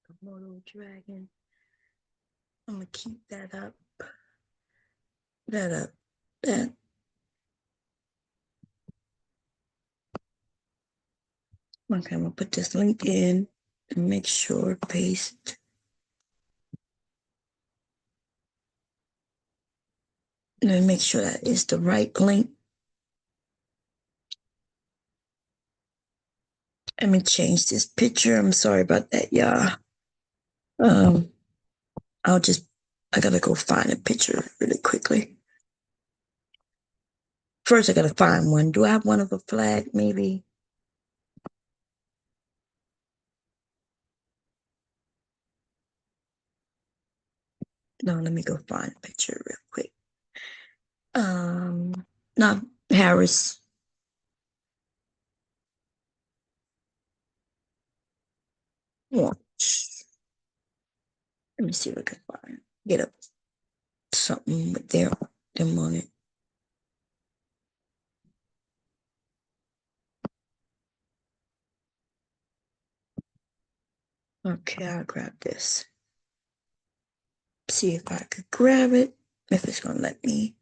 Komodo dragon. I'm gonna keep that up. That. Okay, I'm gonna put this link in and make sure paste. And then make sure that is the right link. Let me change this picture. I'm sorry about that, y'all. I gotta go find a picture really quickly. First, I gotta find one. Do I have one of a flag, maybe? No, let me go find a picture real quick. No, Harris. Watch. Let me see if I can find. Get up something with them on it. Okay, I'll grab this. See if I could grab it. If it's gonna let me.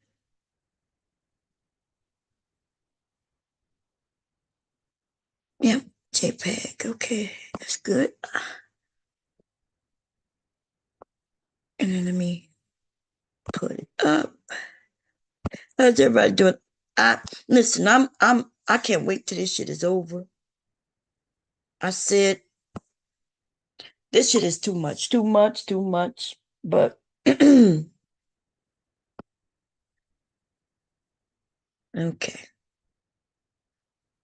Yep, JPEG. Okay, that's good. And then let me put it up. How's everybody doing? Listen, I can't wait till this shit is over. I said this shit is too much. But okay.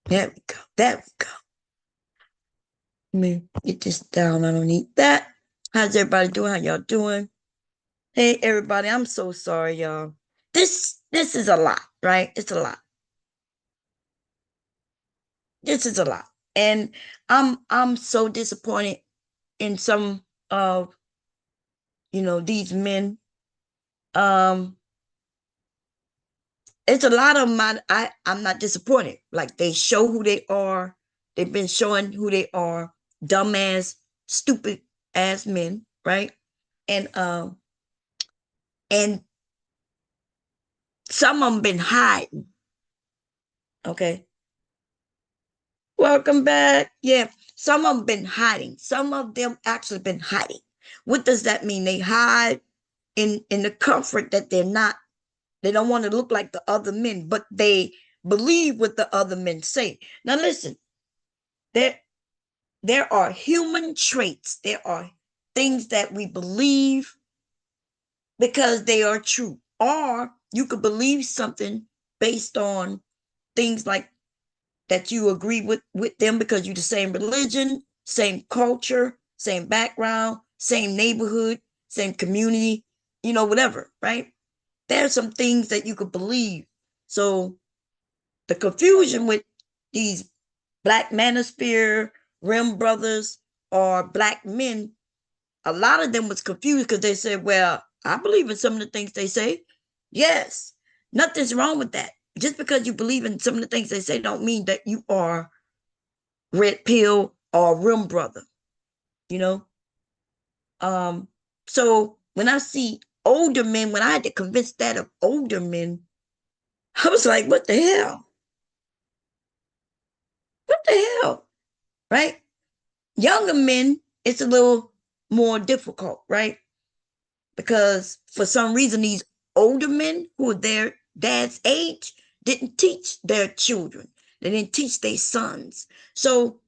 There we go. Let me get this down. I don't need that. How's everybody doing? How y'all doing? Hey everybody, I'm so sorry, y'all. This is a lot, right? It's a lot. This is a lot. And I'm so disappointed in some of these men. It's a lot of them. I'm not disappointed. Like, they show who they are. They've been showing who they are. Dumbass, stupid ass men, right? And some of them been hiding. Okay. Welcome back. Yeah. Some of them been hiding. Some of them actually been hiding. What does that mean? They hide in the comfort that they don't want to look like the other men, but they believe what the other men say. Now listen, there are human traits. There are things that we believe because they are true. Or you could believe something based on things like that you agree with them because you're the same religion, same culture, same background, same neighborhood, same community, whatever, right? There's some things that you could believe. So the confusion with these black manosphere, rim brothers, or black men, a lot of them was confused because they said, well, I believe in some of the things they say. Yes, nothing's wrong with that. Just because you believe in some of the things they say don't mean that you are RedPill or rim brother, you know? So when I see older men, when I had to convince that of older men, I was like, what the hell? What the hell? Right? Younger men, it's a little more difficult, right? Because for some reason, these older men who are their dad's age didn't teach their children. They didn't teach their sons. So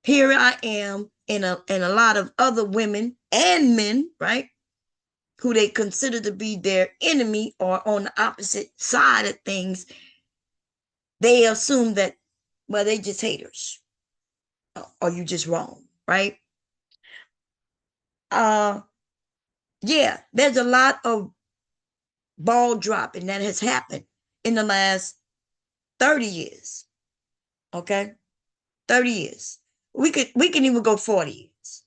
here I am, and a lot of other women and men, right, who they consider to be their enemy or on the opposite side of things. They assume that, well, they just haters, or you just wrong, right? Yeah, there's a lot of ball dropping that has happened in the last 30 years. Okay? 30 years. We can even go 40 years.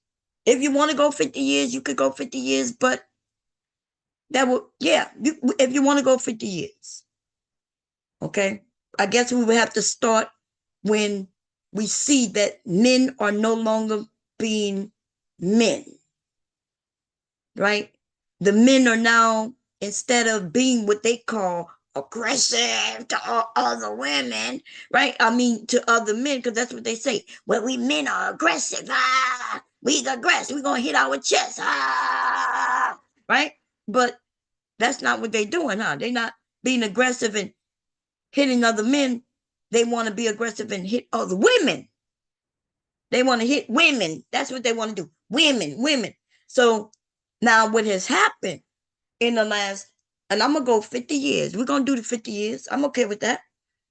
If you want to go 50 years, you could go 50 years, but that would, yeah, if you want to go 50 years. Okay? I guess we would have to start when we see that men are no longer being men, right? The men are now, instead of being what they call aggressive to all other women, right? I mean, to other men, because that's what they say. Well, we men are aggressive. We aggressive. We're going to hit our chest. Right? But that's not what they're doing, huh? They're not being aggressive and hitting other men. They want to be aggressive and hit other women. They want to hit women. That's what they want to do. Women. So now what has happened in the last, and I'm going to go 50 years. We're going to do the 50 years. I'm okay with that.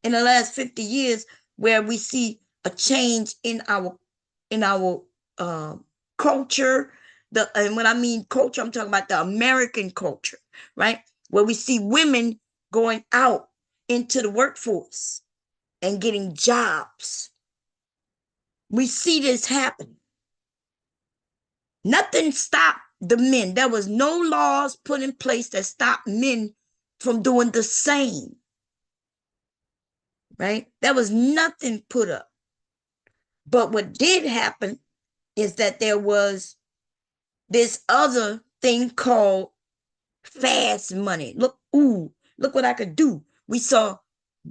In the last 50 years, where we see a change in our culture. And when I mean culture, I'm talking about the American culture, right? Where we see women going out into the workforce and getting jobs. We see this happen. Nothing stopped the men. There was no laws put in place that stopped men from doing the same, right? There was nothing put up. But what did happen is that there was this other thing called fast money. Look what I could do. We saw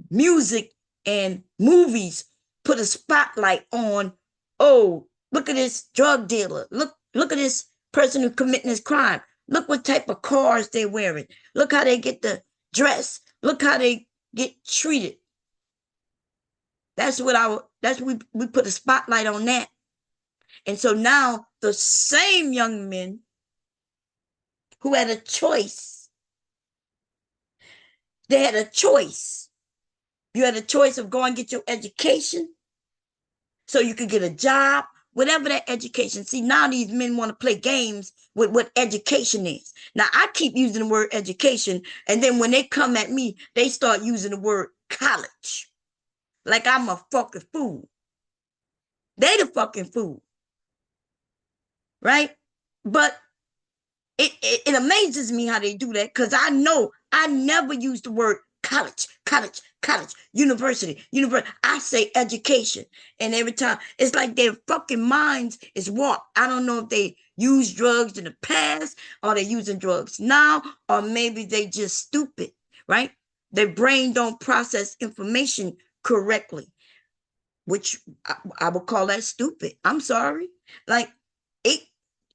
music and movies put a spotlight on, oh, look at this drug dealer. Look at this person who committing this crime. Look what type of cars they're wearing. Look how they get the dress. Look how they get treated. That's we put a spotlight on that. And so now the same young men who had a choice, they had a choice. You had a choice of going and get your education so you could get a job, whatever that education. See, now these men want to play games with what education is. Now, I keep using the word education, and then when they come at me, they start using the word college. Like I'm a fucking fool. They the fucking fool. Right? But it amazes me how they do that, because I know I never use the word college, university. I say education. And every time it's like their fucking minds is warped. I don't know if they used drugs in the past, or they're using drugs now, or maybe they just stupid, right? Their brain don't process information correctly, which I would call that stupid. I'm sorry. Like it,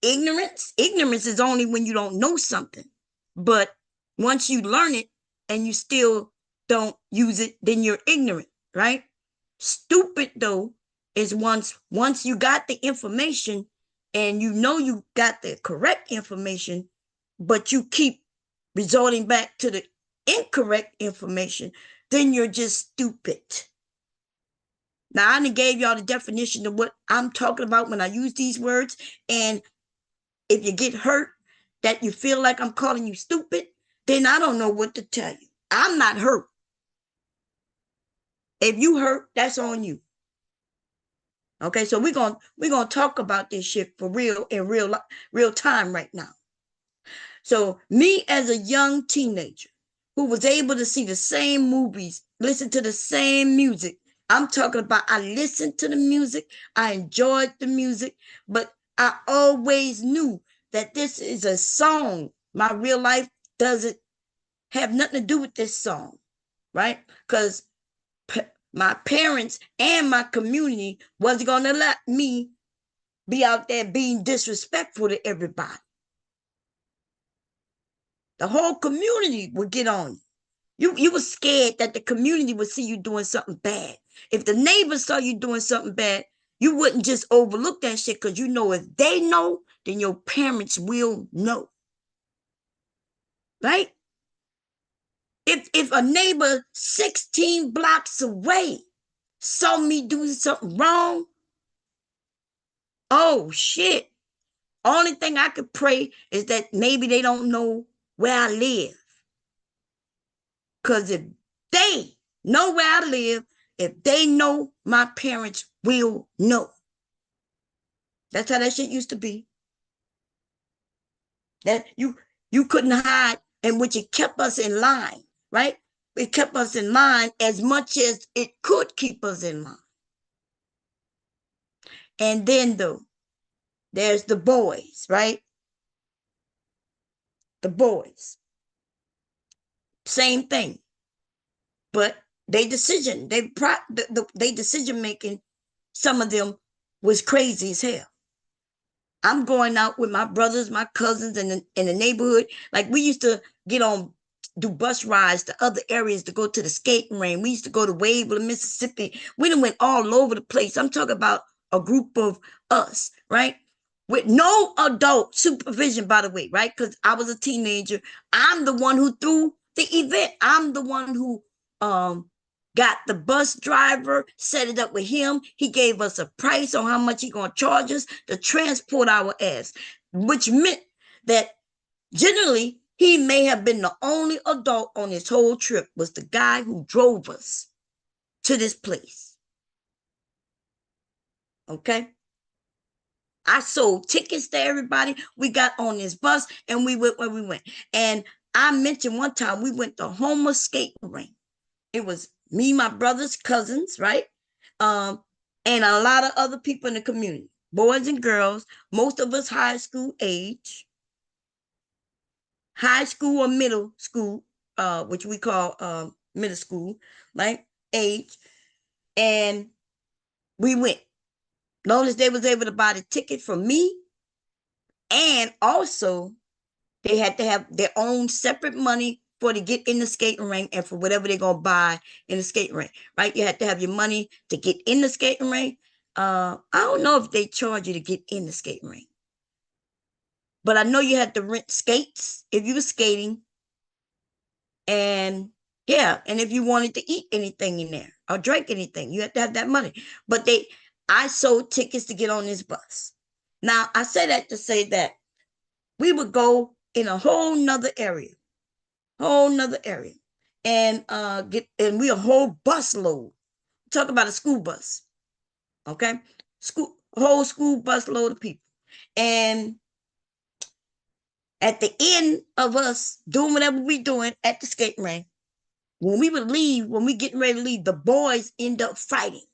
ignorance is only when you don't know something. But once you learn it and you still don't use it, then you're ignorant, right? Stupid though is once you got the information and you know you got the correct information, but you keep resorting back to the incorrect information, then you're just stupid. Now, I done gave y'all the definition of what I'm talking about when I use these words. And if you get hurt, that you feel like I'm calling you stupid, then I don't know what to tell you. I'm not hurt. If you hurt, that's on you. Okay, so we're gonna talk about this shit for real in real time right now. So me as a young teenager who was able to see the same movies, listen to the same music. I'm talking about I listened to the music, I enjoyed the music, but I always knew that this is a song. My real life doesn't have nothing to do with this song, right? Because my parents and my community wasn't going to let me be out there being disrespectful to everybody. The whole community would get on you. You were scared that the community would see you doing something bad. If the neighbors saw you doing something bad, you wouldn't just overlook that shit, because you know if they know, then your parents will know. Right? If a neighbor 16 blocks away saw me doing something wrong, oh shit. Only thing I could pray is that maybe they don't know where I live. Because if they know where I live, if they know, my parents will know. That's how that shit used to be. That you couldn't hide, and which it kept us in line, right? It kept us in line as much as it could keep us in line. And then there's the boys, right? The boys. Same thing. But they decision making, some of them was crazy as hell. I'm going out with my brothers, my cousins in the neighborhood. Like we used to get on, do bus rides to other areas to go to the skating rink. We used to go to Waverly, Mississippi. We done went all over the place. I'm talking about a group of us, right? With no adult supervision, by the way, right? Because I was a teenager. I'm the one who threw the event. I'm the one who got the bus driver, set it up with him. He gave us a price on how much he gonna charge us to transport our ass, which meant that generally he may have been the only adult on this whole trip, was the guy who drove us to this place. Okay. I sold tickets to everybody. We got on this bus and we went where we went. And I mentioned one time we went to Homer skating rink. It was me, my brothers, cousins, right? And a lot of other people in the community, boys and girls, most of us high school age, high school or middle school, which we call middle school, right? Age. And we went. Notice they was able to buy the ticket for me, and also they had to have their own separate money for to get in the skating rink and for whatever they're gonna buy in the skating rink, right? You had to have your money to get in the skating rink. I don't know if they charge you to get in the skating rink, but I know you had to rent skates if you were skating, and yeah, and if you wanted to eat anything in there or drink anything, you had to have that money. But I sold tickets to get on this bus. Now I say that to say that we would go in a whole nother area, and we a whole bus load. Talk about a school bus, okay? Whole school bus load of people. And at the end of us doing whatever we doing at the skating rink, when we would leave, when we getting ready to leave, the boys end up fighting.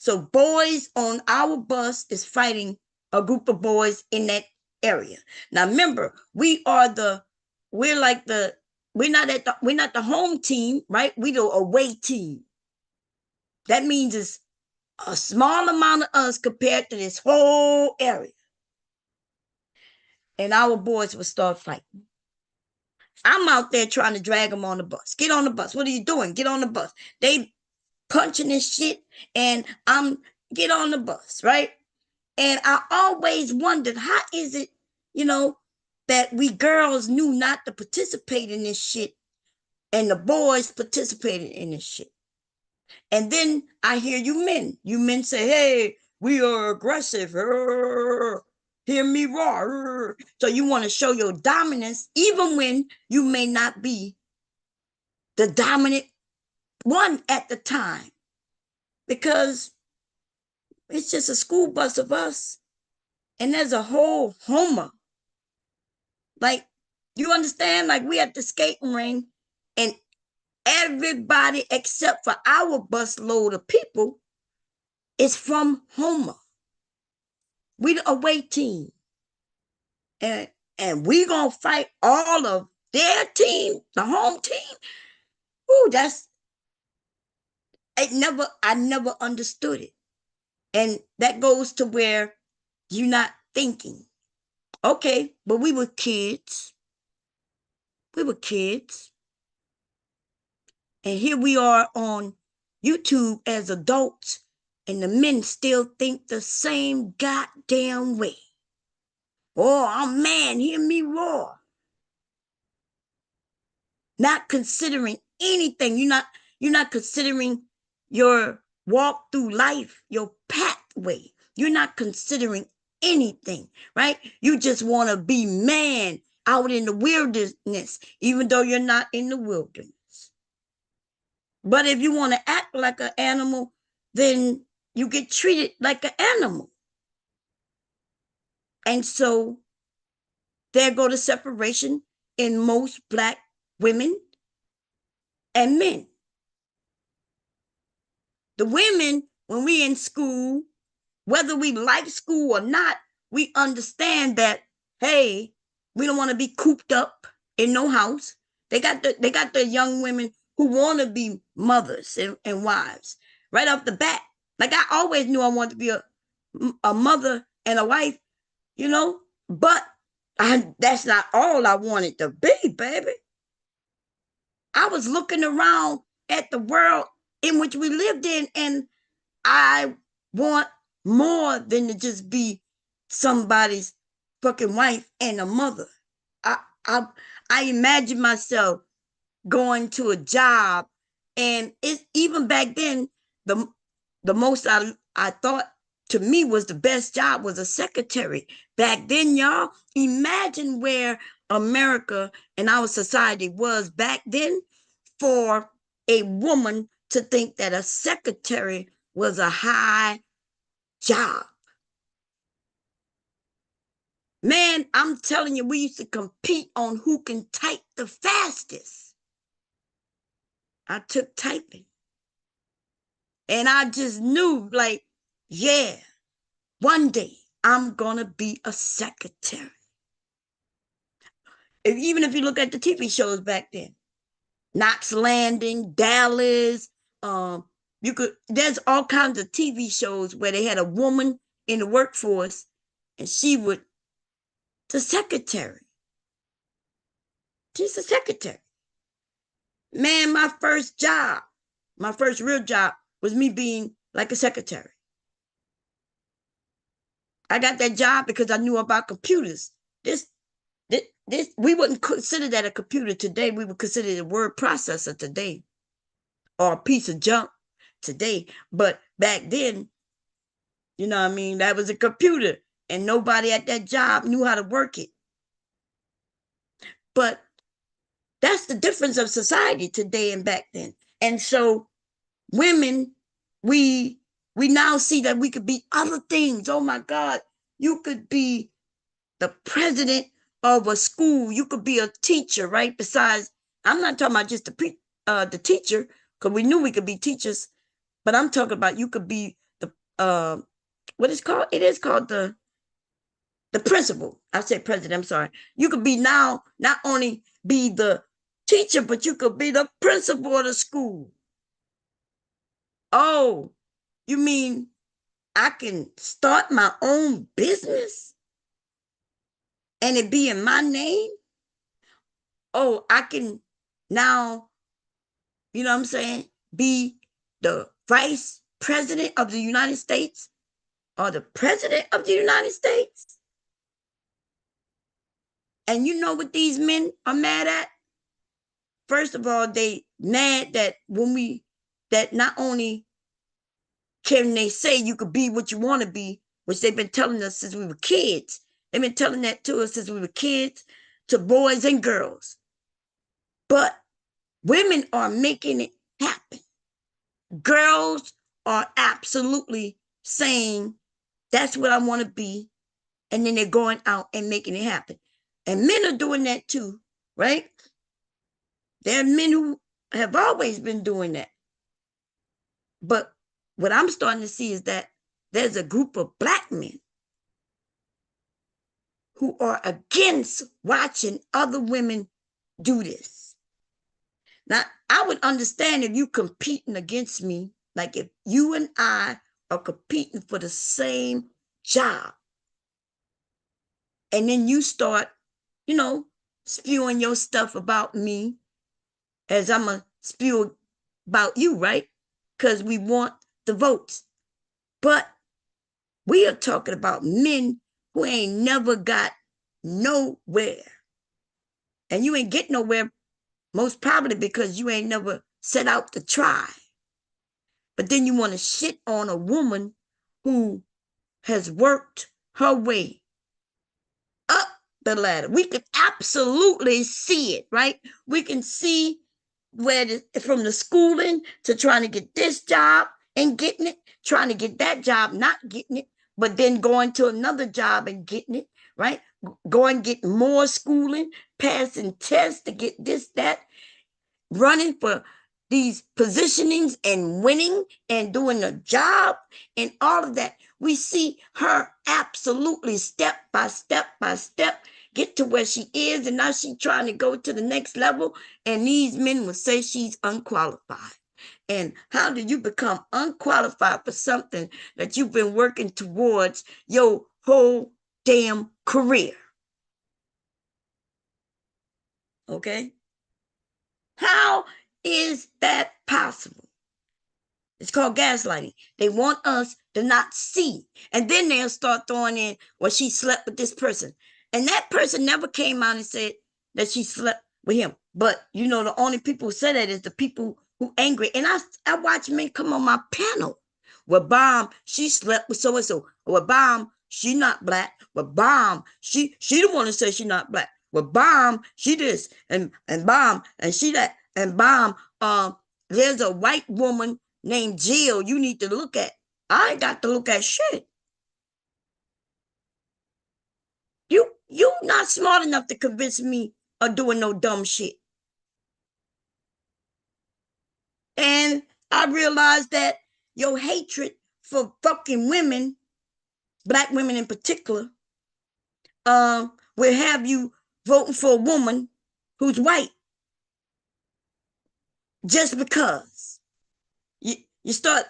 So boys on our bus is fighting a group of boys in that area. Now remember, we're not the home team, right? We the away team. That means it's a small amount of us compared to this whole area. And our boys would start fighting. I'm out there trying to drag them on the bus. Get on the bus. What are you doing? Get on the bus. They punching this shit, and I'm get on the bus, right? And I always wondered, how is it, that we girls knew not to participate in this shit and the boys participated in this shit? And then I hear you men say, hey, we are aggressive. Hear me roar. So you want to show your dominance, even when you may not be the dominant one at the time, because it's just a school bus of us. And there's a whole Homer. Like, you understand? Like, we at the skating ring, and everybody except for our bus load of people is from Homer. We the away team. And we gonna fight all of their team, the home team. Ooh, I never understood it. And that goes to where you're not thinking. Okay, but we were kids. We were kids. And here we are on YouTube as adults, and the men still think the same goddamn way. Oh, I'm man, hear me roar. Not considering anything. You're not considering your walk through life, your pathway. You're not considering anything, right? You just want to be man out in the wilderness, even though you're not in the wilderness. But if you want to act like an animal, then you get treated like an animal. And so there go the separation in most Black women and men. The women, when we in school, whether we like school or not, we understand that, hey, we don't want to be cooped up in no house. They got the young women who want to be mothers and wives right off the bat. Like I always knew I wanted to be a mother and a wife, you know, but that's not all I wanted to be, baby. I was looking around at the world in which we lived in, and I want more than to just be somebody's fucking wife and a mother. I I I imagine myself going to a job, and it's even back then the the most I thought to me was the best job was a secretary. Back then, y'all, imagine where America and our society was back then for a woman to think that a secretary was a high job. Man, I'm telling you, we used to compete on who can type the fastest. I took typing. And I just knew, like, yeah, one day I'm gonna be a secretary. Even if you look at the TV shows back then, Knots Landing, Dallas, there's all kinds of TV shows where they had a woman in the workforce and she would, the secretary. She's a secretary. Man, my first real job was me being like a secretary. I got that job because I knew about computers. This we wouldn't consider that a computer today. We would consider it a word processor today, or a piece of junk today. But back then, you know what I mean, that was a computer, and nobody at that job knew how to work it. But that's the difference of society today and back then. And so women, we now see that we could be other things. Oh my God, you could be the president of a school. You could be a teacher, right? Besides, I'm not talking about just the teacher, because we knew we could be teachers, but I'm talking about you could be the what is called? It is called the principal. I said president. I'm sorry. You could be now not only be the teacher, but you could be the principal of the school. Oh, you mean I can start my own business and it be in my name? Oh, I can now, you know what I'm saying, be the vice president of the United States or the president of the United States. And you know what these men are mad at? First of all, they mad that that not only can they say you could be what you want to be, which they've been telling us since we were kids. They've been telling that to us since we were kids, to boys and girls. But women are making it happen. Girls are absolutely saying, that's what I want to be. And then they're going out and making it happen. And men are doing that too, right? There are men who have always been doing that. But what I'm starting to see is that there's a group of Black men who are against watching other women do this. Now, I would understand if you competing against me, like if you and I are competing for the same job, and then you start, you know, spewing your stuff about me as I'm going to spew about you, right? Because we want the votes. But we are talking about men who ain't never got nowhere. And you ain't get nowhere, most probably because you ain't never set out to try. But then you want to shit on a woman who has worked her way up the ladder. We can absolutely see it, right? We can see where from the schooling to trying to get this job and getting it, trying to get that job, not getting it, but then going to another job and getting it, right? Going get more schooling, passing tests to get this, that, running for these positionings and winning and doing a job and all of that. We see her absolutely step by step get to where she is, and now she's trying to go to the next level, and these men will say she's unqualified. And how do you become unqualified for something that you've been working towards your whole damn career? Okay? How is that possible? It's called gaslighting. They want us to not see. And then they'll start throwing in, well, she slept with this person. And that person never came out and said that she slept with him. But, you know, the only people who say that is the people who angry. And I watch men come on my panel. Well, bomb, she slept with so-and-so. Well, bomb, she not black. Well, bomb, she the one to say she not black. Well, bomb, she this. And bomb, and she that. And bomb, there's a white woman named Jill you need to look at. I ain't got to look at shit. You not smart enough to convince me of doing no dumb shit. And I realized that your hatred for fucking women, black women in particular, will have you voting for a woman who's white just because. You start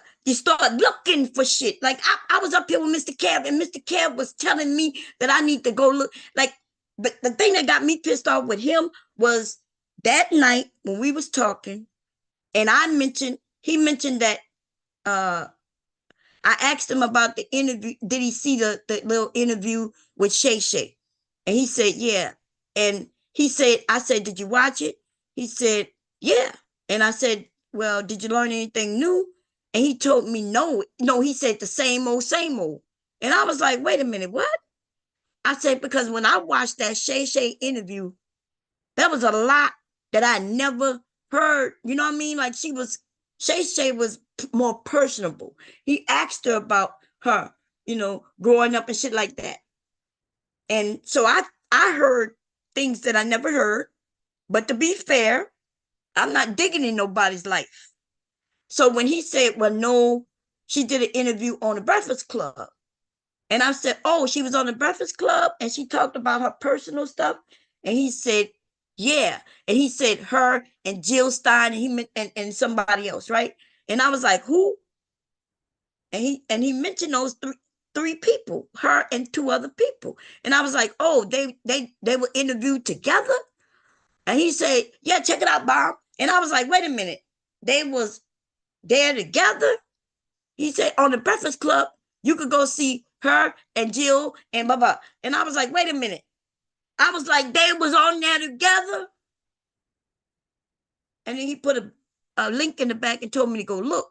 looking for shit. Like I was up here with MrKev, and MrKev was telling me that I need to go look. Like, but the thing that got me pissed off with him was that night when we was talking, and he mentioned that I asked him about the interview. Did he see the little interview with Shay Shay? And he said, yeah. And I said, did you watch it? He said, yeah. And I said, well, did you learn anything new? And he told me no. No, he said the same old, same old. And I was like, wait a minute, what? I said, because when I watched that Shay Shay interview, there was a lot that I never heard. You know what I mean? Like Shay Shay was more personable. He asked her about her, growing up and shit like that. And so I heard things that I never heard. But to be fair, I'm not digging in nobody's life. So when he said, well, no, she did an interview on the Breakfast Club. And I said, oh, she was on the Breakfast Club and she talked about her personal stuff. And he said, yeah. And he said her and Jill Stein and somebody else, right? And I was like, who? And he mentioned those three people, her and two other people. And I was like, oh, they were interviewed together. And he said, yeah, check it out, Bob. And I was like, wait a minute. They was there together. He said on the Breakfast Club, you could go see her and Jill and blah, blah. And I was like, wait a minute. I was like, they was on there together. And then he put a link in the back and told me to go look.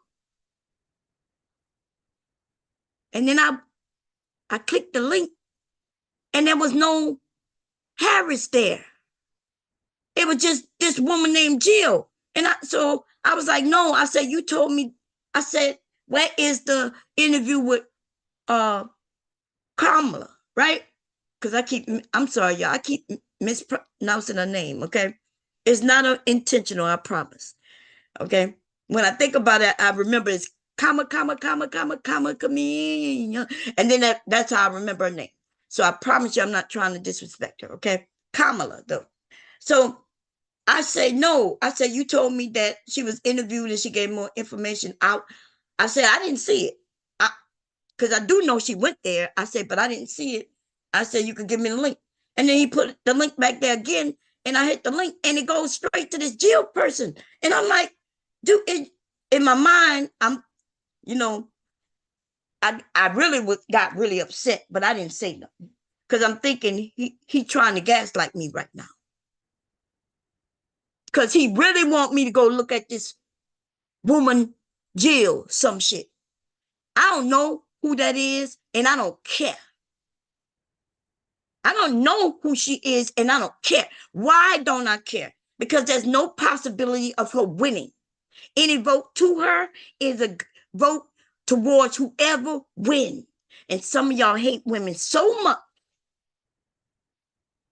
And then I clicked the link and there was no Harris there. It was just this woman named Jill. And so I was like, no, I said, you told me, I said, where is the interview with Kamala, right? Because I'm sorry, y'all, I keep mispronouncing her name, okay? It's not intentional, I promise, okay? When I think about it, I remember it's comma, and then that's how I remember her name. So I promise you I'm not trying to disrespect her, okay? Kamala, though. So I say, no. I said, you told me that she was interviewed and she gave more information out. I said, I didn't see it. Because I do know she went there. I said, but I didn't see it. I said, you could give me the link. And then he put the link back there again. And I hit the link and it goes straight to this Jill person. And I'm like, dude, in my mind, I really got really upset, but I didn't say nothing. Because I'm thinking he trying to gaslight me right now. Because he really want me to go look at this woman, Jill, some shit. I don't know who that is, and I don't care. I don't know who she is, and I don't care. Why don't I care? Because there's no possibility of her winning. Any vote to her is a vote towards whoever wins. And some of y'all hate women so much.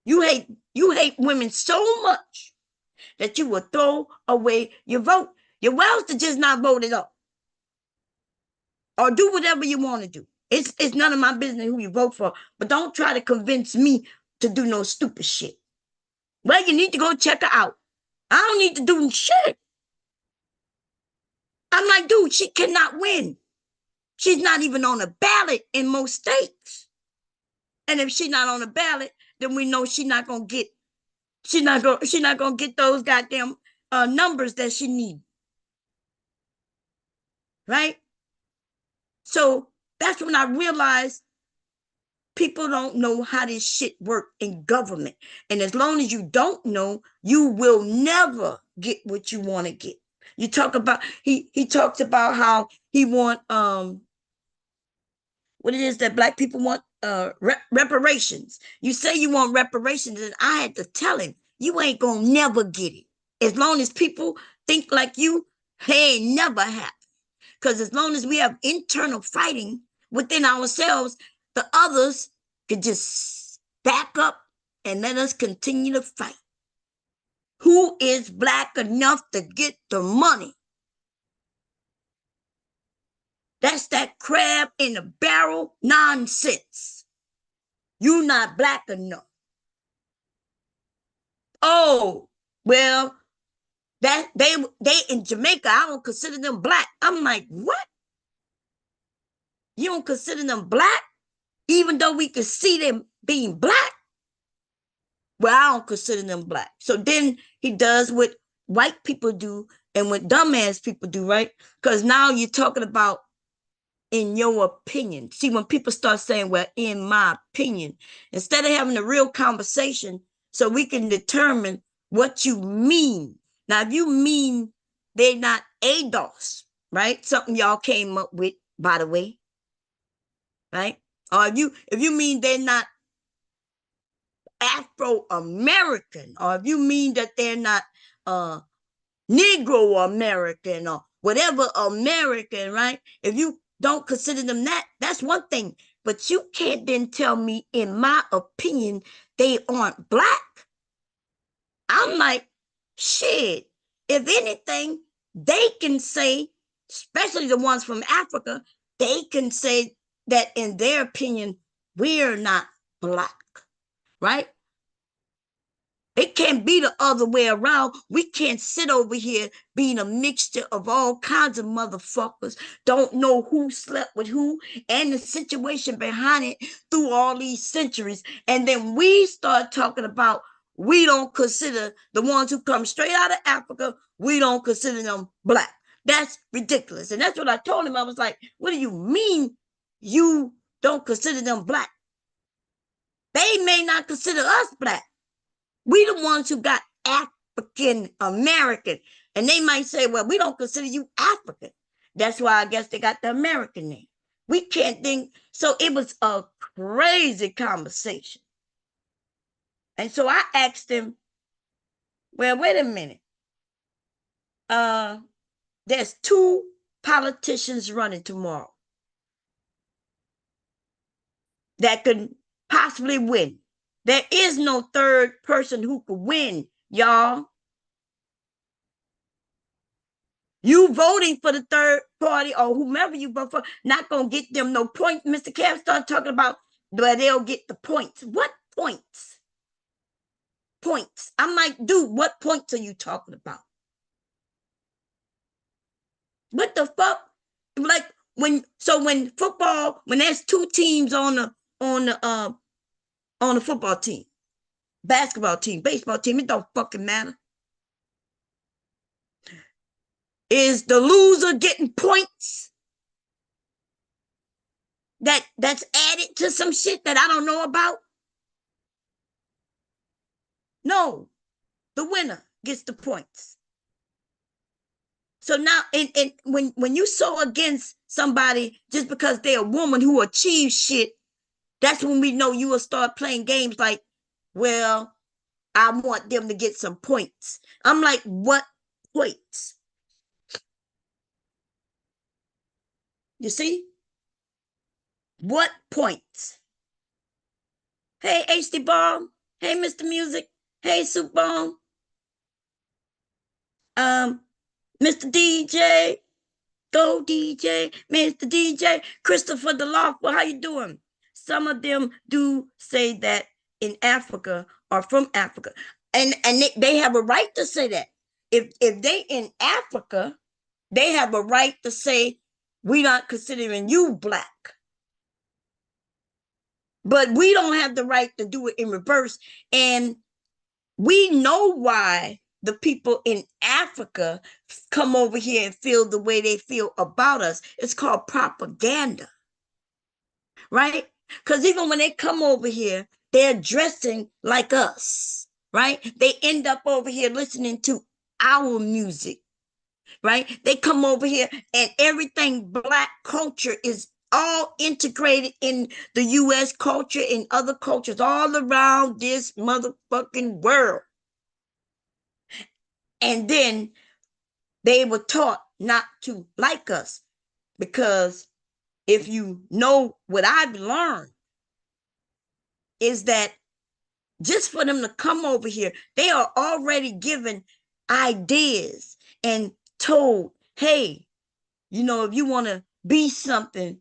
You hate women so much that you will throw away your vote. You're wells to just not vote it up. Or do whatever you want to do. It's none of my business who you vote for, but don't try to convince me to do no stupid shit. Well, you need to go check her out. I don't need to do shit. I'm like, dude, she cannot win. She's not even on a ballot in most states. And if she's not on the ballot, then we know she's not gonna get those goddamn numbers that she needs. Right? So that's when I realized people don't know how this shit work in government. And as long as you don't know, you will never get what you want to get. You talk about he talks about how he want what it is that black people want reparations. You say you want reparations, and I had to tell him you ain't gonna never get it. As long as people think like you, hey, ain't never happen. Because as long as we have internal fighting within ourselves, the others could just back up and let us continue to fight. Who is black enough to get the money? That's that crab in the barrel nonsense. You not black enough. Oh, well, that they in Jamaica, I don't consider them black. I'm like, what? You don't consider them black? Even though we can see them being black? Well, I don't consider them black. So then he does what white people do and what dumbass people do, right? Because now you're talking about in your opinion. See, when people start saying, well, in my opinion, instead of having a real conversation so we can determine what you mean. Now, if you mean they're not ADOS, right? Something y'all came up with, by the way, right? Or if you mean they're not Afro-American, or if you mean that they're not Negro American or whatever American, right? If you don't consider them that, that's one thing. But you can't then tell me, in my opinion, they aren't black. I'm like, shit. If anything, they can say, especially the ones from Africa, they can say that in their opinion, we're not black, right? It can't be the other way around. We can't sit over here being a mixture of all kinds of motherfuckers, don't know who slept with who and the situation behind it through all these centuries. And then we start talking about we don't consider the ones who come straight out of Africa, we don't consider them black. That's ridiculous. And that's what I told him. I was like, what do you mean you don't consider them black? They may not consider us black. We the ones who got African American. And they might say, well, we don't consider you African. That's why I guess they got the American name. We can't think. So it was a crazy conversation. And so I asked him, well, wait a minute. There's two politicians running tomorrow that could possibly win. There is no third person who could win, y'all. You voting for the third party or whomever you vote for, not gonna get them no points. MrKev started talking about where they'll get the points. What points? Points. I'm like, dude, what points are you talking about? What the fuck? Like when football, when there's two teams on the football team, basketball team, baseball team, it don't fucking matter. Is the loser getting points? That's added to some shit that I don't know about? No, the winner gets the points. So now, and when you so against somebody just because they're a woman who achieves shit, that's when we know you will start playing games like, well, I want them to get some points. I'm like, what points? You see? What points? Hey, HD Bomb. Hey, Mr. Music. Hey, Soup Bomb. Mr. DJ. Go DJ, Mr. DJ, Christopher the Lawful, how you doing? Some of them do say that in Africa or from Africa. And they have a right to say that. If they in Africa, they have a right to say, we're not considering you black. But we don't have the right to do it in reverse. And we know why the people in Africa come over here and feel the way they feel about us. It's called propaganda, right? Because even when they come over here, they're dressing like us, right? They end up over here listening to our music, right? They come over here and everything black culture is all integrated in the US culture and other cultures all around this motherfucking world. And then they were taught not to like us because if you know what I've learned is that just for them to come over here, they are already given ideas and told, hey, you know, if you want to be something,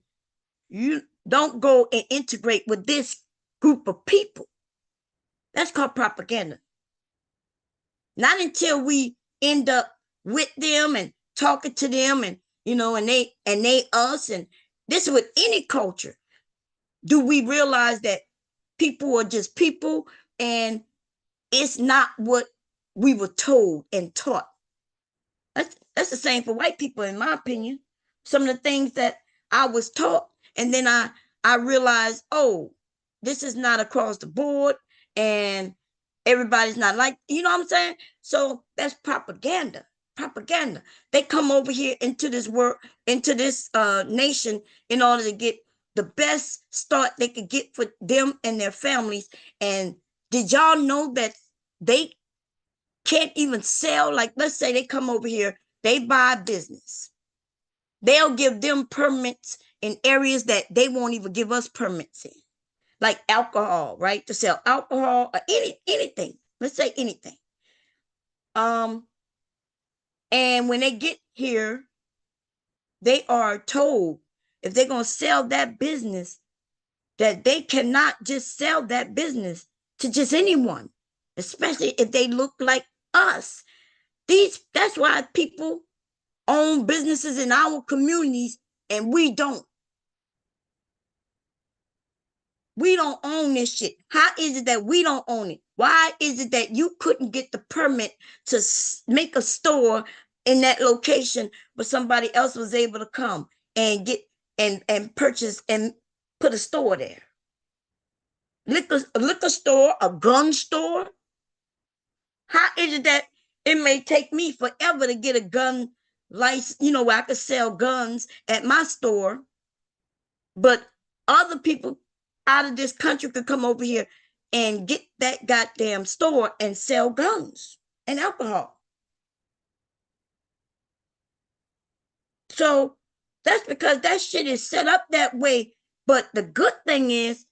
you don't go and integrate with this group of people. That's called propaganda. Not until we end up with them and talking to them and, you know, and they us, and this is with any culture, do we realize that people are just people and it's not what we were told and taught. That's the same for white people, in my opinion. Some of the things that I was taught, and then I realized, oh, this is not across the board, and everybody's not like, you know what I'm saying? So that's propaganda. Propaganda. They come over here into this world, into this nation, in order to get the best start they could get for them and their families. And did y'all know that they can't even sell? Like, let's say they come over here, they buy a business. They'll give them permits in areas that they won't even give us permits in, like alcohol, right? To sell alcohol or anything. Let's say anything. And when they get here, they are told if they're gonna sell that business, that they cannot just sell that business to just anyone, especially if they look like us. That's why people own businesses in our communities and we don't. We don't own this shit. How is it that we don't own it? Why is it that you couldn't get the permit to make a store in that location, but somebody else was able to come and get and purchase and put a store there? A liquor store, a gun store. How is it that it may take me forever to get a gun license, you know, where I could sell guns at my store, but other people out of this country could come over here and get that goddamn store and sell guns and alcohol? So that's because that shit is set up that way. But the good thing is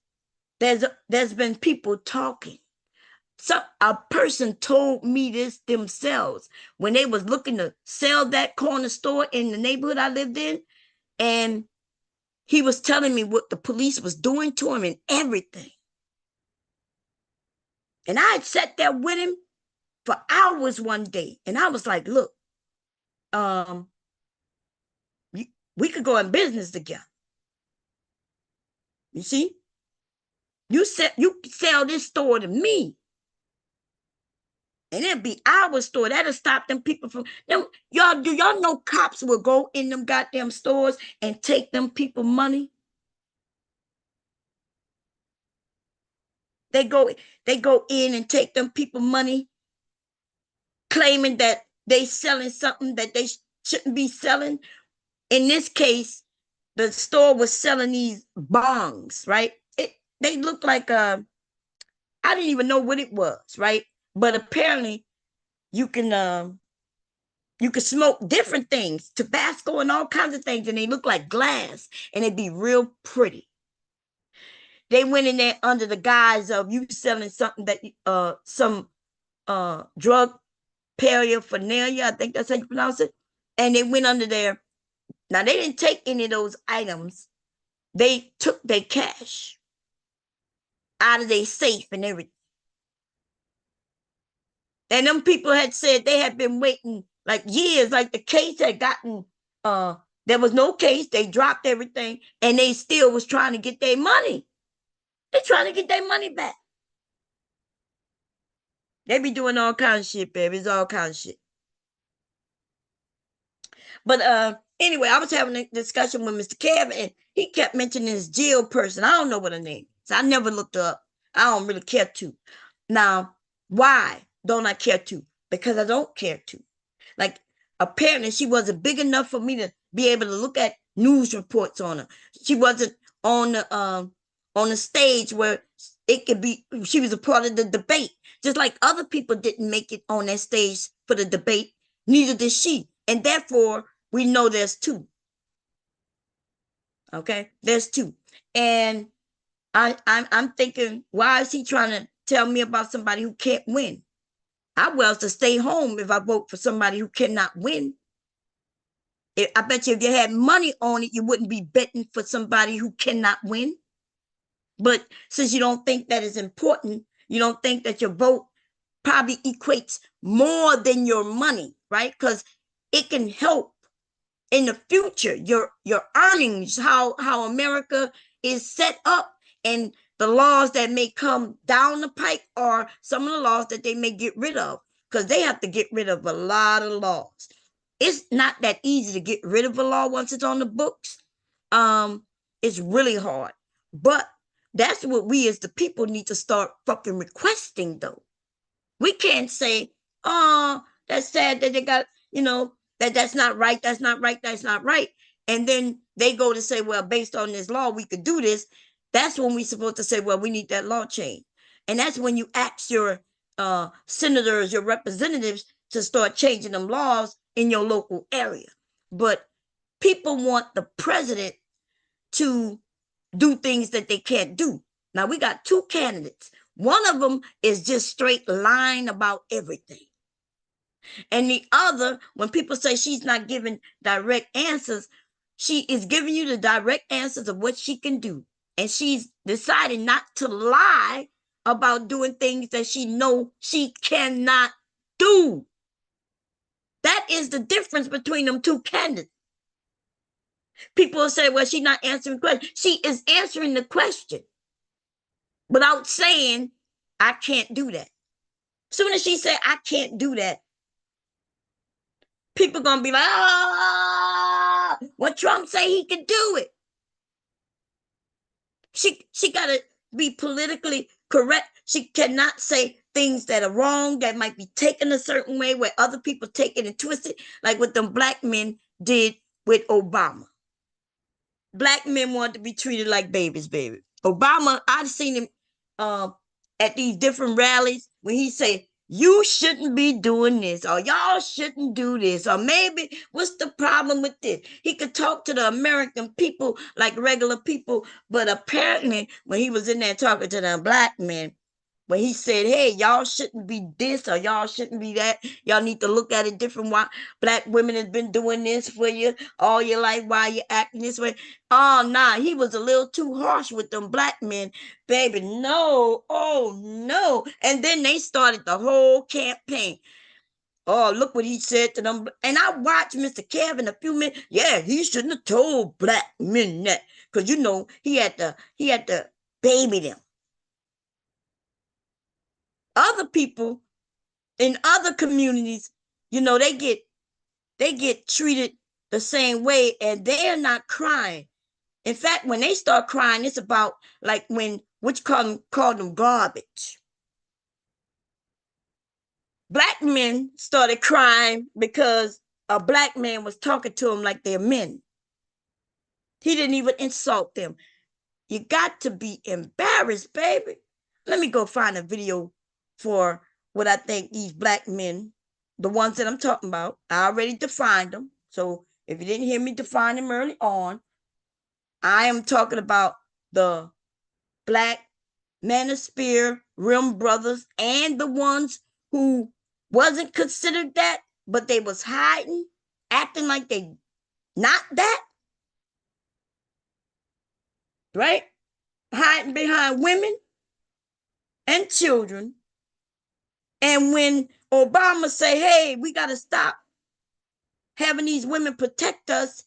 there's been people talking. So a person told me this themselves when they was looking to sell that corner store in the neighborhood I lived in, and he was telling me what the police was doing to him and everything. And I had sat there with him for hours one day, and I was like, "Look, um, we could go in business together. You see, you sell this store to me, and it'll be our store. That'll stop them people from them. Y'all, do y'all know cops will go in them goddamn stores and take them people money? They go, they go in and take them people money, claiming that they selling something that they shouldn't be selling. In this case, the store was selling these bongs, right? They look like I didn't even know what it was, right? But apparently you can smoke different things, Tabasco and all kinds of things, and they look like glass and it'd be real pretty. They went in there under the guise of you selling something that some drug paraphernalia, I think that's how you pronounce it. And they went under there Now, they didn't take any of those items. They took their cash out of their safe and everything. And them people had said they had been waiting like years, like the case had gotten, there was no case. They dropped everything and they still was trying to get their money. They're trying to get their money back. They be doing all kinds of shit, baby. It's all kinds of shit. But anyway, I was having a discussion with MrKev, and he kept mentioning this Jill person. I don't know what her name is. I never looked her up. I don't really care to. Now, why don't I care to? Because I don't care to. Like, apparently she wasn't big enough for me to be able to look at news reports on her. She wasn't on the stage where it could be, she was a part of the debate. Just like other people didn't make it on that stage for the debate, neither did she. And therefore, we know there's two. Okay, there's two. And I'm thinking, why is he trying to tell me about somebody who can't win? I well to stay home if I vote for somebody who cannot win. I bet you if you had money on it, you wouldn't be betting for somebody who cannot win. But since you don't think that is important, you don't think that your vote probably equates more than your money, right? Because it can help in the future your earnings, how America is set up, and the laws that may come down the pike, or some of the laws that they may get rid of, because they have to get rid of a lot of laws. It's not that easy to get rid of a law once it's on the books. It's really hard, but that's what we as the people need to start fucking requesting, though. We can't say, oh, that's sad that they got, that's not right, that's not right, that's not right. And then they go to say, well, based on this law, we could do this. That's when we're supposed to say, well, we need that law change. And that's when you ask your senators, your representatives to start changing them laws in your local area. But people want the president to do things that they can't do. Now, we got two candidates. One of them is just straight lying about everything. And the other, when people say she's not giving direct answers, she is giving you the direct answers of what she can do. And she's decided not to lie about doing things that she knows she cannot do. That is the difference between them two candidates. People will say, well, she's not answering questions. She is answering the question without saying, I can't do that. Soon as she said, I can't do that, people gonna be like, ah, what Trump say he can do it. She gotta be politically correct. She cannot say things that are wrong, that might be taken a certain way, where other people take it and twist it, like what them black men did with Obama. Black men want to be treated like babies, baby. Obama, I've seen him at these different rallies when he say, you shouldn't be doing this, or y'all shouldn't do this, or maybe what's the problem with this? He could talk to the American people like regular people, but apparently when he was in there talking to the black men, when he said, hey, y'all shouldn't be this or y'all shouldn't be that, y'all need to look at it different. Why black women have been doing this for you all your life, why you acting this way? Oh, nah, he was a little too harsh with them black men, baby. No, oh no. And then they started the whole campaign. Oh, look what he said to them. And I watched MrKev in a few minutes. Yeah, he shouldn't have told black men that. Because he had to baby them. Other people in other communities, they get treated the same way, and they're not crying. In fact, when they start crying, it's about like when which call them garbage. Black men started crying because a black man was talking to them like they're men. He didn't even insult them. You got to be embarrassed, baby. Let me go find a video for what I think these black men, the ones that I'm talking about, I already defined them. So if you didn't hear me define them early on, I am talking about the black manosphere rim brothers and the ones who wasn't considered that, but they was hiding, acting like they Not that, right? Hiding behind women and children. And when Obama say, hey, we got to stop having these women protect us,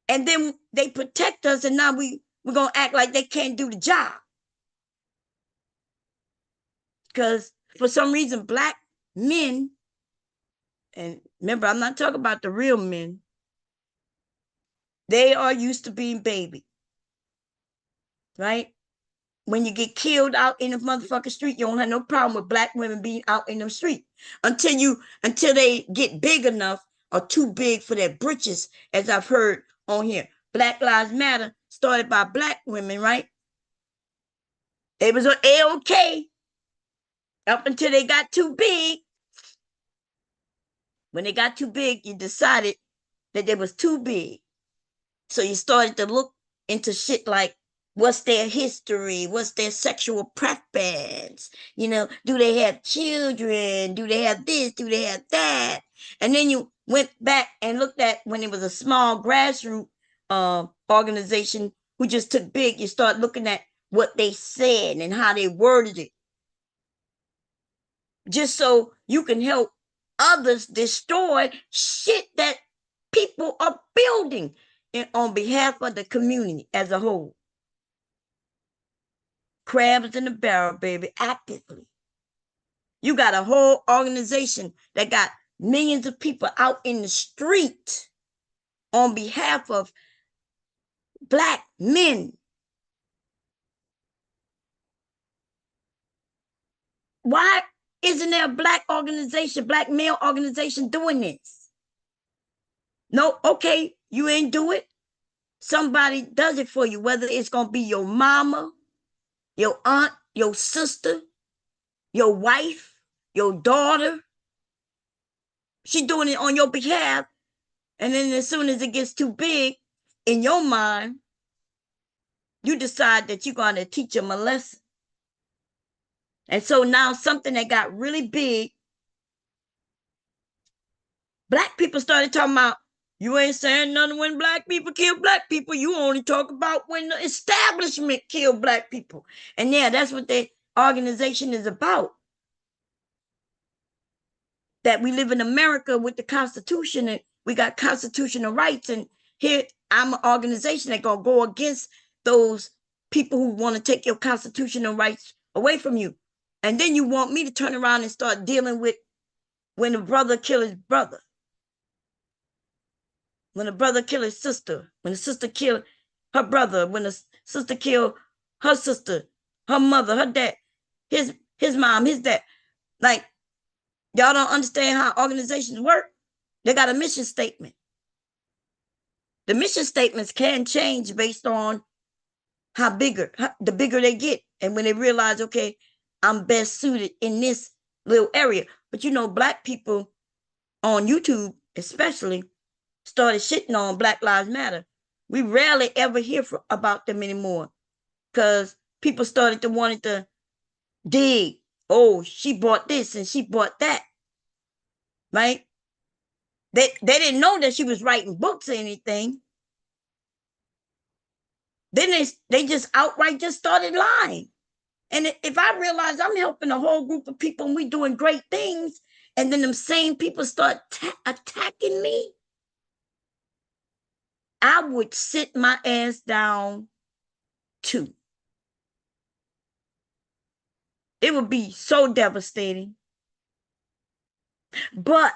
and then they protect us, and now we're going to act like they can't do the job. Because for some reason, Black men, and remember, I'm not talking about the real men, they are used to being baby, right? When you get killed out in the motherfucking street, you don't have no problem with Black women being out in the street until they get big enough or too big for their britches, as I've heard on here. Black Lives Matter started by Black women, right? It was an A-OK up until they got too big. When they got too big, you decided that they was too big. So you started to look into shit like, what's their history? What's their sexual preference? You know, do they have children? Do they have this? Do they have that? And then you went back and looked at when it was a small grassroots organization who just took big. You start looking at what they said and how they worded it, just so you can help others destroy shit that people are building on behalf of the community as a whole. Crabs in the barrel, baby, actively. You got a whole organization that got millions of people out in the street on behalf of Black men. Why isn't there a Black organization, Black male organization doing this? No, okay, you ain't do it. Somebody does it for you, whether it's going to be your mama, your aunt, your sister, your wife, your daughter. She's doing it on your behalf. And then as soon as it gets too big in your mind, you decide that you're going to teach them a lesson. And so now something that got really big, Black people started talking about, you ain't saying nothing when Black people kill Black people. You only talk about when the establishment killed Black people. And yeah, that's what the organization is about. That we live in America with the Constitution and we got constitutional rights. And here I'm an organization that gonna go against those people who want to take your constitutional rights away from you. And then you want me to turn around and start dealing with when a brother kill his brother, when a brother kill his sister, when a sister kill her brother, when a sister kill her sister, her mother, her dad, his mom, his dad. Like, y'all don't understand how organizations work. They got a mission statement. The mission statements can change based on the bigger they get. And when they realize, okay, I'm best suited in this little area. But you know, Black people on YouTube, especially, started shitting on Black Lives Matter. We rarely ever hear about them anymore because people started to want to dig. Oh, she bought this and she bought that, right? They didn't know that she was writing books or anything. Then they just outright just started lying. And if I realize I'm helping a whole group of people and we doing great things, and then them same people start attacking me, I would sit my ass down too. It would be so devastating. But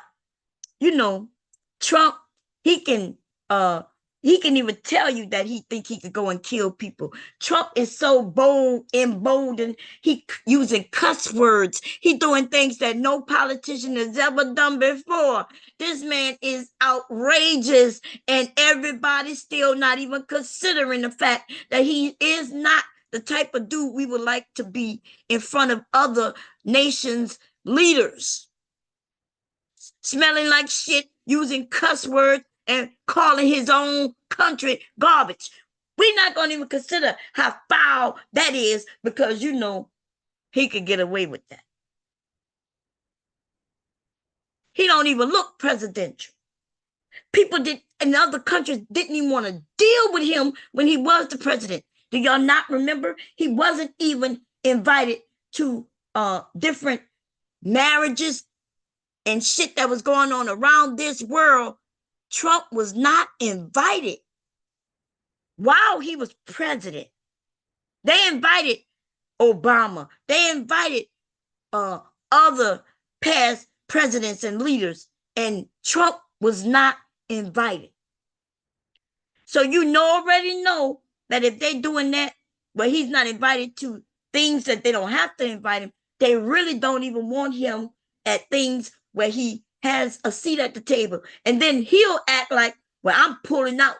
you know, Trump, he can even tell you that he think he could go and kill people. Trump is so bold, emboldened. He using cuss words. He doing things that no politician has ever done before. This man is outrageous, and everybody's still not even considering the fact that he is not the type of dude we would like to be in front of other nations' leaders. Smelling like shit, using cuss words, and calling his own country garbage. We're not going to even consider how foul that is because, you know, he could get away with that. He don't even look presidential. People in other countries didn't even want to deal with him when he was the president. Do y'all not remember? He wasn't even invited to different marriages and shit that was going on around this world. Trump was not invited while he was president. They invited Obama. They invited other past presidents and leaders, and Trump was not invited. So you already know that if they're doing that, but he's not invited to things that they don't have to invite him, they really don't even want him at things where he has a seat at the table. And then he'll act like, well, I'm pulling out.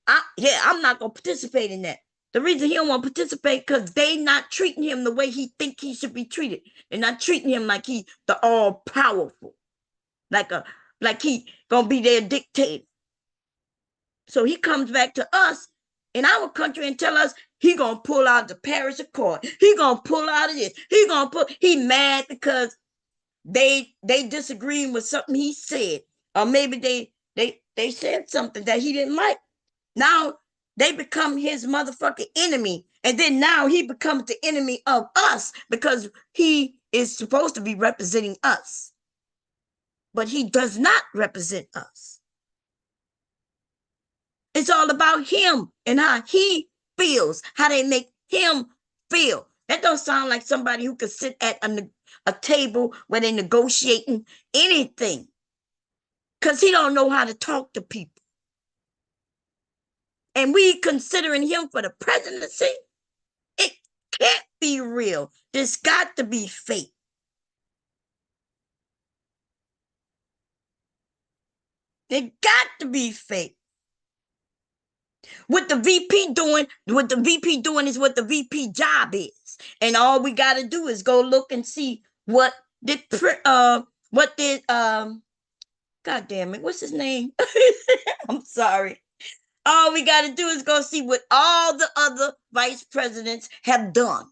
I'm not going to participate in that. The reason he don't want to participate because they not treating him the way he think he should be treated. They're not treating him like he the all powerful, like he gonna be their dictator. So he comes back to us in our country and tell us he gonna pull out the Paris Accord. He gonna pull out of this. He mad because they disagreeing with something he said, or maybe they said something that he didn't like. Now they become his motherfucking enemy. And then now he becomes the enemy of us because he is supposed to be representing us. But he does not represent us. It's all about him and how he feels, how they make him feel. That don't sound like somebody who could sit at a table where they're negotiating anything. Because he don't know how to talk to people. And we considering him for the presidency, it can't be real. There's got to be fake. It got to be fake. What the VP doing is what the VP job is. And all we got to do is go look and see what did God damn it, what's his name? I'm sorry. All we got to do is go see what all the other vice presidents have done.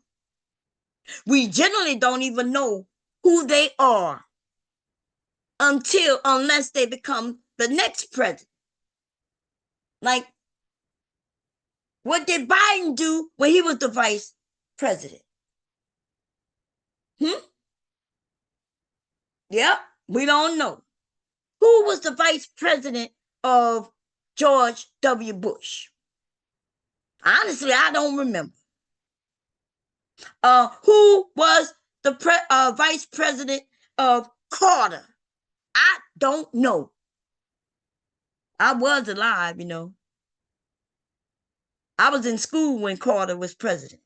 We generally don't even know who they are unless they become the next president. Like, what did Biden do when he was the vice president? Yep, we don't know. Who was the vice president of George W. Bush? Honestly, I don't remember. Who was the vice president of Carter? I don't know. I was alive, I was in school when Carter was president.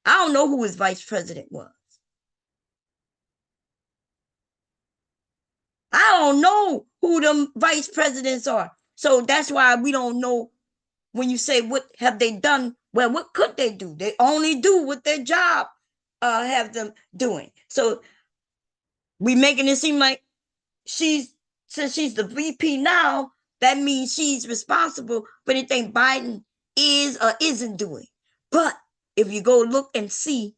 I don't know who his vice president was. I don't know who them vice presidents are. So that's why we don't know when you say what have they done. Well, what could they do? They only do what their job have them doing. So we making it seem like since she's the VP now, that means she's responsible for anything Biden is or isn't doing. But if you go look and see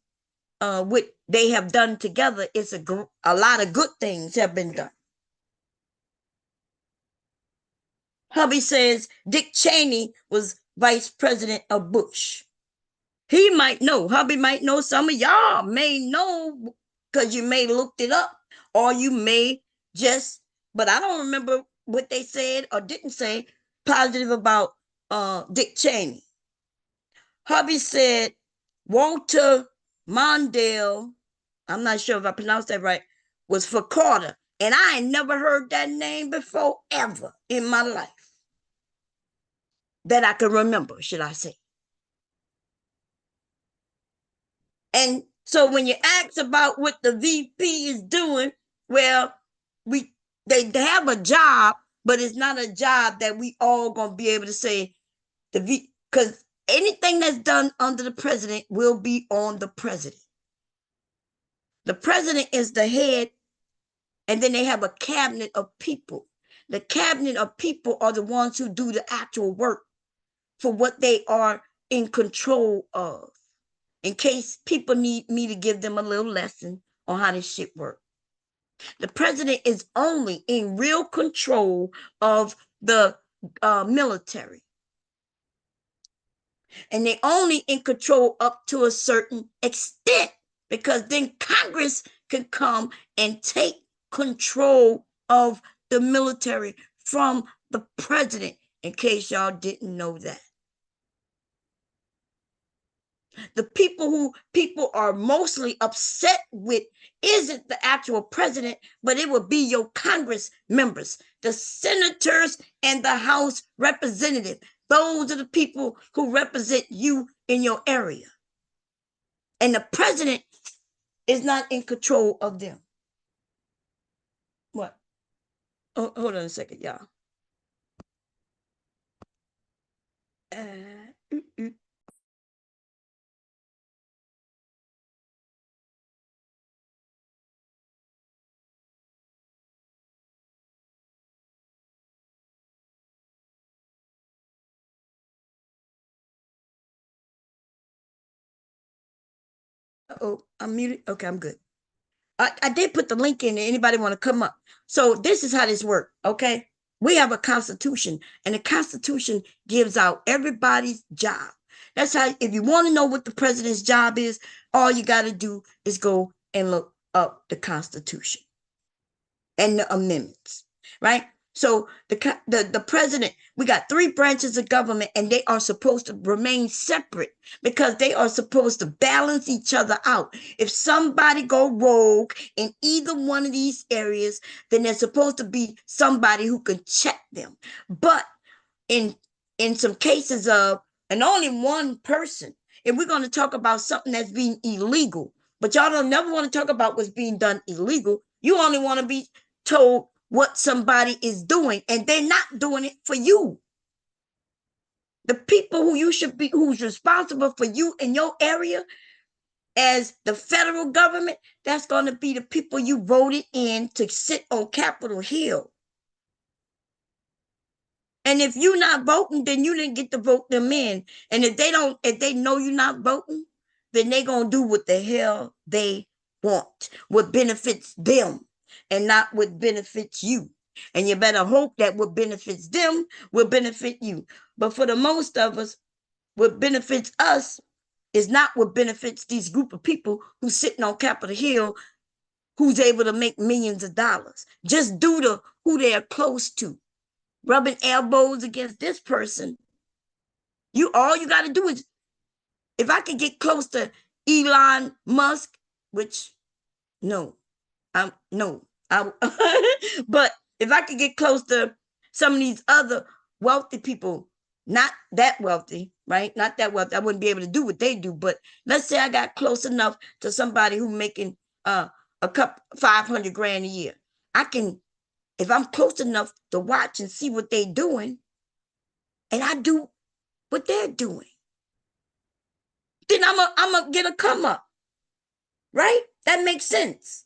what they have done together, it's a lot of good things have been done. Hubby says Dick Cheney was vice president of Bush. He might know. Hubby might know. Some of y'all may know because you may looked it up, or you may just, but I don't remember what they said or didn't say positive about Dick Cheney. Hubby said Walter Mondale, I'm not sure if I pronounced that right, was for Carter. And I ain't never heard that name before ever in my life. That I can remember, should I say. And so when you ask about what the VP is doing, well, they have a job, but it's not a job that we all gonna be able to say because anything that's done under the president will be on the president. The president is the head, and then they have a cabinet of people. The cabinet of people are the ones who do the actual work for what they are in control of. In case people need me to give them a little lesson on how this shit works. The president is only in real control of the military. And they only in control up to a certain extent, because then Congress can come and take control of the military from the president, in case y'all didn't know that. The people are mostly upset with isn't the actual president, but it will be your Congress members, the senators and the House representative. Those are the people who represent you in your area. And the president is not in control of them. What? Oh, hold on a second, y'all. Oh, I'm muted. Okay, I'm good. I did put the link in. Anybody want to come up? So this is how this works. Okay, we have a constitution, and the constitution gives out everybody's job. That's how. If you want to know what the president's job is, all you got to do is go and look up the constitution and the amendments, right? So the president, we got three branches of government, and they are supposed to remain separate because they are supposed to balance each other out. If somebody go rogue in either one of these areas, then there's supposed to be somebody who can check them. But in some cases of, and only one person, if we're going to talk about something that's being illegal, but y'all don't never want to talk about what's being done illegal. You only want to be told what somebody is doing, and they're not doing it for you. The people who you should be, who's responsible for you in your area as the federal government, that's going to be the people you voted in to sit on Capitol Hill. And if you're not voting, then you didn't get to vote them in. And if they know you're not voting, then they're going to do what the hell they want, what benefits them and not what benefits you. And you better hope that what benefits them will benefit you. But for the most of us, what benefits us is not what benefits these group of people who's sitting on Capitol Hill, who's able to make millions of dollars just due to who they are close to. Rubbing elbows against this person. All you got to do is, if I could get close to Elon Musk, which no, no, but if I could get close to some of these other wealthy people, not that wealthy, right? Not that wealthy, I wouldn't be able to do what they do. But let's say I got close enough to somebody who's making a couple 500 grand a year. I can, if I'm close enough to watch and see what they're doing, and I do what they're doing, then I'm a get a come up, right? That makes sense.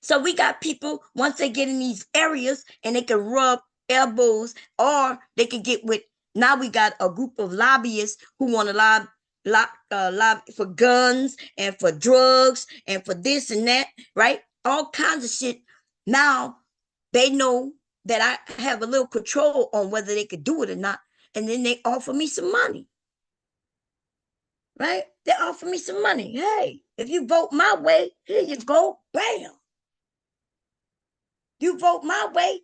So we got people, once they get in these areas and they can rub elbows, or they can get with, now we got a group of lobbyists who want to lobby for guns and for drugs and for this and that, right? All kinds of shit. Now they know that I have a little control on whether they could do it or not. And then they offer me some money, right? They offer me some money. Hey, if you vote my way, here you go. Bam. You vote my way,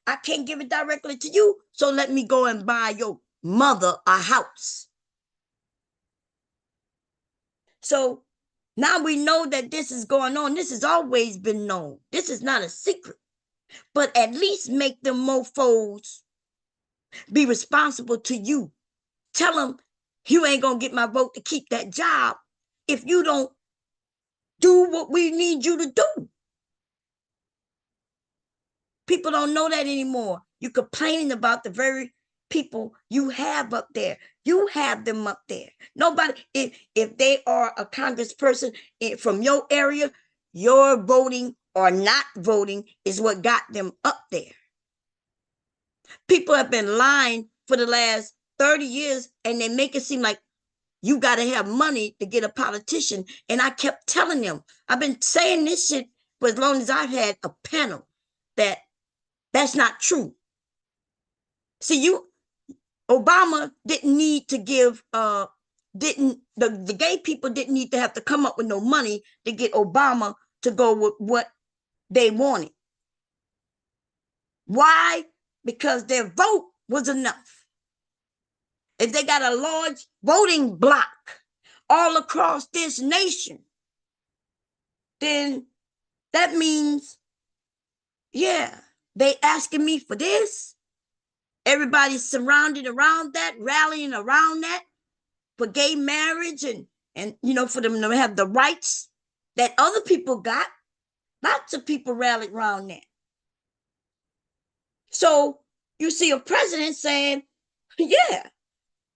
I can't give it directly to you, so let me go and buy your mother a house. So now we know that this is going on. This has always been known. This is not a secret. But at least make them mofos be responsible to you. Tell them you ain't going to get my vote to keep that job if you don't do what we need you to do. People don't know that anymore. You're complaining about the very people you have up there. You have them up there. Nobody, if they are a congressperson from your area, your voting or not voting is what got them up there. People have been lying for the last 30 years, and they make it seem like You got to have money to get a politician. And I kept telling them, I've been saying this shit for as long as I've had a panel, that that's not true. See, Obama didn't need to give, didn't, the gay people didn't need to have to come up with no money to get Obama to go with what they wanted. Why? Because their vote was enough. If they got a large voting block all across this nation, then that means, yeah, they asking me for this. Everybody's surrounded around that, rallying around that for gay marriage and for them to have the rights that other people got. Lots of people rallied around that. So you see a president saying, yeah,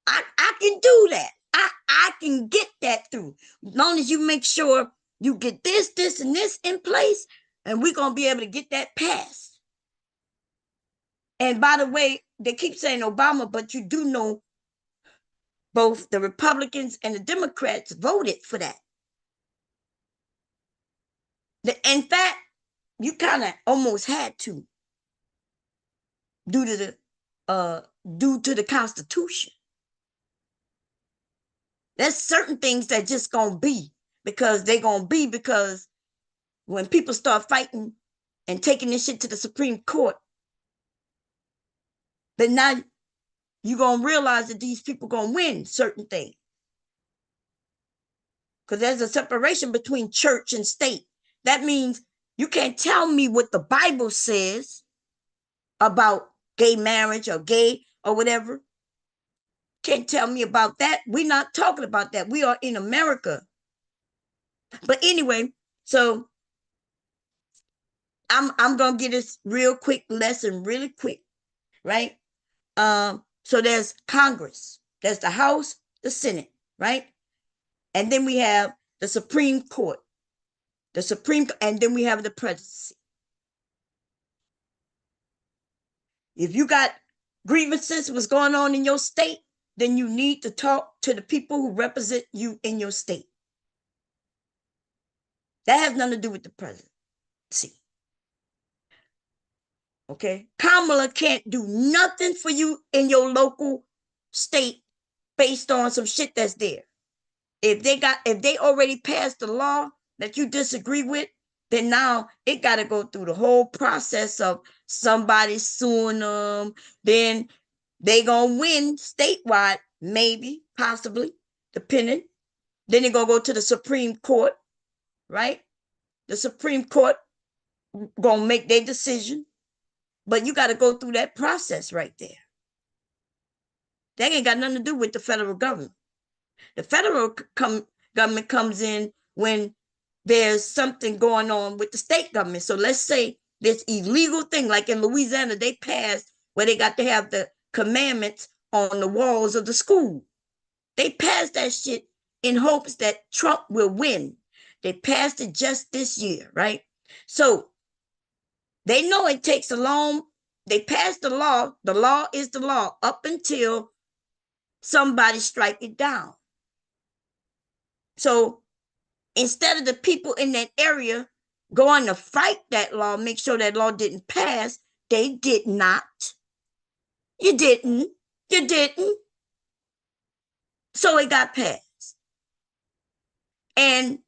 I can do that. I can get that through. As long as you make sure you get this, and this in place, and we're going to be able to get that passed. And by the way, they keep saying Obama, but you do know both the Republicans and the Democrats voted for that. In fact, you kind of almost had to, due to the Constitution. There's certain things that just gonna be because when people start fighting and taking this shit to the Supreme Court, then now you're gonna realize that these people gonna win certain things. Because there's a separation between church and state. That means you can't tell me what the Bible says about gay marriage or gay or whatever. Can't tell me about that. We're not talking about that. We are in America. But anyway, so I'm gonna get this real quick lesson, really quick, right? So there's Congress, there's the House, the Senate, right? And then we have the Supreme Court, and then we have the presidency. If you got grievances, what's going on in your state, then you need to talk to the people who represent you in your state. That has nothing to do with the presidency. Okay? Kamala can't do nothing for you in your local state based on some shit that's there. If they already passed the law that you disagree with, then now it got to go through the whole process of somebody suing them. Then they gonna win statewide, maybe, possibly, depending. Then they're gonna go to the Supreme Court, right? The Supreme Court gonna make their decision, but you got to go through that process right there. That ain't got nothing to do with the federal government. The federal government comes in when there's something going on with the state government. So let's say this illegal thing, like in Louisiana, they passed where they got to have the commandments on the walls of the school. They passed that shit in hopes that Trump will win. They passed it just this year, right? So they know it takes a long, they passed the law is the law up until somebody strike it down. So instead of the people in that area going to fight that law, make sure that law didn't pass, they did not. You didn't. So it got passed. And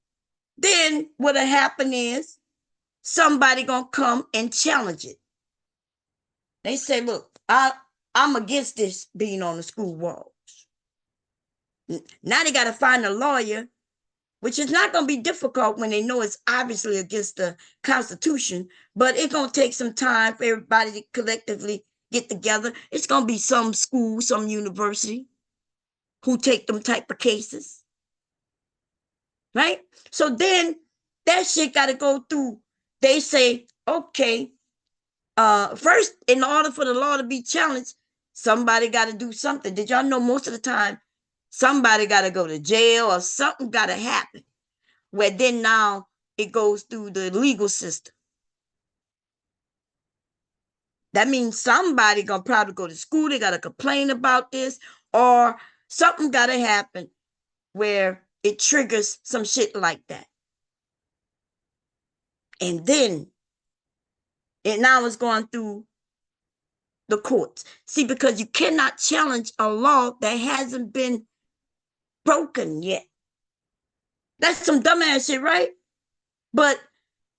then what'll happen is somebody gonna come and challenge it. They say, look, I'm against this being on the school walls. Now they got to find a lawyer, which is not going to be difficult when they know it's obviously against the Constitution, but it's going to take some time for everybody to collectively get together. It's going to be some school, some university who take them type of cases, right? So then that shit got to go through. They say, okay, first, in order for the law to be challenged, somebody got to do something. Did y'all know most of the time somebody got to go to jail or something got to happen, where then now it goes through the legal system? That means somebody gonna probably go to school. They got to complain about this, or something got to happen where it triggers some shit like that. And then it now is going through the courts. See, because you cannot challenge a law that hasn't been broken yet. That's some dumbass shit, right? But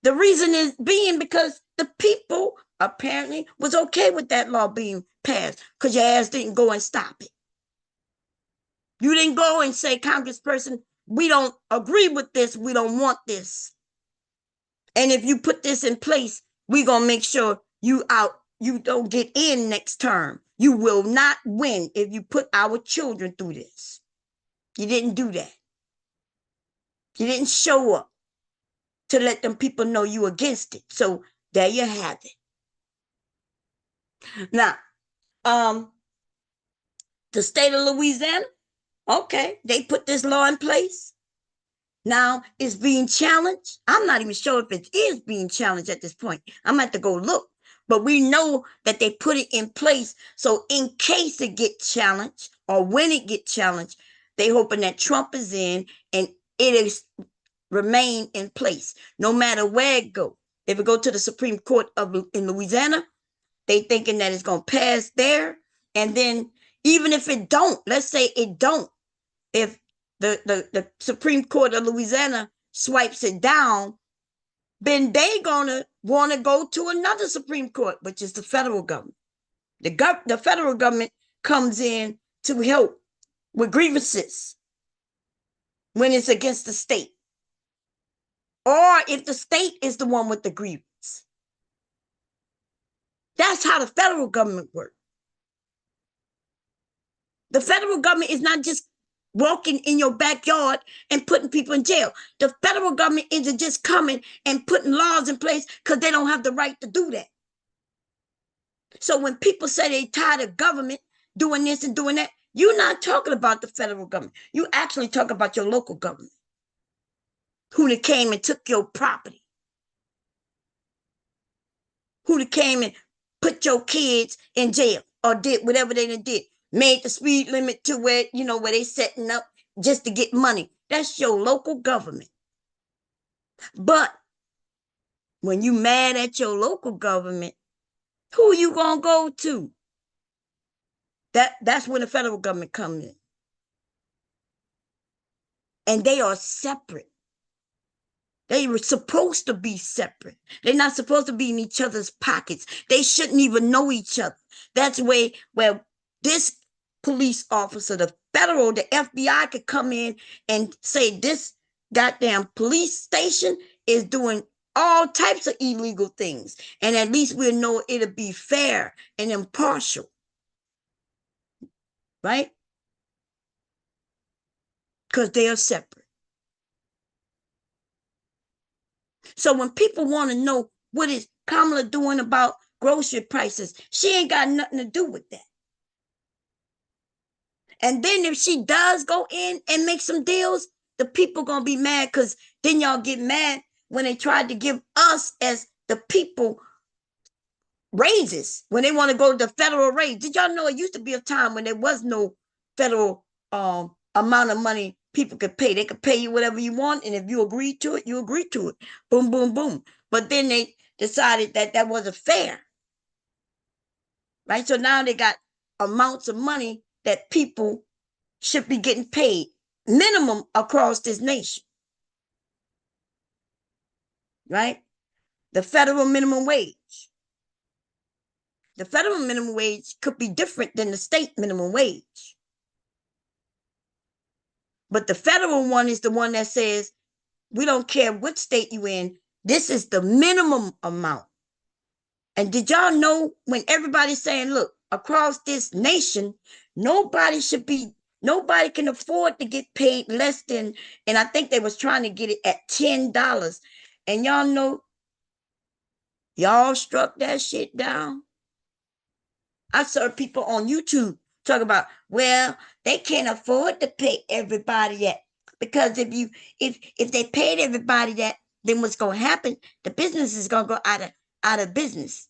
the reason is being because the people apparently was okay with that law being passed because your ass didn't go and stop it. You didn't go and say, Congressperson, we don't agree with this. We don't want this. And if you put this in place, we're going to make sure you don't get in next term. You will not win if you put our children through this. You didn't do that. You didn't show up to let them people know you against it. So there you have it. Now, the state of Louisiana, okay, they put this law in place. Now it's being challenged. I'm not even sure if it is being challenged at this point. I'm gonna have to go look. But we know that they put it in place. So in case it gets challenged or when it gets challenged, they hoping that Trump is in and it is remain in place no matter where it go. If it go to the Supreme Court in Louisiana, they thinking that it's going to pass there. And then even if it don't, let's say it don't, if the Supreme Court of Louisiana swipes it down, then they gonna want to go to another Supreme Court, which is the federal government. The federal government comes in to help with grievances when it's against the state. Or if the state is the one with the grievance. That's how the federal government works. The federal government is not just walking in your backyard and putting people in jail. The federal government isn't just coming and putting laws in place because they don't have the right to do that. So when people say they tired of government doing this and doing that, you're not talking about the federal government. You actually talk about your local government, who came and took your property, who came and put your kids in jail or did whatever they did, made the speed limit to where, where they setting up just to get money. That's your local government. But when you mad at your local government, who you gonna go to? That's when the federal government comes in. And they are separate. They were supposed to be separate. They're not supposed to be in each other's pockets. They shouldn't even know each other. That's where this police officer, the FBI could come in and say this goddamn police station is doing all types of illegal things. And at least we'll know it'll be fair and impartial. Right? Because they are separate. So when people want to know what is Kamala doing about grocery prices, she ain't got nothing to do with that. And then if she does go in and make some deals, the people gonna be mad because then y'all get mad when they tried to give us as the people raises, when they want to go to the federal raise. Did y'all know it used to be a time when there was no federal amount of money people could pay? They could pay you whatever you want, and if you agree to it, you agree to it. Boom, boom, boom. But then they decided that wasn't fair. Right? So now they got amounts of money that people should be getting paid minimum across this nation. Right? The federal minimum wage. The federal minimum wage could be different than the state minimum wage. But the federal one is the one that says, we don't care what state you in, this is the minimum amount. And did y'all know when everybody's saying, look, across this nation, nobody can afford to get paid less than, and I think they was trying to get it at $10. And y'all know, y'all struck that shit down. I saw people on YouTube talk about, well, they can't afford to pay everybody that, because if they paid everybody that, then what's going to happen? The business is going to go out of business.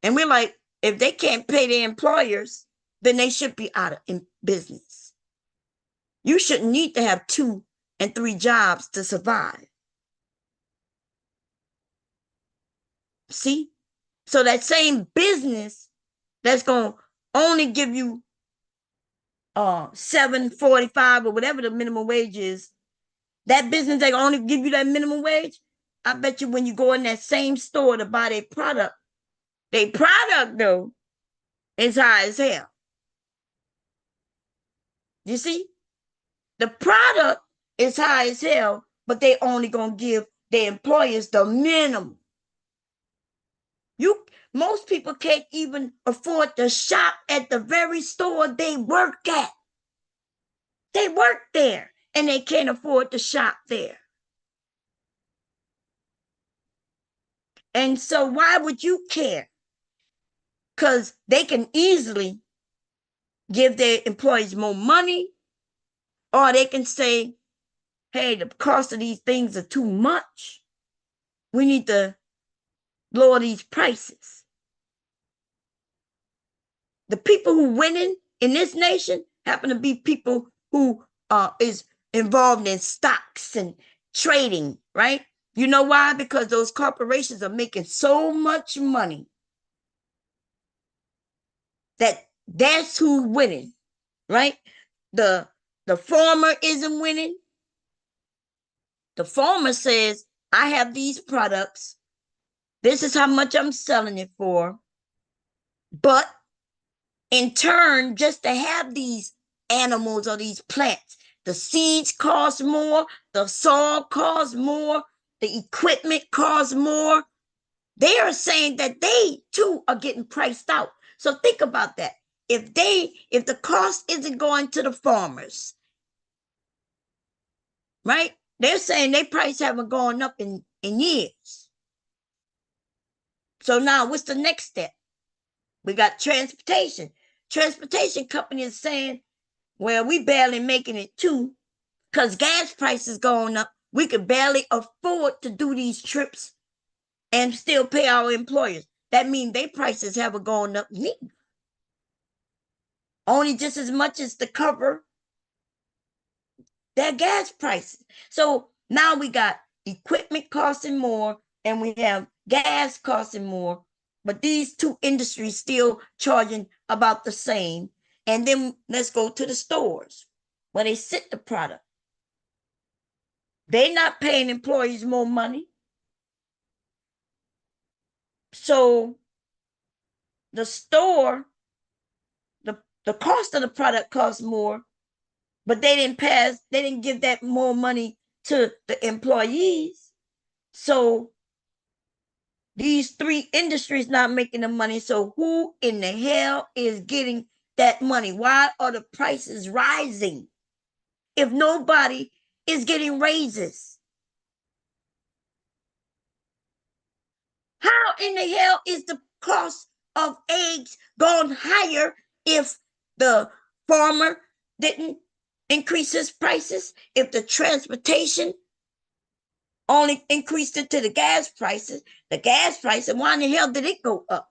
And we're like, if they can't pay their employers, then they should be out of business. You shouldn't need to have 2 and 3 jobs to survive. See? So that same business that's going to only give you $7.45 or whatever the minimum wage is, that business that only give you that minimum wage, I bet you when you go in that same store to buy their product though is high as hell. You see? The product is high as hell, but they only gonna give their employers the minimum. Most people can't even afford to shop at the very store they work at. They work there and they can't afford to shop there. And so why would you care? Because they can easily give their employees more money, or they can say, hey, the cost of these things are too much. We need to lower these prices. The people who winning in this nation happen to be people who is involved in stocks and trading, right? You know why? Because those corporations are making so much money that's who's winning, right? The farmer isn't winning. The farmer says, I have these products. This is how much I'm selling it for. But in turn, just to have these animals or these plants, the seeds cost more, the soil costs more, the equipment costs more. They are saying that they too are getting priced out. So think about that. If the cost isn't going to the farmers, right? They're saying their price haven't gone up in years. So now what's the next step? We got transportation. Transportation companies saying, well, we barely making it too, because gas prices going up. We could barely afford to do these trips and still pay our employers. That means their prices haven't gone up neither. Only just as much as to cover their gas prices. So now we got equipment costing more and we have gas costing more, but these two industries still charging about the same. And then let's go to the stores where they sit the product. They're not paying employees more money. So the store, the cost of the product costs more, but they didn't give that more money to the employees. So these three industries not making the money. So who in the hell is getting that money? Why are the prices rising if nobody is getting raises? How in the hell is the cost of eggs gone higher if the farmer didn't increase his prices? If the transportation only increased it to the gas prices, why in the hell did it go up?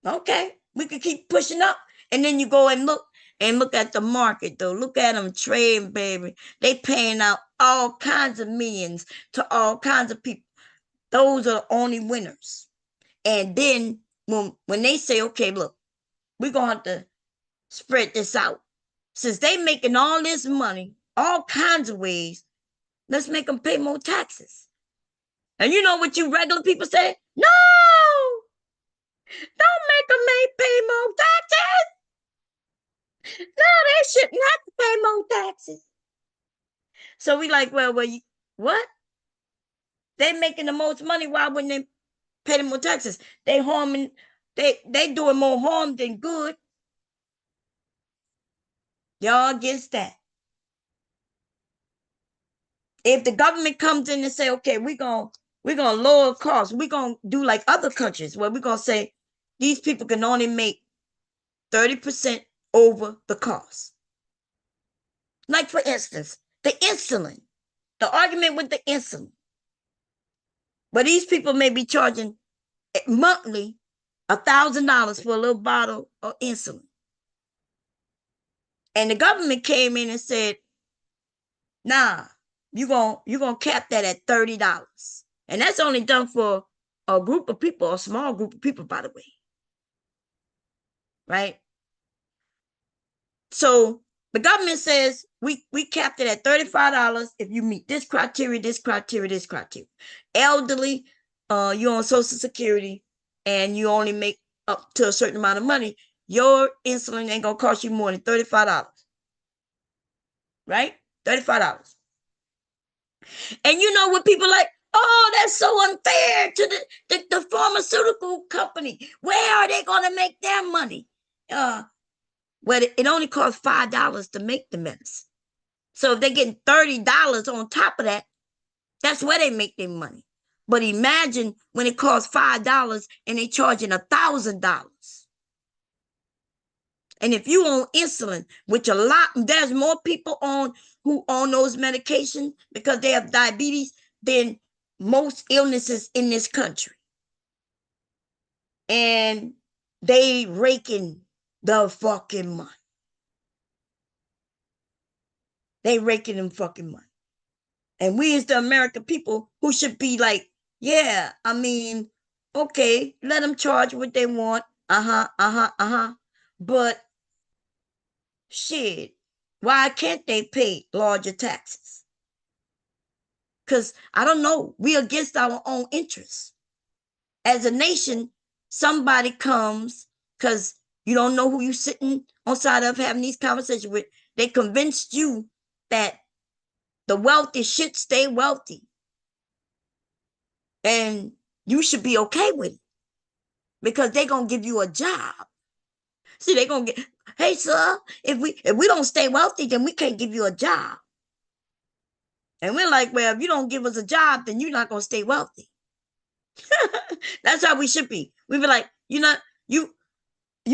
Okay, we could keep pushing up. And then you go and look at the market though. Look at them trading, baby. They paying out all kinds of millions to all kinds of people. Those are the only winners. And then when they say, okay, look, we're gonna have to spread this out. Since they making all this money, all kinds of ways, let's make them pay more taxes. And you know what you regular people say? No, don't make them pay more taxes. No, they shouldn't have to pay more taxes. So we like, well, what? They making the most money. Why wouldn't they pay them more taxes? They harming, they doing more harm than good. Y'all against that? If the government comes in and say, okay, we're gonna lower costs, we're gonna do like other countries where we're gonna say these people can only make 30% over the cost. Like for instance, the insulin, the argument with the insulin. But these people may be charging monthly $1,000 for a little bottle of insulin. And the government came in and said, nah, you're gonna cap that at $30. And that's only done for a group of people, a small group of people, by the way. Right? So the government says we capped it at $35 if you meet this criteria, this criteria, this criteria. Elderly, you're on Social Security and you only make up to a certain amount of money, your insulin ain't gonna cost you more than $35. Right? $35. And you know what people like, oh, that's so unfair to the pharmaceutical company. Where are they gonna make their money? Well, it only costs $5 to make the medicine. So if they're getting $30 on top of that, that's where they make their money. But imagine when it costs $5 and they charging $1,000. And if you on insulin, which there's more people who on those medications because they have diabetes than most illnesses in this country. And they raking the fucking money. They raking them fucking money. And we as the American people who should be like, yeah, I mean, okay, let them charge what they want. But shit, why can't they pay larger taxes? Because I don't know, we against our own interests. As a nation, somebody comes, because you don't know who you sitting on side of having these conversations with. They convinced you that the wealthy should stay wealthy. And you should be okay with it because they're going to give you a job. See, they're going to get, hey, sir, if we don't stay wealthy, then we can't give you a job. And we're like, well, if you don't give us a job, then you're not going to stay wealthy. That's how we should be. We be like, you know, you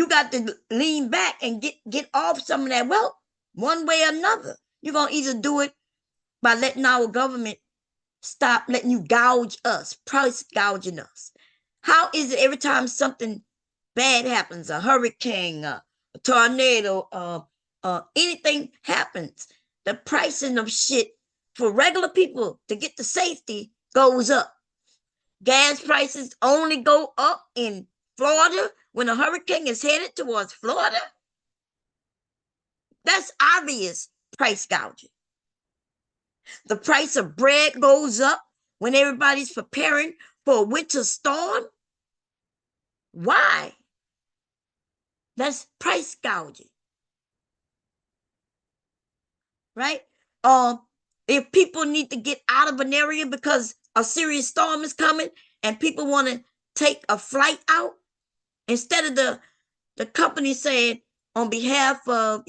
got to lean back and get off some of that wealth one way or another. You're going to either do it by letting our government stop letting you gouge us, price gouging us. How is it every time something bad happens, a hurricane, a tornado, anything happens, the pricing of shit for regular people to get to safety goes up. Gas prices only go up in Florida when a hurricane is headed towards Florida. That's obvious price gouging. The price of bread goes up when everybody's preparing for a winter storm. Why? That's price gouging. Right? If people need to get out of an area because a serious storm is coming and people want to take a flight out, instead of the company saying on behalf of,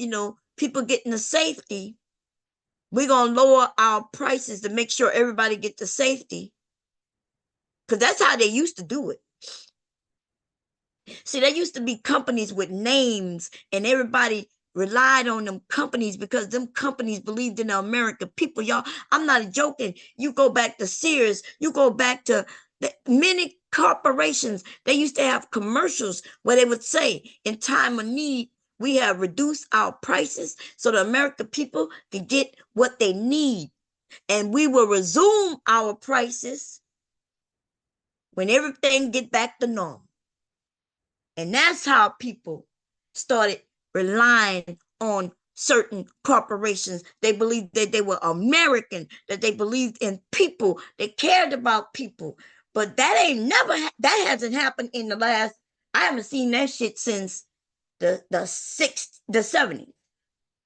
people getting the safety, we're going to lower our prices to make sure everybody get the safety. Because that's how they used to do it. See, there used to be companies with names and everybody relied on them companies because them companies believed in the American people. Y'all, I'm not joking. You go back to Sears, you go back to many corporations. They used to have commercials where they would say, in time of need, we have reduced our prices so the American people can get what they need. And we will resume our prices when everything get back to normal. And that's how people started relying on certain corporations. They believed that they were American, that they believed in people, they cared about people. But that hasn't happened in the last, I haven't seen that shit since the 70s.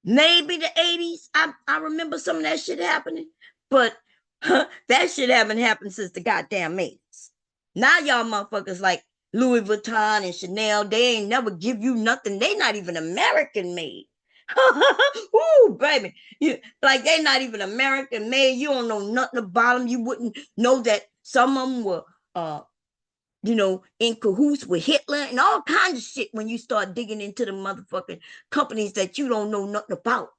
Maybe the 80s. I remember some of that shit happening, but that shit haven't happened since the goddamn 80s. Now y'all motherfuckers like Louis Vuitton and Chanel, they ain't never give you nothing. They not even American made. Ooh, baby. Like they not even American made. You don't know nothing about them. You wouldn't know that some of them were in cahoots with Hitler and all kinds of shit when you start digging into the motherfucking companies that you don't know nothing about.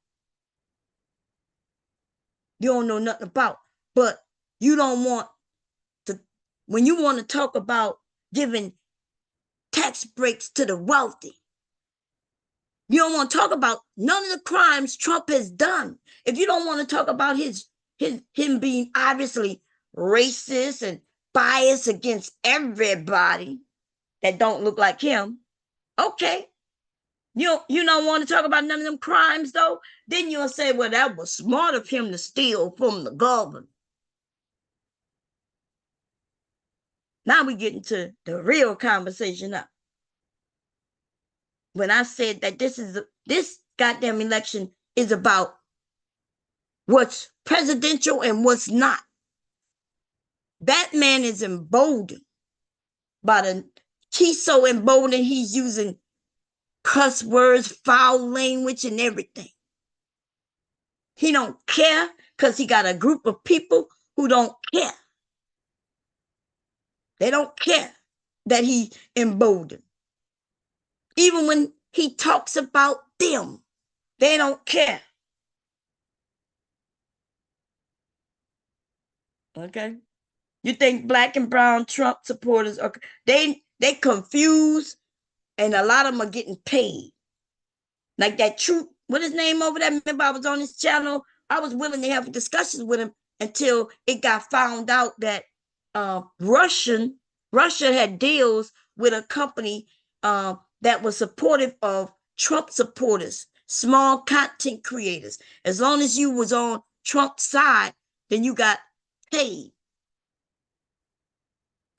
You don't know nothing about. But you don't want to, when you want to talk about giving tax breaks to the wealthy, You don't want to talk about none of the crimes Trump has done. If you don't want to talk about him being obviously racist and biased against everybody that don't look like him, okay. You don't want to talk about none of them crimes though? Then you'll say, well, that was smart of him to steal from the government. Now we get into the real conversation now. When I said that this goddamn election is about what's presidential and what's not. That man is emboldened he's so emboldened he's using cuss words, foul language, and everything. He don't care because he got a group of people who don't care. They don't care that he emboldened. Even when he talks about them, they don't care. Okay? You think black and brown Trump supporters are they confused, and a lot of them are getting paid. Like that Truth, what his name over there? Remember, I was on his channel. I was willing to have discussions with him until it got found out that Russia had deals with a company that was supportive of Trump supporters, small content creators. As long as you was on Trump's side, then you got paid.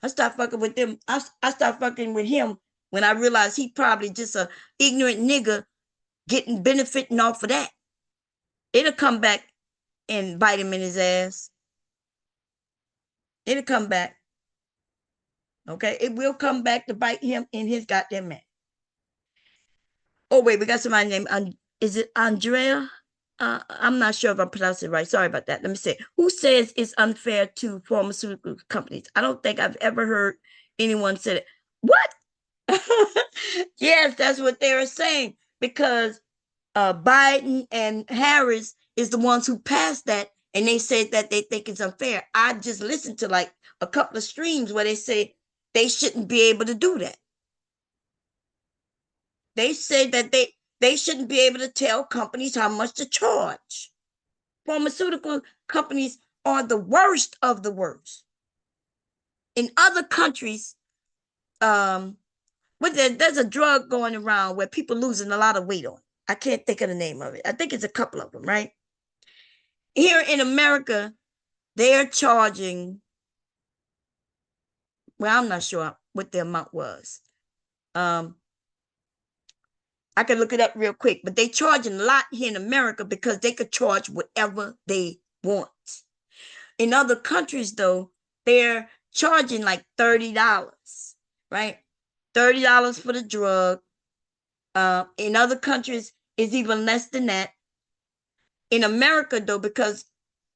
I stopped fucking with them. I stopped fucking with him when I realized he probably just a ignorant nigga getting benefiting off of that. It'll come back and bite him in his ass. It'll come back. Okay, it will come back to bite him in his goddamn ass. Oh wait, we got somebody named is it Andrea? I'm not sure if I'm pronouncing it right. Sorry about that. Let me say, who says it's unfair to pharmaceutical companies? I don't think I've ever heard anyone say it. What? Yes, that's what they were saying, because Biden and Harris is the ones who passed that, and they said that they think it's unfair. I just listened to like a couple of streams where they say they shouldn't be able to do that. They say that they shouldn't be able to tell companies how much to charge. Pharmaceutical companies are the worst of the worst. In other countries, there's a drug going around where people losing a lot of weight on. I can't think of the name of it. I think it's a couple of them, right? Here in America, they're charging, well, I'm not sure what the amount was. I can look it up real quick, but they charging a lot here in America because they could charge whatever they want. In other countries, though, they're charging like $30, right? $30 for the drug. In other countries, it's even less than that. In America, though, because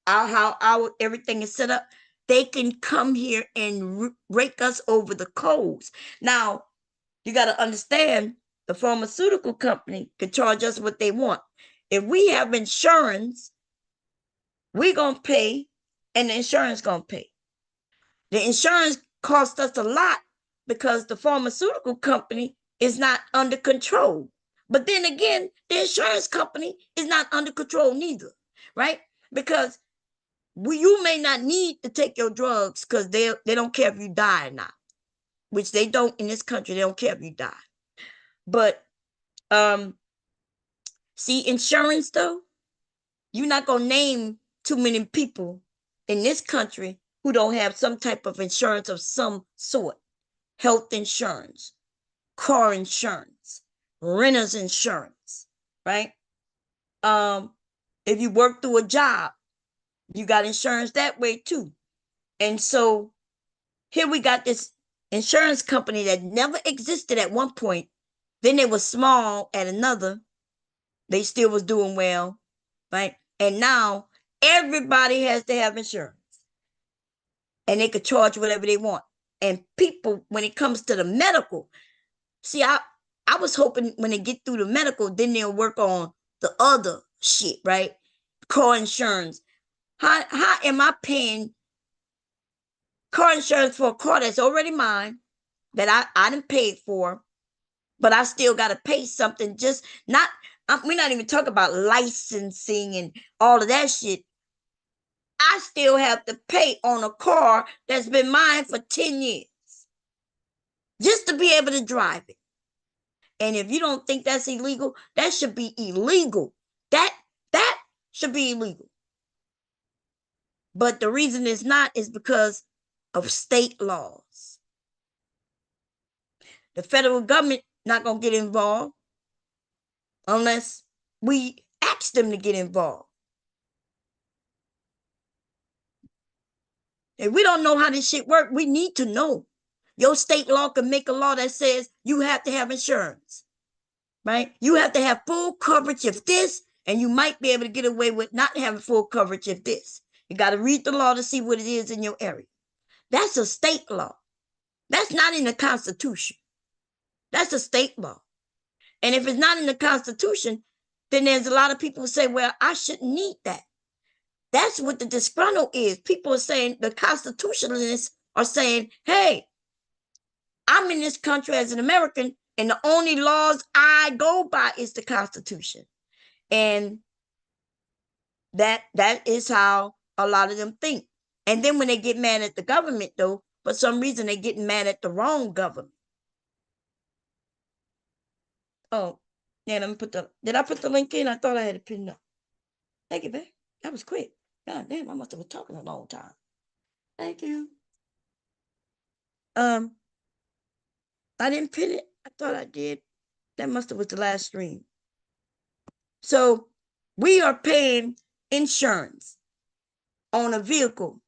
how our everything is set up, they can come here and rake us over the coals. Now, you got to understand, the pharmaceutical company can charge us what they want. If we have insurance, we're going to pay, and the insurance going to pay. The insurance costs us a lot because the pharmaceutical company is not under control. But then again, the insurance company is not under control neither, right? Because you may not need to take your drugs because they don't care if you die or not, which they don't in this country. They don't care if you die. But see, insurance though, you're not gonna name too many people in this country who don't have some type of insurance of some sort. Health insurance, car insurance, renter's insurance, right? If you work through a job, you got insurance that way too. And so here we got this insurance company that never existed at one point. Then they were small at another. They still was doing well, right? And now everybody has to have insurance. And they could charge whatever they want. And people, when it comes to the medical, see, I was hoping when they get through the medical, then they'll work on the other shit, right? Car insurance. How am I paying car insurance for a car that's already mine, that I didn't pay for, but I still got to pay something. Just not, we're not even talking about licensing and all of that shit. I still have to pay on a car that's been mine for 10 years just to be able to drive it. And if you don't think that's illegal, that should be illegal. That should be illegal. But the reason it's not is because of state laws. The federal government not going to get involved unless we ask them to get involved. If we don't know how this shit works, we need to know. Your state law can make a law that says you have to have insurance, right? You have to have full coverage of this, and you might be able to get away with not having full coverage of this. You got to read the law to see what it is in your area. That's a state law. That's not in the Constitution. That's a state law. And if it's not in the Constitution, then there's a lot of people who say, well, I shouldn't need that. That's what the disgruntled is. People are saying, the constitutionalists are saying, hey, I'm in this country as an American, and the only laws I go by is the Constitution. And that is how a lot of them think. And then when they get mad at the government, though, for some reason, they get mad at the wrong government. Oh, yeah, let me did I put the link in? I thought I had it pinned up. Thank you, babe. That was quick. God damn, I must have been talking a long time. Thank you. I didn't pin it. I thought I did. That must have was the last stream. So we are paying insurance on a vehicle.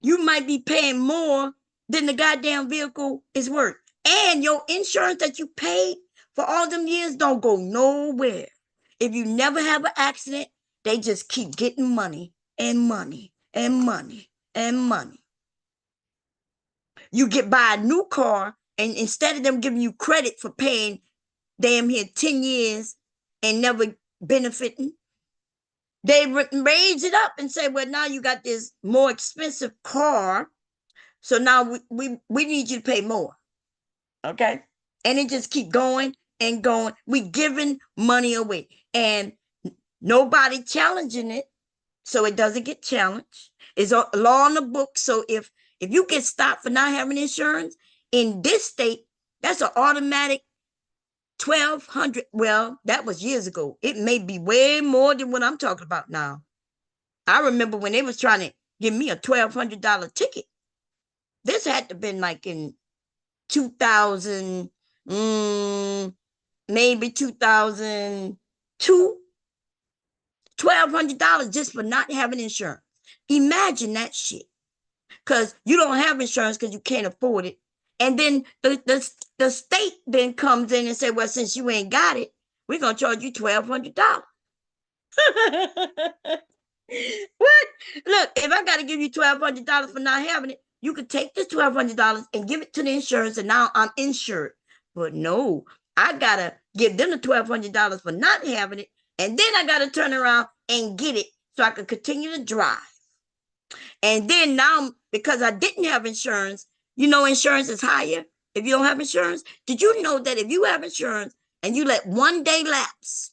You might be paying more than the goddamn vehicle is worth. And your insurance that you paid for all them years don't go nowhere. If you never have an accident, they just keep getting money and money and money and money. You get buy a new car, and instead of them giving you credit for paying damn here 10 years and never benefiting, they raise it up and say, well, now you got this more expensive car, so now we need you to pay more. Okay? And it just keep going and going. We giving money away, and nobody challenging it, so it doesn't get challenged. It's a law in the book. So if you get stopped for not having insurance in this state, that's an automatic $1,200. Well, that was years ago. It may be way more than what I'm talking about now. I remember when they was trying to give me a $1,200 ticket. This had to have been like in 2000, maybe 2002. $1,200 just for not having insurance. Imagine that shit. Because you don't have insurance because you can't afford it. And then the state then comes in and say, well, since you ain't got it, we're going to charge you $1,200. What? Look, if I got to give you $1,200 for not having it, you could take this $1,200 and give it to the insurance, and now I'm insured. But no, I got to give them the $1,200 for not having it, and then I got to turn around and get it so I can continue to drive. And then now, because I didn't have insurance, you know, insurance is higher if you don't have insurance. Did you know that if you have insurance and you let one day lapse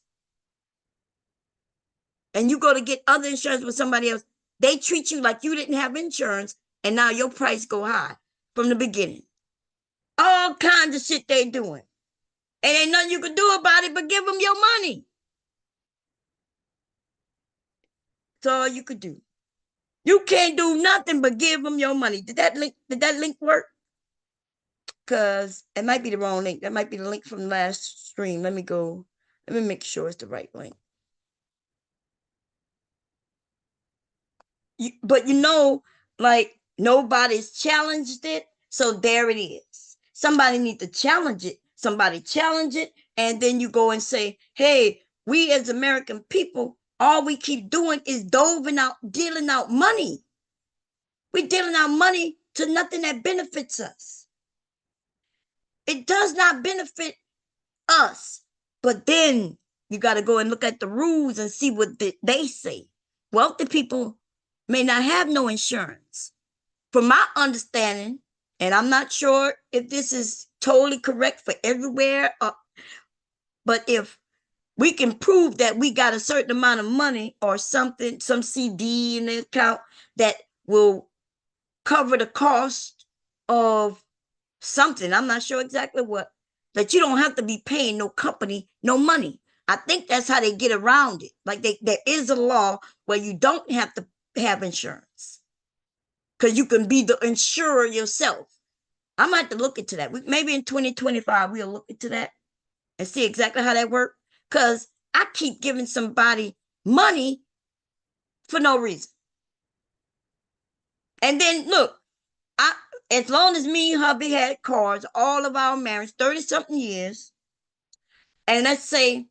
and you go to get other insurance with somebody else, they treat you like you didn't have insurance, and now your price go high from the beginning. All kinds of shit they doing. And ain't nothing you can do about it but give them your money. That's all you could do. You can't do nothing but give them your money. Did that link work? Because it might be the wrong link. That might be the link from the last stream. Let me make sure it's the right link. But you know, like, nobody's challenged it. So there it is. Somebody needs to challenge it. Somebody challenge it. And then you go and say, hey, we as American people, all we keep doing is dealing out money. We're dealing out money to nothing that benefits us. It does not benefit us. But then you got to go and look at the rules and see what they say. Wealthy people may not have no insurance. From my understanding, And I'm not sure if this is totally correct for everywhere, but if we can prove that we got a certain amount of money or something, some CD in the account that will cover the cost of something, I'm not sure exactly what, that you don't have to be paying no company no money. I think that's how they get around it. Like there is a law where you don't have to have insurance because you can be the insurer yourself. I might have to look into that. Maybe in 2025 we'll look into that and see exactly how that works. Because I keep giving somebody money for no reason. And then look, as long as me and hubby had cars, all of our marriage, 30 something years, and let's say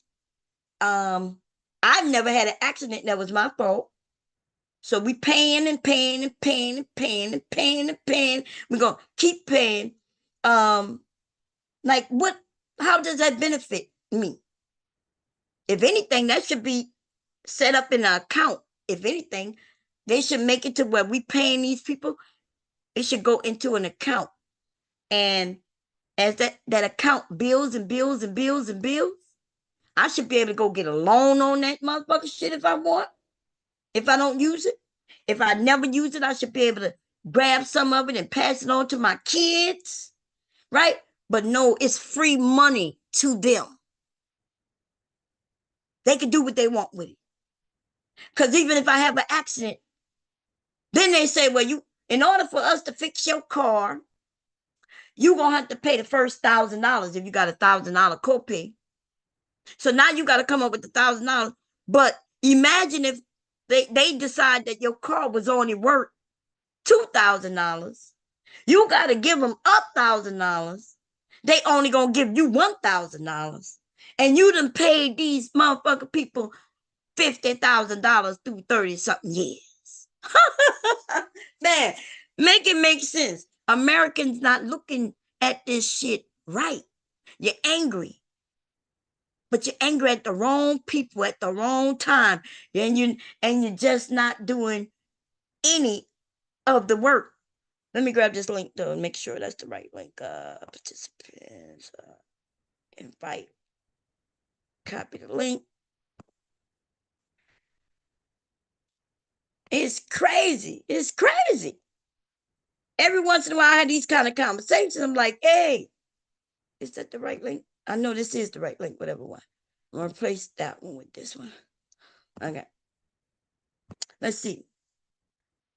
I've never had an accident that was my fault. So we paying and paying and paying and paying and paying and paying. We're gonna keep paying. Like what, how does that benefit me? If anything, that should be set up in an account. If anything, they should make it to where we paying these people. It should go into an account. And as that account builds and builds and builds and builds, I should be able to go get a loan on that motherfucker shit if I want. If I don't use it. If I never use it, I should be able to grab some of it and pass it on to my kids. Right? But no, it's free money to them. They can do what they want with it. Because even if I have an accident, then they say, well, in order for us to fix your car, you're going to have to pay the first $1,000 if you got $1,000 copay. So now you got to come up with $1,000. But imagine if they decide that your car was only worth $2,000. You got to give them $1,000. They only going to give you $1,000. And you done paid these motherfucking people $50,000 through 30 something years. Man, make it make sense. Americans not looking at this shit right. You're angry, but you're angry at the wrong people at the wrong time, and you're just not doing any of the work. Let me grab this link though and make sure that's the right link. Participants, invite, copy the link. It's crazy. It's crazy. Every once in a while, I have these kind of conversations. I'm like, hey, is that the right link? I know this is the right link, whatever one. I'm going to replace that one with this one. Okay. Let's see.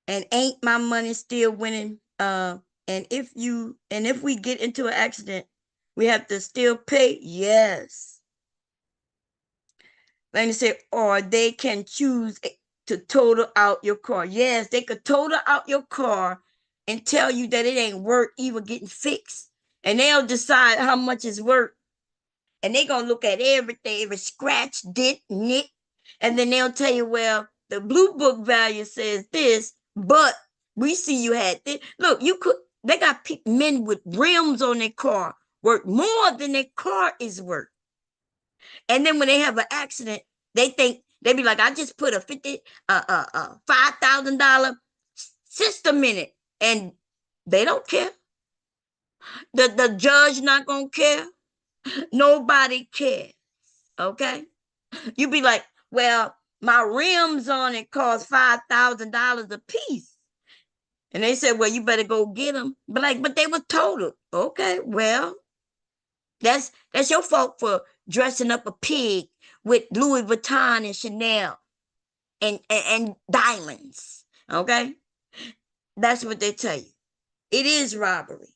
And ain't my money still winning? And if we get into an accident, we have to still pay? Yes. Let me say, or they can choose to total out your car. Yes, they could total out your car and tell you that it ain't worth even getting fixed. And they'll decide how much it's worth. And they're going to look at everything, every scratch, dent, nick. And then they'll tell you, well, the blue book value says this, but we see you had this. Look, they got men with rims on their car worth more than their car is worth. And then when they have an accident, they be like, I just put a $5,000 system in it. And they don't care. The judge not going to care. Nobody cares. Okay. You be like, well, my rims on it cost $5,000 a piece. And they said, well, you better go get them. But they were total. Okay, well, that's your fault for dressing up a pig with Louis Vuitton and Chanel and diamonds. Okay? That's what they tell you. It is robbery.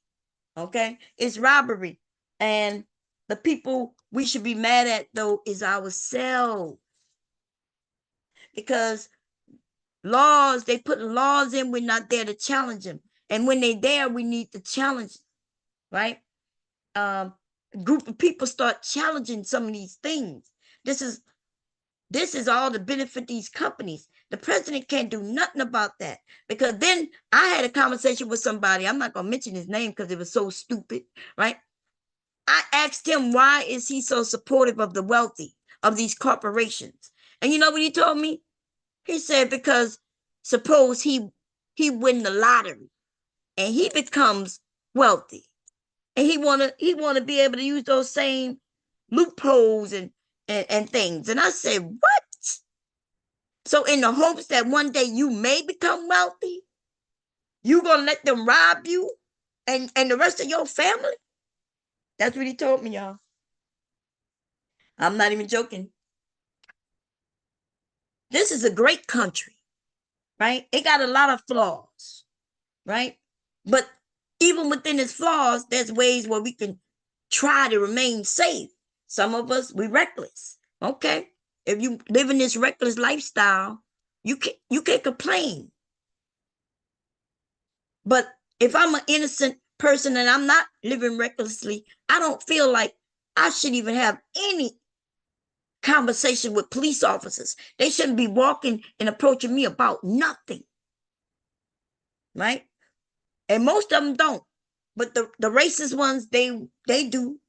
Okay? It's robbery. And the people we should be mad at, though, is ourselves. Because they put laws in, we're not there to challenge them. And when they're there, we need to challenge them, right? A group of people start challenging some of these things. This is all to benefit these companies. The president can't do nothing about that, because then I had a conversation with somebody. I'm not going to mention his name because it was so stupid, right? I asked him, why is he so supportive of the wealthy, of these corporations? And you know what he told me? He said, because suppose he win the lottery and he becomes wealthy. And he wanna be able to use those same loopholes and things. And I said, what? So in the hopes that one day you may become wealthy, you gonna let them rob you and the rest of your family? That's what he told me, y'all. I'm not even joking. This is a great country, right? It got a lot of flaws, right? But even within its flaws, there's ways where we can try to remain safe. Some of us, we reckless. Okay. If you live in this reckless lifestyle, you can't complain. But if I'm an innocent person and I'm not living recklessly, I don't feel like I should even have any conversation with police officers. They shouldn't be walking and approaching me about nothing. Right? And most of them don't. But the racist ones, they do.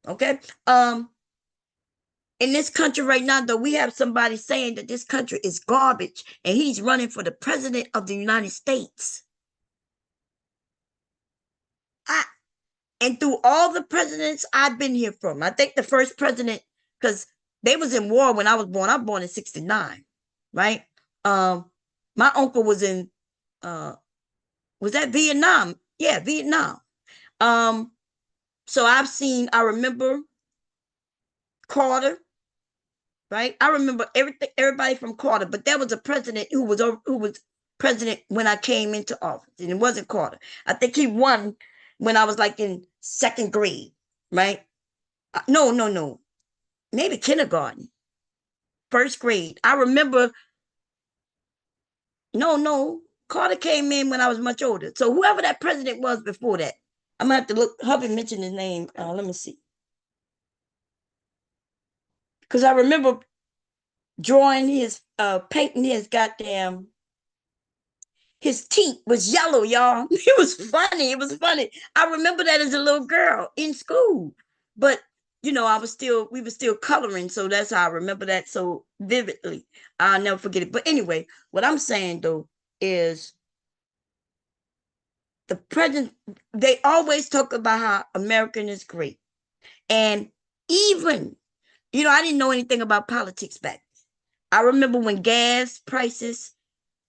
Okay. In this country right now, though, we have somebody saying that this country is garbage and he's running for the president of the United States. I And through all the presidents I've been here from, I think the first president, because they was in war when I was born. I was born in 69, right? My uncle was in was that Vietnam? Yeah, Vietnam. Um, so I remember Carter, right? I remember everybody from Carter, but there was a president who was president when I came into office, and it wasn't Carter. I think he won when I was like in second grade, right? No, no, no, maybe kindergarten, first grade. I remember. No, no, Carter came in when I was much older. So whoever that president was before that, I'm gonna have to look. Hubby mentioned his name. Let me see, because I remember drawing his painting his goddamn his teeth was yellow, y'all. It was funny. It was funny. I remember that as a little girl in school. But we were still coloring, so that's how I remember that so vividly. I'll never forget it. But anyway, what I'm saying though is the president, they always talk about how American is great. And even, I didn't know anything about politics back then. I remember when gas prices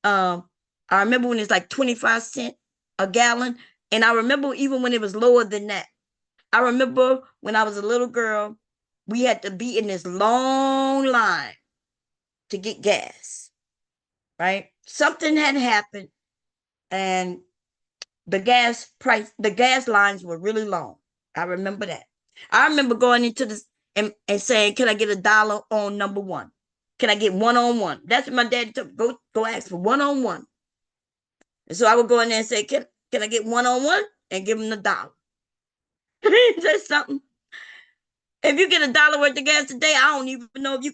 Um, I remember when it's like 25 cents a gallon. And I remember even when it was lower than that. I remember when I was a little girl, we had to be in this long line to get gas, right? Something had happened and the gas lines were really long. I remember that. I remember going into this and saying, can I get $1 on number one? Can I get one on one? That's what my dad took. Go ask for one on one. And so I would go in there and say, can I get one on one? And give them $1. That's something. If you get $1 worth of gas today, I don't even know if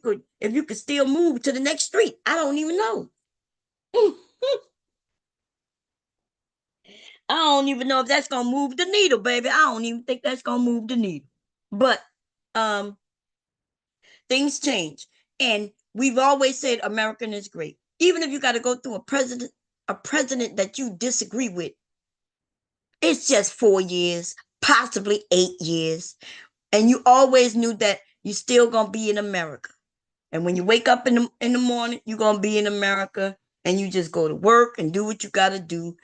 you could still move to the next street. I don't even know. I don't even know if that's gonna move the needle, baby. I don't even think that's gonna move the needle. But um things change. And we've always said American is great. Even if you got to go through a president that you disagree with, it's just 4 years, possibly 8 years. And you always knew that you're still gonna be in America. And when you wake up in the morning, you're gonna be in America and you just go to work and do what you gotta do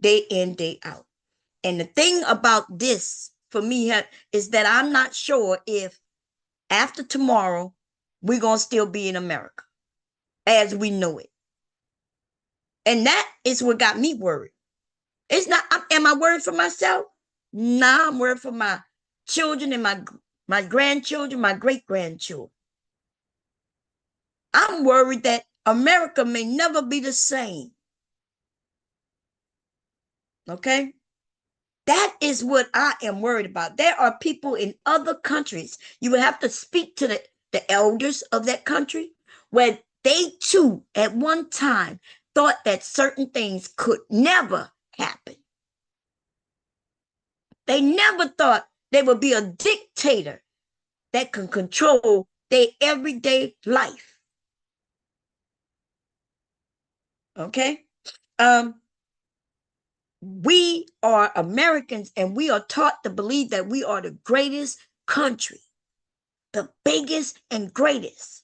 day in, day out. And the thing about this for me is that I'm not sure if after tomorrow we're gonna still be in America as we know it. And that is what got me worried. It's not, am I worried for myself? Nah, I'm worried for my children and my grandchildren, my great grandchildren. I'm worried that America may never be the same. Okay? That is what I am worried about. There are people in other countries. You would have to speak to the elders of that country where they too, at one time, thought that certain things could never happen. They never thought there would be a dictator that can control their everyday life. Okay? Um, We are Americans, and we are taught to believe that we are the greatest country, the biggest and greatest.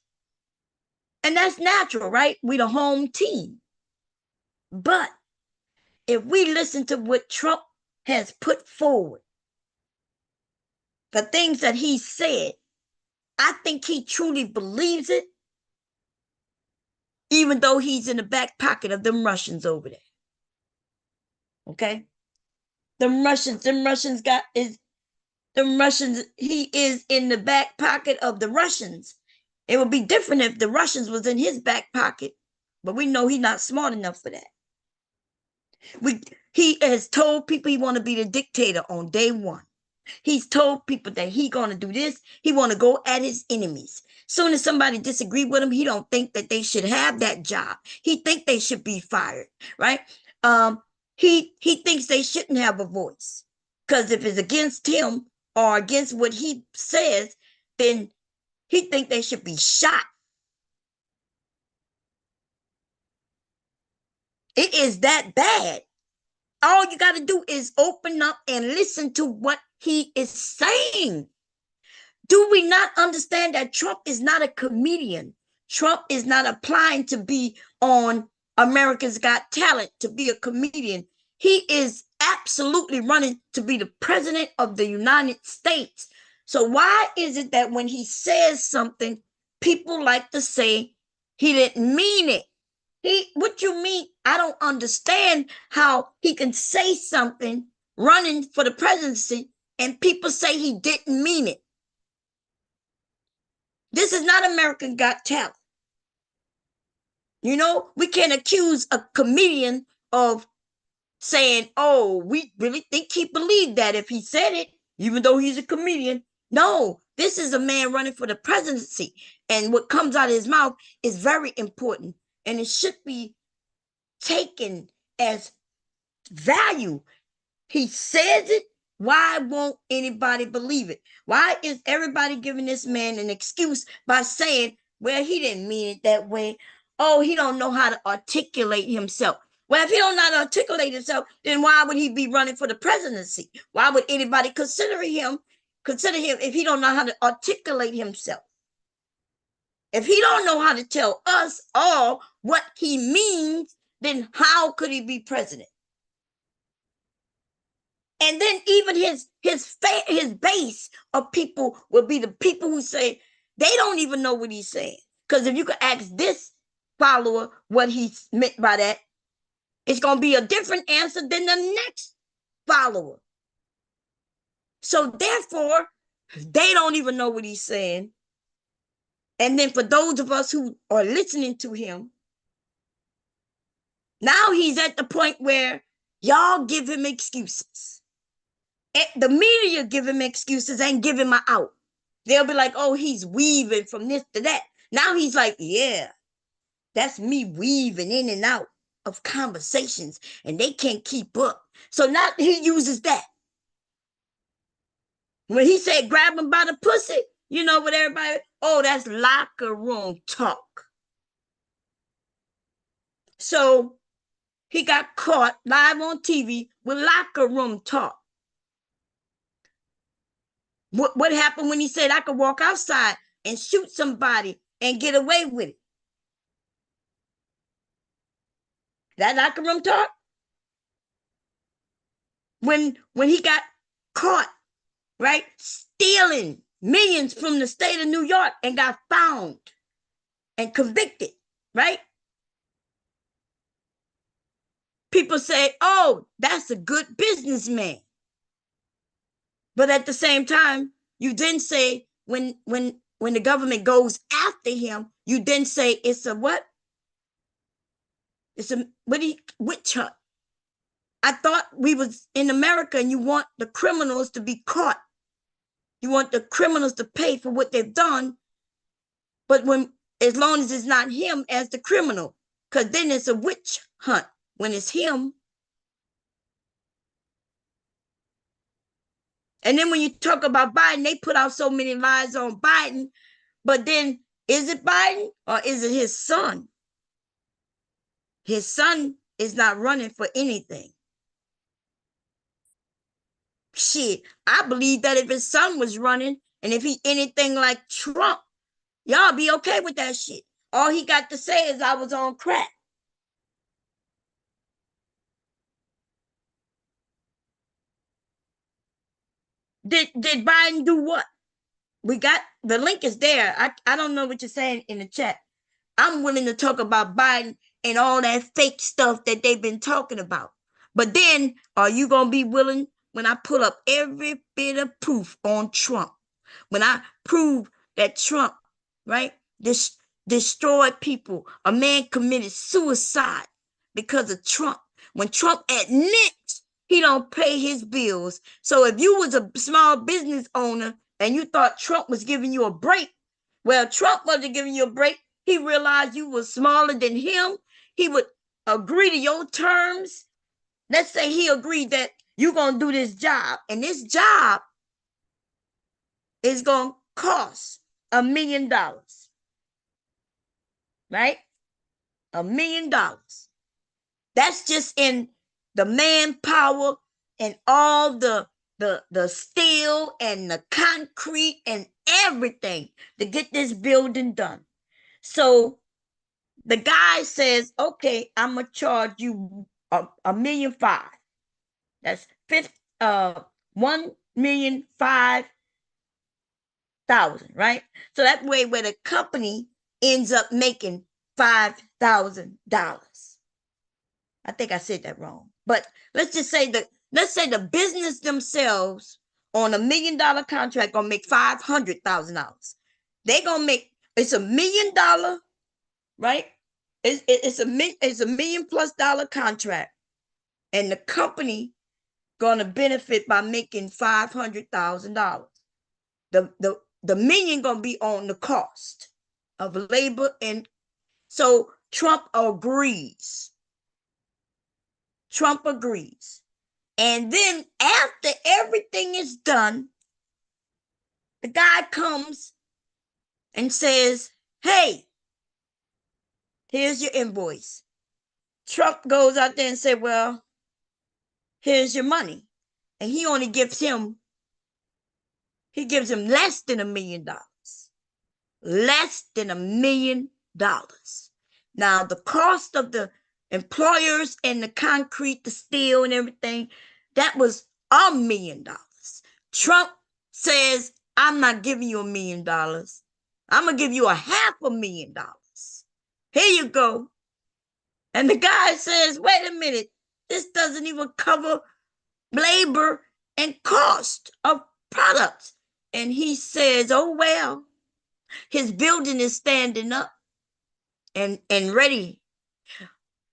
And that's natural, right? We the home team. But if we listen to what Trump has put forward, the things that he said, I think he truly believes it, even though he's in the back pocket of them Russians over there. Okay? Them Russians he is in the back pocket of the Russians. It would be different if the Russians was in his back pocket, but we know he's not smart enough for that. He has told people he want to be the dictator on day one. He's told people that he gonna do this. He want to go at his enemies. Soon as somebody disagree with him, he don't think that they should have that job. He think they should be fired, right? He thinks they shouldn't have a voice, because if it's against him or against what he says, then he think they should be shot. It is that bad. All you got to do is open up and listen to what he is saying. Do we not understand that Trump is not a comedian? Trump is not applying to be on America's Got Talent to be a comedian. He is absolutely running to be the president of the United States. So why is it that when he says something, people like to say he didn't mean it? What you mean? I don't understand how he can say something running for the presidency and people say he didn't mean it. This is not American Got Talent. You know, we can't accuse a comedian of saying, oh, we really think he believed that if he said it, even though he's a comedian. No, this is a man running for the presidency. And what comes out of his mouth is very important. And it should be taken as value. He says it. Why won't anybody believe it? Why is everybody giving this man an excuse by saying, well, he didn't mean it that way? Oh, he don't know how to articulate himself. Well, if he don't know how to articulate himself, then why would he be running for the presidency? Why would anybody consider him if he don't know how to articulate himself? If he don't know how to tell us all what he means, then how could he be president? And then even his base of people will be the people who say they don't even know what he's saying. Because if you could ask this follower what he meant by that, it's going to be a different answer than the next follower. So therefore, they don't even know what he's saying. And then for those of us who are listening to him, now he's at the point where y'all give him excuses. The media give him excuses and give him an out. They'll be like, oh, he's weaving from this to that. Now he's like, yeah, that's me weaving in and out of conversations and they can't keep up. So now he uses that. When he said grab him by the pussy, you know what everybody, oh, that's locker room talk. So he got caught live on TV with locker room talk. What happened when he said I could walk outside and shoot somebody and get away with it? That locker room talk? When he got caught, right, stealing millions from the state of New York and got found and convicted, right? People say, oh, that's a good businessman. But at the same time, you then say when the government goes after him, you then say it's a what? It's a witch hunt. I thought we was in America and you want the criminals to be caught. You want the criminals to pay for what they've done. But as long as it's not him as the criminal, because then it's a witch hunt when it's him. And then when you talk about Biden, they put out so many lies on Biden. But then is it Biden or is it his son? His son is not running for anything. Shit, I believe that if his son was running and if he anything like Trump, y'all be okay with that shit. All he got to say is I was on crack. Did Biden do what? We got the link is there. I don't know what you're saying in the chat. I'm willing to talk about Biden and all that fake stuff that they've been talking about. But then, are you going to be willing when I put up every bit of proof on Trump? When I prove that Trump, right, destroyed people, a man committed suicide because of Trump. When Trump admits he don't pay his bills. So if you was a small business owner and you thought Trump was giving you a break, well, Trump wasn't giving you a break. He realized you were smaller than him. He would agree to your terms. Let's say he agreed that you're going to do this job, and this job is going to cost $1 million, right? $1 million. That's just in the manpower and all the steel and the concrete and everything to get this building done. So the guy says, okay, I'm gonna charge you $1.5 million. That's 1,005,000, right? So that way where the company ends up making $5,000. I think I said that wrong. But let's say the business themselves on $1 million contract gonna make $500,000. They gonna make it's $1 million, right? It's a $1 million plus contract, and the company gonna benefit by making $500,000. The million gonna be on the cost of labor, and so Trump agrees. Trump agrees. And then after everything is done, the guy comes and says, hey, here's your invoice. Trump goes out there and says, well, here's your money. And he only gives him less than $1 million. Less than $1 million. Now, the cost of the employers and the concrete, the steel and everything, that was $1 million. Trump says, I'm not giving you $1 million. I'm going to give you $500,000. Here you go. And the guy says, wait a minute, this doesn't even cover labor and cost of products. And he says, oh, well, his building is standing up and ready,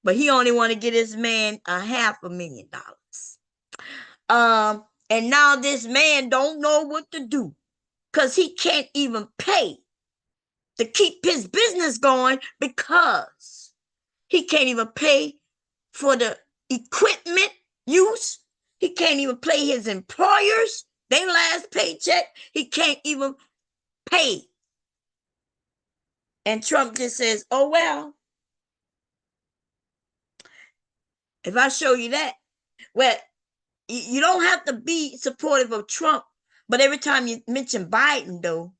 but he only want to get his man $500,000. And now this man don't know what to do because he can't even pay to keep his business going because he can't even pay for the equipment use. He can't even pay his employers their last paycheck. He can't even pay. And Trump just says, oh, well, if I show you that, well, you don't have to be supportive of Trump, but every time you mention Biden, though,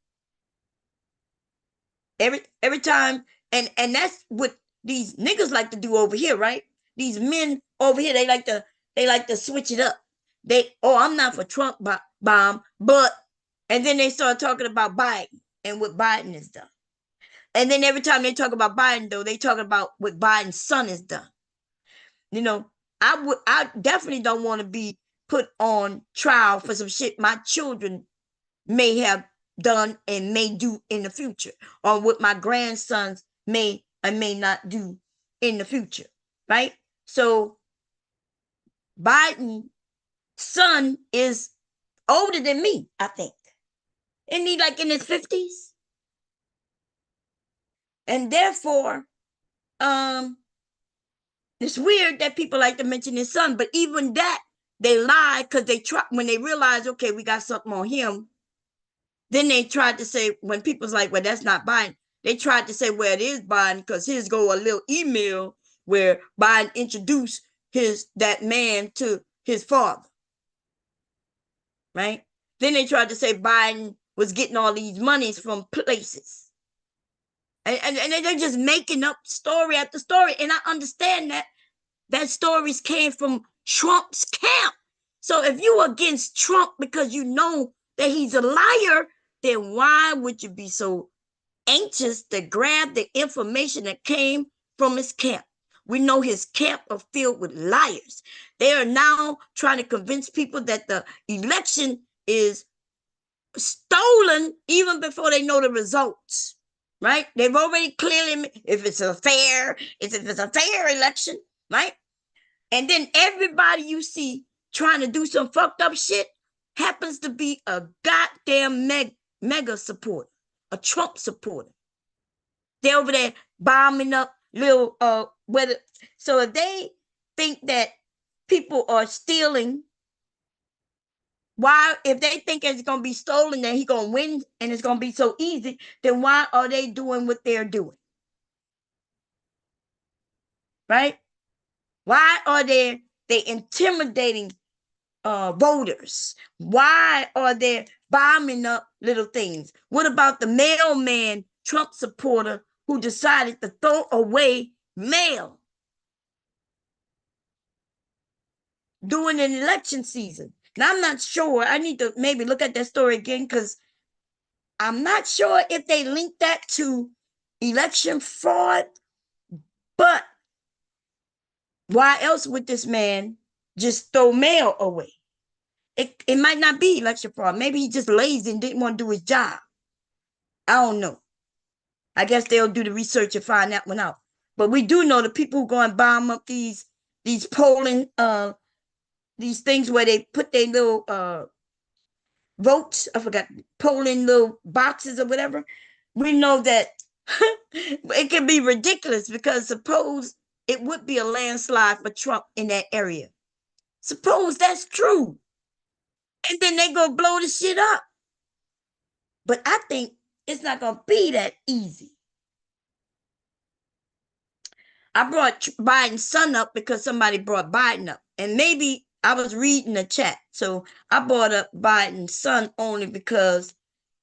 every time, and that's what these niggas like to do over here, right? These men over here, they like to switch it up. I'm not for Trump bomb, but, and then they start talking about Biden and what Biden has done. And then every time they talk about Biden, though, they talk about what Biden's son has done. You know, I definitely don't want to be put on trial for some shit my children may have done and may do in the future, or what my grandsons may or may not do in the future, right? So Biden's son is older than me, I think. Isn't he like in his 50s? And therefore, it's weird that people like to mention his son, but even that, they lie because they try when they realize, okay, we got something on him. Then they tried to say, when people's like, well, that's not Biden, they tried to say, well, it is Biden because his go a little email where Biden introduced that man to his father. right? Then they tried to say Biden was getting all these monies from places. And they're just making up story after story. And I understand that stories came from Trump's camp. So if you are against Trump because you know that he's a liar, then why would you be so anxious to grab the information that came from his camp? We know his camp are filled with liars. They are now trying to convince people that the election is stolen even before they know the results, right? They've already clearly, if it's a fair election, right? And then everybody you see trying to do some fucked up shit happens to be a goddamn mega supporter, a Trump supporter. They're over there bombing up little whether. So if they think that people are stealing, why, if they think it's gonna be stolen that he's gonna win and it's gonna be so easy, then why are they doing what they're doing? Right? Why are they intimidating voters? Why are they bombing up little things? What about the mailman Trump supporter who decided to throw away mail during an election season? Now, I'm not sure. I need to maybe look at that story again because I'm not sure if they linked that to election fraud, but why else would this man just throw mail away? It might not be election fraud. Maybe he just lazy and didn't want to do his job. I don't know. I guess they'll do the research and find that one out. But we do know the people who go and bomb up these polling these things where they put their little votes, I forgot, polling little boxes or whatever. We know that it can be ridiculous because suppose it would be a landslide for Trump in that area. Suppose that's true. And then they go blow the shit up. But I think it's not going to be that easy. I brought Biden's son up because somebody brought Biden up. And maybe I was reading the chat. So I brought up Biden's son only because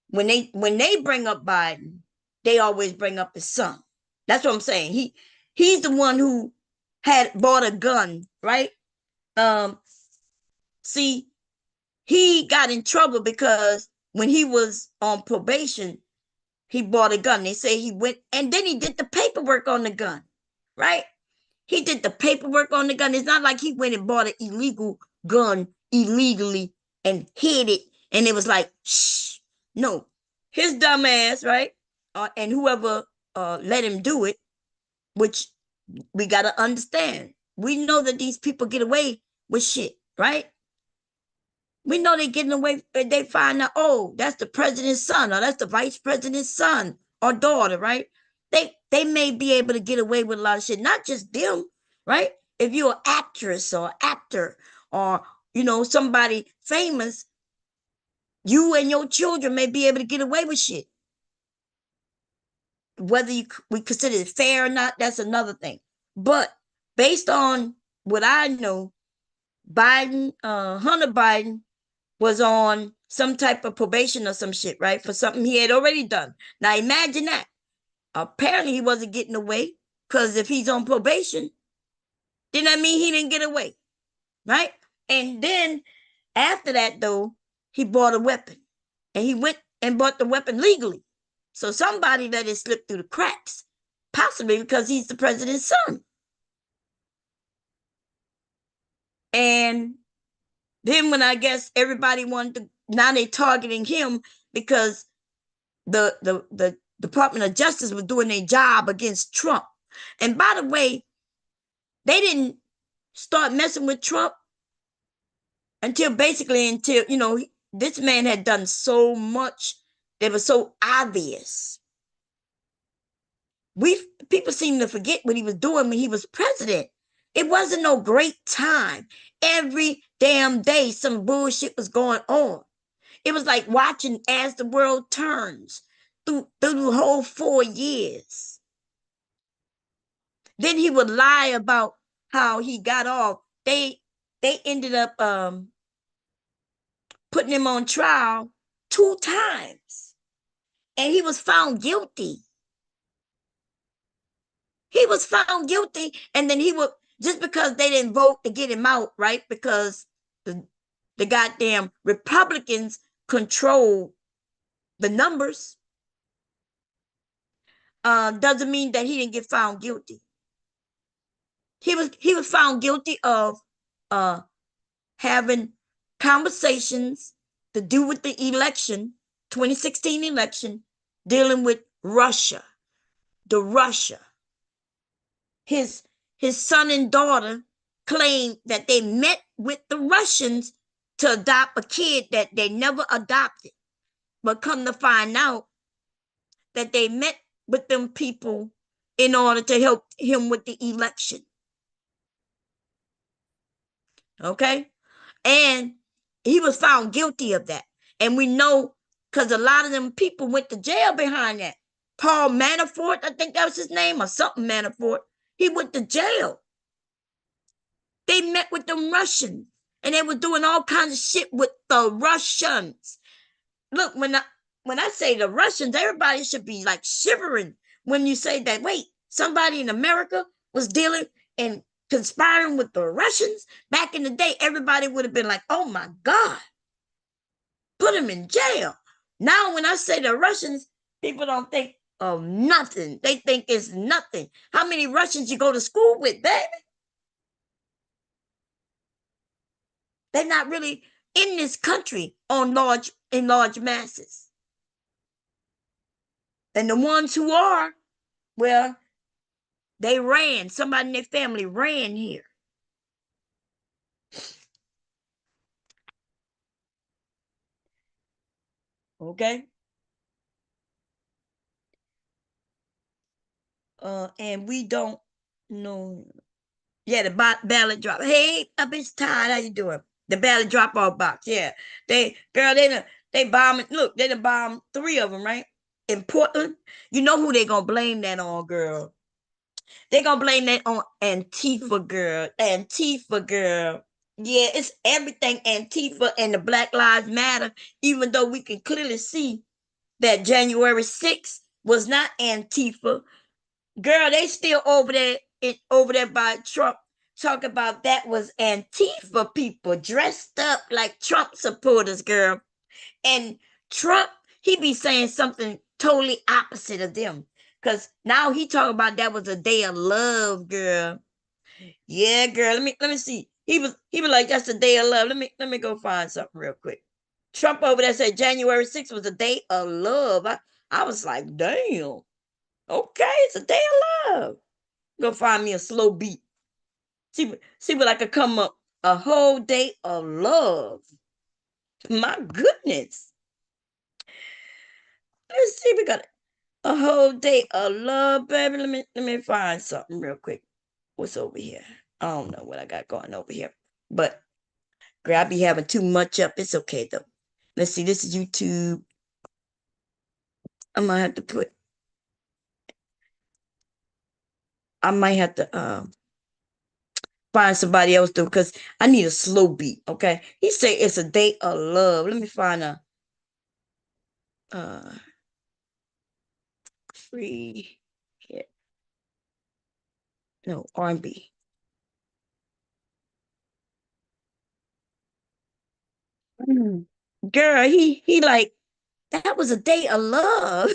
when they bring up Biden, they always bring up his son. That's what I'm saying. He's the one who had bought a gun, right? See, he got in trouble because when he was on probation, he bought a gun. They say he went and then he did the paperwork on the gun, right? He did the paperwork on the gun. It's not like he went and bought an illegal gun illegally and hid it. And it was like, shh. No, his dumb ass, right? And whoever let him do it, which we got to understand. We know that these people get away with shit, right? We know they're getting away. They find out, oh, that's the president's son, or that's the vice president's son or daughter, right? They may be able to get away with a lot of shit. Not just them, right? If you're an actress or actor or somebody famous, you and your children may be able to get away with shit. Whether we consider it fair or not, that's another thing. But based on what I know, Hunter Biden was on some type of probation or some shit, right? For something he had already done. Now imagine that. Apparently he wasn't getting away because if he's on probation, then that mean he didn't get away, right? And then after that, though, he bought a weapon and he went and bought the weapon legally. So somebody let it slip through the cracks, possibly because he's the president's son. And then when I guess everybody wanted to, now they targeting him because the Department of Justice was doing their job against Trump. And by the way, they didn't start messing with Trump until this man had done so much that was so obvious. People seem to forget what he was doing when he was president. It wasn't no great time. Every damn day some bullshit was going on. It was like watching As the World Turns through the whole 4 years. Then he would lie about how he got off. They ended up putting him on trial 2 times. And he was found guilty. He was found guilty. And then he would, just because they didn't vote to get him out, right? Because the goddamn Republicans control the numbers, doesn't mean that he didn't get found guilty. He was found guilty of uh having conversations to do with the election, 2016 election, dealing with Russia, the Russia. His his son and daughter claimed that they met with the Russians to adopt a kid that they never adopted. But come to find out that they met with them people in order to help him with the election. Okay? And he was found guilty of that. And we know because a lot of them people went to jail behind that. Paul Manafort, I think that was his name, or something Manafort. He went to jail. They met with them Russians and they were doing all kinds of shit with the Russians. Look, when I say the Russians, everybody should be like shivering when you say that, wait, somebody in America was dealing and conspiring with the Russians. Back in the day, everybody would have been like, oh my God, put him in jail. Now, when I say the Russians, people don't think of nothing. They think it's nothing. How many Russians you go to school with, baby? They're not really in this country in large masses. And the ones who are, well, they ran. Somebody in their family ran here. Okay. And we don't know. Yeah, the ballot drop. Hey, I bitch tired. How you doing? The ballot drop off box. Yeah. They bombing. Look, they done bombed 3 of them, right? In Portland. You know who they gonna blame that on, girl. They gonna blame that on Antifa, girl. Antifa, girl. Yeah, it's everything Antifa and the Black Lives Matter, even though we can clearly see that January 6th was not Antifa. Girl, they still over there by Trump talking about that was Antifa people dressed up like Trump supporters, girl. And Trump, he be saying something totally opposite of them. Cause now he talking about that was a day of love, girl. Yeah, girl. Let me see. He was like, that's a day of love. Let me go find something real quick. Trump over there said January 6th was a day of love. I was like, damn. Okay, it's a day of love. Go find me a slow beat. See what I could come up. A whole day of love. My goodness. Let's see. We got a whole day of love, baby. Let me find something real quick. What's over here? I don't know what I got going over here. But girl, I be having too much up. It's okay though. Let's see. This is YouTube. I might have to put. I might have to find somebody else though, because I need a slow beat. Okay. He say it's a day of love. Let me find a uh free hit. No, R&B. Mm. Girl, he like that was a day of love.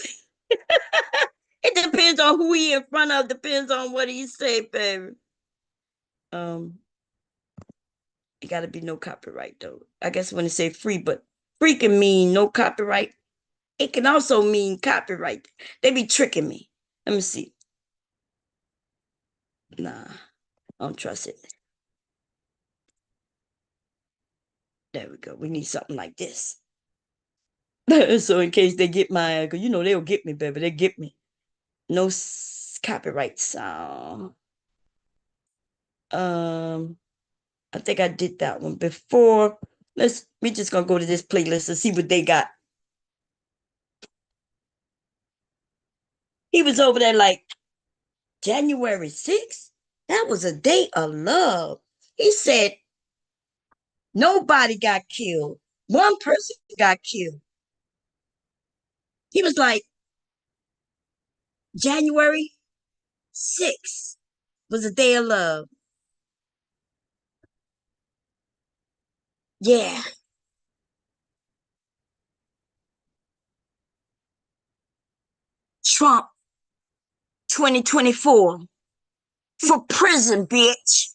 It depends on who he in front of, depends on what he say, baby. Um, it gotta be no copyright though. I guess when they say free, but free can mean no copyright. It can also mean copyright. They be tricking me. Let me see. Nah, I don't trust it. There we go. We need something like this. So in case they get my, cause they'll get me, baby. They get me. No copyright sound. Um, I think I did that one before. We just gonna go to this playlist and see what they got. He was over there like January 6th. That was a day of love. He said nobody got killed. One person got killed. He was like, January 6th was a day of love. Yeah. Trump 2024 for prison, bitch.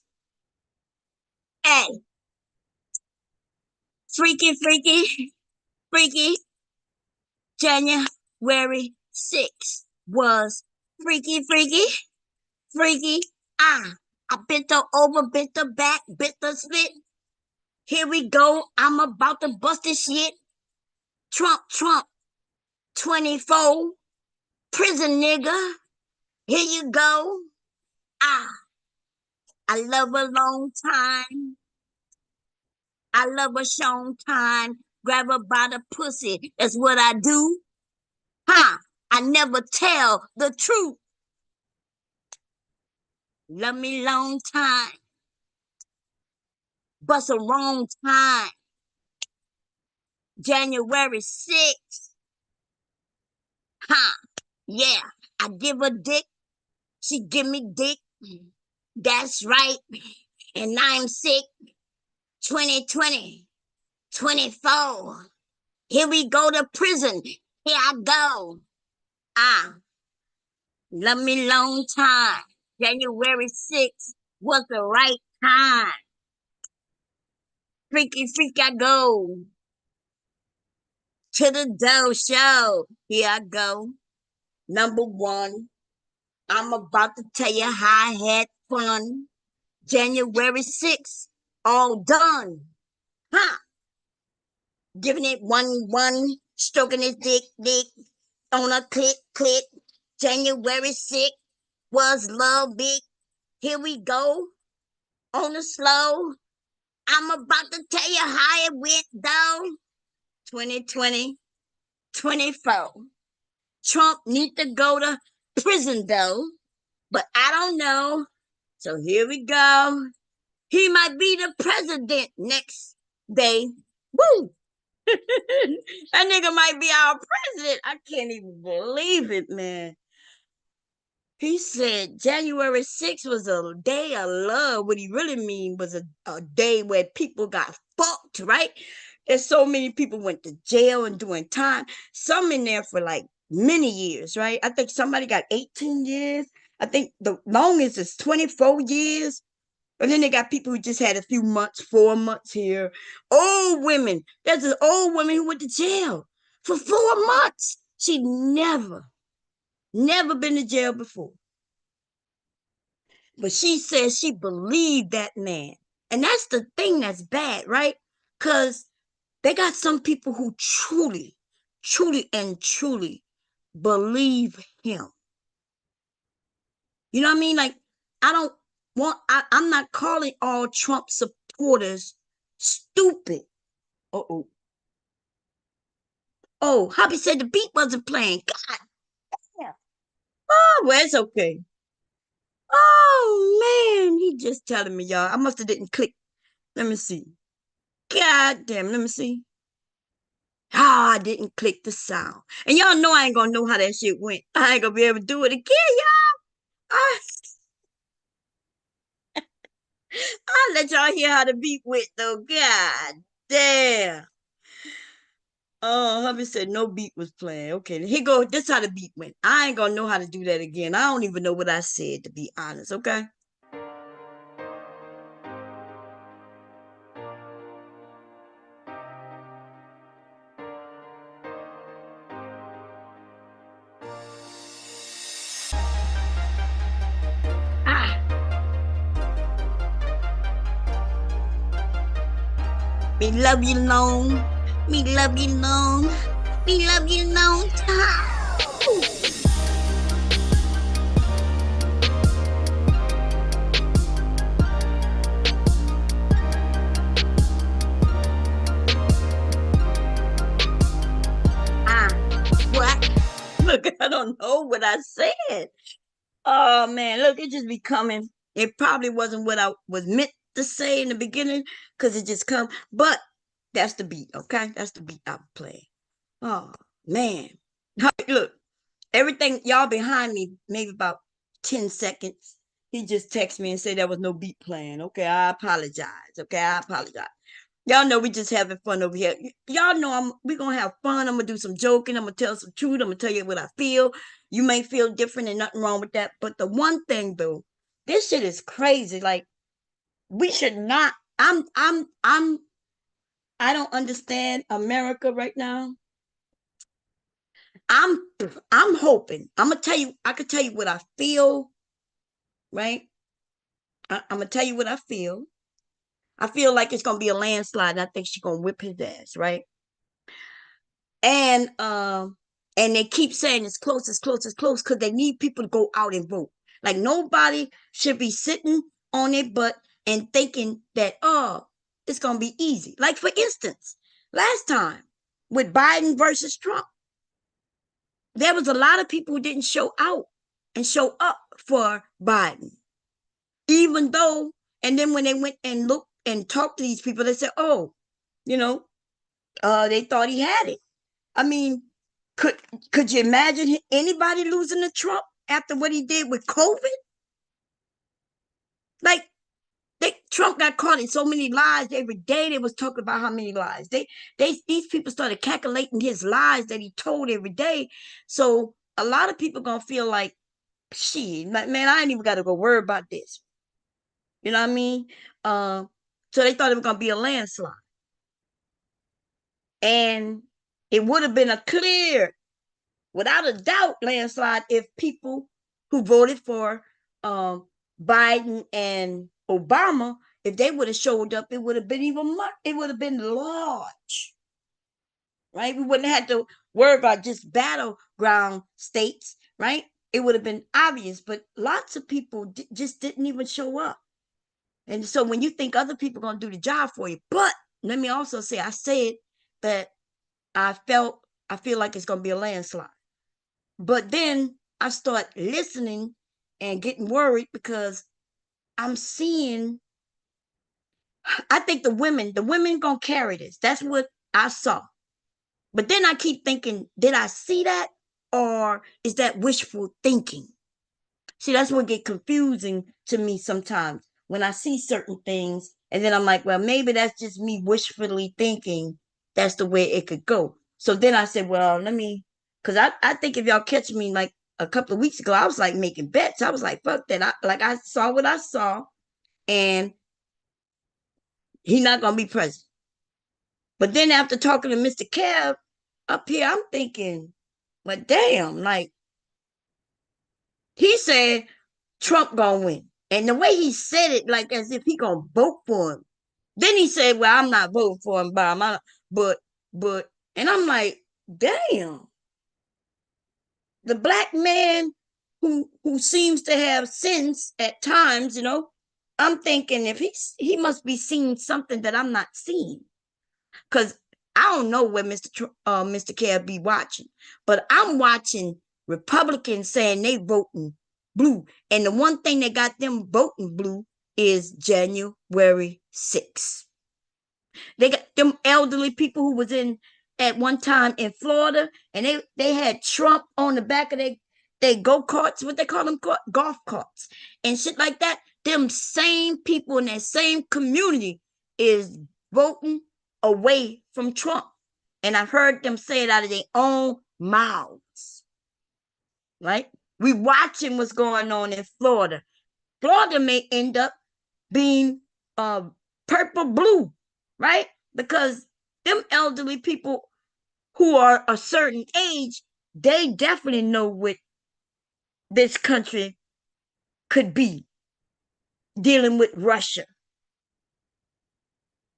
And freaky, January 6th was freaky. I bent her over, bent her back, bent her split. Here we go. I'm about to bust this shit. Trump 24, prison nigga. Here you go. Ah, I love a long time. I love a short time. Grab her by the pussy. That's what I do. Huh? I never tell the truth. Love me long time. Bust a wrong time. January 6th. Huh? Yeah. I give her dick. She give me dick. That's right. And I'm sick. 2020, 24. Here we go to prison. Here I go. Ah, love me long time. January 6th was the right time. Freak, I go to the dough show. Here I go. Number one, I'm about to tell you how I had fun. January 6th, all done. Huh? Giving it one, stroking his dick, on a click. January 6th was love big. Here we go on the slow. I'm about to tell you how it went though. 2020, 24. Trump need to go to prison though, but I don't know. So here we go. He might be the president next day. Woo! That nigga might be our president. I can't even believe it, man. He said January 6th was a day of love. What he really mean was a day where people got fucked, right? There's so many people went to jail and doing time. Some in there for like many years, right? I think somebody got 18 years. I think the longest is 24 years. And then they got people who just had a few months, 4 months here. Old women. There's an old woman who went to jail for 4 months. She never been to jail before. But she says she believed that man. And that's the thing that's bad, right? Because they got some people who truly believe him. You know what I mean? Like, I don't I'm not calling all Trump supporters stupid. Uh-oh. Oh, Hobby said the beat wasn't playing. God damn. Oh, well, it's okay. Oh man, he just telling me, y'all. I must have didn't click. Let me see. God damn, let me see. Ah, I didn't click the sound. And y'all know I ain't gonna know how that shit went. I ain't gonna be able to do it again, y'all. I'll let y'all hear how the beat went though. God damn. Oh, hubby said no beat was playing. Okay, here go. This how the beat went. I ain't gonna know how to do that again. I don't even know what I said, to be honest. Okay. Ah, me love you long. Me love you long. Me love you long time. Ah, what? Look, I don't know what I said. Oh man, look, it just be coming. It probably wasn't what I was meant to say in the beginning because it just come. But That's the beat, okay? That's the beat I play. Oh man. Look, everything y'all behind me, maybe about 10 seconds. He just texted me and said there was no beat playing. Okay, I apologize. Okay, I apologize. Y'all know we just having fun over here. Y'all know we gonna have fun. I'm gonna do some joking. I'm gonna tell some truth. I'm gonna tell you what I feel. You may feel different and nothing wrong with that. But the one thing though, this shit is crazy. Like we should not. I don't understand America right now. I'm I'm hoping. I'm gonna tell you, I could tell you what I feel, right? I'm gonna tell you what I feel. I feel like it's gonna be a landslide. I think she's gonna whip his ass, right? And and they keep saying it's close, it's close, it's close, because they need people to go out and vote. Like nobody should be sitting on their butt and thinking that it's gonna be easy. Like for instance, last time with Biden versus Trump, there was a lot of people who didn't show out and show up for Biden, even though. And then when they went and looked and talked to these people, they said, "Oh, you know, they thought he had it." I mean, could could you imagine anybody losing to Trump after what he did with COVID? Like Trump got caught in so many lies every day. They was talking about how many lies. These people started calculating his lies that he told every day. So a lot of people gonna feel like, shit, man, I ain't even got to go worry about this. You know what I mean? So they thought it was gonna be a landslide, and it would have been a clear, without a doubt, landslide if people who voted for um, Biden and Obama, if they would have showed up, it would have been even much. It would have been large, right? We wouldn't have had to worry about just battleground states, right? It would have been obvious, but lots of people just didn't even show up. And so when you think other people are going to do the job for you, but let me also say, I said that I feel like it's going to be a landslide. But then I start listening and getting worried because I'm seeing, I think the women gonna carry this. That's what I saw. But then I keep thinking, did I see that? Or is that wishful thinking? See, that's what get confusing to me sometimes when I see certain things, and then I'm like, well, maybe that's just me wishfully thinking that's the way it could go. So then I said, well, let me, because I think if y'all catch me like a couple of weeks ago, I was like making bets. I was like, fuck that. I saw what I saw, and he not gonna be president. But then after talking to MrKev up here, I'm thinking, well, damn, like he said Trump gonna win. And the way he said it, like as if he gonna vote for him. Then he said, well, I'm not voting for him, but, and I'm like, damn. The black man who seems to have sense at times, I'm thinking if he must be seeing something that I'm not seeing. Because I don't know where MrKev be watching, but I'm watching Republicans saying they voting blue. And the one thing that got them voting blue is January 6th. They got them elderly people who was in at one time in Florida, and they had Trump on the back of they go-karts, what they call them, golf carts, and shit like that. Them same people in that same community is voting away from Trump. And I've heard them say it out of their own mouths, right? We watching what's going on in Florida. Florida may end up being purple blue, right? Because them elderly people who are a certain age, they definitely know what this country could be dealing with Russia.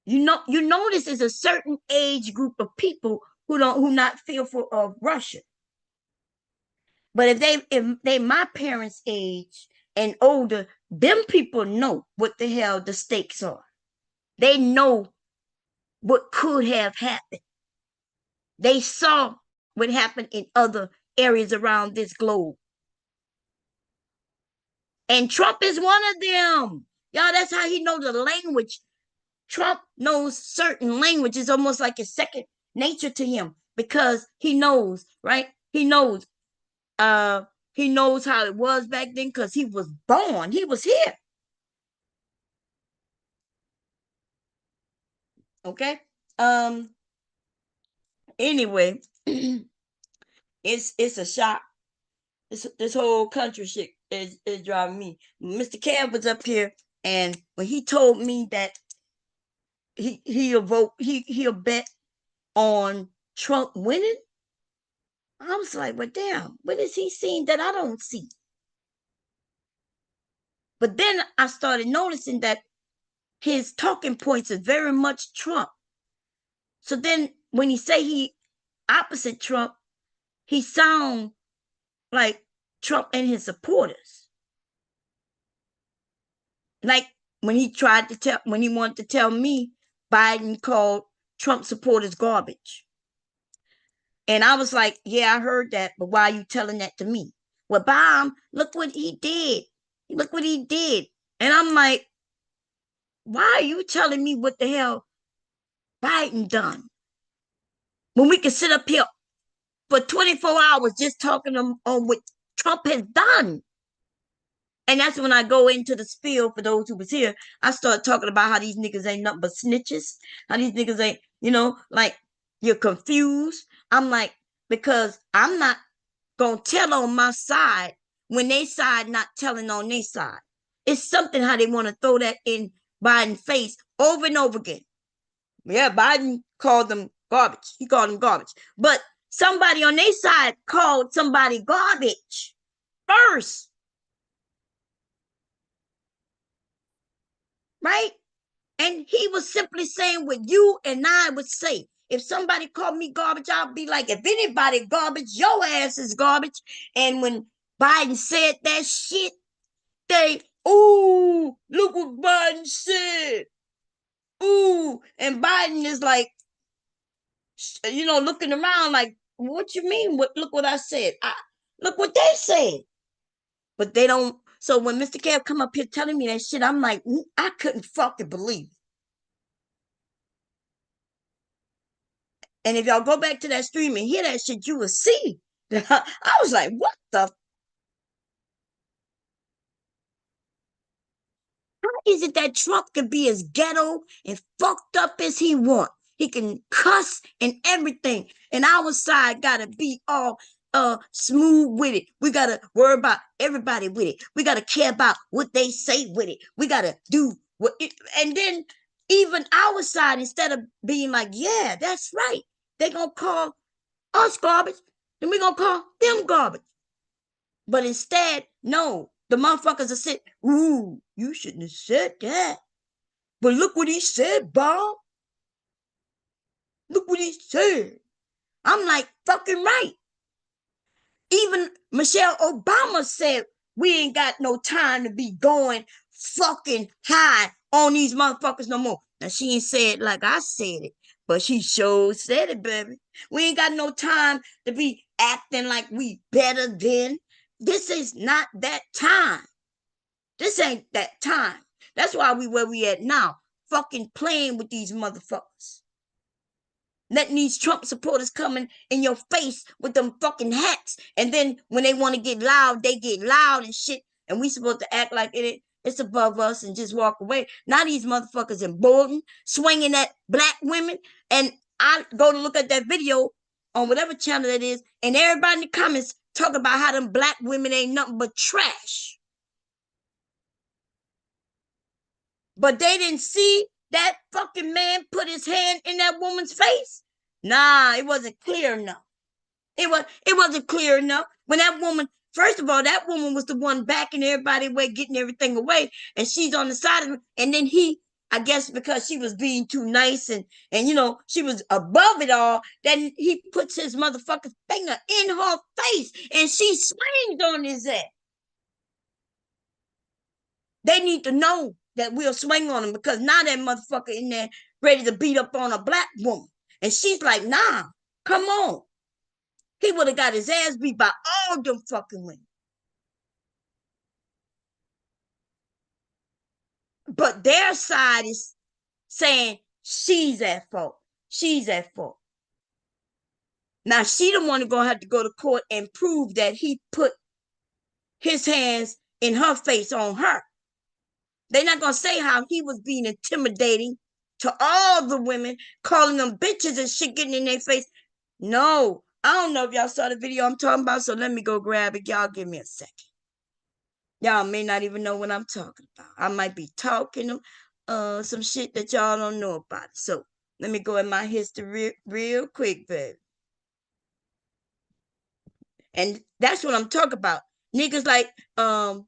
You notice there's a certain age group of people who not fearful of Russia. But if they my parents' age and older, them people know what the hell the stakes are. They know what could have happened. They saw what happened in other areas around this globe. And Trump is one of them. Y'all, that's how he knows the language. Trump knows certain language. It's almost like a second nature to him because he knows, right? Uh he knows how it was back then because he was born. He was here. Okay. Anyway, it's a shock. This whole country shit is driving me. MrKev was up here, and when he told me that he'll vote, he'll bet on Trump winning, I was like, well, damn, what is he seeing that I don't see? But then I started noticing that his talking points is very much Trump. So then when he say he opposite Trump, he sound like Trump and his supporters. Like when he wanted to tell me Biden called Trump supporters garbage. And I was like, yeah, I heard that, but why are you telling that to me? Well, Bob, look what he did. Look what he did. And I'm like, why are you telling me what the hell Biden done? When we can sit up here for 24 hours just talking on what Trump has done. And that's when I go into the spiel for those who was here. I start talking about how these niggas ain't nothing but snitches. How these niggas ain't, like you're confused. I'm like, because I'm not gonna tell on my side when they side not telling on their side. It's something how they want to throw that in Biden's face over and over again. Yeah, Biden called them garbage. He called them garbage. But somebody on their side called somebody garbage first, right? And he was simply saying what you and I would say. If somebody called me garbage, I'll be like, if anybody garbage, your ass is garbage. And when Biden said that shit, they, ooh, look what Biden said. Ooh. And Biden is like, looking around like, what you mean? Look what I said. Look what they said. But they don't. So when MrKev come up here telling me that shit, I'm like, I couldn't fucking believe it. And if y'all go back to that stream and hear that shit, you will see. I was like, what the is it that Trump can be as ghetto and fucked up as he want? He can cuss and everything. And our side gotta be all smooth with it. We gotta worry about everybody with it. We gotta care about what they say with it. We gotta do what it, and then even our side, instead of being like, yeah, that's right, they gonna call us garbage, then we gonna call them garbage. But instead, no, the motherfuckers are sitting, ooh, you shouldn't have said that. But look what he said, Bob. Look what he said. I'm like, fucking right. Even Michelle Obama said we ain't got no time to be going fucking high on these motherfuckers no more. Now she ain't said like I said it, but she sure said it, baby. We ain't got no time to be acting like we better than. This is not that time. This ain't that time. That's why we where we at now. Fucking playing with these motherfuckers. Letting these Trump supporters coming in your face with them fucking hats. And then when they want to get loud, they get loud and shit. And we supposed to act like it's above us and just walk away. Now these motherfuckers emboldened, swinging at black women. And I go to look at that video on whatever channel that is, and everybody in the comments talk about how them black women ain't nothing but trash. But they didn't see that fucking man put his hand in that woman's face. Nah, it wasn't clear enough. It wasn't clear enough. When that woman, first of all, that woman was the one backing everybody away, getting everything away, and she's on the side of him. And then he, I guess because she was being too nice and she was above it all, then he puts his motherfucking finger in her face and she swings on his ass. They need to know that we'll swing on him because now that motherfucker in there ready to beat up on a black woman. And she's like, nah, come on. He would have got his ass beat by all them fucking women. But their side is saying she's at fault. She's at fault. Now she the one gonna have to go to court and prove that he put his hands in her face on her. They're not gonna say how he was being intimidating to all the women, calling them bitches and shit, getting in their face. No, I don't know if y'all saw the video I'm talking about, so let me go grab it. Y'all give me a second. Y'all may not even know what I'm talking about. I might be talking some shit that y'all don't know about. So let me go in my history real quick, baby. And that's what I'm talking about. Niggas like MrKev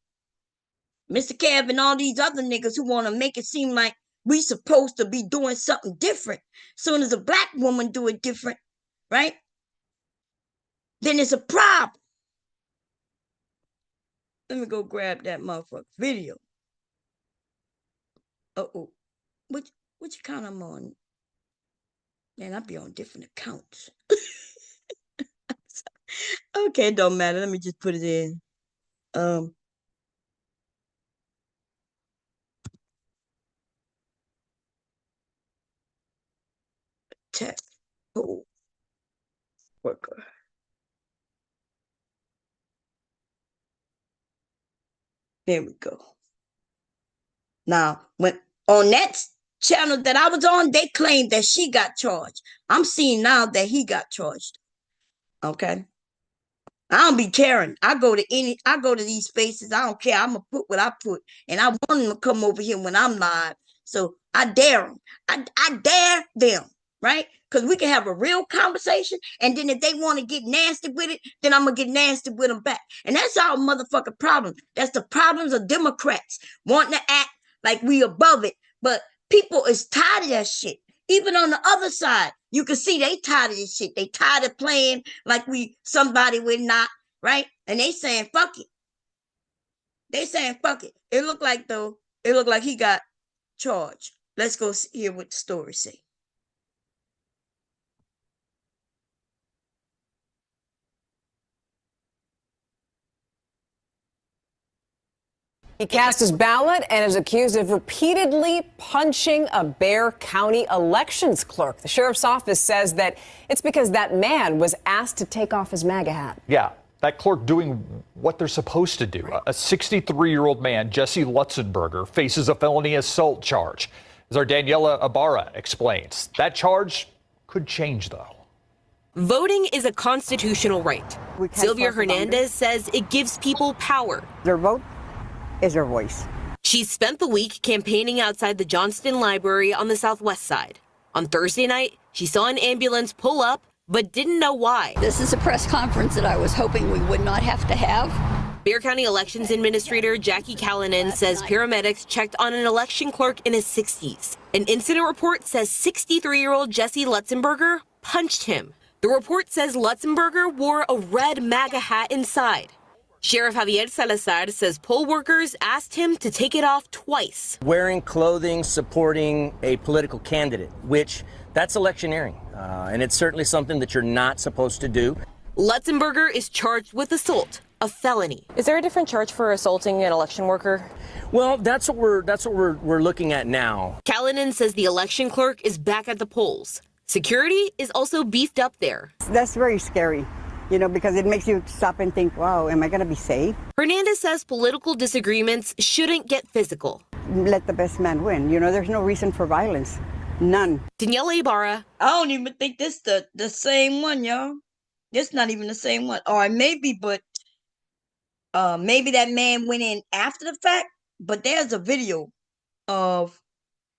and all these other niggas who want to make it seem like we supposed to be doing something different. Soon as a black woman do it different, right? Then it's a problem. Let me go grab that motherfucker video. Uh-oh. Which account I'm on? Man, I be on different accounts. Okay, it don't matter. Let me just put it in. Tech poll worker. There we go. Now, when on that channel that I was on, they claimed that she got charged. I'm seeing now that he got charged. Okay. I don't be caring. I go to these spaces. I don't care. I'm gonna put what I put. And I want them to come over here when I'm live. So I dare them. I dare them, right? Because we can have a real conversation. And then if they want to get nasty with it, then I'm gonna get nasty with them back. And that's our motherfucking problem. That's the problems of Democrats wanting to act like we above it. But people is tired of that shit. Even on the other side, you can see they tired of this shit. They tired of playing like we somebody we're not, right? And they saying fuck it. They saying fuck it. It looked like he got charged. Let's go hear what the story say. He cast his ballot and is accused of repeatedly punching a Bexar County elections clerk. The sheriff's office says that it's because that man was asked to take off his MAGA hat. Yeah, that clerk doing what they're supposed to do. A 63-year-old man, Jesse Lutzenberger, faces a felony assault charge. As our Daniela Ibarra explains, that charge could change, though. Voting is a constitutional right. Sylvia Hernandez says it gives people power. Their vote is their voice. She spent the week campaigning outside the Johnston Library on the southwest side. On Thursday night, she saw an ambulance pull up, but didn't know why. This is a press conference that I was hoping we would not have to have. Bexar County Elections Administrator Jackie Callanan says paramedics checked on an election clerk in his 60s. An incident report says 63-year-old Jesse Lutzenberger punched him. The report says Lutzenberger wore a red MAGA hat inside. Sheriff Javier Salazar says poll workers asked him to take it off twice. Wearing clothing supporting a political candidate, which that's electioneering. And it's certainly something that you're not supposed to do. Lutzenberger is charged with assault, a felony. Is there a different charge for assaulting an election worker? Well, that's what we're looking at now. Callanan says the election clerk is back at the polls. Security is also beefed up there. That's very scary, you know, because it makes you stop and think, wow, am I going to be safe? Hernandez says political disagreements shouldn't get physical. Let the best man win. You know, there's no reason for violence. None. Daniela Ibarra. I don't even think this the same one, y'all. It's not even the same one. Or maybe, but maybe that man went in after the fact. But there's a video of,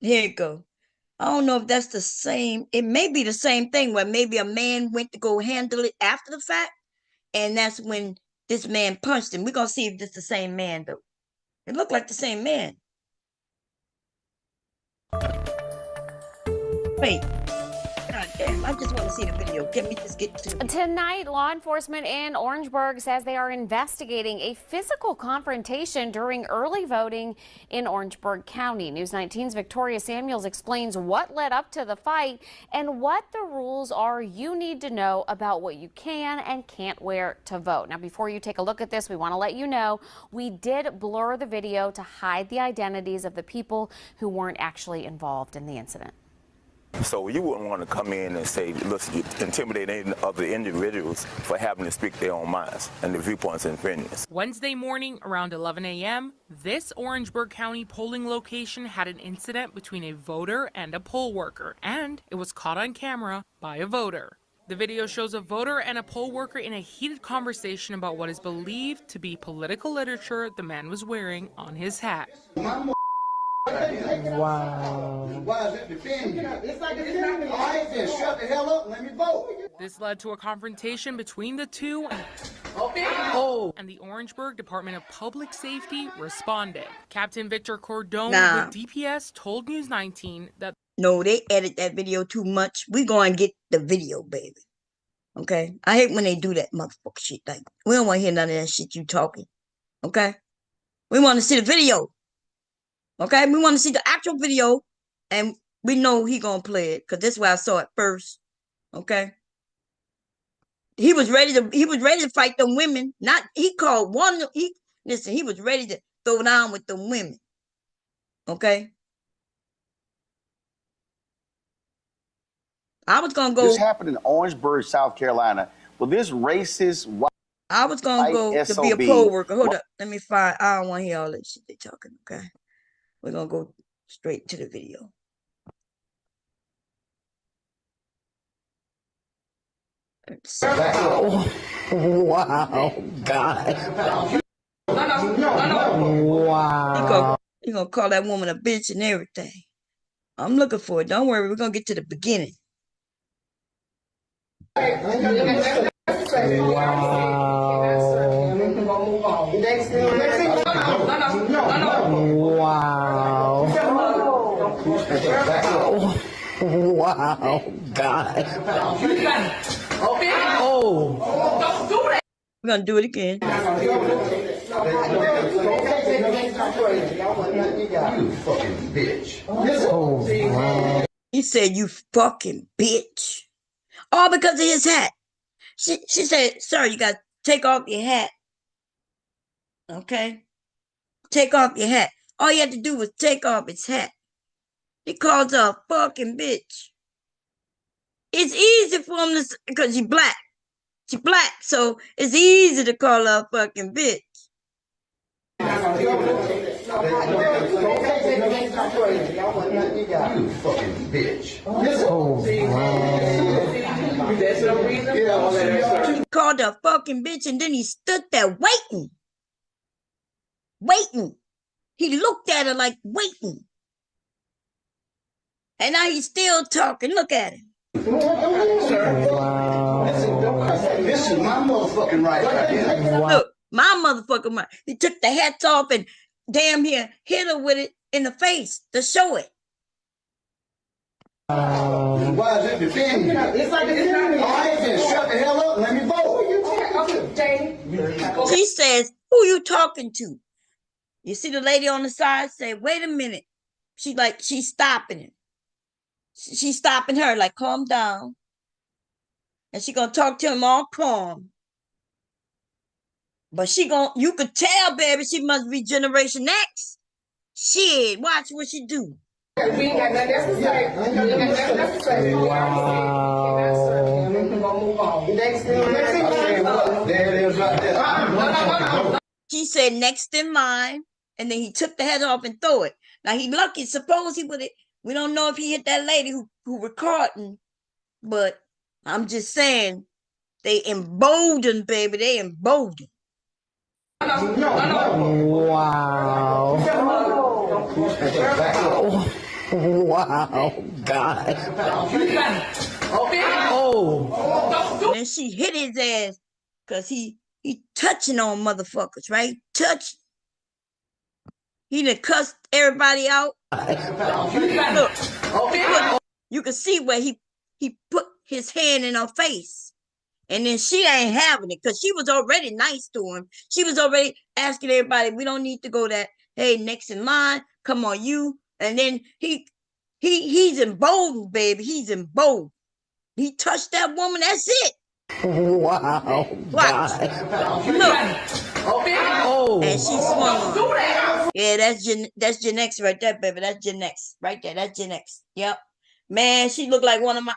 here you go. I don't know if that's the same. It may be the same thing where maybe a man went to go handle it after the fact. And that's when this man punched him. We're going to see if it's the same man, though. It looked like the same man. Wait. God I just want to see the video. Can we just get to Tonight, law enforcement in Orangeburg says they are investigating a physical confrontation during early voting in Orangeburg County. News 19's Victoria Samuels explains what led up to the fight and what the rules are you need to know about what you can and can't wear to vote. Now, before you take a look at this, we want to let you know we did blur the video to hide the identities of the people who weren't actually involved in the incident. So you wouldn't want to come in and say, look, intimidating other individuals for having to speak their own minds and their viewpoints and opinions. Wednesday morning around 11 a.m., this Orangeburg County polling location had an incident between a voter and a poll worker, and it was caught on camera by a voter. The video shows a voter and a poll worker in a heated conversation about what is believed to be political literature the man was wearing on his hat. Wow. Why is it defending you? It's like defending me. All right, then shut the hell up and let me vote. This led to a confrontation between the two, and the Orangeburg Department of Public Safety responded. Captain Victor Cordone with DPS told News 19 that no, they edit that video too much. We gonna get the video, baby. Okay? I hate when they do that motherfucker shit. Like, we don't want to hear none of that shit you talking. Okay? We want to see the video. Okay, we want to see the actual video, and we know he gonna play it because this is where I saw it first. Okay, he was ready to fight them women. Not he called one. He was ready to throw down with them women. Okay, I was gonna go. This happened in Orangeburg, South Carolina. Well, this racist white. I was gonna go to be a poll worker. Hold up, let me find. I don't want to hear all that shit they talking. Okay. We're going to go straight to the video. Wow, God. Wow. You're going to call that woman a bitch and everything. I'm looking for it. Don't worry. We're going to get to the beginning. Wow. Wow, God. Oh. We're going to do it again. You fucking bitch. Oh, he said, you fucking bitch. All because of his hat. She said, sir, you got to take off your hat. Okay? Take off your hat. All you had to do was take off his hat. He calls her a fucking bitch. It's easy for him to, because she's black. She's black, so it's easy to call her a fucking bitch. you fucking bitch. Oh, he called her a fucking bitch, and then he stood there waiting. Waiting. He looked at her like waiting. And now he's still talking. Look at him. Wow. This is my motherfucking right. Wow. Look, my motherfucking right. He took the hats off and damn near hit her with it in the face to show it. Why is it defending you? It's like defending me. All right, then shut the hell up and let me vote. She says, who you talking to? You see the lady on the side say, wait a minute. She's stopping him. She's stopping her, like, calm down. And she gonna talk to him all calm. But you could tell, baby, she must be Generation X. Shit, watch what she do. She said, next in line. And then he took the head off and threw it. Now he lucky. Suppose he would have. We don't know if he hit that lady who recording, but I'm just saying they emboldened, baby. They emboldened. Wow. Wow, God. Oh. And she hit his ass because he touching on motherfuckers, right? Touch. He done cussed everybody out. Look, you can see where he put his hand in her face. And then she ain't having it because she was already nice to him. She was already asking everybody, we don't need to go that, hey, next in line, come on, you. And then he's emboldened, baby. He's emboldened. He touched that woman, that's it. Wow. Watch. Look. Oh. And she swung on. Yeah, that's Gen X right there, baby. That's Gen X right there. That's Gen X. Yep. Man, she looked like one of my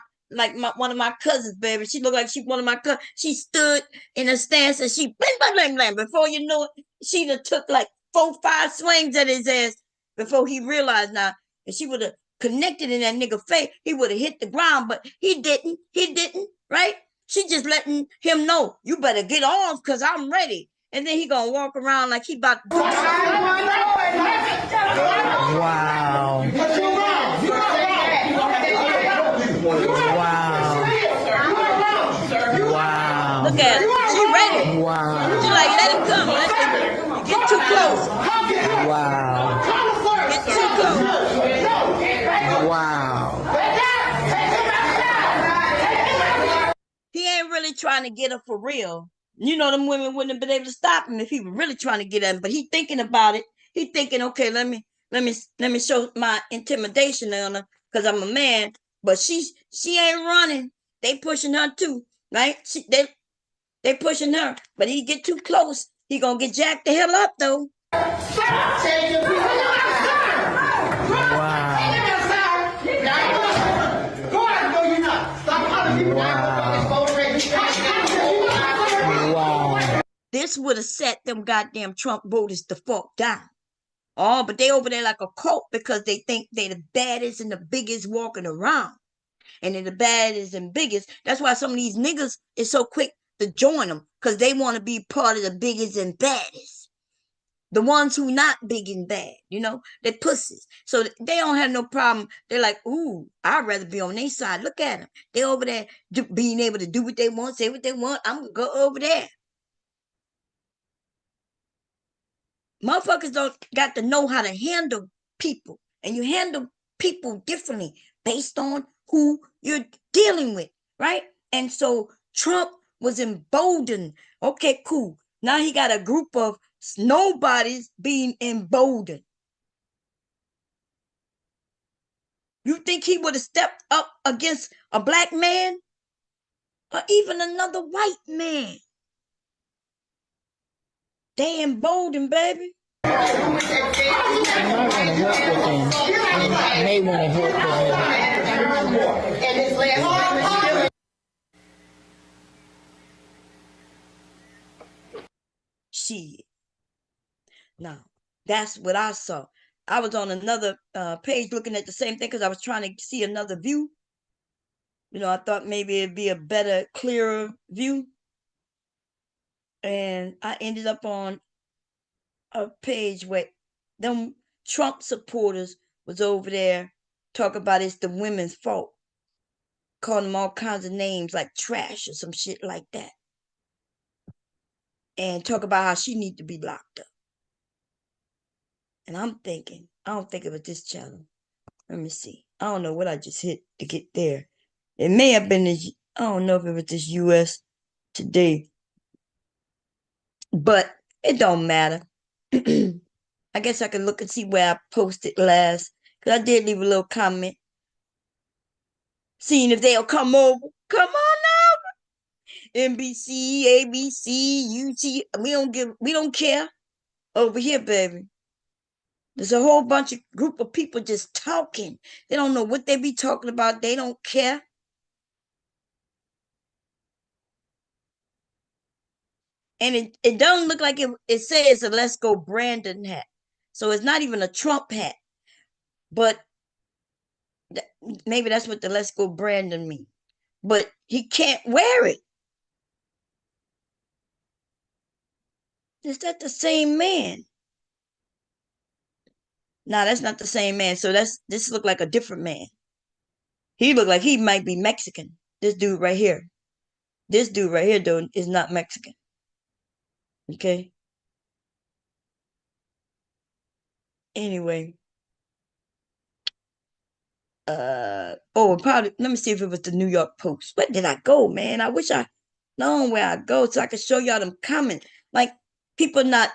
cousins, baby. She looked like one of my cousins. She stood in a stance and she blam, blam, blam, blam. Before you know it, she done took like 4-5 swings at his ass before he realized now. And she would have connected in that nigga face. He would have hit the ground, but he didn't. He didn't, right? She just letting him know, you better get off because I'm ready. And then he gonna walk around like he about to do something. Wow. Wow. Look at her. She ready. Wow. She like, let him come. Let him get too close. Wow. Get too close. Wow. He ain't really trying to get her for real. You know, them women wouldn't have been able to stop him if he was really trying to get her. But he thinking about it. He thinking, okay, let me show my intimidation on her because I'm a man. But she ain't running. They pushing her too, right? They pushing her. But he get too close, he gonna get jacked the hell up though. This would have set them goddamn Trump voters the fuck down. Oh, but they over there like a cult because they think they the baddest and the biggest walking around. And they're the baddest and biggest. That's why some of these niggas is so quick to join them because they want to be part of the biggest and baddest. The ones who not big and bad, you know, they're pussies. So they don't have no problem. They're like, ooh, I'd rather be on their side. Look at them. They over there being able to do what they want, say what they want. I'm going to go over there. Motherfuckers don't got to know how to handle people. And you handle people differently based on who you're dealing with, right? And so Trump was emboldened. Okay, cool. Now he got a group of nobodies being emboldened. You think he would have stepped up against a black man or even another white man? They emboldened, baby. I might want to help with them. I may want to help with them. Shit. Now, that's what I saw. I was on another page looking at the same thing because I was trying to see another view. You know, I thought maybe it'd be a better, clearer view. And I ended up on a page where them Trump supporters was over there talking about it's the women's fault. Calling them all kinds of names like trash or some shit like that. And talk about how she need to be locked up. And I'm thinking, I don't think it was this channel. Let me see. I don't know what I just hit to get there. It may have been this, I don't know if it was this US Today. But it don't matter. I guess I can look and see where I posted last. Because I did leave a little comment. Seeing if they'll come over. Come on over. NBC, ABC, UT. We don't care. Over here, baby. There's a whole bunch of group of people just talking. They don't know what they be talking about. They don't care. And it doesn't look like it says a Let's Go Brandon hat. So it's not even a Trump hat. But maybe that's what the Let's Go Brandon mean. But he can't wear it. Is that the same man? No, that's not the same man. So this look like a different man. He look like he might be Mexican. This dude right here. This dude right here, though, is not Mexican. Okay. Anyway. Probably, let me see if it was the New York Post. Where did I go, man? I wish I known where I go so I could show y'all them coming. Like, people not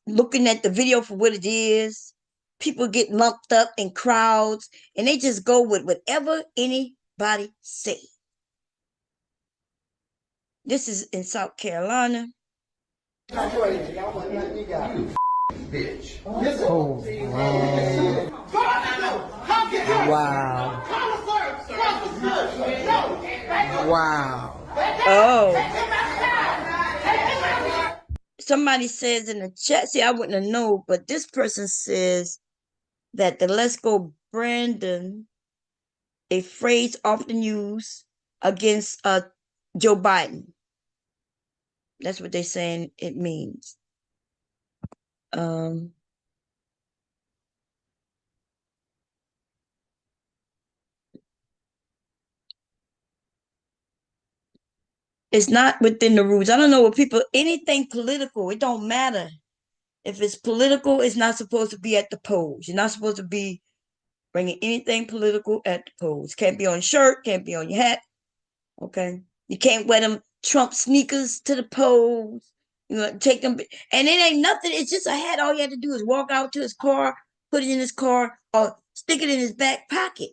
looking at the video for what it is. People get lumped up in crowds and they just go with whatever anybody say. This is in South Carolina. Bitch. Oh, wow. Wow. Oh. Somebody says in the chat, see, I wouldn't have known, but this person says that the Let's Go Brandon, a phrase often used against Joe Biden. That's what they're saying it means. It's not within the rules. I don't know what people, anything political, it don't matter. If it's political, it's not supposed to be at the polls. You're not supposed to be bringing anything political at the polls. Can't be on your shirt, can't be on your hat. Okay. You can't wear them Trump sneakers to the polls. You know, take them, and it ain't nothing. It's just a hat. All you have to do is walk out to his car, put it in his car, or stick it in his back pocket.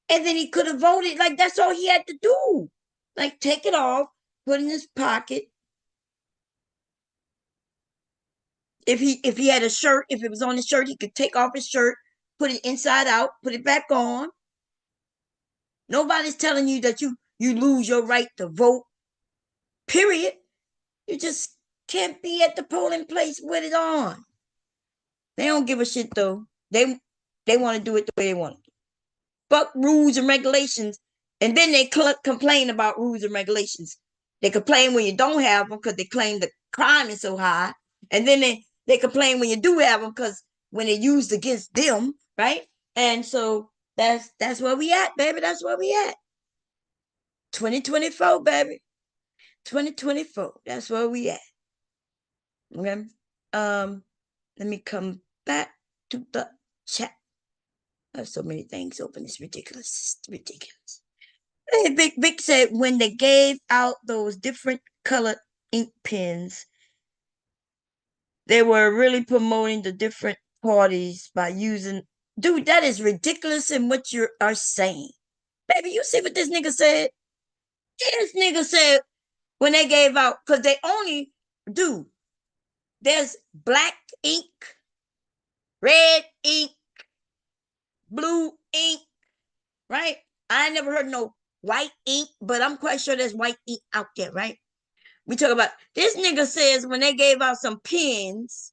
And then he could have voted. Like, that's all he had to do. Like, take it off, put it in his pocket. If he had a shirt, if it was on his shirt, he could take off his shirt, put it inside out, put it back on. Nobody's telling you that you lose your right to vote. Period. You just can't be at the polling place with it on. They don't give a shit though. They want to do it the way they want it. Fuck rules and regulations. And then they complain about rules and regulations. They complain when you don't have them because they claim the crime is so high. And then they complain when you do have them because when they're used against them, right? And so that's where we at, baby. That's where we at. 2024, baby. 2024. That's where we at. Okay. Let me come back to the chat. I have so many things open. It's ridiculous. It's ridiculous. Hey, Vic said when they gave out those different colored ink pens, they were really promoting the different parties by using. Dude, that is ridiculous in what you are saying. Baby, you see what this nigga said? This nigga said when they gave out, because they only do, there's black ink, red ink, blue ink, right? I never heard no white ink, but I'm quite sure there's white ink out there, right? We talk about, this nigga says when they gave out some pens,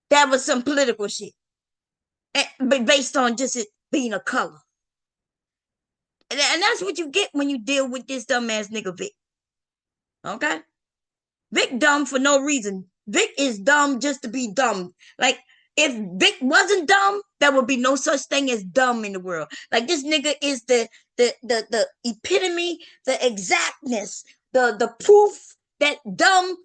that was some political shit. But based on just it being a color. And that's what you get when you deal with this dumbass nigga Vic. Okay? Vic dumb for no reason. Vic is dumb just to be dumb. Like, if Vic wasn't dumb, there would be no such thing as dumb in the world. Like, this nigga is the epitome, the exactness, the proof that dumb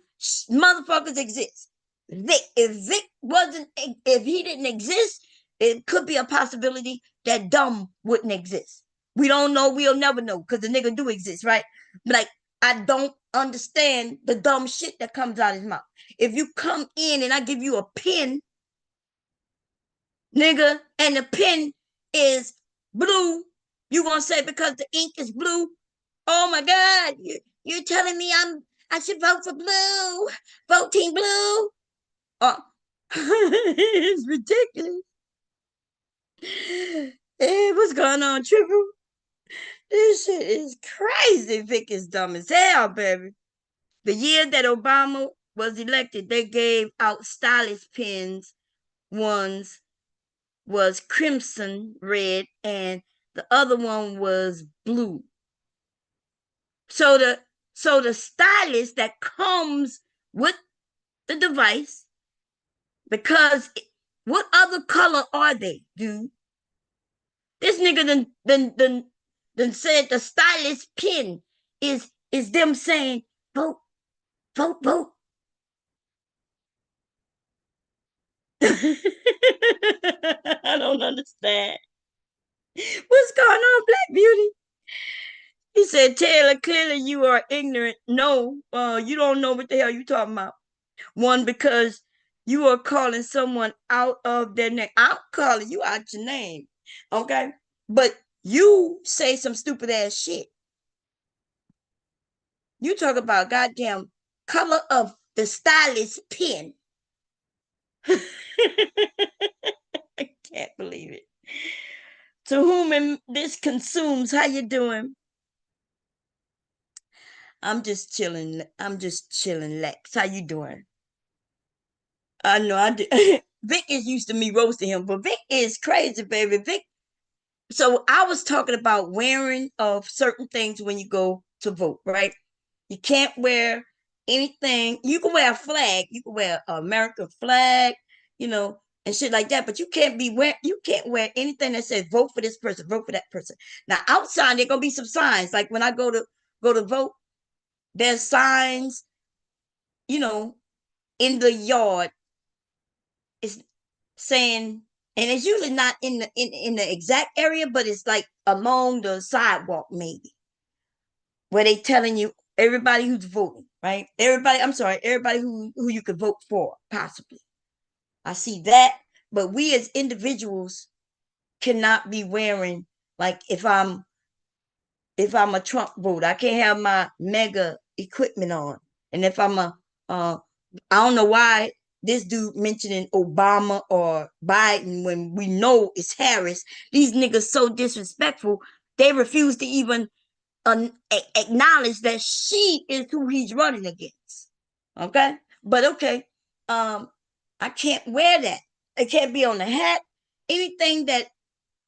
motherfuckers exist. Vic, if he didn't exist, it could be a possibility that dumb wouldn't exist. We don't know, we'll never know, because the nigga do exist, right? Like, I don't understand the dumb shit that comes out of his mouth. If you come in and I give you a pen, nigga, and the pen is blue, you gonna say because the ink is blue, oh my God, you're telling me I should vote for blue, vote team blue? It's ridiculous. Hey, what's going on, Triple? This shit is crazy. Vic is dumb as hell, baby. The year that Obama was elected, they gave out stylish pens. Ones was crimson red, and the other one was blue. So the stylus that comes with the device, because what other color are they, dude? This nigga then said the stylus pen is them saying vote, vote, vote. I don't understand. What's going on, Black Beauty? He said, Taylor, clearly you are ignorant. No, you don't know what the hell you talking about. One, because you are calling someone out of their name. I'm calling you out your name. Okay? But you say some stupid ass shit. You talk about goddamn color of the stylist pen. I can't believe it. To whom this consumes, how you doing? I'm just chilling, Lex. How you doing? I know I did. Vic is used to me roasting him, but Vic is crazy, baby. Vic. So I was talking about wearing of certain things when you go to vote, right? You can't wear anything. You can wear a flag. You can wear an American flag, and shit like that. But you can't wear anything that says vote for this person, vote for that person. Now outside there gonna be some signs. Like when I go to vote, there's signs, in the yard. It's saying, and it's usually not in the exact area, but it's like along the sidewalk, maybe, where they telling you everybody who's voting, right? Everybody who you could vote for, possibly. I see that, but we as individuals cannot be wearing, like, if I'm a Trump voter, I can't have my mega equipment on. And if I'm I don't know why this dude mentioning Obama or Biden when we know it's Harris. These niggas so disrespectful. They refuse to even acknowledge that she is who he's running against. Okay, but okay, I can't wear that. It can't be on the hat. Anything that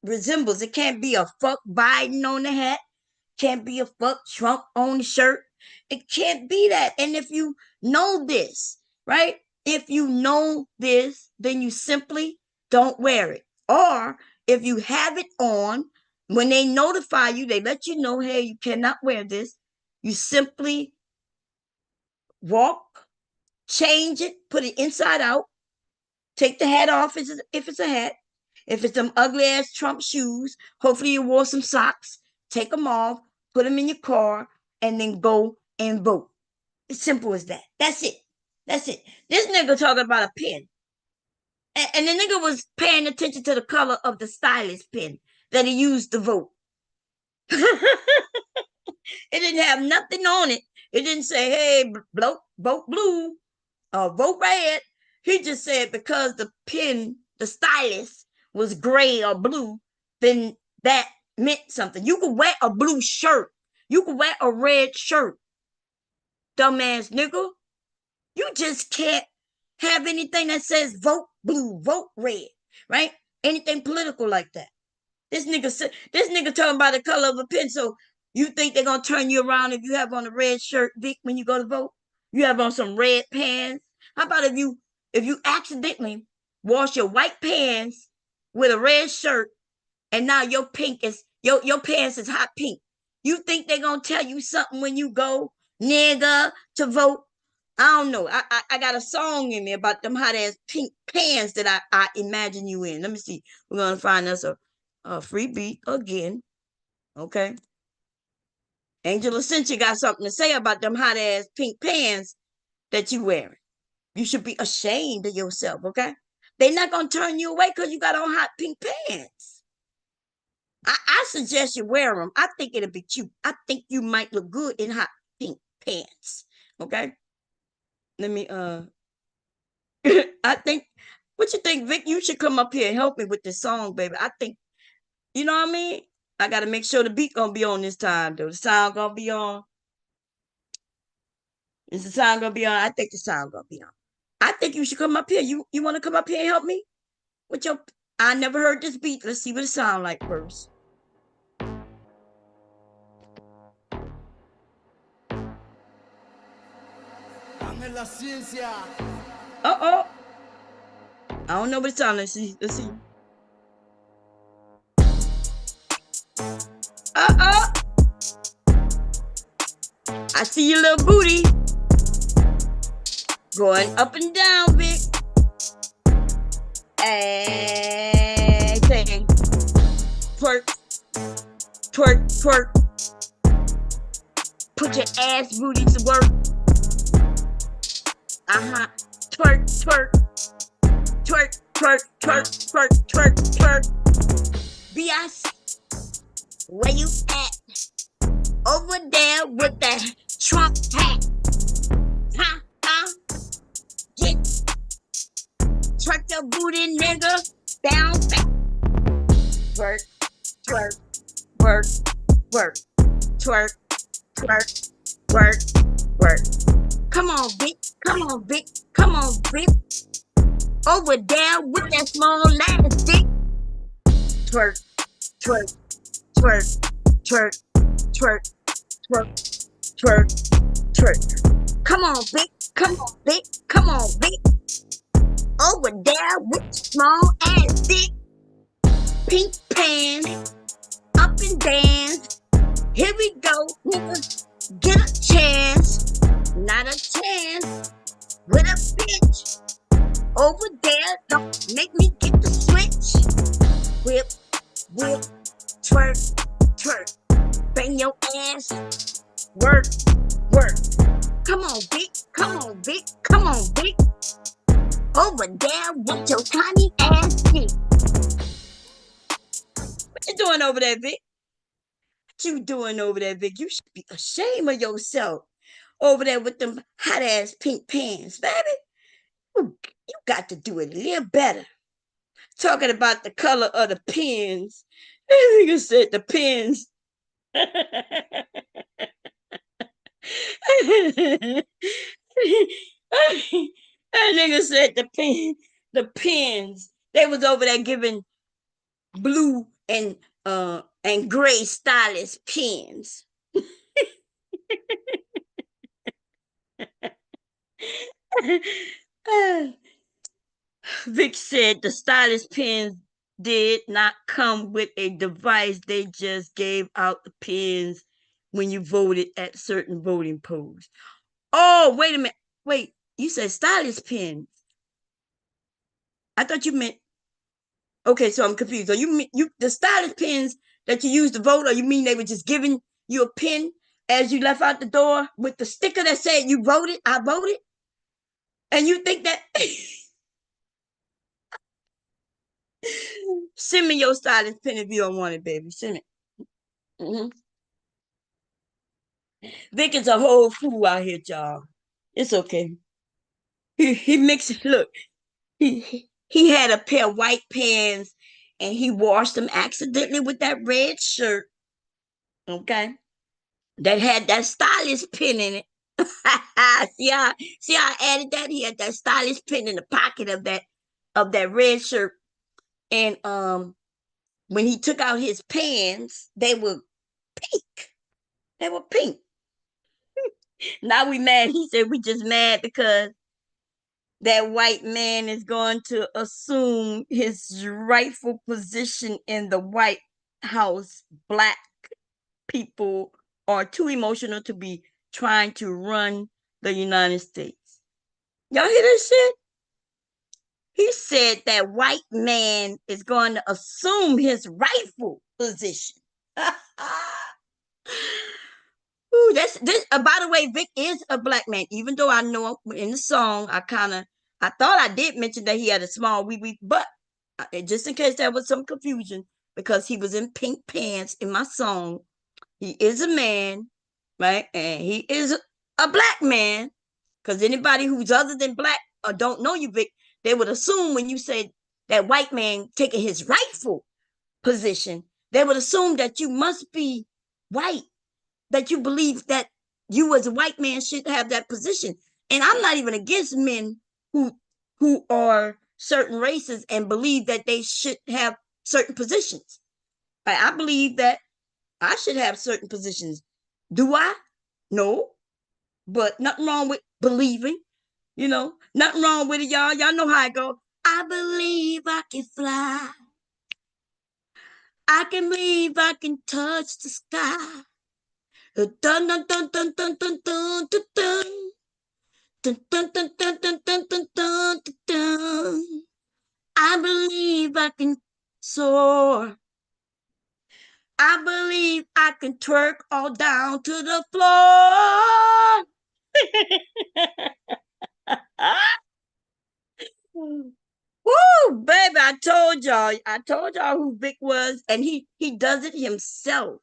resembles, it can't be a fuck Biden on the hat. Can't be a fuck Trump on the shirt. It can't be that. And if you know this, right? If you know this, then you simply don't wear it. Or if you have it on, when they notify you, they let you know, hey, you cannot wear this. You simply walk, change it, put it inside out, take the hat off if it's a hat. If it's some ugly ass Trump shoes, hopefully you wore some socks, take them off, put them in your car, and then go and vote. It's simple as that. That's it. This nigga talking about a pen. And the nigga was paying attention to the color of the stylist pen that he used to vote. It didn't have nothing on it. It didn't say, hey, vote blue or vote red. He just said because the pen, the stylist, was gray or blue, then that meant something. You could wear a blue shirt. You could wear a red shirt. Dumbass nigga. You just can't have anything that says vote blue, vote red, right? Anything political like that. This nigga talking about the color of a pencil. You think they're gonna turn you around if you have on a red shirt, Vic, when you go to vote? You have on some red pants. How about if you accidentally wash your white pants with a red shirt and now your pants is hot pink? You think they're gonna tell you something when you go, nigga, to vote? I don't know. I got a song in me about them hot ass pink pants that I imagine you in. Let me see. We're gonna find us a free beat again. Okay. Angel Essentia got something to say about them hot ass pink pants that you wearing. You should be ashamed of yourself, okay? They're not gonna turn you away because you got on hot pink pants. I suggest you wear them. I think it'll be cute. I think you might look good in hot pink pants. Okay. Let me I think, what you think, Vic? You should come up here and help me with this song, baby. I think, you know what I mean? I gotta make sure the beat gonna be on this time, though. The sound gonna be on. Is the sound gonna be on? I think the sound gonna be on. I think you should come up here. You want to come up here and help me with your? I never heard this beat. Let's see what it sound like first. Uh-oh. I don't know what it sounds like. Let's see. Uh-oh. I see your little booty going up and down, Vic. Hey, twerk, twerk, twerk. Put your ass booty to work. Twerk, twerk. Twerk, twerk, twerk, twerk, twerk, twerk. B.I.C. Where you at? Over there with that Trump hat. Get twerk your booty, nigga. Down back. Twerk, twerk, work, work. Twerk, twerk, work, work. Come on, Vic. Come on, Vic. Come on, Vic. Over there with that small ass dick. Twerk, twerk, twerk, twerk, twerk, twerk, twerk, twerk. Come on, Vic. Come on, Vic. Come on, Vic. Over there with the small ass dick. Pink pants. Up and dance. Here we go, nigga. Get a chance. Not a chance. With a bitch. Over there, don't make me get the switch. Whip, whip, twerk, twerk. Bang your ass. Work, work. Come on, Vic. Come on, Vic. Come on, Vic. Over there with your tiny ass dick. What you doing over there, Vic? What you doing over there, Vic? You should be ashamed of yourself. Over there with them hot ass pink pants, baby. You got to do it a little better. Talking about the color of the pins. That nigga said the pins. That nigga said the pins. They was over there giving blue and gray stylist pins. Vic said the stylist pins did not come with a device. They just gave out the pins when you voted at certain voting polls. Oh, wait a minute. Wait, you said stylist pins. I thought you meant. Okay, so I'm confused. So you mean the stylist pins that you used to vote, or you mean they were just giving you a pin as you left out the door with the sticker that said you voted, I voted? And you think that send me your stylist pin if you don't want it, baby. Send it. Mm-hmm. Vic is a whole fool out here, y'all. It's okay. He mixed. Look, he had a pair of white pants and he washed them accidentally with that red shirt. Okay, that had that stylist pin in it. See how I added that? He had that stylist pin in the pocket of that red shirt. And when he took out his pants, they were pink. They were pink. Now we mad. He said we just mad because that white man is going to assume his rightful position in the White House. Black people are too emotional to be trying to run the United States. Y'all hear this shit? He said that white man is going to assume his rightful position. Ooh, that's this. By the way, Vic is a black man. Even though I know in the song, I thought I did mention that he had a small wee wee, but just in case there was some confusion, because he was in pink pants in my song, he is a man, right? And he is a black man. Because anybody who's other than black or don't know you, Vic, they would assume when you say that white man taking his rightful position, they would assume that you must be white, that you believe that you as a white man should have that position. And I'm not even against men who are certain races and believe that they should have certain positions. I believe that I should have certain positions. Do I? No. But nothing wrong with believing, nothing wrong with it, y'all. Y'all know how I go. I believe I can fly. I can believe I can touch the sky. Dun dun dun dun dun dun dun dun dun. Dun, dun, dun, dun, dun, dun, dun, dun, dun. I believe I can soar. I believe I can twerk all down to the floor. Woo, baby, I told y'all who Vic was, and he does it himself.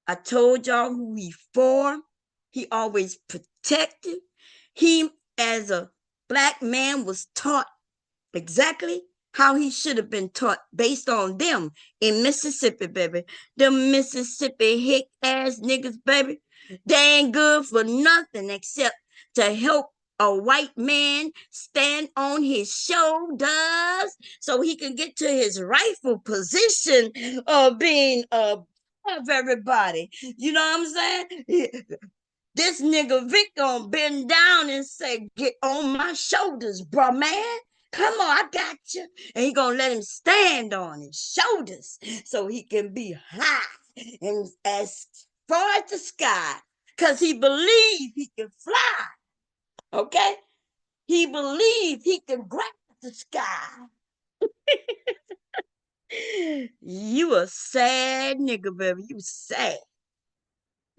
I told y'all who he for. He always protected. He, as a black man, was taught exactly how he should have been taught based on them in Mississippi, baby. The Mississippi hick ass niggas, baby. They ain't good for nothing except to help a white man stand on his shoulders so he can get to his rightful position of being above everybody. You know what I'm saying? This nigga Vic gonna bend down and say, "Get on my shoulders, bro, man. Come on, I got you." And he gonna let him stand on his shoulders so he can be high and as far as the sky. Cause he believe he can fly. Okay? He believe he can grab the sky. You a sad nigga, baby. You sad.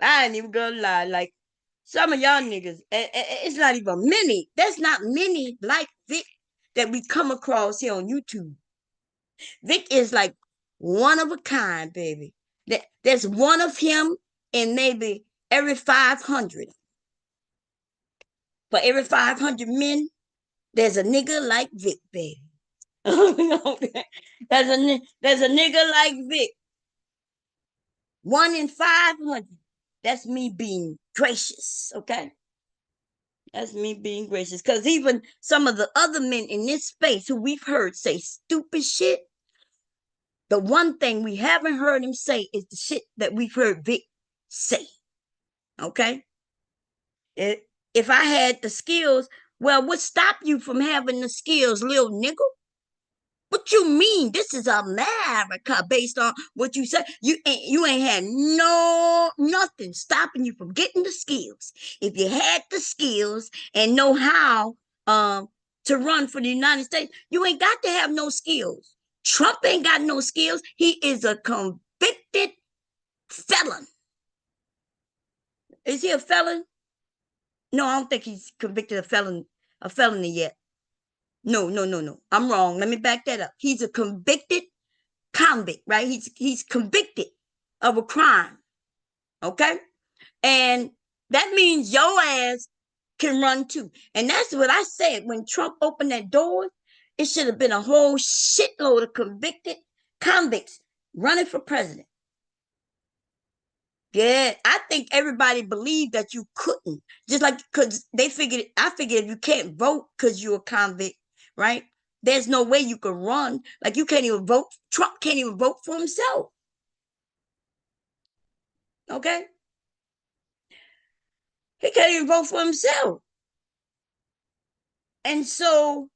I ain't even gonna lie. Like, some of y'all niggas, it's not even many. There's not many like Vic that we come across here on YouTube. Vic is like one of a kind, baby. There's one of him in maybe every 500. For every 500 men, there's a nigga like Vic, baby. there's a nigga like Vic. 1 in 500. That's me being gracious, okay? That's me being gracious. Because even some of the other men in this space who we've heard say stupid shit, the one thing we haven't heard him say is the shit that we've heard Vic say. Okay? If I had the skills, well, what stop you from having the skills, little nigga? What you mean? This is America based on what you said. You ain't had nothing stopping you from getting the skills. If you had the skills and know how to run for the United States, you ain't got to have no skills. Trump ain't got no skills. He is a convicted felon. Is he a felon? No, I don't think he's convicted of felony yet. No. I'm wrong. Let me back that up. He's a convicted convict, right? He's convicted of a crime. Okay? And that means your ass can run too. And that's what I said. When Trump opened that door, it should have been a whole shitload of convicted convicts running for president. Yeah, I think everybody believed that you couldn't. Just like, because I figured you can't vote because you're a convict, right? There's no way you can run. Like, you can't even vote. Trump can't even vote for himself. Okay? He can't even vote for himself. And so,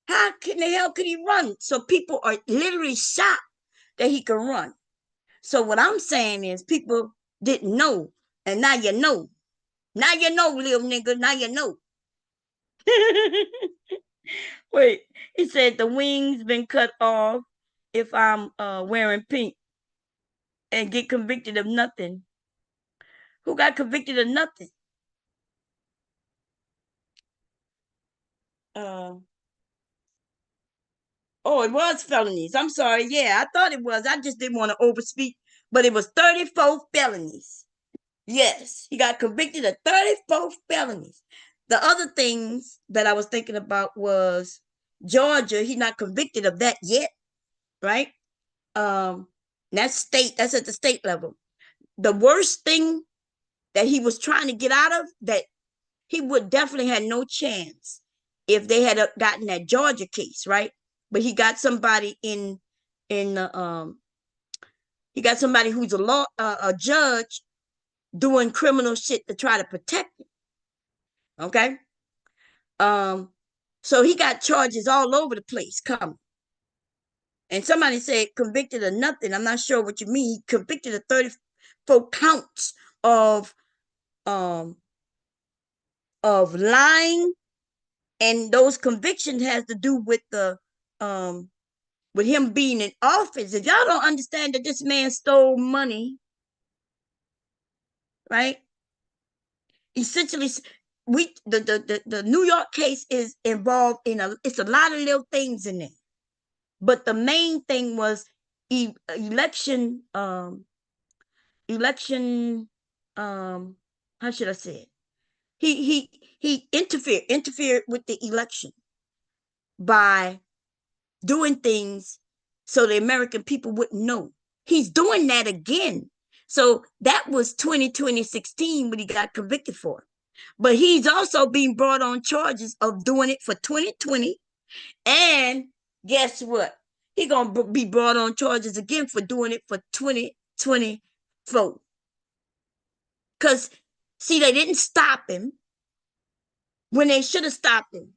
how in the hell could he run? So people are literally shocked that he can run. So what I'm saying is people didn't know. And now you know. Now you know, little nigga. Now you know. Wait, he said the wings been cut off if I'm wearing pink and get convicted of nothing. Who got convicted of nothing? Oh, it was felonies. I'm sorry. Yeah, I thought it was. I just didn't want to overspeak, but it was 34 felonies. Yes, he got convicted of 34 felonies. The other things that I was thinking about was Georgia. He's not convicted of that yet, right? That's at the state level. The worst thing that he was trying to get out of, that he would definitely had no chance if they had gotten that Georgia case, right? But he got somebody in the he got somebody who's a judge doing criminal shit to try to protect him. Okay. So he got charges all over the place coming. And somebody said convicted of nothing. I'm not sure what you mean. He convicted of 34 counts of lying, and those convictions has to do with the with him being in office. If y'all don't understand that this man stole money, right? Essentially, the New York case is involved in it's a lot of little things in there. But the main thing was election, how should I say it? He interfered with the election by doing things so the American people wouldn't know. He's doing that again. So that was 2016 when he got convicted for. But he's also being brought on charges of doing it for 2020. And guess what? He's going to be brought on charges again for doing it for 2024. Because, see, they didn't stop him when they should have stopped him.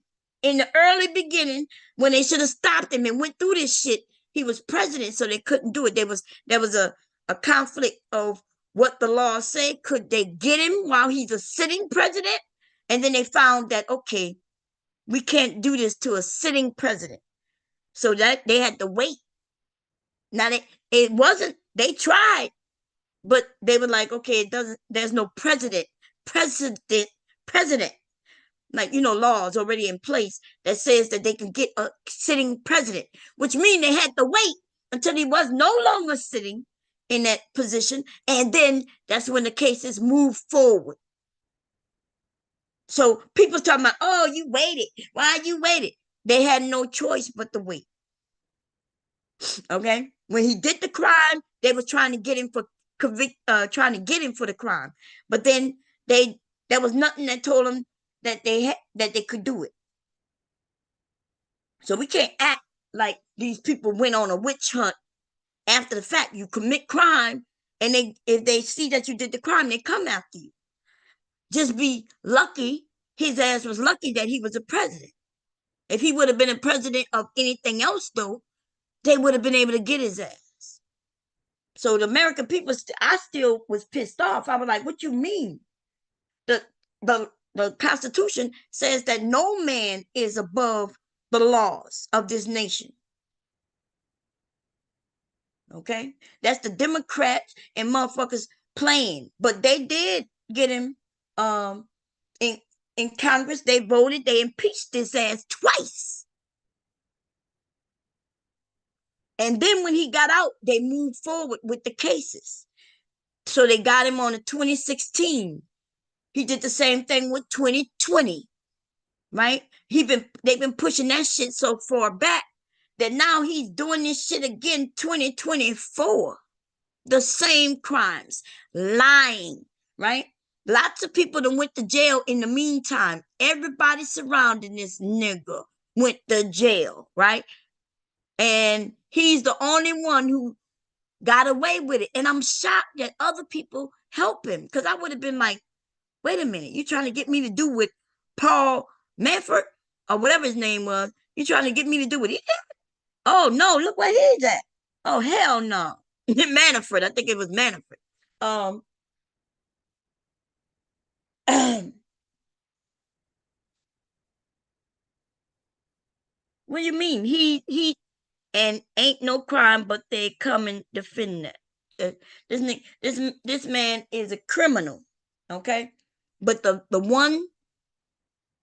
In the early beginning, when they should have stopped him and went through this shit, he was president, so they couldn't do it. There was a conflict of what the law said. Could they get him while he's a sitting president? And then they found that, okay, we can't do this to a sitting president. So that they had to wait. Now, it wasn't, they tried, but they were like, okay, there's no president. Like, laws already in place that says that they can get a sitting president, which means they had to wait until he was no longer sitting in that position. And then that's when the cases move forward. So people talking about, oh, you waited. Why you waited? They had no choice but to wait. Okay? When he did the crime, they were trying to get him for the crime. But then there was nothing that told them that they could do it. So we can't act like these people went on a witch hunt after the fact. You commit crime, and if they see that you did the crime, they come after you. Just be lucky. His ass was lucky that he was a president. If he would have been a president of anything else, though, they would have been able to get his ass. So the American people, I still was pissed off. I was like, what you mean? The Constitution says that no man is above the laws of this nation. Okay? That's the Democrats and motherfuckers playing. But they did get him in Congress. They voted. They impeached his ass twice. And then when he got out, they moved forward with the cases. So they got him on the 2016. He did the same thing with 2020, right? They've been pushing that shit so far back that now he's doing this shit again 2024. The same crimes, lying, right? Lots of people that went to jail in the meantime. Everybody surrounding this nigga went to jail, right? And he's the only one who got away with it. And I'm shocked that other people help him, because I would have been like, wait a minute, you trying to get me to do what Paul Manford or whatever his name was? You trying to get me to do what he did? Oh no, look where he's at. Oh hell no. Manafort, I think it was Manafort. What do you mean? He and ain't no crime, but they come and defend that. This man is a criminal, okay? But the one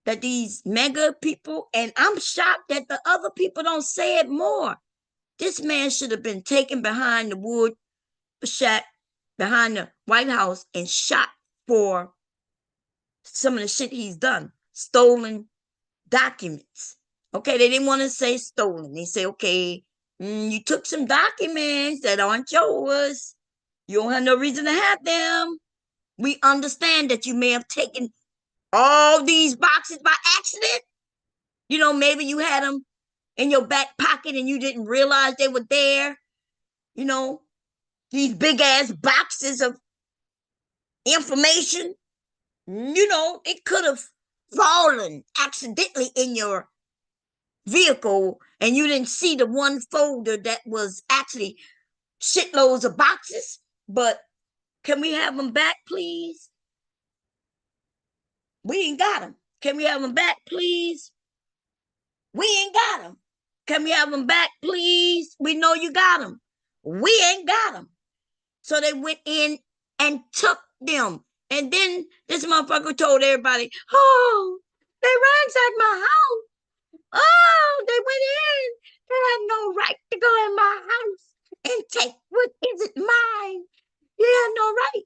that these mega people, and I'm shocked that the other people don't say it more. This man should have been taken behind the wood shack, behind the White House, and shot for some of the shit he's done. Stolen documents. Okay, they didn't want to say stolen. They say, okay, you took some documents that aren't yours. You don't have no reason to have them. We understand that you may have taken all these boxes by accident. Maybe you had them in your back pocket and you didn't realize they were there. These big ass boxes of information. It could have fallen accidentally in your vehicle and you didn't see the one folder that was actually shitloads of boxes. But can we have them back, please? We ain't got them. Can we have them back, please? We ain't got them. Can we have them back, please? We know you got them. We ain't got them. So they went in and took them. And then this motherfucker told everybody, oh, they ransacked my house. Oh, they went in. They had no right to go in my house and take what isn't mine. You had no right.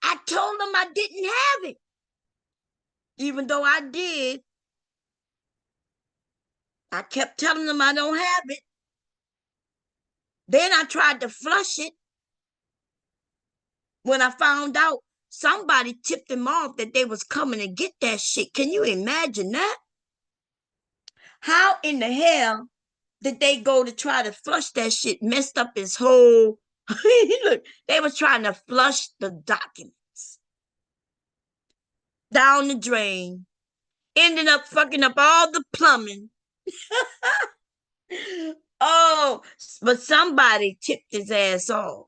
I told them I didn't have it. Even though I did, I kept telling them I don't have it. Then I tried to flush it. When I found out somebody tipped them off that they was coming to get that shit. Can you imagine that? How in the hell did they go to try to flush that shit? Messed up his whole look, they was trying to flush the documents down the drain, ended up fucking up all the plumbing. Oh, but somebody tipped his ass off.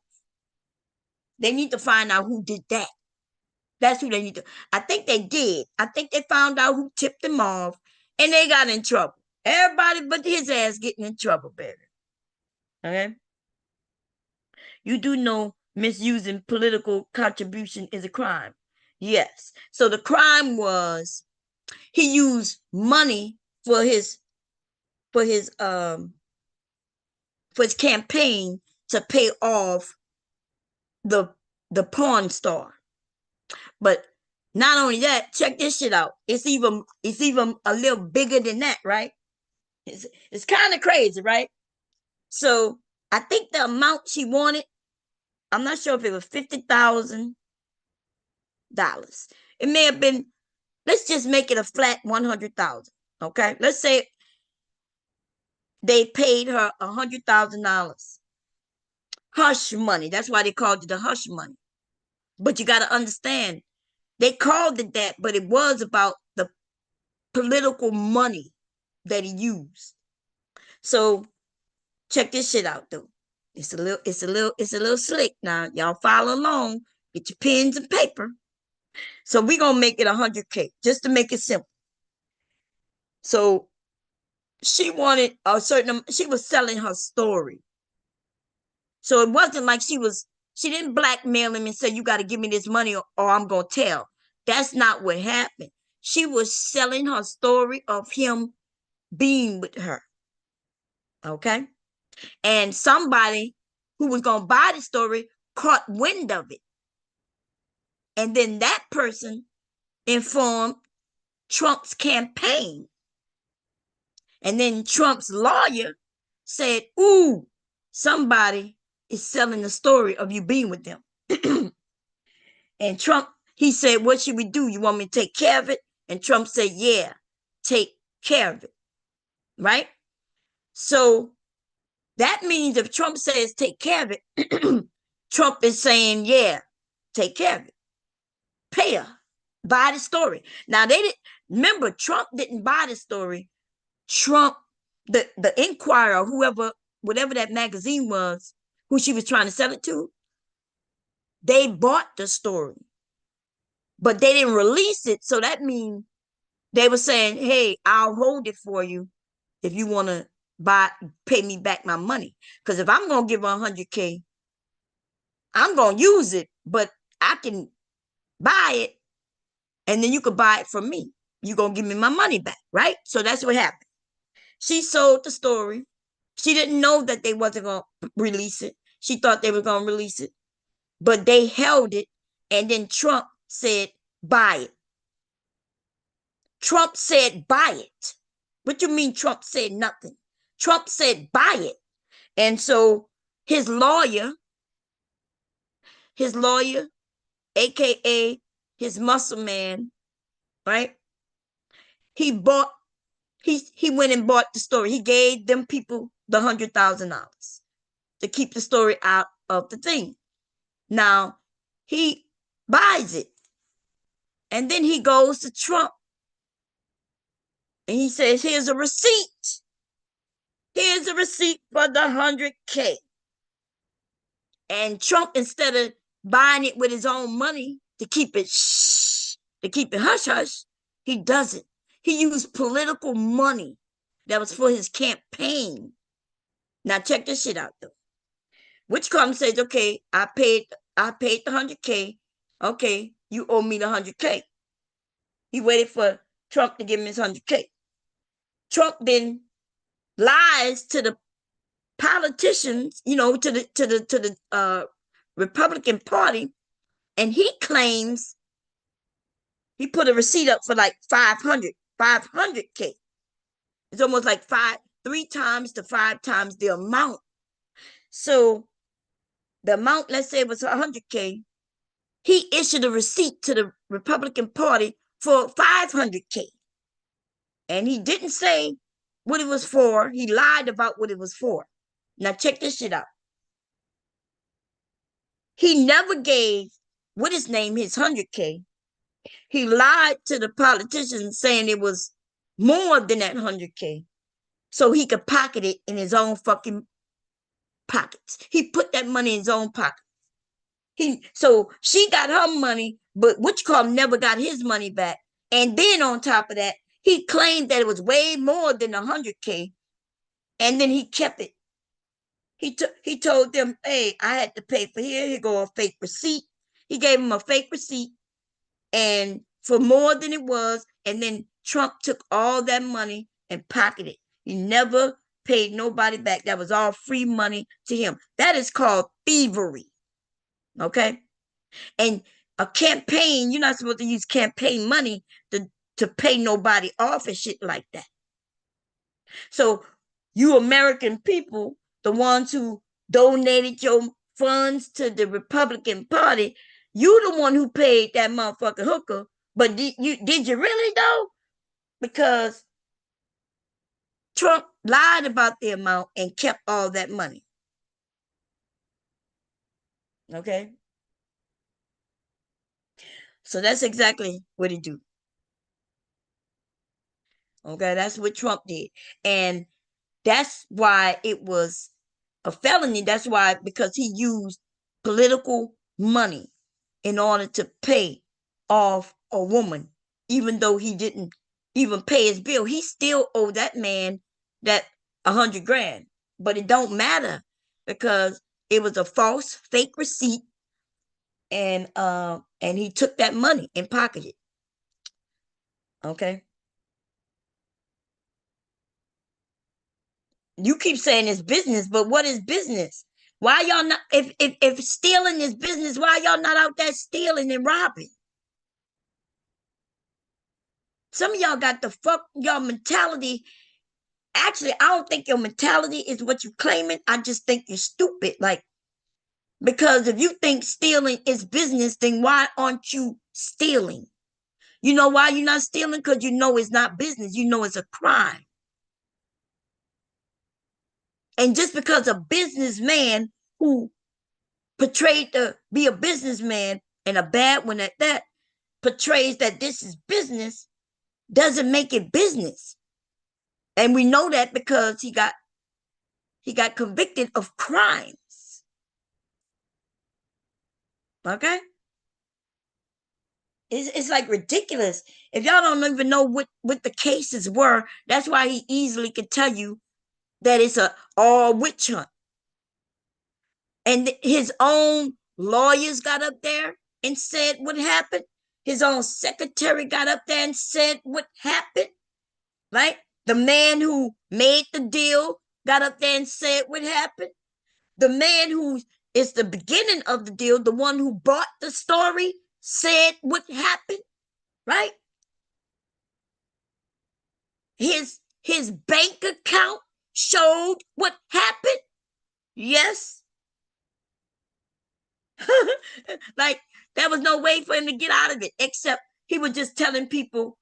They need to find out who did that. That's who they need to. I think they did. I think they found out who tipped him off, and they got in trouble. Everybody but his ass getting in trouble, baby. Okay. You do know misusing political contribution is a crime. Yes. So the crime was he used money for his campaign to pay off the porn star. But not only that, check this shit out. It's even a little bigger than that, right? It's kind of crazy, right? So I think the amount she wanted, I'm not sure if it was $50,000. It may have been, let's just make it a flat 100,000. Okay, let's say they paid her $100,000. Hush money. That's why they called it the hush money. But you got to understand, they called it that, but it was about the political money that he used. So check this shit out, though. It's a little slick now. Y'all follow along. Get your pens and paper. So we're gonna make it 100K just to make it simple. So she wanted a certain. She was selling her story. So it wasn't like she didn't blackmail him and say, you got to give me this money or I'm going to tell. That's not what happened. She was selling her story of him being with her. Okay. And somebody who was going to buy the story caught wind of it. And then that person informed Trump's campaign. And then Trump's lawyer said, ooh, somebody is selling the story of you being with them. And Trump, he said, what should we do? You want me to take care of it? And Trump said, yeah, take care of it. Right? So that means if Trump says take care of it, Trump is saying, yeah, take care of it. Pay her. Buy the story. Now, they didn't, remember, Trump didn't buy the story. Trump, the Inquirer, whatever that magazine was, who she was trying to sell it to, they bought the story, but they didn't release it. So that means they were saying, hey, I'll hold it for you if you want to pay me back my money. Because if I'm going to give her 100K, I'm going to use it, but I can buy it and then you could buy it from me. You're going to give me my money back, right? So that's what happened. She sold the story. She didn't know that they wasn't going to release it. She thought they were going to release it, but they held it. And then Trump said, buy it. Trump said, buy it. What do you mean Trump said nothing? Trump said, buy it. And so his lawyer, AKA his muscle man, right? He went and bought the story. He gave them people the $100,000 to keep the story out of the thing. Now he buys it. And then he goes to Trump and he says, here's a receipt. Here's a receipt for the 100K. And Trump, instead of buying it with his own money to keep it hush hush, he doesn't. He used political money That was for his campaign. Now check this shit out though. Which Carmen says, okay, I paid the 100K. Okay, you owe me the 100K. He waited for Trump to give him his 100K. Trump then lies to the politicians, to the Republican Party, and he claims he put a receipt up for like 500K. It's almost like 3 times to 5 times the amount. So the amount, let's say it was 100K, he issued a receipt to the Republican Party for 500K. And he didn't say what it was for. He lied about what it was for. Now check this shit out. He never gave, what his name, his 100K. He lied to the politicians saying it was more than that 100K so he could pocket it in his own fucking pockets. He put that money in his own pocket. So she got her money, but never got his money back. And then on top of that, he claimed that it was way more than 100K, and then he kept it. He told them, hey, I had to pay for here go a fake receipt. He gave him a fake receipt and for more than it was, and then Trump took all that money and pocketed it. He never paid nobody back. That was all free money to him. That is called thievery. Okay? And a campaign, you're not supposed to use campaign money to pay nobody off and shit like that. So you American people, the ones who donated your funds to the Republican Party, you the one who paid that motherfucking hooker. But did you really though? Because Trump lied about the amount and kept all that money. Okay? So that's exactly what he do. Okay, that's what Trump did. And that's why it was a felony. That's why, because he used political money in order to pay off a woman, even though he didn't even pay his bill. He still owed that man that 100 grand, but it don't matter because it was a false fake receipt, and he took that money and pocketed it. Okay. You keep saying it's business, but what is business? Why y'all not, if stealing is business, why y'all not out there stealing and robbing? Some of y'all got the fuck y'all mentality. Actually, I don't think your mentality is what you claiming. I just think you're stupid. Like, because if you think stealing is business, then why aren't you stealing? You know why you're not stealing? Because you know it's not business. You know it's a crime. And just because a businessman who portrayed to be a businessman, and a bad one at that, portrays that this is business, doesn't make it business. And we know that because he got convicted of crimes. Okay? It's like ridiculous. If y'all don't even know what the cases were, that's why he easily could tell you that it's a all witch hunt. And his own lawyers got up there and said what happened. His own secretary got up there and said what happened. Right? The man who made the deal got up there and said what happened. The man who is the beginning of the deal, the one who bought the story, said what happened. Right? His bank account showed what happened. Yes. Like, there was no way for him to get out of it, except he was just telling people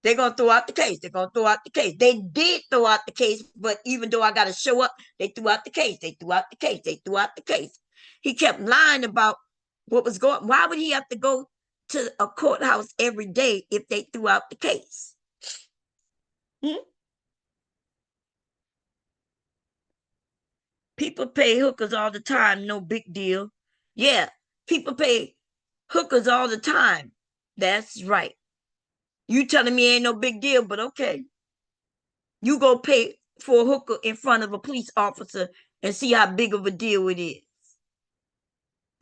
they're going to throw out the case. They're going to throw out the case. They did throw out the case, but even though I got to show up, they threw out the case. They threw out the case. They threw out the case. He kept lying about what was going on. Why would he have to go to a courthouse every day if they threw out the case? People pay hookers all the time. No big deal. Yeah, people pay hookers all the time. That's right. You telling me ain't no big deal, but okay. You go pay for a hooker in front of a police officer and see how big of a deal it is.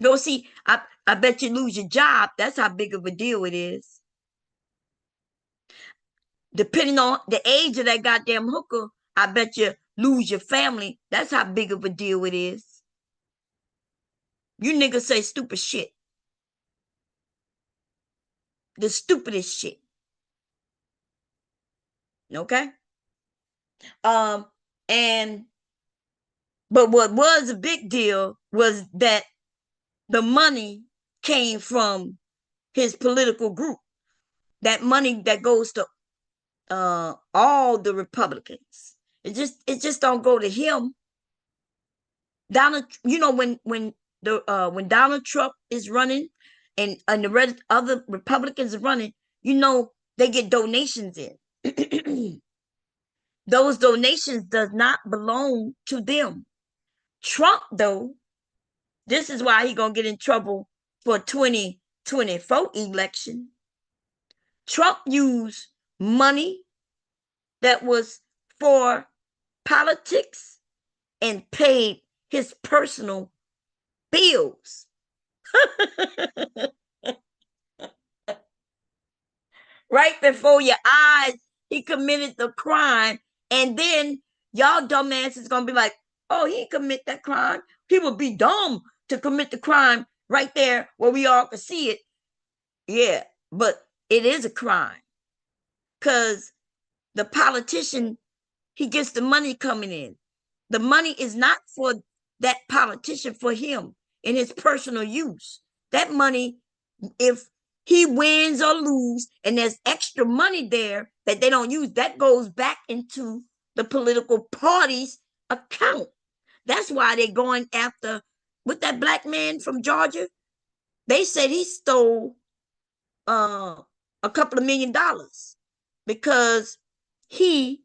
Go see, I bet you lose your job. That's how big of a deal it is. Depending on the age of that goddamn hooker, I bet you lose your family. That's how big of a deal it is. You niggas say stupid shit. The stupidest shit. Okay? And but what was a big deal was that the money came from his political group. That money that goes to all the Republicans. It just don't go to him. Donald, you know, when Donald Trump is running and the other Republicans are running, you know, they get donations in. Those donations does not belong to them. Trump, though, this is why he gonna get in trouble for 2024 election. Trump used money that was for politics and paid his personal bills. Right before your eyes, he committed the crime. And then y'all dumbass is gonna be like, oh, he didn't commit that crime. He would be dumb to commit the crime right there where we all can see it. Yeah, but it is a crime. Because the politician, he gets the money coming in. The money is not for that politician, for him in his personal use. That money, if he wins or lose and there's extra money there that they don't use, that goes back into the political party's account. That's why they're going after, with that black man from Georgia, they said he stole a couple of $1 million because he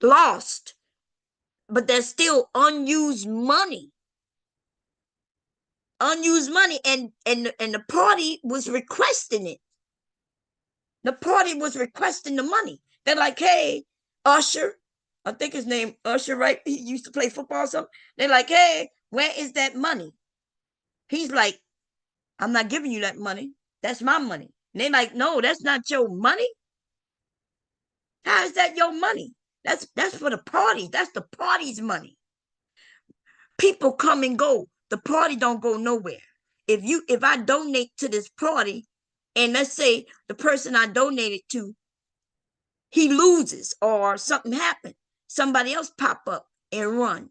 lost, but there's still unused money. Unused money, and the party was requesting it. The party was requesting the money. They're like, hey, Usher, I think his name Usher, right? He used to play football or something. They're like, hey, where is that money? He's like, I'm not giving you that money. That's my money. And they're like, no, that's not your money. How is that your money? That's for the party. That's the party's money. People come and go. The party don't go nowhere. If I donate to this party, and let's say the person I donated to, he loses or something happened, somebody else pop up and run,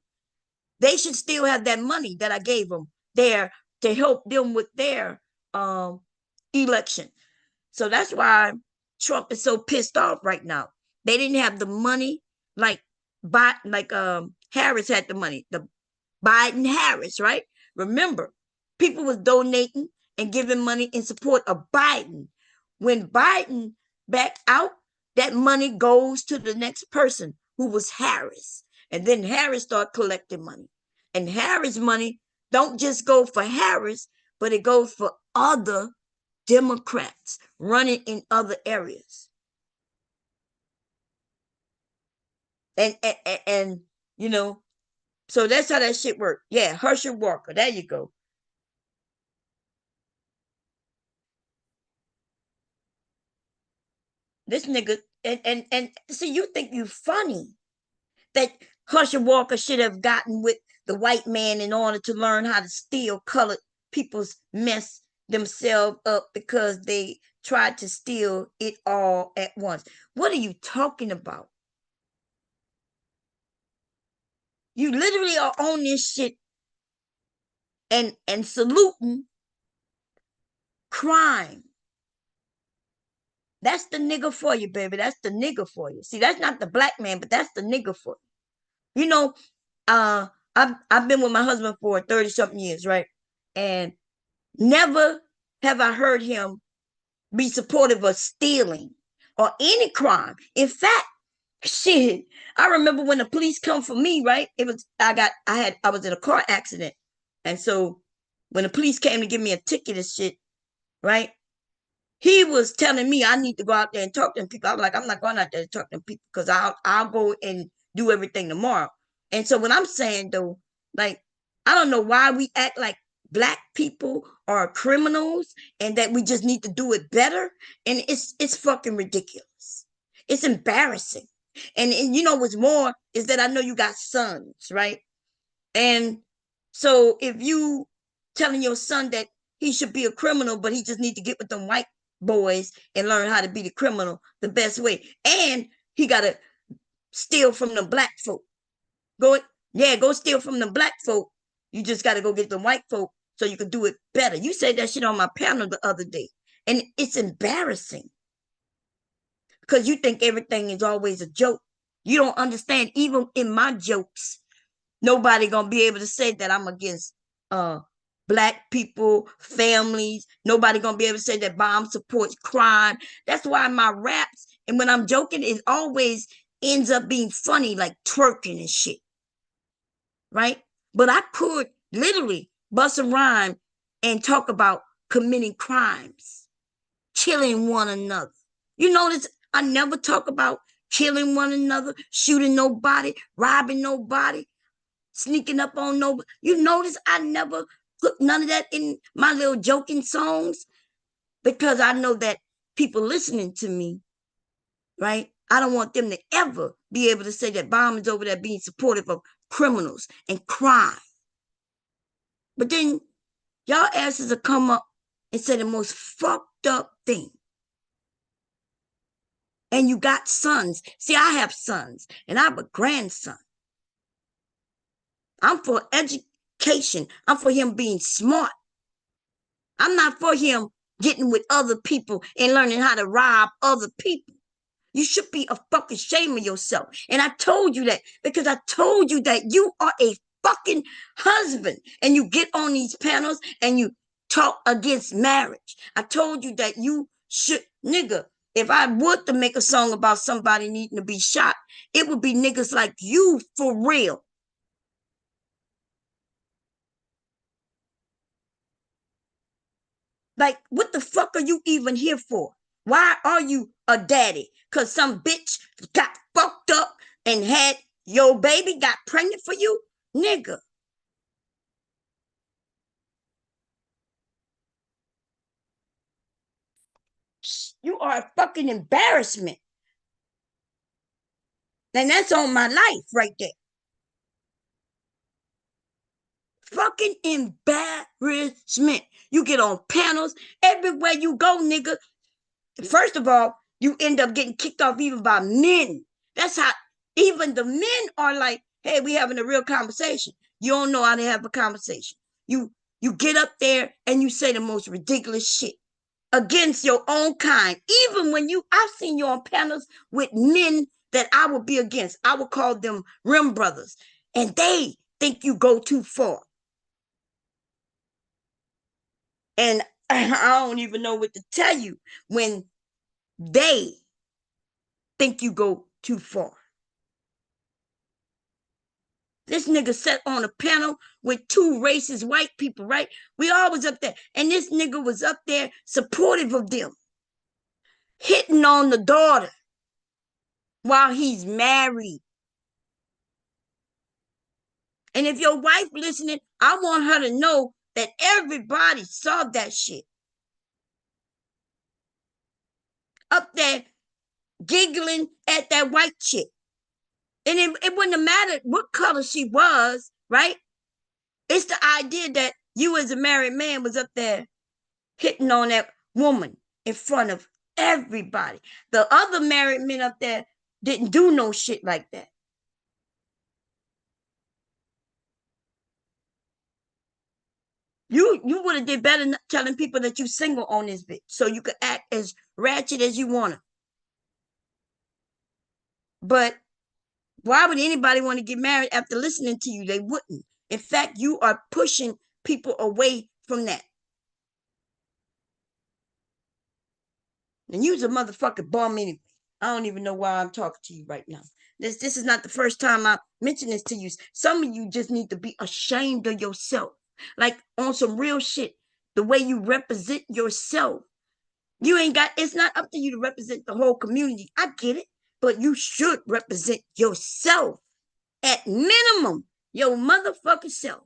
they should still have that money that I gave them there to help them with their election. So that's why Trump is so pissed off right now. They didn't have the money like Harris had the money, the Biden Harris, right? Remember, people was donating and giving money in support of Biden. When Biden backed out, that money goes to the next person, who was Harris. And then Harris started collecting money. And Harris money don't just go for Harris, but it goes for other Democrats running in other areas. And you know, so that's how that shit works. Yeah, Herschel Walker. There you go. This nigga, and see, you think you funny that Herschel Walker should have gotten with the white man in order to learn how to steal colored people's mess themselves up because they tried to steal it all at once. What are you talking about? You literally are on this shit and saluting crime. That's the nigga for you, baby. That's the nigga for you. See, that's not the black man, but that's the nigga for you. You know, I've been with my husband for 30-something years, right? And never have I heard him be supportive of stealing or any crime. In fact, shit, I remember when the police come for me, right? I was in a car accident. And so when the police came to give me a ticket and shit, right? he was telling me I need to go out there and talk to them people. I was like, I'm not going out there to talk to them people because I'll go and do everything tomorrow. And so what I'm saying though, like, I don't know why we act like black people are criminals and that we just need to do it better. And it's fucking ridiculous. It's embarrassing. And you know what's more is that I know you got sons, right? And so if you telling your son that he should be a criminal, but he just need to get with them white boys and learn how to be the criminal the best way, and he gotta steal from the black folk. Go steal from the black folk. You just gotta go get the white folk so you can do it better. You said that shit on my panel the other day, and it's embarrassing because you think everything is always a joke. You don't understand. Even in my jokes, nobody gonna be able to say that I'm against black people, families. Nobody gonna be able to say that bomb supports crime. That's why my raps and when I'm joking, it always ends up being funny, like twerking and shit, right? But I could literally bust a rhyme and talk about committing crimes, killing one another. You notice I never talk about killing one another, shooting nobody, robbing nobody, sneaking up on nobody. You notice I never put none of that in my little joking songs because I know that people listening to me, right? I don't want them to ever be able to say that Bomb is over there being supportive of criminals and crime. But then y'all asses will come up and say the most fucked up thing. And you got sons. See, I have sons and I have a grandson. I'm for education. I'm for him being smart. I'm not for him getting with other people and learning how to rob other people. You should be a fucking shame of yourself. And I told you that because I told you that you are a fucking husband and you get on these panels and you talk against marriage. I told you that you should, nigga, if I would to make a song about somebody needing to be shot, it would be niggas like you for real. Like, what the fuck are you even here for? Why are you a daddy? Because some bitch got fucked up and had your baby, got pregnant for you? Nigga. You are a fucking embarrassment. And that's on my life right there. Fucking embarrassment. You get on panels everywhere you go, nigga. First of all, you end up getting kicked off even by men. That's how even the men are like, hey, we having a real conversation. You don't know how to have a conversation. You get up there and you say the most ridiculous shit against your own kind. Even when I've seen you on panels with men that I would be against. I would call them rim brothers. And they think you go too far. And I don't even know what to tell you when they think you go too far. This nigga sat on a panel with two racist white people, right? We all was up there. And this nigga was up there supportive of them. Hitting on the daughter while he's married. And if your wife listening, I want her to know that everybody saw that shit. Up there giggling at that white chick. And it wouldn't have mattered what color she was, right? It's the idea that you as a married man was up there hitting on that woman in front of everybody. The other married men up there didn't do no shit like that. You would have did better telling people that you single on this bitch so you could act as ratchet as you want to. But why would anybody want to get married after listening to you? They wouldn't. In fact, you are pushing people away from that. And you's a motherfucking bum anyway. I don't even know why I'm talking to you right now. This is not the first time I mentioned this to you. Some of you just need to be ashamed of yourself. Like on some real shit. The way you represent yourself. You ain't got, it's not up to you to represent the whole community. I get it, but you should represent yourself at minimum, your motherfucking self.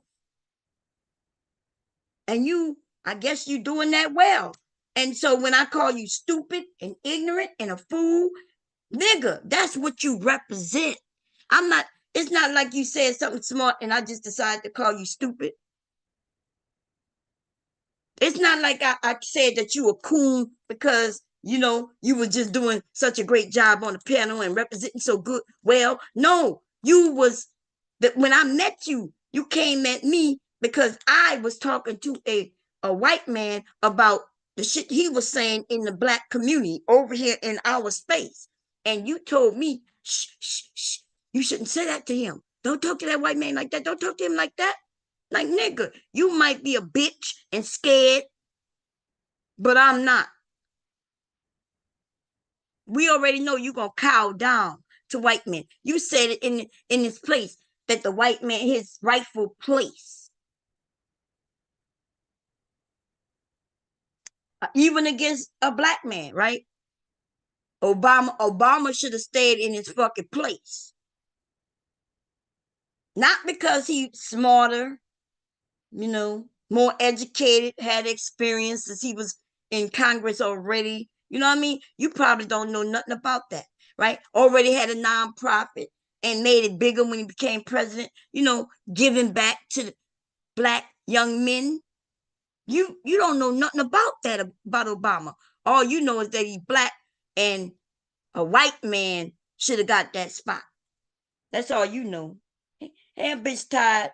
And you, I guess you doing that well. And so when I call you stupid and ignorant and a fool, nigga, that's what you represent. I'm not, it's not like you said something smart and I just decided to call you stupid. It's not like I said that you were cool because, you know, you were just doing such a great job on the panel and representing so good. Well, no, you was, that when I met you, you came at me because I was talking to a white man about the shit he was saying in the black community over here in our space. And you told me, shh, shh, shh, you shouldn't say that to him. Don't talk to that white man like that. Don't talk to him like that. Like, nigga, you might be a bitch and scared, but I'm not. We already know you're going to cow down to white men. You said it in his place, that the white man, his rightful place. Even against a black man, right? Obama should have stayed in his fucking place. Not because he's smarter, you know, more educated, had experiences. He was in Congress already. You know what I mean? You probably don't know nothing about that, right? Already had a nonprofit and made it bigger when he became president, you know, giving back to the black young men. You don't know nothing about that, about Obama. All you know is that he's black and a white man should have got that spot. That's all you know. Hey, bitch tired.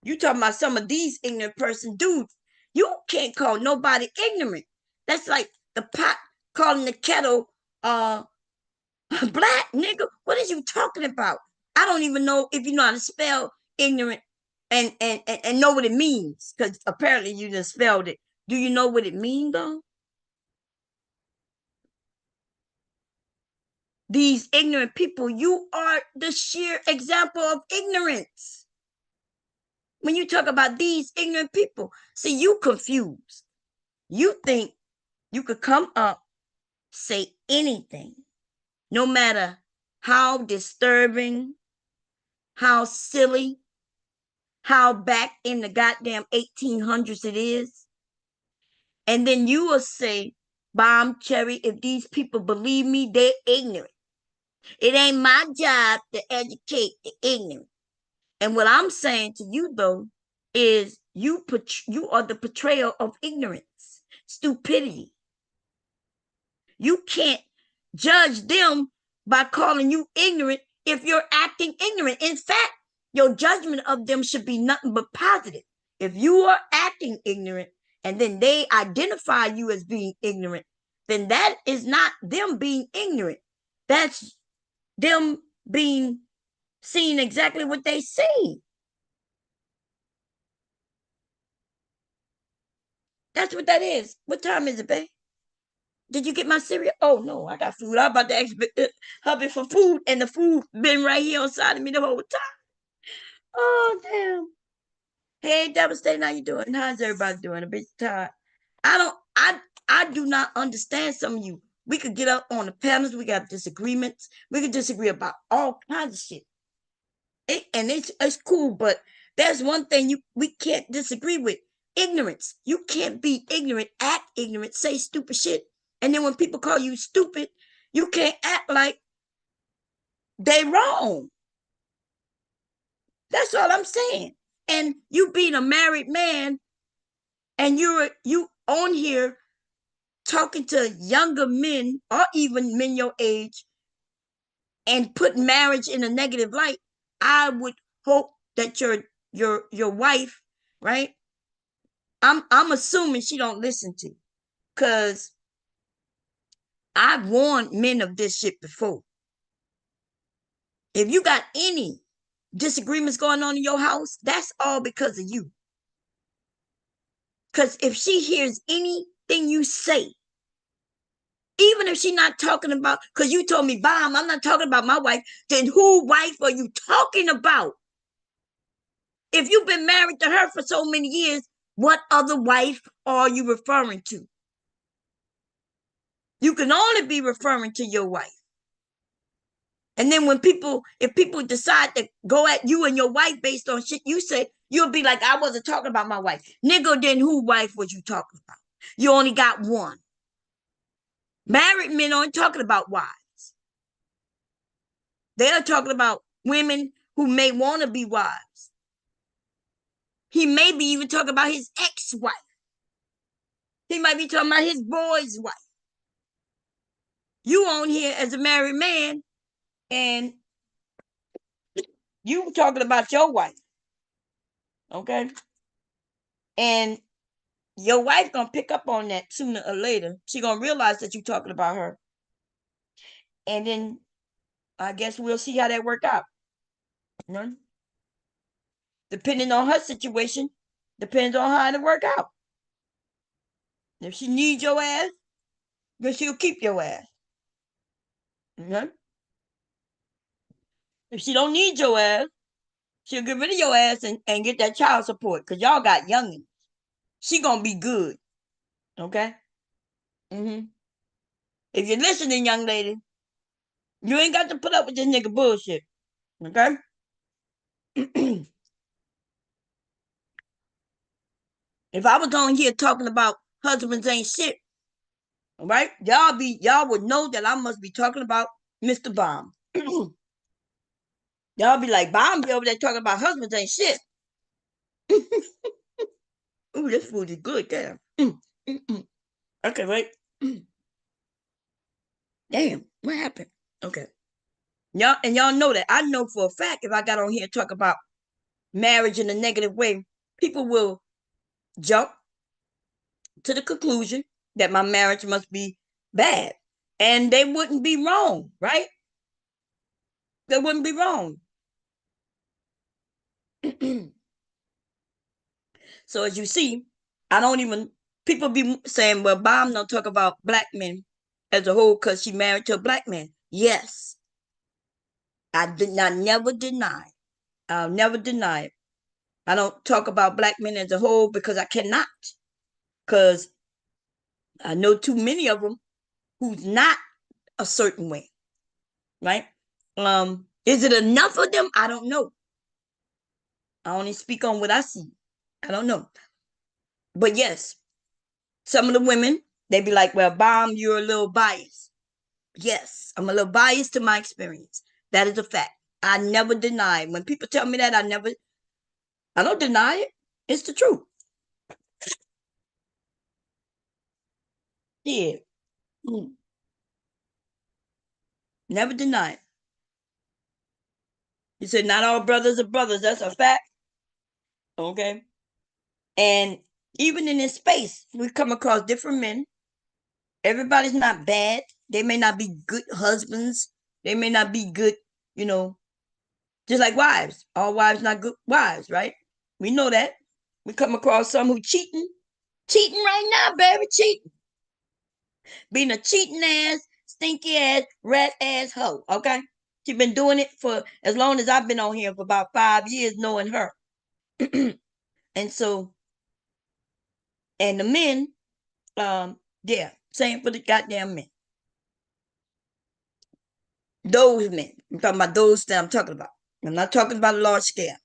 You talking about some of these ignorant person, dude. You can't call nobody ignorant. That's like the pot calling the kettle black, nigga. What is you talking about? I don't even know if you know how to spell ignorant and know what it means, because apparently you just spelled it. Do you know what it means though? These ignorant people, you are the sheer example of ignorance. When you talk about these ignorant people, see, you confused. You think you could come up, say anything, no matter how disturbing, how silly, how back in the goddamn 1800s it is. And then you will say, Bomb Cherry, if these people believe me, they're ignorant. It ain't my job to educate the ignorant. And what I'm saying to you, though, is you are the portrayal of ignorance, stupidity. You can't judge them by calling you ignorant if you're acting ignorant. In fact, your judgment of them should be nothing but positive. If you are acting ignorant and then they identify you as being ignorant, then that is not them being ignorant. That's them being seeing exactly what they see. That's what that is. What time is it, babe? Did you get my cereal? Oh no, I got food. I'm about to ask hubby for food, and the food been right here on side of me the whole time. Oh damn. Hey, Devastating, how you doing? How's everybody doing? A bit tired. I do not understand some of you. We could get up on the panels, we got disagreements, we could disagree about all kinds of shit. It's cool, but there's one thing we can't disagree with. Ignorance. You can't be ignorant, act ignorant, say stupid shit. And then when people call you stupid, you can't act like they wrong. That's all I'm saying. And you being a married man and you on here talking to younger men or even men your age and put marriage in a negative light, I would hope that your wife, right? I'm assuming she don't listen to, because I've warned men of this shit before. If you got any disagreements going on in your house, that's all because of you. Because if she hears anything you say, even if she's not talking about, because you told me, Bomb, I'm not talking about my wife, then who wife are you talking about? If you've been married to her for so many years, What other wife are you referring to? You can only be referring to your wife. And then if people decide to go at you and your wife based on shit you say, you'll be like, I wasn't talking about my wife. Nigga, then who wife was you talking about? You only got one. Married men aren't talking about wives. They're talking about women who may want to be wives. He may be even talking about his ex-wife. He might be talking about his boy's wife. You on here as a married man and you talking about your wife. Okay? And your wife gonna pick up on that sooner or later. She gonna realize that you're talking about her. And then I guess we'll see how that work out. You know? Depending on her situation, depends on how it work out. If she needs your ass, then she'll keep your ass. You know? If she don't need your ass, she'll get rid of your ass and get that child support. Because y'all got youngins. She gonna be good. Okay? Mm-hmm. If you're listening, young lady, you ain't got to put up with this nigga bullshit. Okay? If I was on here talking about husbands ain't shit, all right, y'all would know that I must be talking about Mr. Bomb. Y'all be like, Bomb be over there talking about husbands ain't shit. Ooh, this food is good, damn. Okay, wait. Damn, what happened? Okay. Y'all know that. I know for a fact if I got on here and talk about marriage in a negative way, people will jump to the conclusion that my marriage must be bad. And they wouldn't be wrong, right? They wouldn't be wrong. So as you see, I don't even, people be saying, well, Bomb don't talk about black men as a whole because she married to a black man. Yes. I never deny. I'll never deny it. I don't talk about black men as a whole because I cannot. Because I know too many of them who's not a certain way. Right? Is it enough of them? I don't know. I only speak on what I see. I don't know. But yes, some of the women, they be like, well, Bomb, you're a little biased. Yes, I'm a little biased to my experience. That is a fact. I never deny it. When people tell me that, I don't deny it. It's the truth. Yeah. Never deny it. You said not all brothers are brothers. That's a fact. Okay. And even in this space, we come across different men. Everybody's not bad. They may not be good husbands. They may not be good, just like wives. All wives not good wives, right? We know that. We come across some who cheating right now, baby, cheating. Being a cheating ass, stinky ass, rat ass hoe, okay? She's been doing it for as long as I've been on here, for about 5 years, knowing her. And so, and the men, yeah, same for the goddamn men. Those men. I'm talking about those that I'm talking about. I'm not talking about a large scale.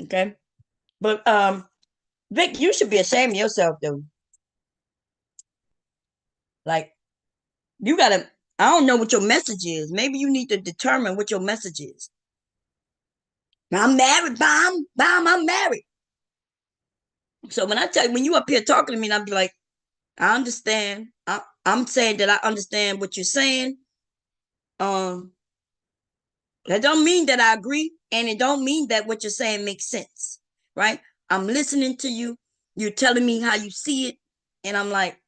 Okay? But Vic, you should be ashamed of yourself, though. Like, you gotta, I don't know what your message is. Maybe you need to determine what your message is. I'm married, Bomb, I'm married. So when I tell you, when you up here talking to me, and I'll be like, I understand. I'm saying that I understand what you're saying. That don't mean that I agree, and it don't mean that what you're saying makes sense, right? I'm listening to you. You're telling me how you see it, and I'm like,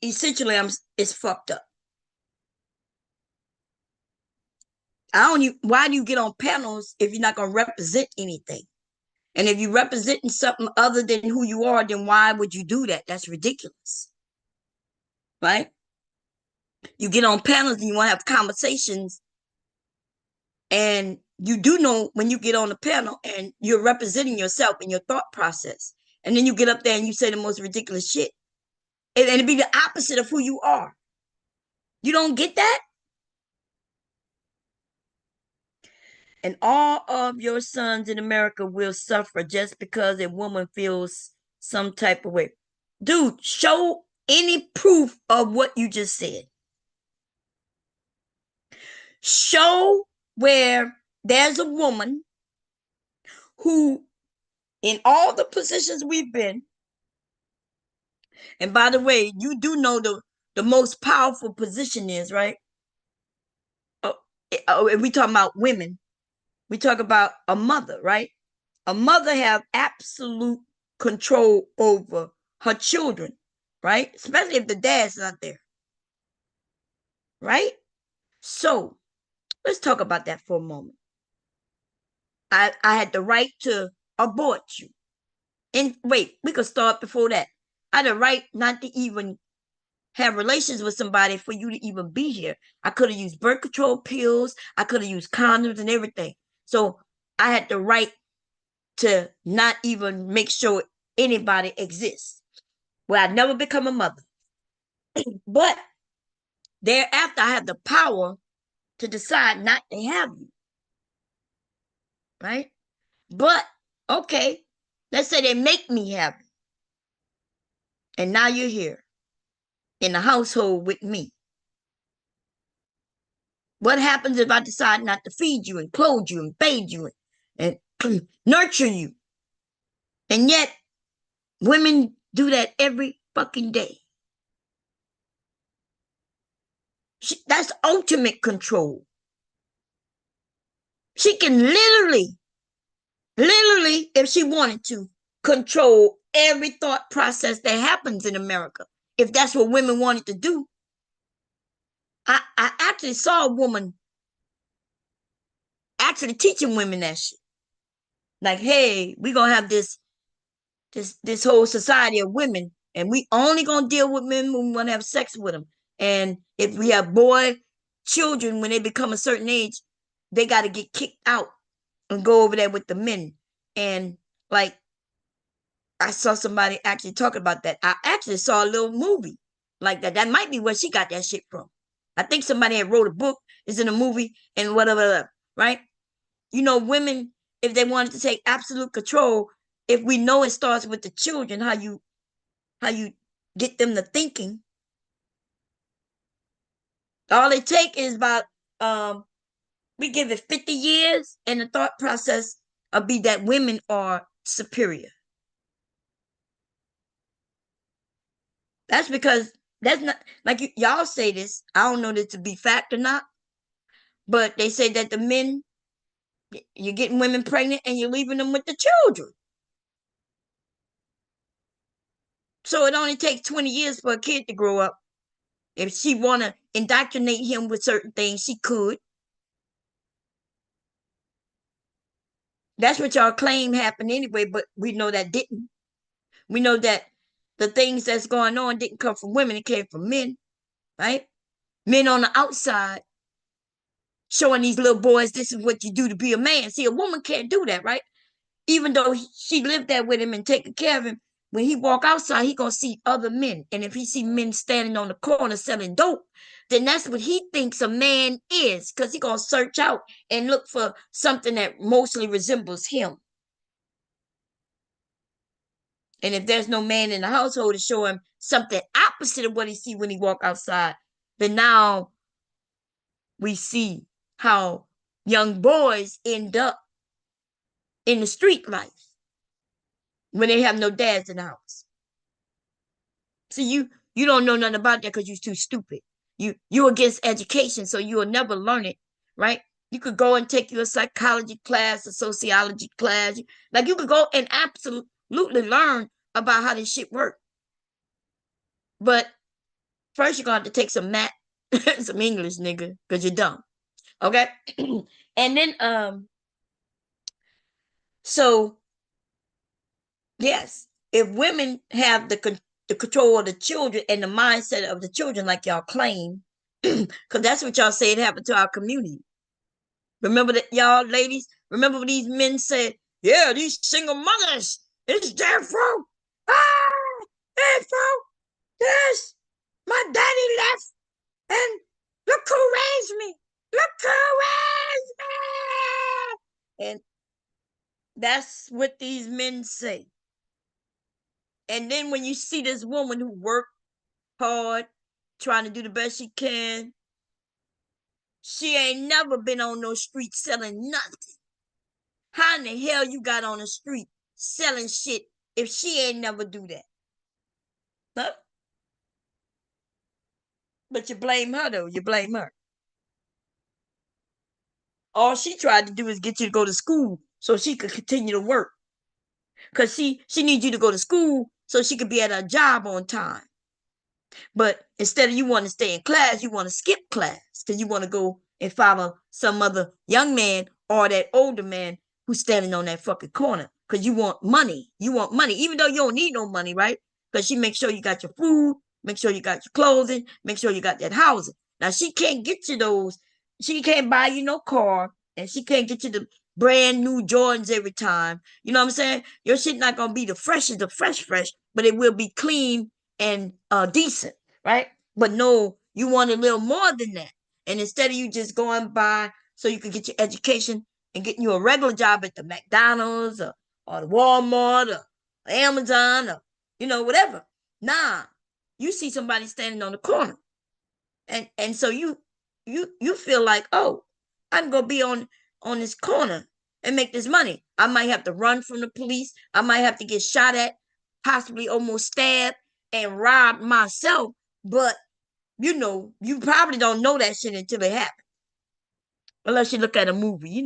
essentially, it's fucked up. Why do you get on panels if you're not gonna represent anything? And if you're representing something other than who you are, then why would you do that? That's ridiculous, right? You get on panels and you want to have conversations, and you do know when you get on the panel and you're representing yourself and your thought process. And then you get up there and you say the most ridiculous shit. And it'd be the opposite of who you are. You don't get that? And all of your sons in America will suffer just because a woman feels some type of way. Dude, show any proof of what you just said. Show where there's a woman who, in all the positions we've been, and by the way, you do know the most powerful position is, right? If we talk about women, we talk about a mother, right? A mother have absolute control over her children, right? Especially if the dad's not there, right? So let's talk about that for a moment. I had the right to abort you. And wait, we could start before that. I had the right not to even have relations with somebody for you to even be here. I could have used birth control pills. I could have used condoms and everything. So I had the right to not even make sure anybody exists. Well, I'd never become a mother. But thereafter, I have the power to decide not to have you. Right? But, okay, let's say they make me have you. And now you're here in the household with me. What happens if I decide not to feed you and clothe you and bathe you and nurture you? And yet, women do that every fucking day. That's ultimate control. She can literally, if she wanted to, control every thought process that happens in America. If that's what women wanted to do. I actually saw a woman actually teaching women that shit. Like, hey, we're gonna have this whole society of women, and we only gonna deal with men when we want to have sex with them. And if we have boy children, when they become a certain age, they got to get kicked out and go over there with the men. And like, I saw somebody actually talking about that. I actually saw a little movie like that. That might be where she got that shit from. I think somebody had wrote a book, is in a movie, and whatever, right? You know, women, if they wanted to take absolute control, if we know it starts with the children, how you get them to thinking. All it take is about we give it 50 years, and the thought process will be that women are superior. That's because that's not like y'all say this. I don't know that to be fact or not, but they say that the men, you're getting women pregnant and you're leaving them with the children. So it only takes 20 years for a kid to grow up. If she want to indoctrinate him with certain things, she could. That's what y'all claim happened anyway, but we know that didn't. We know that the things that's going on didn't come from women, it came from men, right? Men on the outside showing these little boys, this is what you do to be a man. See, a woman can't do that, right? Even though she lived there with him and taking care of him, when he walk outside, he gonna see other men. And if he see men standing on the corner selling dope, then that's what he thinks a man is, because he gonna search out and look for something that mostly resembles him. And if there's no man in the household to show him something opposite of what he see when he walk outside, then now we see how young boys end up in the street life when they have no dads in the house. So you don't know nothing about that because you're too stupid. You're against education, so you will never learn it, right? You could go and take your psychology class, a sociology class. Like, you could go and absolutely learn about how this shit works. But first you're gonna have to take some math, some English, nigga, because you're dumb. Okay? And then so yes, if women have the control of the children and the mindset of the children, like y'all claim, because that's what y'all say it happened to our community. Remember that, y'all ladies? Remember when these men said, yeah, these single mothers, it's their fault. Ah, hey, folks, yes, my daddy left, and look who raised me. Look who raised me. And that's what these men say. And then when you see this woman who worked hard, trying to do the best she can, she ain't never been on no street selling nothing. How in the hell you got on the street selling shit if she ain't never do that? Huh? But you blame her though. You blame her. All she tried to do is get you to go to school so she could continue to work. Cause she needs you to go to school so she could be at her job on time. But instead of you want to stay in class, you want to skip class because you want to go and follow some other young man or that older man who's standing on that fucking corner because you want money. You want money, even though you don't need no money, right? Because she makes sure you got your food, make sure you got your clothing, make sure you got that housing. Now, she can't get you those. She can't buy you no car, and she can't get you the brand new Jordans every time. You know what I'm saying? Your shit not going to be the freshest of fresh, but it will be clean and decent, right? But no, you want a little more than that. And instead of you just going by so you can get your education and getting you a regular job at the McDonald's or the Walmart or Amazon or whatever. Nah, you see somebody standing on the corner, and so you feel like, oh, I'm gonna be on this corner and make this money. I might have to run from the police. I might have to get shot at, possibly almost stabbed and robbed myself. But you probably don't know that shit until it happens. Unless you look at a movie,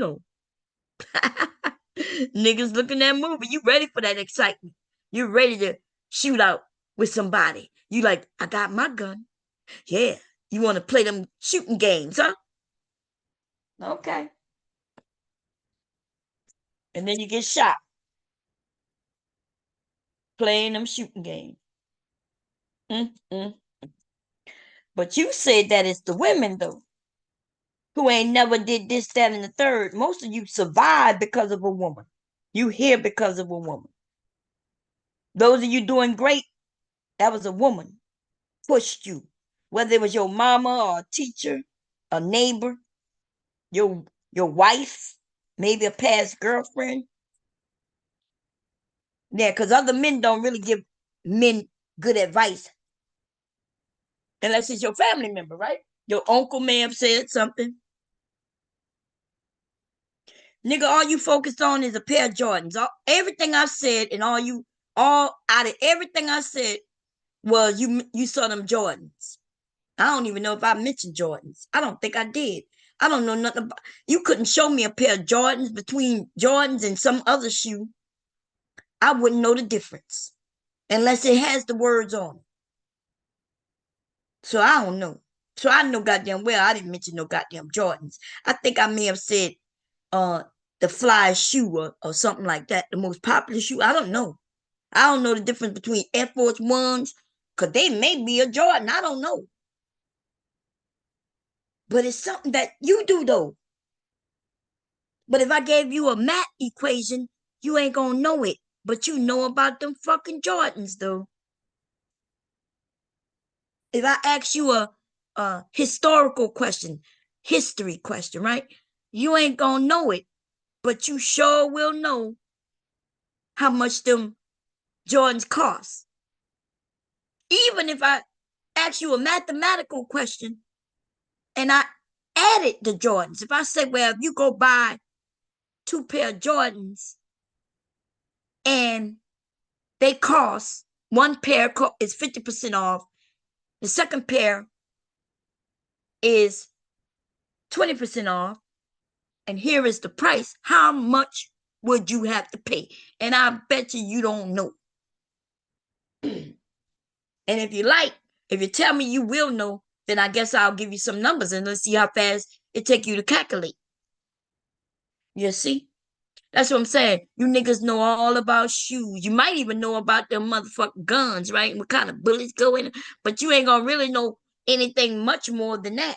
Niggas looking at movie. You ready for that excitement. You ready to shoot out with somebody. You like, I got my gun. Yeah. You want to play them shooting games, huh? Okay. And then you get shot playing them shooting games. Mm-mm. But you said that it's the women, though, who ain't never did this, that, and the third. Most of you survived because of a woman. You here because of a woman. Those of you doing great, that was a woman pushed you. Whether it was your mama or a teacher, a neighbor, your wife, maybe a past girlfriend. Yeah, because other men don't really give men good advice unless it's your family member, right? Your uncle may have said something. Nigga, all you focused on is a pair of Jordans. Everything I said and all out of everything I said was you saw them Jordans. I don't even know if I mentioned Jordans. I don't think I did. I don't know nothing about. You couldn't show me a pair of Jordans between Jordans and some other shoe. I wouldn't know the difference unless it has the words on it. So I don't know. So I know goddamn well I didn't mention no goddamn Jordans. I think I may have said the fly shoe or something like that, the most popular shoe. I don't know. I don't know the difference between Air Force Ones, because they may be a Jordan. I don't know. But it's something that you do, though. But if I gave you a math equation, you ain't gonna know it. But you know about them fucking Jordans, though. If I ask you a historical question, history question, right? You ain't gonna know it, but you sure will know how much them Jordans cost. Even if I ask you a mathematical question and I added the Jordans, if I say, well, if you go buy 2 pair of Jordans and they cost, one pair is 50% off, the second pair is 20% off, and here is the price, how much would you have to pay? And I bet you don't know. And if you tell me you will know, then I guess I'll give you some numbers and let's see how fast it take you to calculate. You see? That's what I'm saying. You niggas know all about shoes. You might even know about them motherfucking guns, right? And what kind of bullets go in. But you ain't gonna really know anything much more than that.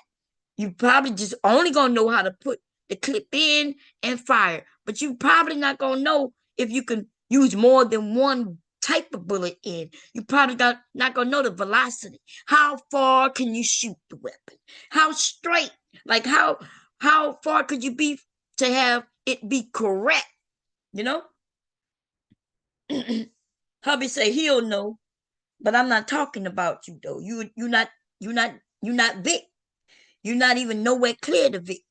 You probably just only gonna know how to put the clip in and fire. But you probably not gonna know if you can use more than one type of bullet in. You probably not gonna know the velocity. How far can you shoot the weapon? How straight? Like how far could you be to have it be correct? You know? Hubby say he'll know, but I'm not talking about you though. You're not Vic. You're not even nowhere clear to Vic.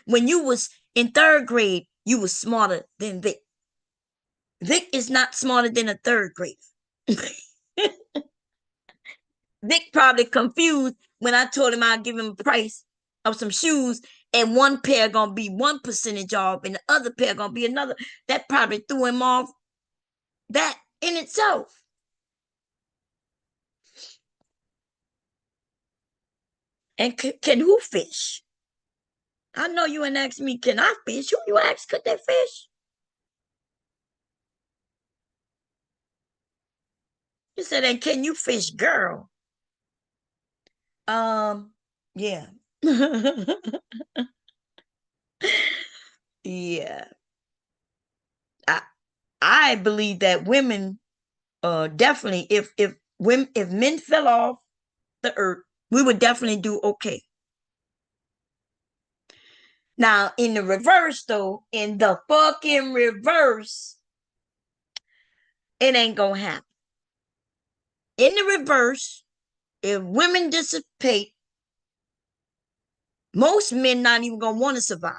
When you was in 3rd grade, you was smarter than Vic. Vic is not smarter than a 3rd grader. Vic probably confused when I told him I'd give him a price of some shoes, and one pair gonna be 1% off and the other pair gonna be another. That probably threw him off that in itself. And can who fish? I know you ain't asked me, can I fish? Who you asked, could they fish? You said, and can you fish, girl? Yeah. Yeah. I believe that women definitely, if men fell off the earth, we would definitely do okay. Now, in the reverse, though, in the fucking reverse, it ain't gonna happen. In the reverse, if women dissipate, most men not even gonna want to survive.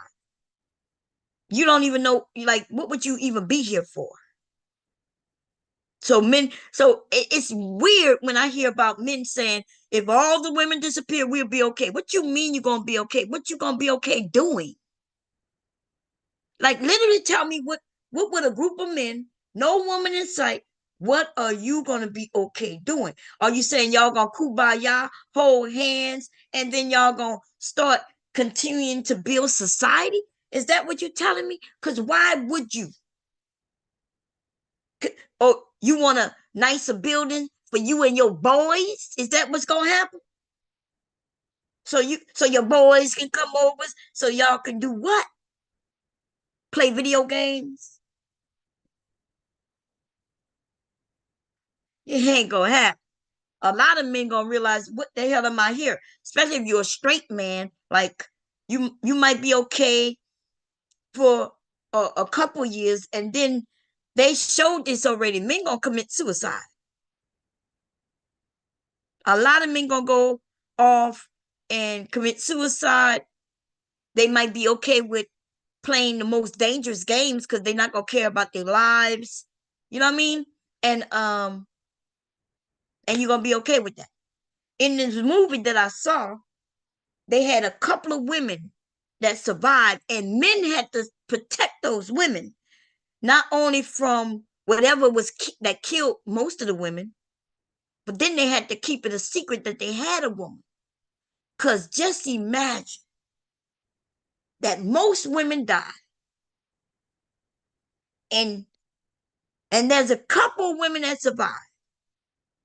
You don't even know, like, what would you even be here for? So it's weird when I hear about men saying, if all the women disappear, we'll be okay. What you mean you're gonna be okay? What you gonna be okay doing? Like, literally tell me what would a group of men, no woman in sight, what are you gonna be okay doing? Are you saying y'all gonna kumbaya, hold hands, and then y'all gonna start continuing to build society? Is that what you're telling me? Because why would you? Oh, you want a nicer building for you and your boys? Is that what's gonna happen? So your boys can come over, so y'all can do what? Play video games? It ain't gonna happen. A lot of men gonna realize, what the hell am I here? Especially if you're a straight man, like you might be okay for a couple years, and then they showed this already. Men gonna commit suicide. A lot of men gonna go off and commit suicide. They might be okay with playing the most dangerous games because they're not gonna care about their lives. You know what I mean? And you're gonna be okay with that. In this movie that I saw, they had a couple of women that survived, and men had to protect those women, not only from whatever was that killed most of the women, but then they had to keep it a secret that they had a woman. Because just imagine that most women die, and there's a couple of women that survive.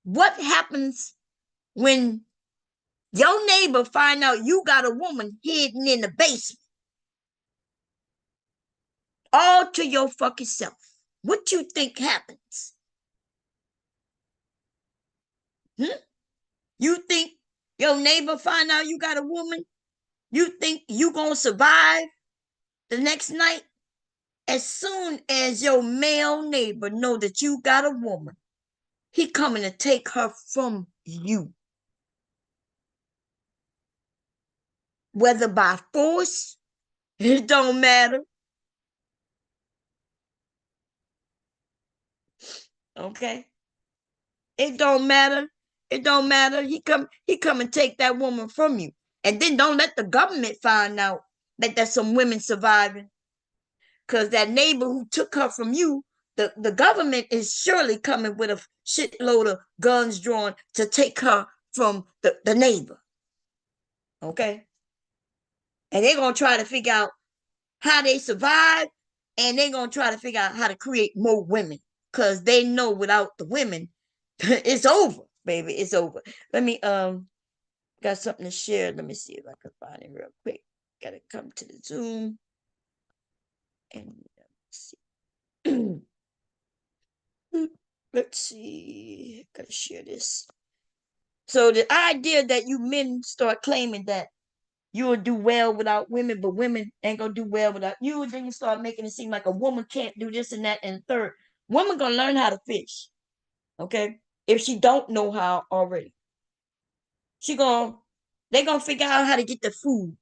What happens when your neighbor find out you got a woman hidden in the basement, all to your fucking self? What you think happens? You think your neighbor find out you got a woman? You think you gonna survive the next night? As soon as your male neighbor know that you got a woman, he coming to take her from you. Whether by force, it don't matter. Okay? It don't matter. It don't matter. He come and take that woman from you. And then don't let the government find out that there's some women surviving. Because that neighbor who took her from you, the government is surely coming with a shitload of guns drawn to take her from the neighbor. Okay? And they're going to try to figure out how they survive, and they're going to try to figure out how to create more women, because they know without the women, it's over, baby. It's over. Let me, got something to share. Let me see if I can find it real quick. Got to come to the Zoom. And let's see. let's see. Gotta share this. So the idea that you men start claiming that you'll do well without women, but women ain't gonna do well without you, and then you start making it seem like a woman can't do this and that and third. Woman gonna learn how to fish, okay? If she don't know how already, they gonna figure out how to get the food.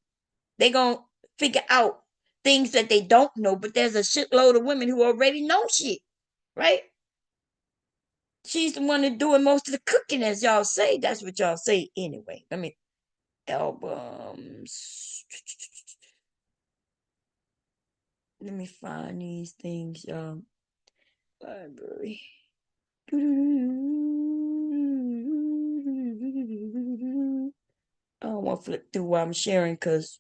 They gonna figure out things that they don't know, but there's a shitload of women who already know shit, right? She's the one that's doing most of the cooking, as y'all say. That's what y'all say anyway. Let me albums. Let me find these things, y'all. Library. I don't want to flip through while I'm sharing because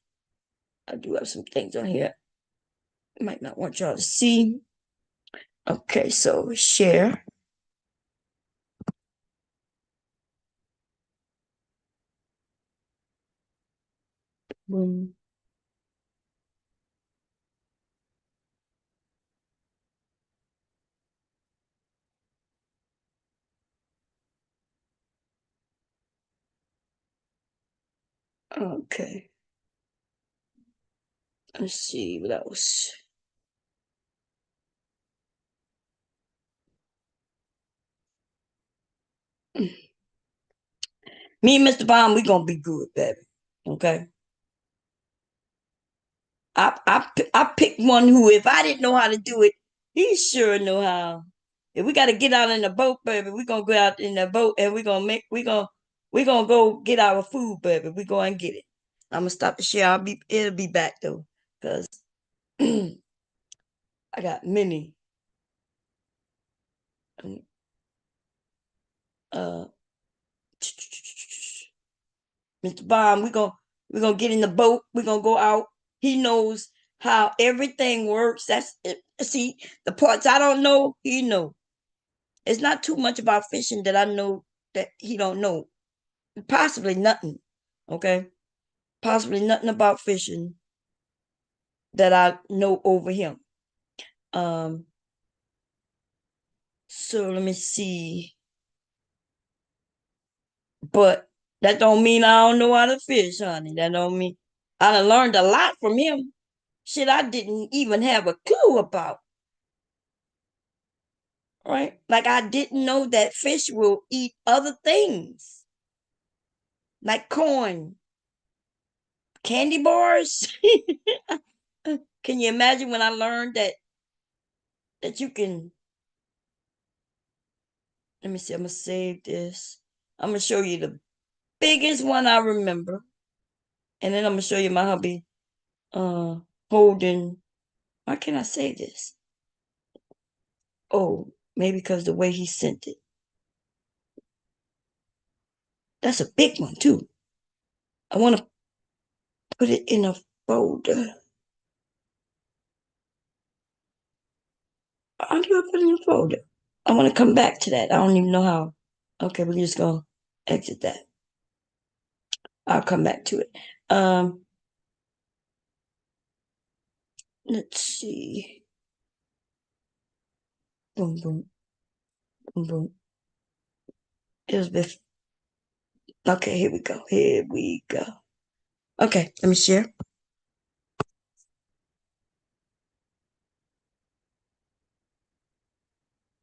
I do have some things on here I might not want y'all to see. Okay, so share. Boom. Okay. Let's see what else. Me and Mr. Bond, we gonna be good, baby. Okay. I picked one who, if I didn't know how to do it, he sure know how. If we gotta get out in the boat, baby, we gonna go out in the boat and we gonna go get our food, baby. We go and get it. I'm gonna stop the share. It'll be back though, because I got many. Mr. Bond, we're gonna get in the boat. We're gonna go out. He knows how everything works. That's it. See, the parts I don't know, he know. It's not too much about fishing that I know that he don't know. Possibly nothing. Okay. Possibly nothing about fishing that I know over him. So let me see. But that don't mean I don't know how to fish, honey. That don't mean I done learned a lot from him. Shit I didn't even have a clue about. Right? Like I didn't know that fish will eat other things. Like corn. Candy bars. Can you imagine when I learned that you can, let me see, I'm gonna save this. I'm gonna show you the biggest one I remember. And then I'm gonna show you my hubby holding. Why can't I save this? Oh, maybe because the way he sent it. That's a big one too. I want to put it in a folder. How do I put it in a folder? I want to come back to that. I don't even know how. Okay, we're just gonna exit that. I'll come back to it. Let's see. Boom, boom, boom, boom. It was before. Okay, here we go. Here we go. Okay, let me share.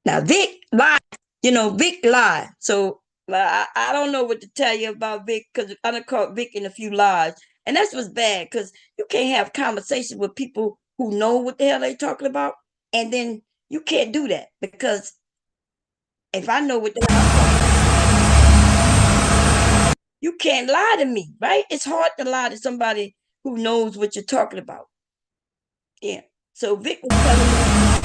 Now Vic lied. Vic lied. So I don't know what to tell you about Vic because I done caught Vic in a few lies. And that's what's bad because you can't have conversations with people who know what the hell they talking about. And then you can't do that because if I know what the hell I'm talking about, you can't lie to me, right? It's hard to lie to somebody who knows what you're talking about. Yeah. So Vic was telling me.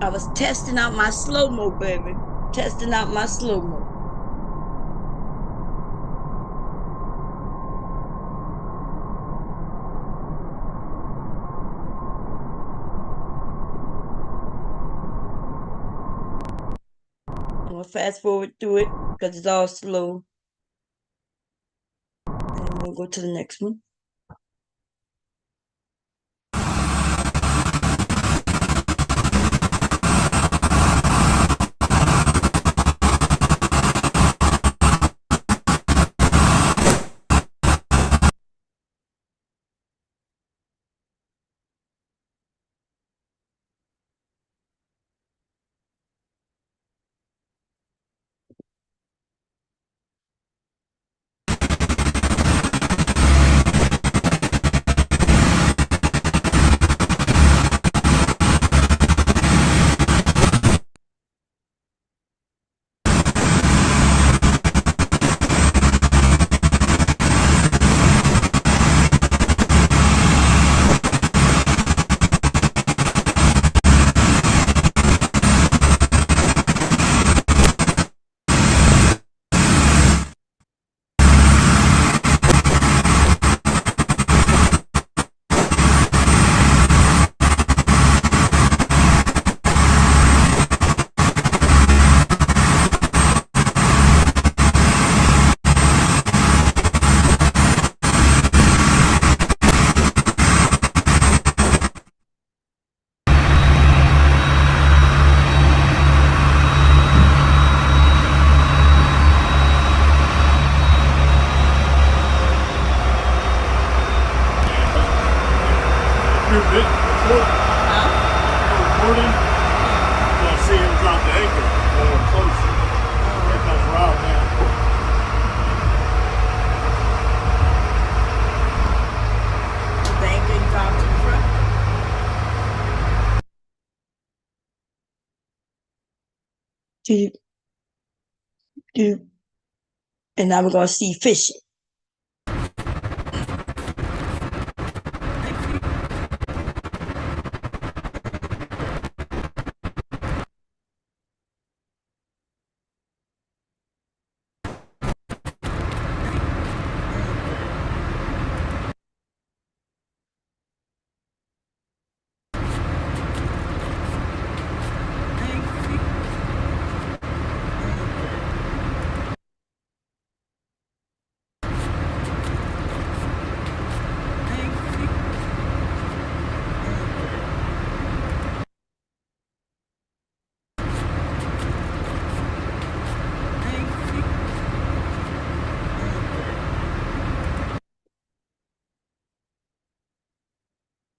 I was testing out my slow-mo, baby. Testing out my slow-mo. I'm gonna fast forward through it because it's all slow. And we'll go to the next one. And now we're gonna see fishing.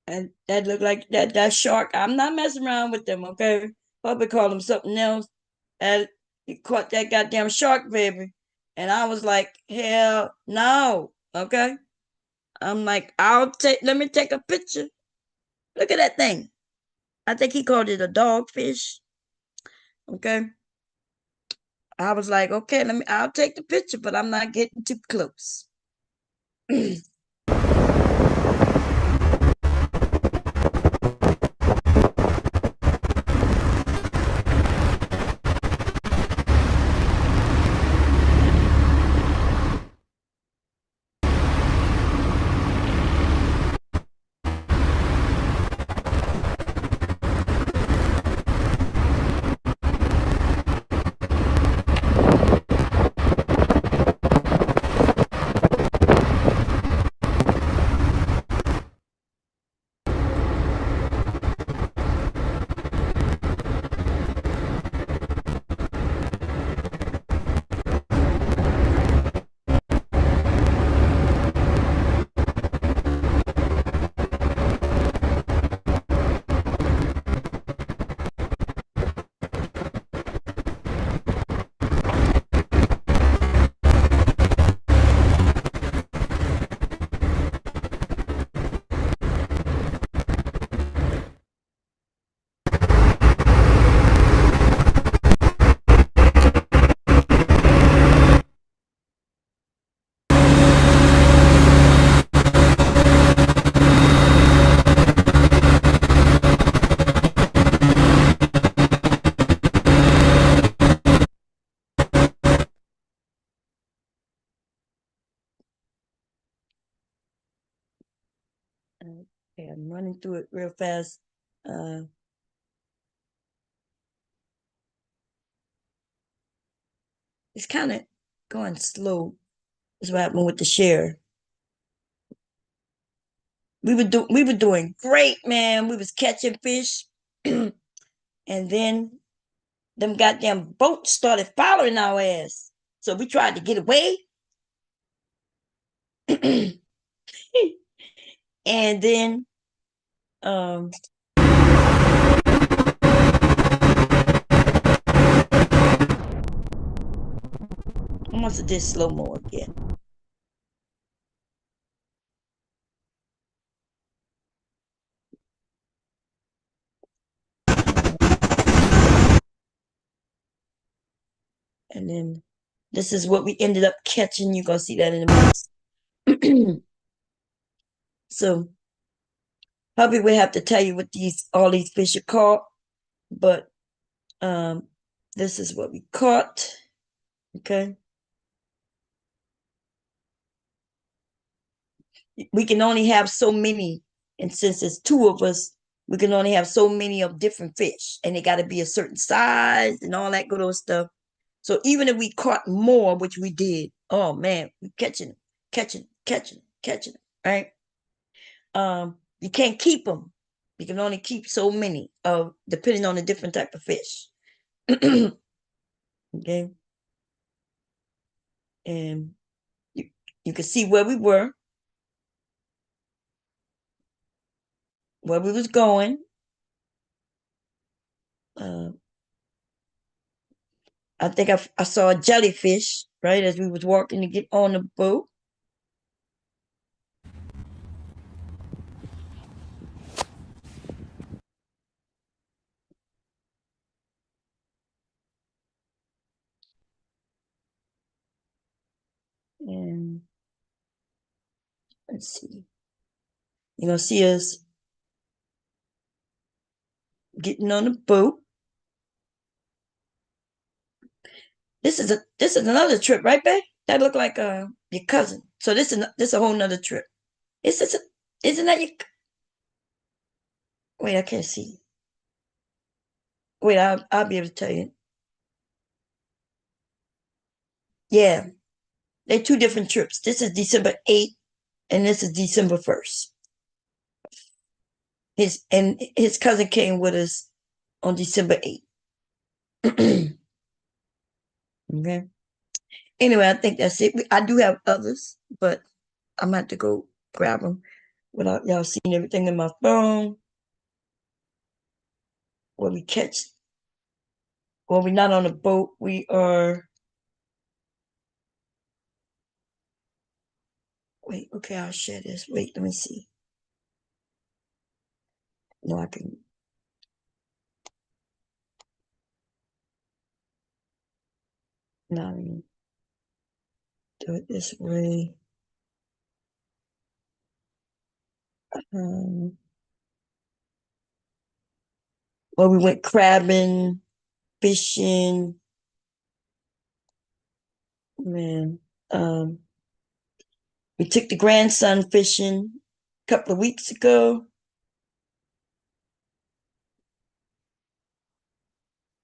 And that looked like that shark. I'm not messing around with them, okay? Probably call them something else. And he caught that goddamn shark, baby. And I was like, hell no, okay? I'm like, let me take a picture. Look at that thing. I think he called it a dogfish. Okay. I was like, okay, I'll take the picture, but I'm not getting too close. running through it real fast. It's kind of going slow. That's what happened with the share. We were doing great, man. We was catching fish, and then them goddamn boats started following our ass. So we tried to get away. And then I must have did slow-mo again. And then this is what we ended up catching. You're gonna see that in a minute. So probably we have to tell you what all these fish are caught, but this is what we caught. Okay. We can only have so many, and since there's two of us, we can only have so many of different fish, and they got to be a certain size and all that good old stuff. So even if we caught more, which we did, oh man, we catching, right? You can't keep them. You can only keep so many of, depending on the different type of fish. Okay. And you can see where we were, where we was going. I think I saw a jellyfish, right, as we was walking to get on the boat. And let's see. You're gonna see us getting on the boat. This is another trip, right, babe? That looked like your cousin. So this is a whole nother trip. Isn't that your? Wait, I can't see. Wait, I'll be able to tell you. Yeah, they're two different trips. This is December 8th, and this is December 1st. His cousin came with us on December 8th. Okay. Anyway, I think that's it. I do have others, but I'm gonna have to go grab them without y'all seeing everything in my phone. Where we catch, well, we're not on a boat. We are. Wait, okay, I'll share this. Wait, let me see. No, I can. Not even do it this way. Well, we went crabbing, fishing. Man, we took the grandson fishing a couple of weeks ago.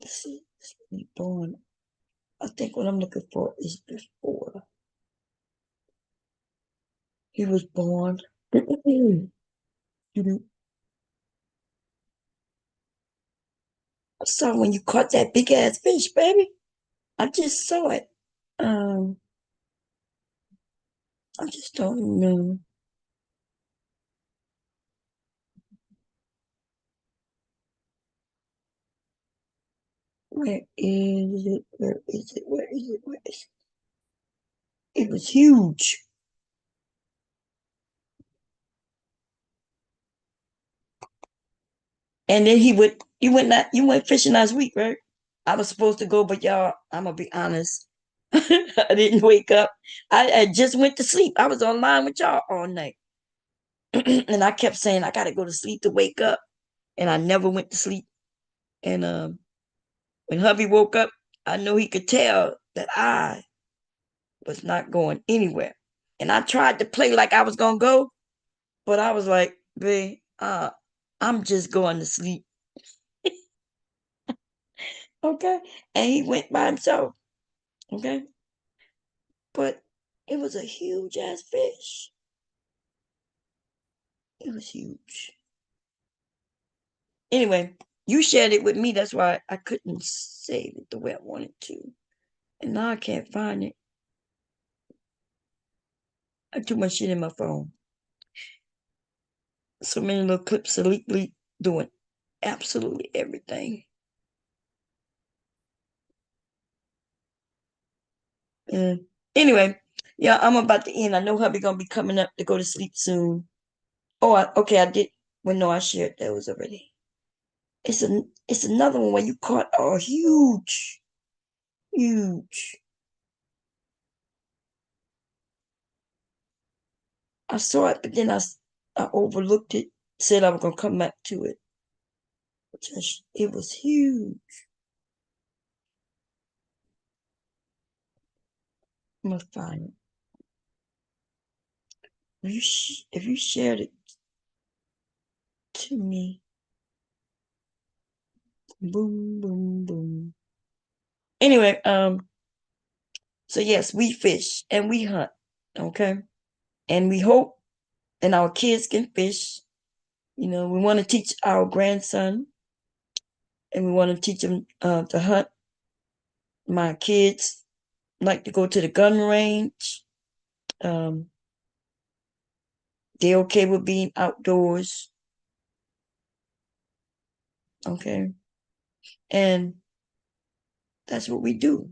Let's see, born. I think what I'm looking for is before he was born. I saw when you caught that big ass fish, baby. I just saw it. I just don't know. Where is it? Where is it? Where is it? Where is it? It was huge. And then you went fishing last week, right? I was supposed to go, but y'all, I'm gonna be honest. I didn't wake up. I just went to sleep. I was online with y'all all night. And I kept saying I gotta go to sleep to wake up. And I never went to sleep. And when hubby woke up, I know he could tell that I was not going anywhere. And I tried to play like I was gonna go, but I was like, babe, I'm just going to sleep. Okay. And he went by himself. Okay. But it was a huge ass fish. It was huge. Anyway, you shared it with me. That's why I couldn't save it the way I wanted to. And now I can't find it. I have too much shit in my phone. So many little clips of Leak doing absolutely everything. Anyway, yeah, I'm about to end. I know hubby gonna be coming up to go to sleep soon. Oh, okay, I did. Well, no, I shared those already. It's another one where you caught a huge. I saw it, but then I overlooked it. Said I was gonna come back to it. It was huge. I'm gonna find it. If you shared it to me, boom, boom, boom. Anyway, so yes, we fish and we hunt, okay, and we hope, and our kids can fish. You know, we want to teach our grandson, and we want to teach him to hunt. My kids like to go to the gun range. They're okay with being outdoors. Okay. And that's what we do.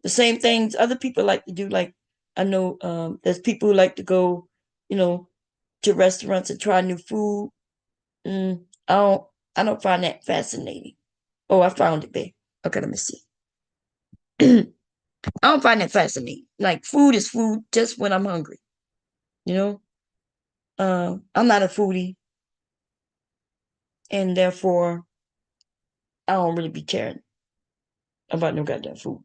The same things other people like to do. Like I know there's people who like to go, to restaurants and try new food. I don't find that fascinating. Oh, I found it, babe. Okay, let me see. I don't find that fascinating. Like food is food just when I'm hungry. You know? I'm not a foodie, and therefore I don't really be caring about no goddamn food.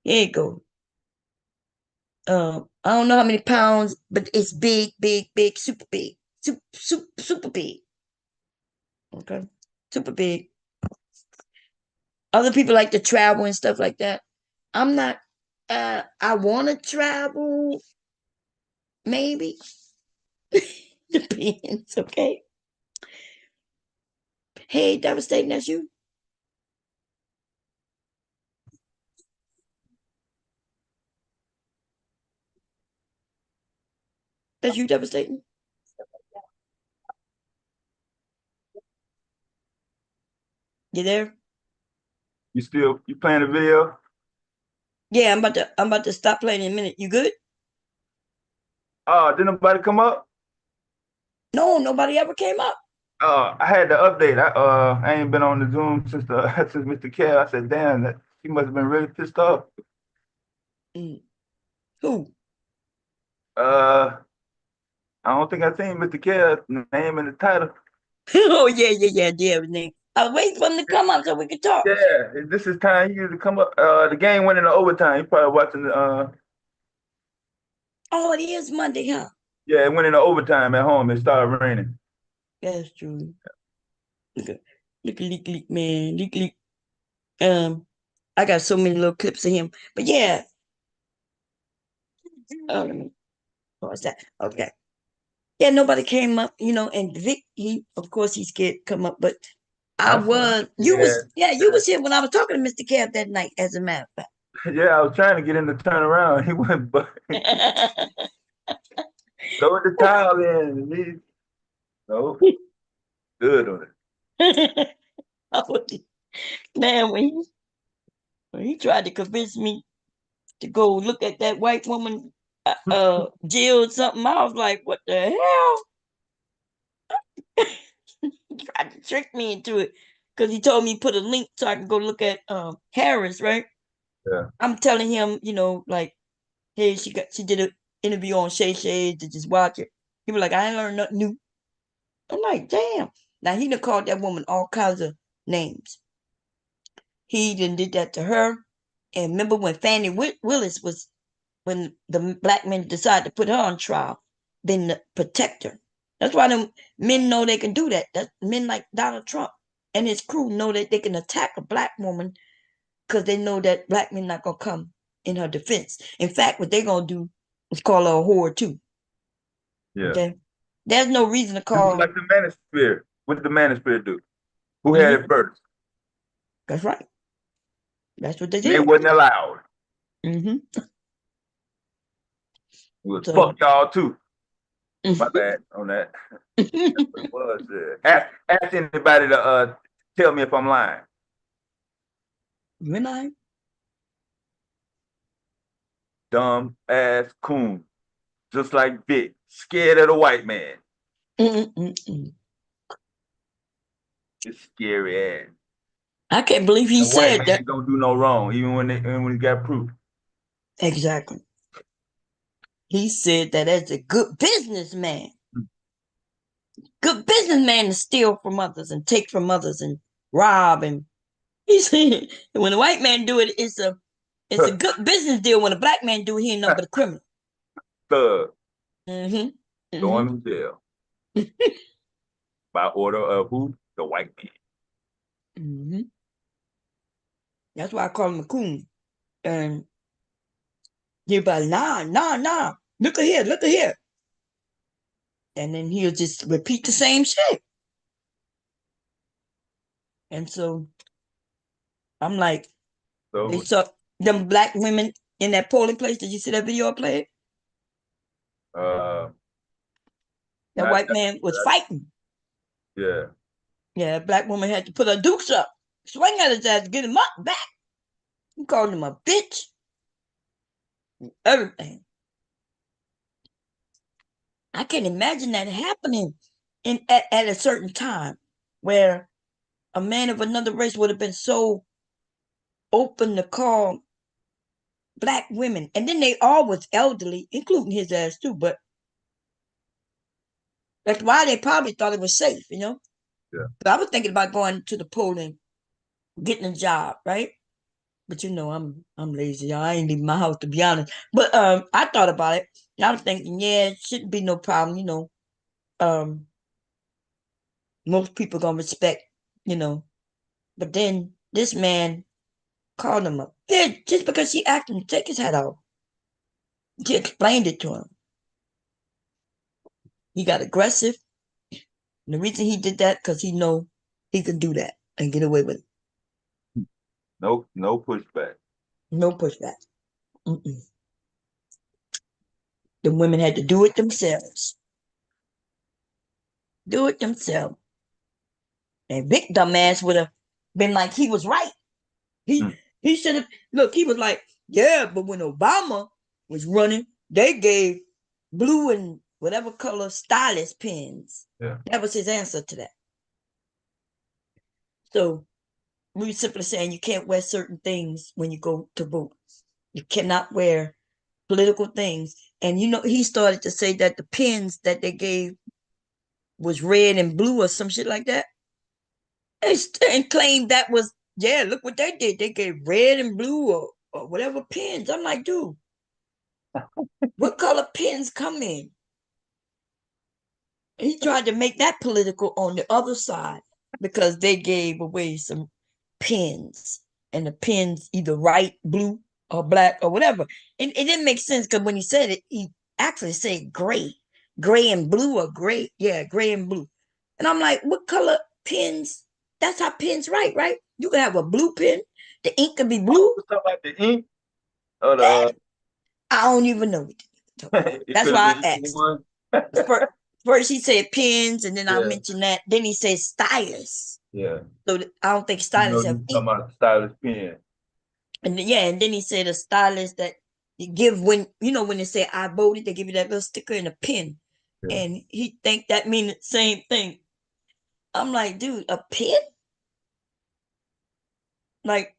Here you go. I don't know how many pounds, but it's big, big, big, super big, super big. Okay, super big. Other people like to travel and stuff like that. I'm not. I want to travel, maybe. Depends. Okay. Hey, devastating. That's you. That's you, devastating. You there? You playing the video? Yeah, I'm about to stop playing in a minute. You good? Oh, didn't nobody come up? No, nobody ever came up. I had the update. I ain't been on the Zoom since since MrKev. I said, damn, that he must have been really pissed off. Who? I don't think I seen MrKev's name in the title. Oh yeah. Name. I was waiting for him to come up so we could talk. Yeah, this is time he used to come up. The game went into overtime. He probably watching the. Oh, it is Monday, huh? Yeah, it went into overtime at home. It started raining. That's true. Look at leak, man. Leak. I got so many little clips of him. But yeah. Oh, let me pause that. Okay. Yeah, nobody came up, and Vic, of course he's scared to come up, but I was you was here when I was talking to MrKev that night, as a matter of fact. Yeah, I was trying to get him to turn around. He went, but throw the towel in. No, good on it. Man, when he tried to convince me to go look at that white woman, Jill something, I was like, what the hell? He tried to trick me into it because he told me put a link so I can go look at Harris, right? Yeah. I'm telling him, like, hey, she did an interview on Shay Shay to just watch it. He was like, I ain't learned nothing new. I'm like, damn. Now he done called that woman all kinds of names. He done did that to her. And remember when Fannie Willis was when the black men decide to put her on trial than to protect her. That's why them men know they can do that. That men like Donald Trump and his crew know that they can attack a black woman because they know that black men not gonna come in her defense. In fact, what they're gonna do is call her a whore too. Yeah. Okay. There's no reason to This call. is like the manosphere. What did the manosphere do? Who had it first? That's right. That's what they They did. wasn't allowed. Mm-hmm. Well, fuck y'all too. My bad on that. That's what it was. Ask anybody to tell me if I'm lying. You ain't lying. Dumb ass coon. Just like Vic. Scared of the white man. Mm-mm-mm. It's scary ass. I can't believe he The said white that. man don't do no wrong, even when he got proof. Exactly. He said that as a good businessman. Good businessman to steal from others and take from others and rob. And he said when a white man do it, it's a good business deal. When a black man do it, he ain't nothing but a criminal. Thug. Mm-hmm. Throw him in jail. By order of who? The white man. Mm-hmm. That's why I call him a coon. And he'll be like, nah. Look at here. And then he'll just repeat the same shit. And so I'm like, they saw them black women in that polling place. Did you see that video I played? That white man was fighting. Yeah. Yeah, black woman had to put her dukes up, swing at his ass, get him up back. He called him a bitch. Everything. I can't imagine that happening at a certain time where a man of another race would have been so open to call black women. And then they all was elderly, including his ass too, but that's why they probably thought it was safe, you know? Yeah. But I was thinking about going to the polling, getting a job, right? But you know, I'm lazy. I ain't leaving my house, to be honest. But I thought about it. And I was thinking, yeah, it shouldn't be no problem, you know. Most people gonna respect, you know. But then this man called him a bitch just because she asked him to take his hat off. She explained it to him. He got aggressive. And the reason he did that, because he know he could do that and get away with it. No pushback. No pushback. Mm-mm. The women had to do it themselves. Do it themselves. And Vic dumbass would have been like he was right. He should have look, he was like, yeah, but when Obama was running, they gave blue and whatever color stylus pens. Yeah. That was his answer to that. So we simply saying you can't wear certain things when you go to vote. You cannot wear political things. And you know, he started to say that the pens that they gave was red and blue or some shit like that. And claimed that was, yeah, look what they did. They gave red and blue or whatever pens. I'm like, dude, what color pens come in? He tried to make that political on the other side because they gave away some pens. And the pens either white, blue, or black, or whatever. And it didn't make sense because when he said it, he actually said gray. Gray and blue or gray. Yeah, gray and blue. And I'm like, what color pens? That's how pens write, right? You can have a blue pen. The ink can be blue. Talking about the ink? Or the, I don't even know. That's why I asked. First he said pens, and then I mentioned that. Then he said stylus. Yeah. So I don't think stylus have ink. Talking about stylus pen. And and then he said a stylus that you give when, you know, when they say I voted, they give you that little sticker and a pen. Yeah. And he think that mean the same thing. I'm like, dude, a pen? Like,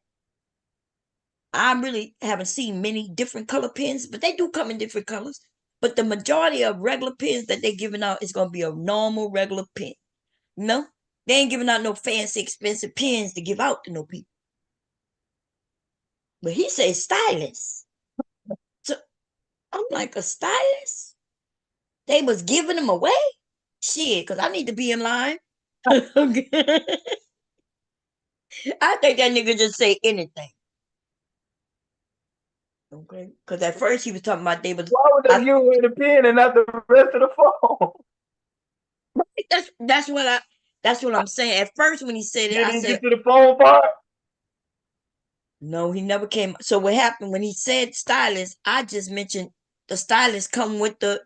I really haven't seen many different color pens, but they do come in different colors. But the majority of regular pens that they're giving out is going to be a normal, regular pen. No, they ain't giving out no fancy, expensive pens to give out to no people. But he says stylus. So I'm like, a stylist? They was giving them away? Shit, because I need to be in line. I think that nigga just say anything. Okay. Because at first he was talking about they was. Why would they give away the pen and not the rest of the phone? That's what I'm saying. At first when he said it, You I didn't said get to the phone part? no, he never came. So what happened when he said stylist, I just mentioned the stylist come with the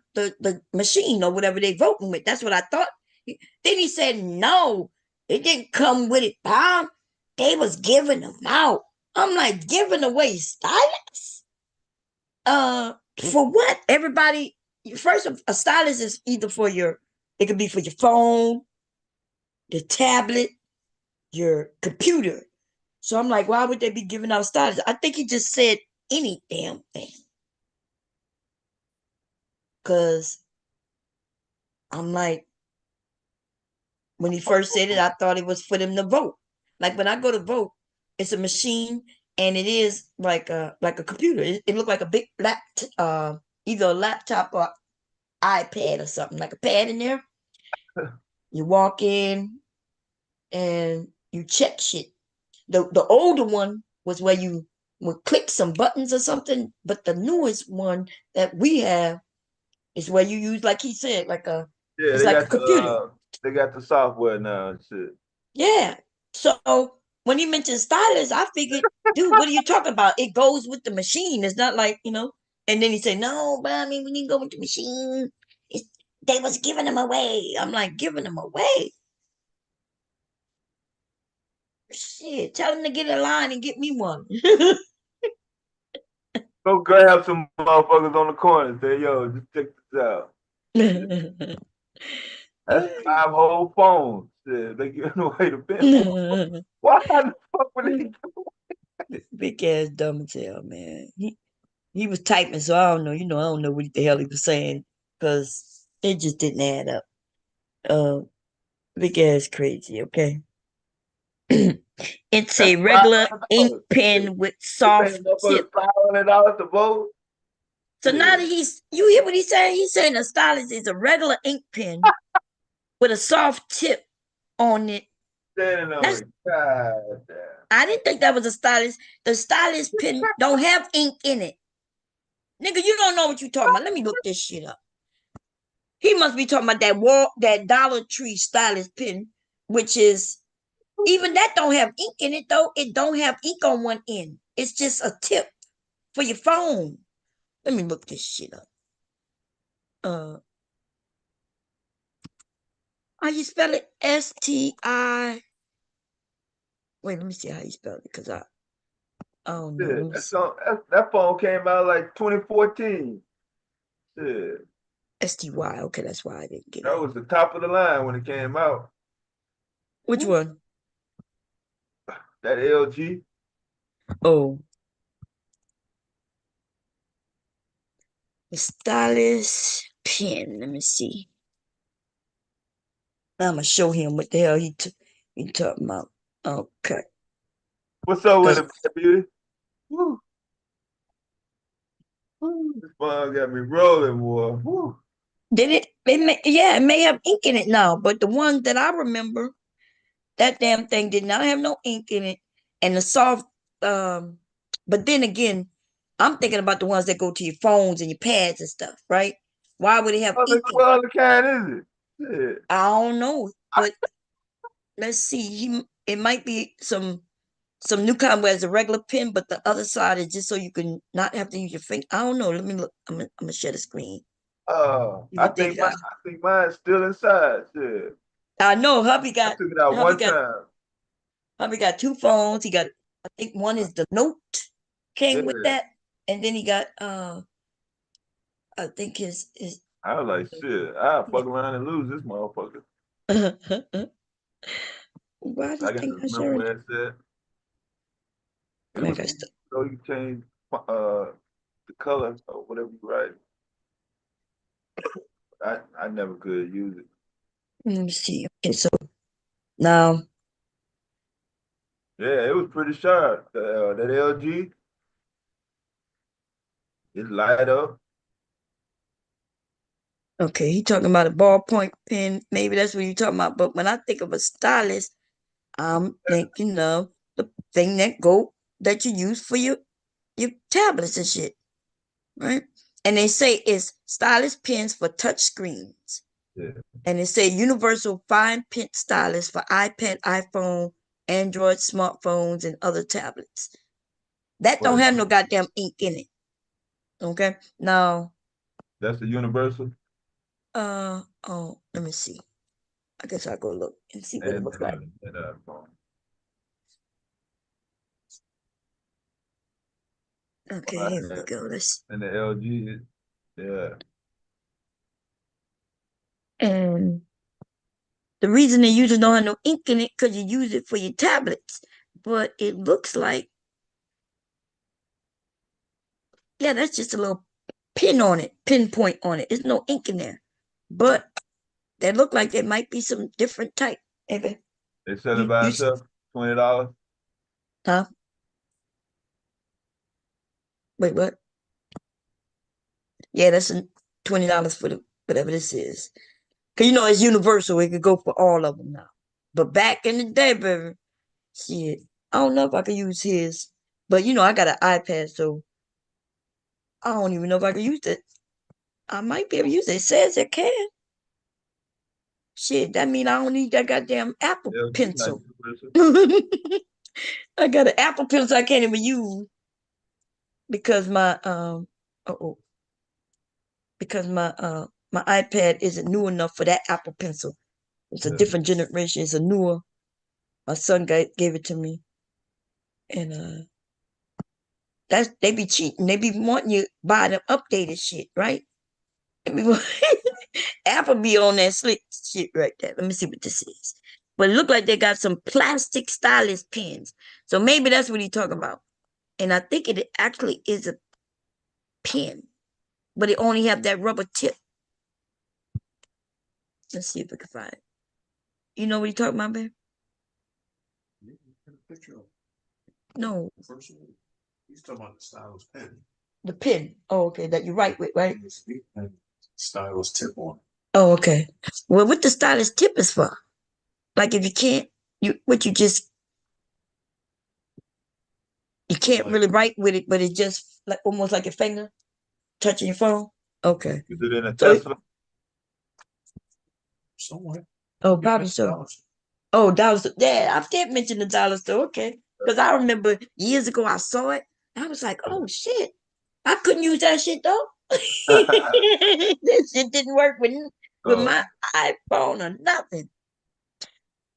machine or whatever they voting with. That's what I thought. Then he said no, it didn't come with it, Bob. They was giving them out. I'm like, giving away stylists? For what? Everybody, first, a stylist is either for it could be for your phone, the tablet, your computer. So I'm like, why would they be giving out stylists? I think he just said any damn thing. Cause I'm like, when he first said it, I thought it was for them to vote. Like when I go to vote, it's a machine and it is like a computer. It looked like a big either a laptop or iPad or something, like a pad in there. You walk in and you check shit. The older one was where you would click some buttons or something, but the newest one that we have is where you use, like he said, Yeah, it's like a computer. They got the software now and shit. Yeah. So when he mentioned stylist, I figured, dude, what are you talking about? It goes with the machine. It's not like, And then he said, no, but I mean, we need to go with the machine. They was giving them away. I'm like, giving them away? Shit, tell him to get in line and get me one. Go grab some motherfuckers on the corner and say, yo, just check this out. That's 5 whole phones. Shit, they giving away the pen. Why the fuck would they give away? Big ass dumb as hell, man. He was typing, so I don't know. I don't know what the hell he was saying because it just didn't add up. Big ass crazy, okay? It's a regular ink pen with soft tip. $500 to vote. So now that you hear what he's saying? He's saying a stylus is a regular ink pen with a soft tip on it. God damn. I didn't think that was a stylus. The stylus pen don't have ink in it. Nigga, you don't know what you're talking about. Let me look this shit up. He must be talking about that Dollar Tree stylus pen, which is even that don't have ink in it though. It don't have ink on one end. It's just a tip for your phone. Let me look this shit up. How you spell it? STI. Wait, let me see how you spell it because I don't know. That phone came out like 2014. Shit. STY. Okay, that's why I didn't get it. That was the top of the line when it came out. Which one? That LG. Oh. The stylus pen. Let me see. I'm gonna show him what the hell he talking about. Okay. What's up with it, baby? Woo. This phone got me rolling, boy. Woo. Did it? It may have ink in it now, but the one that I remember, that damn thing did not have no ink in it, and the soft. But then again, I'm thinking about the ones that go to your phones and your pads and stuff, right? Why would it have ink? What other kind is it? Shit. I don't know, but let's see. It might be some new kind where it's a regular pen, but the other side is just so you can not have to use your finger. I don't know. Let me look. I'm gonna share the screen. I think mine's still inside. Shit. I know hubby I took it out one time. Hubby got 2 phones. He got, I think one is the Note came with that, and then he got I think his. I was like, shit, I'll fuck around and lose this motherfucker. Why I got to remember where it said. So you change the color or whatever you write. I never could use it. Let me see. Okay, so now. Yeah, it was pretty sharp. That LG, it light up. Okay, he talking about a ballpoint pen. Maybe that's what you're talking about. But when I think of a stylus, I'm thinking of the thing that you use for your tablets and shit, right? And they say it's stylus pens for touch screens. Yeah. And they say universal fine pen stylus for iPad, iPhone, Android smartphones, and other tablets. That don't have no goddamn ink in it. Okay. Now, That's the universal. oh, let me see. I guess I'll go look and see what it looks like. Okay, here we go. And the LG, yeah. And the reason they usually don't have no ink in it because you use it for your tablets. But it looks like, yeah, that's just a little pinpoint on it. There's no ink in there. But they look like there might be some different type. Maybe. They sell it by itself, $20. Huh? Wait, what? Yeah, that's $20 for whatever this is. Cause it's universal. It could go for all of them now. But back in the day, baby, shit, I don't know if I could use his. But I got an iPad, so I don't even know if I could use it. I might be able to use it. It says it can. Shit, that mean I don't need that goddamn Apple pencil. I got an Apple pencil I can't even use because my my iPad isn't new enough for that Apple pencil. It's a different generation. It's a newer. My son gave it to me, and they be cheating. They be wanting you to buy them updated shit, right? Apple be on that slick shit right there. Let me see what this is. But it look like they got some plastic stylus pens. So maybe that's what he's talking about. And I think it actually is a pen, but it only have that rubber tip. Let's see if we can find it. You know what he's talking about, babe? No. He's talking about the stylus pen. The pen. Oh, okay. That you write with, right? Stylus tip on. Oh, okay. Well, what the stylus tip is for? Like if you can't, you can't really write with it, but it's just like almost like your finger touching your phone. Okay. You did it in a Tesla? Somewhere. Oh, probably so. Oh, dollar store. Yeah, I did mention the dollar store. Okay. Because I remember years ago I saw it. I was like, oh shit. I couldn't use that shit though. This shit didn't work with my iPhone or nothing.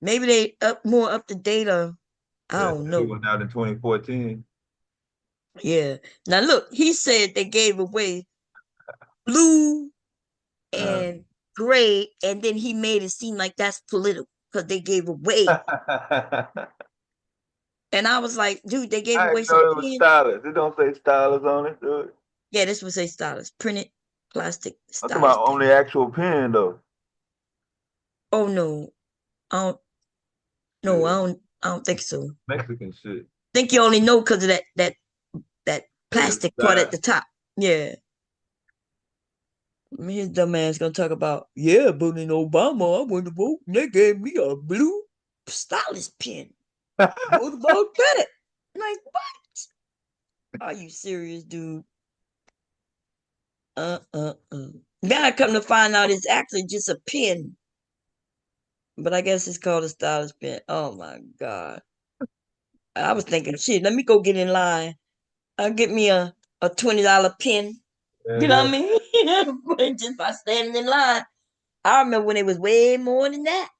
Maybe they more up to date or I don't know. It went out in 2014. Yeah. Now look, he said they gave away blue and gray, and then he made it seem like that's political because they gave away. And I was like, dude, they gave away some it was stylus. It don't say stylus on it, dude. Yeah, this would say stylus. Printed plastic stylus. I'm talking about on the actual pen though. Oh no. I don't think so. Mexican shit. I think you only know because of that plastic part at the top. Yeah. His dumb ass gonna talk about, yeah, but in Obama, I went to vote and they gave me a blue stylus pen. What about that? Like, what? Are you serious, dude? Now I come to find out it's actually just a pen. But I guess it's called a stylus pen. Oh my God. I was thinking, shit, let me go get in line. I'll get me a $20 pen. You know what I mean? Just by standing in line. I remember when it was way more than that.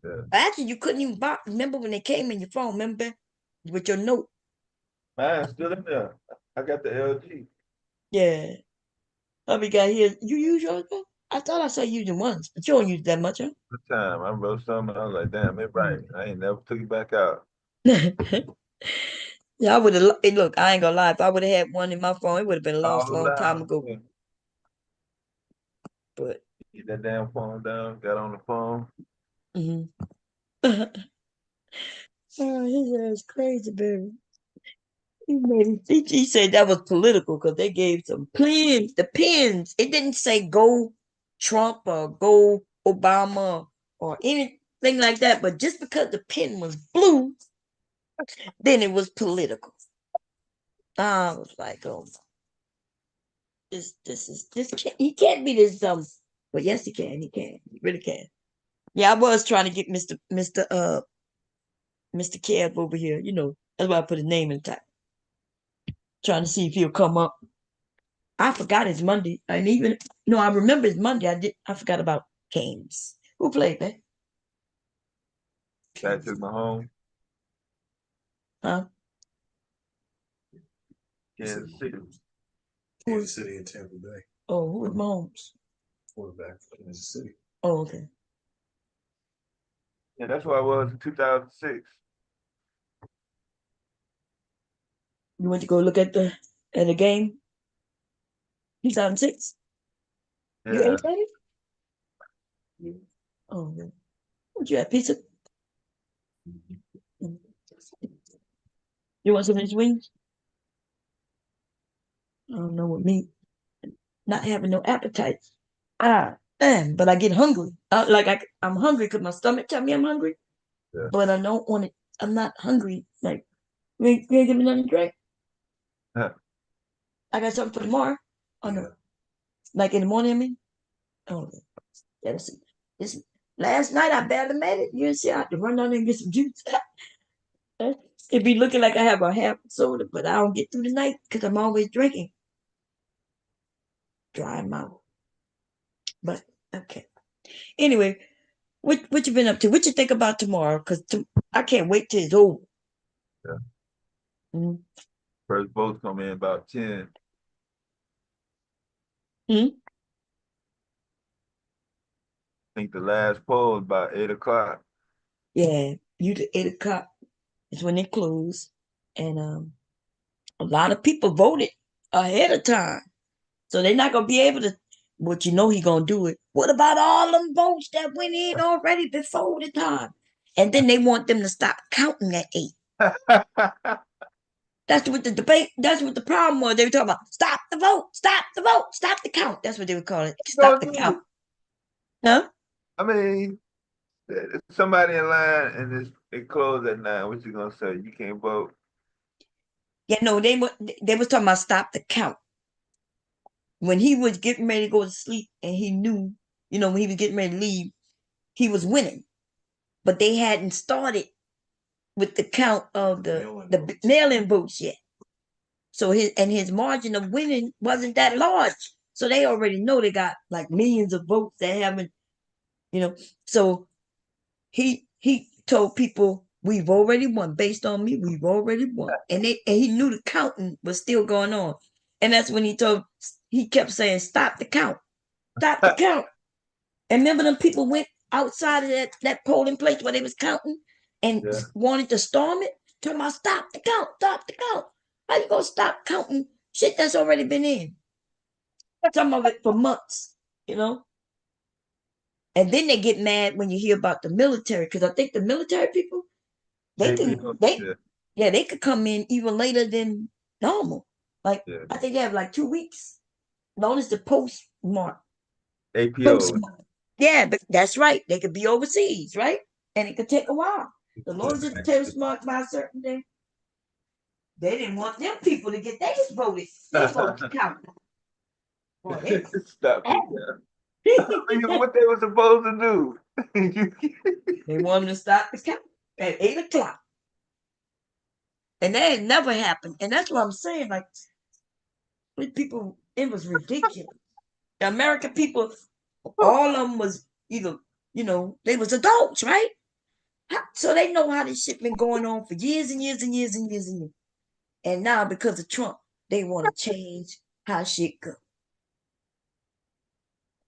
Yeah. Actually, you couldn't even buy. Remember when they came in your phone? Remember with your note? Mine's still in there. I got the LG. Yeah. How we got here? You use yours? Bro? I thought I saw you using once, but you don't use that much, huh? The time I wrote something, I was like, damn, it right. I ain't never took it back out. Yeah, I would have. Look, I ain't gonna lie. If I would have had one in my phone, it would have been lost a long time ago. Yeah. But get that damn phone down. Got on the phone. Oh, his ass crazy, baby. He said that was political because they gave some pens. The pens. It didn't say go Trump or go Obama or anything like that. But just because the pen was blue, then it was political. I was like, oh, he can't be this dumb. But yes, he can. He can. He really can. Yeah, I was trying to get Mr. Kev over here. You know, that's why I put his name in the title. Trying to see if he'll come up. I forgot it's Monday. And even no, I remember it's Monday. I forgot about games. Who played that? Patrick Mahomes, Huh? Kansas City. Kansas City and Tampa Bay. Oh, who was Mahomes? Quarterback for Kansas City. Oh, okay. Yeah, that's where I was in 2006. You went to go look at the game? 2006? You Yeah. ate that? Oh, okay. Would you have pizza? You want some of these wings? I don't know what me not having no appetite. But I get hungry. I'm hungry because my stomach tell me I'm hungry. Yeah. But I don't want it. I'm not hungry. Like, you ain't give me nothing to drink. Huh. I got something for tomorrow. Oh no. Like in the morning, I mean? Oh, yeah, that's it. This last night I barely made it. You see, I had to run down there and get some juice. It be looking like I have a half soda, but I don't get through the night because I'm always drinking. Dry mouth. But okay. Anyway, what you been up to? What you think about tomorrow? Because I can't wait till it's over. Yeah. Mm-hmm. First votes come in about 10. Hmm? I think the last poll is about 8 o'clock. Yeah, you to 8 o'clock is when they close. And a lot of people voted ahead of time. So they're not gonna be able to, but you know he gonna do it. What about all them votes that went in already before the time? And then they want them to stop counting at 8. That's what the debate, that's what the problem was. They were talking about stop the vote, stop the vote, stop the count. That's what they would call it. Stop the count. Huh? I mean, somebody in line and it closed at 9. What you gonna say? You can't vote? Yeah, no, they was talking about stop the count. When he was getting ready to go to sleep and he knew, when he was getting ready to leave, he was winning. But they hadn't started with the count of the mail-in votes yet. So his margin of winning wasn't that large. So they already know they got like millions of votes that haven't, So he told people, we've already won. Based on me, we've already won. And he knew the counting was still going on. And that's when he kept saying, stop the count. Stop the count. And remember them people went outside of that polling place where they was counting and wanted to storm it? Talking about stop the count, stop the count. How you gonna stop counting shit that's already been in? Some of it for months, And then they get mad when you hear about the military, because I think the military people, they could come in even later than normal. Like I think they have like 2 weeks. Known as the postmark. APO. Yeah, but that's right. They could be overseas, right? And it could take a while. The long as it's postmarked by a certain day. They didn't want them people to get theirs voted. Their votes counted. Stop it. What they were supposed to do? They wanted to stop the count at 8 o'clock. And that had never happened. And that's what I'm saying. Like, people, it was ridiculous. The American people, all of them was either, they was adults, right? So they know how this shit been going on for years and years and years and years and years. And now because of Trump, they want to change how shit go.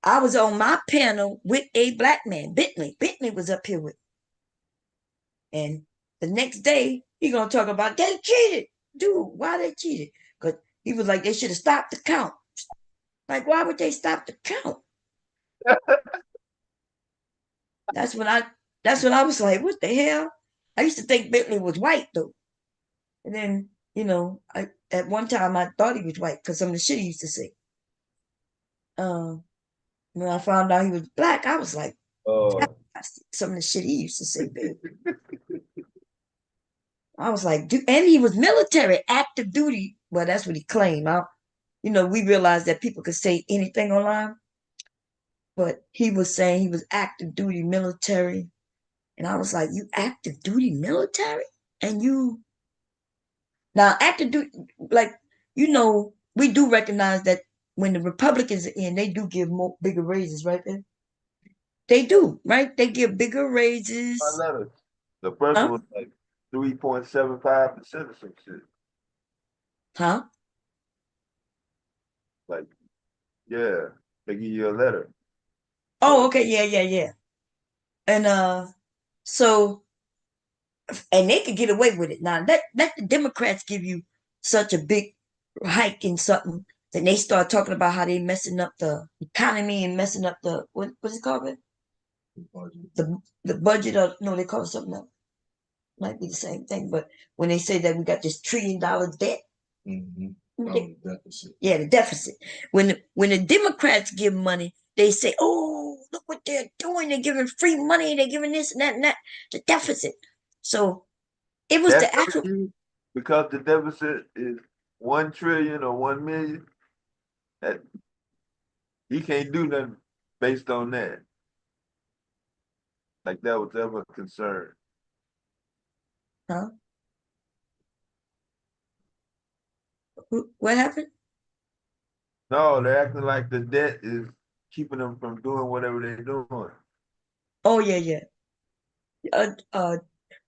I was on my panel with a black man, Bentley. Bentley was up here with me. And the next day, he gonna talk about they cheated. Dude, why they cheated? Because he was like, they should have stopped the count. Like, why would they stop the count? That's when I was like, what the hell? I used to think Bentley was white though. And then, at one time I thought he was white because some of the shit he used to say. When I found out he was black, I was like, Oh, some of the shit he used to say, baby. I was like, dude, and he was military, active duty. Well, that's what he claimed. We realized that people could say anything online, but he was saying he was active duty military. And I was like, you active duty military? And you now active duty, like, we do recognize that when the Republicans are in, they do give bigger raises, right there. They do, right? They give bigger raises. my letter. The first one was like 3.75% or some shit. Huh? Like, yeah, they give you a letter. Oh, okay, yeah. And so and they could get away with it. Now let the Democrats give you such a big hike in something, then they start talking about how they messing up the economy and messing up the what's it called? The budget, or no, they call it something else. Might be the same thing, but when they say that we got this $1 trillion debt, Deficit. yeah, the deficit. When the Democrats give money, they say, "Oh, look what they're doing! They're giving free money. They're giving this and that, the deficit." So it was That's the actual. because the deficit is 1 trillion or 1 million. That he can't do nothing based on that. Like that was ever a concern. Huh? What happened? No, they're acting like the debt is keeping them from doing whatever they're doing. Oh yeah.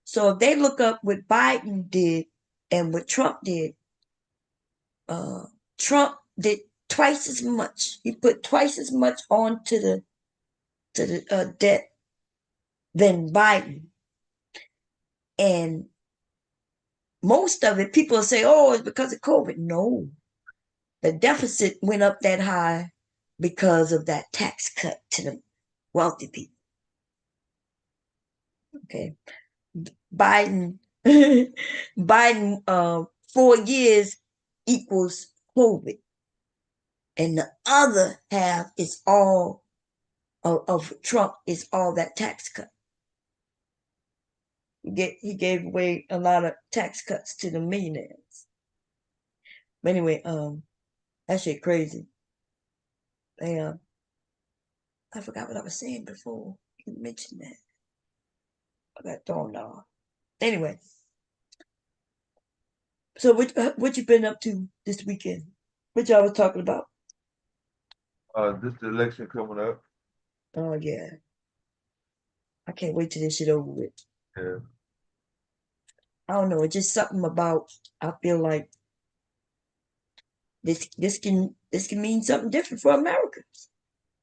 So if they look up what Biden did and what Trump did, Trump did twice as much. He put twice as much onto the debt than Biden, and most of it, people say, "Oh, it's because of COVID." No, the deficit went up that high because of that tax cut to the wealthy people. Okay, Biden, Biden, 4 years equals COVID, and the other half is all of Trump is all that tax cut. He gave away a lot of tax cuts to the millionaires. But anyway, that shit crazy. And I forgot what I was saying before you mentioned that. I got thrown off. Anyway, so what you been up to this weekend? What y'all was talking about? This election coming up. Oh yeah, I can't wait till this shit over with. Yeah. I don't know. It's just something about. I feel like this can mean something different for America.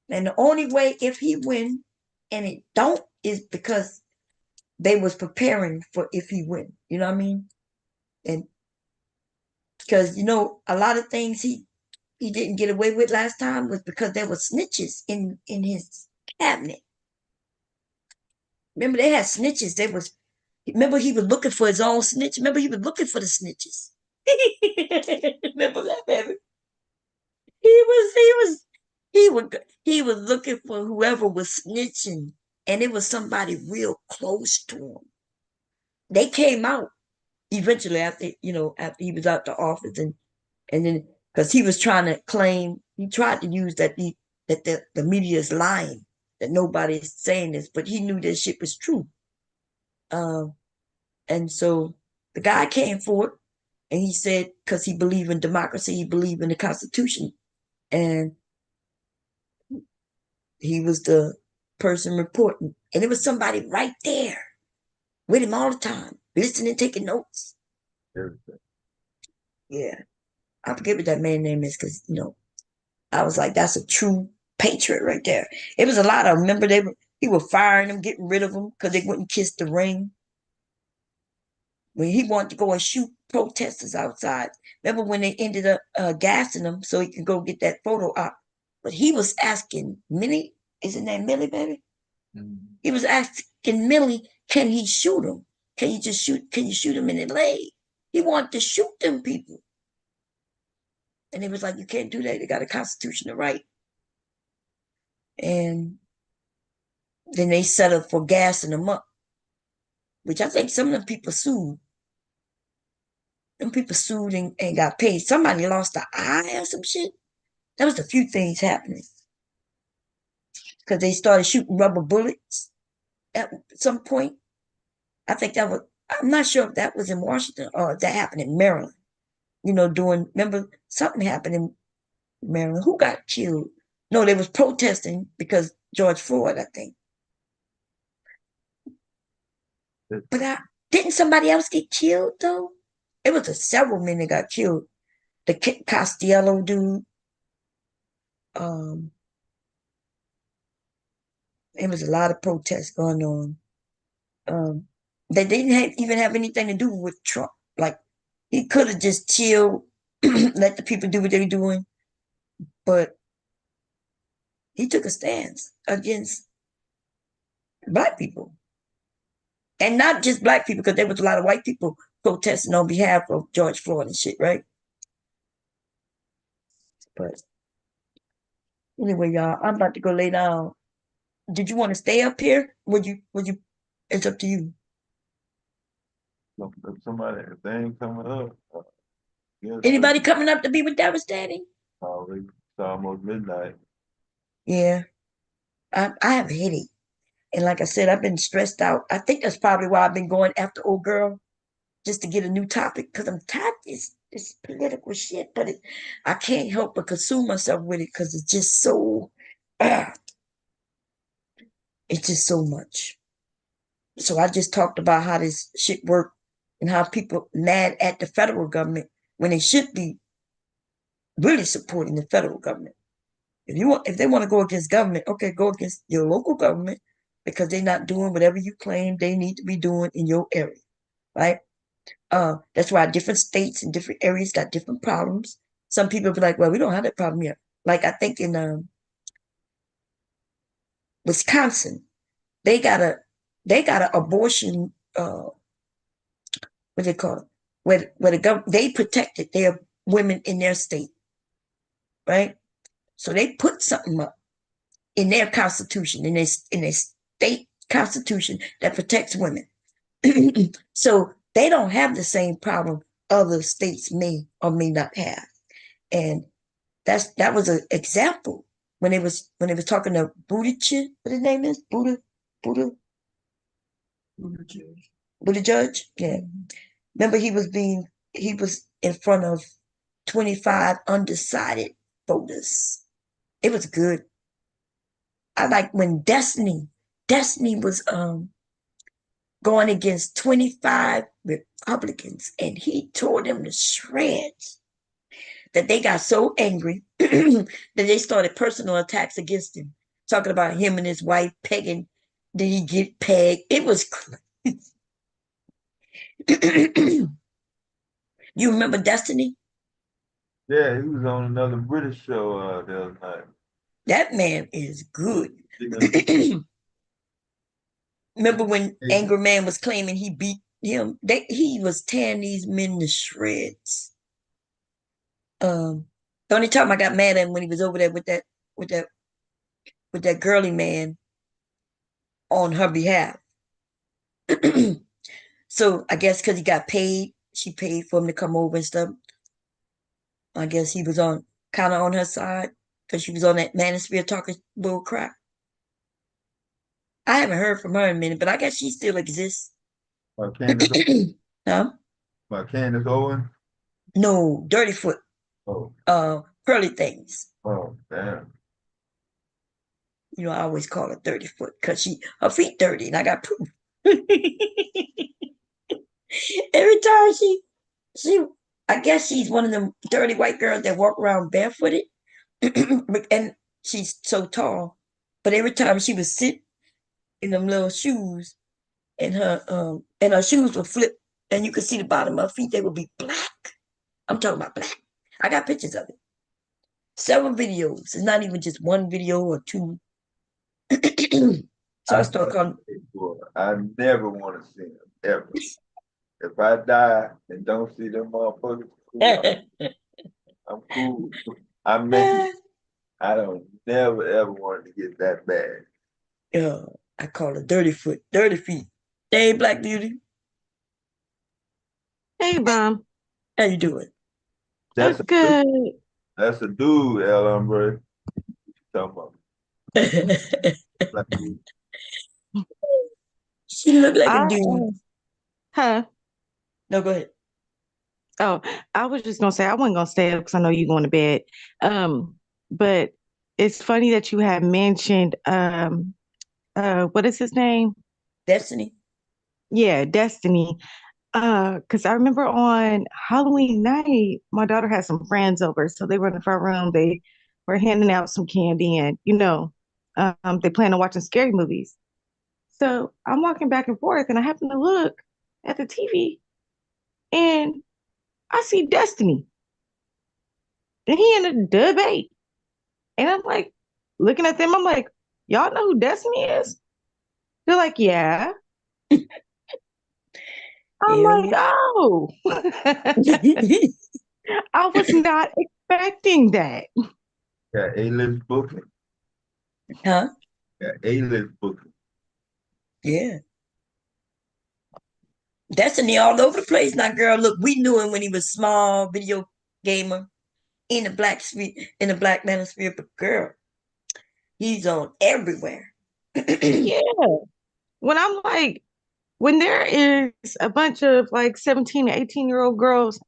And the only way if he win, and it don't, is because they was preparing for if he win. You know what I mean? And because a lot of things he didn't get away with last time was because there were snitches in his cabinet. Remember, they had snitches. Remember, he was looking for his own snitch. Remember, he was looking for the snitches. Remember that, baby? He was looking for whoever was snitching, and it was somebody real close to him. They came out eventually after he was out the office, and then because he was trying to claim, he tried to use that the media is lying, that nobody is saying this, but he knew that shit was true. And so the guy came forward and he said, because he believed in democracy, he believed in the Constitution, and he was the person reporting, and it was somebody right there with him all the time, listening, taking notes. Everything. Yeah, I forget what that man's name is, because I was like, that's a true patriot right there. It was a lot of them. Remember, he was firing them, getting rid of them because they wouldn't kiss the ring. When he wanted to go and shoot protesters outside, remember when they ended up gassing him so he could go get that photo op? But he was asking Millie, is his name Millie, baby? Mm-hmm. He was asking Millie, can he shoot him? Can you shoot him in the leg? He wanted to shoot them people. And it was like, you can't do that. They got a constitutional right. And then they settled for gassing them up, which I think some of the people sued. Them people sued and got paid. Somebody lost an eye or some shit. That was a few things happening. Because they started shooting rubber bullets at some point. I think that was, I'm not sure if that was in Washington or if that happened in Maryland. You know, remember something happened in Maryland. Who got killed? No, they was protesting because George Floyd, I think. But didn't somebody else get killed though? It was several men that got killed. The Costello dude. There was a lot of protests going on. They didn't even have anything to do with Trump. Like, he could have just chilled, let the people do what they were doing. But he took a stance against black people. And not just black people, because there was a lot of white people protesting on behalf of George Floyd and shit, right? But anyway, y'all, I'm about to go lay down. Did you want to stay up here? Would you, it's up to you. If somebody, if they ain't coming up. Anybody coming up to be with Devastating? It's almost midnight. Yeah. I have a headache. And like I said, I've been stressed out. I think that's probably why I've been going after old girl, just to get a new topic, because I'm tired of this political shit. But I can't help but consume myself with it because it's just so, it's just so much. So I just talked about how this shit work and how people mad at the federal government when they should be really supporting the federal government. If they want to go against government, okay, go against your local government because they're not doing whatever you claim they need to be doing in your area, right? That's why different states and different areas got different problems. Some people be like, well, we don't have that problem here. Like I think in Wisconsin, they got an abortion, what they call it, where the government, they protected their women in their state, right? So they put something up in their constitution, in their state constitution that protects women. So they don't have the same problem other states may or may not have. And that was an example when they was talking to Buttigieg, what his name is? Buttigieg? Yeah. Remember he was in front of 25 undecided voters. It was good. I like when Destiny was going against 25 Republicans, and he tore them to shreds. That they got so angry that they started personal attacks against him, talking about him and his wife pegging. Did he get pegged? It was crazy. You remember Destiny? Yeah, he was on another British show the other night. That man is good. Remember when Angry Man was claiming he beat him? He was tearing these men to shreds. The only time I got mad at him when he was over there with that girly man on her behalf. So I guess because he got paid, she paid for him to come over and stuff. I guess he was kind of on her side because she was on that manosphere talking bull crap. I haven't heard from her in a minute, but I guess she still exists. Candace? Huh? By Candace Owen? No, Dirty Foot. Oh. Pearly Things. Oh, damn. You know, I always call her Dirty Foot because her feet dirty and I got proof. Every time I guess she's one of them dirty white girls that walk around barefooted. And she's so tall. But every time she would sit in them little shoes and her shoes would flip and you could see the bottom of her feet, they would be black. I'm talking about black. I got pictures of it. Several videos. It's not even just one video or two. So I start calling. I never want to see them ever. If I die and don't see them motherfuckers, I'm cool. I make I don't never ever wanted to get that bad. Yeah, I call her dirty foot, dirty feet. Hey, Black Beauty, Hey, Mom. how you doing? That's a dude. Good. That's a dude, El Hombre. Talking about like, She look like I, a dude. huh? No, go ahead. Oh, I was just gonna say I wasn't gonna stay up because I know you're going to bed. But it's funny that you have mentioned what is his name? Destiny. Yeah, Destiny. Because I remember on Halloween night, my daughter had some friends over, so they were in the front room. They were handing out some candy, and they plan on watching scary movies. So I'm walking back and forth, and I happen to look at the TV, and I see Destiny, and he in a debate, and I'm like looking at them. I'm like, y'all know who Destiny is? They're like, yeah. I'm like, Yeah. oh, I was not expecting that. got A-list booking. Huh? Got A-list booking. Yeah. Destiny all over the place now, girl. Look, we knew him when he was small, video gamer in the black sphere, in the black manosphere, but girl, he's on everywhere. Yeah. When I'm like, when there is a bunch of like 17 to 18-year-old girls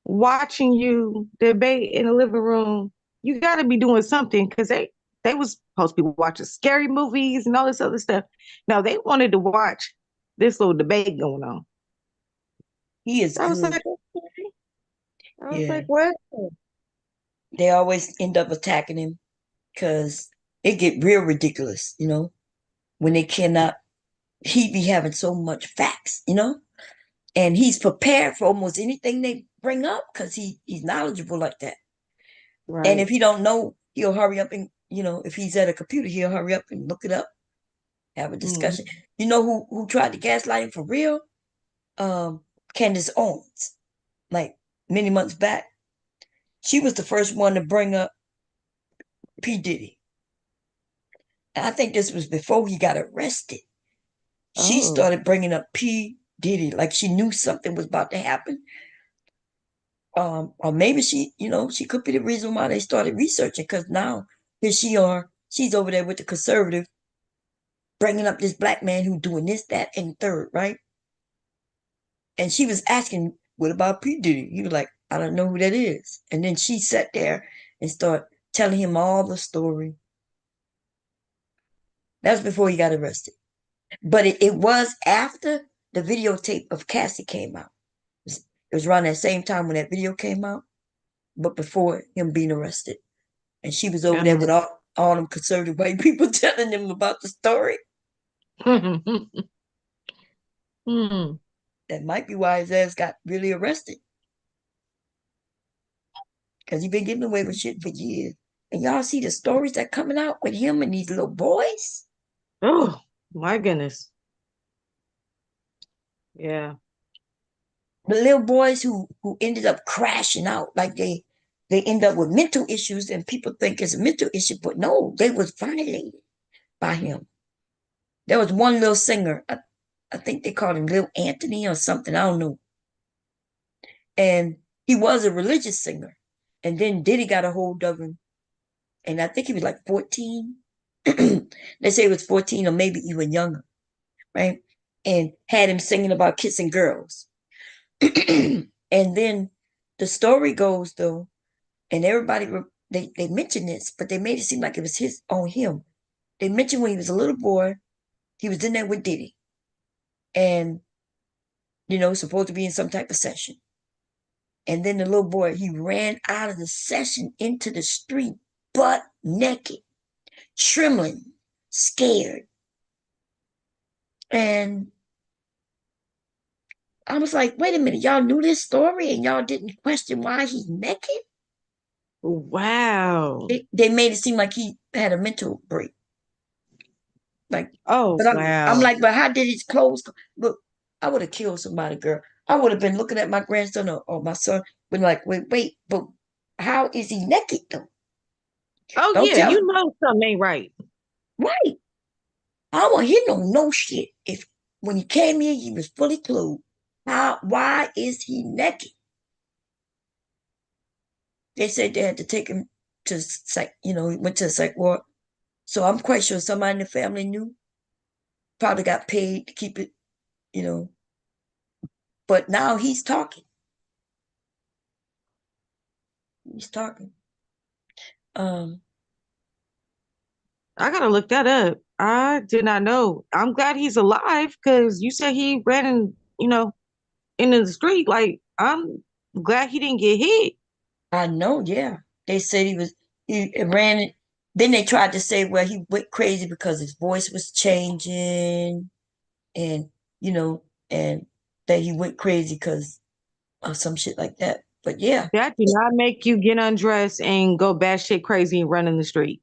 watching you debate in the living room, you got to be doing something because they was supposed to be watching scary movies and all this other stuff. No, they wanted to watch this little debate going on. He is I was good. like, okay. I was Yeah. like, what? They always end up attacking him because it get real ridiculous, when they cannot, he be having so much facts, and he's prepared for almost anything they bring up because he's knowledgeable like that. Right. And if he don't know, he'll hurry up and, if he's at a computer, he'll hurry up and look it up, have a discussion. Mm-hmm. You know who tried to gaslight him for real? Candace Owens, like many months back. She was the first one to bring up P. Diddy. And I think this was before he got arrested. She Oh. started bringing up P. Diddy, like she knew something was about to happen. Or maybe she could be the reason why they started researching, because now here she's over there with the conservative, bringing up this black man who doing this, that, and third, right? And she was asking, what about P. Diddy? He was like, I don't know who that is. And then she sat there and started telling him all the story. That's before he got arrested. But it was after the videotape of Cassie came out. It was around that same time when that video came out, but before him being arrested. And she was over there with all them conservative white people telling them about the story. That might be why his ass got really arrested. Because he been getting away with shit for years. And y'all see the stories that coming out with him and these little boys? Oh, my goodness. Yeah. The little boys who ended up crashing out, like they end up with mental issues, and people think it's a mental issue, but no, they was violated by him. There was one little singer, I think they called him Lil Anthony or something, I don't know. And he was a religious singer. And then Diddy got a hold of him. And I think he was like 14. They say he was 14 or maybe even younger, right? And had him singing about kissing girls. And then the story goes though, and everybody they mentioned this, but they made it seem like it was his on him. They mentioned when he was a little boy, he was in there with Diddy, and supposed to be in some type of session. And then the little boy, he ran out of the session into the street, butt naked, trembling, scared. And I was like, wait a minute, y'all knew this story and y'all didn't question why he's naked? Wow. They made it seem like he had a mental break. Like, oh, but I'm wow. like, but how did his clothes look? I would have killed somebody, girl. I would have been looking at my grandson or my son, been like, wait, but how is he naked though? Oh Don't yeah, tell you me. know something ain't right. Right. I don't want to hear no shit. If when he came here, he was fully clothed. Why is he naked? They said they had to take him to psych, he went to a psych ward. So I'm quite sure somebody in the family knew. Probably got paid to keep it, you know. But now he's talking. He's talking. Um, I gotta look that up. I did not know. I'm glad he's alive because you said he ran into the street. Like, I'm glad he didn't get hit. I know, yeah. They said he ran it. Then they tried to say, well, he went crazy because his voice was changing and, you know, and that he went crazy because of some shit like that. But yeah, That do not make you get undressed and go batshit crazy and run in the street.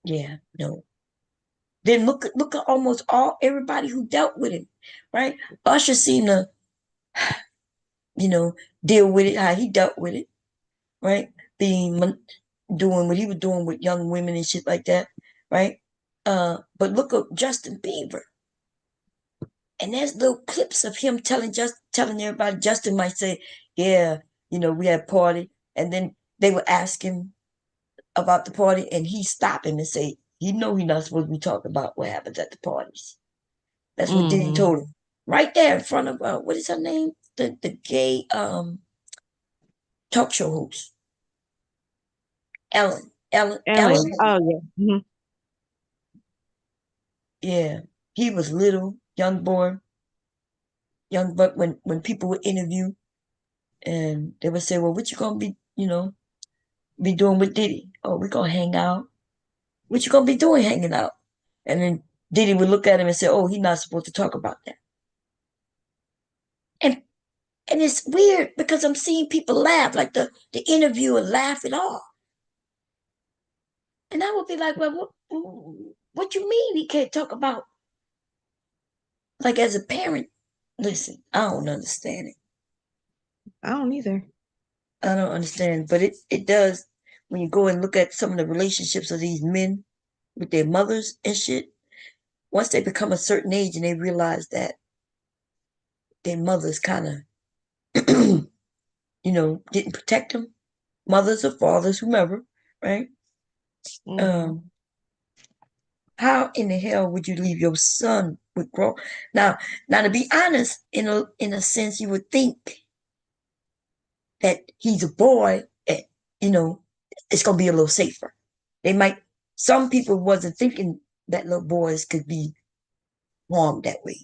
yeah, no. Then look at almost everybody who dealt with him, right? Usher seemed to, deal with it how he dealt with it, right? Doing what he was doing with young women and shit like that, right? But look at Justin Bieber, and there's little clips of him telling everybody. Justin might say, "Yeah, we had a party," and then they would ask him about the party, and he stop him and say, he's not supposed to be talking about what happens at the parties. That's what Diddy told him right there in front of what is her name? The gay talk show host, Ellen. Ellen. Oh yeah. Yeah, he was little, young boy, young buck. When people would interview, and they would say, "Well, what you gonna be doing with Diddy? Oh, we gonna hang out. What you gonna be doing hanging out?" And then Diddy would look at him and say, "Oh, he's not supposed to talk about that." And and it's weird because I'm seeing people laugh, like the interviewer laugh it off, and I would be like, "Well, what you mean he can't talk about?" Like as a parent, listen, I don't understand it. I don't either. I don't understand, but it does when you go and look at some of the relationships of these men with their mothers and shit. Once they become a certain age and they realize that their mothers kind of, didn't protect them, mothers or fathers, whomever, right? How in the hell would you leave your son with grown? Now, to be honest, in a sense, you would think that he's a boy, and it's gonna be a little safer. Some people wasn't thinking that little boys could be harmed that way.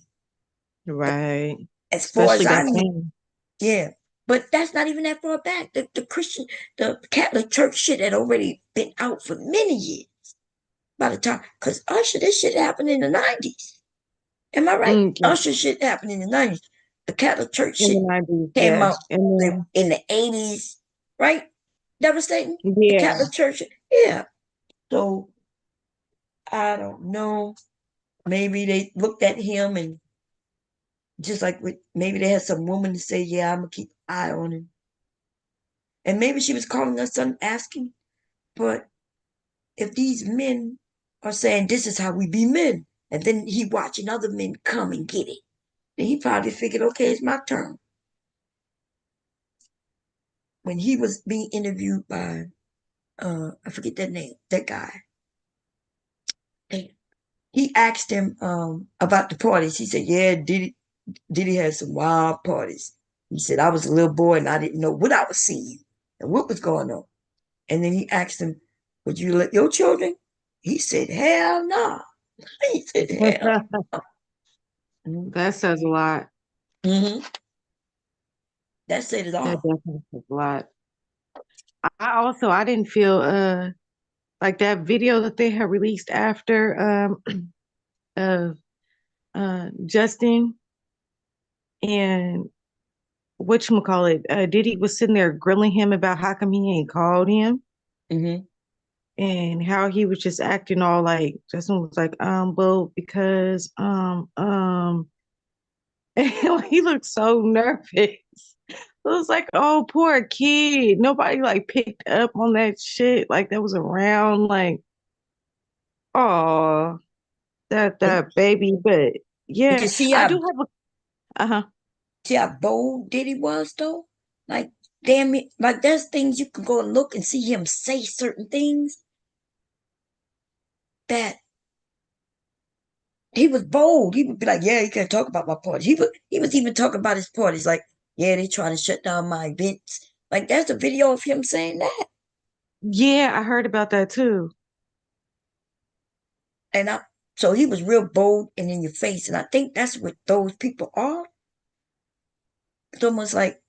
Right. As far Especially as I back know, then. yeah. But that's not even that far back. The Catholic Church shit had already been out for many years by the time, because Usher, this shit happened in the 90s. Am I right? Usher shit happened in the 90s. The Catholic Church In shit the 90s, came out yes. And in the 80s, right? Devastating. The yeah. Catholic Church, yeah. So I don't know. Maybe they looked at him and just like maybe they had some woman to say, "Yeah, I'm gonna keep an eye on him," and maybe she was calling her son asking. But if these men are saying this is how we be men, and then he watching other men come and get it, then he probably figured, okay, it's my turn. When he was being interviewed by, I forget that name, that guy. He asked him about the parties. He said, "Yeah, Diddy had some wild parties." He said, "I was a little boy and I didn't know what I was seeing and what was going on." And then he asked him, "Would you let your children?" He said, "Hell no." He said, "Hell no." That says a lot. Mm-hmm. That said it That all. definitely says a lot. I didn't feel like that video that they had released after of Justin and whatchamacallit, Diddy was sitting there grilling him about how come he ain't called him. And how he was just acting all like Justin was like, well, because he looked so nervous. It was like, oh, poor kid. Nobody like picked up on that shit. Like that was around. Like, oh, that baby. But Did yeah, you see I how do have a see how bold Diddy was though? Like, damn it, like there's things you can go and look and see him say certain things that he was bold. He would be like, "Yeah, you can't talk about my party." He was even talking about his parties, like, "Yeah, they trying to shut down my events." Like, there's a video of him saying that, Yeah, I heard about that too. and so he was real bold and in your face, and I think that's what those people are. It's almost like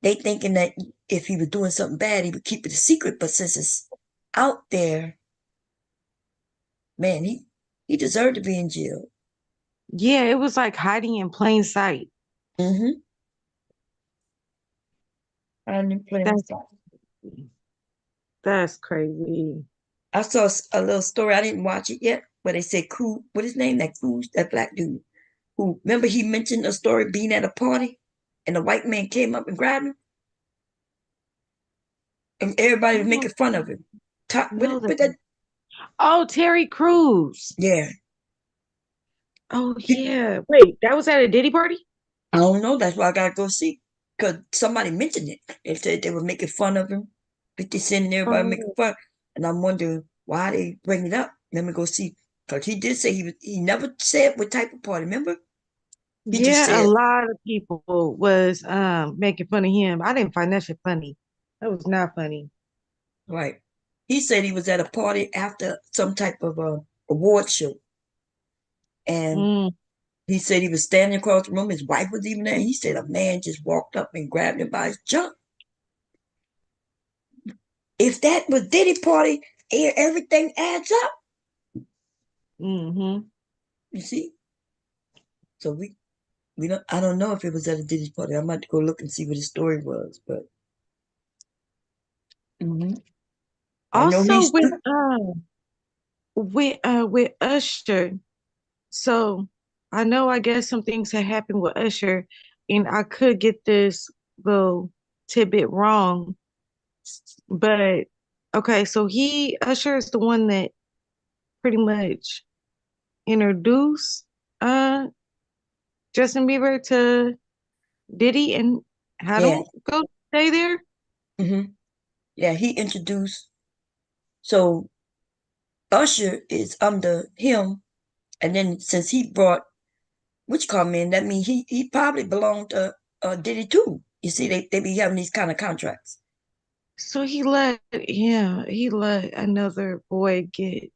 they thinking that if he was doing something bad, he would keep it a secret, but since it's out there, man, he deserved to be in jail. Yeah, it was like hiding in plain sight. Mm-hmm. Hiding in plain That's sight. that's crazy. I saw a little story. I didn't watch it yet, but they said Cruz, what his name? That Cruz, that black dude. Who remember he mentioned a story being at a party, and a white man came up and grabbed him, and everybody was making fun of him. No, But that, oh, Terry Crews. yeah, Oh yeah. Wait, that was at a Diddy party? I don't know. That's why I gotta go see, because somebody mentioned it. They said they were making fun of him. 50 Cent and everybody making Oh, fun, and I'm wondering why they bring it up. Let me go see, because he did say he never said what type of party. Remember, he just yeah, a said lot of people was making fun of him. I didn't find that shit funny. That was not funny. right. He said he was at a party after some type of award show, and Mm, he said he was standing across the room. His wife was even there. He said a man just walked up and grabbed him by his junk. If that was Diddy party, everything adds up. mm-hmm. You see? So we don't. I don't know if it was at a Diddy party. I might go look and see what his story was, but I know Also he's. with Usher. So I know I guess some things had happened with Usher, and I could get this little tidbit wrong, but okay, so Usher is the one that pretty much introduced Justin Bieber to Diddy and had Yeah. him go stay there. Yeah, he introduced. So Usher is under him, and then since he brought which come in, that means he probably belonged to Diddy too. You see, they be having these kind of contracts. So he let another boy Well, get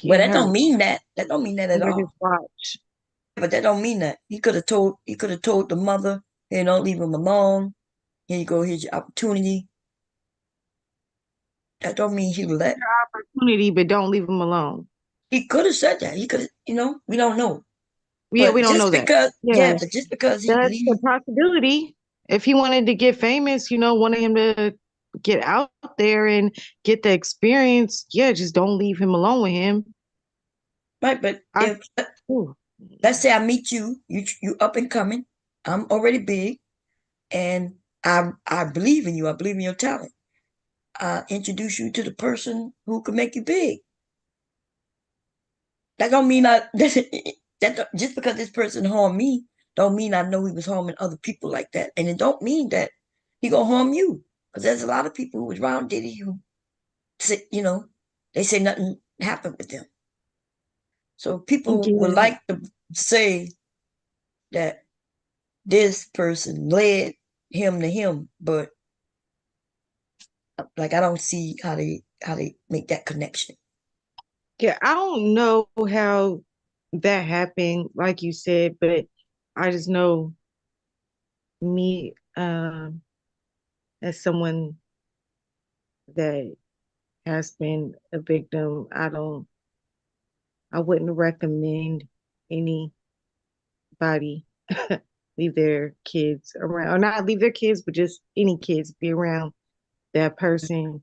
that don't hurt mean that. That don't mean that at under his all. watch. But that don't mean that. He could have told the mother, hey, don't leave him alone. Here you go, here's your opportunity. That don't mean he let. Opportunity, but don't leave him alone. He could have said that. He could have, we don't know. Yeah, we But don't just know that. because, yeah, Yeah, but just because he that's a leave, possibility. If he wanted to get famous, wanted him to get out there and get the experience, yeah, just don't leave him alone with him. right? But I if let's say I meet you up and coming, I'm already big, and I believe in you. I believe in your talent. I introduce you to the person who can make you big. That don't mean just because this person harmed me, don't mean I know he was harming other people like that, and it don't mean that he gonna harm you. Because there's a lot of people who was around Diddy who say, they say nothing happened with them. So people would yeah, like to say that this person led him to him, but like I don't see how they make that connection. yeah, I don't know how that happened, like you said, but I just know me as someone that has been a victim, I wouldn't recommend anybody leave their kids around, or not leave their kids, but just any kids be around that person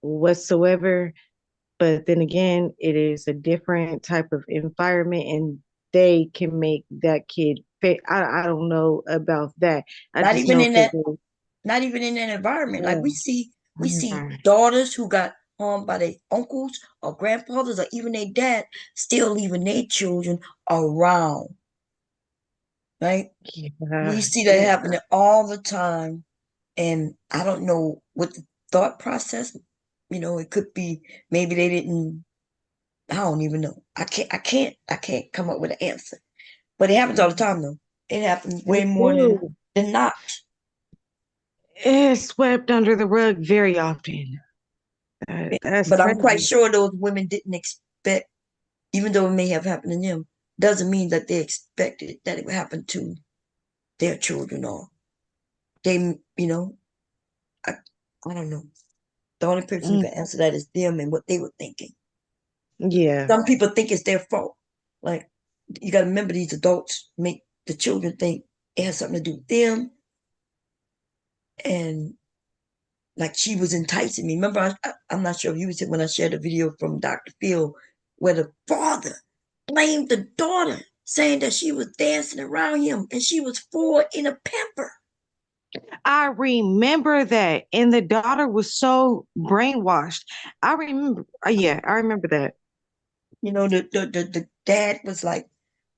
whatsoever. But then again, it is a different type of environment, and they can make that kid I don't know about that. I Not just even know in because that, not even in that environment. Like we see right. daughters who got harmed by their uncles or grandfathers or even their dad still leaving their children around. Right? We see that Yeah. happening all the time. And I don't know what the thought process, it could be maybe they didn't, I don't even know. I can't come up with an answer. But it happens all the time though. It happens way It more do. than not. It's swept under the rug very often. That's But I'm quite crazy. sure those women didn't expect, even though it may have happened to them, doesn't mean that they expected that it would happen to their children or they, I, I don't know. The only person who Mm, can answer that is them and what they were thinking. yeah. Some people think it's their fault. Like, you got to remember these adults make the children think it has something to do with them. And like she was enticing me. Remember, I'm not sure if you was here when I shared a video from Dr. Phil where the father blamed the daughter, saying that she was dancing around him and she was 4 in a pamper. I remember that. And the daughter was so brainwashed. I remember, yeah, I remember that. The dad was like,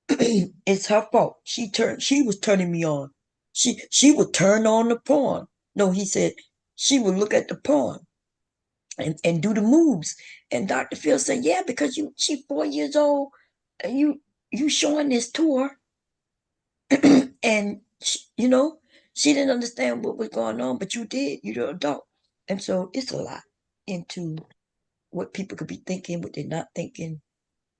it's her fault. She was turning me on. She would turn on the porn. No, he said she would look at the porn and do the moves. And Dr. Phil said, yeah, because she 4 years old and you showing this to her. And she didn't understand what was going on, but you did. You're the adult. And so it's a lot into what people could be thinking, what they're not thinking.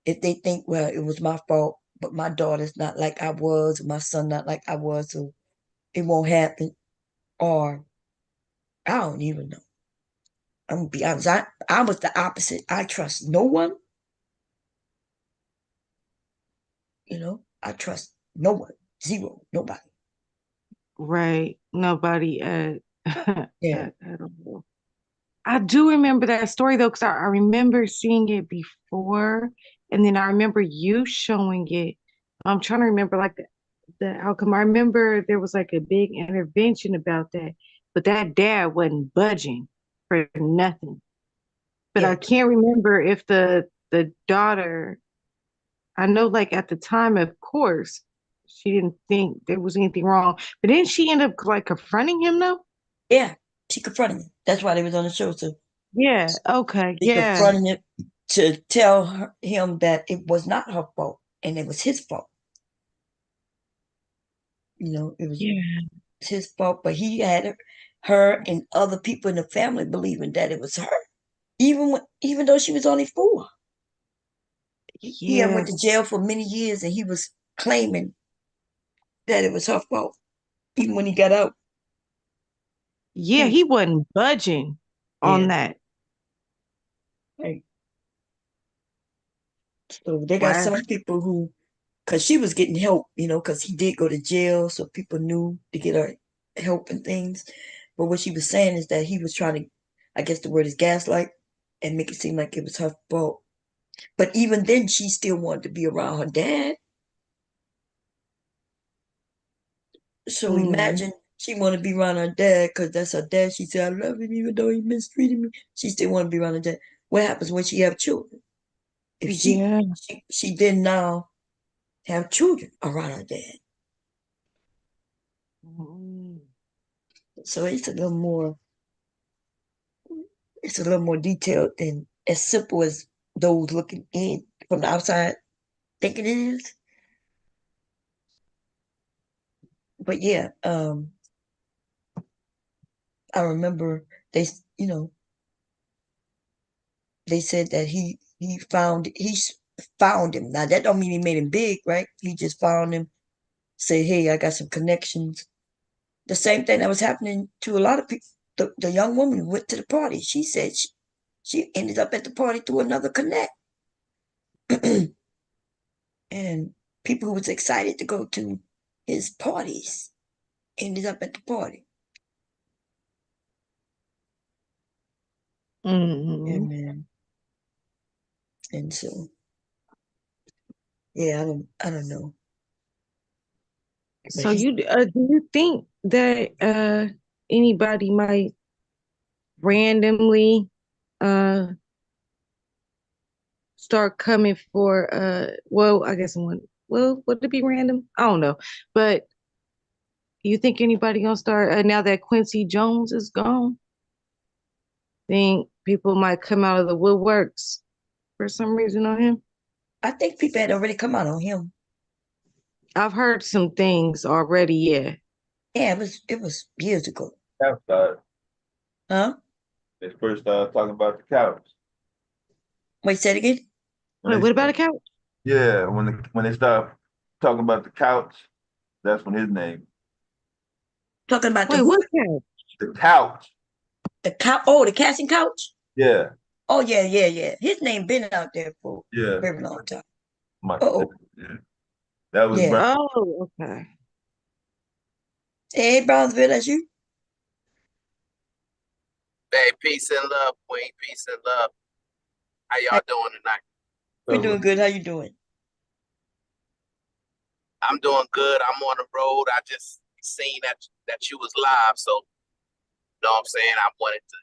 If they think, well, it was my fault, but my daughter's not like I was, or my son not like I was, so it won't happen. Or I don't even know. I'm gonna be honest. I was the opposite. I trust no one. I trust no one. Zero. Nobody. Right. Nobody Yeah. I don't know. I do remember that story though, because I remember seeing it before, and then I remember you showing it. I'm trying to remember like the outcome. I remember there was like a big intervention about that, but that dad wasn't budging for nothing. But Yeah. I can't remember if the daughter, I know like at the time, of course, she didn't think there was anything wrong. But then she ended up like confronting him though? Yeah. She confronted me. That's why they was on the show. So Yeah, okay, they yeah. confronted him to tell him that it was not her fault and it was his fault. It was Yeah. his fault, but he had her and other people in the family believing that it was her, even though she was only 4. He had Yeah. went to jail for many years, and he was claiming that it was her fault, even when he got out. Yeah, Hmm. he wasn't budging on Yeah, that. right. So they got Wow. some people who, because she was getting help, because he did go to jail, so people knew to get her help and things. But what she was saying is that he was trying to, I guess the word is gaslight, and make it seem like it was her fault. But even then, she still wanted to be around her dad. So Mm, imagine she wanted to be around her dad because that's her dad. She said, I love him even though he mistreated me. She still want to be around her dad. What happens when she have children? If yeah. she did now have children around her dad. Mm, So it's a little more detailed than as simple as those looking in from the outside think it is. But yeah, I remember they said that he found him. Now that don't mean he made him big, right? He just found him, said, "Hey, I got some connections." The same thing that was happening to a lot of people. The young woman who went to the party. She said she ended up at the party through another connect, and people who was excited to go to his parties ended up at the party. Yeah, mm. man. And so, yeah, I don't know. So do you think that anybody might randomly start coming for well, I guess would it be random? I don't know. But you think anybody gonna start now that Quincy Jones is gone? Think people might come out of the woodworks for some reason on him? I think people had already come out on him. I've heard some things already, yeah. Yeah, it was years ago. Huh? They first started talking about the couch. Wait, say it again? Wait, what about a couch? Yeah, when they start talking about the couch, that's when his name. Talking about the what? The couch. The couch. Oh, the casting couch. Yeah. Oh yeah. His name been out there for a very long time. Yeah. That was. Yeah. Oh, okay. Hey, Brownsville, that's you. Hey, peace and love, Queen. Peace and love. How y'all doing tonight? We're doing good. How you doing? I'm doing good. I'm on the road. I just seen that you was live, so you know what I'm saying? I wanted to,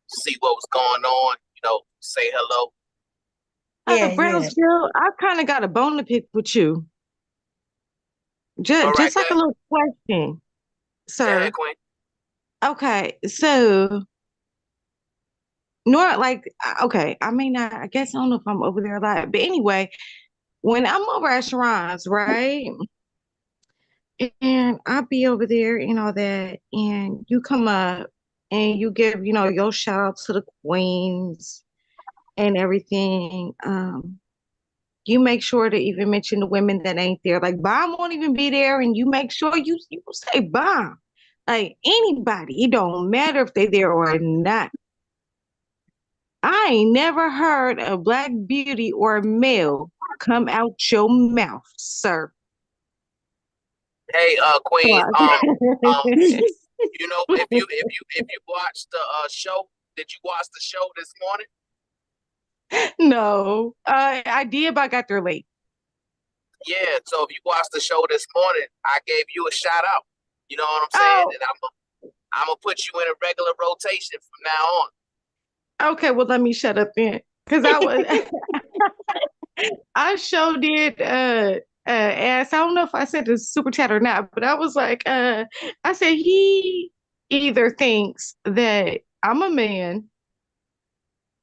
see what was going on, say hello. Brownsville, I kind of got a bone to pick with you. Just like a little question, sir. Yeah, Queen. Okay, so I may not, I guess I don't know if I'm over there a lot, but anyway, when I'm over at Sharon's, right? And I'll be over there and all that, and you come up and you give, your shout out to the queens and everything. You make sure to even mention the women that ain't there. Like Bomb won't even be there, and you make sure you say Bomb. Like anybody, it don't matter if they there or not. I ain't never heard a black beauty or a male come out your mouth, sir. Hey, Queen. If you watched the show, did you watch the show this morning? No, I did, but I got there late. Yeah, so if you watched the show this morning, I gave you a shout out. You know what I'm saying? And I'm gonna put you in a regular rotation from now on. Okay, well let me shut up then, because I sure did ask. I don't know if I said the super chat or not, but I was like, I said he either thinks that I'm a man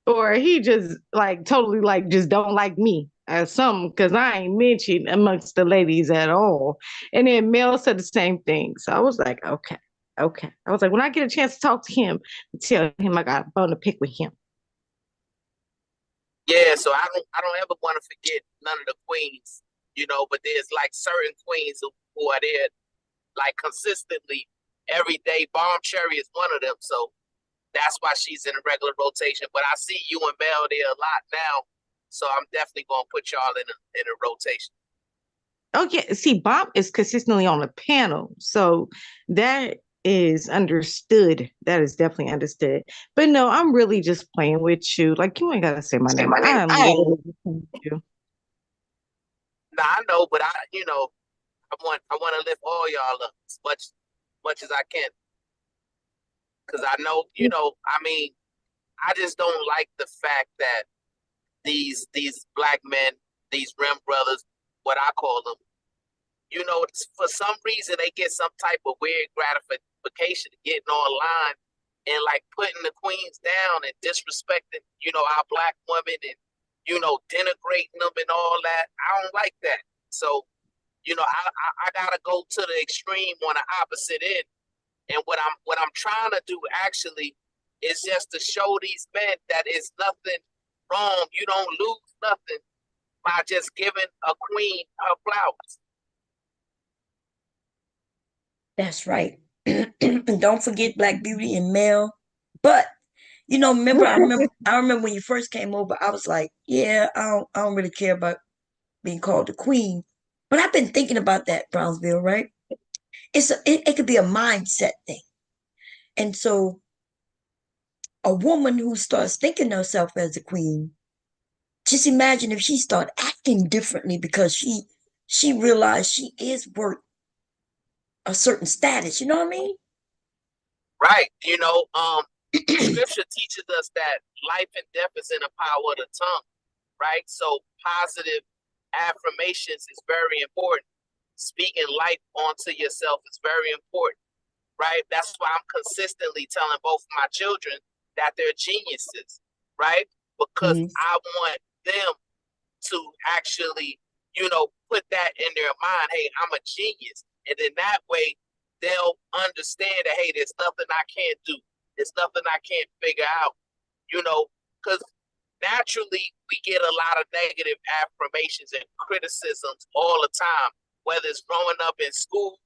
or he just totally just don't like me or something, because I ain't mentioned amongst the ladies at all. And then Mel said the same thing. So I was like, okay. I was like, when I get a chance to talk to him, tell him I got a bone to pick with him. Yeah, so I don't ever want to forget none of the queens, but there's certain queens who are there consistently every day. Bomb Cherry is one of them, so that's why she's in a regular rotation. But I see you and Belle there a lot now, so I'm definitely gonna put y'all in a rotation. Oh yeah, see, Bomb is consistently on the panel, so that is understood. That is definitely understood. But no, I'm really just playing with you. Like, you ain't gotta say my name. I'm literally just playing with you. Nah, I know, but I want to lift all y'all up as much as I can, because I know, I just don't like the fact that these black men, these rim brothers, what I call them, for some reason they get some type of weird gratification getting online and putting the queens down and disrespecting, our black women and, denigrating them and all that. I don't like that. So, I gotta go to the extreme on the opposite end. And what I'm trying to do actually is just to show these men that it's nothing wrong. You don't lose nothing by just giving a queen her flowers. That's right. Don't forget Black Beauty and Mel. But I remember when you first came over, I was like, yeah, I don't really care about being called the queen. But I've been thinking about that, Brownsville, right? It could be a mindset thing. And so a woman who starts thinking herself as a queen, just imagine if she start acting differently because she realized she is worth a certain status. You know what I mean? Right. You know, scripture teaches us that life and death is in the power of the tongue, right? So positive affirmations is very important. Speaking life onto yourself is very important, right? That's why I'm consistently telling both of my children that they're geniuses, right? Because I want them to actually, you know, put that in their mind. Hey, I'm a genius. And then that way they'll understand that, hey, there's nothing I can't do. There's nothing I can't figure out, you know, because naturally we get a lot of negative affirmations and criticisms all the time, whether it's growing up in school,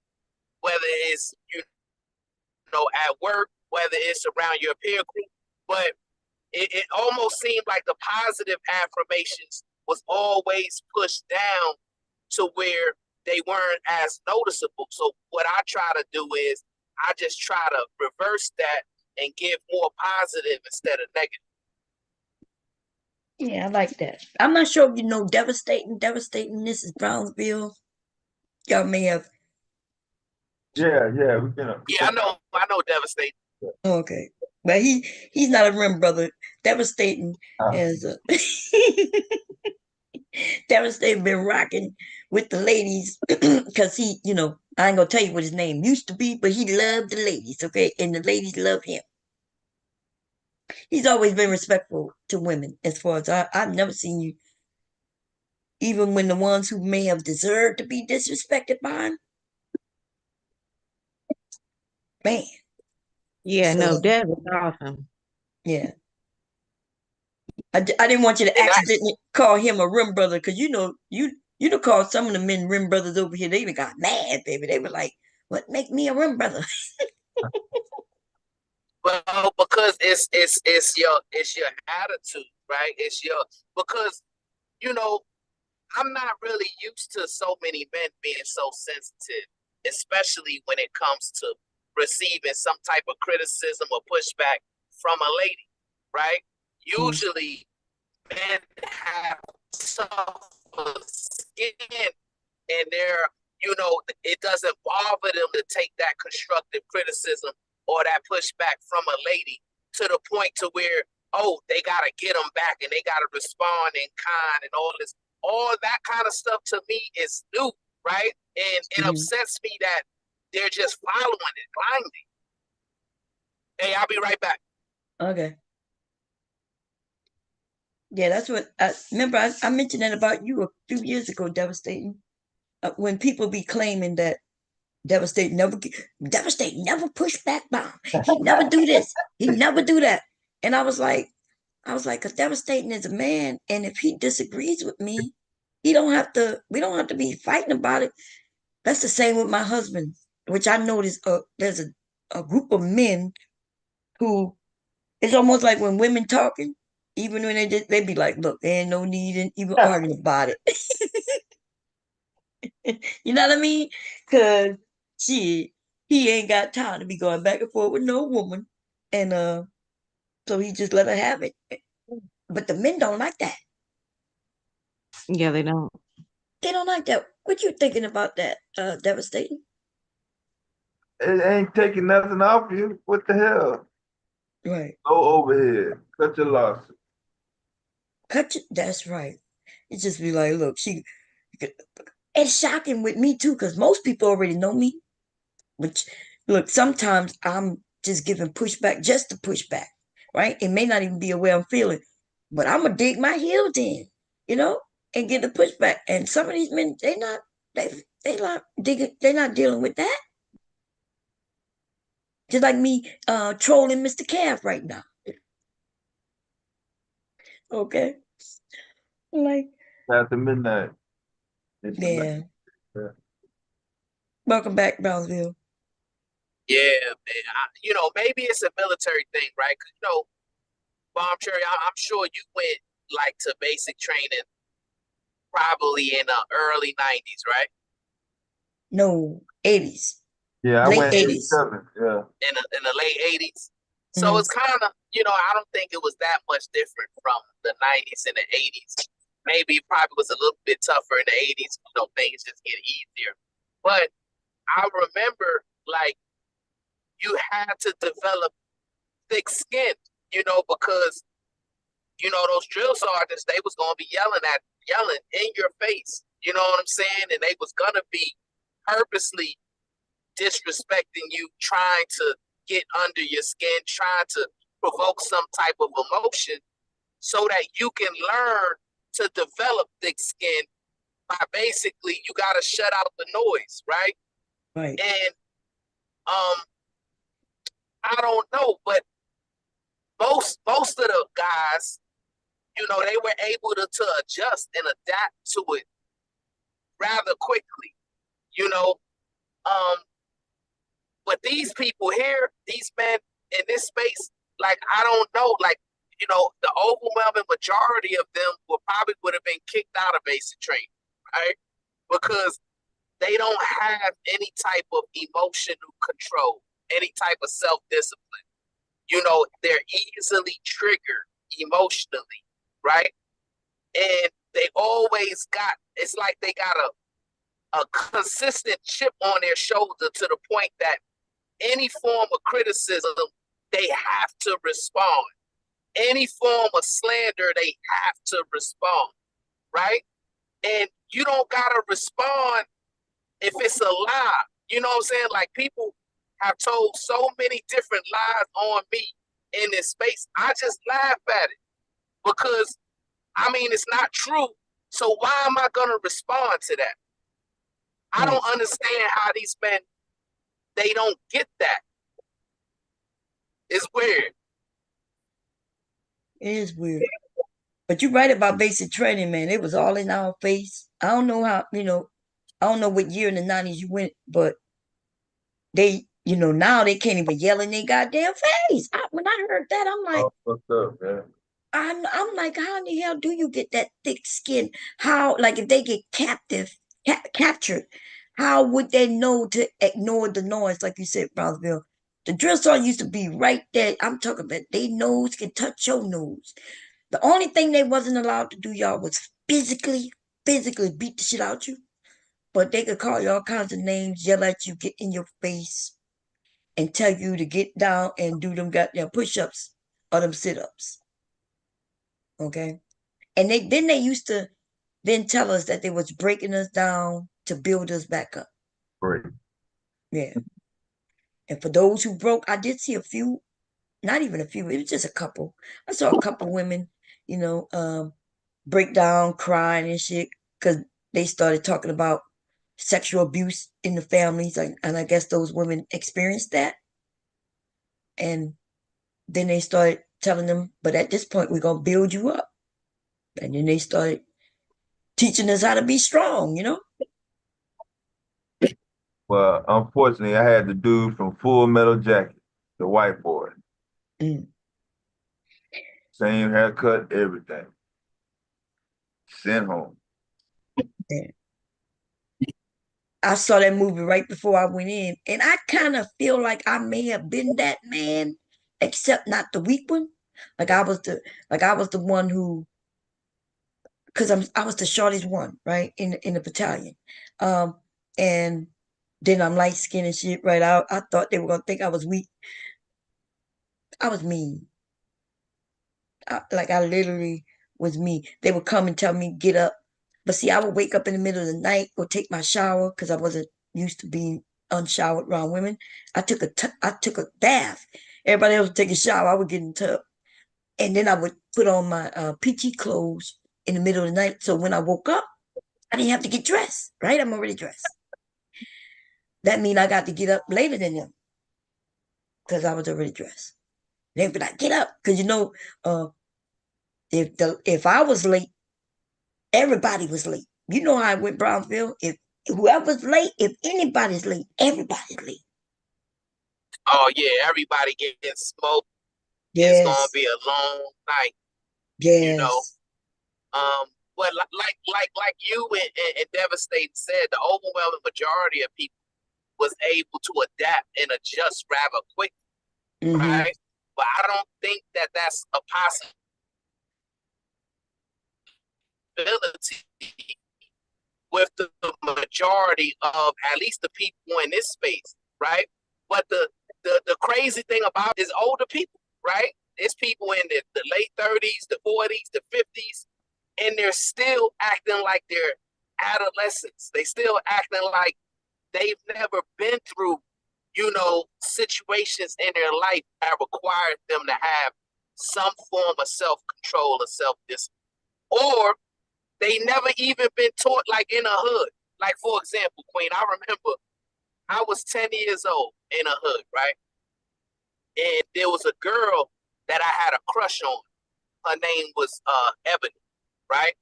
whether it's, you know, at work, whether it's around your peer group. But it almost seemed like the positive affirmations was always pushed down to where they weren't as noticeable. So what I try to do is I just try to reverse that and give more positive instead of negative. Yeah, I like that. I'm not sure if you know Devastating. This is Brownsville. Y'all may have. Yeah, we can. Yeah, I know Devastating. Okay, but he's not a rim brother. Devastating has Devastating been rocking with the ladies because he, you know, I ain't gonna tell you what his name used to be, but he loved the ladies, okay, and the ladies love him. He's always been respectful to women, as far as I've never seen you, even when the ones who may have deserved to be disrespected by him. Man. Yeah, no, that was awesome. Yeah. I didn't want you to accidentally call him a rim brother, because you know call some of the men rim brothers over here. They even got mad, baby. They were like, "What make me a rim brother?" Well, because it's your attitude, right? It's your, because you know, I'm not really used to so many men being so sensitive, especially when it comes to receiving some type of criticism or pushback from a lady, right? Usually men have tough skin and they're, you know, it doesn't bother them to take that constructive criticism or that pushback from a lady to the point to where, oh, they got to get them back and they got to respond in kind and all this. All that kind of stuff to me is new, right? And it upsets me that they're just following it blindly. Hey, I'll be right back. Okay. Yeah, that's what I remember. I mentioned that about you a few years ago, Devastating. When people be claiming that Devastating never push back bomb. He never do this. He never do that. And I was like, because Devastating is a man, and if he disagrees with me, we don't have to be fighting about it. That's the same with my husband, which I noticed there's a group of men who, it's almost like when women talking, even when they be like, look, there ain't no need in even arguing about it. You know what I mean? Because he ain't got time to be going back and forth with no woman. And so he just let her have it. But the men don't like that. Yeah, they don't. They don't like that. What you thinking about that, Devastating? It ain't taking nothing off you. What the hell? Right. Go over here. Cut your losses. That's right. It just be like, look, it's shocking with me too, because most people already know me. Which, look, sometimes I'm just giving pushback just to push back, right? It may not even be a way I'm feeling, but I'm gonna dig my heels in, you know, and get the pushback. And some of these men, they not digging, they're not dealing with that. Just like me trolling MrKev right now. Okay. Like, after midnight. yeah. Welcome back, Brownsville. Yeah, man. You know, maybe it's a military thing, right? Because, you know, Bomb Cherry, I'm sure you went like to basic training probably in the early 90s, right? No, 80s. Yeah, I late went 80s. Yeah. In the late 80s. So it's kind of, you know, I don't think it was that much different from the 90s and the 80s. maybe it probably was a little bit tougher in the 80s. You know, things just get easier. But I remember, like, you had to develop thick skin, you know, because, you know, those drill sergeants, they was going to be yelling in your face, you know what I'm saying? And they was going to be purposely disrespecting you, trying to get under your skin, trying to provoke some type of emotion so that you can learn to develop thick skin by basically, you got to shut out the noise, right? Right. And I don't know, but most of the guys, you know, they were able to adjust and adapt to it rather quickly, you know. But these people here, these men in this space, like, I don't know, like, you know, the overwhelming majority of them would have been kicked out of basic training, right? Because they don't have any type of emotional control, any type of self-discipline. You know, they're easily triggered emotionally, right? And they always it's like they got a consistent chip on their shoulder to the point that any form of criticism, they have to respond. Any form of slander, they have to respond, right? And you don't gotta respond if it's a lie. You know what I'm saying? Like, people have told so many different lies on me in this space. I just laugh at it because, I mean, it's not true. So why am I gonna respond to that? I don't understand how these men, they don't get that. It's weird. It is weird. But you're right about basic training, man. It was all in our face. I don't know how, you know, I don't know what year in the 90s you went, but they, you know, now they can't even yell in their goddamn face. When I heard that, I'm like, What's up, man? I'm like, how in the hell do you get that thick skin? How, like, if they get captured, how would they know to ignore the noise? Like you said, Brownsville, the drill sergeant used to be right there. I'm talking about their nose can touch your nose. The only thing they wasn't allowed to do, y'all, was physically beat the shit out you. But they could call you all kinds of names, yell at you, get in your face, and tell you to get down and do them goddamn push-ups or them sit-ups. Okay? And they used to then tell us that they was breaking us down to build us back up. Right. Yeah. And for those who broke, I did see a few, not even a few, it was just a couple. I saw a couple women, you know, break down, crying and shit, because they started talking about sexual abuse in the families. And I guess those women experienced that. And then they started telling them, but at this point, we're going to build you up. And then they started teaching us how to be strong, you know? Well, unfortunately, I had the dude from Full Metal Jacket, the white boy. Same haircut, everything. Sent home. Yeah. I saw that movie right before I went in, and I kind of feel like I may have been that man, except not the weak one. Like I was the one who, because I was the shortest one, right, in the battalion. And then I'm light skinned and shit, right? I thought they were gonna think I was weak. I was mean. I literally was mean. They would come and tell me get up, but see, I would wake up in the middle of the night or take my shower because I wasn't used to being unshowered around women. I took a bath. Everybody else would take a shower. I would get in the tub, and then I would put on my PT clothes in the middle of the night. So when I woke up, I didn't have to get dressed. Right? I'm already dressed. That means I got to get up later than them because I was already dressed. They'd be like, get up, because you know, if I was late, everybody was late. You know how I went Brownfield. If whoever's late, if anybody's late, everybody's late. Oh yeah, everybody getting smoked. Yes. It's gonna be a long night. Yes. You know. But like you and Devastating said, the overwhelming majority of people was able to adapt and adjust rather quick, right? But I don't think that that's a possible. responsibility with the majority of at least the people in this space, right? But the crazy thing about it is older people, right? It's people in the late 30s, the 40s, the 50s, and they're still acting like they're adolescents. They still acting like they've never been through, situations in their life that required them to have some form of self-control or self-discipline. Or they never even been taught like in a hood. Like, for example, Queen, I remember I was 10 years old in a hood, right? And there was a girl that I had a crush on. Her name was Ebony, right?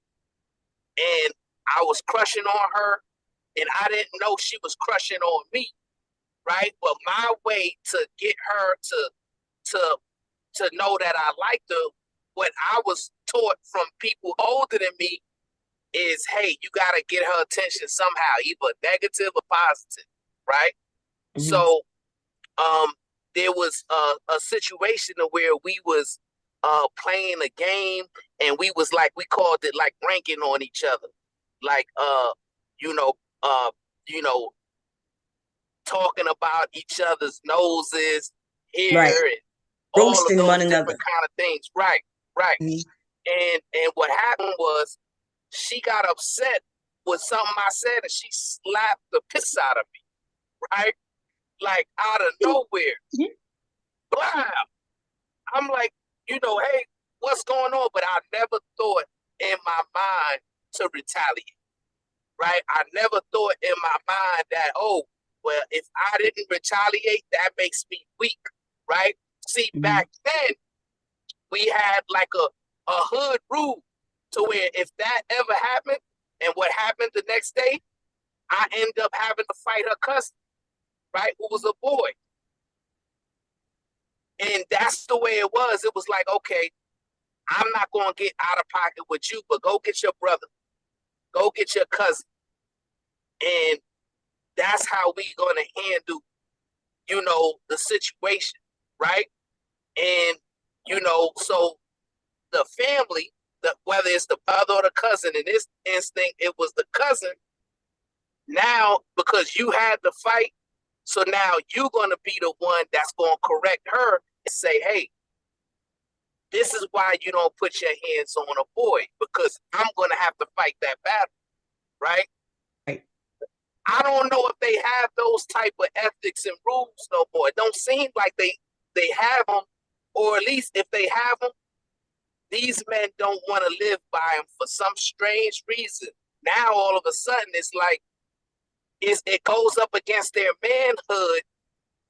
And I was crushing on her, and I didn't know she was crushing on me, right? But my way to get her to know that I liked her, what I was taught from people older than me is, hey, you got to get her attention somehow, either negative or positive, right? Mm-hmm. So there was a situation where we was playing a game, and we was like, we called it like ranking on each other, like talking about each other's noses, hair, right, and all roasting of those different kind of things, right? Mm-hmm. And what happened was, she got upset with something I said, and she slapped the piss out of me, right? Like out of nowhere. Blah! I'm like, hey, what's going on? But I never thought in my mind to retaliate, right? I never thought in my mind that, oh, well, if I didn't retaliate, that makes me weak, right? See, back then, we had like a hood rule to where if that ever happened, and what happened the next day, I end up having to fight her cousin, right, who was a boy. And that's the way it was. It was like, okay, I'm not going to get out of pocket with you, but go get your brother. Go get your cousin. And that's how we going to handle, the situation, right? And, so the family, whether it's the brother or the cousin, in this instinct, it was the cousin. Now, because you had the fight, so now you're going to be the one that's going to correct her and say, hey, this is why you don't put your hands on a boy, because I'm going to have to fight that battle, right? Right. I don't know if they have those type of ethics and rules no more. It don't seem like they have them, or at least if they have them, these men don't want to live by them for some strange reason. Now, all of a sudden, it's like it goes up against their manhood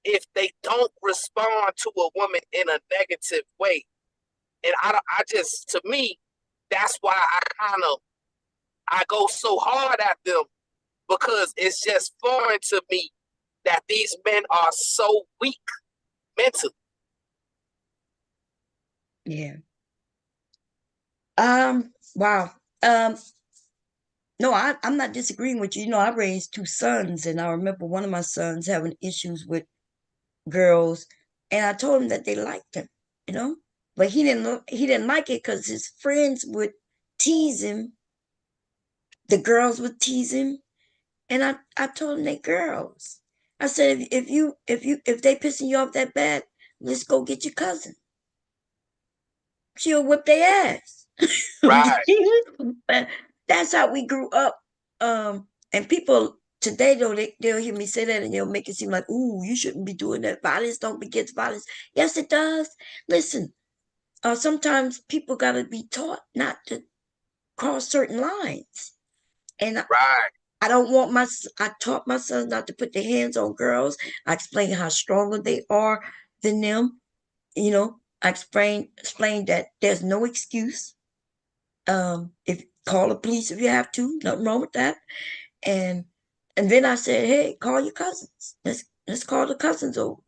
if they don't respond to a woman in a negative way. And to me, that's why I go so hard at them, because it's just foreign to me that these men are so weak mentally. Yeah. Wow. No, I'm not disagreeing with you. I raised 2 sons, and I remember one of my sons having issues with girls, and I told him that they liked him, but he didn't like it because his friends would tease him. The girls would tease him, and I told him they girls. I said, if they pissing you off that bad, let's go get your cousin. She'll whip their ass. Right. That's how we grew up. And people today, though, they'll hear me say that, and they'll make it seem like, ooh, you shouldn't be doing that. Violence don't beget violence. Yes, it does. Listen, sometimes people got to be taught not to cross certain lines. And right. I taught my sons not to put their hands on girls. I explained how stronger they are than them. I explained that there's no excuse. If call the police if you have to, nothing wrong with that. And then I said, hey, call your cousins. Let's call the cousins over.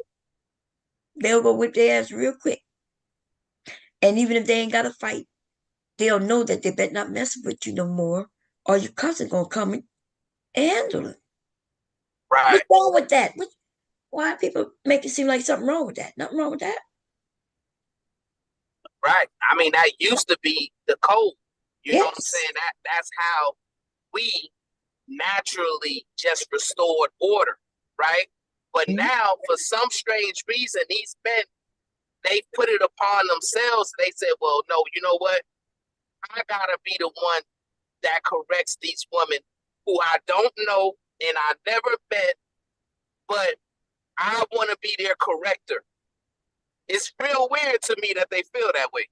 They'll go whip their ass real quick. And even if they ain't got to fight, they'll know that they better not mess with you no more, or your cousin gonna come and handle it. Right. What's wrong with that? Why people make it seem like something wrong with that? Nothing wrong with that. Right. I mean, that used to be the code. You know what I'm saying? That's how we naturally just restored order, right? But now, for some strange reason, these men, they put it upon themselves. They said, well, no, you know what? I gotta be the one that corrects these women who I don't know and I never met, but I want to be their corrector. It's real weird to me that they feel that way.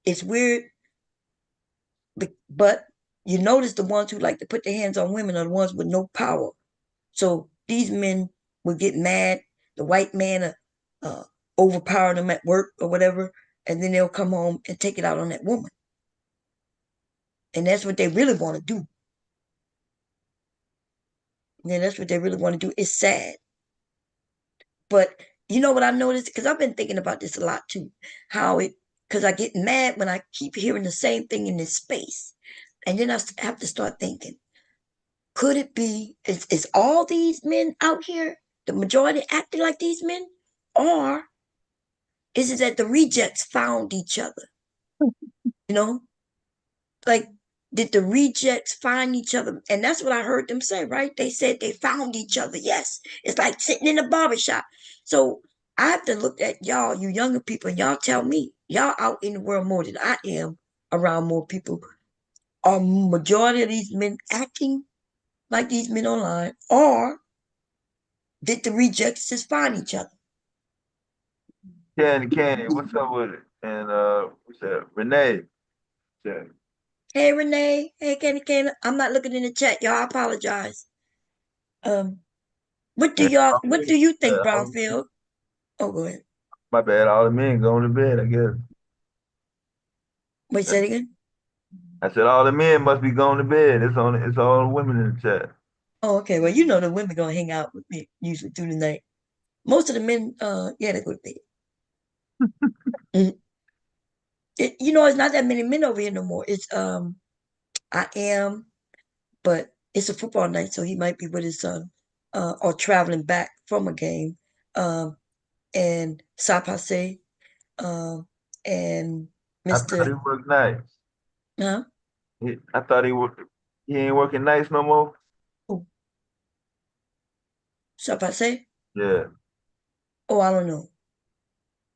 It's weird, but you notice the ones who like to put their hands on women are the ones with no power. So these men will get mad. The white man overpower them at work or whatever, and then they'll come home and take it out on that woman. And that's what they really want to do. Yeah, that's what they really want to do. It's sad. But you know what I noticed? Because I've been thinking about this a lot too. Because I get mad when I keep hearing the same thing in this space. And then I have to start thinking, could it be, is all these men out here, the majority acting like these men? Or is it that the rejects found each other? You know? Like, did the rejects find each other? And that's what I heard them say, right? They said they found each other. Yes. It's like sitting in a barbershop. So I have to look at y'all, you younger people, and y'all tell me, y'all out in the world more than I am around more people. Are majority of these men acting like these men online? Or did the rejects just find each other? Candy, what's up with it? And what's that? Renee. Yeah. Hey, Renee. Hey, Candy. I'm not looking in the chat, y'all. I apologize. What do you think, Brownfield? Oh, go ahead. My bad. All the men going to bed, I guess. Wait, say it again. I said all the men must be going to bed. It's all the women in the chat. Oh, okay. Well, you know the women gonna hang out with me usually through the night. Most of the men, yeah, they go to bed. It's not that many men over here no more. It's I am, but it's a football night, so he might be with his son, or traveling back from a game. And Sapase, and I thought he Mr. worked nights. Huh? I thought he ain't working nights no more. Who? Sapase? Yeah. Oh, I don't know.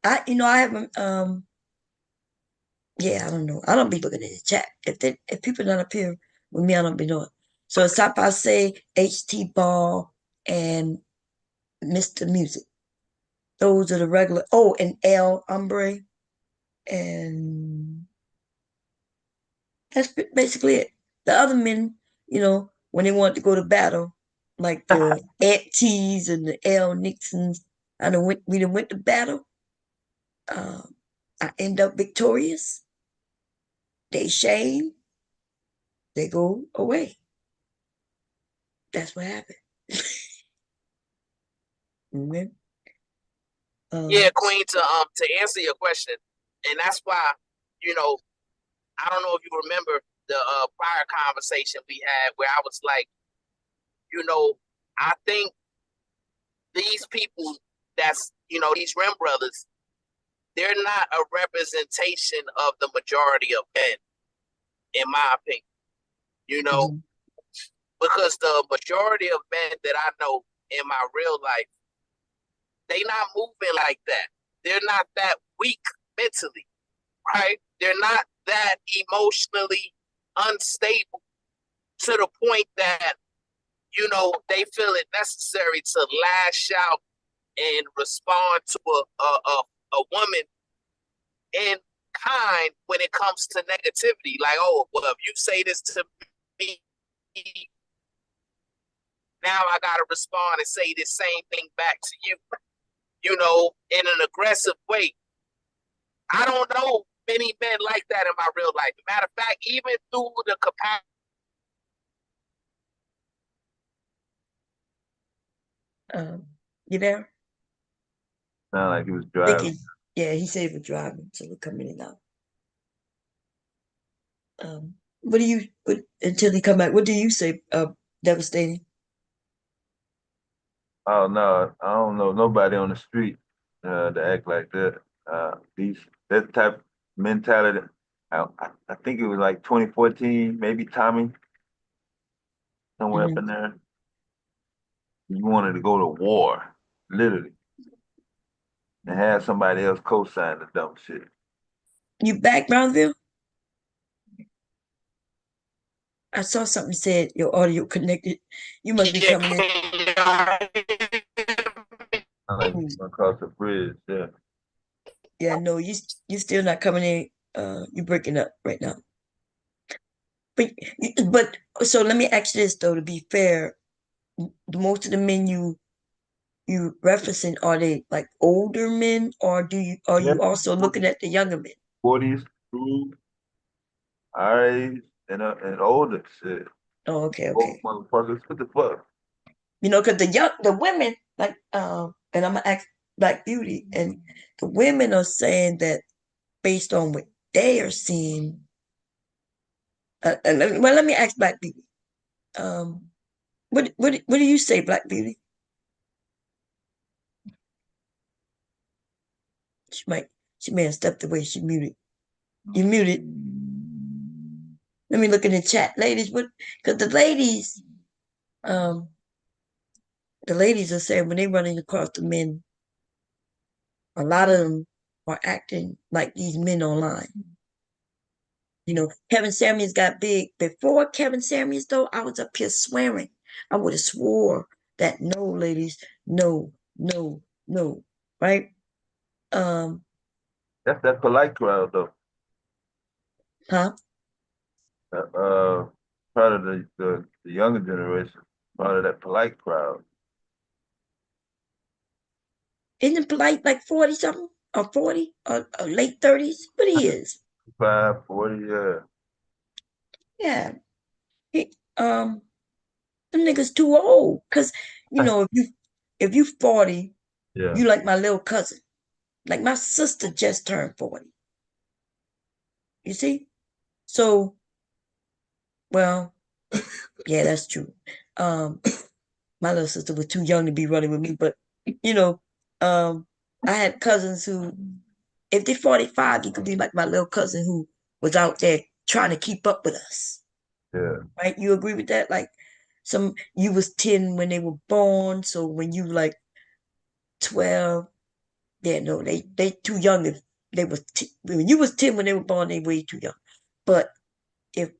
I haven't yeah, I don't know. I don't be looking at the chat. If people not up here with me, I don't be knowing. So it's Sapase, HT Ball, and Mr. Music. Those are the regular. Oh, and El Hombre, and that's basically it. The other men, when they want to go to battle, like the Ed T's and the L Nixons, we done went to battle. I end up victorious. They shame. They go away. That's what happened. Mhm. Yeah, Queen, to answer your question, and that's why, I don't know if you remember the prior conversation we had where I was like, I think these people these Rim brothers, they're not a representation of the majority of men, in my opinion, because the majority of men that I know in my real life, they not moving like that. They're not that weak mentally, right? They're not that emotionally unstable to the point that, they feel it necessary to lash out and respond to a woman in kind when it comes to negativity. Like, oh, well, if you say this to me, now I got to respond and say the same thing back to you, in an aggressive way. I don't know many men like that in my real life. Matter of fact, even through the capacity. You there? Sound like he was driving. Yeah, he said he was driving, so we're coming in and out. Until he come back, what do you say, Devastating? Oh no, I don't know nobody on the street to act like that. That type of mentality I think it was like 2014, maybe Tommy, somewhere up in there. You wanted to go to war, literally, and have somebody else co-sign the dumb shit. You back, Brownville? I saw something said your audio connected. You must be coming in. I like across the bridge, yeah. Yeah, no, you still not coming in. You breaking up right now. But so let me ask you this though, to be fair, most of the men you referencing, are they like older men, or are you also looking at the younger men? 40s through our age and older shit. Oh, okay, Old okay. motherfuckers, what the fuck? Because the women like and I'm gonna ask Black Beauty, and the women are saying that based on what they are seeing. Well, let me ask Black Beauty. What do you say, Black Beauty? She may have stepped away. She muted. You muted. Let me look in the chat, ladies. Because the ladies are saying when they running across the men, a lot of them are acting like these men online. Kevin Samuels got big. Before Kevin Samuels, though, I was up here swearing. I would have swore that no, ladies, no, no, no, right? That's that polite crowd though. Huh? Part of the younger generation, part of that polite crowd. Isn't polite like 40 something or 40 or late 30s? But he is. 40, yeah. Yeah. Them niggas too old. Cause if you 40, yeah, you like my little cousin. Like my sister just turned 40. You see? So, well, yeah, that's true. My little sister was too young to be running with me, but I had cousins who, if they're 45, you could be like my little cousin who was out there trying to keep up with us. yeah. Right? You agree with that? Like you was 10 when they were born, so when you like 12, yeah, no, they too young. If they was when you was 10 when they were born, they way too young. But if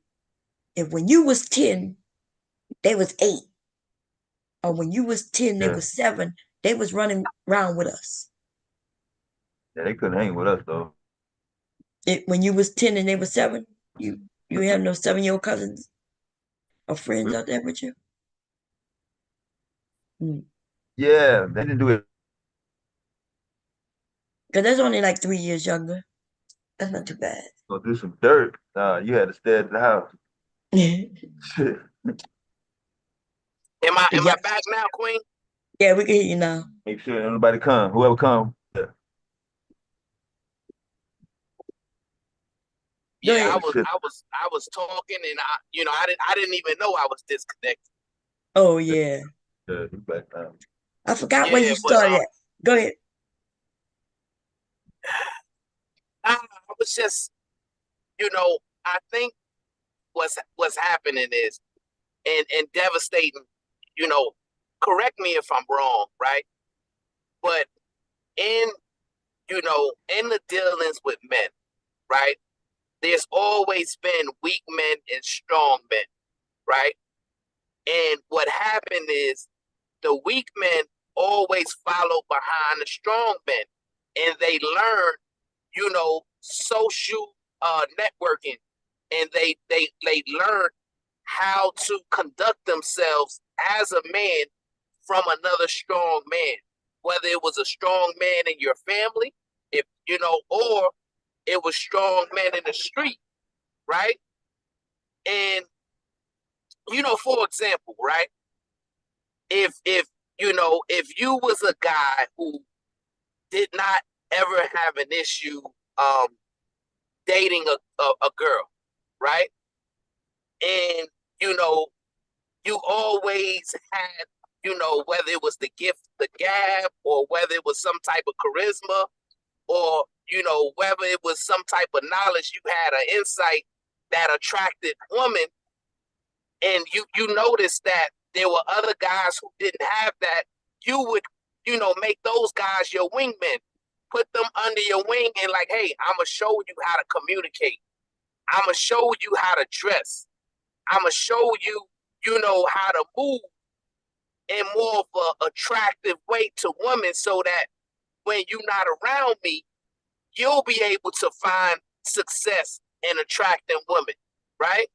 when you was 10, they was 8, or when you was 10, they Yeah. was 7, they was running around with us. Yeah, they couldn't hang with us though. When you was 10 and they were 7, you have no 7-year-old cousins or friends out there with you? Yeah, they didn't do it. Because that's only like 3 years younger. That's not too bad. Go do some dirt. You had to stay at the house. Shit. Am I back now, Queen? Yeah, we can hear you now. Make sure nobody come. Whoever come. Yeah. Yeah, I was talking, and I didn't even know I was disconnected. Oh yeah. Yeah, you back now. I forgot where you started at. Go ahead. I was just, I think what's happening is, and devastating. Correct me if I'm wrong, right? But in the dealings with men, right? There's always been weak men and strong men, right? And what happened is the weak men always follow behind the strong men, and they learn, social networking, and they learn how to conduct themselves as a man from another strong man, whether it was a strong man in your family, or it was strong men in the street, right? And for example, right? If you was a guy who did not ever have an issue dating a girl, right? And you always had, whether it was the gift, the gab, or whether it was some type of charisma, or you know, whether it was some type of knowledge, you had an insight that attracted women, and you noticed that there were other guys who didn't have that, you would, you know, make those guys your wingmen, put them under your wing and like, hey, I'm going to show you how to communicate. I'm going to show you how to dress. I'm going to show you, you know, how to move in more of an attractive way to women so that when you're not around me, you'll be able to find success in attracting women, right?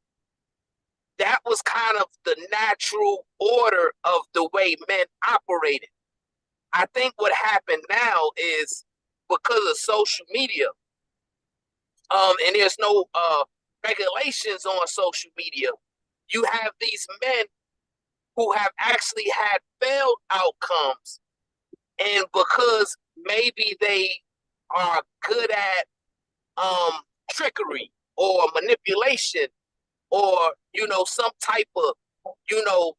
That was kind of the natural order of the way men operated. I think what happened now is because of social media, and there's no regulations on social media, you have these men who have actually had failed outcomes, and because maybe they are good at trickery or manipulation or, you know, some type of, you know,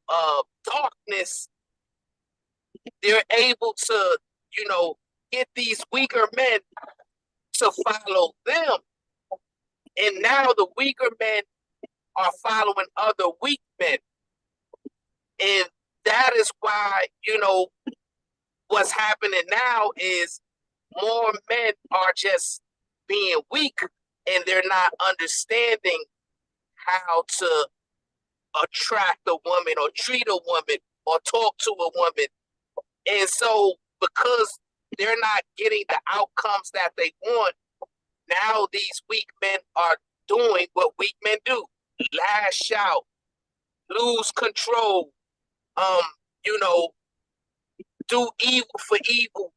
darkness, they're able to, you know, get these weaker men to follow them. And now the weaker men are following other weak men. And that is why, you know, what's happening now is more men are just being weak and they're not understanding how to attract a woman or treat a woman or talk to a woman. And so because they're not getting the outcomes that they want, now these weak men are doing what weak men do: lash out, lose control, you know, do evil for evil,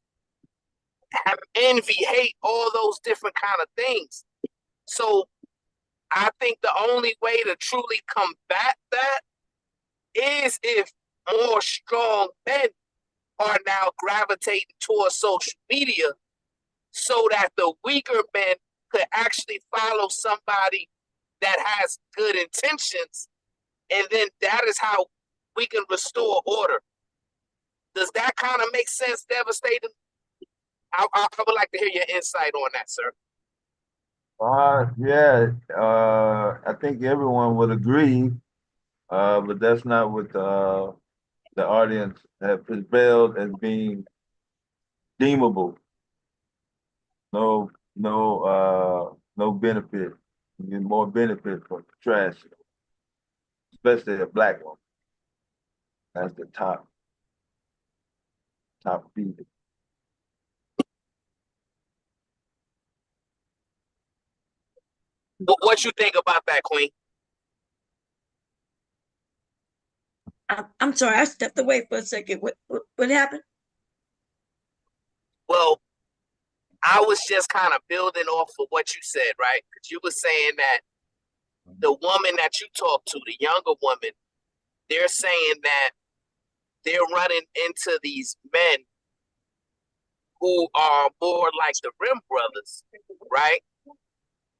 have envy, hate, all those different kind of things. So I think the only way to truly combat that is if more strong men are now gravitating towards social media so that the weaker men could actually follow somebody that has good intentions, and then that is how we can restore order. Does that kind of make sense, Devastating? I would like to hear your insight on that, sir. Yeah, I think everyone would agree, but that's not what the audience have prevailed as being deemable. No benefit. You get more benefit from trash, especially a black one. That's the top feeder. What you think about that, Queen? I'm sorry, I stepped away for a second. What happened? Well, I was just kind of building off of what you said, right? Because you were saying that the woman that you talked to, the younger woman, they're saying that they're running into these men who are more like the Rim brothers, right?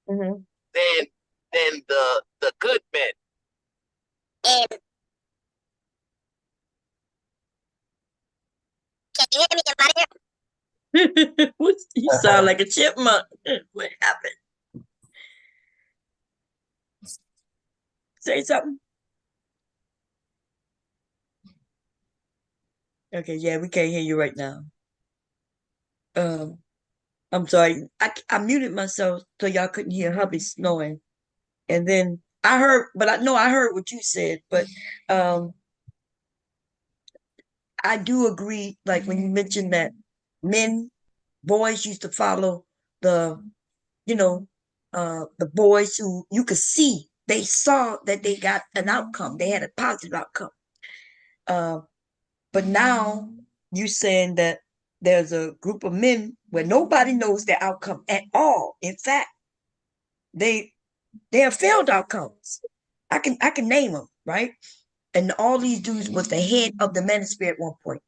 Mm-hmm. Than the good men. And can you hear me, everybody? You sound like a chipmunk. What happened? Say something. Okay, yeah, we can't hear you right now. I'm sorry. I muted myself so y'all couldn't hear hubby snoring. And then I heard, but I know I heard what you said, but I do agree, like when you mentioned that boys used to follow the, you know, the boys who you could see, they saw that they got an outcome. They had a positive outcome. But now you saying that there's a group of men where nobody knows their outcome at all. In fact, they have failed outcomes. I can name them, right? And all these dudes was the head of the manosphere at one point.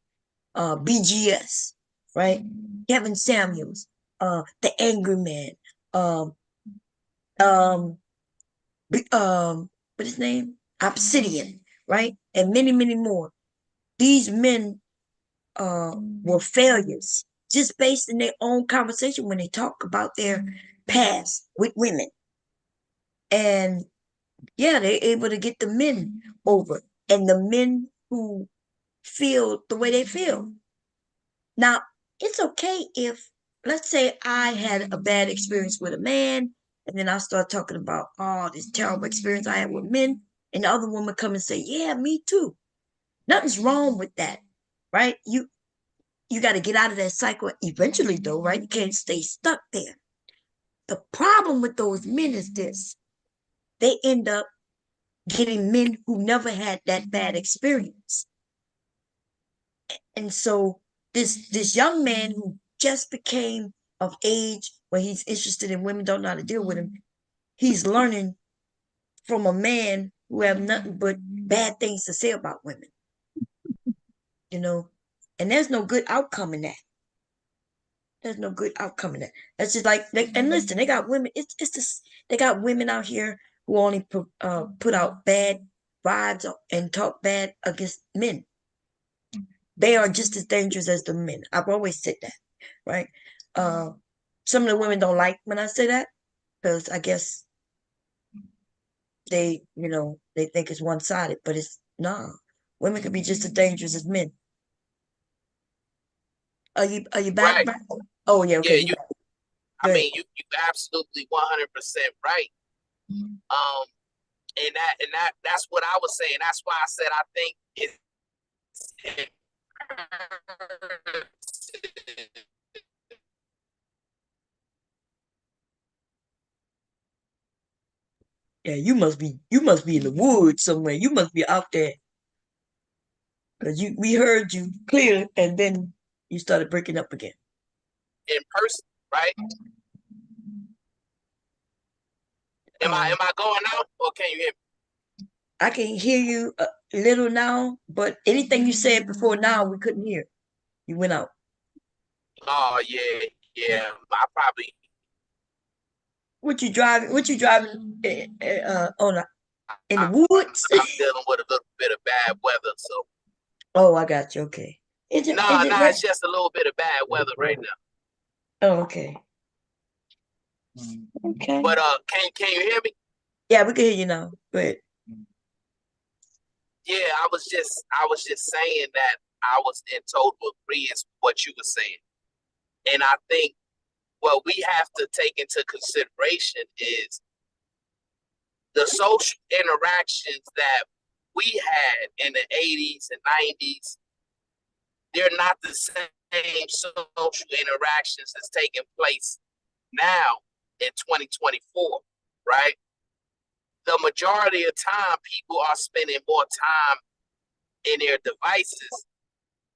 BGS, right? Kevin Samuels, the Angry Man, what his name? Obsidian, right? And many, many more. These men were failures. just based in their own conversation when they talk about their past with women. And yeah, they're able to get the men over, and the men who feel the way they feel. Now, it's okay if, let's say, I had a bad experience with a man, and then I start talking about, oh, this terrible experience I had with men, and the other woman come and say, yeah, me too. Nothing's wrong with that, right? You got to get out of that cycle eventually, though, right? You can't stay stuck there. The problem with those men is this: they end up getting men who never had that bad experience. And so this young man who just became of age where he's interested in women, don't know how to deal with him, he's learning from a man who have nothing but bad things to say about women, you know. And there's no good outcome in that. There's no good outcome in that. That's just like, and listen, they got women. It's just, they got women out here who only put out bad vibes and talk bad against men. They are just as dangerous as the men. I've always said that, right? Some of the women don't like when I say that, because I guess they, they think it's one-sided, but it's nah. Women can be just as dangerous as men. Are you back? Right. Oh yeah, okay. Yeah, I mean, you absolutely 100% right. And that's what I was saying. That's why I said I think it's yeah, you must be in the woods somewhere. You must be out there. Because we heard you clear, and then you started breaking up again. in person, right? Am I going out, or can you hear me? I can hear you a little now, but anything you said before now, we couldn't hear. You went out. Oh yeah. I probably. What you driving? What you driving on in the woods? I'm dealing with a little bit of bad weather, so. Oh, I got you. Okay. It's just a little bit of bad weather right now. Oh, okay. Okay. But can you hear me? Yeah, we can hear you now. Go ahead. Yeah, I was just saying that I was in total agreement with what you were saying. And I think what we have to take into consideration is the social interactions that we had in the 80s and 90s. They're not the same social interactions that's taking place now in 2024, right? The majority of time, people are spending more time in their devices,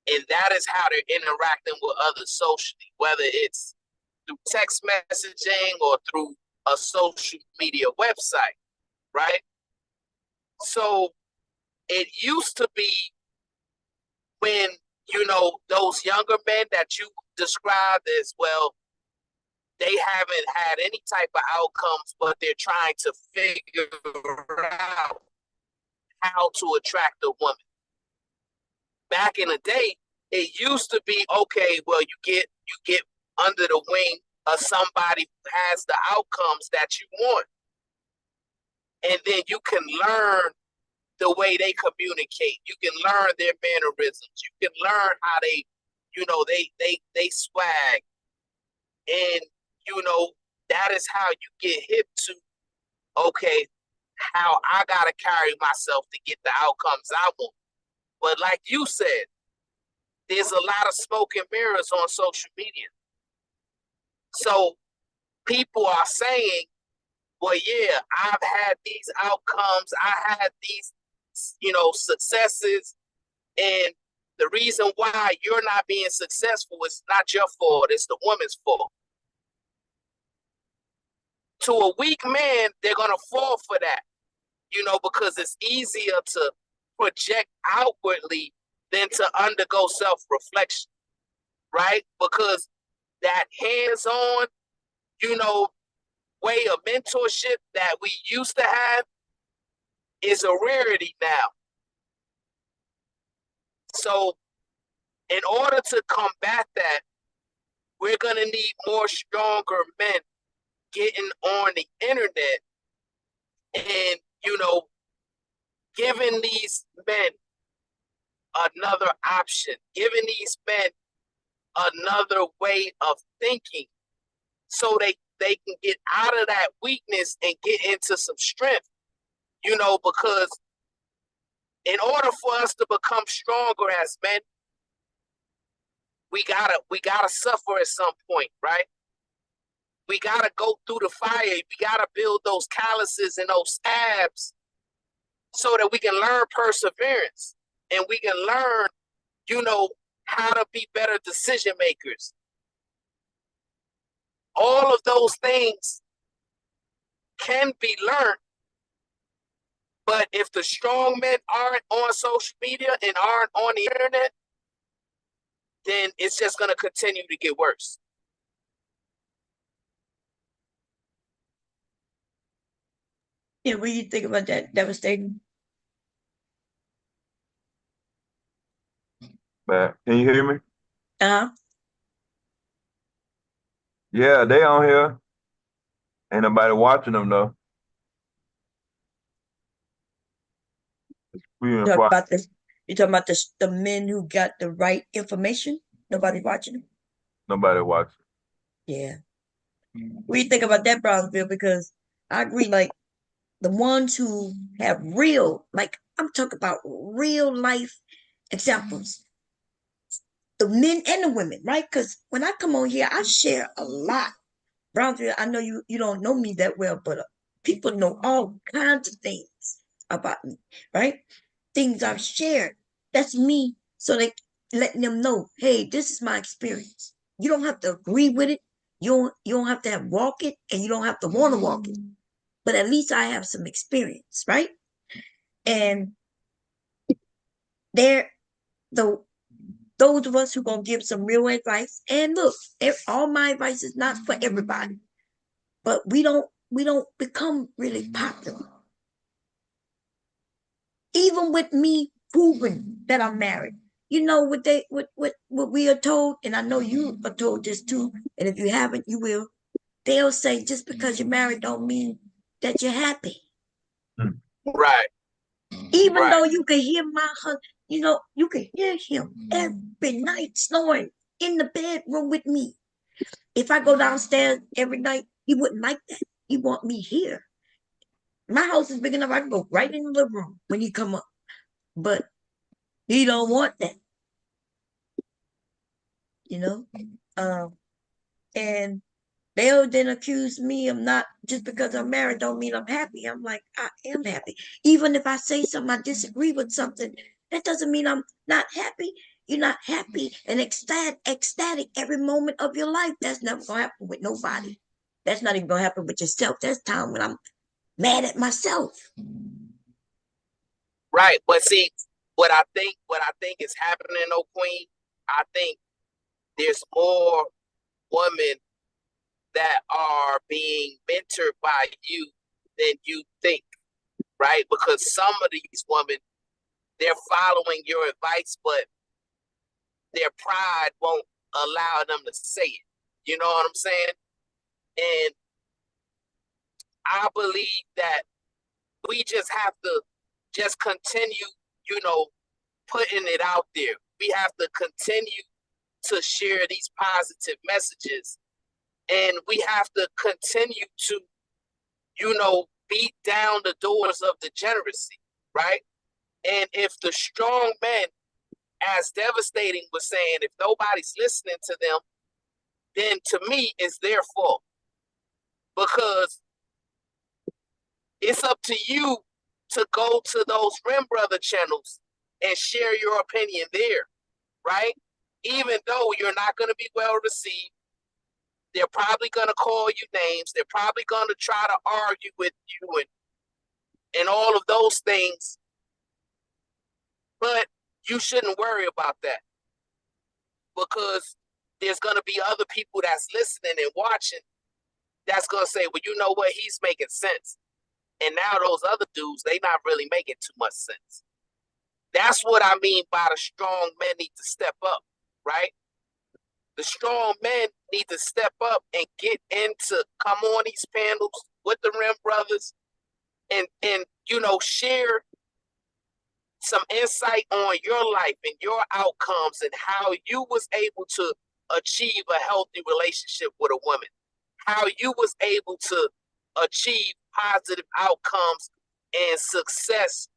and that is how they're interacting with others socially, whether it's through text messaging or through a social media website, right? So it used to be when, those younger men that you described as, well, they haven't had any type of outcomes, but they're trying to figure out how to attract a woman. Back in the day, it used to be, okay, well, you get under the wing of somebody who has the outcomes that you want. And then you can learn the way they communicate. You can learn their mannerisms. You can learn how they, they swag. And, that is how you get hip to, okay, how I got to carry myself to get the outcomes I want. But like you said, there's a lot of smoke and mirrors on social media. So people are saying, well, yeah, I've had these outcomes. I had these, successes. And the reason why you're not being successful is not your fault. It's the woman's fault. To a weak man, they're going to fall for that, because it's easier to project outwardly than to undergo self-reflection, right? Because that hands-on, way of mentorship that we used to have is a rarity now. So in order to combat that, we're going to need more stronger men getting on the internet and, giving these men another option, giving these men another way of thinking so they can get out of that weakness and get into some strength, because in order for us to become stronger as men, we gotta suffer at some point, right? We gotta go through the fire. We gotta build those calluses and those abs so that we can learn perseverance and we can learn, how to be better decision makers. All of those things can be learned, but if the strong men aren't on social media and aren't on the internet, then it's just going to continue to get worse. Yeah, what do you think about that devastating? But can you hear me? Uh-huh. Yeah, they on here. Ain't nobody watching them though. We in Talk fire. about this. You talking about the men who got the right information? Nobody watching them? Nobody watching. Yeah. What do you think about that, Brownsville? Because I agree, like the ones who have real, like I'm talking about real life examples, the men and the women, right? Because when I come on here, I share a lot. Brownsville, I know you don't know me that well, but people know all kinds of things about me, right? Things I've shared. That's me. So they letting them know, hey, this is my experience. You don't have to agree with it. You don't have to walk it, and you don't have to want to walk it. But at least I have some experience, right? And there, the those of us who gonna give some real advice. And look, all my advice is not for everybody, but we don't become really popular. Even with me proving that I'm married, what we are told, and I know you are told this too. And if you haven't, you will. They'll say just because you're married don't mean that you're happy. Right. Even though you can hear my husband, you can hear him every night snoring in the bedroom with me. If I go downstairs every night, he wouldn't like that. He want me here. My house is big enough, I can go right in the living room when he come up. But he don't want that, you know? And they'll then accuse me of not, just because I'm married don't mean I'm happy. I'm like, I am happy. Even if I say something, I disagree with something, that doesn't mean I'm not happy. You're not happy and ecstatic every moment of your life. That's never gonna happen with nobody. That's not even gonna happen with yourself. There's time when I'm mad at myself. Right. But see, what I think is happening, though, Queen, I think there's more women that are being mentored by you than you think, right? Because some of these women, they're following your advice, but their pride won't allow them to say it. You know what I'm saying? And I believe that we just have to just continue, putting it out there. We have to continue to share these positive messages. And we have to continue to, beat down the doors of degeneracy, right? And if the strong men, as Devastating was saying, if nobody's listening to them, then to me, it's their fault. Because it's up to you to go to those Rim Brother channels and share your opinion there, right? Even though you're not going to be well received, they're probably going to call you names. They're probably going to try to argue with you and all of those things. But you shouldn't worry about that, because there's going to be other people that's listening and watching that's going to say, well, you know what? He's making sense. And now those other dudes, they not really making too much sense. That's what I mean by the strong men need to step up, right? The strong men need to step up and come on these panels with the Rim Brothers and share some insight on your life and your outcomes and how you was able to achieve a healthy relationship with a woman, how you was able to achieve positive outcomes and success,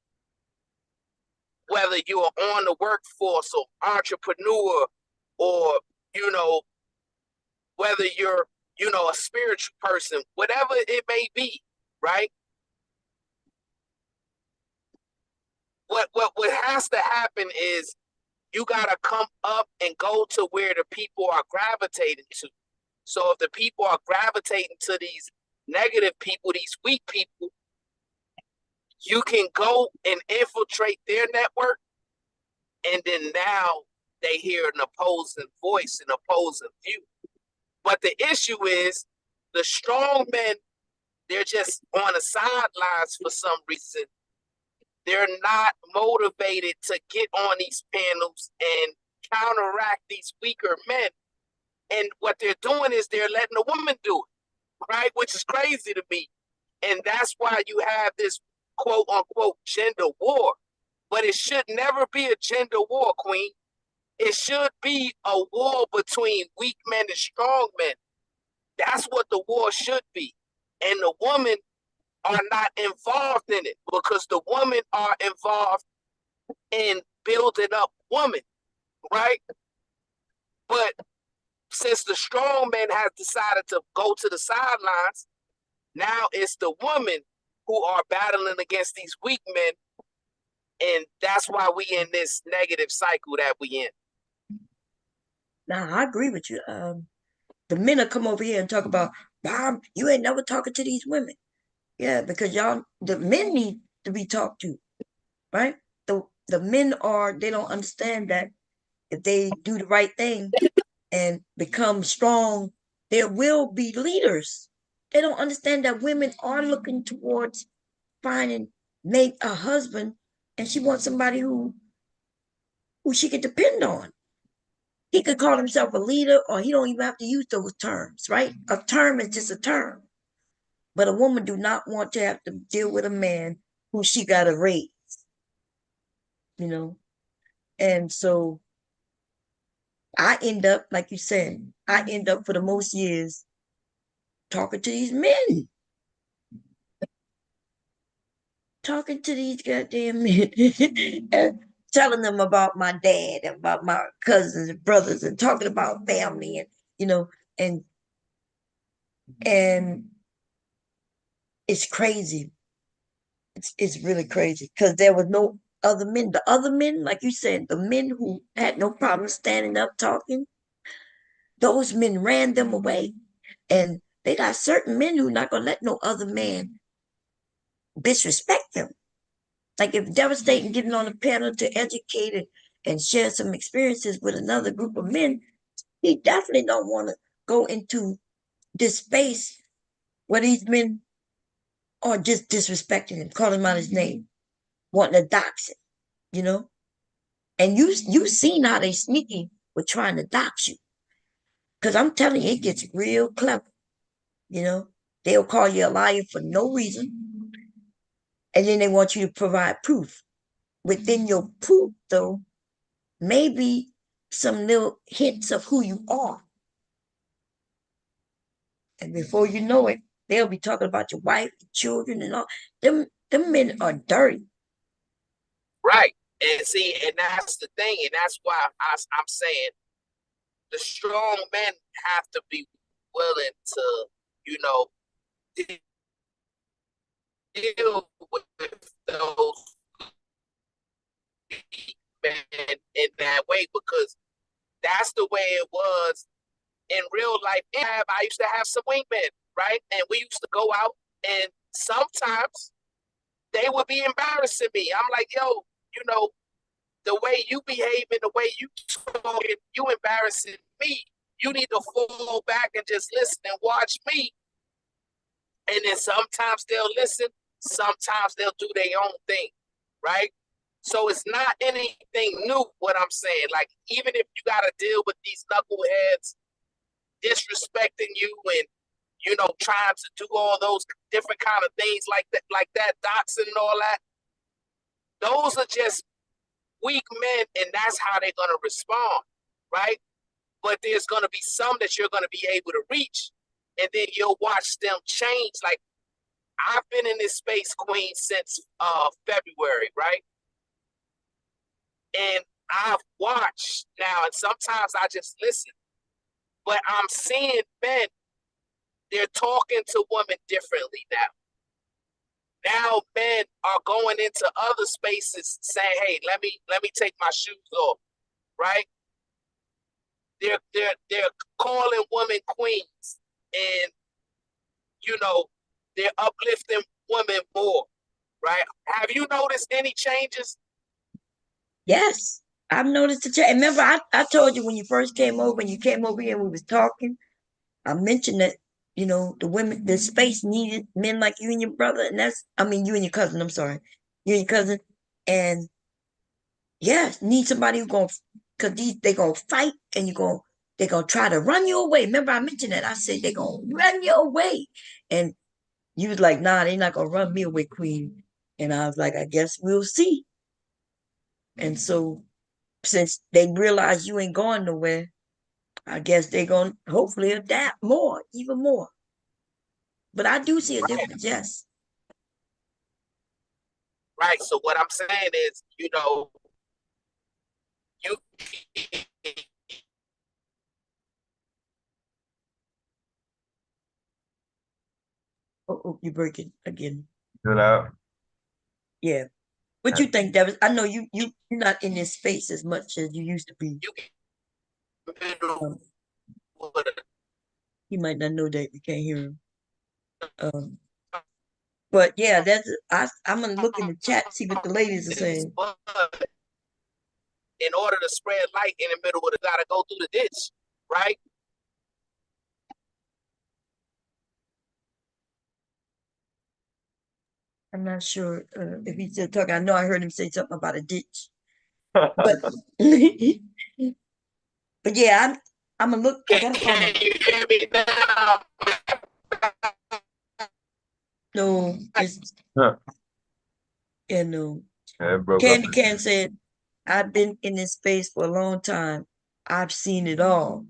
whether you are on the workforce or entrepreneur or, whether you're, a spiritual person, whatever it may be, right? What has to happen is you got to come up and go to where the people are gravitating to. So if the people are gravitating to these negative people, these weak people, you can go and infiltrate their network, and then now they hear an opposing voice, an opposing view. But the issue is the strong men, they're just on the sidelines for some reason. They're not motivated to get on these panels and counteract these weaker men. And what they're doing is they're letting a woman do it, right? Which is crazy to me. And that's why you have this quote unquote gender war. But it should never be a gender war, Queen. It should be a war between weak men and strong men. That's what the war should be. And the women are not involved in it because the women are involved in building up women, right? But since the strong men have decided to go to the sidelines, now it's the women who are battling against these weak men, and that's why we in this negative cycle that we in. Now, I agree with you. The men will come over here and talk about, Bob, you ain't never talking to these women. Yeah, because the men need to be talked to, right? The men they don't understand that if they do the right thing and become strong, there will be leaders. They don't understand that women are looking towards finding a husband, and she wants somebody who she can depend on. He could call himself a leader, or he don't even have to use those terms, right? A term is just a term. But a woman do not want to have to deal with a man who she got to raise, And so I end up, like you said, for the most years talking to these men. Talking to these goddamn men and telling them about my dad and about my cousins and brothers and talking about family and and it's crazy. It's really crazy because there was no other men. The other men, like you said, the men who had no problem standing up talking, those men ran them away. And they got certain men who not gonna let no other man disrespect them. Like if Devastating getting on a panel to educate and share some experiences with another group of men, he definitely don't want to go into this space where these men are just disrespecting him, calling him out his name, wanting to dox him, And you seen how they sneaky with trying to dox you. Because I'm telling you, it gets real clever. They'll call you a liar for no reason. And then they want you to provide proof. Within your proof, though, maybe some little hints of who you are. And before you know it, they'll be talking about your wife, your children, and all. Them men are dirty. Right. And see, and that's the thing. And that's why I'm saying the strong men have to be willing to, deal with those men in that way, because that's the way it was in real life. I used to have some wingmen, right? And we used to go out, and sometimes they would be embarrassing me. I'm like, yo, the way you behave and the way you talk, you embarrassing me. You need to fall back and just listen and watch me. And then sometimes they'll listen, sometimes they'll do their own thing, right? So it's not anything new, what I'm saying. Like, even if you got to deal with these knuckleheads disrespecting you and, you know, trying to do all those different kind of things like that, doxing and all that, those are just weak men, and that's how they're going to respond, right? But there's going to be some that you're going to be able to reach, and then you'll watch them change. Like, I've been in this space, Queen, since February, right? And I've watched now, and sometimes I just listen, but I'm seeing men, they're talking to women differently now. Now men are going into other spaces saying, hey, let me take my shoes off, right? They're calling women queens, and you know, they're uplifting women more, right? Have you noticed any changes? Yes, I've noticed the change. Remember, I told you when you first came over, and you came over here and we was talking, I mentioned that, you know, the space needed men like you and your brother, and you and your cousin, I'm sorry. You and your cousin, and yes, need somebody who's gonna, cause they gonna fight, and they're gonna try to run you away. Remember, I mentioned that. I said they're gonna run you away. And you was like, nah, they're not gonna run me away, Queen. And I was like, I guess we'll see. And so since they realize you ain't going nowhere, I guess they're gonna hopefully adapt more, even more. But I do see a difference, yes. Right. So what I'm saying is, you know, you Oh, you breaking again. Chill out. Yeah. What you think, Devin? I know you're not in this space as much as you used to be. He might not know that, you can't hear him. But yeah, I'm gonna look in the chat, see what the ladies are saying. In order to spread light in the middle of it, gotta go through the ditch, right? I'm not sure if he's still talking. I know I heard him say something about a ditch. But but yeah, I'm gonna look. I gotta find Can you hear me now? no, it's yeah, no. Yeah, broke up. Candy Can said, I've been in this space for a long time. I've seen it all.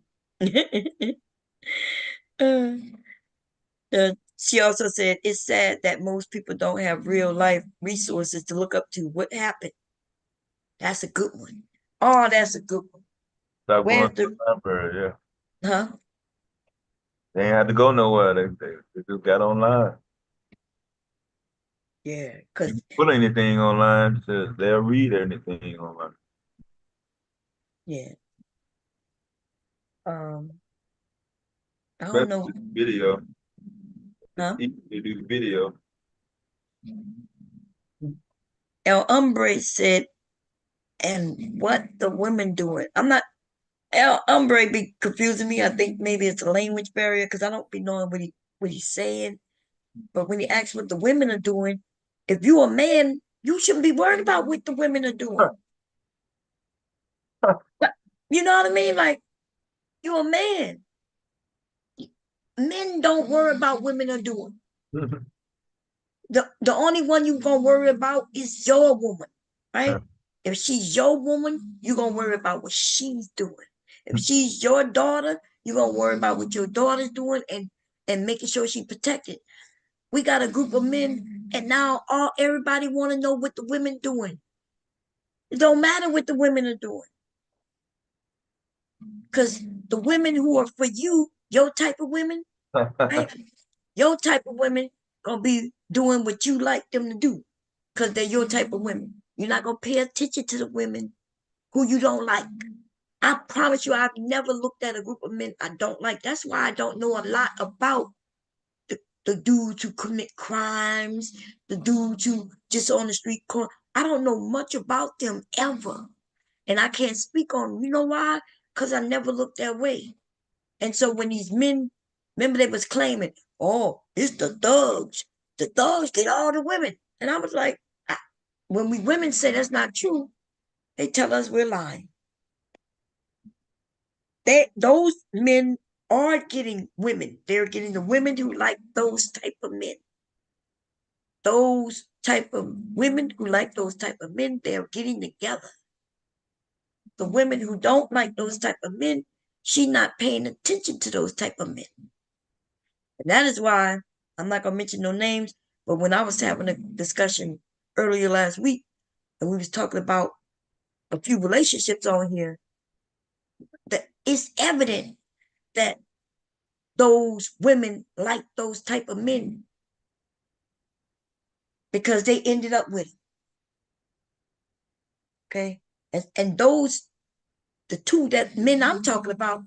She also said, it's sad that most people don't have real life resources to look up to. What happened? That's a good one. Oh, that's a good one. Stop Where's going to the library, yeah. huh? They ain't had to go nowhere. They just got online. Yeah, because put anything online, so they'll read anything online. yeah. I don't But know. video. Huh? It's easy to do video. El Umbre said, and what the women doing? I'm not El Umbre be confusing me. I think maybe it's a language barrier because I don't be knowing what he's saying. But when he asks what the women are doing, if you a man, you shouldn't be worried about what the women are doing. But, you know what I mean? Like, you're a man. Men don't worry about what women are doing. The only one you gonna worry about is your woman, right? If she's your woman, you gonna worry about what she's doing. If she's your daughter, you gonna worry about what your daughter's doing and making sure she's protected. We got a group of men, and now everybody want to know what the women doing. It don't matter what the women are doing, because the women who are for you, your type of women, right? Your type of women gonna be doing what you like them to do, because they're your type of women. You're not gonna pay attention to the women who you don't like. I promise you, I've never looked at a group of men I don't like. That's why I don't know a lot about the dudes who commit crimes, the dudes who just on the street corner. I don't know much about them ever. And I can't speak on them. You know why? Because I never looked that way. And so when these men, remember they was claiming, oh, it's the thugs. The thugs get all the women. And I was like, when we women say that's not true, they tell us we're lying. Those men are getting women. They're getting the women who like those type of men. Those type of women who like those type of men, they're getting together. The women who don't like those type of men, she's not paying attention to those type of men. And that is why, I'm not going to mention no names, but when I was having a discussion earlier last week, and we was talking about a few relationships on here, that it's evident that those women like those type of men because they ended up with it. Okay. And those, the two that men I'm talking about,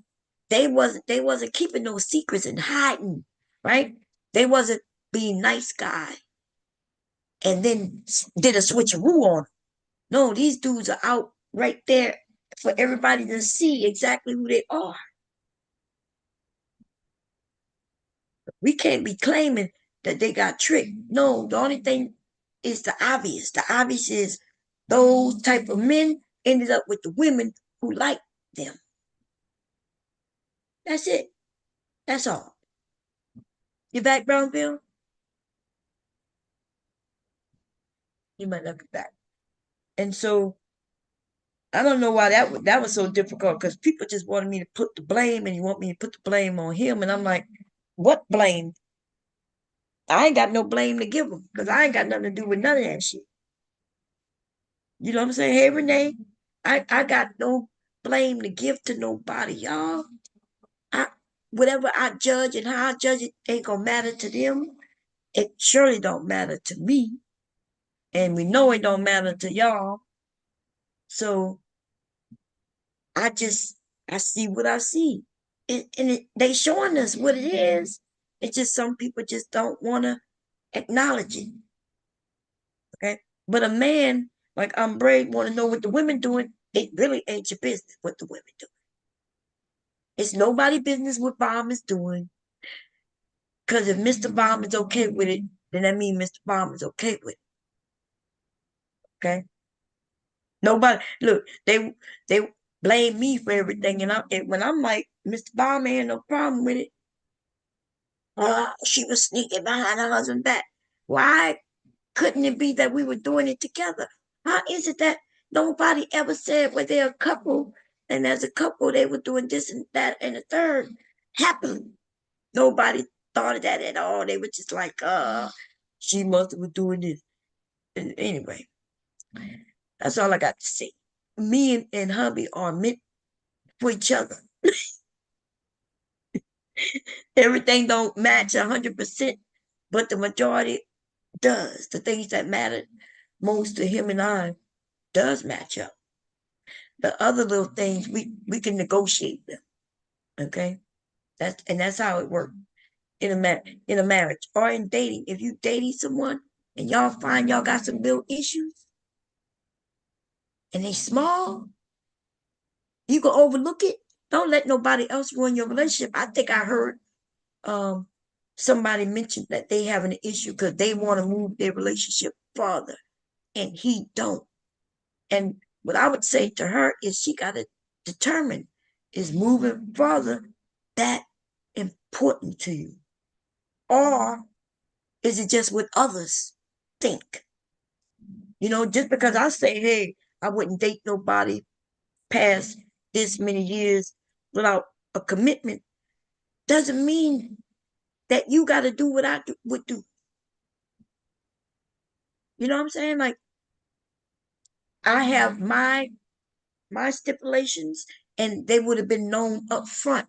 they wasn't keeping those secrets and hiding, right? They wasn't being nice guy and then did a switcheroo on them. No, these dudes are out right there for everybody to see exactly who they are. We can't be claiming that they got tricked. No, the only thing is the obvious. The obvious is those type of men ended up with the women who like them. That's it. That's all. You back, Brownville? You might not be back. And so I don't know why that was so difficult, because people just wanted me to put the blame, and you want me to put the blame on him. And I'm like, what blame? I ain't got no blame to give him, because I ain't got nothing to do with none of that shit. You know what I'm saying? Hey, Renee, I got no blame to give to nobody, y'all. Whatever I judge and how I judge it ain't gonna matter to them. It surely don't matter to me. And we know it don't matter to y'all. So I see what I see. They showing us what it is. It's just some people just don't want to acknowledge it. Okay. But a man like I'm brave want to know what the women doing. It really ain't your business what the women do. It's nobody business what Bomb is doing. Because if Mr. Bomb is okay with it, then that means Mr. Bomb is okay with it. Okay. Nobody look, they blame me for everything. And when I'm like, Mr. Bomb ain't no problem with it. She was sneaking behind her husband's back. Why couldn't it be that we were doing it together? How is it that nobody ever said, well, they're a couple, and as a couple they were doing this and that and the third happily? Nobody thought of that at all. They were just like, she must have been doing this. And anyway, that's all I got to say. Me and hubby are meant for each other. Everything don't match 100%, but the majority does. The things that matter most to him and I does match up. The other little things we can negotiate them. Okay, that's how it works in a marriage or in dating. If you dating someone and y'all find y'all got some real issues and they small, you can overlook it. Don't let nobody else ruin your relationship. I think I heard somebody mention that they have an issue because they want to move their relationship farther and he don't. And what I would say to her is she got to determine, is moving farther that important to you? Or is it just what others think? You know, just because I say, hey, I wouldn't date nobody past this many years without a commitment, doesn't mean that you got to do what I would do. You know what I'm saying? Like, I have my stipulations, and they would have been known up front.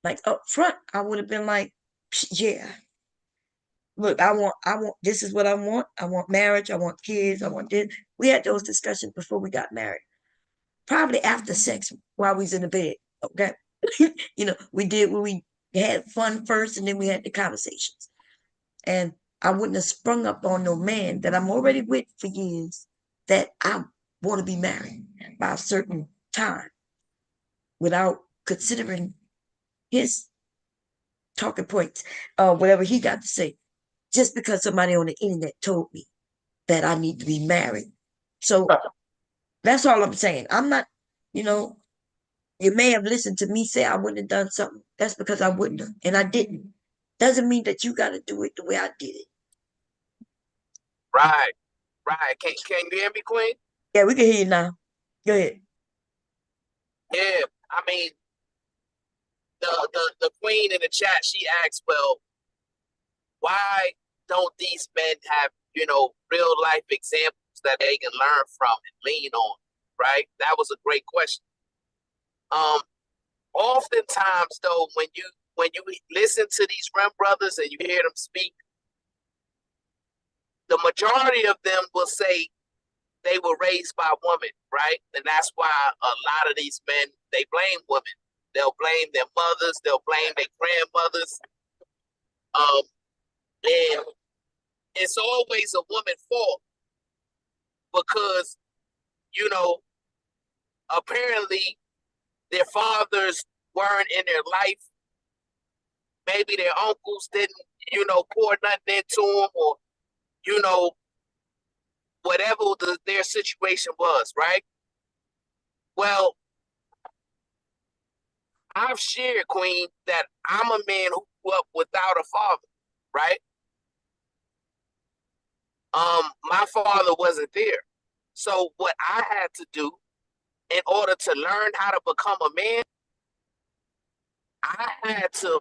Like up front, I would have been like, yeah, look, I want, this is what I want. I want marriage. I want kids. I want this. We had those discussions before we got married. Probably after sex while we was in the bed. Okay. You know, we did what we had fun first, and then we had the conversations. And I wouldn't have sprung up on no man that I'm already with for years that I want to be married by a certain time without considering his talking points, whatever he got to say, just because somebody on the internet told me that I need to be married. So that's all I'm saying. I'm not, you know, you may have listened to me say I wouldn't have done something. That's because I wouldn't have, and I didn't. Doesn't mean that you got to do it the way I did it. Right. Can you hear me, Queen? Yeah, we can hear you now. Go ahead. Yeah, I mean, the queen in the chat, she asked, well, why don't these men have, real life examples that they can learn from and lean on, right? That was a great question. Oftentimes though, when you listen to these Rem brothers and you hear them speak, the majority of them will say they were raised by women, right? And that's why a lot of these men, they blame women. They'll blame their mothers, they'll blame their grandmothers. And it's always a woman's fault because, apparently their fathers weren't in their life. Maybe their uncles didn't, pour nothing into them, or, whatever their situation was, right? Well, I've shared, Queen, that I'm a man who grew up without a father, right? My father wasn't there. So what I had to do in order to learn how to become a man, I had to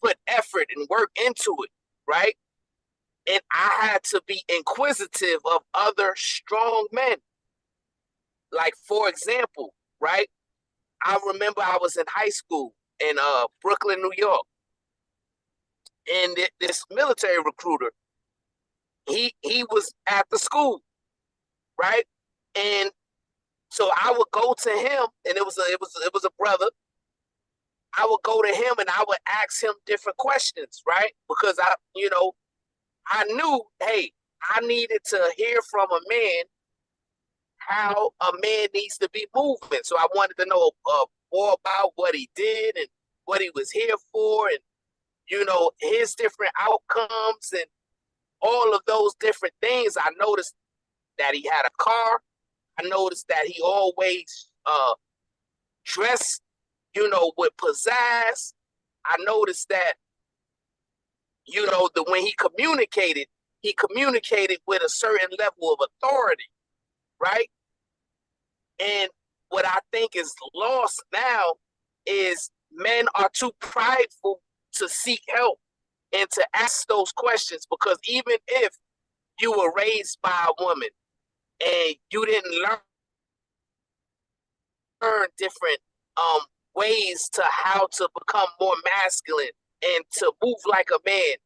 put effort and work into it, right? And I had to be inquisitive of other strong men. Like, for example, right? I remember I was in high school in Brooklyn, New York. And this military recruiter, he was at the school, right? And so I would go to him, and it was a brother. I would go to him and I would ask him different questions, right? Because I knew, hey, I needed to hear from a man how a man needs to be moving. So I wanted to know more about what he did and what he was here for, and his different outcomes and all of those different things. I noticed that he had a car. I noticed that he always dressed, with pizzazz. I noticed that, when he communicated with a certain level of authority, right? And what I think is lost now is men are too prideful to seek help and to ask those questions, because even if you were raised by a woman and you didn't learn different ways to how to become more masculine and to move like a man,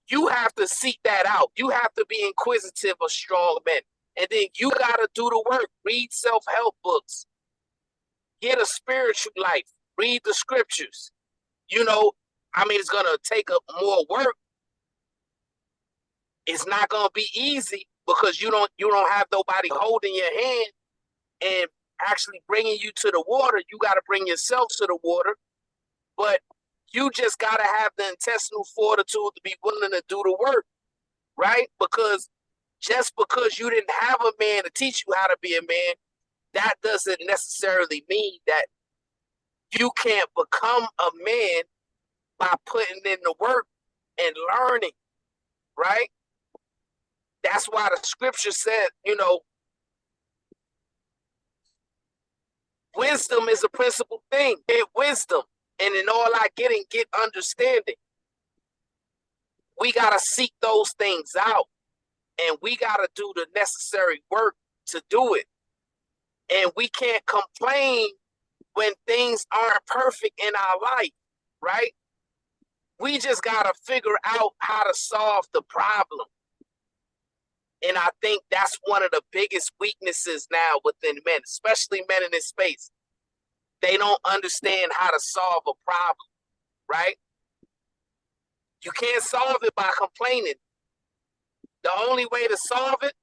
you have to seek that out. You have to be inquisitive of strong men. And then you got to do the work. Read self-help books. Get a spiritual life. Read the scriptures. It's going to take up more work. It's not going to be easy because you don't have nobody holding your hand and actually bringing you to the water. You got to bring yourself to the water. But you just got to have the intestinal fortitude to be willing to do the work, right? Because just because you didn't have a man to teach you how to be a man, that doesn't necessarily mean that you can't become a man by putting in the work and learning, right? That's why the scripture said, wisdom is a principal thing. Get wisdom. And in all I getting, get understanding. We got to seek those things out. And we got to do the necessary work to do it. And we can't complain when things aren't perfect in our life, right? We just got to figure out how to solve the problem. And I think that's one of the biggest weaknesses now within men, especially men in this space. They don't understand how to solve a problem, right? You can't solve it by complaining. The only way to solve it,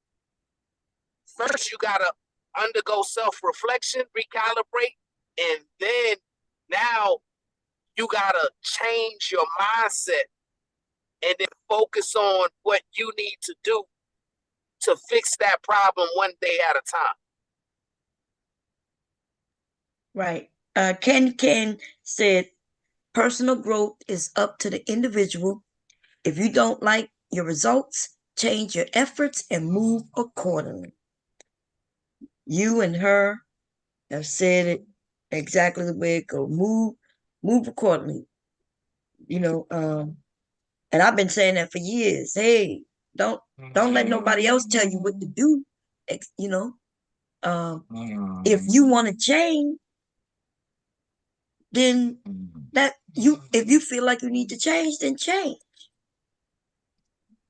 first you got to undergo self-reflection, recalibrate, and then now you got to change your mindset and then focus on what you need to do to fix that problem one day at a time. Right. Ken said, personal growth is up to the individual. If you don't like your results, change your efforts and move accordingly. You and her have said it exactly the way it goes. Move accordingly. And I've been saying that for years. Hey, don't let nobody else tell you what to do. If you want to change, then if you feel like you need to change, then change.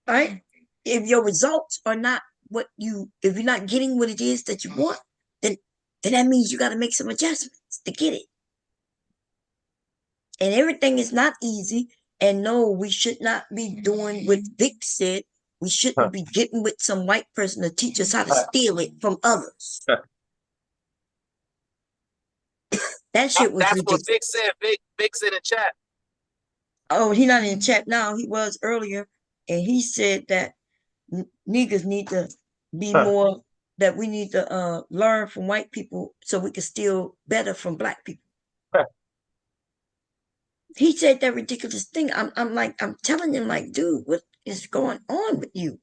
Right? If your results are not if you're not getting what it is that you want, then that means you got to make some adjustments to get it. And everything is not easy. And no, we should not be doing what Vic said. We shouldn't be getting with some white person to teach us how to steal it from others. That shit was That's ridiculous. what Vic said. Vic's in the chat. Oh, he not in the chat now. He was earlier. And he said that niggas need to be more, that we need to learn from white people so we can steal better from black people. He said that ridiculous thing. I'm telling him, like, dude, what is going on with you?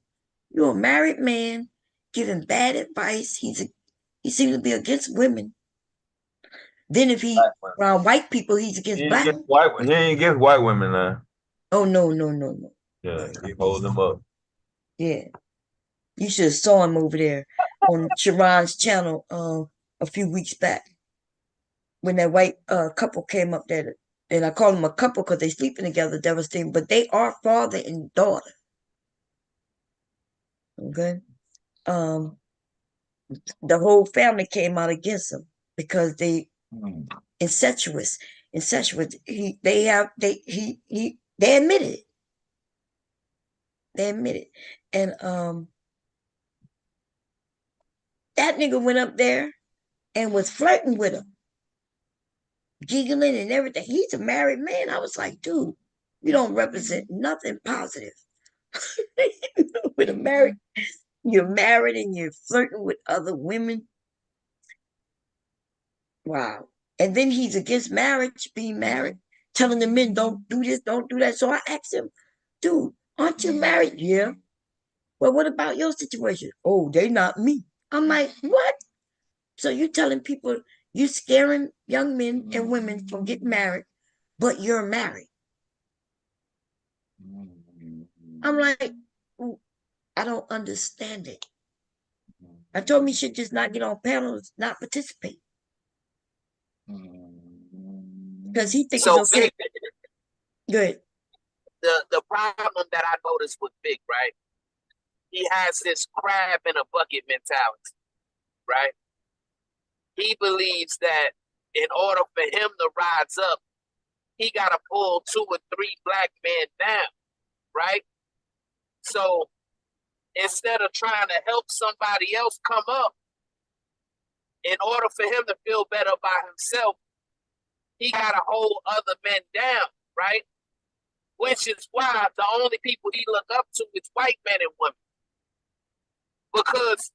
You're a married man giving bad advice. He seems to be against women. Then if he around white people, he's against black. He ain't against white women now. Oh no. Yeah, he holds them up. Yeah. You should have saw him over there on Sharon's channel a few weeks back when that white couple came up there. And I call them a couple because they sleeping together, devastating, but they are father and daughter. Okay. The whole family came out against them because they incestuous. They admitted it. They admitted it. And that nigga went up there and was flirting with him, giggling and everything. He's a married man. I was like, dude, you don't represent nothing positive. With a married, you're married and you're flirting with other women. Wow. And then he's against marriage, being married, telling the men, don't do this, don't do that. So I asked him, dude, aren't you married? Yeah. Well, what about your situation? Oh, they not me. I'm like, what? So you telling people you scaring young men and women from getting married, but you're married. I'm like, I don't understand it. I told him he should just not get on panels, not participate. Because he thinks it's okay. Good. The problem that I noticed with Vic, right? He has this crab in a bucket mentality, right? He believes that in order for him to rise up, he got to pull 2 or 3 black men down, right? So instead of trying to help somebody else come up, in order for him to feel better by himself, he got to hold other men down, right? Which is why the only people he look up to is white men and women. Because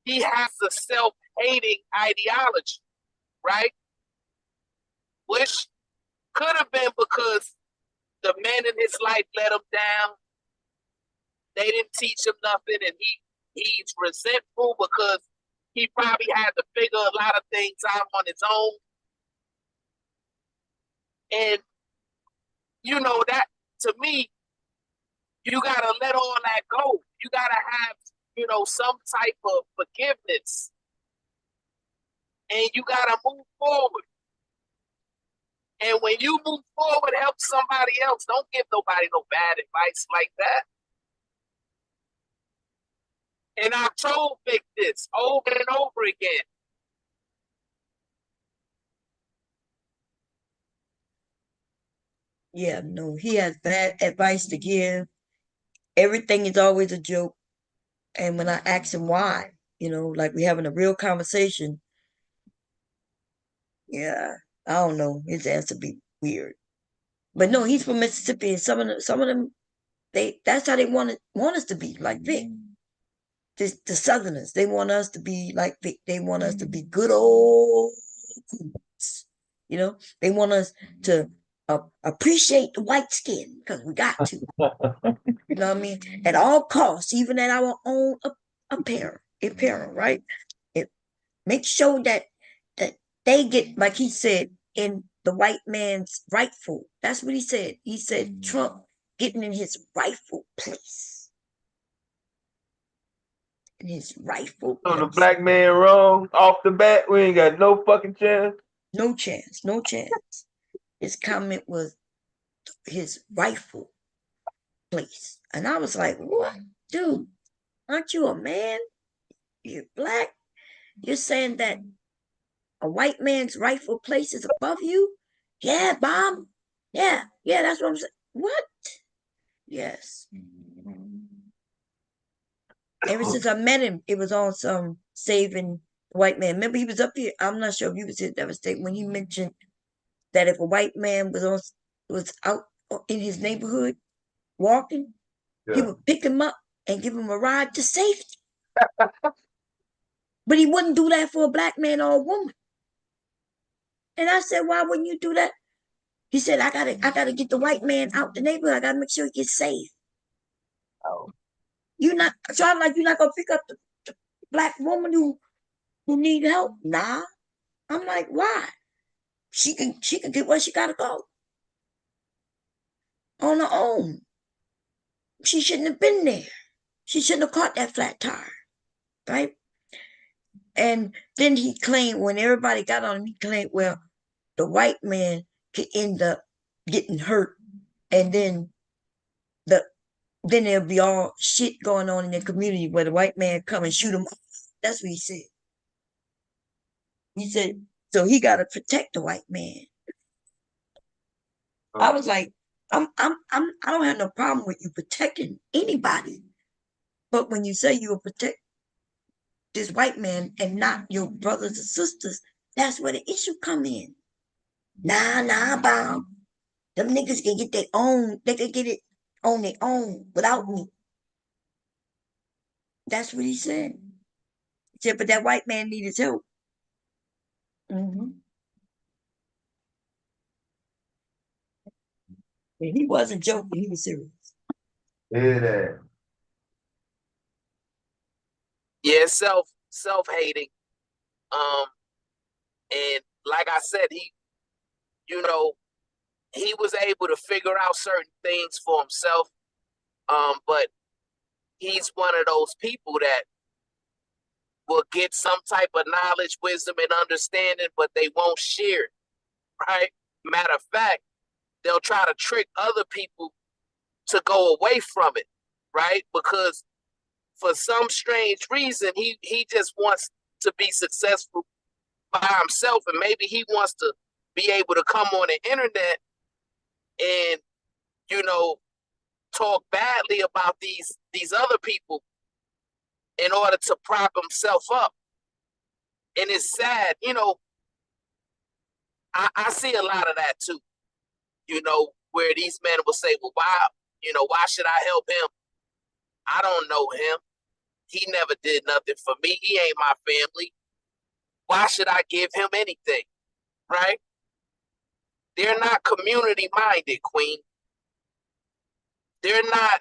he has a self-hating ideology, right? Which could have been because the men in his life let him down. They didn't teach him nothing, and he's resentful because he probably had to figure a lot of things out on his own. And, you know, that, to me, you got to let all that go. You got to have, you know, some type of forgiveness. And you got to move forward. And when you move forward, help somebody else. Don't give nobody no bad advice like that. And I've told Vic this over and over again. Yeah, no, he has bad advice to give. Everything is always a joke. And when I ask him why, you know, like we're having a real conversation, yeah, I don't know. His answer be weird. But no, he's from Mississippi, and some of them, that's how they want us to be, like Vic. the Southerners. They want us to be like they want us to be good old coots. You know, they want us to appreciate the white skin because we got to. You know what I mean? At all costs, even at our own apparel, right? It make sure that they get, like he said, in the white man's rightful. That's what he said. He said Trump getting in his rightful place. In his rightful So the place. black man wrong off the bat. We ain't got no fucking chance. No chance. No chance. His comment was his rightful place. And I was like, what? Dude, aren't you a man? You're black. You're saying that a white man's rightful place is above you? Yeah, Bob. Yeah, that's what I'm saying. What? Yes. Ever since I met him, it was on some saving the white man. Remember, he was up here. I'm not sure if you was here that mistake when he mentioned that if a white man was out in his neighborhood walking, he would pick him up and give him a ride to safety. But he wouldn't do that for a black man or a woman. And I said, why wouldn't you do that? He said, I gotta get the white man out the neighborhood. I gotta make sure he gets safe. Oh. You're not gonna pick up the black woman who need help. Nah. I'm like, why? She can get where she gotta go. On her own. She shouldn't have been there. She shouldn't have caught that flat tire. Right? And then he claimed, when everybody got on him, he claimed, well, the white man could end up getting hurt, and then there'll be all shit going on in the community where the white man come and shoot him. That's what he said. He said, so he got to protect the white man. I was like, I don't have no problem with you protecting anybody, but when you say you will protect this white man and not your brothers and sisters, that's where the issue come in. Nah, Bob. Them niggas can get their own. They can get it on their own without me. That's what he said. He said, but that white man needed help. Mm-hmm. And he wasn't joking. He was serious. Yeah. Yeah, self-hating. And like I said, he was able to figure out certain things for himself. But he's one of those people that will get some type of knowledge, wisdom, and understanding, but they won't share it, right? Matter of fact, they'll try to trick other people to go away from it, right? Because for some strange reason, he just wants to be successful by himself, and maybe he wants to be able to come on the internet and, talk badly about these other people in order to prop himself up. And it's sad, I see a lot of that too, where these men will say, well, why should I help him? I don't know him. He never did nothing for me. He ain't my family. Why should I give him anything? Right? They're not community minded, Queen. They're not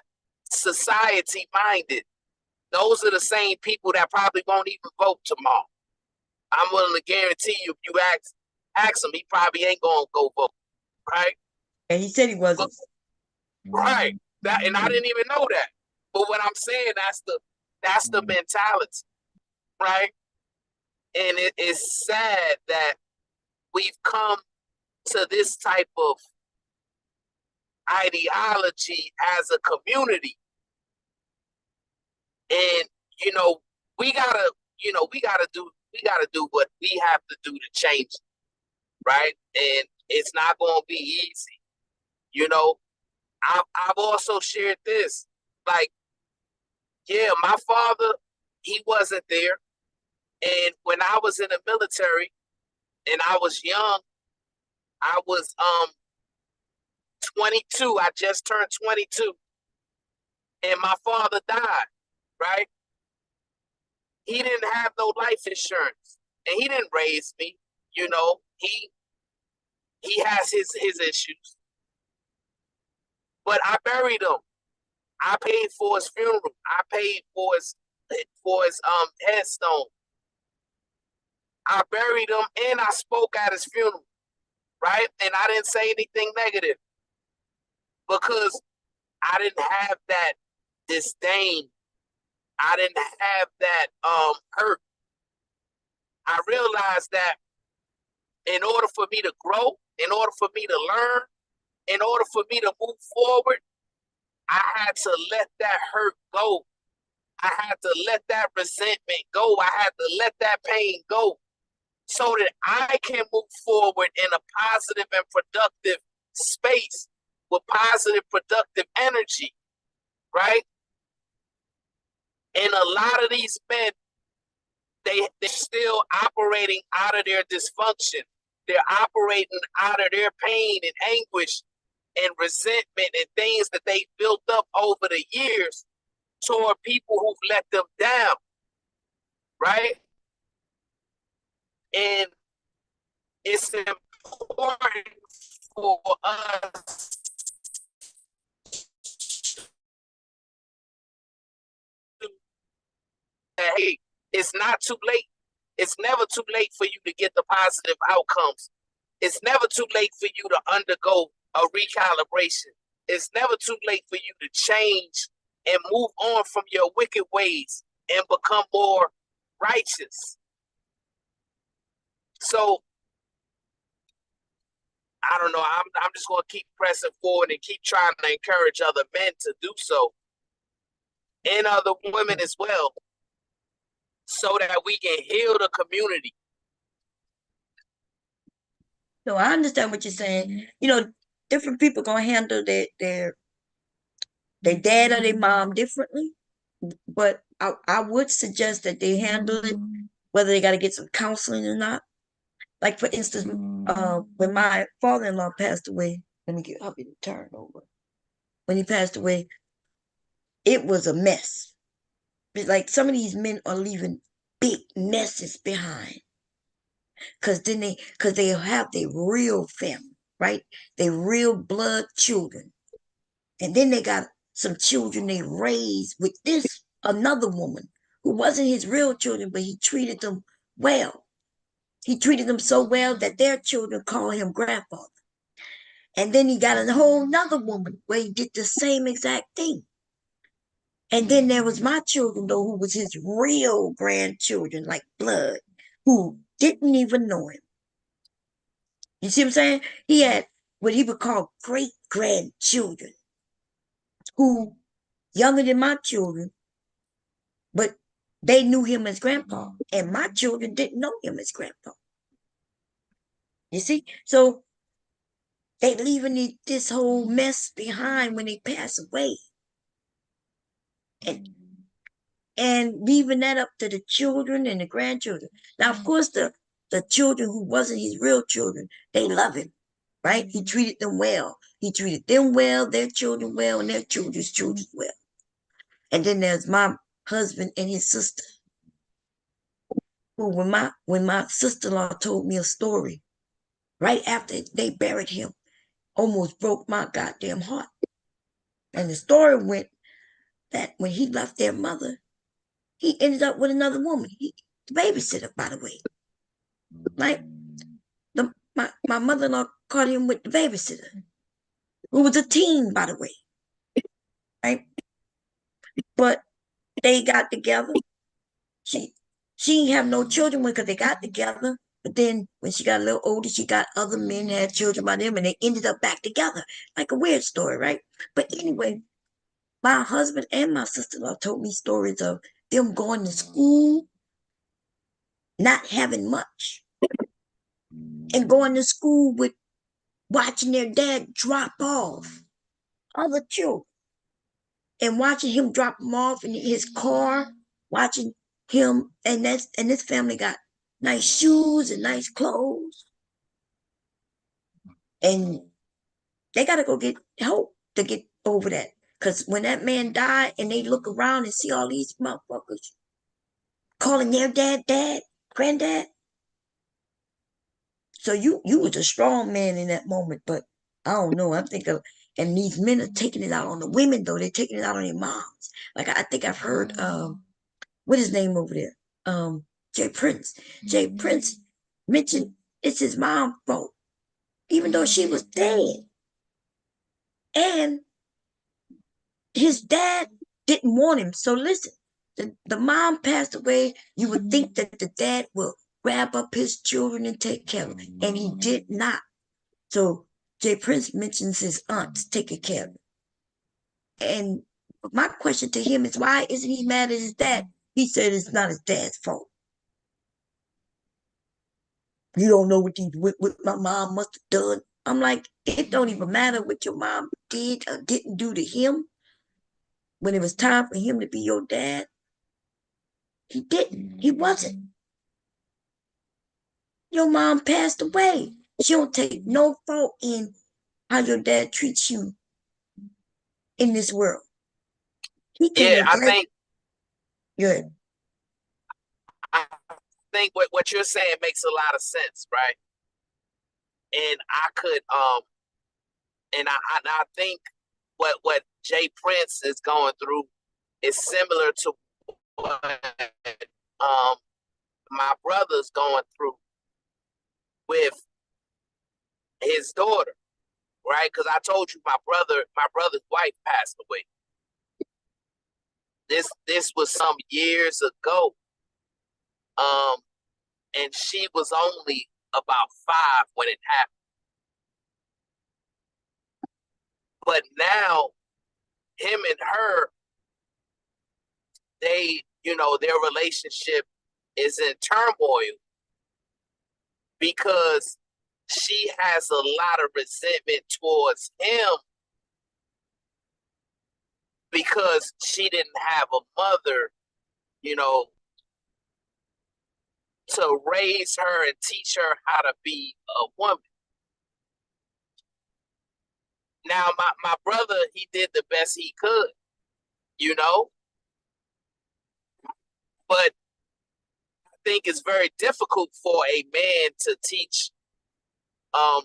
society minded. Those are the same people that probably won't even vote tomorrow. I'm willing to guarantee you, if you ask him, he probably ain't gonna go vote, right? And he said he wasn't. Right. And I didn't even know that. But what I'm saying, that's the mentality, right? And it is sad that we've come to this type of ideology as a community. And we gotta do what we have to do to change it, right? And it's not gonna be easy. I've also shared this, like, yeah, my father, he wasn't there. And when I was in the military and I was young, I was 22. I just turned 22. And my father died, right? he didn't have no life insurance, and he didn't raise me. You know, he has his issues, but I buried him. I paid for his funeral. I paid for his headstone. I buried him, and I spoke at his funeral, right? And I didn't say anything negative because I didn't have that disdain. I didn't have that hurt. I realized that in order for me to grow, in order for me to learn, in order for me to move forward, I had to let that hurt go. I had to let that resentment go. I had to let that pain go so that I can move forward in a positive and productive space with positive, productive energy, right? And a lot of these men, they're still operating out of their dysfunction. They're operating out of their pain and anguish and resentment and things that they built up over the years toward people who've let them down, right? And it's important for us that, hey, it's not too late. It's never too late for you to get the positive outcomes. It's never too late for you to undergo a recalibration. It's never too late for you to change and move on from your wicked ways and become more righteous. So, I don't know. I'm just going to keep pressing forward and keep trying to encourage other men to do so, and other women as well, so that we can heal the community. So I understand what you're saying. You know, different people gonna handle their dad or their mom differently, but I would suggest that they handle it whether they got to get some counseling or not. Like for instance, when my father-in-law passed away, I'll be turned over. When he passed away, it was a mess. It's like some of these men are leaving big messes behind. Cause they have their real family, right? Their real blood children. And then they got some children they raised with another woman who wasn't his real children, but he treated them well. He treated them so well that their children call him grandfather. And then he got a whole nother woman where he did the same exact thing. And then there was my children, though, who was his real grandchildren, like blood, who didn't even know him. You see what I'm saying? He had what he would call great grandchildren who younger than my children, but they knew him as grandpa, and my children didn't know him as grandpa. You see? So they leaving this whole mess behind when they pass away. And leaving that up to the children and the grandchildren. Now, of course, the children who wasn't his real children, they love him, right? He treated them well. He treated them well, their children well, and their children's children well. And then there's my husband and his sister, who when my sister-in-law told me a story right after they buried him, almost broke my goddamn heart. And the story went that when he left their mother, he ended up with another woman. The babysitter, by the way. Like my mother-in-law caught him with the babysitter, who was a teen, by the way. Right? But they got together. She didn't have no children with because they got together. But then when she got a little older, she got other men, had children by them, and they ended up back together. Like a weird story, right? But anyway, my husband and my sister-in-law told me stories of them going to school, not having much, and going to school with watching their dad drop off other children, and watching him drop them off in his car, watching him, and this family got nice shoes and nice clothes, and they got to go get help to get over that. Because when that man died and they look around and see all these motherfuckers calling their dad, granddad. So you was a strong man in that moment, but I don't know. I'm thinking, and these men are taking it out on the women though. They're taking it out on their moms. Like I think I've heard what is his name over there? Jay Prince. Jay Prince mentioned it's his mom's fault, even though she was dead. And his dad didn't want him. So listen, the mom passed away. You would think that the dad will grab up his children and take care of them, and he did not. So Jay Prince mentions his aunts taking care of him. And my question to him is, why isn't he mad at his dad? He said it's not his dad's fault. You don't know what my mom must have done. I'm like, it don't even matter what your mom did or didn't do to him. When it was time for him to be your dad, he didn't. He wasn't. Your mom passed away. She don't take no fault in how your dad treats you in this world. He Yeah, can't I even think good. I think what you're saying makes a lot of sense, right? And I could and I think what Jay Prince is going through is similar to what my brother's going through with his daughter, right? Because I told you my brother's wife passed away. This was some years ago. And she was only about 5 when it happened. But now, him and her, their relationship is in turmoil because she has a lot of resentment towards him because she didn't have a mother, to raise her and teach her how to be a woman. Now, my brother, he did the best he could, but I think it's very difficult for a man to teach a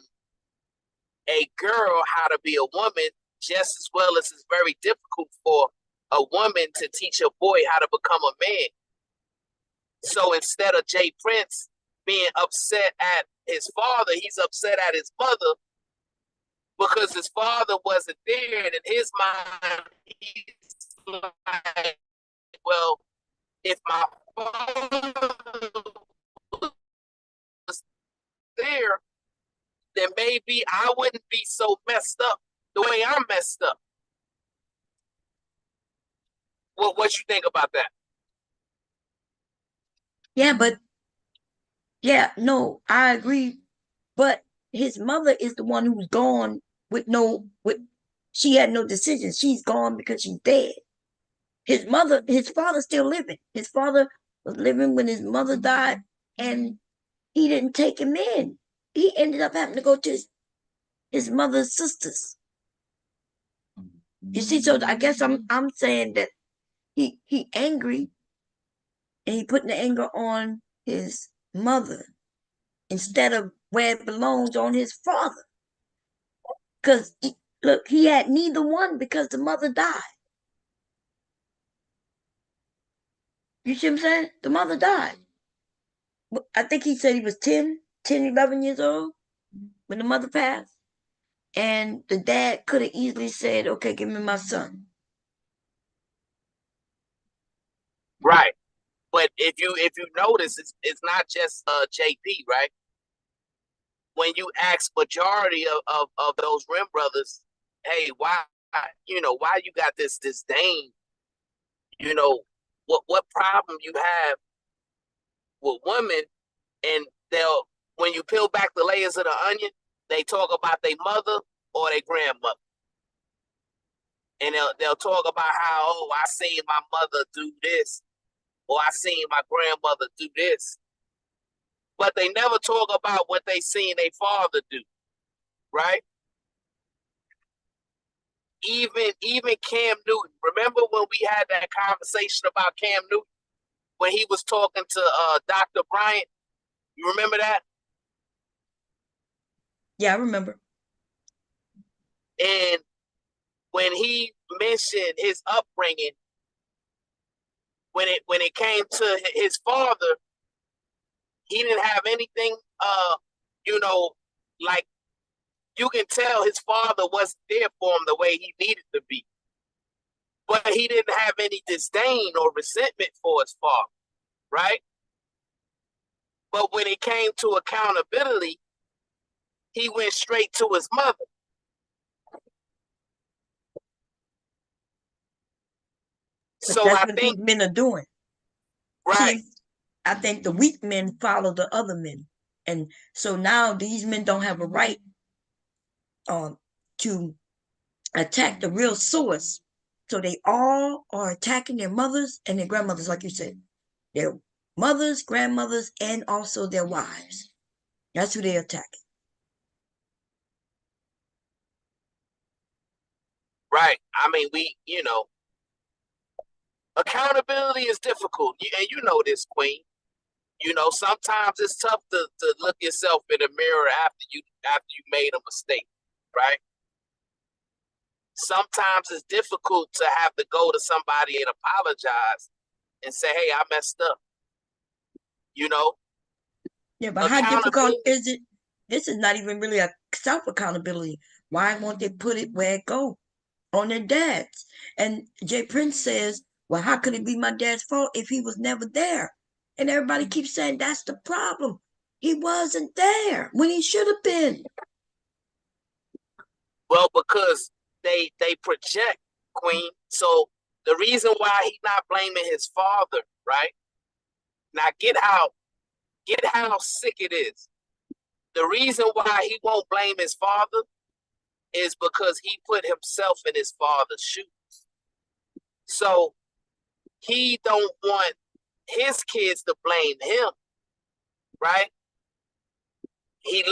girl how to be a woman just as well as it's very difficult for a woman to teach a boy how to become a man. So instead of Jay Prince being upset at his father, he's upset at his mother because his father wasn't there. And in his mind, he's like, well, if my father was there, then maybe I wouldn't be so messed up the way I'm messed up. What you think about that? No, I agree. But his mother is the one who's gone she had no decision. She's gone because she's dead. His father's still living. His father was living when his mother died, and he didn't take him in. He ended up having to go to his mother's sisters. You see, so I guess I'm saying that he angry, and he putting the anger on his mother instead of where it belongs, on his father. Because look, he had neither one because the mother died. You see what I'm saying? The mother died. I think he said he was 10, 11 years old when the mother passed. And the dad could have easily said, okay, give me my son. Right. But if you notice, it's not just JP, right? When you ask majority of those Rim brothers, hey, why you got this disdain? What problem you have with women? And when you peel back the layers of the onion, they talk about their mother or their grandmother. And they'll talk about how, oh, I seen my mother do this, or I seen my grandmother do this. But they never talk about what they seen their father do, right? Even Cam Newton. Remember when we had that conversation about Cam Newton? when he was talking to Dr. Bryant. You remember that? Yeah, I remember. And when he mentioned his upbringing, when it came to his father, he didn't have anything. Like you can tell his father wasn't there for him the way he needed to be. But he didn't have any disdain or resentment for his father, right? But when it came to accountability, he went straight to his mother. But So that's I what think these men are doing. right. See, I think the weak men follow the other men. And so now these men don't have a right to attack the real source. So they all are attacking their mothers and their grandmothers, like you said. Their mothers, grandmothers, and also their wives. That's who they're attacking. Right. I mean, accountability is difficult. And you know this, Queen. Sometimes it's tough to look yourself in the mirror after you made a mistake, right? Sometimes it's difficult to have to go to somebody and apologize and say, hey, I messed up. Yeah, but how difficult is it? This is not even really a self-accountability. Why won't they put it where it goes? On their dads. And Jay Prince says, well, how could it be my dad's fault if he was never there? And everybody keeps saying that's the problem. He wasn't there when he should have been. Well, because they project, Queen. So the reason why he's not blaming his father, right? Now get how sick it is. The reason why he won't blame his father is because he put himself in his father's shoes. So he don't want his kids to blame him, right? He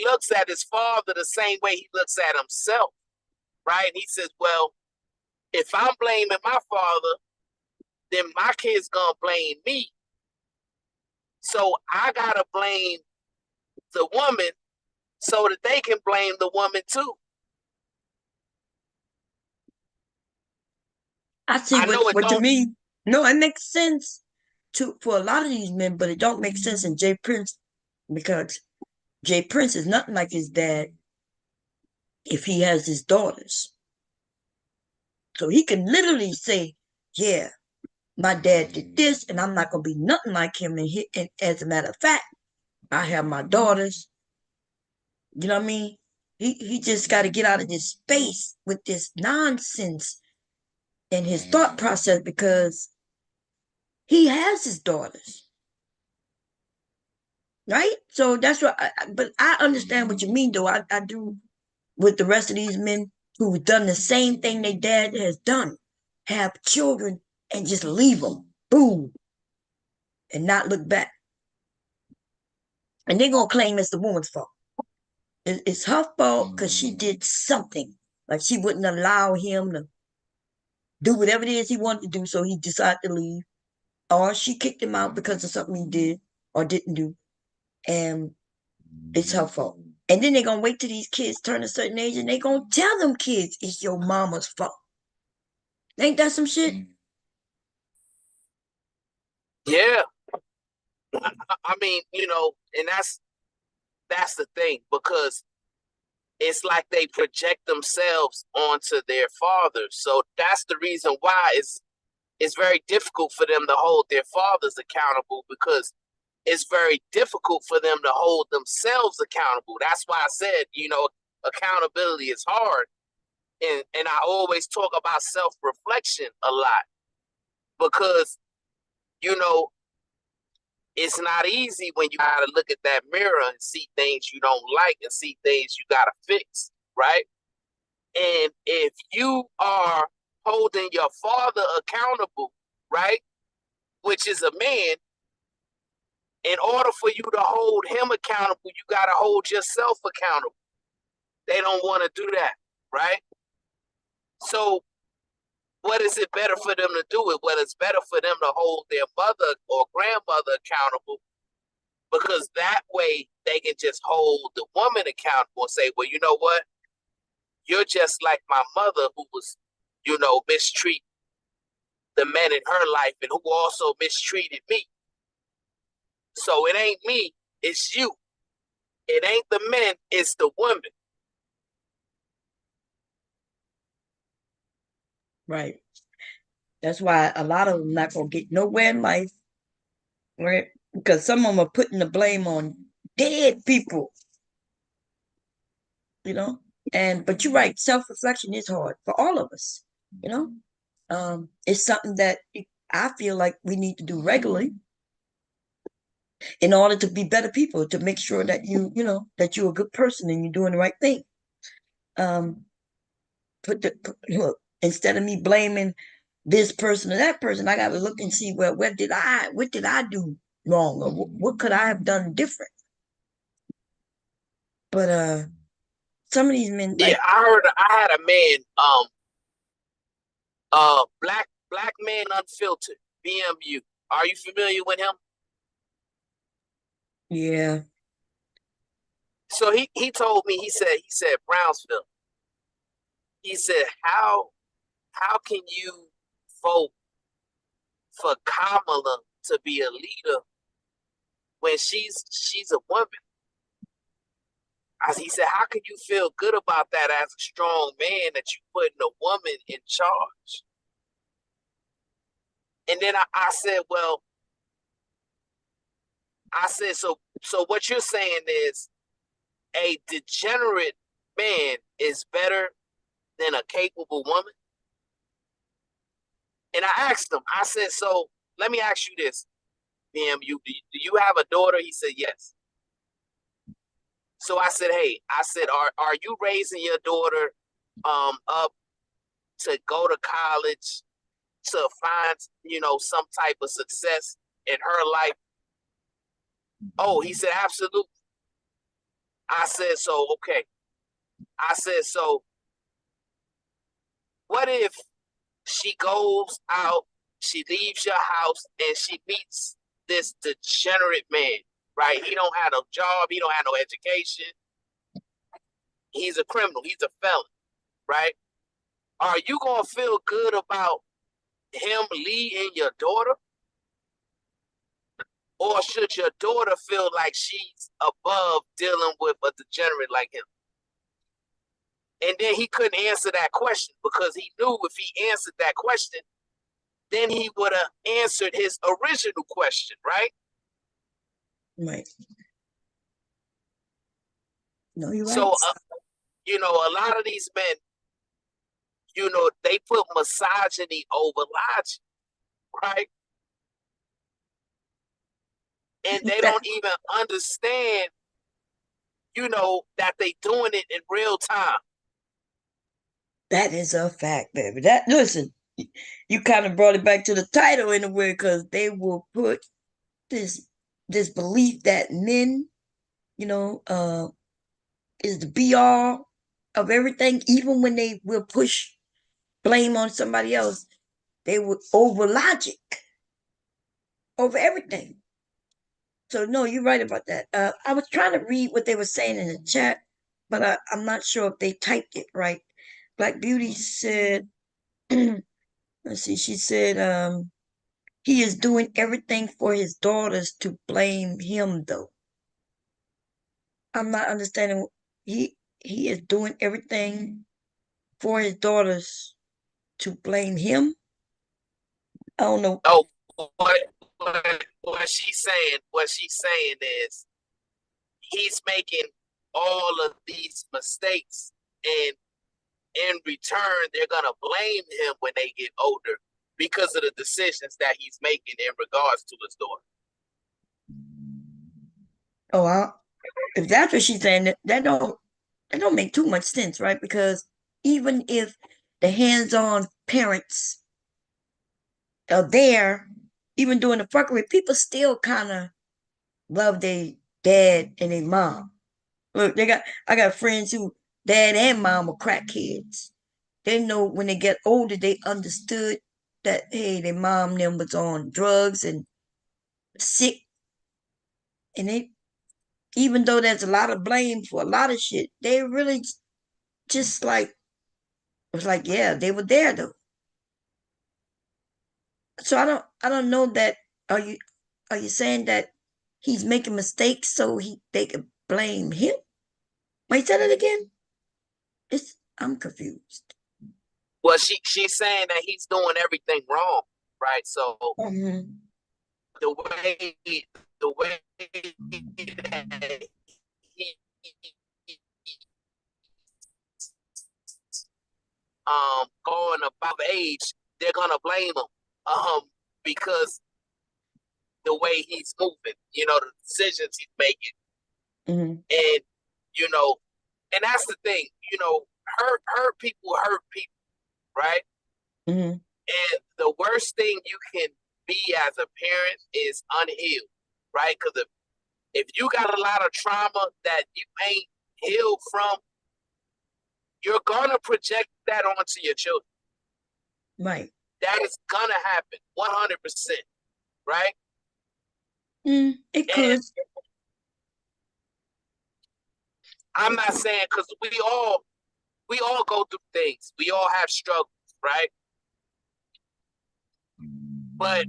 looks at his father the same way he looks at himself, right? And he says, well, if I'm blaming my father, then my kid's gonna blame me. So I gotta blame the woman so that they can blame the woman too. I see what you mean. No, it makes sense for a lot of these men, but it don't make sense in Jay Prince, because Jay Prince is nothing like his dad if he has his daughters. So he can literally say, yeah, my dad did this, and I'm not going to be nothing like him. And as a matter of fact, I have my daughters. You know what I mean? He just got to get out of this space with this nonsense in his thought process, because he has his daughters. Right? So that's what but I understand what you mean, though. I do, with the rest of these men who've done the same thing their dad has done, have children and just leave them, boom, and not look back. And they're going to claim it's the woman's fault. It's her fault because she did something. Like she wouldn't allow him to do whatever it is he wanted to do, so he decided to leave. Or she kicked him out because of something he did or didn't do. And it's her fault. And then they're going to wait till these kids turn a certain age and they're going to tell them kids it's your mama's fault. Ain't that some shit? Yeah. I mean, and that's the thing, because it's like they project themselves onto their fathers. So that's the reason why it's very difficult for them to hold their fathers accountable, because it's very difficult for them to hold themselves accountable. That's why I said, accountability is hard. And I always talk about self-reflection a lot, because, it's not easy when you gotta look at that mirror and see things you don't like and see things you gotta fix, right? And if you are holding your father accountable, right, which is a man, in order for you to hold him accountable, you gotta hold yourself accountable. They don't want to do that, right? So what is it better for them to do it? Well, it's better for them to hold their mother or grandmother accountable, because that way they can just hold the woman accountable and say, well, you know what? You're just like my mother, who was, mistreat the men in her life and who also mistreated me. So it ain't me, it's you. It ain't the men, it's the women. Right. That's why a lot of them not gonna get nowhere in life, right? Because some of them are putting the blame on dead people, but you're right, self-reflection is hard for all of us. It's something that I feel like we need to do regularly in order to be better people, to make sure that that you're a good person and you're doing the right thing. Look, instead of me blaming this person or that person, I got to look and see, well, what did I do wrong, or what could I have done different? But some of these men, like, yeah, I had a man, black man unfiltered, BMU. Are you familiar with him? Yeah. So he told me, he said Brownsville. He said, how can you vote for Kamala to be a leader when she's a woman? He said, how can you feel good about that as a strong man, that you putting a woman in charge? And then I said, well, so what you're saying is a degenerate man is better than a capable woman? And I asked him, I said, so let me ask you this, BMU, do you have a daughter? He said, yes. So I said, hey, are you raising your daughter up to go to college, to find, some type of success in her life? Oh, he said, absolutely. I said, so, okay. I said, so what if she goes out, she leaves your house, and she meets this degenerate man, right? He don't have no job, he don't have no education. He's a criminal, he's a felon, right? Are you gonna feel good about him leading your daughter? Or should your daughter feel like she's above dealing with a degenerate like him? And then he couldn't answer that question, because he knew if he answered that question, then he would have answered his original question, right? Right. No, you're right. So, a lot of these men, they put misogyny over logic, right? And they don't even understand, that they doing it in real time. That is a fact, baby. Listen, you kind of brought it back to the title in a way, because they will put this belief that men, is the be all of everything, even when they will push blame on somebody else. They would over logic over everything. So no, you're right about that. I was trying to read what they were saying in the chat, but I'm not sure if they typed it right. Black Beauty said, let's see, she said, he is doing everything for his daughters to blame him, though. I'm not understanding. He is doing everything for his daughters to blame him. I don't know. Oh, what she's saying is, he's making all of these mistakes, and in return, they're gonna blame him when they get older because of the decisions that he's making in regards to his daughter. Oh, if that's what she's saying, that don't make too much sense, right? Because even if the hands-on parents are there, even doing the fuckery, people still kind of love their dad and their mom. Look, I got friends who dad and mom are crackheads. they know when they get older, they understood that, hey, their mom them was on drugs and sick. And they, even though there's a lot of blame for a lot of shit, they really just like, it was like, yeah, they were there though. So I don't know that, are you saying that he's making mistakes so they can blame him? Wait, say that again? I'm confused. Well, she's saying that he's doing everything wrong, right? So the way that he going above age, they're gonna blame him because the way he's moving, the decisions he's making, and and that's the thing, hurt people, right? And the worst thing you can be as a parent is unhealed, right? Because if you got a lot of trauma that you ain't healed from, you're gonna project that onto your children. Right. That is gonna happen 100%, right? It could. And I'm not saying, because we all go through things. We all have struggles, right? But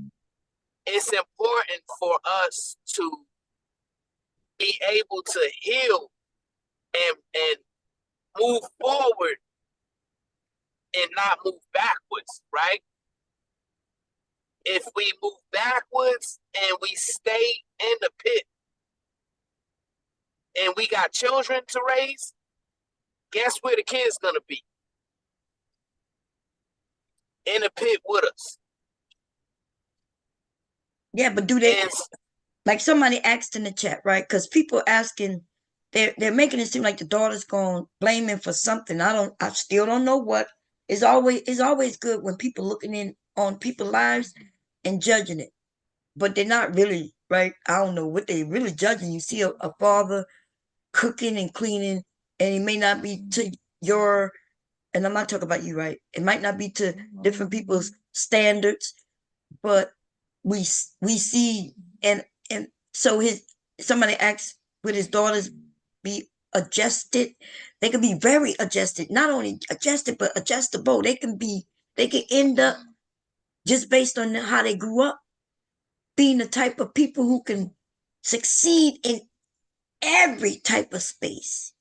it's important for us to be able to heal and move forward and not move backwards, right? If we move backwards and we stay in the pit and we got children to raise, guess where the kid's gonna be? In the pit with us. Yeah, but do they, like somebody asked in the chat, right? Because people asking, they're making it seem like the daughter's going to blame him for something. I still don't know what. It's always good when people looking in on people's lives and judging it, but they're not really, right? I don't know what they really judging. You see a father cooking and cleaning, and it may not be to your, and I'm not talking about you, right? It might not be to different people's standards, but we see, and so somebody asks, would his daughters be adjusted? They can be very adjusted, not only adjusted but adjustable. They can end up, just based on how they grew up, being the type of people who can succeed in every type of space.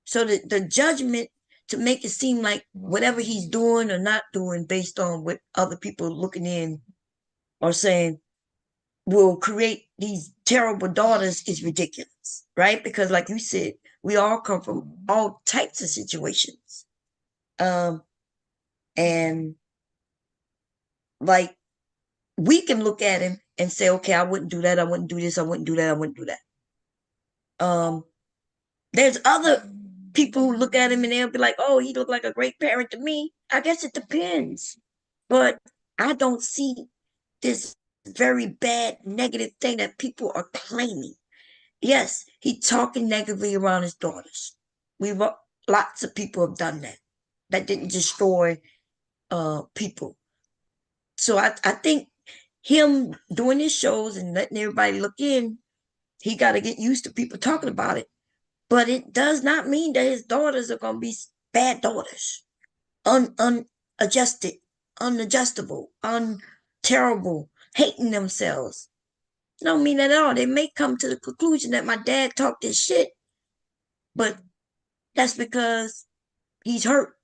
So the judgment, to make it seem like whatever he's doing or not doing based on what other people looking in are saying will create these terrible daughters is ridiculous, right? Because like you said, we all come from all types of situations. And like, we can look at him and say, okay, I wouldn't do that, I wouldn't do this, I wouldn't do that, I wouldn't do that. There's other people who look at him and they'll be like, oh, he looked like a great parent to me. I guess it depends. But I don't see this very bad negative thing that people are claiming. Yes, he talking negatively around his daughters. Lots of people have done that. That didn't destroy people. So I think him doing his shows and letting everybody look in, he got to get used to people talking about it. But it does not mean that his daughters are going to be bad daughters, unadjusted, unadjustable, terrible, hating themselves. I don't mean that at all. They may come to the conclusion that my dad talked this shit, but that's because he's hurt.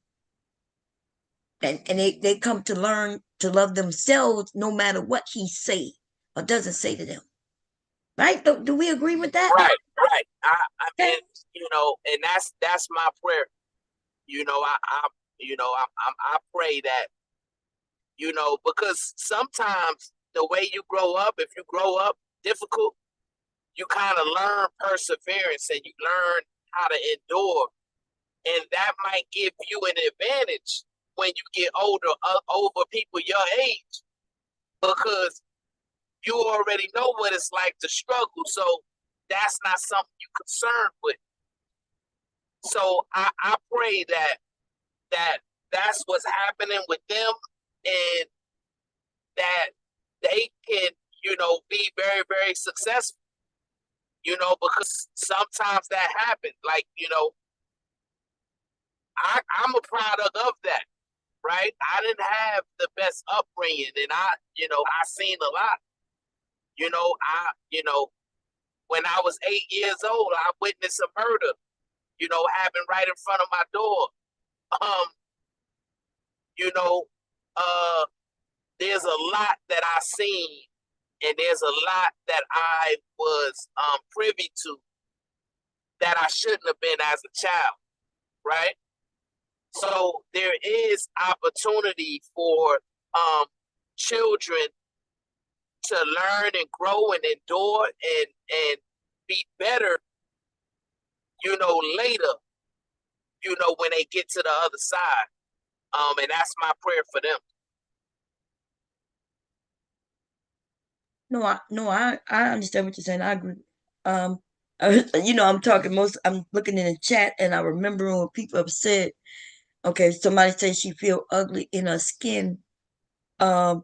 And they come to learn to love themselves no matter what he say or doesn't say to them. Right? Do we agree with that? Right. I mean, and that's my prayer. I pray that, because sometimes the way you grow up, if you grow up difficult, you kind of learn perseverance and you learn how to endure. And that might give you an advantage when you get older over people your age, because you already know what it's like to struggle. So that's not something you're concerned with. So I pray that that's what's happening with them, and that they can, be very, very successful, because sometimes that happens. Like, I'm a product of that, right? I didn't have the best upbringing, and I seen a lot. When I was 8 years old, I witnessed a murder, happen right in front of my door. You know, there's a lot that I seen, and there's a lot that I was privy to that I shouldn't have been as a child, right? So there is opportunity for children to learn and grow and endure and be better, later, when they get to the other side. And that's my prayer for them. I understand what you're saying. I agree. I'm looking in the chat, and I remember when people have said, okay, somebody says she feel ugly in her skin. And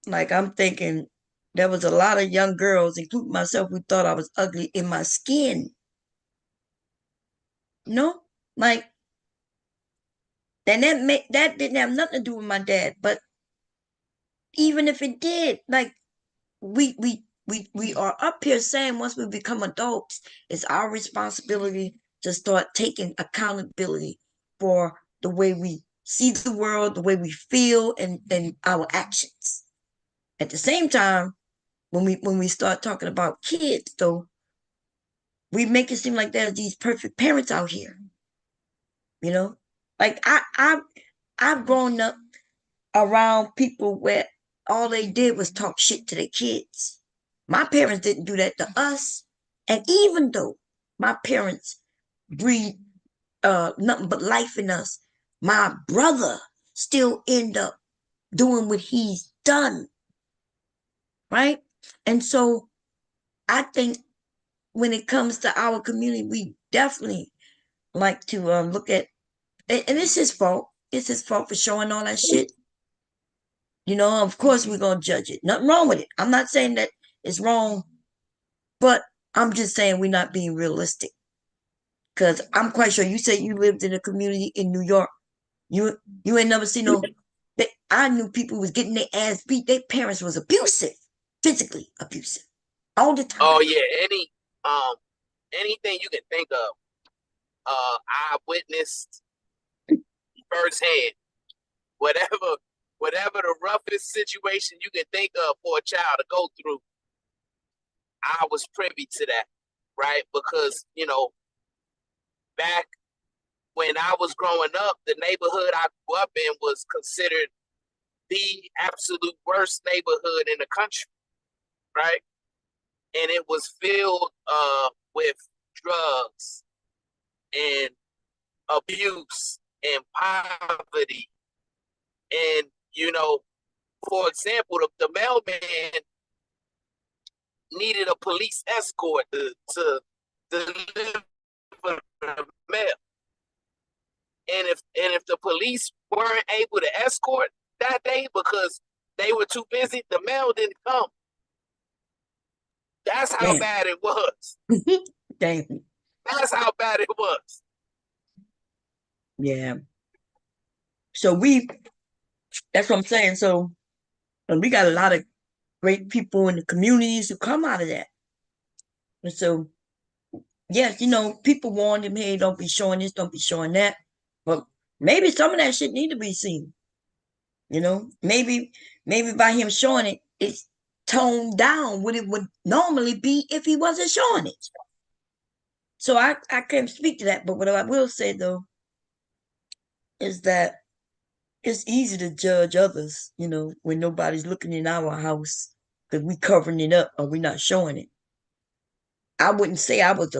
like, I'm thinking there was a lot of young girls, including myself, who thought I was ugly in my skin. Like, and that didn't have nothing to do with my dad. But even if it did, like, we are up here saying once we become adults, it's our responsibility to start taking accountability for the way we see the world, the way we feel, and our actions. At the same time, when we start talking about kids, though, we make it seem like there's these perfect parents out here. Like, I've grown up around people where all they did was talk shit to their kids. My parents didn't do that to us. And even though my parents breathed nothing but life in us, my brother still end up doing what he's done. Right? And so I think when it comes to our community, we definitely like to look at, and it's his fault. It's his fault for showing all that shit. Of course we're going to judge it. Nothing wrong with it. I'm not saying that it's wrong, but I'm just saying we're not being realistic. Because I'm quite sure you say you lived in a community in New York. You ain't never seen no. I knew people was getting their ass beat. Their parents was abusive, physically abusive, all the time. Oh yeah, anything you can think of, I witnessed firsthand. Whatever the roughest situation you can think of for a child to go through, I was privy to that, right? Because, back when I was growing up, the neighborhood I grew up in was considered the absolute worst neighborhood in the country, right? And it was filled with drugs and abuse and poverty. And, for example, the mailman needed a police escort to deliver the mail. And if the police weren't able to escort that day because they were too busy, the mail didn't come. That's how bad it was. Damn. That's how bad it was. Yeah. So that's what I'm saying. So, and we got a lot of great people in the communities who come out of that. And so, yes, people warned him, hey, don't be showing this, don't be showing that. But maybe some of that shit need to be seen. Maybe by him showing it, it's toned down what it would normally be if he wasn't showing it. So I can't speak to that. But what I will say, though, is that it's easy to judge others, when nobody's looking in our house because we covering it up or we're not showing it. I wouldn't say I was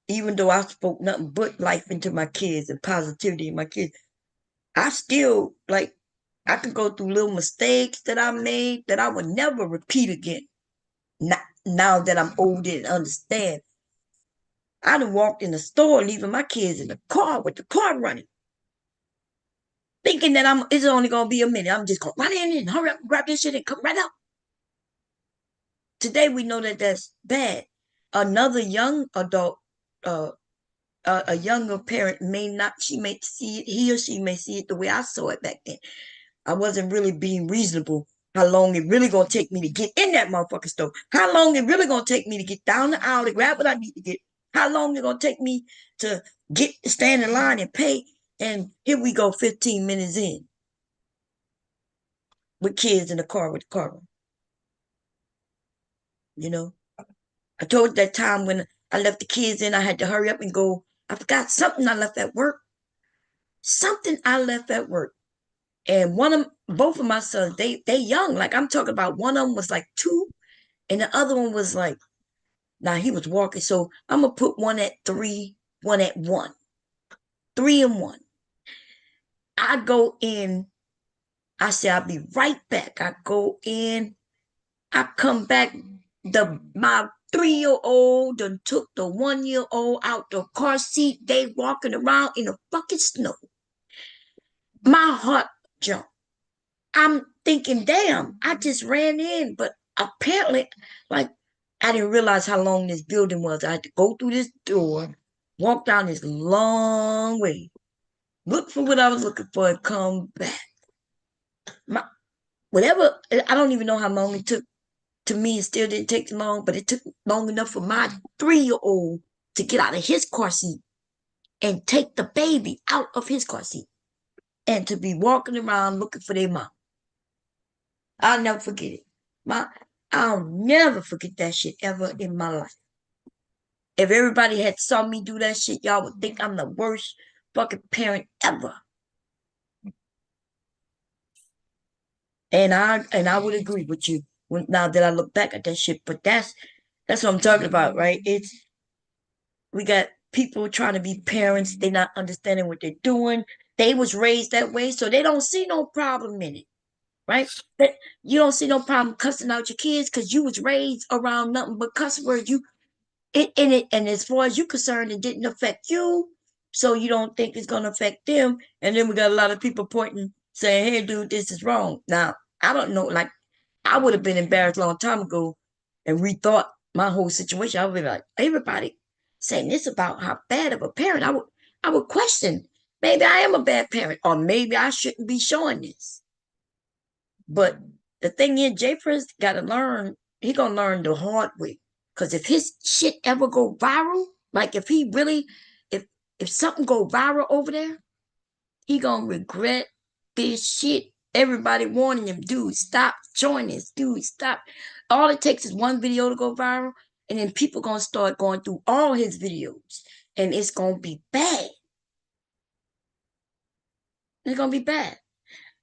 even though I spoke nothing but life into my kids and positivity in my kids, I still, like, I could go through little mistakes that I made that I would never repeat again. Now that I'm older and understand. I done walked in the store leaving my kids in the car with the car running. thinking that it's only gonna be a minute. I'm just going right in and hurry up, grab this shit and come right out. Today we know that that's bad. Another young adult, a younger parent may not, she may see it, he or she may see it the way I saw it back then. I wasn't really being reasonable. How long it really gonna take me to get in that motherfucking store? How long it really gonna take me to get down the aisle to grab what I need to get? How long it gonna take me to stand in line and pay? And here we go, 15 minutes in, with kids in the car with the car. You know, I told you that time when I left the kids in, I had to hurry up and go. I forgot something I left at work. Something I left at work. And both of my sons, they young. Like I'm talking about, one of them was like 2, and the other one was like, now he was walking. So I'm gonna put one at 3, one at 1, 3 and 1. I go in. I say I'll be right back. I go in. I come back. My 3-year-old done took the 1-year-old out the car seat. They walking around in the fucking snow. My heart jumped. I'm thinking, damn, I just ran in, but apparently, like, I didn't realize how long this building was. I had to go through this door, walk down this long way, look for what I was looking for, and come back. Whatever, I don't even know how long it took. To me, it still didn't take long, but it took long enough for my 3-year-old to get out of his car seat and take the baby out of his car seat and to be walking around looking for their mom. I'll never forget it. I'll never forget that shit ever in my life. If everybody had saw me do that shit, y'all would think I'm the worst fucking parent ever. And I would agree with you now that I look back at that shit. But that's what I'm talking about, right? We got people trying to be parents. They're not understanding what they're doing. They was raised that way, so they don't see no problem in it, right? But you don't see no problem cussing out your kids because you was raised around nothing but cuss words. And as far as you're concerned, it didn't affect you, so you don't think it's gonna affect them. And then we got a lot of people pointing, saying, "Hey, dude, this is wrong." Now, I don't know. Like, I would have been embarrassed a long time ago and rethought my whole situation. I would be like, everybody saying this about how bad of a parent. I would question. Maybe I am a bad parent, or maybe I shouldn't be showing this. But the thing is, Jayford's got to learn. He gonna learn the hard way. Because if his shit ever go viral, like if he really, if something go viral over there, he gonna regret this shit. Everybody warning him, dude, stop showing this, dude, stop. All it takes is one video to go viral, and then people gonna start going through all his videos, and it's gonna be bad. It's gonna be bad.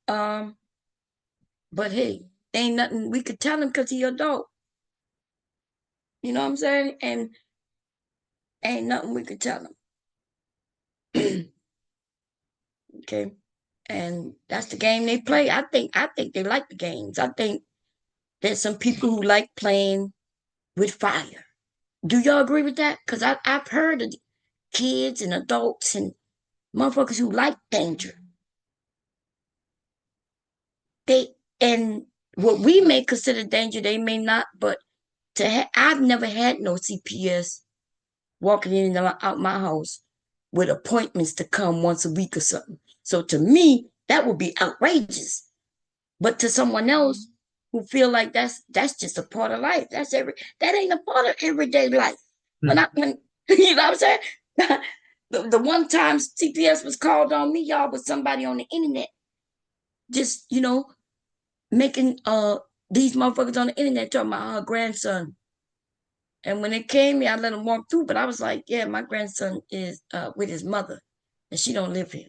But hey, ain't nothing we could tell him because he adult. You know what I'm saying? And ain't nothing we could tell him. Okay. And that's the game they play. I think they like the games. I think there's some people who like playing with fire. Do y'all agree with that? Because I've heard of kids and adults and motherfuckers who like danger. And what we may consider danger, they may not. But I've never had no CPS walking in and out my house with appointments to come once a week or something. So to me, that would be outrageous. But to someone else who feel like that's just a part of life, that ain't a part of everyday life. When you know what I'm saying? The one time CPS was called on me, y'all, was somebody on the internet, just making these motherfuckers on the internet talking about her grandson. And when it came here, I let him walk through, but I was like, yeah, my grandson is with his mother, and she don't live here.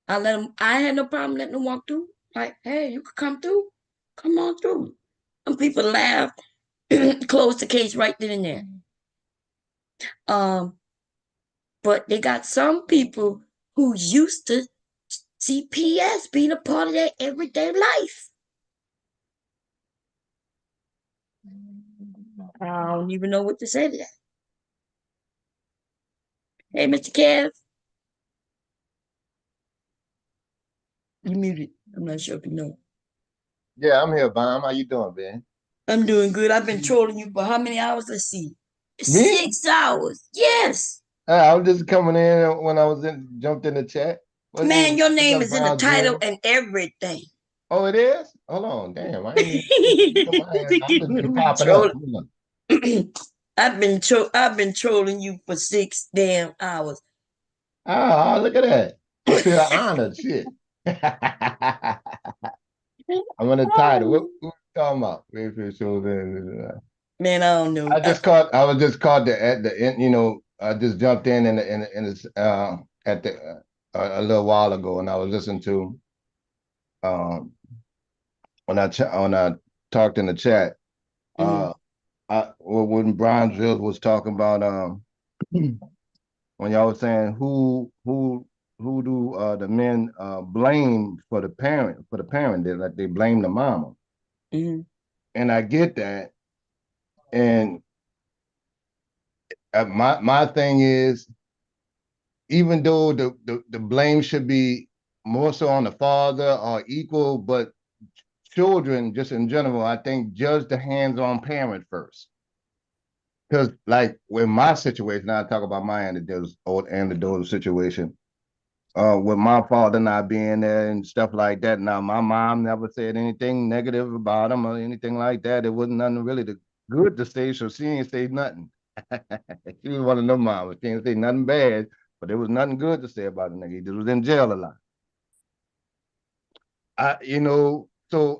I had no problem letting him walk through. Like, hey, you could come through. Come on through. Some people laughed, closed the case right then and there. But they got some people who used to CPS being a part of their everyday life. I don't even know what to say to that. Hey, MrKev. You muted. I'm not sure if you know. Yeah, I'm here, Bomb. How you doing, man? I'm doing good. I've been trolling you for how many hours? Let's see. Me? 6 hours. Yes. I was just coming in when I was jumped in the chat. Man, your What's name up, is in the Brown title Jim? and everything. Oh, it is? Hold on, damn. I ain't even I've just been popping up. I've been trolling you for 6 damn hours. Oh, look at that. I feel honored. Shit. I'm in the title. What you talking about? Man, I don't know. I was just caught at the end, I just jumped in at the a little while ago, and I was listening to when I talked in the chat. When Brian Drills was talking about when y'all was saying who do the men blame for the parent they blame the mama. And I get that, and my thing is, even though the blame should be more so on the father or equal, but children just in general, I think judge the hands-on parent first. Because like with my situation, I talk about my anecdotal situation, with my father not being there and stuff like that. Now, my mom never said anything negative about him or anything like that. It wasn't nothing really good to say, so she ain't say nothing. She was one of them moms. She didn't say nothing bad, but there was nothing good to say about the nigga. He just was in jail a lot.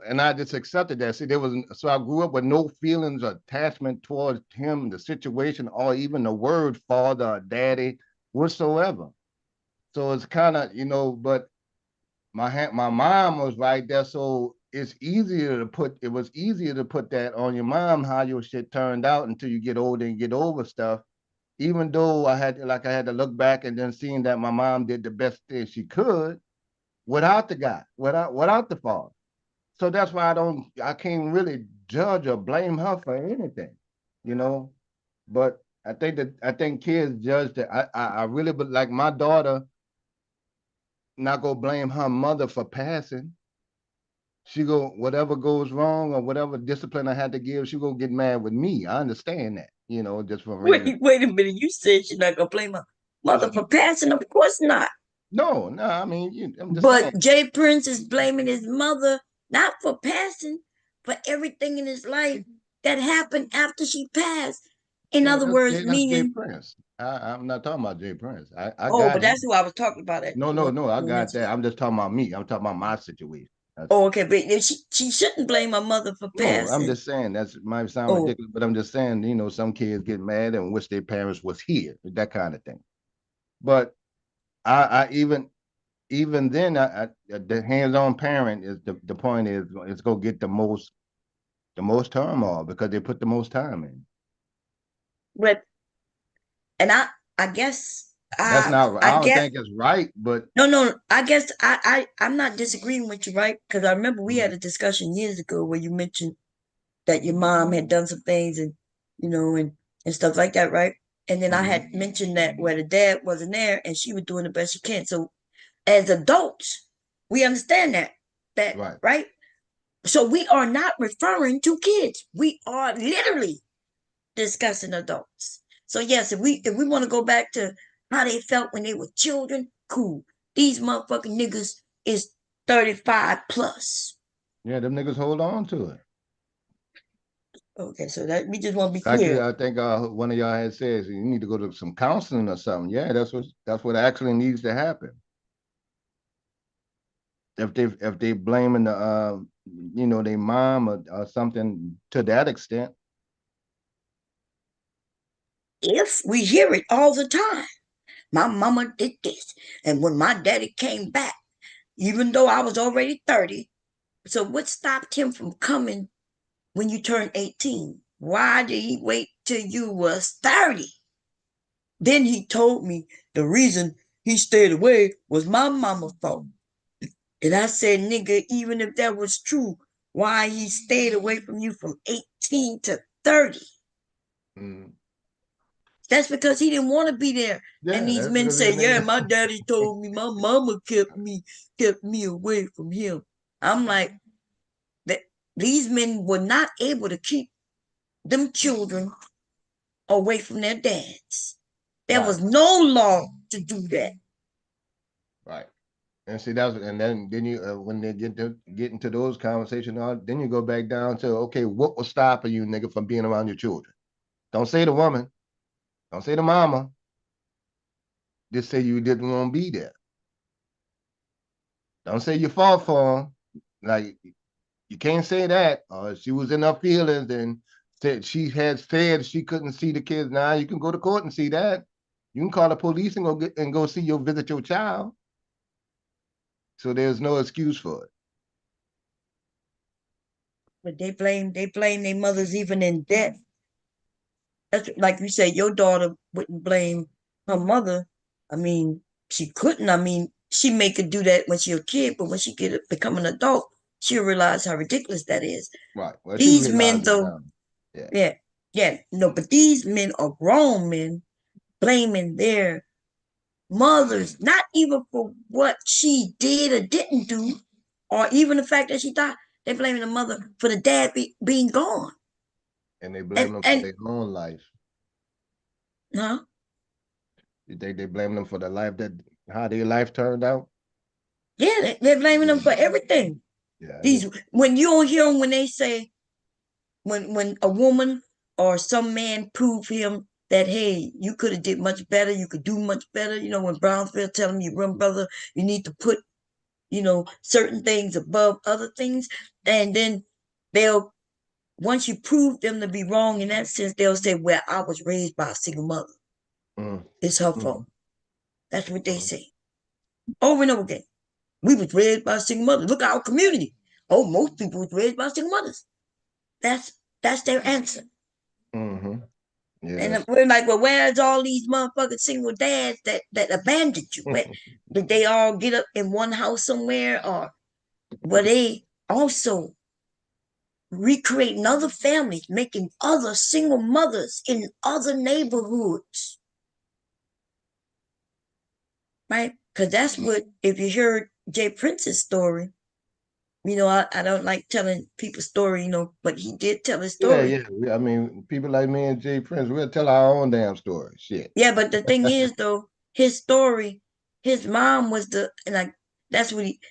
And I just accepted that. See, so I grew up with no feelings or attachment towards him, the situation, or even the word father or daddy whatsoever. So it's kind of, but my mom was right there. So it was easier to put that on your mom, how your shit turned out until you get older and get over stuff. Even though I had to look back and then seeing that my mom did the best thing she could without the guy, without the father. So that's why I can't really judge or blame her for anything, But I think kids judge that. I really, but like my daughter, not gonna blame her mother for passing. She go, whatever goes wrong or whatever discipline I had to give, she gonna get mad with me. I understand that, just for reason. Wait a minute. You said she's not gonna blame her mother for passing. Of course not. No, I mean, I'm just But saying. Jay Prince is blaming his mother not for passing, for everything in his life that happened after she passed. In other words, That's Jay meaning. Prince. I'm not talking about Jay Prince. I Oh, got but him. that's who I was talking about. No, I got that. I'm just talking about me. I'm talking about my situation. Oh, okay, but she shouldn't blame her mother for No, I'm passing. just saying that might sound ridiculous, but I'm just saying, some kids get mad and wish their parents was here, that kind of thing. But I even then, the hands-on parent is the point is it's gonna get the most turmoil because they put the most time in. But and I guess That's not. I don't think it's right, but no. I guess I'm not disagreeing with you, right? Because I remember we had a discussion years ago where you mentioned that your mom had done some things and and stuff like that, right? And then I had mentioned that where the dad wasn't there and she was doing the best she can. So as adults, we understand that right? So we are not referring to kids. We are literally discussing adults. So yes, if we want to go back to how they felt when they were children, cool. These motherfucking niggas is 35 plus. Yeah, them niggas hold on to it. Okay, so that we just want to be clear. Actually, I think one of y'all had said you need to go to some counseling or something. Yeah, that's what actually needs to happen. If they blaming the their mom or something to that extent. If we hear it all the time, my mama did this, and when my daddy came back, even though I was already 30, so what stopped him from coming when you turned 18? Why did he wait till you was 30? Then he told me the reason he stayed away was my mama's fault. And I said, nigga, even if that was true, why he stayed away from you from 18 to 30? That's because he didn't want to be there. Yeah, and these that's men because say, that yeah, nigga. my daddy told me, my mama kept me away from him. I'm like, that these men were not able to keep them children away from their dads. There Right. was no law to do that. Right. And see, that's and then you when they get into those conversations, then you go back down to, okay, what was stopping you, nigga, from being around your children? Don't say the woman, don't say the mama. Just say you didn't want to be there. Don't say you fought for them. Like, you can't say that. She was in her feelings and said she had said she couldn't see the kids. Now you can go to court and see that. You can call the police and go see visit your child. So there's no excuse for it. But they blame their mothers even in death. That's like you say, your daughter wouldn't blame her mother. I mean, she couldn't. I mean, she may could do that when she's a kid, but when she become an adult, she'll realize how ridiculous that is. Right. Well, she These men, realizes though, now. Yeah. no, but these men are grown men blaming their mothers, not even for what she did or didn't do, or even the fact that she died. They're blaming the mother for the dad being gone. And they blame them for their own life. Huh? You think they blame them for the life how their life turned out? Yeah, they're blaming them for everything. Yeah. When you don't hear them when they say, when a woman or some man prove him that, hey, you could have did much better, you could do much better. When Brownsville tell him, you run, brother, you need to put, certain things above other things. And then once you prove them to be wrong in that sense, they'll say, well, I was raised by a single mother. It's her fault. That's what they say. Over and over again. We was raised by single mothers. Look at our community. Oh, most people was raised by single mothers. That's their answer. Mm-hmm. Yeah. And we're like, well, where's all these motherfucking single dads that abandoned you? Did they all get up in one house somewhere, or were they also recreating other families, making other single mothers in other neighborhoods? Right? Because that's what, if you heard Jay Prince's story, I don't like telling people's story, but he did tell his story. Yeah. I mean, people like me and Jay Prince, we'll tell our own damn story. Shit. Yeah, but the thing is, though, his story, his mom was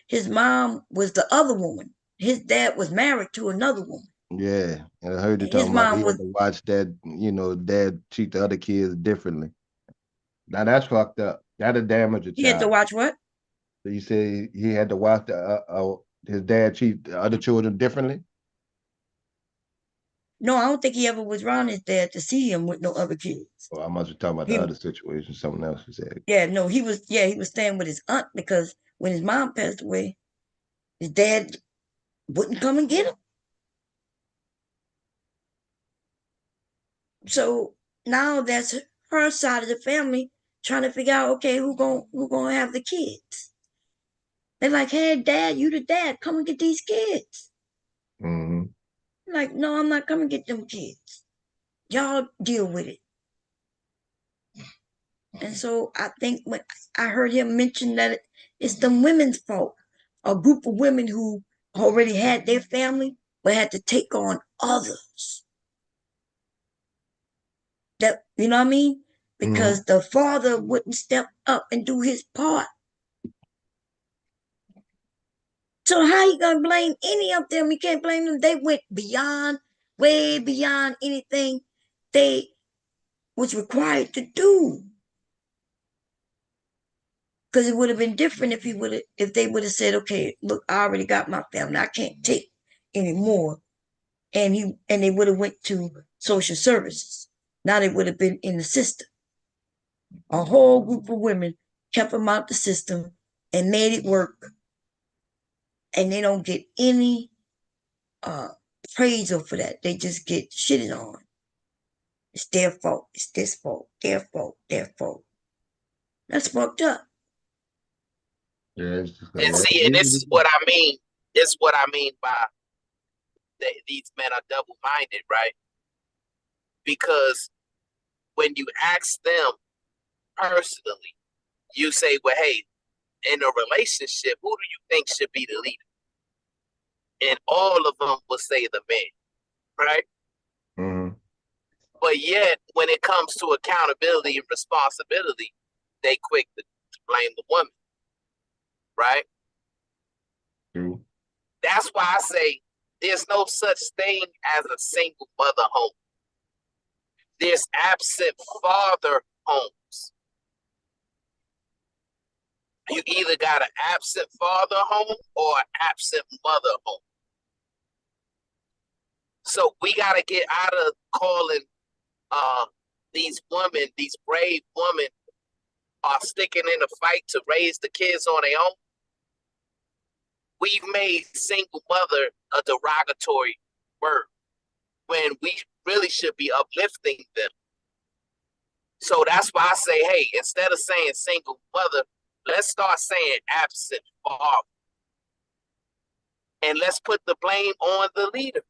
his mom was the other woman. His dad was married to another woman. Yeah, and I heard you And his talking about mom he had to watch that, dad treat the other kids differently. Now that's fucked up. That'll damage a child. He had to watch what? So you say he had to watch his dad treat the other children differently? No, I don't think he ever was around his dad to see him with no other kids. Well, I must be talking about the other situation, something else you said. Yeah, no, he was staying with his aunt because when his mom passed away, his dad wouldn't come and get him. So now that's her side of the family trying to figure out, okay, who gonna have the kids? They're like, hey, dad, you the dad, come and get these kids. Mm-hmm. Like, no, I'm not coming to get them kids. Y'all deal with it. And so I think when I heard him mention that it's the women's fault, a group of women who already had their family but had to take on others. That, you know what I mean? Because the father wouldn't step up and do his part. So how you gonna blame any of them? You can't blame them. They went way beyond anything they was required to do. Because it would have been different if they would have said, okay, look, I already got my family. I can't take anymore. And they would have went to social services. Now they would have been in the system. A whole group of women kept them out the system and made it work. And they don't get any appraisal for that. They just get shitted on. It's their fault. It's this fault. Their fault. Their fault. That's fucked up. Yeah. And see, and this is what I mean. This is what I mean by these men are double-minded, right? Because when you ask them personally, you say, well, hey, in a relationship, who do you think should be the leader? And all of them will say the man, right? Mm-hmm. But yet, when it comes to accountability and responsibility, they quick to blame the woman, right? True. That's why I say there's no such thing as a single mother home. There's absent father homes. You either got an absent father home or an absent mother home. So we got to get out of calling these women, these brave women, are sticking in a fight to raise the kids on their own. We've made single mother a derogatory word when we really should be uplifting them. So that's why I say, hey, instead of saying single mother, let's start saying absent father. And let's put the blame on the leader.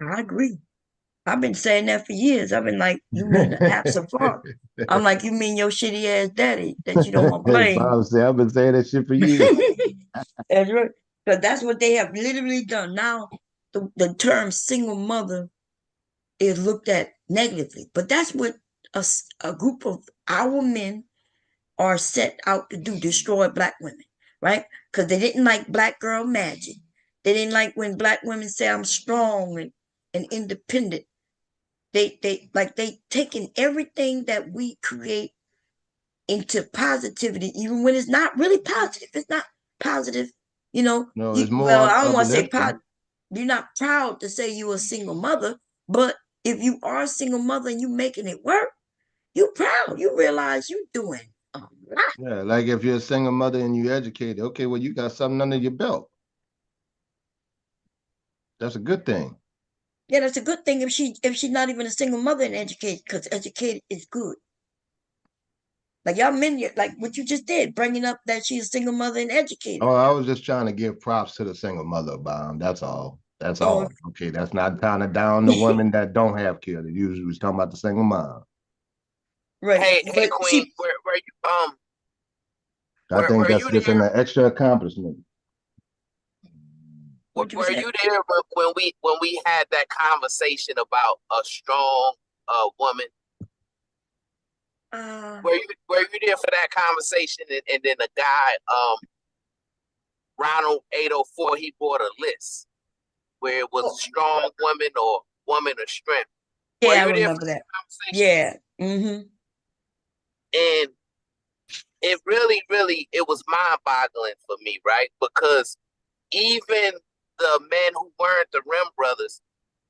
I agree. I've been saying that for years. I've been like, you mean the absent father? I'm like, you mean your shitty ass daddy that you don't want to blame? Bob said, I've been saying that shit for years. That's right. Because that's what they have literally done. Now, the term single mother is looked at negatively. But that's what a group of our men are set out to do, destroy Black women, right? Because they didn't like Black girl magic. They didn't like when Black women say I'm strong and independent. They taking everything that we create into positivity, even when it's not really positive. It's not positive, you know. No, it's Well, more I don't want to say uplifting. you're not proud to say you're a single mother, but if you are a single mother and you making it work, you proud. You realize you're doing a lot. Yeah, like if you're a single mother and you educated, okay, well, you got something under your belt. That's a good thing. Yeah, that's a good thing if she's not even a single mother and educated, because educated is good. Like y'all men, like what you just did, bringing up that she's a single mother and educated. Oh, I was just trying to give props to the single mother, Bob. That's all. That's all. Okay, that's not kind of down the women that don't have kids. It usually was talking about the single mom. Right. Hey, but Queen, where you I think were that's you just there? an extra accomplishment. Were you there when we had that conversation about a strong woman? Were you there for that conversation? And then the guy, Ronald 804, he brought a list where it was strong woman or woman of strength. Yeah, were I you there remember for that. conversation? Yeah. Mm-hmm. And it really, it was mind-boggling for me, right? Because even the men who weren't the Rim brothers,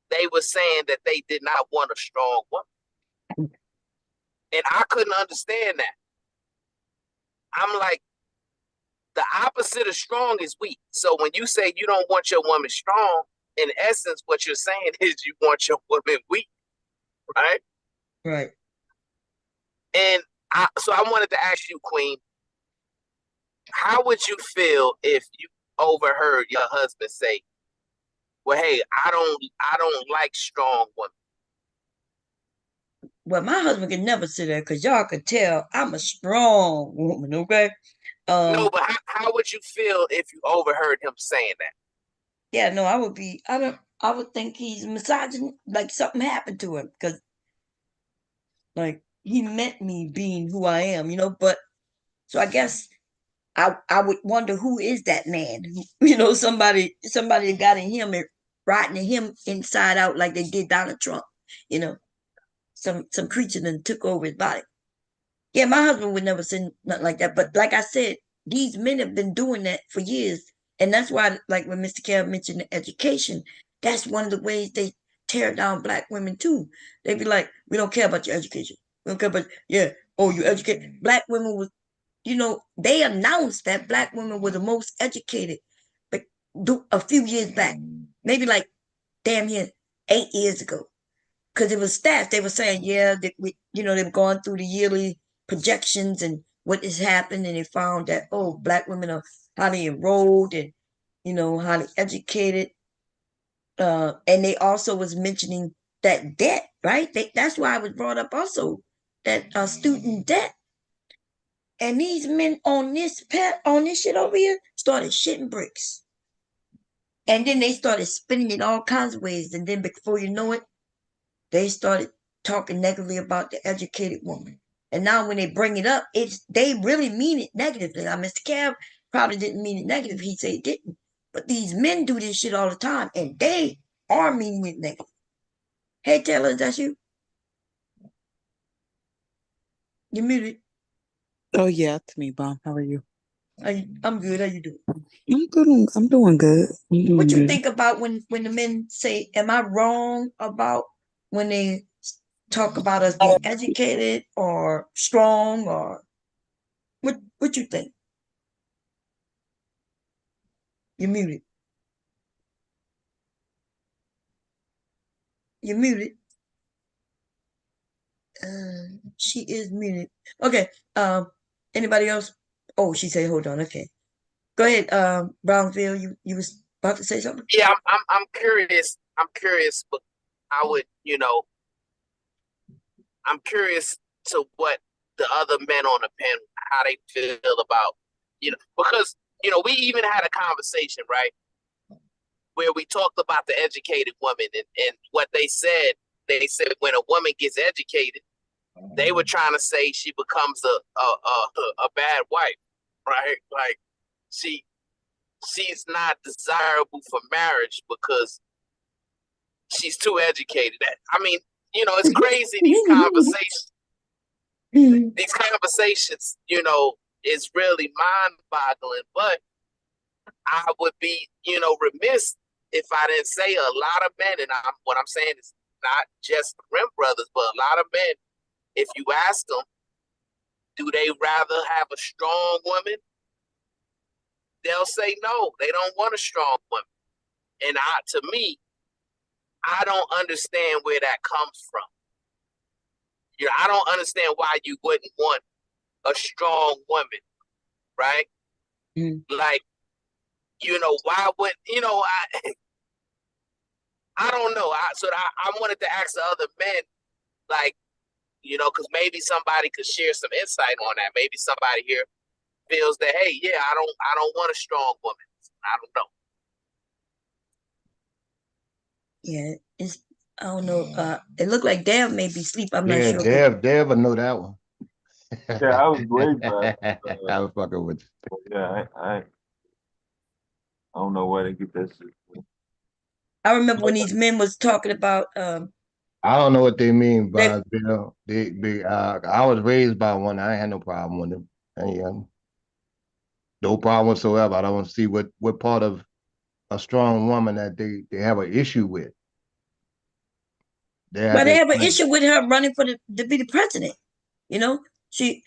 they were saying that they did not want a strong woman. And I couldn't understand that. I'm like, the opposite of strong is weak. So when you say you don't want your woman strong, in essence, what you're saying is you want your woman weak, right? Right. And so I wanted to ask you, Queen, how would you feel if you overheard your husband say, well, hey, I don't like strong women? Well, my husband could never sit there because y'all could tell I'm a strong woman, okay? No, but how would you feel if you overheard him saying that? Yeah, no, I would think he's misogynist, like something happened to him, because like he meant me being who I am, you know, but so I guess I would wonder who is that man? Somebody that got in him and rotting him inside out like they did Donald Trump, you know. Some creature that took over his body. Yeah, my husband would never say nothing like that. But like I said, these men have been doing that for years. And that's why, like when MrKev mentioned education, that's one of the ways they tear down Black women too. They be like, we don't care about your education. We don't care about, you educate. Black women was, they announced that Black women were the most educated, but a few years back, maybe like damn near 8 years ago. Because it was stats. They were saying, that they've gone through the yearly projections and what has happened, and they found that Black women are highly enrolled and highly educated. And they also was mentioning that debt, right? That's why I was brought up also, that student debt. And these men on this shit over here started shitting bricks. And then they started spinning it all kinds of ways. And then before you know it, they started talking negatively about the educated woman. And now when they bring it up, they really mean it negatively. Now, MrKev probably didn't mean it negative. He said he didn't. But these men do this shit all the time, and they are meaning it negative. Hey, Taylor, is that you? You muted. Oh yeah, it's me, Bomb. How are you? I'm good. How you doing? I'm good. I'm doing good. What you think about when the men say, am I wrong about when they talk about us being educated or strong, or what you think? You're muted. You're muted. She is muted. Okay. Anybody else? Oh, she said, hold on. Okay. Go ahead, Brownfield. You was about to say something? Yeah, I'm curious. I'm curious, but I would, I'm curious to what the other men on the panel, how they feel about, because, we even had a conversation, right, where we talked about the educated woman and what they said. They said when a woman gets educated, they were trying to say she becomes a bad wife, right? Like she's not desirable for marriage because she's too educated. I mean, it's crazy, these conversations. These conversations, is really mind-boggling. But I would be, remiss if I didn't say a lot of men, and what I'm saying is not just Rim Brothers, but a lot of men, if you ask them, do they rather have a strong woman? They'll say no, they don't want a strong woman. And to me, I don't understand where that comes from. I don't understand why you wouldn't want a strong woman, right? Like, why would, I don't know. I wanted to ask the other men, like, because maybe somebody could share some insight on that. Maybe somebody here feels that, hey, yeah, I don't want a strong woman. I don't know. Yeah, I don't know. It looked like Dev may be asleep. I'm not sure. Dev will know that one. Yeah, I was great, but I was fucking with you. Yeah, I don't know where they get that shit. I remember when these men was talking about I don't know what they mean by Bill. I was raised by one. I ain't had no problem with them. No problem whatsoever. I don't want to see what part of a strong woman that they have an issue with. They have an issue with her running to be the president. She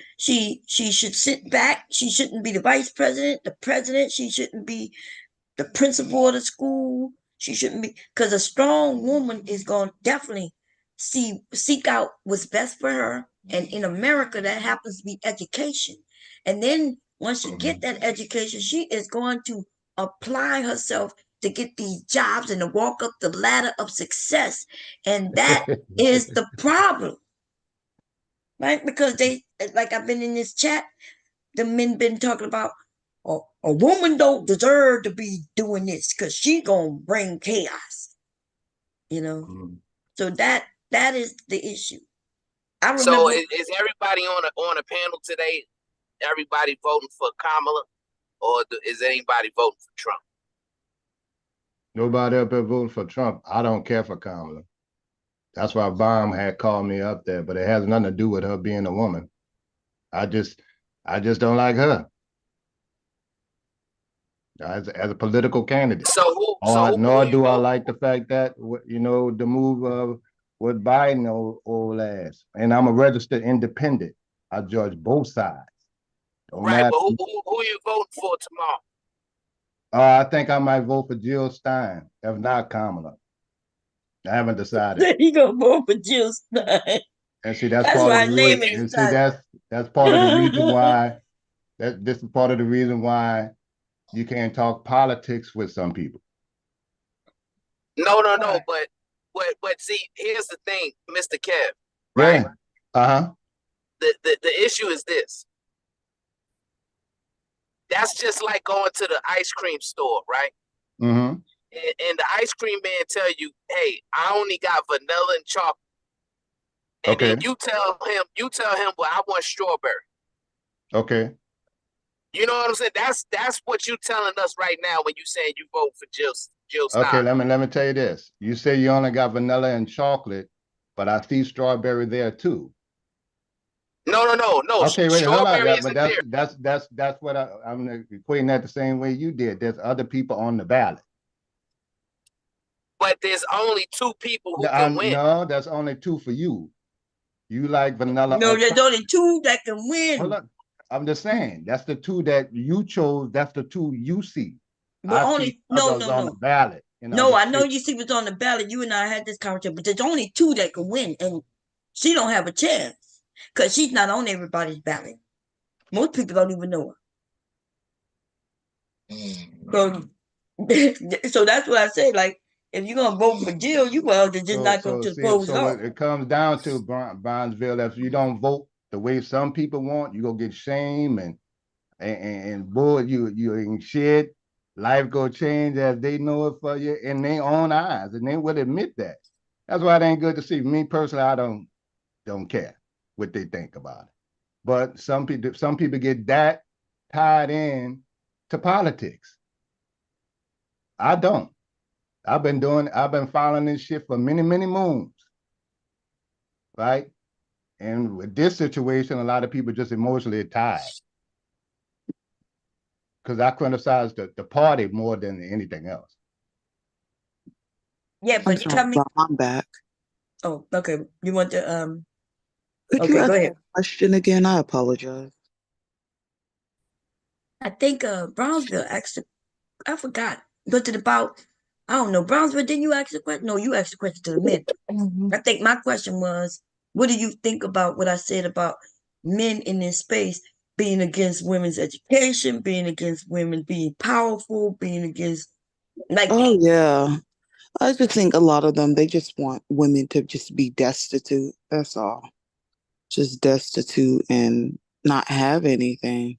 should sit back. She shouldn't be the vice president, the president. She shouldn't be the principal of the school. She shouldn't be, because a strong woman is going to definitely seek out what's best for her. And in America, that happens to be education. And then once she get that education, she is going to apply herself to get these jobs and to walk up the ladder of success. And that is the problem, right? Because they, like I've been in this chat, the men been talking about, a woman don't deserve to be doing this because she gonna bring chaos. So that is the issue. I remember. So is everybody on a panel today? Everybody voting for Kamala, or is anybody voting for Trump? Nobody up there voting for Trump. I don't care for Kamala. That's why Bomb had called me up there, but it has nothing to do with her being a woman. I just don't like her as a political candidate. Nor do I like the fact that the move of with Biden old ass. And I'm a registered independent. I judge both sides. Don't matter. But who are you voting for tomorrow? I think I might vote for Jill Stein, if not Kamala. I haven't decided. He gonna vote for Jill Stein. And see, that's part of the reason. And see, that's part of the reason why. This is part of the reason why you can't talk politics with some people. No. But But see, here's the thing, Mr. Kev, right? Yeah. Uh-huh. The issue is this. That's just like going to the ice cream store, right? Mm-hmm. And the ice cream man tell you, hey, I only got vanilla and chocolate. And Okay. then you tell him, well, I want strawberry. Okay. You know what I'm saying? That's what you telling us right now when you saying you vote for Jill Okay, Stein. let me tell you this. You say you only got vanilla and chocolate, but I see strawberry there too. No. Okay, wait, hold on. Strawberry But isn't that's what I'm equating that the same way you did. There's other people on the ballot. But there's only 2 people who can win. No, that's only 2 for you. You like vanilla. No, there's only 2 that can win. Hold on. I'm just saying that's the 2 that you chose. That's the 2 you see. But I see others on the ballot. No, I know you see what's on the ballot. You and I had this conversation, but there's only 2 that can win, and she don't have a chance because she's not on everybody's ballot. Most people don't even know her. So that's what I say. Like, if you're gonna vote for Jill, you well to just not go to the polls. So it comes down to Bronzeville. If you don't vote the way some people want, you go get shame and bull. You ain't shit. Life go change as they know it for you in their own eyes, and they will admit that. That's why it ain't good to see. Me personally, I don't care what they think about it. But some people get that tied in to politics. I don't. I've been following this shit for many, many moons. Right? And with this situation, a lot of people just emotionally tied. Because I criticize the party more than anything else. Yeah, but I'm back. Oh, okay. You want to Could you ask the question again? I apologize. I think Brownsville asked. I forgot. Was it about? I don't know. Brownsville, didn't you ask the question? No, you asked the question to the men. I think my question was, what do you think about what I said about men in this space being against women's education, being against women being powerful, being against like? Oh yeah, I just think a lot of them, they just want women to just be destitute. That's all. Just destitute and not have anything.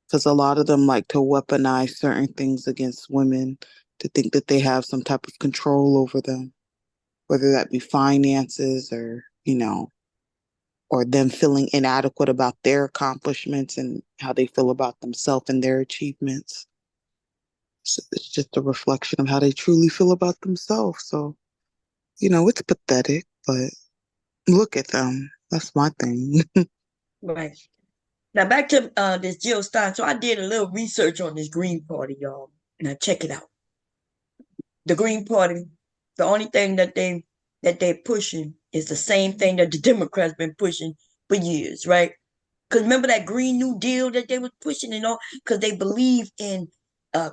Because a lot of them like to weaponize certain things against women to think that they have some type of control over them, whether that be finances or, or them feeling inadequate about their accomplishments and how they feel about themselves and their achievements. So it's just a reflection of how they truly feel about themselves. So, it's pathetic, but look at them. That's my thing. Right. Now back to this Jill Stein. So I did a little research on this Green Party, y'all. Now check it out. The Green Party, the only thing that they're pushing is the same thing that the Democrats been pushing for years, right? Because remember that Green New Deal that they was pushing and all, because they believe in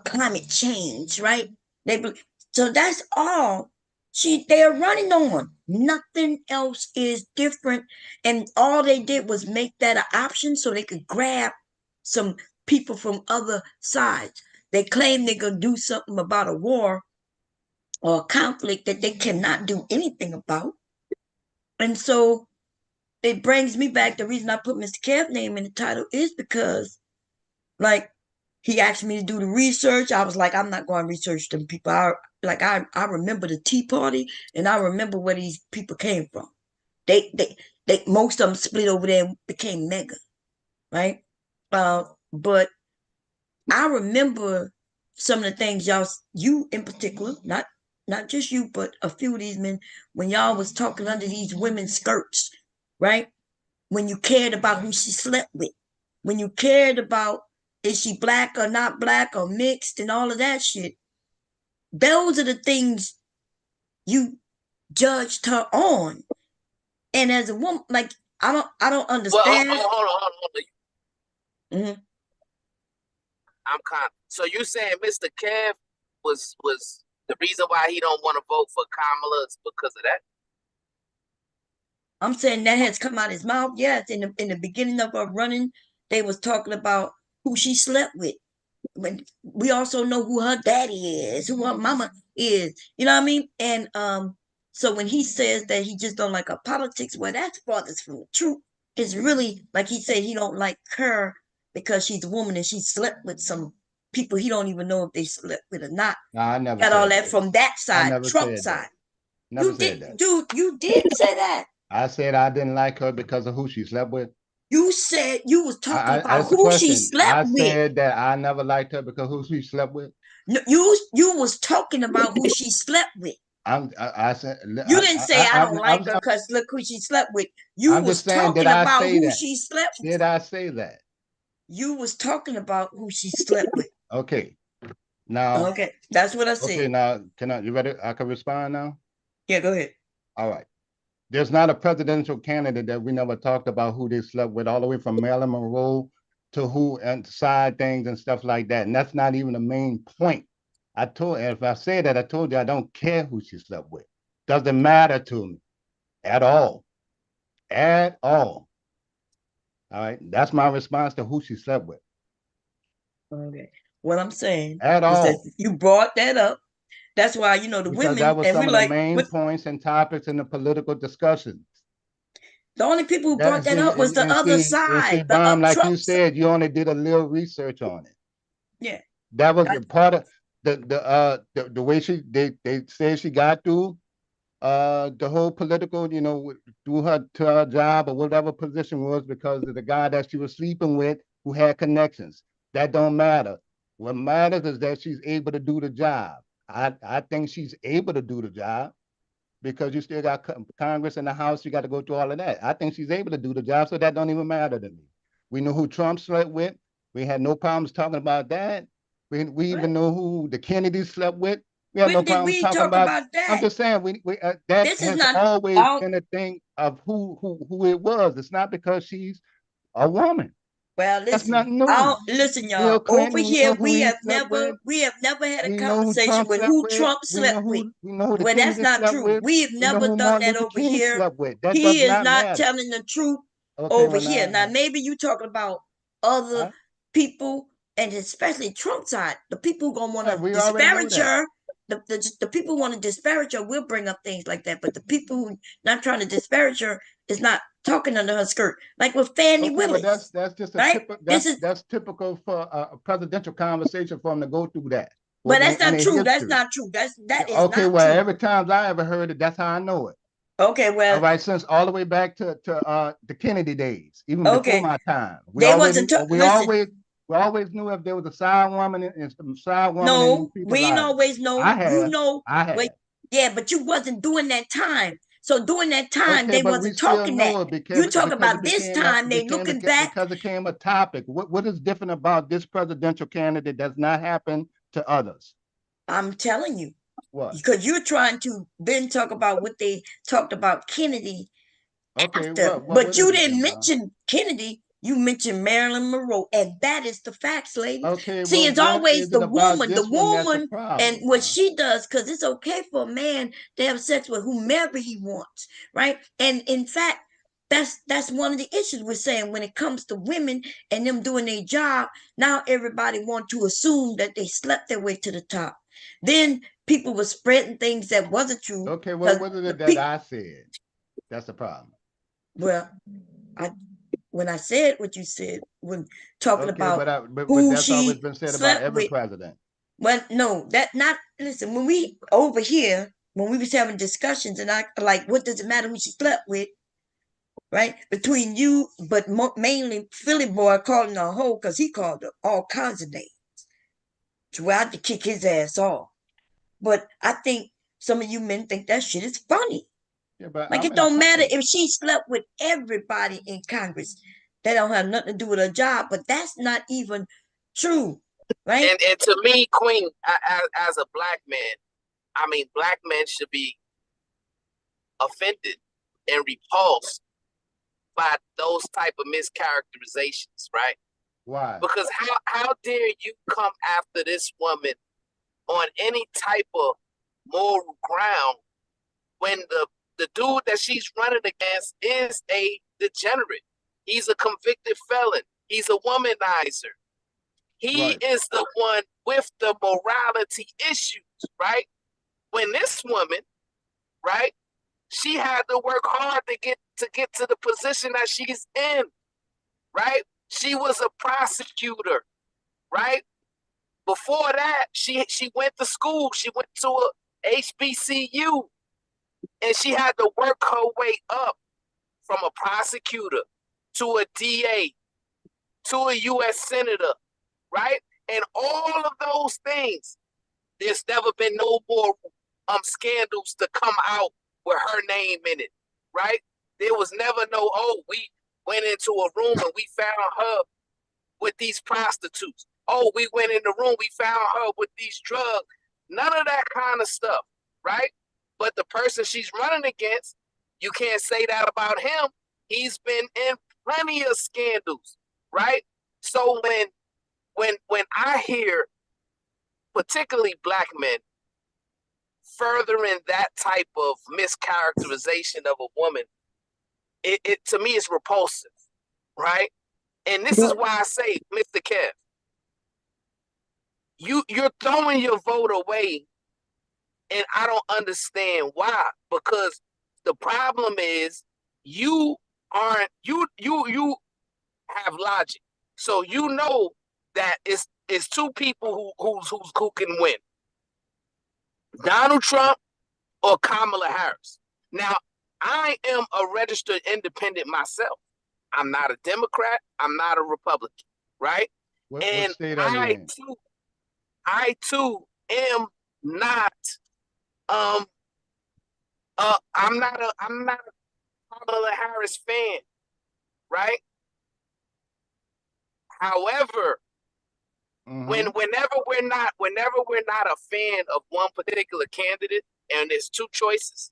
climate change, right? So that's all they're running on. Nothing else is different. And all they did was make that an option so they could grab some people from other sides. They claim they're gonna do something about a war or a conflict that they cannot do anything about. And so it brings me back. The reason I put Mr. Kev name in the title is because, like, he asked me to do the research. I was like, I'm not going to research them people. I remember the Tea Party, and I remember where these people came from. They most of them split over there and became mega, right? But I remember some of the things you in particular, not just you, but a few of these men, when y'all was talking under these women's skirts, right? When you cared about who she slept with, when you cared about is she black or not black or mixed and all of that shit. Those are the things you judged her on. And as a woman, like I don't understand. Well, hold on. Mm-hmm. I'm so you saying Mr. Kev was the reason why he don't want to vote for Kamala is because of that? I'm saying that has come out his mouth. Yes, in the beginning of her running, they was talking about who she slept with. But we also know who her daddy is, who her mama is. You know what I mean? And So when he says that he just don't like her politics, well, that's farthest from the truth. It's really like he said he don't like her because she's a woman and she slept with some people he don't even know if they slept with or not. No, I never Got all said that that. from that I side, never Trump said side. that. Never You said did, that. dude. You did say that. I said I didn't like her because of who she slept with. You said you was talking about That's the who she question. slept I with. said that I never liked her because who she slept with. No, you was talking about who she slept with. I said You didn't say I don't like her I'm because look who she slept with. You was just saying, did talking I about say who that? she slept with. Did I say that? You was talking about who she slept with. Okay. Now. Okay, that's what I said. Okay, now you ready? I can respond now? Yeah, go ahead. All right. There's not a presidential candidate that we never talked about who they slept with, all the way from Marilyn Monroe to who and side things and stuff like that. And that's not even the main point. If I say that, I told you I don't care who she slept with. Doesn't matter to me at all. At all. All right. That's my response to who she slept with. Okay. What I'm saying at is all. that you brought that up. That's why, you know, the because women, that was and some we of the like, main points and topics in the political discussions. The only people who brought that up was the and other see, side. Bomb, like Trump you said, you only did a little research on it. Yeah. That was a part of the way they said she got through the whole political, you know, through her to her job or whatever position was because of the guy that she was sleeping with who had connections. That don't matter. What matters is that she's able to do the job. I think she's able to do the job because you still got Congress and the House. You got to go through all of that. I think she's able to do the job, so that don't even matter to me. We know who Trump slept with. We had no problems talking about that. We even know who the Kennedys slept with. We have no problems talking about that. I'm just saying that has always been a thing of who it was. It's not because she's a woman. Well, listen, that's not new. Listen, y'all. Bill Clinton, Over here, we have with. never had a We conversation with who Trump slept with. We know who the Well, that's Kennedy not slept true. with. We have We know never who done Martin that Luther over King here. slept with. That He does is not not matter. telling the truth Okay, over here. Now, maybe you talking about other people, and especially Trump side, the people who gonna want to disparage her. The people want to disparage her will bring up things like that, but the people who not trying to disparage her is not talking under her skirt, like with Fannie Willis. But that's just that's typical for a presidential conversation for him to go through that. But that's not true. That's not true. That is okay. Not Well, true. every time I ever heard it, that's how I know it. Okay, well, all right. Since all the way back to the Kennedy days, even before my time, we always knew if there was a side woman and some side woman. No, we didn't always know. I have. You know, I have. Yeah, but you wasn't doing that time. So during that time, okay, they but wasn't talking that. You talk about this time, they looking back. Because it became a topic. What is different about this presidential candidate that's not happened to others? I'm telling you. What? Because you're trying to then talk about what they talked about Kennedy after. But you didn't mention Kennedy. You mentioned Marilyn Monroe, and that is the facts, lady. Okay, see, it's always the woman, and what she does, because it's okay for a man to have sex with whomever he wants, right? And in fact, that's one of the issues we're saying when it comes to women and them doing their job. Now everybody want to assume that they slept their way to the top. Then people were spreading things that wasn't true. Okay, well, what is it that I said? That's the problem. Well, when I said what you said, when talking about but who that's she always been said about every president. Well, no, that not listen. When we over here, when we was having discussions, and I like, what does it matter who she slept with, right? Between you, but mainly Philly boy calling her a hoe because he called her all kinds of names. So I had to kick his ass off. But I think some of you men think that shit is funny. Yeah, but like, it don't matter if she slept with everybody in Congress. That don't have nothing to do with her job, but that's not even true, right? And to me, Queen, as a black man, I mean, black men should be offended and repulsed by those type of mischaracterizations, right? Why? Because how dare you come after this woman on any type of moral ground when the dude that she's running against is a degenerate. He's a convicted felon. He's a womanizer. He is the one with the morality issues, right? When this woman, right, She had to work hard to get to the position that she's in, right? She was a prosecutor, right? Before that, she went to school. She went to a HBCU, and she had to work her way up from a prosecutor to a DA to a U.S. senator, right? And all of those things, there's never been no more scandals to come out with her name in it, right? There was never no, oh, we went into a room and we found her with these prostitutes. Oh, we went in the room, we found her with these drugs. None of that kind of stuff, right? But the person she's running against, you can't say that about him. He's been in plenty of scandals, right? So when I hear particularly black men furthering that type of mischaracterization of a woman, it to me is repulsive, right? And this is why I say, Mr. Kev, you're throwing your vote away, and I don't understand why. Because the problem is you aren't you have logic, so you know that it's two people who can win: Donald Trump or Kamala Harris. Now, I am a registered independent myself. I'm not a Democrat. I'm not a Republican, right? What state are you I in? too am not I'm not a Kamala Harris fan, right? However, whenever we're not a fan of one particular candidate and there's two choices,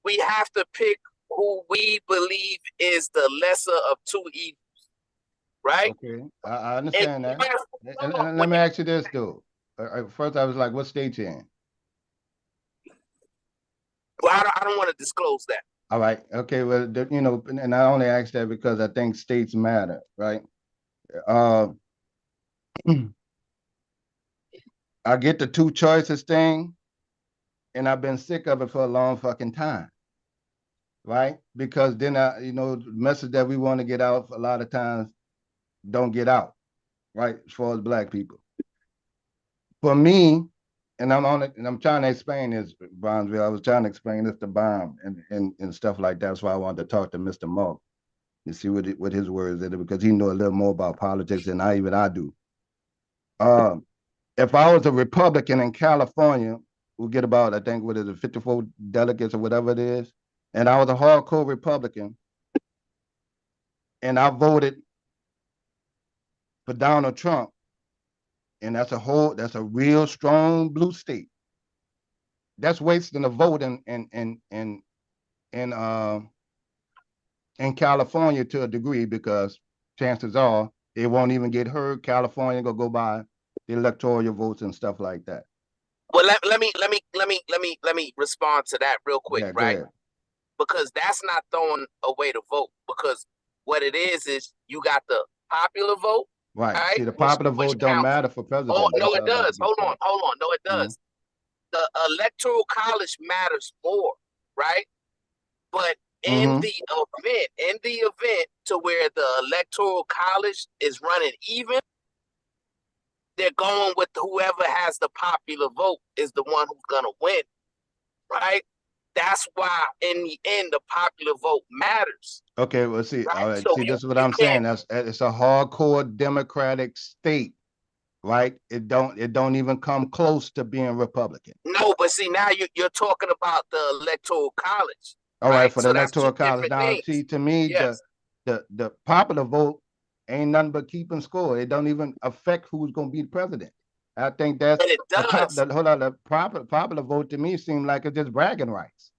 we have to pick who we believe is the lesser of two evils, right? Okay, I understand that. And let me ask you this, though. First, I was like, what state you in? Well, I don't want to disclose that. All right. Okay. Well, you know, and I only ask that because I think states matter, right? I get the two choices thing, and I've been sick of it for a long fucking time, right? Because then you know, the message that we want to get out a lot of times don't get out, right? As far as black people. For me, and I'm on it, and I'm trying to explain this, Bronzeville. I was trying to explain this to Bomb and stuff like that. That's why I wanted to talk to Mr. Mark and see what his words are, because he know a little more about politics than I do. If I was a Republican in California, we'll get about, I think, 54 delegates or whatever it is, and I was a hardcore Republican, and I voted for Donald Trump, and that's a real strong blue state. That's wasting a vote in California to a degree, because chances are they won't even get heard. California gonna go by the electoral votes and stuff like that. Well, let me respond to that real quick, Yeah, right? Because that's not throwing away the vote. Because what it is you got the popular vote, right? See, the popular vote don't matter for president. Oh no, it does. Hold on. No, it does. The electoral college matters more, right? But in the event to where the electoral college is running even, they're going with whoever has the popular vote is the one who's gonna win, right? That's why in the end the popular vote matters. Okay, well, see, right? all right, So see, this is what I'm saying. It's a hardcore Democratic state, right? It don't even come close to being Republican. No, but see, now you're talking about the electoral college. All right, for the electoral college. Now, see, to me, yes. the popular vote ain't nothing but keeping score. It don't even affect who's going to be the president. I think that's but it does. The popular vote to me seems like it's just bragging rights.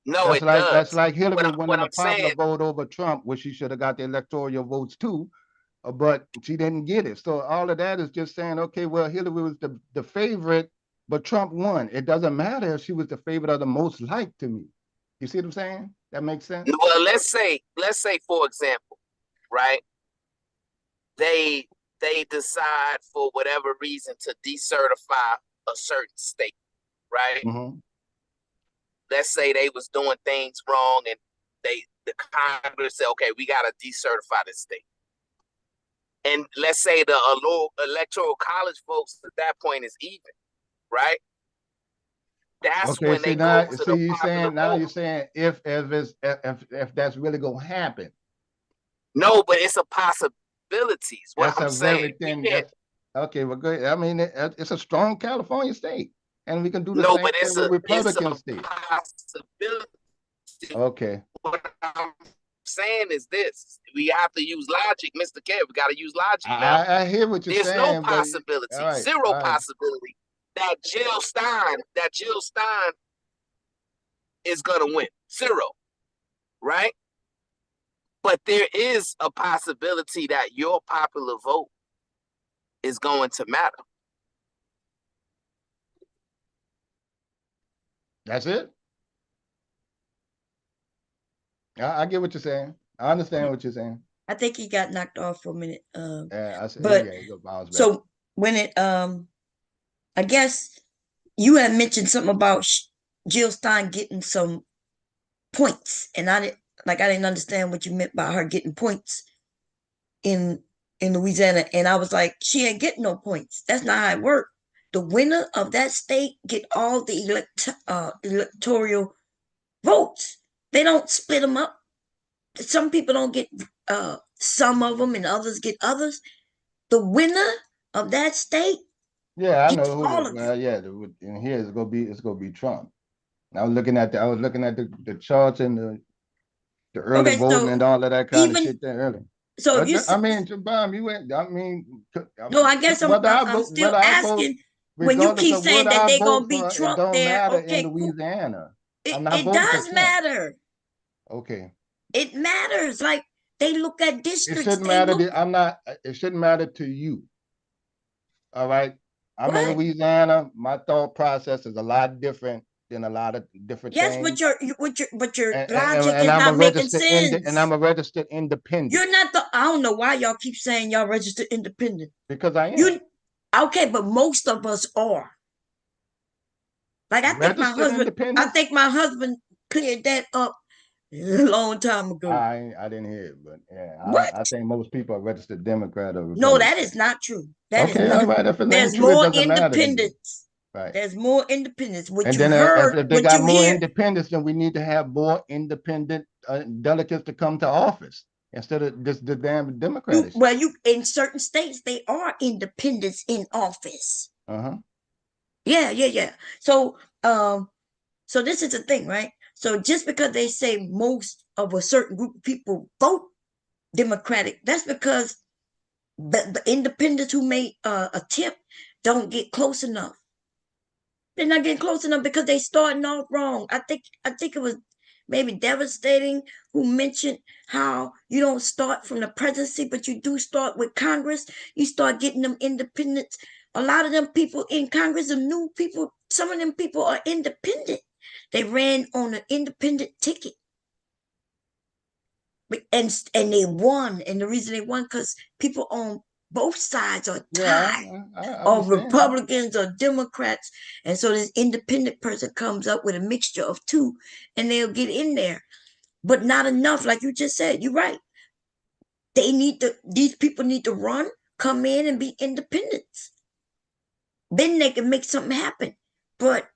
No, that's does. That's like Hillary winning the popular vote over Trump, which she should have got the electoral votes too, but she didn't get it. So all of that is just saying, okay, well, Hillary was the favorite, but Trump won. It doesn't matter if she was the favorite or the most liked to me. You see what I'm saying? That makes sense? Well, let's say, for example, right? They decide for whatever reason to decertify a certain state, right? let's say they was doing things wrong and the Congress said, okay, we got to decertify this state. And let's say the electoral college folks at that point is even, right? That's okay, when see they now, go to see the you popular saying now vote. you're saying if that's really gonna happen. No, but it's a possibility. Is what That's I'm a saying. very thing. That's okay. Well, good. I mean, it's a strong California state, and we can do the No, same but thing with it's Republican a states. possibility. Okay. What I'm saying is this: we have to use logic, MrKev. We got to use logic now. I hear what you're There's saying, no but possibility, all right, zero all right. possibility that Jill Stein is gonna win. Zero, right? But there is a possibility that your popular vote is going to matter. That's it. I get what you're saying. I understand what you're saying. I think he got knocked off for a minute. Yeah, I said, But yeah, he'll bounce back. so when it I guess you had mentioned something about Jill Stein getting some points, and I didn't understand what you meant by her getting points in Louisiana, and I was like, she ain't getting no points. That's not how it works. The winner of that state get all the electoral votes. They don't split them up. Some people don't get some of them, and others get others. The winner of that state, Yeah, I know gets who. all of Well, yeah, and here it's gonna be Trump. I was looking at the charts and the early Okay, voting so and all of that kind of even shit there early. so, if you I mean, Jabam, you went. I mean, no, I guess I'm still whether I vote, asking. When you regardless keep of what saying that I they're vote gonna be for, it Trump don't there, matter in okay, cool. Louisiana. I'm not It voting for does Trump. matter. Okay. It matters. Like, they look at It districts. shouldn't They matter. look. I'm not. It shouldn't matter to you. All right. I'm in What? Louisiana. My thought process is a lot different than a lot of different Yes, things. but your And, logic and is I'm a not making registered sense. and I'm a registered independent. You're not the. I don't know why y'all keep saying y'all registered independent. Because I am. You okay? But most of us are. Like, I think my husband cleared that up a long time ago. I didn't hear it, but yeah, What? I think most people are registered Democrat or Republican. No, that is not true. That is okay, not. all right. If it There's ain't true, it more doesn't matter to me. independence. Right. There's more independence. What And you then heard, if they what got you more hear. independence, then we need to have more independent delegates to come to office instead of this the damn Democratic. Well, you in certain states they are independents in office. Uh-huh. Yeah. So so this is the thing, right? So just because they say most of a certain group of people vote Democratic, that's because the independents who may attempt don't get close enough. They're not getting close enough because they starting off wrong. I think it was maybe Devastating who mentioned how you don't start from the presidency, but you do start with Congress. You start getting them independents. A lot of them people in Congress are new people. Some of them people are independent. They ran on an independent ticket. And they won. And the reason they won because people on both sides are tied. Or Republicans or Democrats. And so this independent person comes up with a mixture of two and they'll get in there. But not enough, like you just said. You're right. These people need to run, come in and be independents. Then they can make something happen. But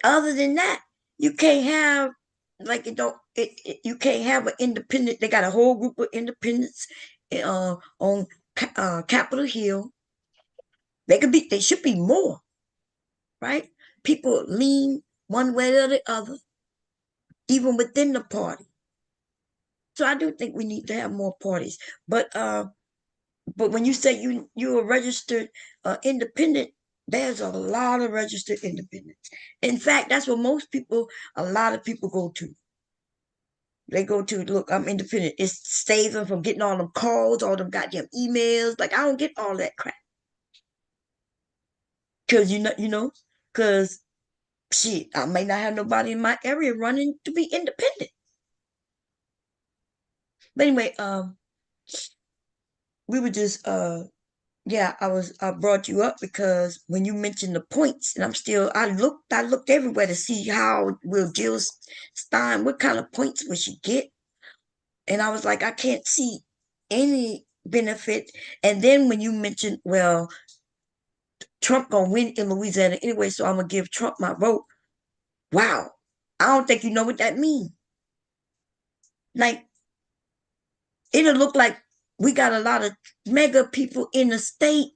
other than that, you can't have you can't have an independent. They got a whole group of independents on Capitol Hill. They should be more, right? People lean one way or the other, even within the party. So I do think we need to have more parties. But when you say you're a registered independent, there's a lot of registered independents. In fact, that's what a lot of people go to. They go to, look, I'm independent. It saves them from getting all them calls, all them goddamn emails. Like, I don't get all that crap. Because, because shit, I may not have nobody in my area running to be independent. But anyway, we were just Yeah, I brought you up because when you mentioned the points, and I looked everywhere to see how will Jill Stein, what kind of points would she get? And I was like, I can't see any benefit. And then when you mentioned, well, Trump gonna win in Louisiana anyway, so I'm gonna give Trump my vote. Wow. I don't think you know what that means. Like, it'll look like we got a lot of mega people in the state.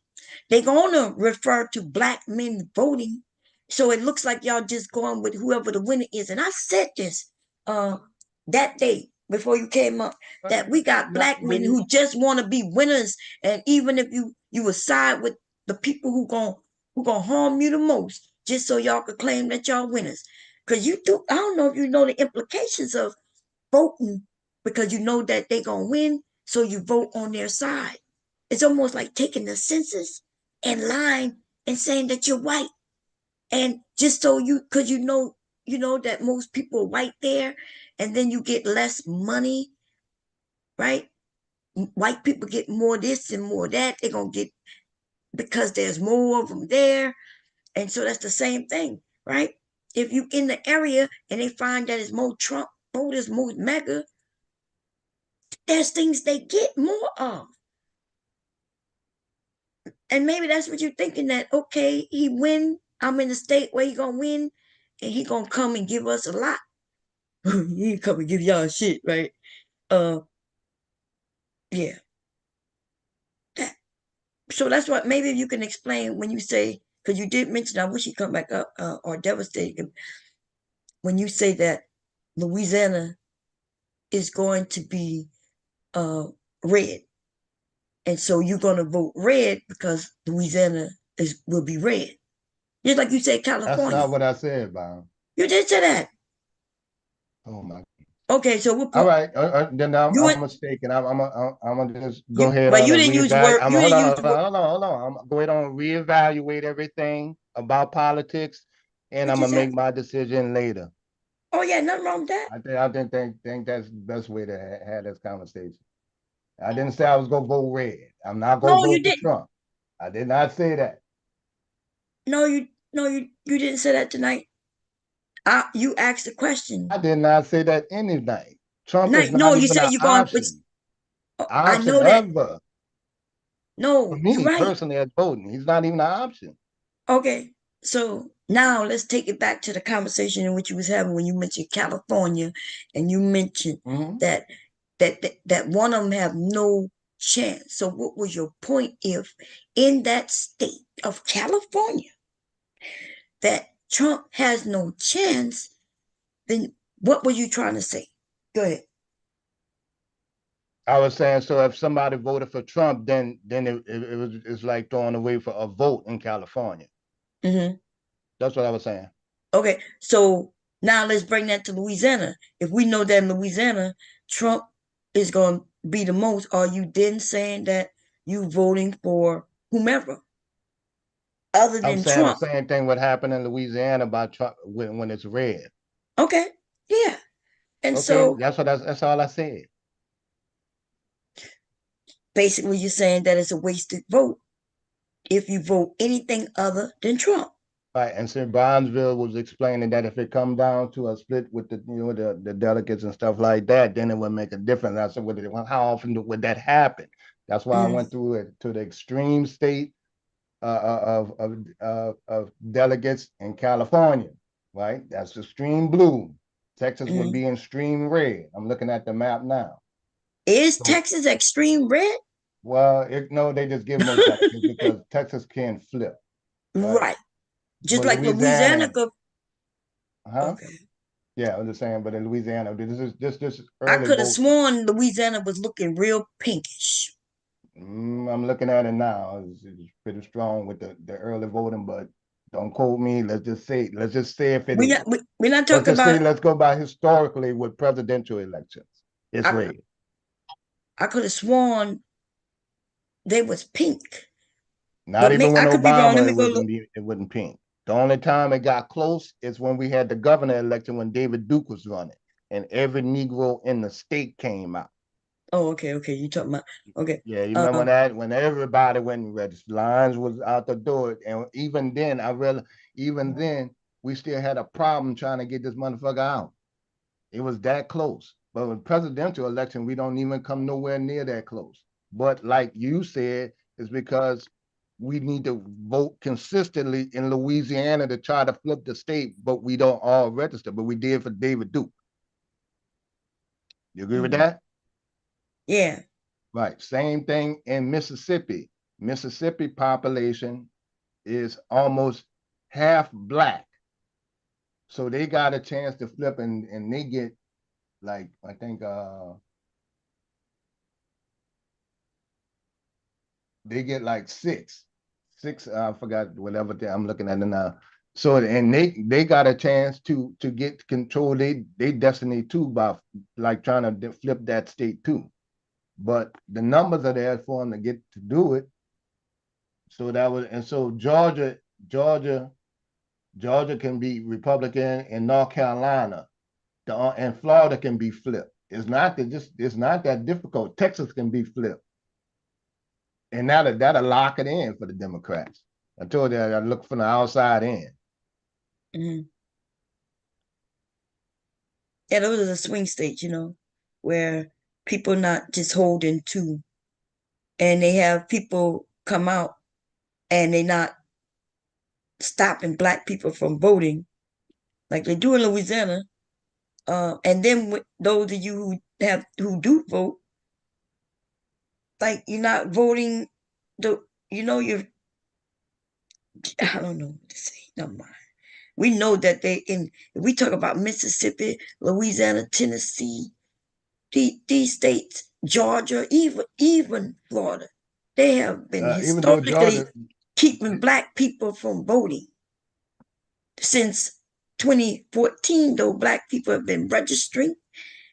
They're gonna refer to black men voting. So it looks like y'all just going with whoever the winner is. And I said this uh that day before you came up, that we got black men who just want to be winners. And even if you will side with the people who gonna harm you the most, just so y'all could claim that y'all winners. Because you do, I don't know if you know the implications of voting, because you know that they gonna win, so you vote on their side. It's almost like taking the census and lying and saying that you're white, and just so because you know that most people are white there, and then you get less money, right? White people get more this and more that. They're gonna get, because there's more of them there, and so that's the same thing, right? If you in the area and they find that it's more Trump voters, more mega, there's things they get more of. And maybe that's what you're thinking, that okay, he win, I'm in the state where he gonna win, and he gonna come and give us a lot. He ain't come and give y'all shit, right? Uh yeah. That, so that's what, maybe you can explain when you say, because you did mention, I wish he'd come back up, or devastated, when you say that Louisiana is going to be uh red. And so you're gonna vote red because Louisiana will be red. Just like you said That's California. not what I said, Bob. You did say that. Oh my. Okay, so what All point? right, then I'm mistaken. I'm gonna just go ahead But on you and didn't use reevaluate. word. You didn't use the word. Hold on. I'm gonna go ahead on and reevaluate everything about politics, and What I'm you gonna said? make my decision later. Oh yeah, nothing wrong with that. I didn't think that's the best way to have this conversation. I didn't say I was gonna vote red. I'm not gonna No, vote you for didn't. Trump. I did not say that. No, you didn't say that tonight. You asked the question. I did not say that any night. Trump is Night. No, not you even said an you're going with. option. I Option know that. ever. For No, you're me right. personally as voting. He's not even an option. Okay, so now let's take it back to the conversation in which you was having when you mentioned California, and you mentioned that that one of them have no chance. So what was your point if in that state of California that Trump has no chance, then what were you trying to say? Go ahead. I was saying, so if somebody voted for Trump, then it's like throwing away for a vote in California. Mm-hmm. That's what I was saying. Okay, so now let's bring that to Louisiana. If we know that in Louisiana, Trump is going to be the most, are you then saying that you voting for whomever other I'm than saying the Trump? same thing would happen in Louisiana by Trump when it's red. Okay, yeah. And Okay, so that's all I said. basically you're saying that it's a wasted vote if you vote anything other than Trump. Right, and so Bronzeville was explaining that if it come down to a split with the delegates and stuff like that, then it would make a difference. I said, how often would that happen? That's why I went through it to the extreme state of delegates in California, right? That's extreme blue. Texas would be in extreme red. I'm looking at the map now. Is Texas extreme red? Well, no, they just give more Texas because Texas can flip. Right. Just But like Louisiana could. Huh? Okay. Yeah, I'm just saying, but in Louisiana, this I early could have vote. sworn Louisiana was looking real pinkish. I'm looking at it now. It's pretty strong with the early voting, but don't quote me. Let's just say if it is. We're not Let's talking just say about. let's go by historically with presidential elections. It's red. I could have sworn they was pink. Not even when I could be wrong. Let Obama, me go look. it wasn't pink. The only time it got close is when we had the governor election when David Duke was running, and every Negro in the state came out. Oh, okay, okay. You talking about okay. Yeah, you remember that when everybody went and registered, lines was out the door, and even then, even then, we still had a problem trying to get this motherfucker out. It was that close. But with presidential election, we don't even come nowhere near that close. But like you said, it's because we need to vote consistently in Louisiana to try to flip the state, but we don't all register. But we did for David Duke. You agree with that? Yeah. Right. Same thing in Mississippi. Mississippi population is almost half black. So they got a chance to flip and they get like, I think they get like six, I forgot whatever I'm looking at it now. So and they got a chance to get control they destiny too by like trying to flip that state too. But the numbers are there for them to get to do it. So that was, and so Georgia can be Republican, and North Carolina, and Florida can be flipped. It's not that difficult. Texas can be flipped, and that'll lock it in for the Democrats. I told you I look from the outside in. Mm-hmm. Yeah, those are the swing states, where people not just holding to, and they have people come out and they not stopping black people from voting like they do in Louisiana. And then with those of you who do vote, like you're not voting you're I don't know what to say. Never mind. We know that if we talk about Mississippi, Louisiana, Tennessee, these states, Georgia, even Florida, they have been Even though historically Georgia keeping black people from voting since 2014. Though black people have been registering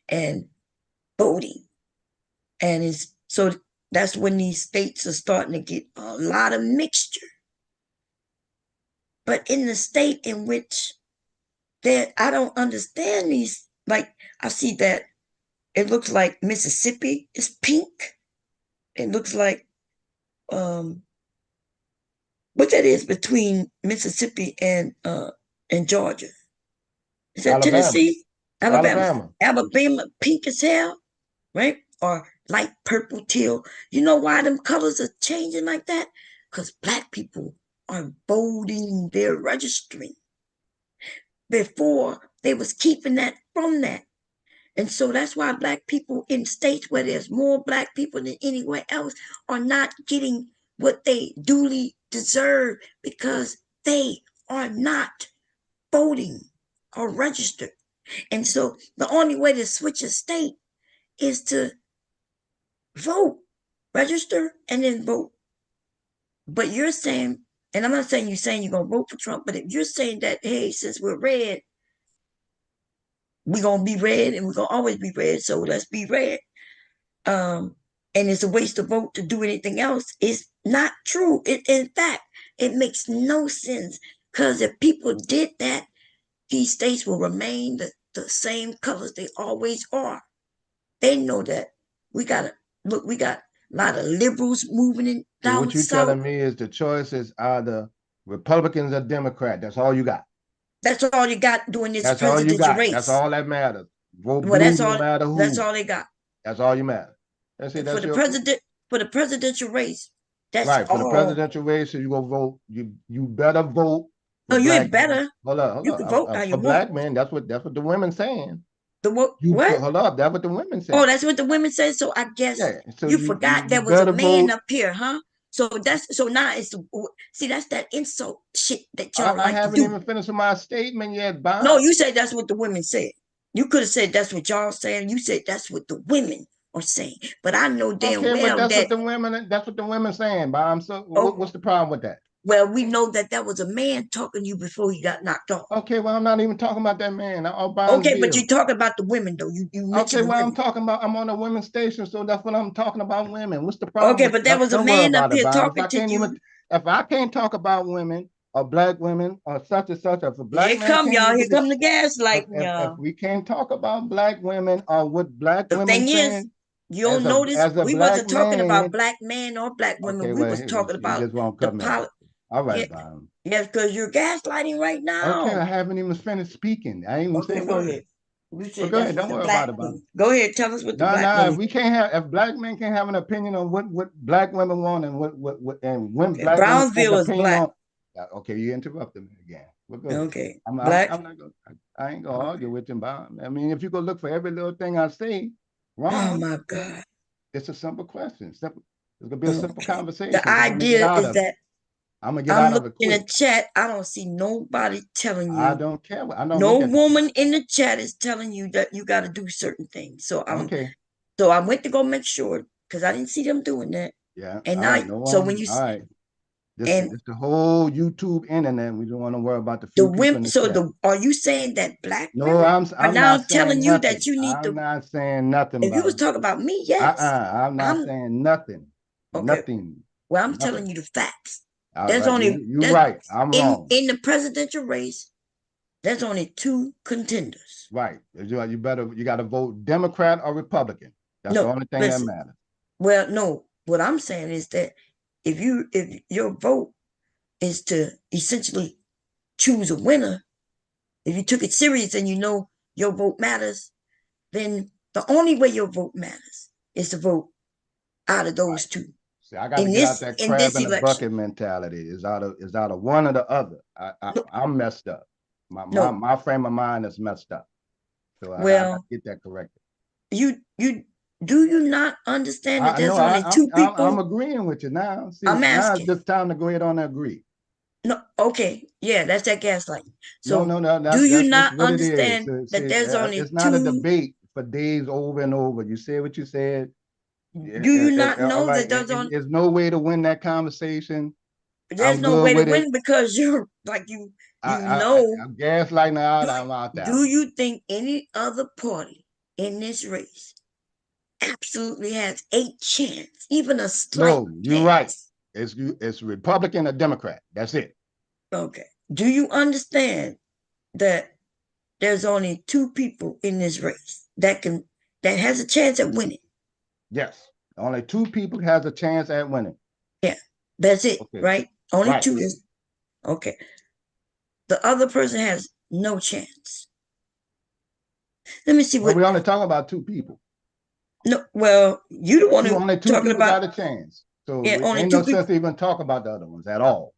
and voting, and so that's when these states are starting to get a lot of mixture. But in the state in which I don't understand these, like I see that it looks like Mississippi is pink. It looks like what that is between Mississippi and Georgia. Is that Alabama. Tennessee? Alabama, pink as hell, right? Or light purple teal. You know why them colors are changing like that? Because black people are voting, they're registering. Before they was keeping that from that. And so that's why black people in states where there's more black people than anywhere else are not getting what they duly deserve because they are not voting or registered. And so the only way to switch a state is to vote, register, and then vote. But you're saying, and I'm not saying you're going to vote for Trump, but if you're saying that, hey, since we're red, we're going to be red and we're going to always be red, so let's be red. And it's a waste of vote to do anything else. It's not true. In fact, it makes no sense because if people did that, these states will remain the same colors they always are. They know that. We got a lot of liberals moving in So down what you're south. telling me is the choices are the Republicans or Democrat. That's all you got. That's all you got during this That's all you presidential got. race. That's all that matters. Vote Well, blue no matter who. That's all they got. That's all you matter. That's it. For the presidential race. That's right. For all. the presidential race, you go vote. You better vote. No, you ain't better. Hold up. You can vote how you for want. black men, that's what the women saying. What? Hold up. That's what the women say. Oh, that's what the women say. So I guess so you forgot there was a man vote. up here, huh? So now it's that's that insult shit that y'all I like haven't to do. even finished my statement yet, Bob. No, you said that's what the women said. You could have said that's what y'all saying. You said that's what the women are saying. But I know damn well that's what the women saying, Bob. So what's the problem with that? Well, we know that was a man talking to you before he got knocked off. Okay, well, I'm not even talking about that man. Okay, but you're talking about the women, though. You mentioned okay, I'm talking about, I'm on a women's station, so that's what I'm talking about, women. What's the problem? Okay, but there was a man up here talking to you. If I can't talk about women or black women or such and such, if a black man come, y'all. Here come the gaslighting, y'all. If we can't talk about black women or what black women saying, You don't notice as a we black wasn't talking about man. black men or black women. Okay, We well, was talking you about just won't the cut me off. All yeah, right, Byron. yes, because you're gaslighting right Okay, I now. haven't even finished speaking. I ain't even Okay, say go word. ahead. You But said go that's ahead. what Don't the worry black about it, Byron. women. Go ahead, tell us what the No, black no, women. we can't have, if black men can't have an opinion on what black women want and what and when Okay, black women have Brownsville an is opinion black. on. Okay, you interrupted me again. Well, go ahead. Okay, I'm black. not gonna. I ain't gonna argue with you, Byron. I mean, if you go look for every little thing I say Oh wrong, my God. it's a simple question. Simple. It's gonna be a simple Okay. conversation. The But I'm gonna get idea out is of it. that I'm gonna get I'm out of looking it in the quick. chat. I don't see nobody telling I you. don't care. I don't No look at the chat. woman in the chat is telling you that you got to do certain things. So Okay. I went to go make sure because I didn't see them doing that. Yeah. And All now, right. No so when one. you All right. This and the whole YouTube internet. We don't want to worry about the the few people women, in the so chat. are you saying that black No, women are I'm now not telling saying you that nothing. you need I'm to? not saying nothing, If you was Byron. talking about me, yes. I'm not I'm saying nothing. okay. Nothing. Well, I'm Nothing. telling you the facts. All There's right. only You're right. I'm in wrong. the presidential race. There's only two contenders. Right. You got to vote Democrat or Republican. That's the No, only thing that listen. matters. Well, no. What I'm saying is that if your vote is to essentially choose a winner, if you took it serious and you know your vote matters, then the only way your vote matters is to vote out of those two. See, I got to get out that In crab this in the election. bucket mentality. Is out of one or the other. I'm messed up. No. My frame of mind is messed up. So I got to Well, get that corrected. you do you not understand that I know there's only two people? I'm agreeing with you now. See, I'm now it's asking. just time to go ahead on and agree. No, okay, yeah, that's that gaslighting. No, So, do you that's not what it is. understand So, that see, there's only it's not a two? debate for days over and over. You said what you said. Do you not All know right, that there's there's no way to win that conversation. there's I'm no good way to with it. win because you're like you I'm gaslighting out. I'm out there. do you think any other party in this race absolutely has a chance, even a slight No, you're right. chance? It's Republican or Democrat. That's it. Okay. Do you understand that there's only two people in this race that has a chance at winning? Yes. Only two people has a chance at winning. Yeah. That's it, Okay. right? Only Right. two is okay. The other person has no chance. Let me see But what. we only talking about two people. No, well, you the one who Only two talking people about. got a chance. So Yeah, only ain't two no people. sense to even talk about the other ones at all.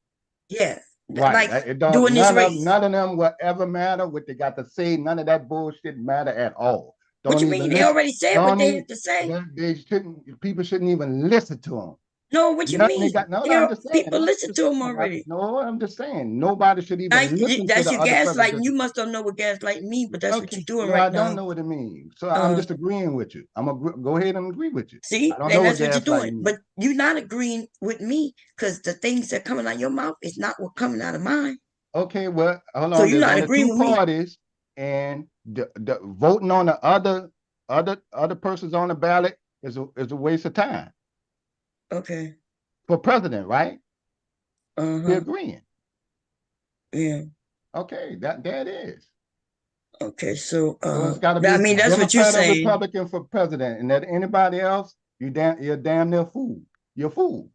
Yeah, Right. like It don't doing this race. none of them will ever matter. What they got to say, none of that bullshit matter at all. What Don't you even mean? They listen. already said what Don't they even have to say. they shouldn't people shouldn't even listen to them. No, what you Nothing they mean? got. No, I'm just saying. People listen to them already. No, I'm just saying. Nobody should even listen to That's the your other gaslighting. president. You must don't know what gaslighting means, but that's what Okay. you're doing Well, right I don't now. know what it means. So I'm just agreeing with you. I'm gonna go ahead and agree with you. See, I don't know and what that's what you're doing. gaslighting But means. you're not agreeing with me because the things that are coming out of your mouth is not what coming out of mine. Okay, well, hold So on. you're There's not only agreeing two with me. parties, and the voting on the other persons on the ballot is a waste of time. Okay. For president, right? We're Uh-huh. agreeing. Yeah. Okay, that is. Okay, so it's got to be I mean that's what you're Democrat or saying. Republican for president, and that anybody else, you're damn near fool. You're a fool.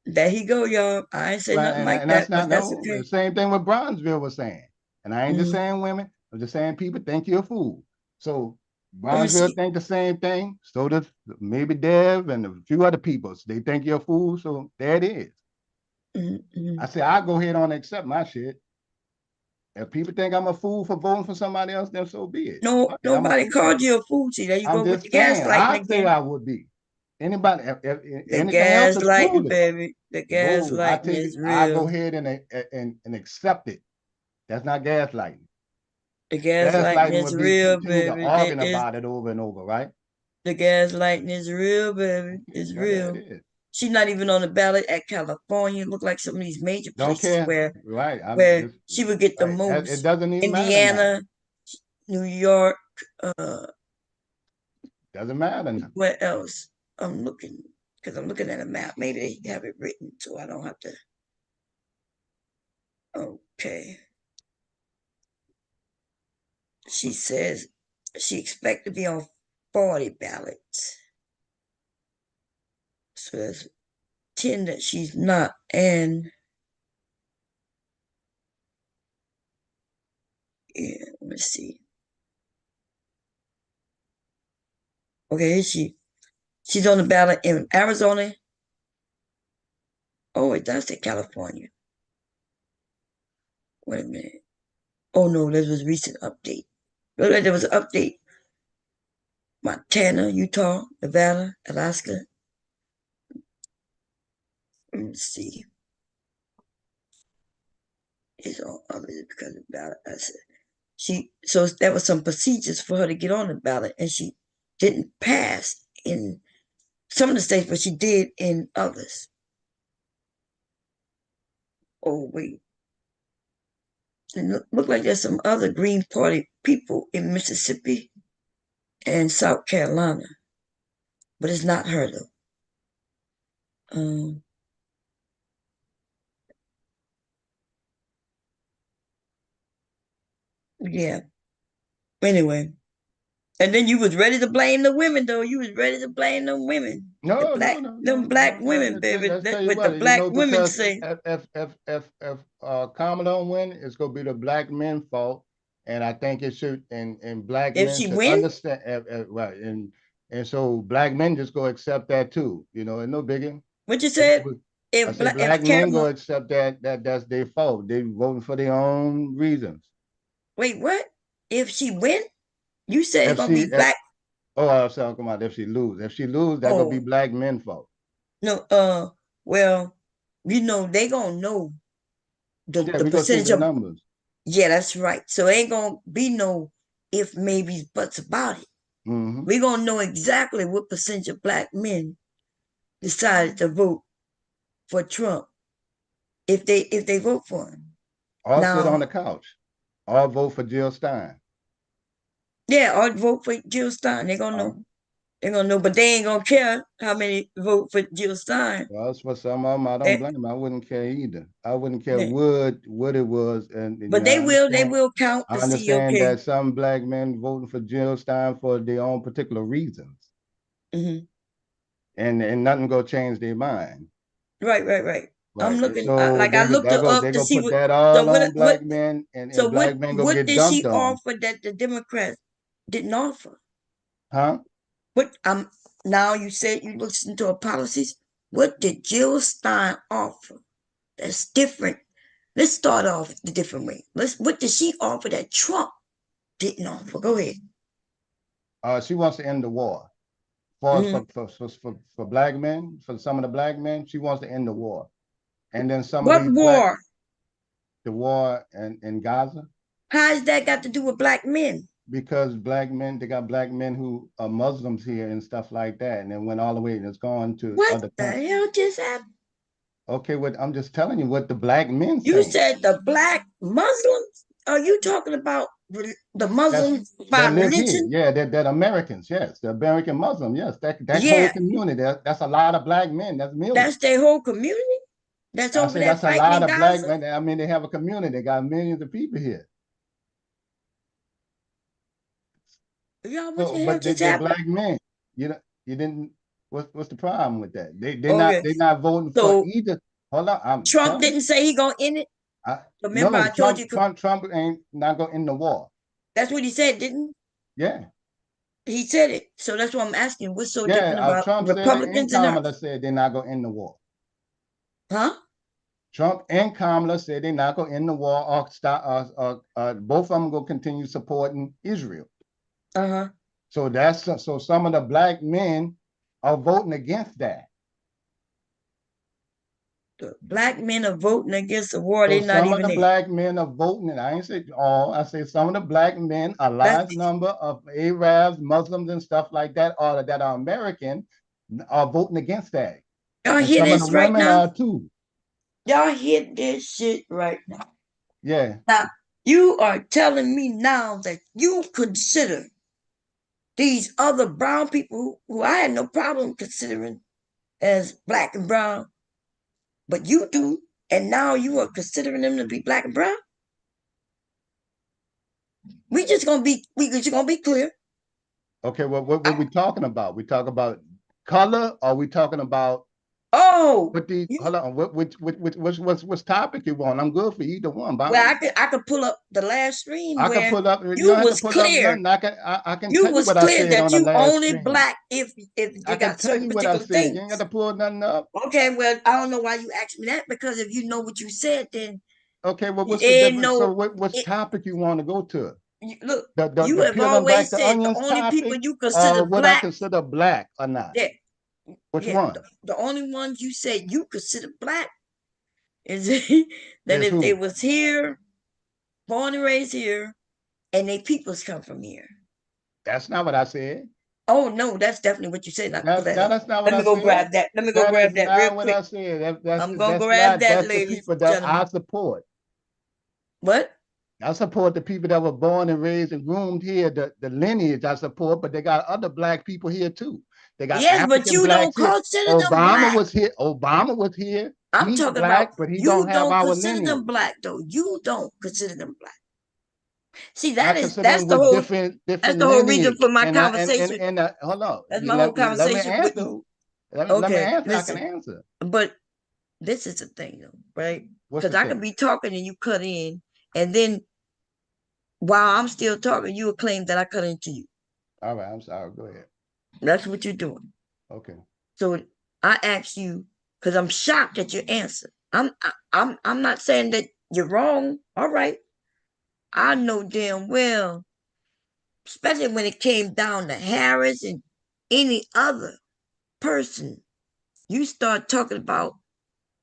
There he go, y'all. I ain't say Well, nothing like and that, that's but not that's no. okay. The same thing what Bronzeville was saying, and I ain't just saying women. I'm just saying people think you're a fool. So Bronzeville think the same thing. So does maybe Dev and a few other people. So they think you're a fool. So there it is. I say I go ahead on and accept my shit. If people think I'm a fool for voting for somebody else, then so be it. No, Okay, I'm a nobody fool. called you a fool. See, there you I'm go with just the saying. gaslighting I say again. I would be. Anybody, The anything else is gaslighting, foolish. baby. The No, I gaslighting take it. is I go real. ahead and accept it. That's not gaslighting. The gaslighting Gaslighting is would be real, continue to baby. arguing about it over and over, right? The gaslighting is real, baby. It's Well, there it real. is. She's not even on the ballot at California. Look like some of these major Don't places care. where Right. she would get the Right. It most. doesn't even matter now. Indiana, New York, Doesn't matter now. where else? I'm looking because I'm looking at a map. Maybe they have it written so I don't have to. Okay. She says she expects to be on 40 ballots. So that's 10 that she's not. And yeah, let's see. Okay, she's on the ballot in Arizona. Oh, it does say California. Wait a minute. Oh no, there was a recent update. There was an update. Montana, Utah, Nevada, Alaska. Let's see. It's all others because of ballot. I said so there was some procedures for her to get on the ballot, and she didn't pass in some of the states, but she did in others. Oh wait. It look like there's some other Green Party people in Mississippi and South Carolina, but it's not her though. Yeah. Anyway, and then you was ready to blame the women though. You was ready to blame them women. No, Them black women, baby. Let's tell you What the what, you black know, women because say. if Kamala don't win, it's gonna be the black men's fault, and I think it should, and black If men she should win, understand, right, and so black men just go accept that too, you know, and no biggie. What you said? I said If black men go Cameron, accept that's their fault. They voting for their own reasons. wait, what? If she win, you said it's If gonna she, be black. I was talking about if she lose. If she lose, that gonna be Oh black men's fault. no, well, they gonna know Yeah, the we gonna see percentage the of. numbers. Yeah, that's right. So it ain't gonna be no if, maybes, buts about it. Mm-hmm. We're gonna know exactly what percentage of black men decided to vote for Trump if they vote for him. All sit on Now, the couch. All vote for Jill Stein. yeah, or vote for Jill Stein. They're gonna know. They're gonna know, but they ain't gonna care how many vote for Jill Stein. Well, that's for some of them. I don't blame them. I wouldn't care either. I wouldn't care what it was, and you But know, they will count I to see. understand Okay. that some black men voting for Jill Stein for their own particular reasons, and nothing gonna change their mind. Right. I'm Right. looking. So I looked her up they to go see put what. that So all what? on black men, and, So black men go what get did she dumped on. offer that the Democrats didn't offer? Huh? What now you said you looked into her policies. What did Jill Stein offer that's different? Let's start off the different way. What did she offer that Trump didn't offer? Go ahead. She wants to end the war. For black men, for some of the black men, she wants to end the war. And then some of What these war? The war in Gaza. How has that got to do with black men? Because black men, they got black men who are Muslims here and stuff like that, and then went all the way and it's gone to What other the countries. hell just happened? Okay, I'm just telling you what the black men You say. said the black Muslims? Are you talking about the Muslims by that live here? religion? Yeah, that Americans, yes, the American Muslim, yes, that Yeah. whole community. That's a lot of black men. That's millions. That's their whole community? That's I over say there that's a fighting lot in of black Gaza? men. I mean, they have a community. They got millions of people here. Y'all, what the hell But just they're happened? black men. You didn't. What's the problem with that? They're Okay. not voting for either. Hold on, Trump didn't say he gonna end it. Remember, no, I told you. Trump ain't not gonna end the war. That's what he said, didn't he? Yeah. He said it. So that's what I'm asking. What's so different Yeah, about Trump said it, and Republicans and Kamala said they're not gonna end the war. Huh? Trump and Kamala said they're not gonna end the war or stop. Both of them gonna continue supporting Israel. So some of the black men are voting against that. The black men are voting against the war. So They're not some of even the in. black men are voting, and I ain't say all. I say some of the black men, a large number of Arabs, Muslims, and stuff like that, or that are American, are voting against that. Y'all and hear some this of the right women now? are too. Y'all hear this shit right now? Yeah. Now, you are telling me now that you consider these other brown people who I had no problem considering as black and brown, but you do, and now you are considering them to be black and brown? We just gonna be clear. Okay, well, what we talking about? We talk about color, or we talking about Oh, What the hold on? What's topic you want? I'm good for either one. Well, I could pull up the last stream I can where pull up. You you don't have to was pull up clear. nothing. I can You tell you was what I clear said that on the you last only stream. black if I you can got tell certain you what I particular said. things. You ain't got to pull nothing up. Okay, well, I don't know why you asked me that, because if you know what you said, then Okay, well, what's the ain't difference? So no. what's topic you want to go to? Look, The you have peeling back always the said the onions only people topic, you or consider what I black. consider black or not? Yeah, Which yeah. one? The only ones you say you consider black is that Is if they who? was here, born and raised here, and they peoples come from here. That's not what I said. Oh no, that's definitely what you said. I can pull that up. That's not what Let me I go said. grab that. Let me go That is grab that real not what quick. I said. That's I'm gonna grab that, that's the ladies people and that gentlemen. I support. What? I support the people that were born and raised and groomed here, the lineage I support, but they got other black people here too. They got Yes, but African you don't blacks here. consider them Obama black. was here. Obama was here. I'm He's talking about black, but he don't you have don't our consider lineage. them black though. You don't consider them black. See, I that's consider them the with whole different that's the whole reason lineage. for my And conversation. hold on. That's You my whole let me conversation with answer. you. Let me Okay, answer. I can listen. answer. But this is the thing though, right? What's Because the I thing? could be talking and you cut in, and then while I'm still talking, you will claim that I cut into you. All right, I'm sorry. Go ahead. That's what you're doing. Okay. So I asked you because I'm shocked at your answer. I'm not saying that you're wrong. All right. I know damn well, especially when it came down to Harris and any other person, you start talking about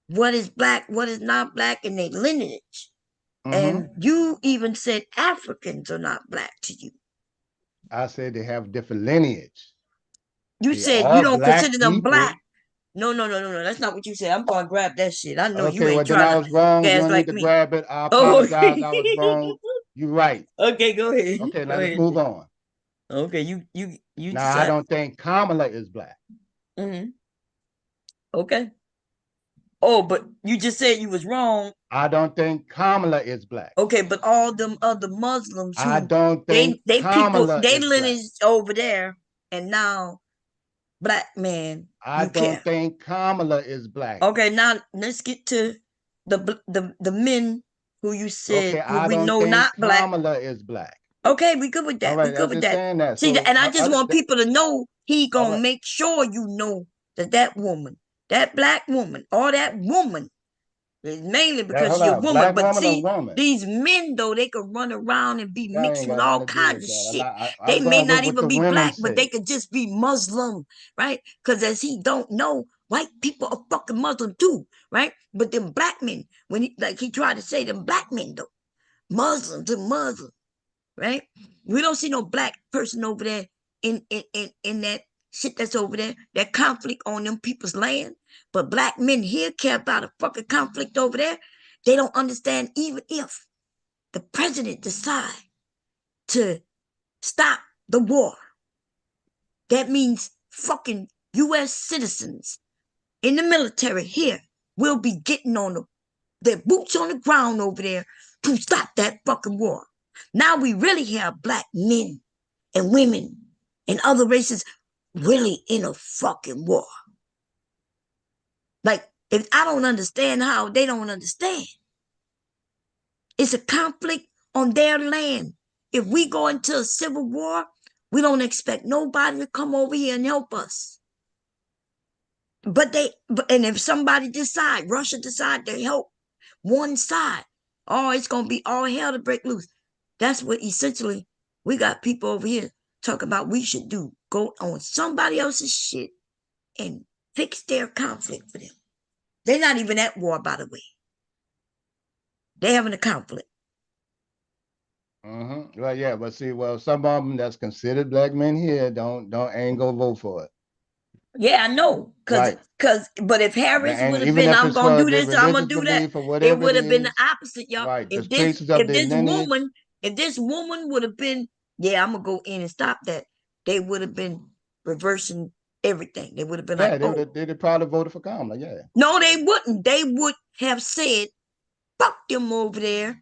what is black, what is not black, and their lineage. And you even said Africans are not black to you. I said they have different lineage. You They said you are don't black consider them people. black. No. That's not what you said. I'm gonna grab that shit. I know you Okay, ain't well then trying I to was wrong. You gas don't need like to me. grab it. I Oh, apologize. I was wrong. You're right. Okay, go ahead. Okay, Go now let's ahead. move on. Okay, you Now I decide. don't think Kamala is black. Okay. Oh, but you just said you was wrong. I don't think Kamala is black. Okay, but all them other Muslims who I don't think they people Kamala they is lineage black. over there, and now black man I you don't care. think Kamala is black. Okay, now let's get to the men who you said Okay, who I we don't know think not black. Kamala is black. Okay, we good with that. All We right, good I'm with just that. saying that. See, So and I just want people to know he all gonna right. make sure you know that woman, that black woman, or that woman, mainly because Hold she a on, woman. black But woman or see, woman? these men though, they could run around and be That mixed ain't with got nothing all to do kinds with of that. shit. They I'm may going with not what even the be women black, but they say. could just be Muslim, right? Because as he don't know, white people are fucking Muslim too, right? But them black men, when he tried to say them black men though, Muslims and Muslim, right? We don't see no black person over there in that shit that's over there, that conflict on them people's land. But black men here care about a fucking conflict over there. They don't understand even if the president decide to stop the war. That means fucking U.S. citizens in the military here will be getting on their boots on the ground over there to stop that fucking war. Now we really have black men and women and other races really in a fucking war. Like, if I don't understand how, they don't understand. It's a conflict on their land. If we go into a civil war, we don't expect nobody to come over here and help us. And if somebody Russia decide to help one side, oh, it's gonna be all hell to break loose. That's what essentially we got people over here talking about we should do. Go on somebody else's shit and fix their conflict for them. They're not even at war, by the way. They're having a conflict. Well, yeah, but see, some of them that's considered black men here ain't gonna vote for it. Yeah, I know. But if Harris would have been, I'm gonna do this, I'm gonna do that, it would have been the opposite, y'all. Right. If this woman would have been, yeah, I'm gonna go in and stop that, they would have been reversing everything. They would have been like, oh, they'd probably voted for Kamala, yeah. No, they wouldn't. They would have said, fuck them over there.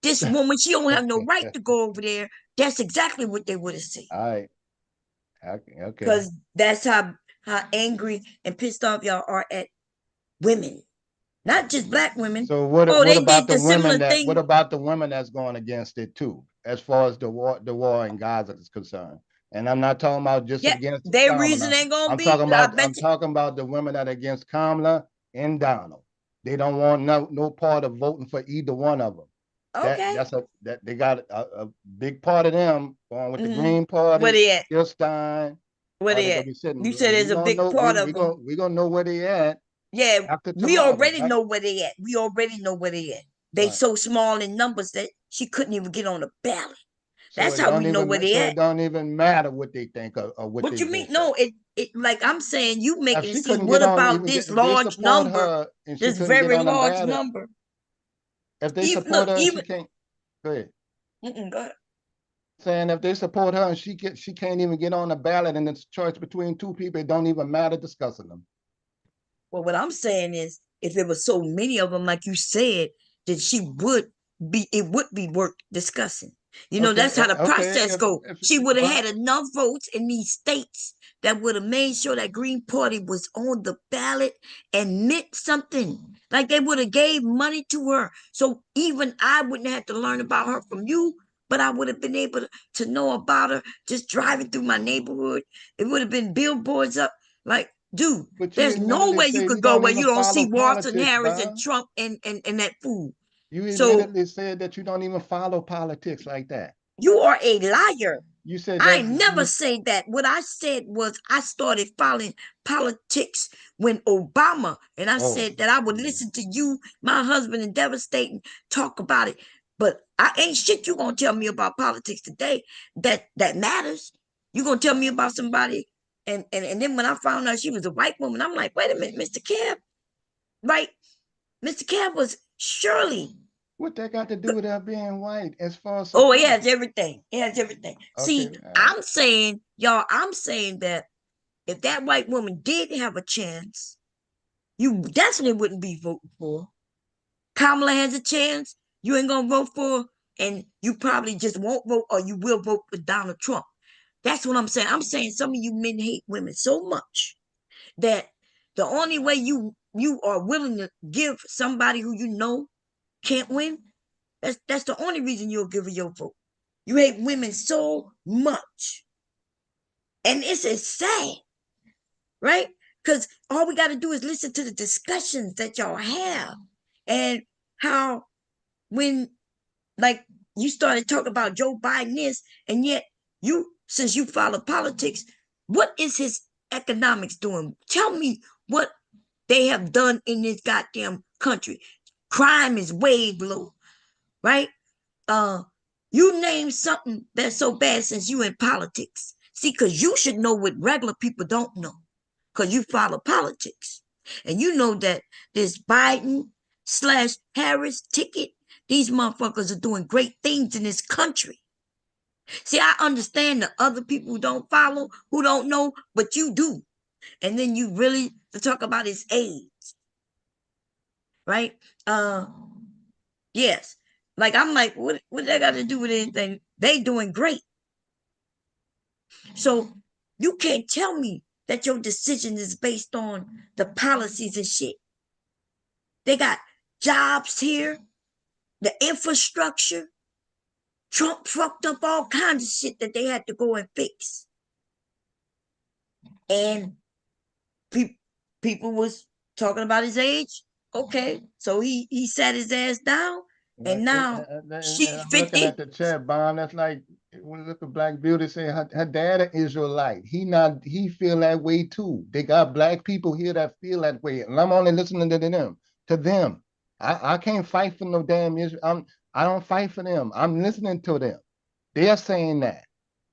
This woman, she don't have no right to go over there. That's exactly what they would have said. All right. Okay. Because that's how angry and pissed off y'all are at women, not just black women. So what Oh, they about did the the similar women that thing. what about the women that's going against it too, as far as the war in Gaza is concerned? And I'm not talking about just Yeah, against their reason Kamala. ain't gonna I'm be. talking I about bet you. the women that are against Kamala and Donald. They don't want no part of voting for either one of them. Okay. That they got a big part of them going with the Mm-hmm. Green Party. Where they at? Bill Stein. Where Are they they gonna at? be sitting? You said there's We a gonna big know. part of them. We gonna know where they at. Yeah, After we tomorrow, already right? know where they at. We already know where they at. They Right. so small in numbers that she couldn't even get on the ballot. So That's how we know where they it at. don't even matter what they think or what What they you mean? vote for. No, it like I'm saying, you If making she it seem. couldn't What get on, about even this if they large support number? her and she This couldn't get very on the large ballot, number. if they Even support look, her and she even can't, go ahead. go ahead. Saying if they support her and she can't even get on the ballot and it's a choice between two people, it don't even matter discussing them. Well, what I'm saying is, if there were so many of them, like you said, that she would be, it would be worth discussing. You know, that's how the process go. She would have had enough votes in these states that would have made sure that Green Party was on the ballot and meant something. Like they would have gave money to her. So even I wouldn't have to learn about her from you, but I would have been able to know about her just driving through my neighborhood. It would have been billboards up. Like, dude, But you there's admittedly nowhere you say could you go don't where even you don't follow see Watson politics, Harris and Bob. Trump and that fool. You So admittedly said that you don't even follow politics like that. you are a liar. You said I that never say that. What I said was I started following politics when Obama, and I said that I would listen to you, my husband, and Devastating talk about it. But I ain't shit you gonna tell me about politics today that matters. You gonna tell me about somebody, and then when I found out she was a white woman, I'm like, wait a minute, MrKev, right? MrKev was Shirley. What that got to do with her being white as far as Oh, support? it has everything. It has everything. Okay, See, I'm saying, y'all, I'm saying that if that white woman did have a chance, you definitely wouldn't be voting for. Kamala has a chance, you ain't gonna vote for, and you probably just won't vote, or you will vote for Donald Trump. That's what I'm saying. I'm saying some of you men hate women so much that the only way you are willing to give somebody who you know can't win, that's the only reason you'll give her your vote. You hate women so much. And it's sad, right? Because all we got to do is listen to the discussions that y'all have and how when, like, you started talking about Joe Biden this, and yet you, since you follow politics, what is his economics doing? Tell me what they have done in this goddamn country. Crime is way low, right? You name something that's so bad since you in politics. See, because you should know what regular people don't know, because you follow politics. And you know that this Biden/Harris ticket, these motherfuckers are doing great things in this country. See, I understand the other people who don't follow, who don't know, but you do. And then you really to talk about his age, right? Yes. Like I'm like, what that got to do with anything? They doing great. So you can't tell me that your decision is based on the policies and shit. They got jobs here, the infrastructure. Trump fucked up all kinds of shit that they had to go and fix. And people was talking about his age. Okay, so he sat his ass down, and now she's I'm 50. looking at the chat, Bomb. That's like when you look at Black Beauty saying her dad an Israelite. He feel that way too. They got black people here that feel that way, and I'm only listening to them. To them, I can't fight for no damn Israel. I don't fight for them. I'm listening to them. They're saying that.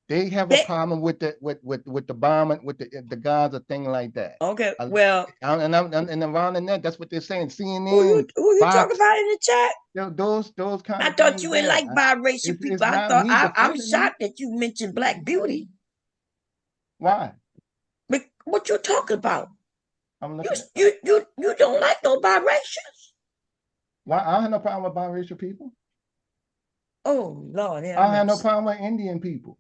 They have a problem with the bombing, with the Gaza thing like that. Okay, well, and around the net, that's what they're saying. CNN, who you talking Fox, about in the chat? those kind I of thought things. you ain't like biracial people. It's I not thought me I'm defending them. shocked that you mentioned Black Beauty. Why? But what you talking about? I'm looking. You don't like no biracials? Why? I don't have no problem with biracial people. Oh Lord, yeah. I don't have no problem with Indian people.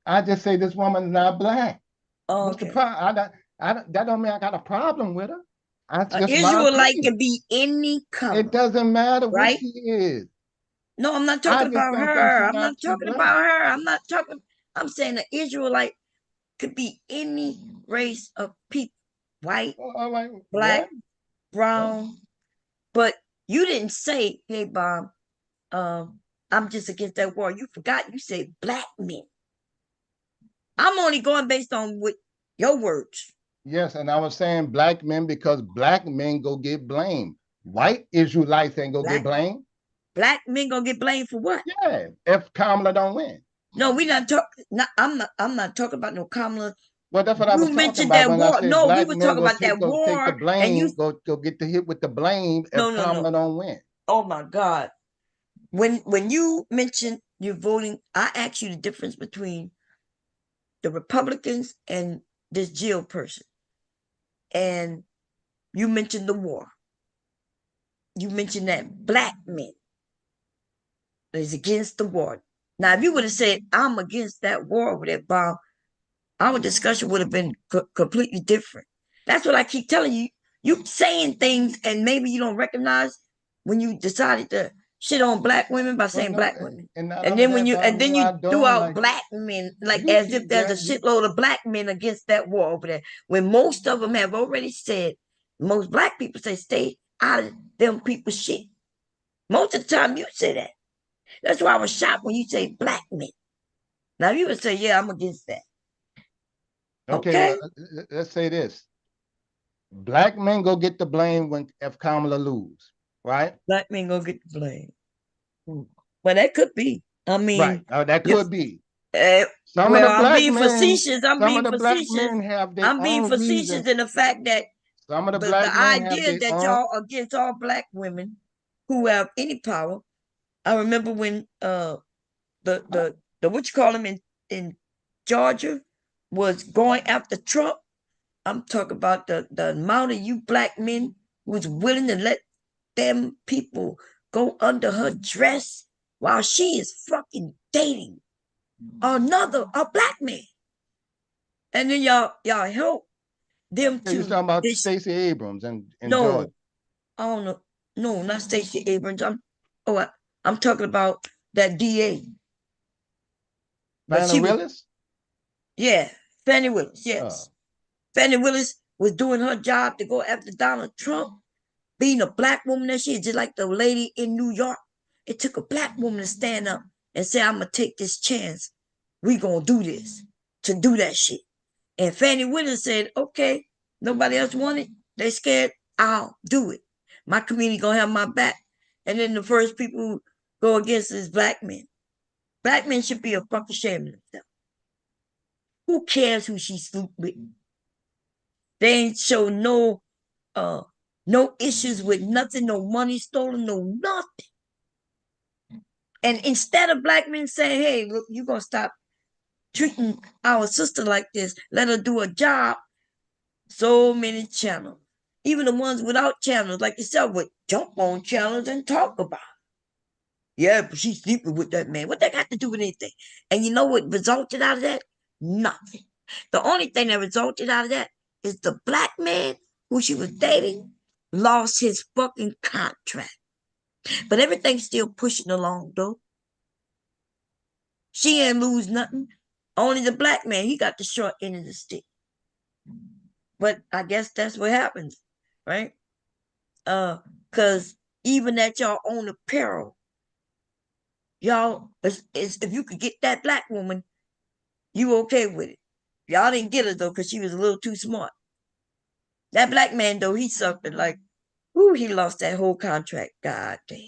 I just say this woman is not black. Oh, What's the problem? That don't mean I got a problem with her. That's An just my Israelite opinion. can be any color. It doesn't matter what right? she is. No, I'm not I talking just about don't think her. she I'm got not too talking black. about her. I'm saying an Israelite could be any race of people. White, All right, black, well, brown. But you didn't say, hey Bob, I'm just against that war. You forgot you said black men. I'm only going based on what your words. yes, and I was saying black men because black men go get blamed. White Israelites ain't go get blamed. Black men gonna get blamed for what? Yeah, if Kamala don't win. No, we not talking. I'm not talking about no Kamala. Well, that's what I was You talking mentioned about that when I war. said No, we black were men talking go about take that the war, and you. blame, go get the hit with the blame if No. Kamala don't win. Oh my God! When you mentioned you're voting, I asked you the difference between the Republicans and this Jill person, and you mentioned the war. You mentioned that black men is against the war. Now, if you would have said I'm against that war with that bomb, our discussion would have been completely different. That's what I keep telling you. You saying things and maybe you don't recognize when you decided to shit on black women by saying black women. And not And only then when that, you Bob, and then you I threw don't out like black men like you as if keep there's a shitload of black men against that war over there. When most of them have already said, most black people say stay out of them people's shit. Most of the time you say that. That's why I was shocked when you say black men. Now you would say, yeah, I'm against that. Okay, well, let's say this. Black men go get the blame when if Kamala lose, right? Black men go get the blame. Well, that could be. I mean, right. That could be. Some well, of the I'm black being men, facetious. some of the black men have their I'm being own facetious reason. in the fact that Some of the the black men have idea their that own. y'all against all black women who have any power. I remember when the what you call him in Georgia was going after Trump. I'm talking about the amount of you black men who's willing to let them people go under her dress while she is fucking dating a black man. And then y'all help them You're to talking about this. Stacey Abrams and No, Georgia. I don't know. No, not Stacey Abrams. I'm talking about that DA. But Fannie she was, Willis? yeah, Fannie Willis, yes. Fannie Willis was doing her job to go after Donald Trump, being a black woman that she is, just like the lady in New York. It took a black woman to stand up and say, I'm gonna take this chance. We gonna do this, to do that shit. And Fannie Willis said, okay, nobody else want it. They scared, I'll do it. My community gonna have my back. And then the first people who go against is black men. Black men should be a fucking shame of themselves. Who cares who she sleep with? They ain't show no issues with nothing, no money stolen, no nothing. And instead of black men saying, hey, look, you're gonna stop treating our sister like this, let her do a job. So many channels. Even the ones without channels, like yourself, would jump on channels and talk about it. Yeah, but she's sleeping with that man. What that got to do with anything? And you know what resulted out of that? Nothing. The only thing that resulted out of that is the black man who she was dating lost his fucking contract. But everything's still pushing along, though. She ain't lose nothing. Only the black man, he got the short end of the stick. But I guess that's what happens, right? Because even at your own apparel, y'all, if you could get that black woman, you okay with it. Y'all didn't get her though, because she was a little too smart. That black man though, he suffered like, ooh, he lost that whole contract. God damn.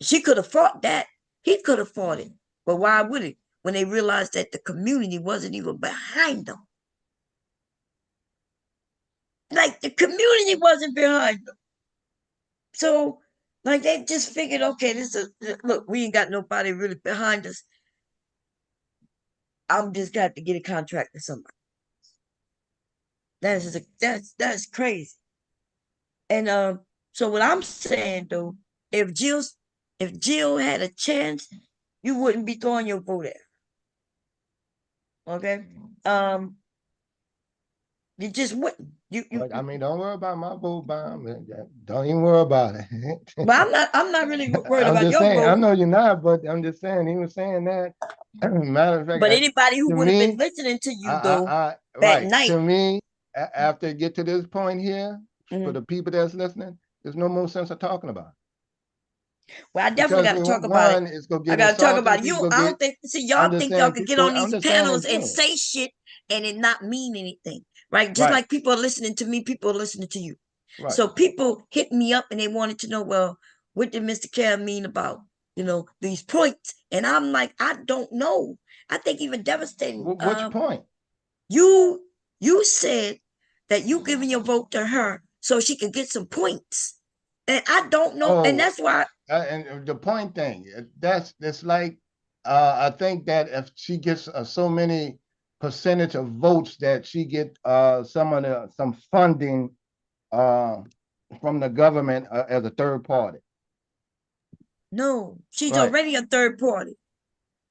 She could have fought that. He could have fought it. But why would he? When they realized that the community wasn't even behind them. Like the community wasn't behind them. So, like they just figured, okay, look, we ain't got nobody really behind us. I'm just got to get a contract with somebody. That's crazy. And so what I'm saying though, if Jill had a chance, you wouldn't be throwing your vote at her. Okay. You just wouldn't. But I mean, don't worry about my vote, Bomb. Don't even worry about it. But I'm not really worried I'm about just your saying. I vote. know you're not, but I'm just saying. He was saying that. Matter of fact, But anybody who to would have been me, listening to you though that right. night. To me, after it get to this point here, for the people that's listening, there's no more sense of talking about it. Well, I definitely got to talk about it. It's gonna I get got to talk insulting. about it. People I gonna don't think. See, I'm y'all just think y'all saying. could get on I'm these just saying in panels and general. say shit and it not mean anything, right? Just Right. like people are listening to me, people are listening to you. Right. So people hit me up and they wanted to know, well, what did MrKev mean about these points? And I'm like, I don't know. I think even devastating. Which point? You said that you giving your vote to her so she could get some points. And I don't know. And that's why. And the point thing, that's like, I think that if she gets so many percentage of votes that she get some funding from the government as a third party. No, she's already a third party.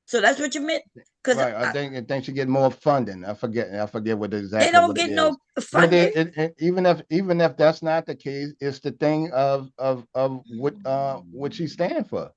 So that's what you meant? Right. I think she get more funding. I forget what exactly they don't what get it no is. funding. But even if that's not the case, it's the thing of what she stand for.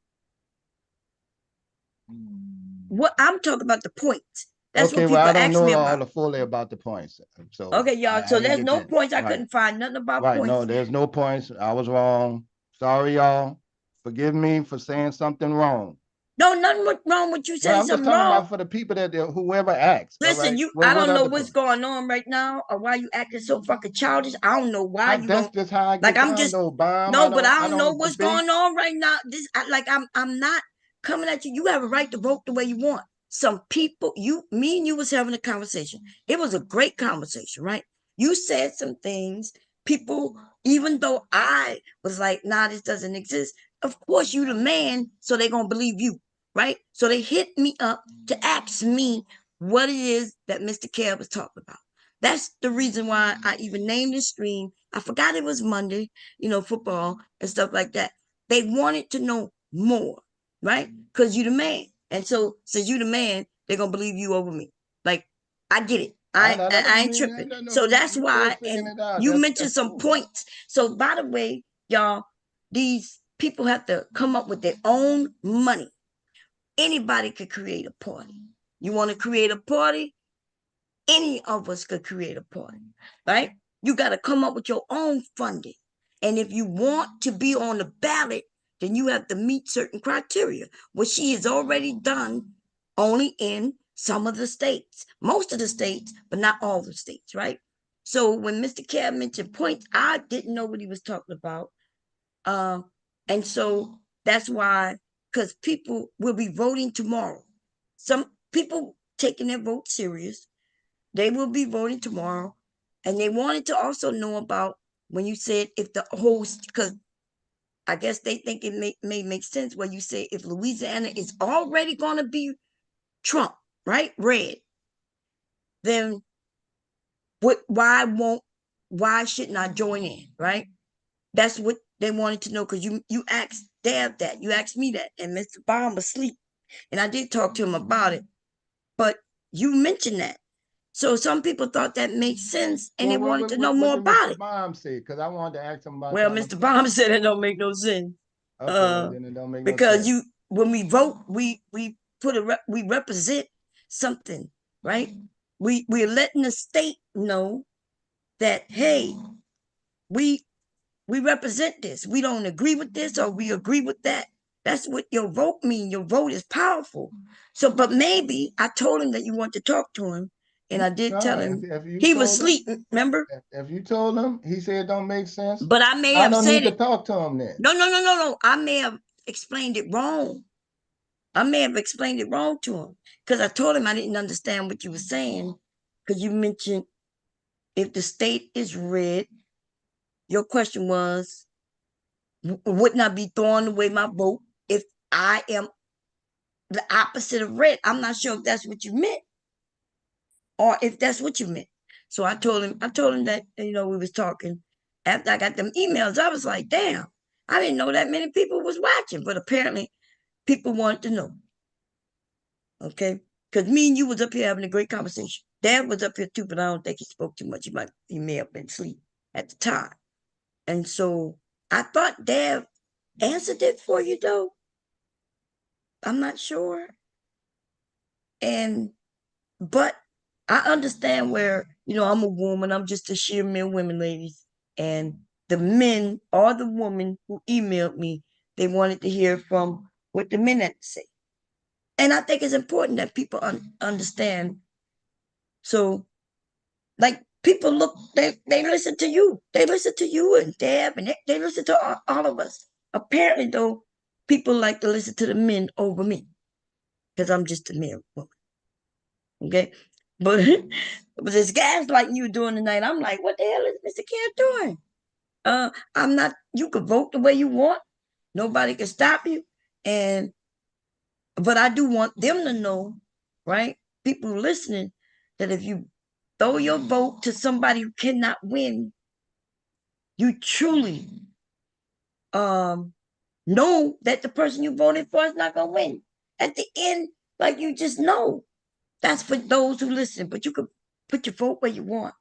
What I'm talking about the points. That's okay, what people well, I don't ask know me all about. fully about the points. So Okay, y'all. So there's no points. I right. couldn't find nothing about right. points. No, there's no points. I was wrong. Sorry, y'all. Forgive me for saying something wrong. No, nothing wrong with you saying I'm just something talking wrong. about for the people that whoever asks. Listen, I don't know what's going on right now or why you acting so fucking childish. I don't know why you That's just how I get I'm down, just though, Bomb. no, but I don't know what's debate. going on right now. I'm not coming at you. You have a right to vote the way you want. Some people, me and you was having a conversation. It was a great conversation, right? You said some things. People, even though I was like, nah, this doesn't exist. Of course, you the man, so they're gonna believe you, right? So they hit me up to ask me what it is that MrKev was talking about. That's the reason why I even named the stream. I forgot it was Monday, football and stuff like that. They wanted to know more, right? Because you the man. And so since you the man, they're gonna believe you over me. Like, I get it. I ain't tripping. So that's why, and you mentioned some points. So by the way, y'all, these people have to come up with their own money. Anybody could create a party. You want to create a party? Any of us could create a party, right? You got to come up with your own funding. And if you want to be on the ballot, then you have to meet certain criteria, which she has already done only in some of the states, most of the states, but not all the states, right? So when MrKev mentioned points, I didn't know what he was talking about. And so that's why, because people will be voting tomorrow. Some people taking their vote serious. They will be voting tomorrow. And they wanted to also know about when you said if the host, because I guess they think it may make sense when you say if Louisiana is already going to be Trump, right? Red, then why shouldn't I join in, right? That's what they wanted to know, because you asked Dad that, you asked me that, and Mr. Baum was asleep. And I did talk to him about it. But you mentioned that. So some people thought that made sense, and they wanted to know more about it. Mr. Baum said, because I wanted to ask him about. Well, Mr. Baum said it don't make no sense. Okay, well, then it don't make no because sense. when we vote, we represent something, right? We're letting the state know that, hey, we represent this. We don't agree with this, or we agree with that. That's what your vote means. Your vote is powerful. So, but maybe I told him that you want to talk to him, and I did tell him he was asleep. Remember? If you told him, he said it don't make sense. But I may have don't said need to talk to him then. No. I may have explained it wrong. I may have explained it wrong to him, because I told him I didn't understand what you were saying, because you mentioned if the state is red, your question was, wouldn't I be throwing away my vote if I am the opposite of red? I'm not sure if that's what you meant, or if that's what you meant. So I told him that, we was talking. After I got them emails, I was like, damn, I didn't know that many people was watching, but apparently people wanted to know. Okay? Because me and you was up here having a great conversation. Dad was up here too, but I don't think he spoke too much. He may have been asleep at the time. And so I thought Dad answered it for you, though. I'm not sure. But I understand where, I'm a woman. I'm just a sheer men women, ladies. And the men or the woman who emailed me, they wanted to hear from what the men had to say. And I think it's important that people understand. So, like, people they listen to you. They listen to you and Deb, and they listen to all of us. Apparently, though, people like to listen to the men over me because I'm just a man woman. Okay? But this gaslighting you doing tonight, I'm like, what the hell is Mr. Kev doing? I'm not, you can vote the way you want. Nobody can stop you. But I do want them to know, right? People listening, that if you throw your vote to somebody who cannot win, you truly know that the person you voted for is not gonna win. At the end, like, you just know. That's for those who listen, but you could put your vote where you want.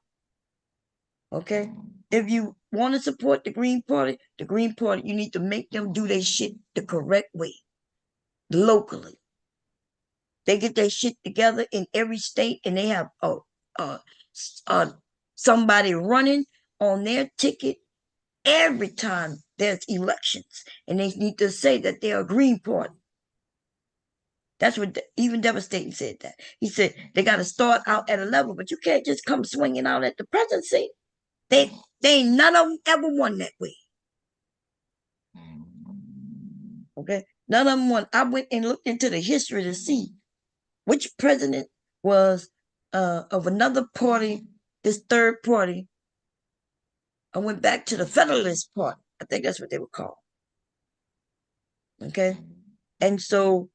Okay? If you want to support the Green Party, you need to make them do their shit the correct way, locally. They get their shit together in every state, and they have somebody running on their ticket every time there's elections, and they need to say that they're a Green Party. That's what even Devastating said. That he said they got to start out at a level, but you can't just come swinging out at the presidency. They ain't none of them ever won that way. Okay, none of them won. I went and looked into the history to see which president was of another party, this third party. I went back to the Federalist Party. I think that's what they were called. Okay, and so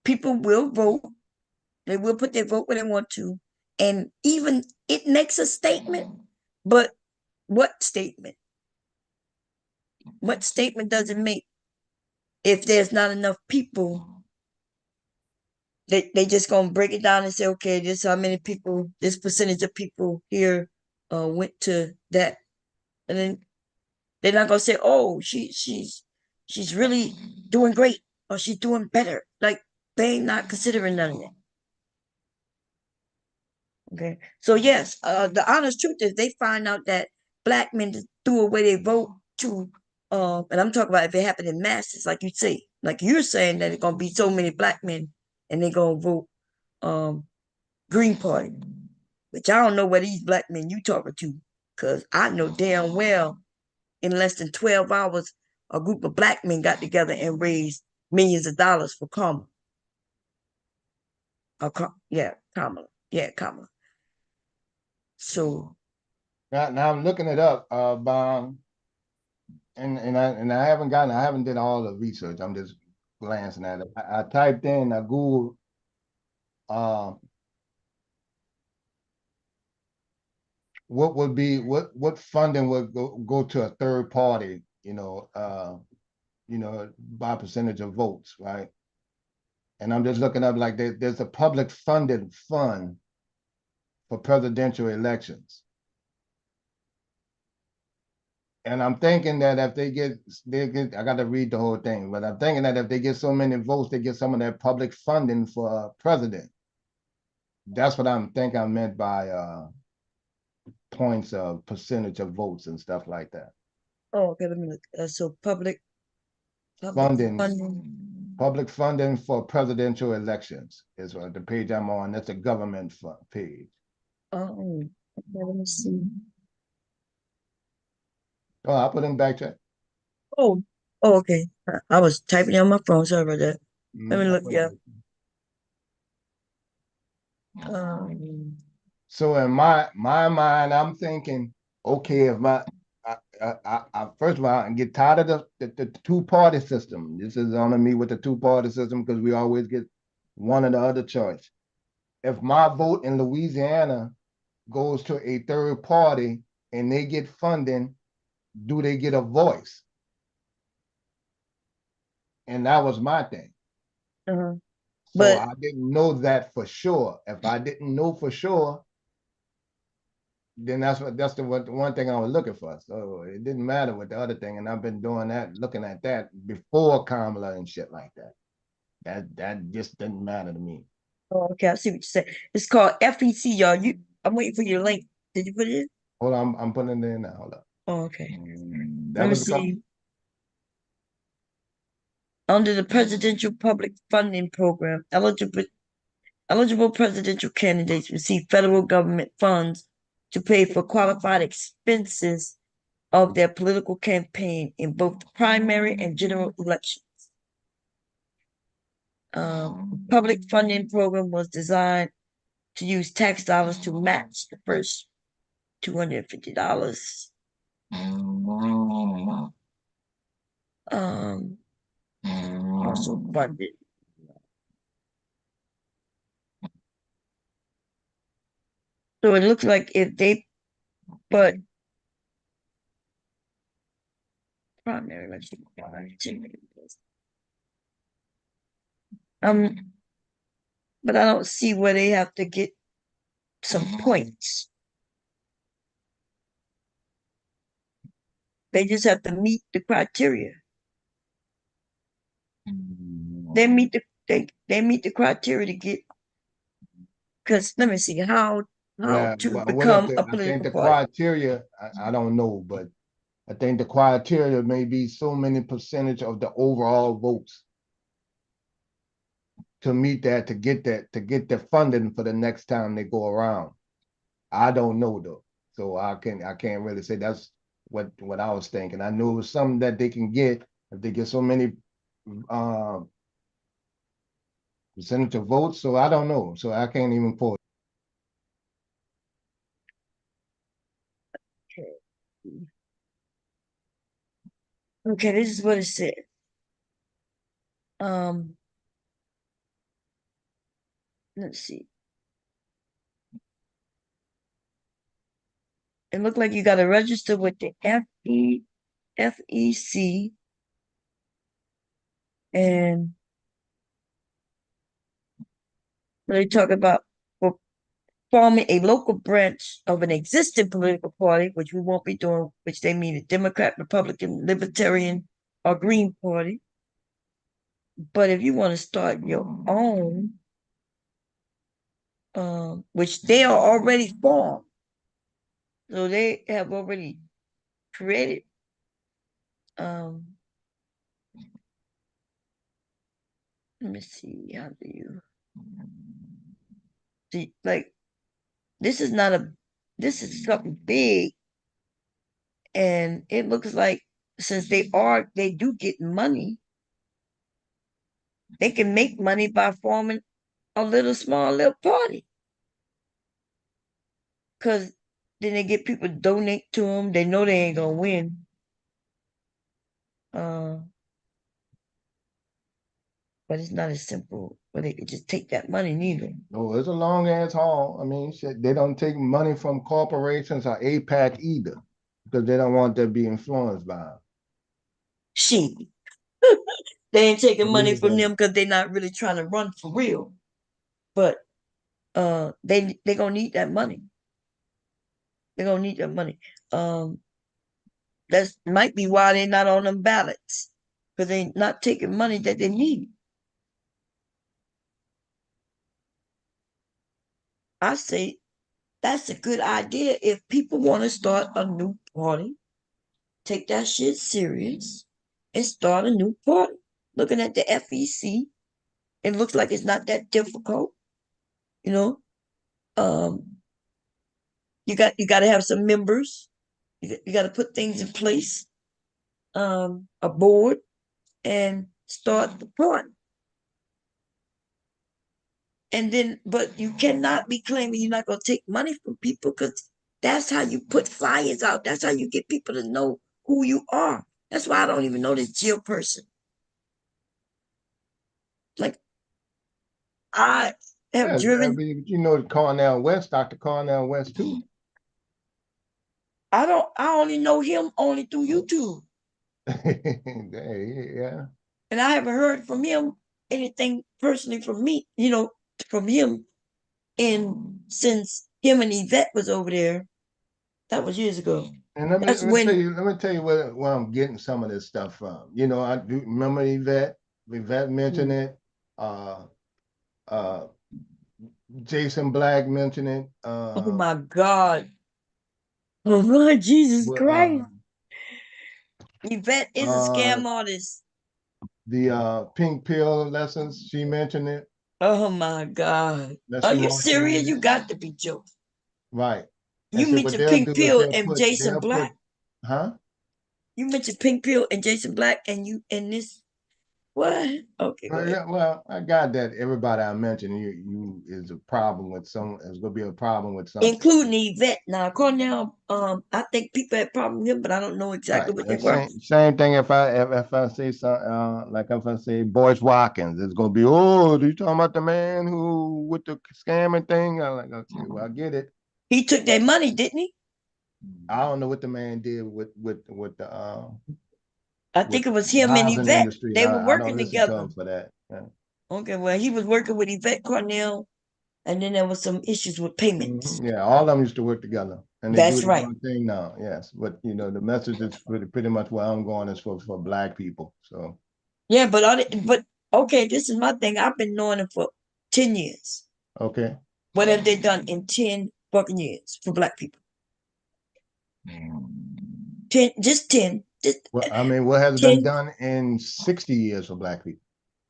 people will vote. They will put their vote where they want to, and even it makes a statement. But what statement? What statement does it make if there's not enough people? They just gonna break it down and say, okay, this how many people, this percentage of people here went to that, and then they're not gonna say, oh, she's really doing great, or she's doing better. Like, they ain't not considering none of that. Okay, so yes, the honest truth is they find out that black men threw away their vote to, and I'm talking about if it happened in masses, like you say, like you're saying that it's gonna be so many black men and they're gonna vote Green Party, which I don't know where these black men you talking to, because I know damn well in less than 12 hours, a group of black men got together and raised millions of dollars for Kamala. Kamala. Yeah, Kamala. So now I'm looking it up, Bond, and I haven't did all the research. I'm just glancing at it. I typed in, I Googled what would be what funding would go to a third party, by percentage of votes, right? And I'm just looking up, like, there's a public funded fund for presidential elections. And I'm thinking that if they get, I got to read the whole thing, but I'm thinking that if they get so many votes, they get some of that public funding for president. That's what I meant by points of percentage of votes and stuff like that. Oh, okay, let me look. So public funding for presidential elections is the page I'm on. That's a government page. Oh, okay, let me see. Oh, I'll put in back check. Oh, okay. I was typing on my phone. Sorry about that. Let me look. Yeah. So in my mind, I'm thinking, okay, if I first of all, I get tired of the two-party system. This is on me with the two-party system because we always get one or the other choice. If my vote in Louisiana goes to a third party and they get funding, do they get a voice? And that was my thing. So But I didn't know that for sure. If I didn't know for sure, then that's the one thing I was looking for. So it didn't matter with the other thing, and I've been doing that, looking at that before Kamala and shit like that. That just didn't matter to me. oh, okay, I see what you said. It's called FEC, y'all. I'm waiting for your link. Did you put it in? Hold on, I'm putting it in now. Hold up. Oh, okay. That Let me was the see. Under the Presidential Public Funding Program, eligible presidential candidates receive federal government funds to pay for qualified expenses of their political campaign in both the primary and general elections. Public funding program was designed to use tax dollars to match the first $250. Also funded. So it looks like if they put primary election, but I don't see where they have to get some points. They just have to meet the criteria. They meet the criteria to get. Because let me see how Yeah, to but what if become a I think political the party. criteria, I don't know, but I think the criteria may be so many percentage of the overall votes to meet that, to get the funding for the next time they go around. I don't know though. So I can't really say that's what I was thinking. I knew it was something that they can get if they get so many percentage of votes. So I don't know. So I can't even pull it. Okay, this is what it said. Let's see. It looked like you got to register with the FEC, and they talk about forming a local branch of an existing political party, which we won't be doing, which they mean a Democrat, Republican, Libertarian, or Green Party. But if you want to start your own, which they are already formed, so they have already created. Let me see. How do you see? Like, this is not a. This is something big, and it looks like since they do get money. They can make money by forming a small little party. Cause then they get people to donate to them. They know they ain't gonna win. But it's not as simple where they could just take that money neither. No, it's a long ass haul. I mean, shit, they don't take money from corporations or APAC either, because they don't want to be influenced by them. Shit. They ain't taking money from them because they're not really trying to run for real. But they gonna need that money. They're gonna need that money. That might be why they're not on them ballots. Because they're not taking money that they need. I say that's a good idea if people want to start a new party. Take that shit serious and start a new party. Looking at the FEC, it looks like it's not that difficult. You know, you got to have some members. You got to put things in place, a board, and start the party. And then, but you cannot be claiming you're not going to take money from people because that's how you put flyers out. That's how you get people to know who you are. That's why I don't even know this Jill person. Like, I have driven. I mean, you know, Cornell West, Dr. Cornell West too. I only know him only through YouTube. Yeah. And I haven't heard from him anything personally from me, from him. And since him and Yvette was over there, that was years ago. And let That's me when tell you where I'm getting some of this stuff from. I do remember Yvette. Yvette mentioned it. Uh, Jason Black mentioned it. Oh my God. Oh Lord Jesus Christ. Yvette is a scam artist. The pink pill lessons, she mentioned it. Oh my God. Are you serious? You got to be joking. Right. You mentioned Pink Pill and Jason Black. Huh? You mentioned Pink Pill and Jason Black, and you and this. What? Okay, go ahead. Well, I got that. Everybody I mentioned, you is a problem with some. Is going to be a problem with something, including Yvette. Now, Cornell, I think people had problem with him, but I don't know exactly what they were. Same thing. If I say something, like if I say Boyce Watkins, it's going to be, oh, you talking about the man who with the scamming thing? I'm like, okay, well, I get it. He took their money, didn't he? I don't know what the man did with the. I think it was him and Yvette. Industry. They were working together together for that. Yeah. Okay, well, he was working with Yvette Cornell, and then there was some issues with payments. Yeah, all of them used to work together, and they That's do the right. one thing now. Yes, but the message is pretty much where I'm going is for Black people. So yeah, but okay, this is my thing. I've been knowing him for 10 years. Okay. What have they done in 10 fucking years for Black people? 10, just 10. Well, I mean, what has been done in 60 years for Black people?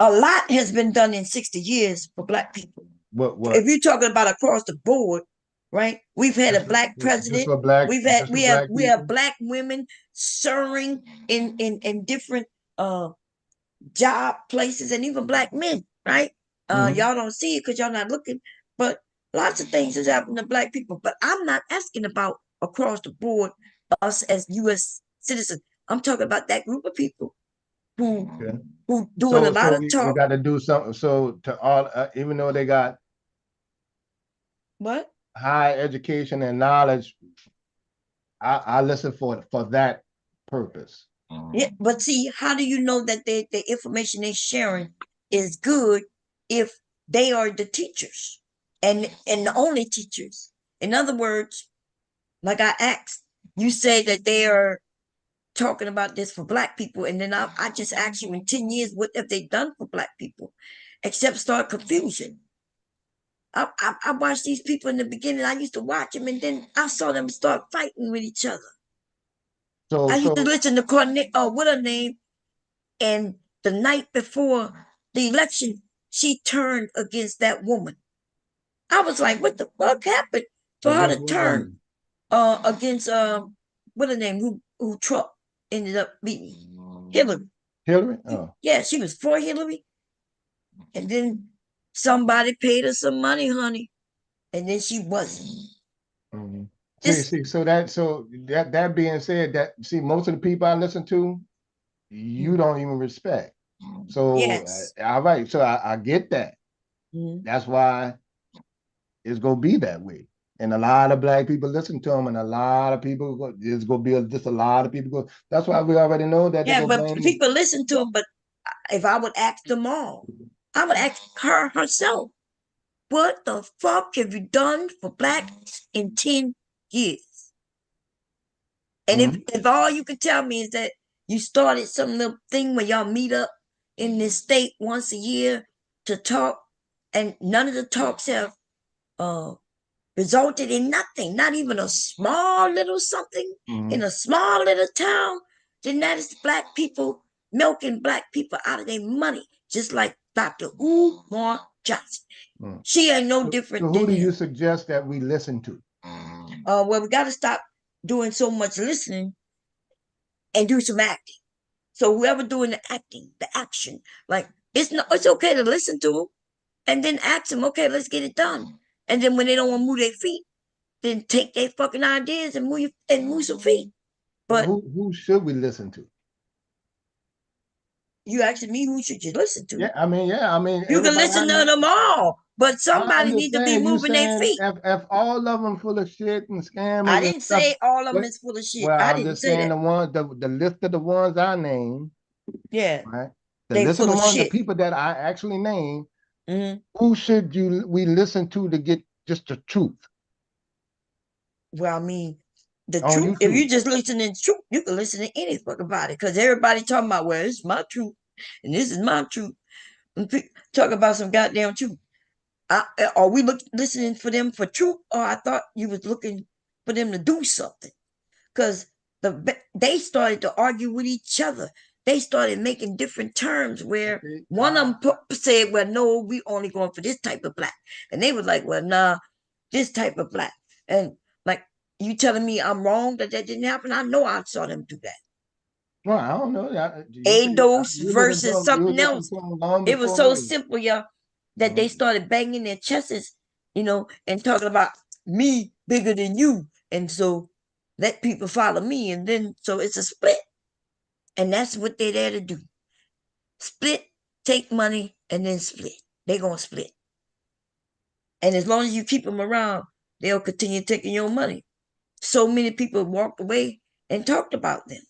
A lot has been done in 60 years for Black people. What? If you're talking about across the board, right? We've had a Black president. We have Black women serving in different job places, and even Black men, right? Y'all don't see it because y'all not looking, but lots of things has happened to Black people. But I'm not asking about across the board us as U.S. citizens. I'm talking about that group of people who doing a lot of talk. We got to do something. So to all, even though they got what high education and knowledge, I listen for that purpose. Yeah, but see, how do you know that the information they're sharing is good if they are the teachers and the only teachers? In other words, like I asked, you say that they are talking about this for Black people, and then I just asked you, in 10 years, what have they done for Black people except start confusion? I watched these people in the beginning. I used to watch them, and then I saw them start fighting with each other. I used to listen to what her name, and the night before the election, she turned against that woman. I was like, what the fuck happened for her to turn against what her name, who Trump ended up beating? Hillary. Hillary? Oh. Yeah, she was for Hillary. And then somebody paid her some money, honey. And then she wasn't. So that being said, most of the people I listen to, you don't even respect. So yes. All right, so I get that. That's why it's gonna be that way. And a lot of Black people listen to them, and a lot of people, it's gonna be just a lot of people go. That's why we already know that. Yeah, but people listen to them. But if I would ask them all, I would ask her herself, what the fuck have you done for Blacks in 10 years? And if all you can tell me is that you started some little thing where y'all meet up in this state once a year to talk, and none of the talks have resulted in nothing, not even a small little something in a small little town, then that is Black people milking Black people out of their money, just like Dr. Umar Johnson. She ain't no different. So who do you suggest that we listen to? Well, we got to stop doing so much listening and do some acting. So whoever doing the acting, the action, like it's okay to listen to them and then ask them, okay, let's get it done. And then when they don't want to move their feet, then take their fucking ideas and move some feet. But who should we listen to? You asking me who should you listen to? Yeah, I mean, you can listen to them all, but somebody needs to be moving their feet. If all of them full of shit and scammers, I didn't say all of them is full of shit. Well, I I'm didn't just say saying that. the list of the ones I named. Yeah. Right. The They list of full the of ones, the shit. people that I actually named, Mhm. who should we listen to get just the truth Well, I mean, the on truth, if you YouTube? just listen to the truth, you can listen to any fuck about it. Because everybody talking about, well, it's my truth. And this is my truth. And talk about some goddamn truth. Are we listening for them for truth? Or I thought you was looking for them to do something. Because they started to argue with each other. They started making different terms where one of them said, well, no, we only going for this type of black. And they was like, well, nah, this type of black. And like, you telling me I'm wrong that didn't happen? I know I saw them do that. Well, I don't know. ADOS You listen to versus them. You something listen else. to them long It was before so me. simple, y'all, that they started banging their chests, and talking about me bigger than you. And so let people follow me. And then, so it's a split. And that's what they're there to do. Split, take money, and then split. They're going to split. And as long as you keep them around, they'll continue taking your money. So many people walked away and talked about them.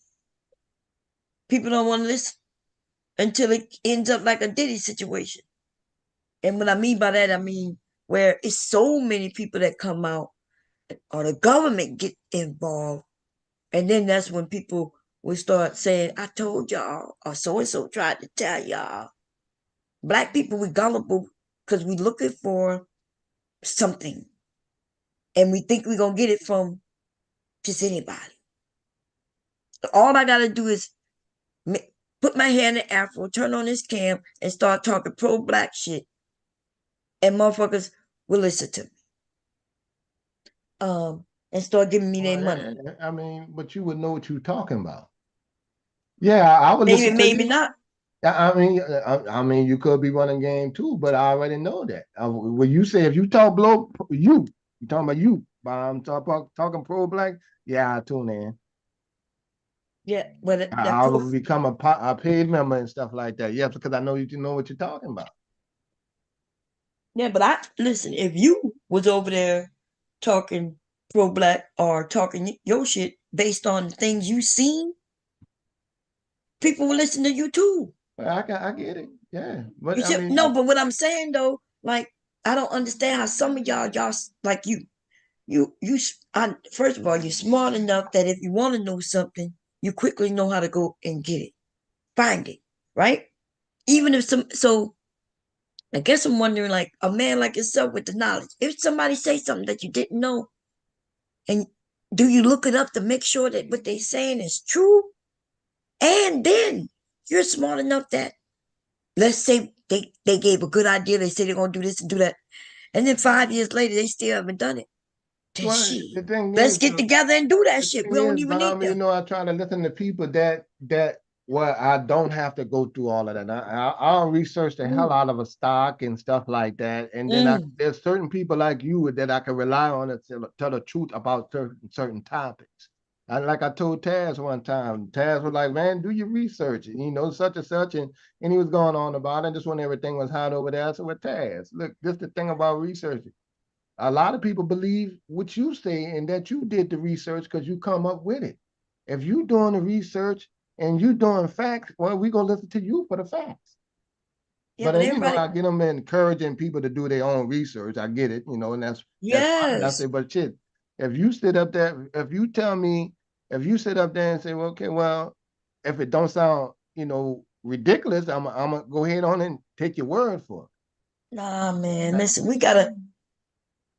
People don't want to listen until it ends up like a Diddy situation. And what I mean by that, I mean where it's so many people that come out or the government get involved. And then that's when people will start saying, I told y'all, or so-and-so tried to tell y'all. Black people, we gullible because we looking for something. And we think we're going to get it from just anybody. All I got to do is put my hair in the afro, turn on this cam, and start talking pro-black shit. And motherfuckers will listen to me. And start giving me their money. I mean, but you would know what you're talking about. Yeah, I would Maybe, listen to maybe you. not. I mean, you could be running game too, but I already know that. When you say if you talk blow, you talking about you, but I'm talking pro black. Yeah, I tune in. Yeah, well, I will become a paid member and stuff like that. Yeah, because I know you know what you're talking about. Yeah, but listen. If you was over there talking pro black or talking your shit based on things you seen, people will listen to you too. Well, I get it. Yeah, but I mean, no. But what I'm saying though, like I don't understand how some of y'all like first of all, you're smart enough that if you want to know something, you quickly know how to go and get it, find it, right? Even if so I guess I'm wondering, like a man like yourself with the knowledge, if somebody say something that you didn't know, and do you look it up to make sure that what they're saying is true? And then you're smart enough that, let's say they gave a good idea, they say they're gonna do this and do that, and then 5 years later they still haven't done it. Then the thing let's is, get together and do that shit. We don't even need you them. know, I try to listen to people that I don't have to go through all of that. I'll research the hell out of a stock and stuff like that, and then there's certain people like you that I can rely on to tell the truth about certain topics. Like I told Taz one time, Taz was like, "Man, do your research," and, such and such, and he was going on about it. Just when everything was hot over there, I said, "Well, Taz, look, this is the thing about researching. A lot of people believe what you say and that you did the research because you come up with it. If you doing the research and you doing facts, well, we gonna listen to you for the facts." Yeah, but but I everybody, get them encouraging people to do their own research. I get it, and that's fine. I yes. say, but shit, if you sit up there, if you tell me, if you sit up there and say, well, okay, well, if it don't sound, ridiculous, I'm gonna go ahead on and take your word for it. Nah, man, listen,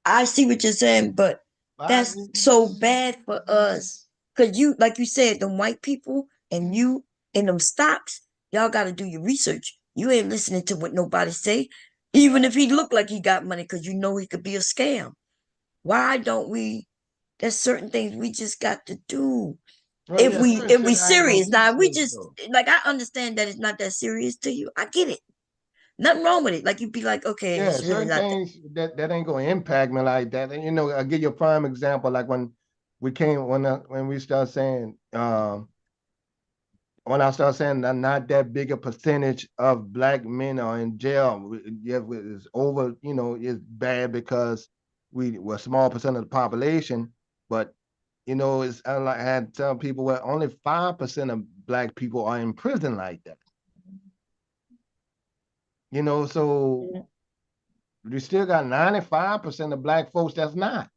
I see what you're saying, but that's so bad for us. Cause like you said, them white people and you in them stocks, y'all gotta do your research. You ain't listening to what nobody say, even if he look like he got money, cause you know he could be a scam. Why don't we? There's certain things we just got to do. Well, If yeah, we certain if shit we I ain't gonna serious now, we research just though. like I understand that it's not that serious to you. I get it. Nothing wrong with it. Like you'd be like, okay, Yeah, it's really certain not that. things that ain't gonna impact me like that. And I'll give you a prime example. Like when we start saying when I start saying that not that big a percentage of black men are in jail, yeah, it's over. It's bad because we're a small percent of the population, but it's like I had tell people where only 5% of black people are in prison like that. You know, so you still got 95% of black folks that's not.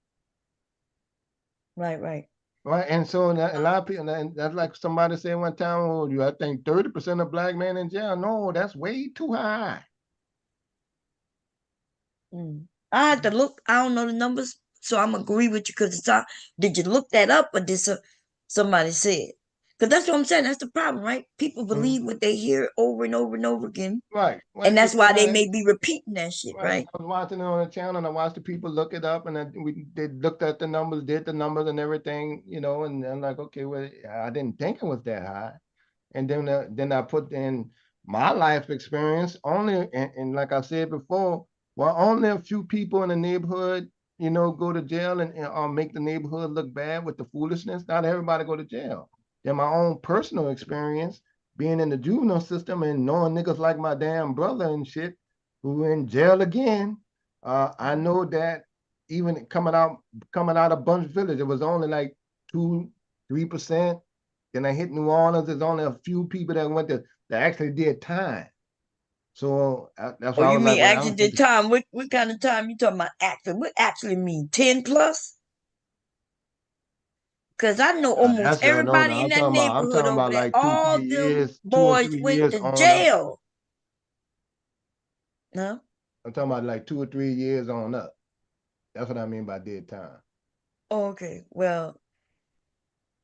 Right. Right. And so a lot of people, and that's like somebody said one time, oh, you I think 30% of black men in jail. No, that's way too high. I had to look. I don't know the numbers, so I'm agree with you because it's all. Did you look that up, or did somebody say it? Because that's what I'm saying. That's the problem, right? People believe what they hear over and over and over again, Right. Well, and that's why they somebody, may be repeating that shit, right. right? I was watching it on the channel and I watched the people look it up and they looked at the numbers, did the numbers and everything, you know, and I'm like, okay, well, I didn't think it was that high. And then I put in my life experience only, and like I said before, well, only a few people in the neighborhood, you know, go to jail and make the neighborhood look bad with the foolishness. Not everybody go to jail. Then my own personal experience being in the juvenile system and knowing niggas like my damn brother and shit who in jail again. I know that even coming out of Bunch Village, it was only like 2-3%. Then I hit New Orleans. There's only a few people that actually did time. So that's Oh, why I you was like, mean well, I actually don't did think time? What kind of time you talking about? Actually, what actually mean 10 plus? Because I know almost that's no. everybody in that I'm neighborhood talking over about there. like two, All three them years, 2 or boys 3 went years to on up. jail. No. I'm talking about like 2 or 3 years on up. That's what I mean by dead time. Okay. Well,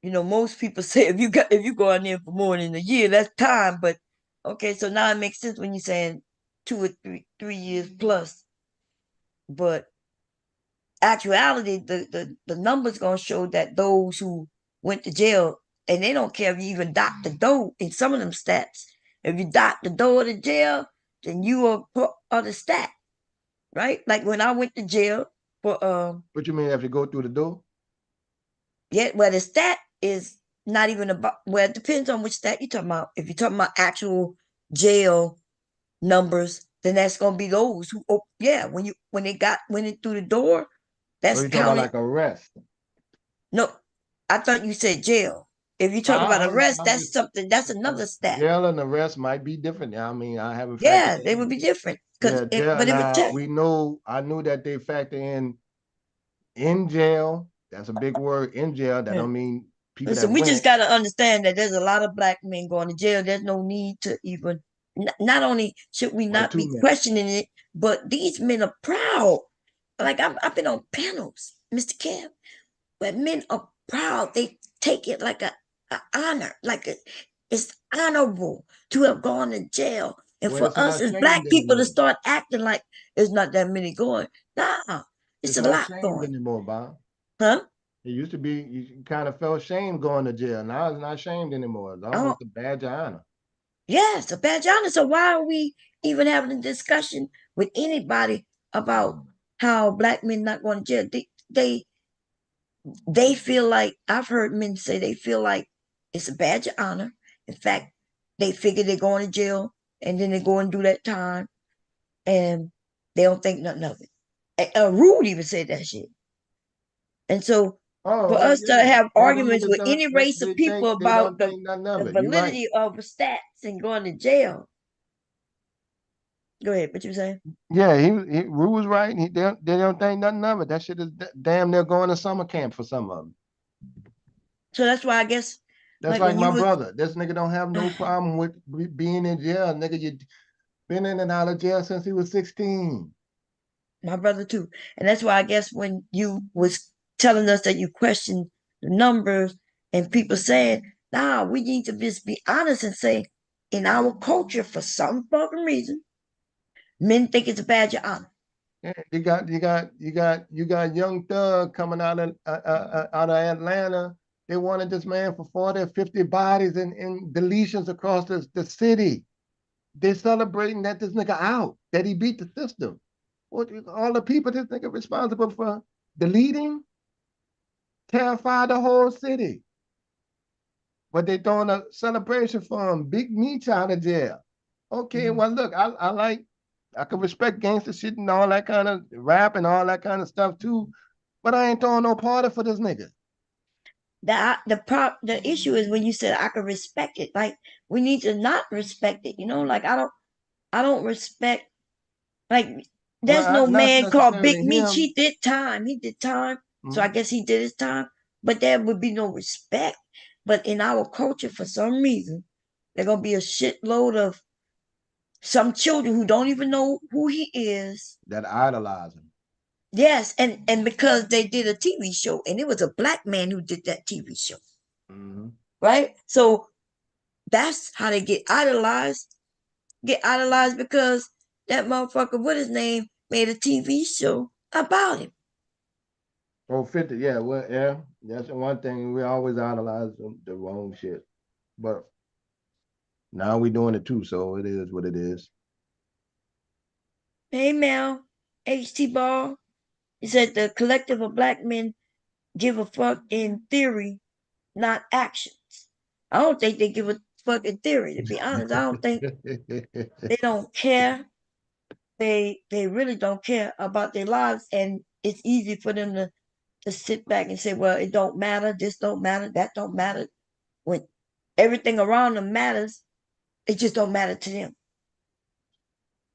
most people say if you go in there for more than a year, that's time. But okay, so now it makes sense when you're saying 2 or 3 years plus. But actuality, the numbers gonna show that those who went to jail, and they don't care if you even dot the door in some of them stats. If you dot the door to jail, then you are part of the stat, right? Like when I went to jail for What you mean if you go through the door? yeah, well the stat is not even about, well, it depends on which stat you're talking about. If you're talking about actual jail numbers, then that's gonna be those who yeah, when they went in through the door, Or that's you talking about counted. like arrest? No, I thought you said jail. If you talk about arrest, that's something. That's another stat. Jail and arrest might be different. I mean, I haven't factored Yeah, they would be different Yeah, jail. but it would Now tell. we know. I knew that they factor in jail. That's a big word. In jail. That Yeah. don't mean people Listen, that we just went. got to understand that there's a lot of black men going to jail. There's no need to even. Not only should we Well, not too be many. questioning it, but these men are proud. Like I've been on panels, MrKev, where men are proud. They take it like a honor, it's honorable to have gone to jail. And Well, for it's us not as black shamed people to anymore. start acting like there's not that many going, nah, it's It's a not lot shamed going. anymore, Bob. Huh? It used to be you kind of felt shame going to jail. Now it's not shamed anymore. It's Oh, almost a badge of honor. yes, a badge of honor. So why are we even having a discussion with anybody about how black men not going to jail? They feel like, I've heard men say they feel like it's a badge of honor. In fact, they figure they're going to jail and then they go and do that time and they don't think nothing of it. Rude even said that shit. And so Oh, for well, us to yeah. have All them arguments niggas with don't, any race of people they about don't think nothing the of it. You're right. validity of stats and going to jail. Go ahead, what you saying? Yeah, Rue was right. They don't think nothing of it. That shit is damn near going to summer camp for some of them. So that's why I guess That's like like when my you was brother. This nigga don't have no problem with being in jail. Nigga, you been in and out of jail since he was 16. my brother too. And that's why I guess when you was telling us that you questioned the numbers and people saying, nah, we need to just be honest and say, in our culture, for some fucking reason, men think it's a badge of honor. Yeah, you got Young Thug coming out of Atlanta. They wanted this man for 40 or 50 bodies and deletions across the city. They're celebrating that this nigga out, that he beat the system. What all the people this nigga responsible for deleting terrified the whole city. But they throwing a celebration for him. Big Meech out of jail. Okay, well look, I can respect gangster shit and all that kind of rap and all that kind of stuff too, but I ain't throwing no party for this nigga. The issue is when you said I can respect it. Like we need to not respect it. Like I I don't respect, like, there's Well, no not man called Big necessarily Meech. him. He did time. He did time. So I Mhm. guess he did his time. But there would be no respect. But in our culture, for some reason, there's gonna be a shitload of some children who don't even know who he is. That idolize him. Yes, and because they did a TV show, and it was a black man who did that TV show, right? So that's how they get idolized. Get idolized because that motherfucker, what his name, made a TV show about him. Oh, 50, yeah, well, yeah, that's the one thing. We always idolize the wrong shit. But now we doing it too, so it is what it is. Hey, Mel, HT Ball. He said the collective of black men give a fuck in theory, not actions. I don't think they give a fuck in theory, to be honest. I don't think they don't care. They really don't care about their lives, and it's easy for them to sit back and say, well, it don't matter, this don't matter, that don't matter. When everything around them matters, it just don't matter to them.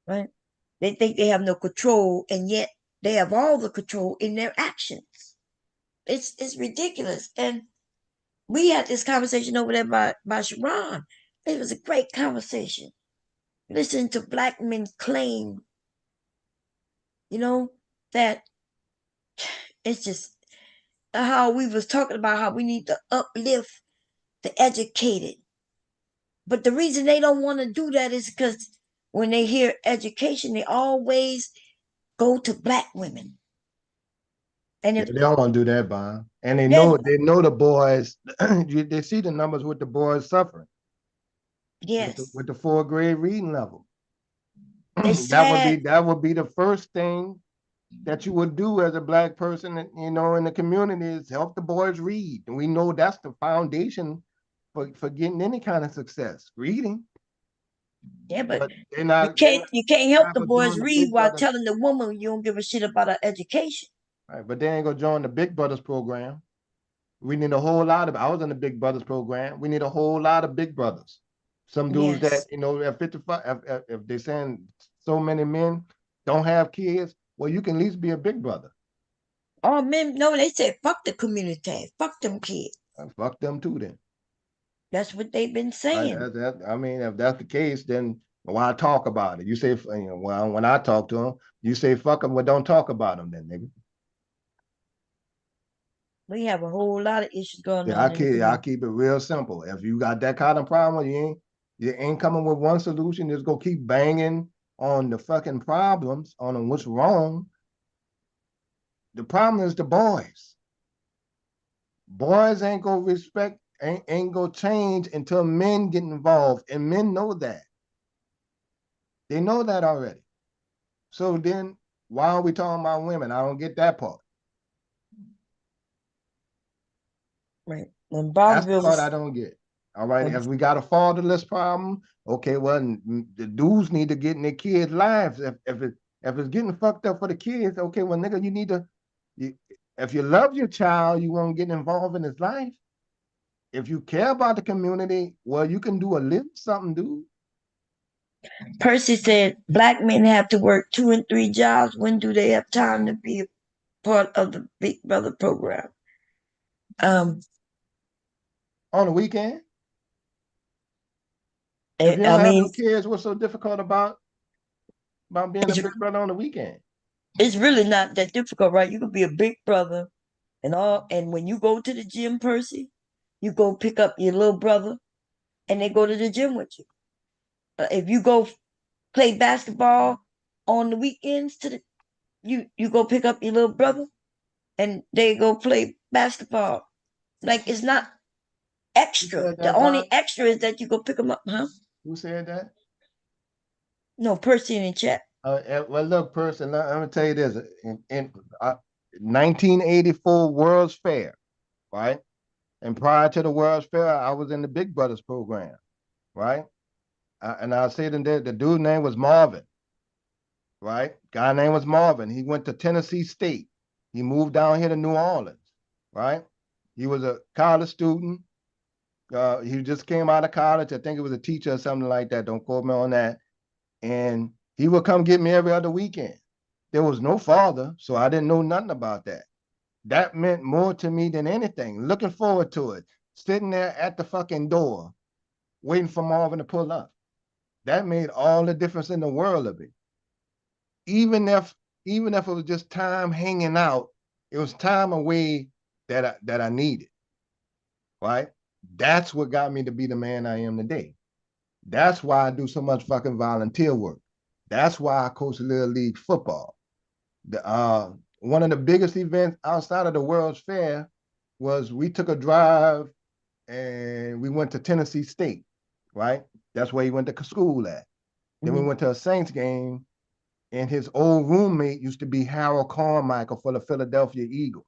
Right? They think they have no control, and yet they have all the control in their actions. It's ridiculous. And we had this conversation over there by Sharon. It was a great conversation. Listen to black men claim, that it's just how we was talking about how we need to uplift the educated. But the reason they don't want to do that is because when they hear education, they always go to black women. And Yeah, if they don't want to do that, Bob. And they yeah, know the boys. They see the numbers with the boys suffering yes, with the 4th grade reading level. it's That would sad. be the first thing that you would do as a black person, in the community, is help the boys read. And we know that's the foundation for getting any kind of success, reading. Yeah, but they're you can't help not the gonna boys join the read Big while Brothers. telling the woman you don't give a shit about her education. Right, but they ain't gonna join the Big Brothers program. We need a whole lot of. I was in the Big Brothers program. We need a whole lot of Big Brothers. Some dudes Yes. that at 55, if they're saying so many men don't have kids, well, you can at least be a Big Brother. All men, no, they said fuck the community, fuck them kids. Fuck them too, then. That's what they've been saying. I mean, if that's the case, then why talk about it? You say, well, when I talk to them, you say fuck them, but don't talk about them, then, nigga. We have a whole lot of issues going Yeah, on. I keep it real simple. If you got that kind of problem, you ain't coming with one solution. Just go keep banging on the fucking problems, on what's wrong. The problem is the boys. Boys ain't gonna respect, ain't gonna change until men get involved, and men know that. They know that already. So then, why are we talking about women? I don't get that part. Right. When That's the Bonneville part was, I don't get. All right, if we got a fatherless problem, okay, well, the dudes need to get in their kids' lives. If it's getting fucked up for the kids, okay, well, nigga, you need to. If you love your child, you won't get involved in his life. If you care about the community, well, you can do a little something, dude. Percy said black men have to work 2 and 3 jobs. When do they have time to be a part of the Big Brother program? On the weekend. If you don't have no kids, what's so difficult about being a Big Brother on the weekend? It's really not that difficult, right? You could be a big brother and when you go to the gym, Percy, you go pick up your little brother and they go to the gym with you. If you go play basketball on the weekends, you go pick up your little brother and they go play basketball. Like, it's not extra. The only extra is that you go pick them up, huh? Who said that? No, Percy in the chat. Well, look, person, let me tell you this. In 1984 World's Fair, right? And prior to the World's Fair, I was in the Big Brothers program, right? And I said the dude's name was Marvin, right? Guy name was Marvin. He went to Tennessee State. He moved down here to New Orleans, right? He was a college student. He just came out of college. I think it was a teacher or something like that. Don't quote me on that. And he would come get me every other weekend. There was no father, so I didn't know nothing about that. That meant more to me than anything. Looking forward to it. Sitting there at the fucking door, waiting for Marvin to pull up. That made all the difference in the world of it. Even if it was just time hanging out, it was time away that I needed. Right? That's what got me to be the man I am today. That's why I do so much fucking volunteer work. That's why I coach Little League football. One of the biggest events outside of the World's Fair was we took a drive and we went to Tennessee State, right? That's where he went to school at. Then we went to a Saints game, and his old roommate used to be Harold Carmichael for the Philadelphia Eagles.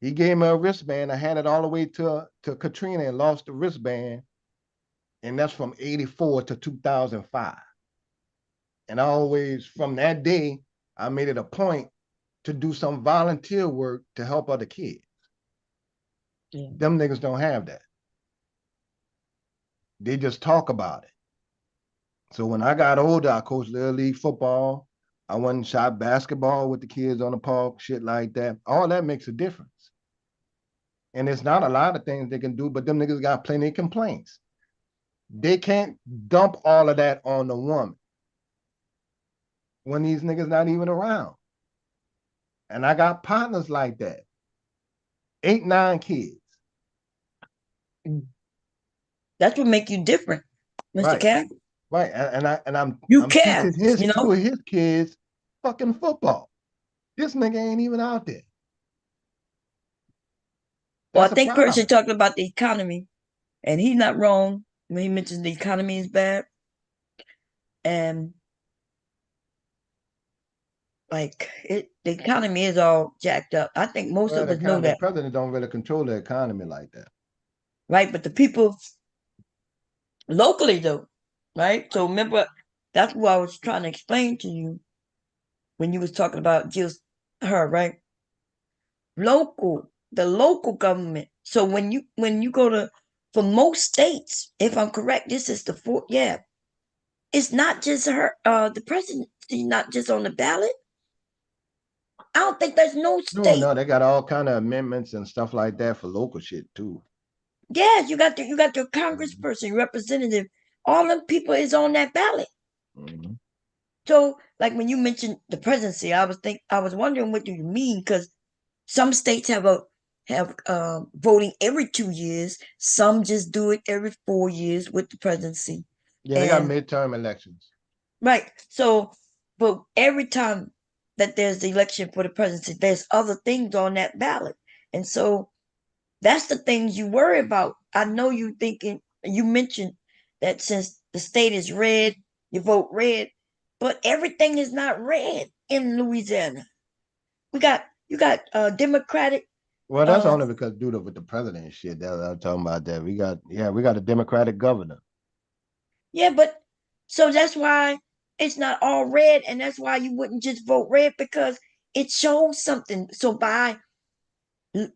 He gave me a wristband. I had it all the way to Katrina and lost the wristband. And that's from 84 to 2005. And I always, from that day, I made it a point to do some volunteer work to help other kids. Yeah. Them niggas don't have that. They just talk about it. So when I got older, I coached Little League football. I went and shot basketball with the kids on the park, shit like that. All that makes a difference. And it's not a lot of things they can do, but them niggas got plenty of complaints. They can't dump all of that on the woman when these niggas not even around. And I got partners like that. 8, 9 kids. That's what make you different, Mr. Kev. Right. And I'm Kev, teaching his kids fucking football. This nigga ain't even out there. Well, I think Percy talked about the economy, and he's not wrong when he mentions the economy is bad. And like the economy is all jacked up. I think most of us know that. The president don't really control the economy like that. Right, but the people locally though, right? So remember, that's what I was trying to explain to you when you was talking about just her, right? The local government. So when you go to, for most states, if I'm correct, this is the fourth. Yeah, it's not just her. The presidency not just on the ballot. I don't think there's no state. No, they got all kind of amendments and stuff like that for local shit too. Yeah, you got your congressperson, representative. All them people is on that ballot. Mm-hmm. So, like when you mentioned the presidency, I was wondering what do you mean, because some states have voting every 2 years. Some just do it every 4 years with the presidency. Yeah, they got midterm elections. Right. So, but every time that there's the election for the presidency, there's other things on that ballot, and so that's the things you worry about. I know you mentioned that since the state is red, you vote red, but everything is not red in Louisiana. You got Democratic. Well, that's only because due to with the president shit that I'm talking about that. We got a Democratic governor. Yeah, but so that's why it's not all red, and that's why you wouldn't just vote red, because it shows something. So by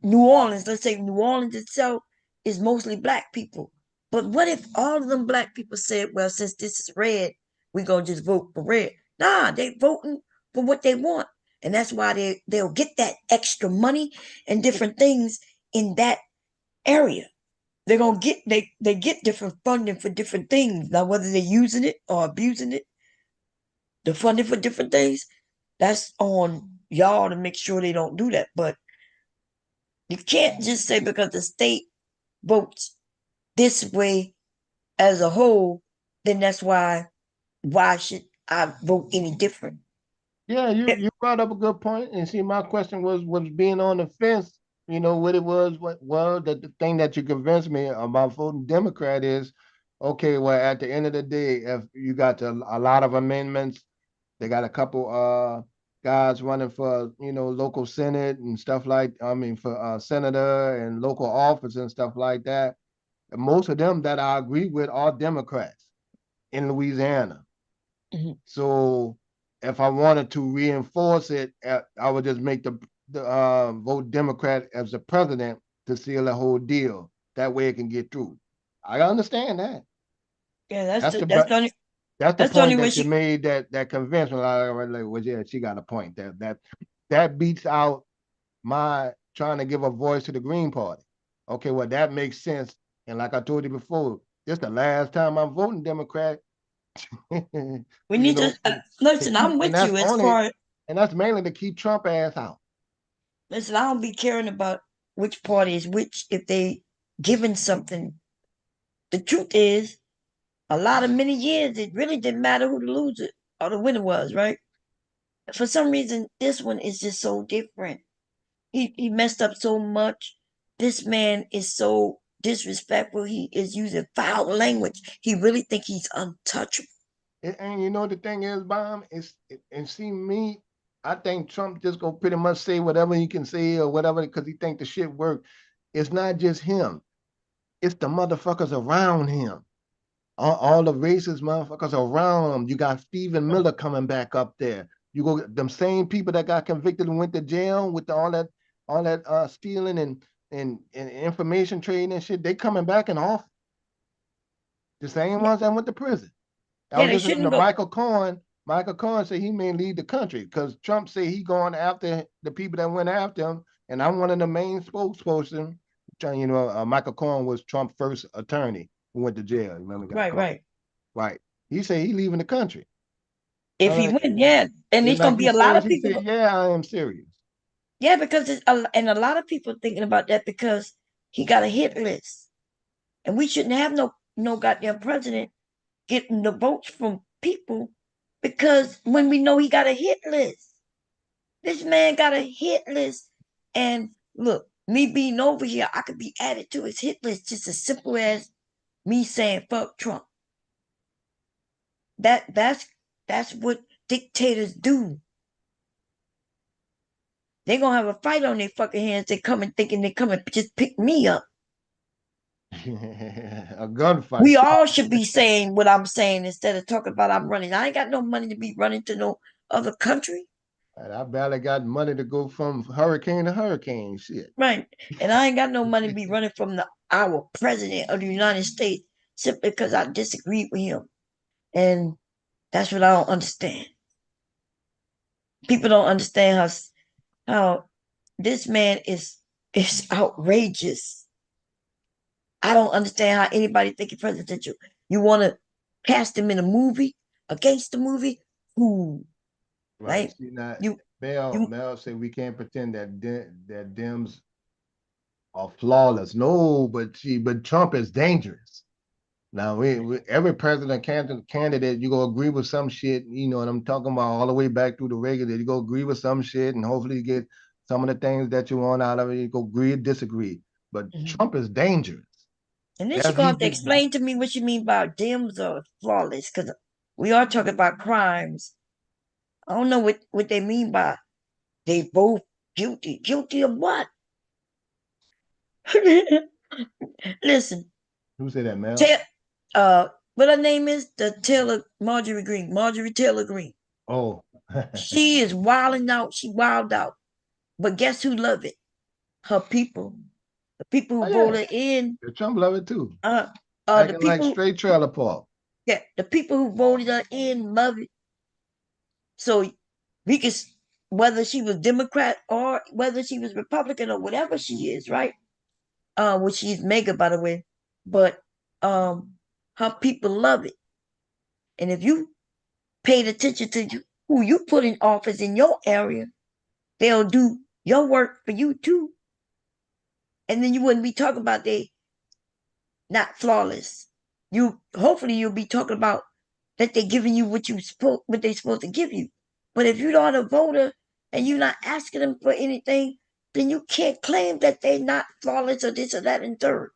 New Orleans, let's say New Orleans itself is mostly black people. But what if all of them black people said, well, since this is red, we're going to just vote for red? Nah, they voting for what they want. And that's why they'll get that extra money and different things in that area. They're going to get, they get different funding for different things. Now, whether they're using it or abusing it, the funding for different things, that's on y'all to make sure they don't do that. But you can't just say because the state votes this way as a whole, then that's why should I vote any different? Yeah, you brought up a good point. And see, my question was being on the fence, what it was, the thing that you convinced me about voting Democrat is, okay, well, at the end of the day, if you got a lot of amendments, they got a couple guys running for, local senate and stuff for senator and local office and stuff like that. And most of them that I agree with are Democrats in Louisiana. Mm-hmm. So if I wanted to reinforce it, I would just make the vote Democrat as the president to seal the whole deal. That way it can get through. I understand that. Yeah, that's the only. That's the That's the only point way that you she. made. That conventional. Well, yeah, she got a point. That beats out my trying to give a voice to the Green Party. Okay, well that makes sense. And like I told you before, this the last time I'm voting Democrat. We You need know, to listen. keep, I'm and with that's you as only, far. and that's mainly to keep Trump ass out. Listen, I don't be caring about which party is which if they giving something. The truth is, a lot of many years it really didn't matter who the loser or the winner was, right? For some reason, this one is just so different. He messed up so much. This man is so disrespectful. He is using foul language. He really think he's untouchable. And you know the thing is, Bomb, and see me, I think Trump just gonna pretty much say whatever he can say or whatever because he think the shit work. It's not just him; it's the motherfuckers around him. All the racist motherfuckers around him. You got Stephen Miller coming back up there. You go them same people that got convicted and went to jail with all that stealing and information trading and shit. They coming back in office. The same ones that went to prison. I Yeah, was they listening shouldn't to go. Michael Cohen. Michael Cohen said he may leave the country because Trump said he going after the people that went after him. And I'm one of the main spokesperson. You know, Michael Cohen was Trump's first attorney who went to jail. Remember, got Right, caught. right. Right. He said he leaving the country. If he win, yeah, and And it's gonna like be you a lot said, of he said, people. "Yeah, I am serious." Yeah, because and a lot of people thinking about that because he got a hit list, and we shouldn't have no goddamn president getting the votes from people because when we know he got a hit list, this man got a hit list, and look, me being over here, I could be added to his hit list just as simple as me saying fuck Trump. That's what dictators do. They're gonna have a fight on their fucking hands. They coming thinking they come and just pick me up. A gunfight. We all should be saying what I'm saying instead of talking about I'm running. I ain't got no money to be running to no other country. And I barely got money to go from hurricane to hurricane. Shit. Right. And I ain't got no money to be running from our president of the United States simply because I disagree with him. And that's what I don't understand. People don't understand how this man is outrageous. I don't understand how anybody think he's presidential. You want to cast him in a movie against the movie? Who? Right. Right? See, now, You Mel said we can't pretend that that Dems are flawless. No, but Trump is dangerous. Now we every president candidate, you go agree with some shit, you know, and I'm talking about all the way back through the regular. You go agree with some shit, and hopefully you get some of the things that you want out of it. You go agree or disagree. But Trump is dangerous. And then she's That's gonna have to explain to me what you mean by Dems are flawless, because we are talking about crimes. I don't know what they mean by they both guilty. Guilty of what? Listen, Who said that, Mel? what her name is? The Taylor Marjorie Green. Marjorie Taylor Green. Oh. She is wilding out. She wild out. But guess who love it? Her people. The people who voted in. The Trump love it too. The Acting people like straight trailer park. Yeah, the people who voted her in love it. So we can, whether she was Democrat or whether she was Republican or whatever she is, right? Which she's mega, by the way. But her people love it. And if you paid attention to who you put in office in your area, they'll do your work for you too. And then you wouldn't be talking about they not flawless. You hopefully you'll be talking about that they're giving you what they're supposed to give you. But if you're not a voter and you're not asking them for anything, then you can't claim that they're not flawless or this or that and third.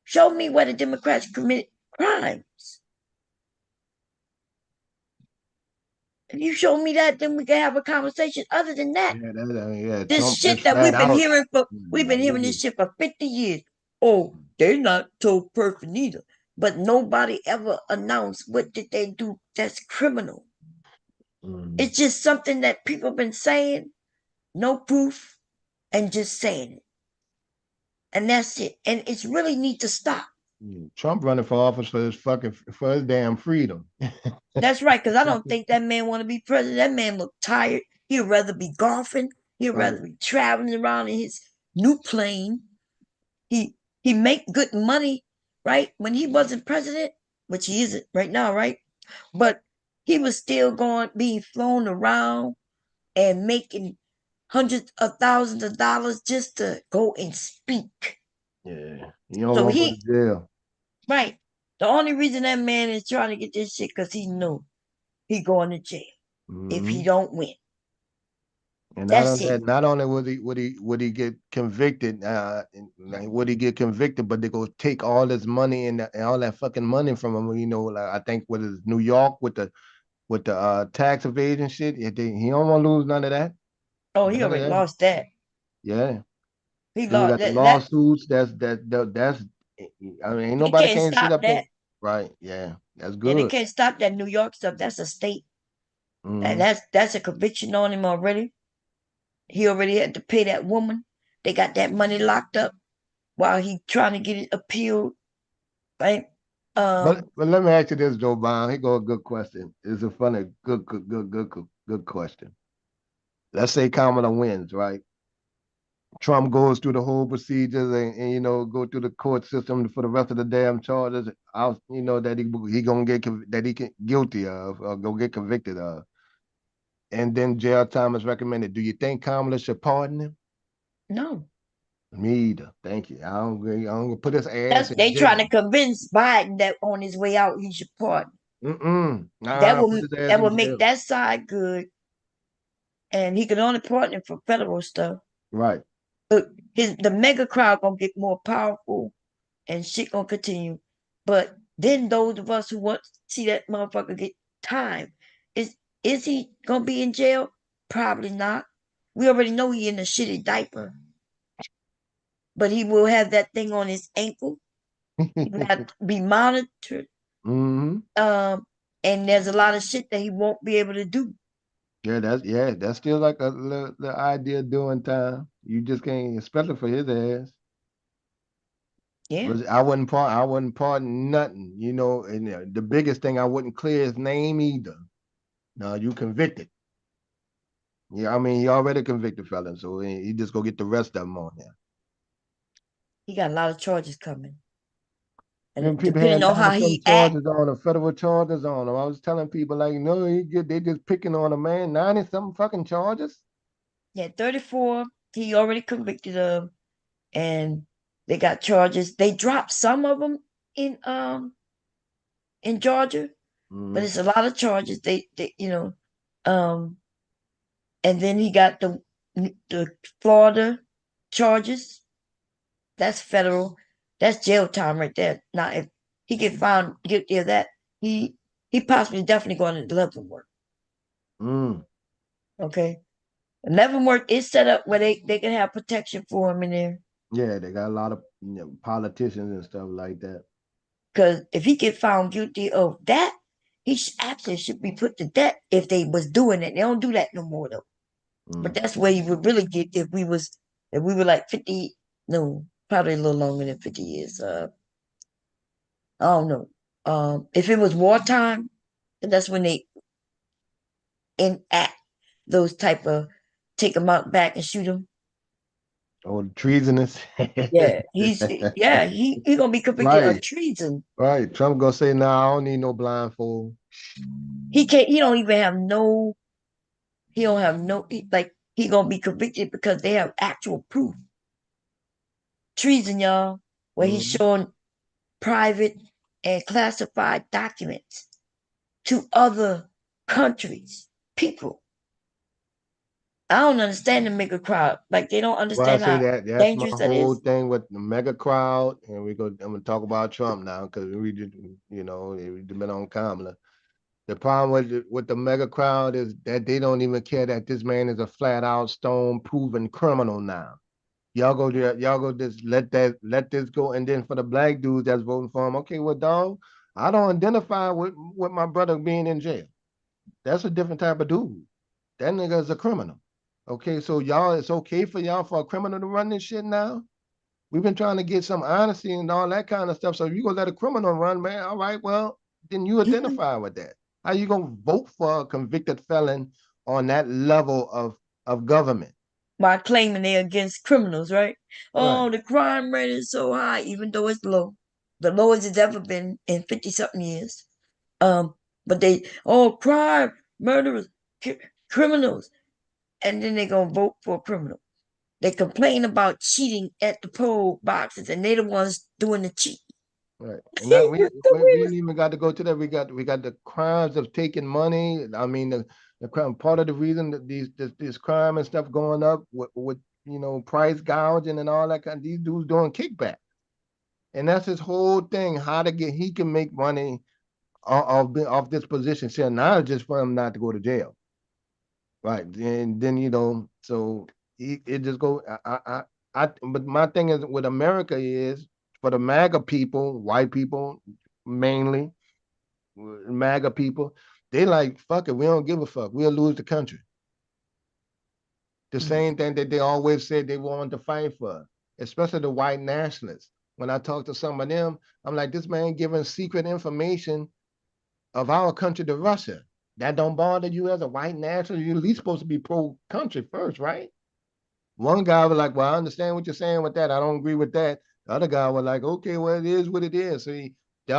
Show me where the Democrats commit crimes. If you show me that, then we can have a conversation. Other than that, this Trump shit is that flat out. we've been hearing this shit for 50 years. Oh, they're not so perfect either. But nobody ever announced what did they do that's criminal. It's just something that people have been saying, no proof, and just saying it. And that's it. And it's really need to stop. Trump running for office for his damn freedom. That's right, because I don't think that man want to be president. That man look tired. He'd rather be golfing. He'd rather be traveling around in his new plane. He make good money, right? When he wasn't president, which he isn't right now, right? But he was still being flown around and making hundreds of thousands of dollars just to go and speak. Yeah, he don't So want to go to jail. right. The only reason that man is trying to get this shit because he know he going to jail if he don't win. And That's it. not only would he get convicted, would he get convicted, but they go take all this money and all that fucking money from him. You know, like I think with his New York with the tax evasion shit, he don't want to lose none of that. Oh, he already lost that. Yeah, he then lost you got the that. lawsuits. That's I mean, ain't nobody can't sit up there. Right? Yeah, that's good. Yeah, they can't stop that New York stuff. That's a state. And that's a conviction on him already. He already had to pay that woman. They got that money locked up while he trying to get it appealed. Right? But let me ask you this, Joe Biden. Here go a good question. It's a funny, good question. Let's say Kamala wins, right? Trump goes through the whole procedures and you know go through the court system for the rest of the damn charges. You know that he gonna get guilty of or go get convicted of, and then jail time is recommended. Do you think Kamala should pardon him? No. Me either. Thank you. I don't put his ass. They trying to convince Biden that on his way out he should pardon. That will make that side good, and he can only pardon for federal stuff. Right. But the mega crowd gonna get more powerful, and shit gonna continue. But then those of us who want to see that motherfucker get time, is he gonna be in jail? Probably not. We already know he in a shitty diaper. But he will have that thing on his ankle. He will have to be monitored. And there's a lot of shit that he won't be able to do. Yeah, that's still like the idea of doing time. You just can't, especially for his ass. Yeah, I wouldn't pardon nothing. You know, and the biggest thing I wouldn't clear his name either. No, you convicted. Yeah, I mean he already convicted felon, so he just go get the rest of them on there. He got a lot of charges coming. And people had 90-some charges on him, federal charges on him. I was telling people like, no, they just picking on a man, 90-something fucking charges. Yeah, 34. He already convicted of, and they got charges. They dropped some of them in Georgia, but it's a lot of charges. They and then he got the Florida charges. That's federal. That's jail time right there. Now, if he get found guilty of that, he possibly definitely going to Leavenworth. Okay, Leavenworth is set up where they can have protection for him in there. Yeah, they got a lot of politicians and stuff like that. Because if he get found guilty of that, he actually should be put to death if they was doing it. They don't do that no more though. But that's where you would really get if we were like 50, no, probably a little longer than 50 years. I don't know. If it was wartime, then that's when they enact those type of take them out back and shoot them. Oh, treasonous. Yeah, he gonna be convicted of treason. Right. Trump gonna say, no, I don't need no blindfold. He don't have no, like he gonna be convicted because they have actual proof. Treason, y'all, where he's showing private and classified documents to other countries, people. I don't understand the mega crowd. Like they don't understand how that's dangerous my whole thing with the mega crowd. And I'm gonna talk about Trump now because we just, we've been on Kamala. The problem with the mega crowd is that they don't even care that this man is a flat out stone proven criminal now. Y'all go just let this go. And then for the black dudes that's voting for him, okay, well, dog, I don't identify with my brother being in jail. That's a different type of dude. That nigga is a criminal. Okay, so y'all, it's okay for y'all for a criminal to run this shit now? We've been trying to get some honesty and all that kind of stuff. So if you gonna let a criminal run, man, all right, well, then you identify with that. How you gonna vote for a convicted felon on that level of government? By claiming they're against criminals, right? Oh, Right. the crime rate is so high, even though it's low. The lowest it's ever been in 50-something years. But crime, murderers, criminals. And then they're gonna vote for a criminal. They complain about cheating at the poll boxes, and they're the ones doing the cheating. Right. And that we ain't even got to go to that. We got the crimes of taking money. I mean, the crime, part of the reason that this crime and stuff going up with price gouging and all that kind, these dudes doing kickback. And that's his whole thing, how to get he can make money off this position. So now it's just for him not to go to jail. Right. And then so it just go but my thing is with America is for the MAGA people, white people mainly, MAGA people, they like, fuck it, we don't give a fuck. We'll lose the country. The same thing that they always said they wanted to fight for, especially the white nationalists. When I talk to some of them, I'm like, this man giving secret information of our country to Russia. That don't bother you as a white national. You're at least supposed to be pro-country first, right? One guy was like, well, I understand what you're saying with that. I don't agree with that. The other guy was like, okay, well, it is what it is. So they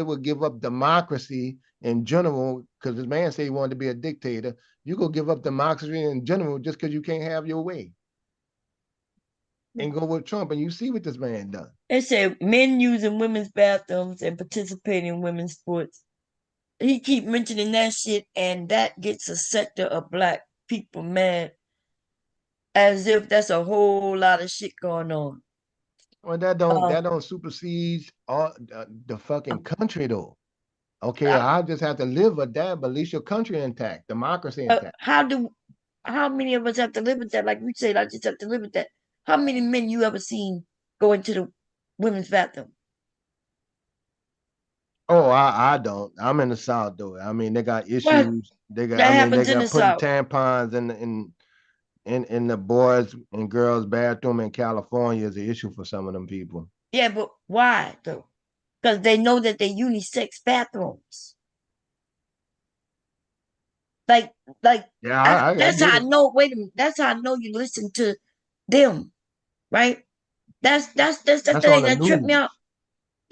would give up democracy in general, because this man said he wanted to be a dictator. You go give up democracy in general just because you can't have your way. And go with Trump, and you see what this man done. They said men using women's bathrooms and participating in women's sports. He keep mentioning that shit, and that gets a sector of black people mad, as if that's a whole lot of shit going on. Well, that don't supersede all the fucking country though. Okay, I just have to live with that, but at least your country intact, democracy intact. How many of us have to live with that? Like we said, I just have to live with that. How many men you ever seen go into the women's bathroom? Oh, I don't. I'm in the South though. I mean, they got issues. They got. That I mean, they happens in got the putting South. tampons in the boys and girls bathroom in California is an issue for some of them people. Yeah, but why though? Because they know that they're unisex bathrooms. Like, Yeah, I that's get how I it. know. Wait a minute, that's how I know you listen to them, right? That's the That's on thing the that tripped me news. out.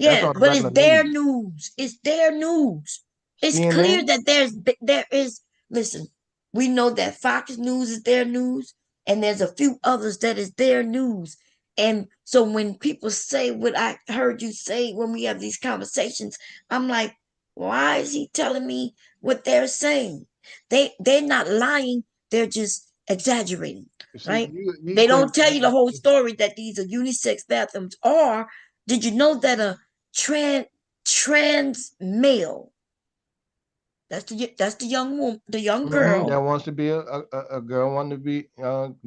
That's Yeah, on the but it's regular their news. news. It's their news. It's clear CNN. that there is. Listen, we know that Fox News is their news, and there's a few others that is their news. And so when people say what I heard you say when we have these conversations, I'm like, why is he telling me what they're saying? They're not lying. They're just exaggerating, See, right? you They could. don't tell you the whole story that these are unisex bathrooms. Or did you know that a trans male, that's the young woman, the young That girl, wants to be a girl, want to be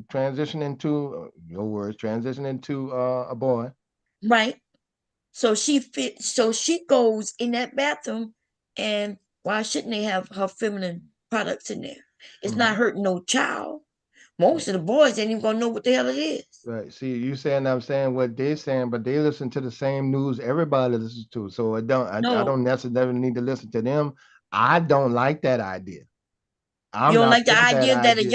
transition into your words, transition into a boy. right? So she goes in that bathroom, and why shouldn't they have her feminine products in there? It's not hurting no child. Most of the boys ain't even gonna know what the hell it is. Right. See, you saying I'm saying what they're saying, but they listen to the same news everybody listens to. So I No, don't necessarily need to listen to them. I don't like that idea. you I'm don't not like the for that idea that idea.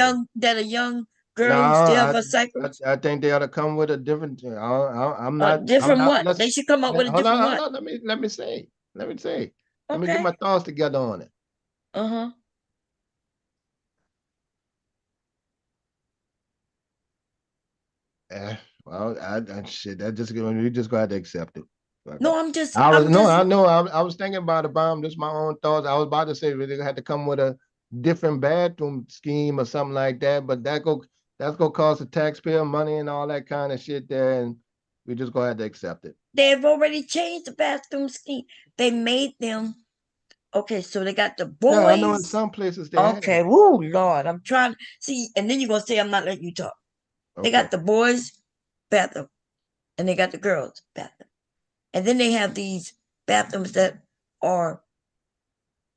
a young No, girl who still have her cycles, I think they ought to come with a different. I'm different not. what? They should come up with a Hold on, different hold what? on. Let me say. Let me get Okay. my thoughts together on it. Uh-huh. Well, shit. That just you just got to accept it. No, I was thinking about it, bomb. Just my own thoughts. I was about to say they had to come with a different bathroom scheme or something like that, but that's gonna cost the taxpayer money and all that kind of shit there, and we just gonna have to accept it. they've already changed the bathroom scheme. They made them okay, so they got the Yeah, I know in boys. some places they have. Okay, woo, Lord, I'm trying. See, and then you're gonna say I'm not letting you talk. They Okay. got the boys' bathroom, and they got the girls' bathroom, and then they have these bathrooms that are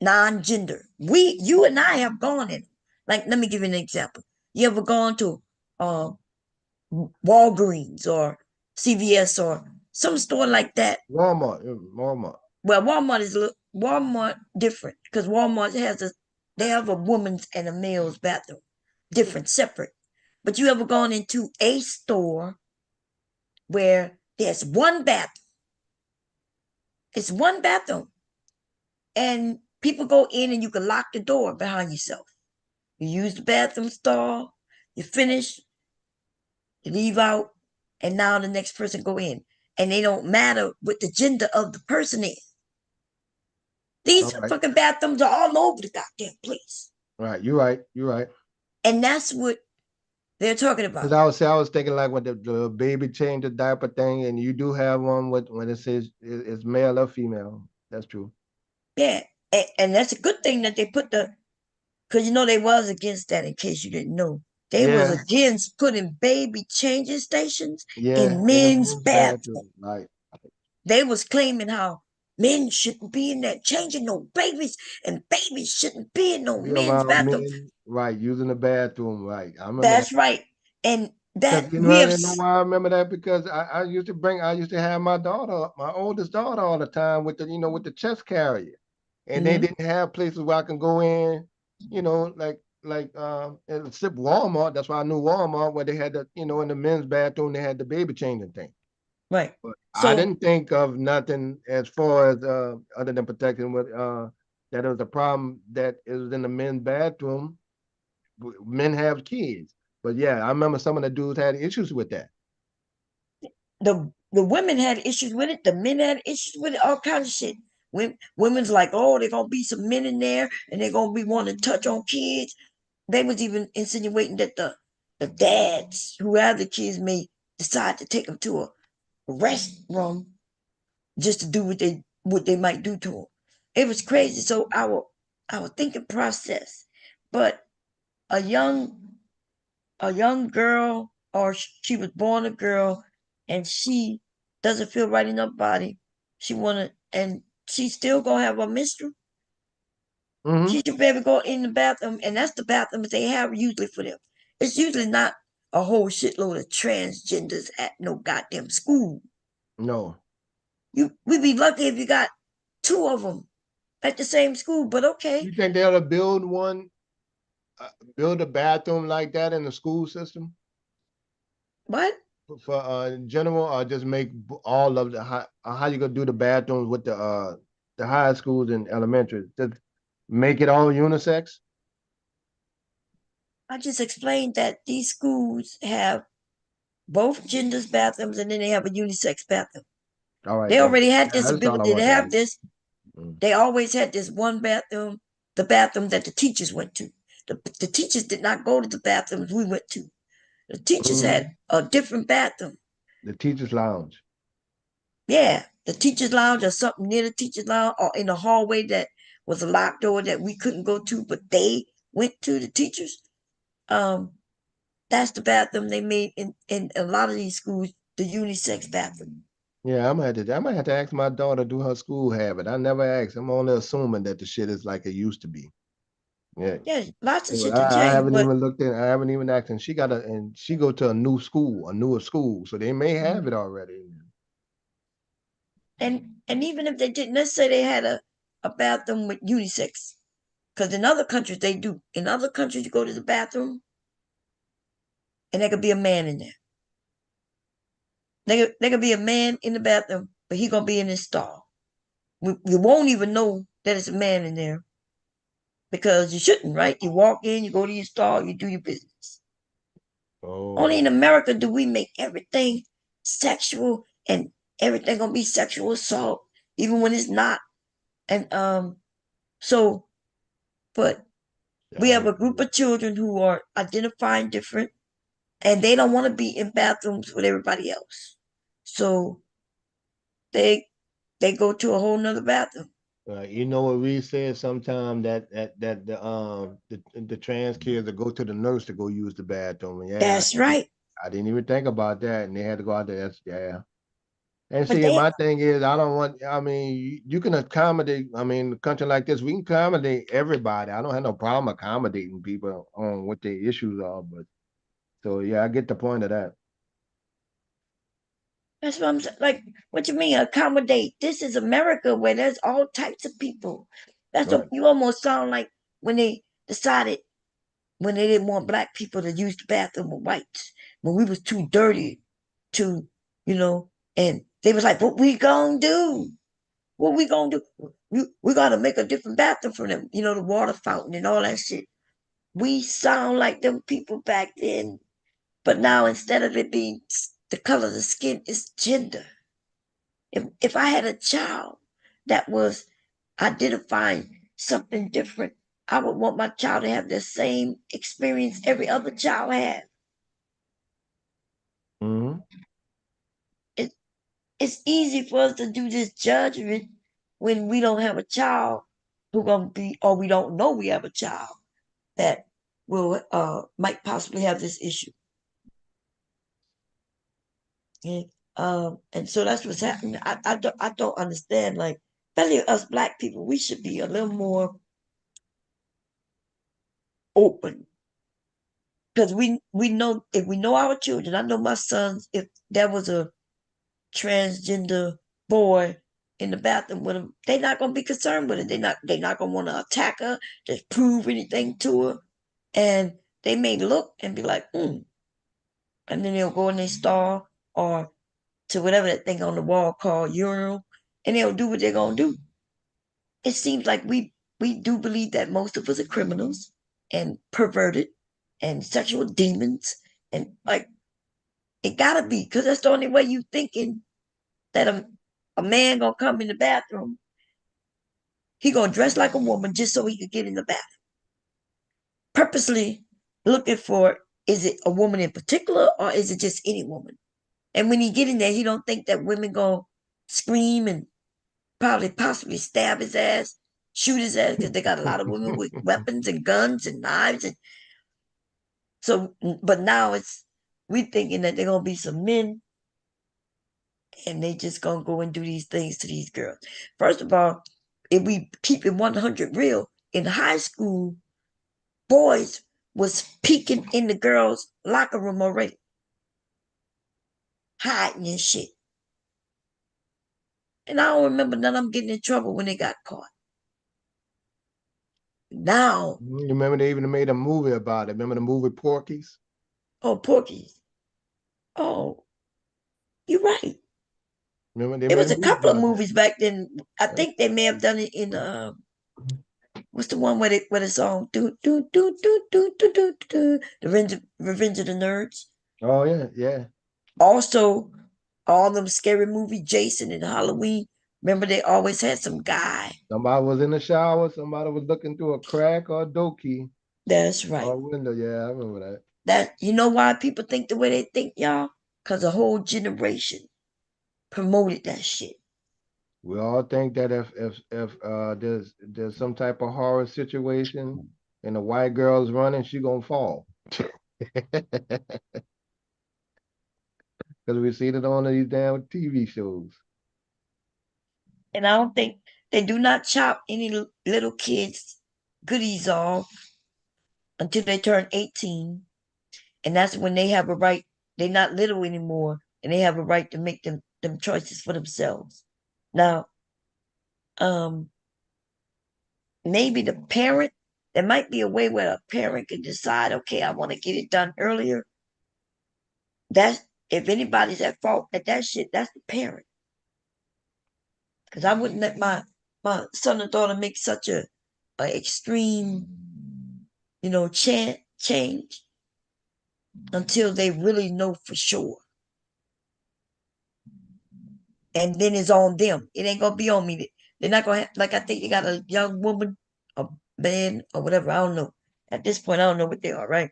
non-gender. You and I have gone in. Like, let me give you an example. You ever gone to Walgreens or CVS or some store like that. Walmart. Well, Walmart different because Walmart they have a woman's and a male's bathroom, different, separate. But you ever gone into a store where there's one bathroom? It's one bathroom, and people go in and you can lock the door behind yourself. You use the bathroom stall, you finish, you leave out, and now the next person go in, and they don't matter what the gender of the person is. These fucking bathrooms are all over the goddamn place. Right, you're right. You're right. And that's what they're talking about. Because I was thinking like when the baby change the diaper thing, and you do have one with when it says it's male or female. That's true. Yeah, and that's a good thing that they put because they was against that. In case you didn't know, they was against putting baby changing stations in men's bathrooms. Right. They was claiming how men shouldn't be in there changing no babies, and babies shouldn't be in no men's bathroom. Right, using the bathroom. Right, I remember. That's right, and that you know why I remember that because I used to have my oldest daughter all the time with the chest carrier, and they didn't have places where I can go in, except Walmart. That's why I knew Walmart where they had in the men's bathroom they had the baby changing thing. Right. But I didn't think of nothing as far as other than protecting with that it was a problem that it was in the men's bathroom. Men have kids. But yeah, I remember some of the dudes had issues with that. The women had issues with it. The men had issues with it. All kinds of shit. Women's like, oh, they're gonna be some men in there, and they're gonna be wanting to touch on kids. They was even insinuating that the dads who have the kids may decide to take them to a restroom just to do what they might do to them. It was crazy. So our thinking process, but a young girl, or she was born a girl, and she doesn't feel right in her body. And she's still gonna have a menstrual. She should be able to go in the bathroom, and that's the bathroom that they have usually for them. It's usually not a whole shitload of transgenders at no goddamn school. No. We'd be lucky if you got 2 of them at the same school, but okay. You think they ought to build a bathroom like that in the school system? What? For general, or just make all of the how you gonna do the bathrooms with the high schools and elementary? Just make it all unisex? I just explained that these schools have both genders bathrooms, and then they have a unisex bathroom. All right. They already had this ability to have this. They always had this one bathroom, the bathroom that the teachers went to. The teachers did not go to the bathrooms we went to. The teachers had a different bathroom. The teachers' lounge. Yeah, the teachers' lounge or something near the teachers' lounge, or in the hallway that was a locked door that we couldn't go to, but they went to, the teachers. That's the bathroom they made in a lot of these schools, the unisex bathroom. Yeah, I might have to ask my daughter to do her school habit. I never asked. I'm only assuming that the shit is like it used to be. Yeah. Yeah, lots of shit I to change. haven't even looked in. I haven't even asked. And she go to a newer school, so they may have it already. And even if they didn't, let's say they had a bathroom with unisex, because in other countries they do. In other countries, you go to the bathroom, and there could be a man in there. There could be a man in the bathroom, but he gonna be in his stall. You won't even know that it's a man in there, because you shouldn't, right? You walk in, you go to your stall, you do your business. Only in America do we make everything sexual, and everything gonna be sexual assault, even when it's not. And but we have a group of children who are identifying different, and they don't want to be in bathrooms with everybody else. So they go to a whole nother bathroom. You know what we said sometime that the trans kids that go to the nurse to go use the bathroom. Yeah, that's right. I didn't even think about that, and they had to go out there. Yeah. And see, my thing is, I don't want. I mean, you can accommodate. I mean, a country like this, we can accommodate everybody. I don't have no problem accommodating people on what their issues are. But so yeah, I get the point of that. That's what I'm saying. Like, what you mean accommodate? This is America where there's all types of people. That's what you almost sound like when they decided when they didn't want black people to use the bathroom with whites when we was too dirty to, and they was like, what we gonna do? What we gonna do? We gotta make a different bathroom for them, the water fountain and all that shit. We sound like them people back then, but now instead of it being the color of the skin, it's gender. If I had a child that was identifying something different, I would want my child to have the same experience every other child had. Mm-hmm. It's easy for us to do this judgment when we don't have a child who gonna be, or we don't know we have a child that will might possibly have this issue. And so that's what's happening. I don't understand. Like, especially us black people, we should be a little more open because we know if we know our children. I know my sons. If there was a transgender boy in the bathroom with him, they're not gonna be concerned with it. They're not gonna want to attack her, just prove anything to her, and they may look and be like, and then they'll go in their stall or to whatever that thing on the wall called urinal, and they'll do what they're gonna do. It seems like we do believe that most of us are criminals and perverted and sexual demons, and like it gotta be because that's the only way you thinking that a man gonna come in the bathroom. He gonna dress like a woman just so he could get in the bathroom, purposely looking for, is it a woman in particular or is it just any woman? And when he get in there, he don't think that women gonna scream and probably possibly stab his ass, shoot his ass, because they got a lot of women with weapons and guns and knives. And so, but now we thinking that they're gonna be some men and they just gonna go and do these things to these girls. First of all, if we keep it 100 real, in high school, boys was peeking in the girls' locker room already, hiding and shit. And I don't remember none of them getting in trouble when they got caught. Now, you remember they even made a movie about it. Remember the movie Porky's? Oh, Porky's. Oh, you're right. Remember they There made was a a movie couple of about movies back then. I think they may have done it in what's the one where the song the Revenge of the Nerds. Oh yeah, yeah. Also, all them scary movies, Jason and Halloween. Remember, they always had some guy. Somebody was in the shower. Somebody was looking through a crack or a door key. That's right. Or window. Yeah, I remember that. That you know why people think the way they think, y'all? Because a whole generation promoted that shit. We all think that if there's some type of horror situation and the white girl's running, she gonna fall. Because we've seen it on these damn TV shows. And I don't think they do not chop any little kids' goodies off until they turn 18. And that's when they have a right. They're not little anymore, and they have a right to make them choices for themselves. Now, maybe the parent, there might be a way where a parent can decide, okay, I want to get it done earlier. That's if anybody's at fault at that shit, that's the parent. Because I wouldn't let my son or daughter make such a extreme, change until they really know for sure. And then it's on them. It ain't gonna be on me. They're not gonna have, like, I think they got a young woman, a man, or whatever. I don't know. At this point, I don't know what they are, right?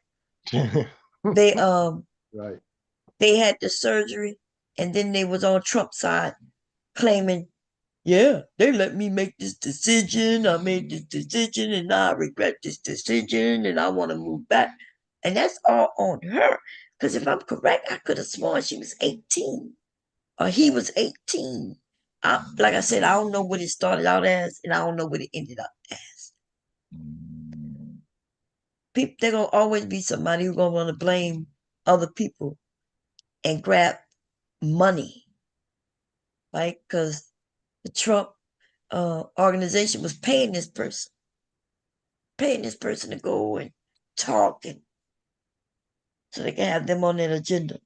They right. They had the surgery, and then they was on Trump's side claiming, yeah, they let me make this decision. I made this decision, and now I regret this decision, and I want to move back. And that's all on her. Because if I'm correct, I could have sworn she was 18. Or he was 18. Like I said, I don't know what it started out as, and I don't know what it ended up as. People, they're gonna always be somebody who's gonna want to blame other people and grab money right? Because the Trump organization was paying this person to go and talk, and so they can have them on their agenda.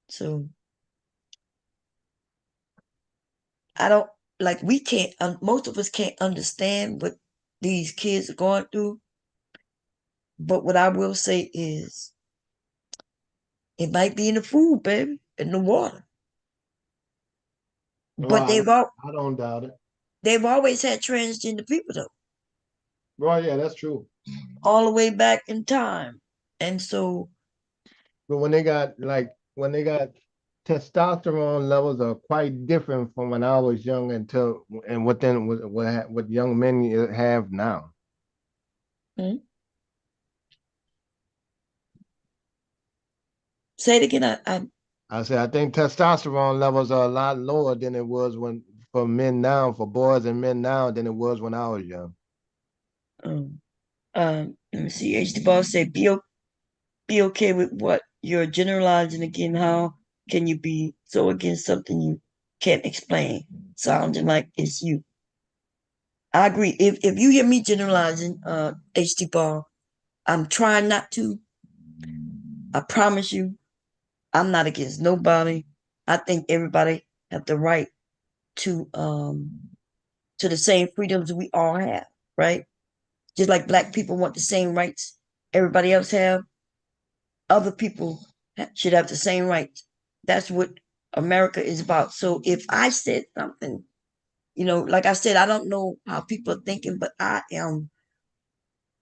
So I don't like, we can't, most of us can't understand what these kids are going through. But what I will say is, it might be in the food, baby, in the water. But I don't doubt it. They've always had transgender people though. Well, yeah, that's true. All the way back in time. And so, but when they got testosterone levels are quite different from when I was young and what young men have now. Hmm? Say it again. I said I think testosterone levels are a lot lower than it was for men now, for boys and men now, than it was when I was young. Let me see. HD Boss said, be okay with what you're generalizing again. How can you be so against something you can't explain? Sounding like it's you. I agree. If you hear me generalizing, HD Ball, I'm trying not to. I promise you, I'm not against nobody. I think everybody have the right to the same freedoms we all have, right? Just like black people want the same rights everybody else have, other people should have the same rights. That's what America is about. So if I said something, like I said, I don't know how people are thinking, but I am.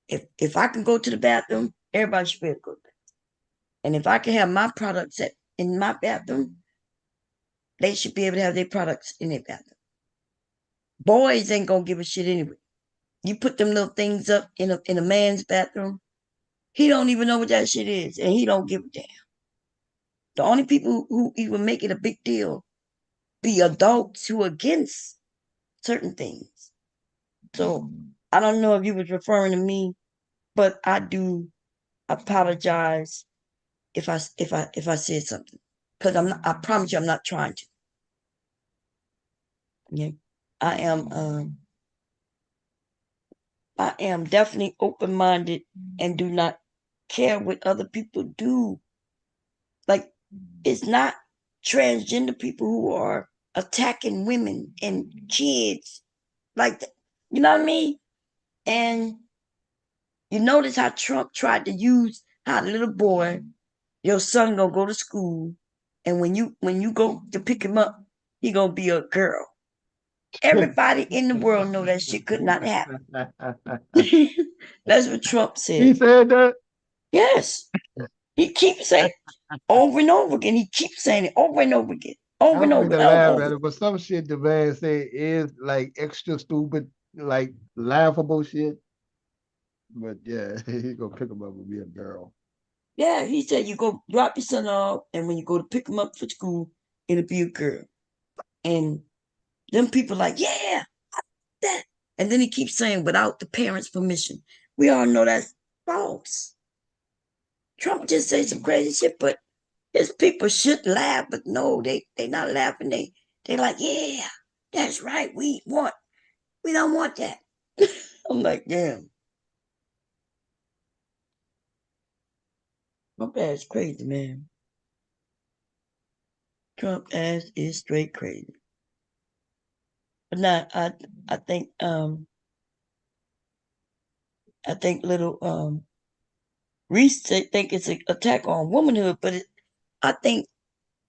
If I can go to the bathroom, everybody should be able to go to the bathroom. And if I can have my products in my bathroom, they should be able to have their products in their bathroom. Boys ain't gonna give a shit anyway. You put them little things up in a man's bathroom, he don't even know what that shit is, and he don't give a damn. The only people who even make it a big deal be adults who are against certain things. So I don't know if you was referring to me, but I do apologize if I said something, because I promise you I'm not trying to. Yeah, I am definitely open-minded and do not care what other people do. Like, it's not transgender people who are attacking women and kids like that. You know what I mean? And you notice how Trump tried to use how the little boy, your son gonna go to school, and when you go to pick him up, he gonna be a girl. Everybody in the world know that shit could not happen. That's what Trump said. He said that? Yes. He keeps saying it over and over again. He keeps saying it over and over again. Over and over to and laugh over. at it, but some shit the man say is like extra stupid, like laughable shit. But yeah, he gonna pick him up and be a girl. Yeah, he said you go drop your son off, and when you go to pick him up for school, it'll be a girl. And them people like, yeah, that. And then he keeps saying without the parents' permission. We all know that's false. Trump just said some crazy shit, but his people should laugh, but no, they not laughing. They like, yeah, that's right. We don't want that. I'm like, damn. Trump ass crazy, man. Trump ass is straight crazy. But now I think little Reese think it's an attack on womanhood, but I think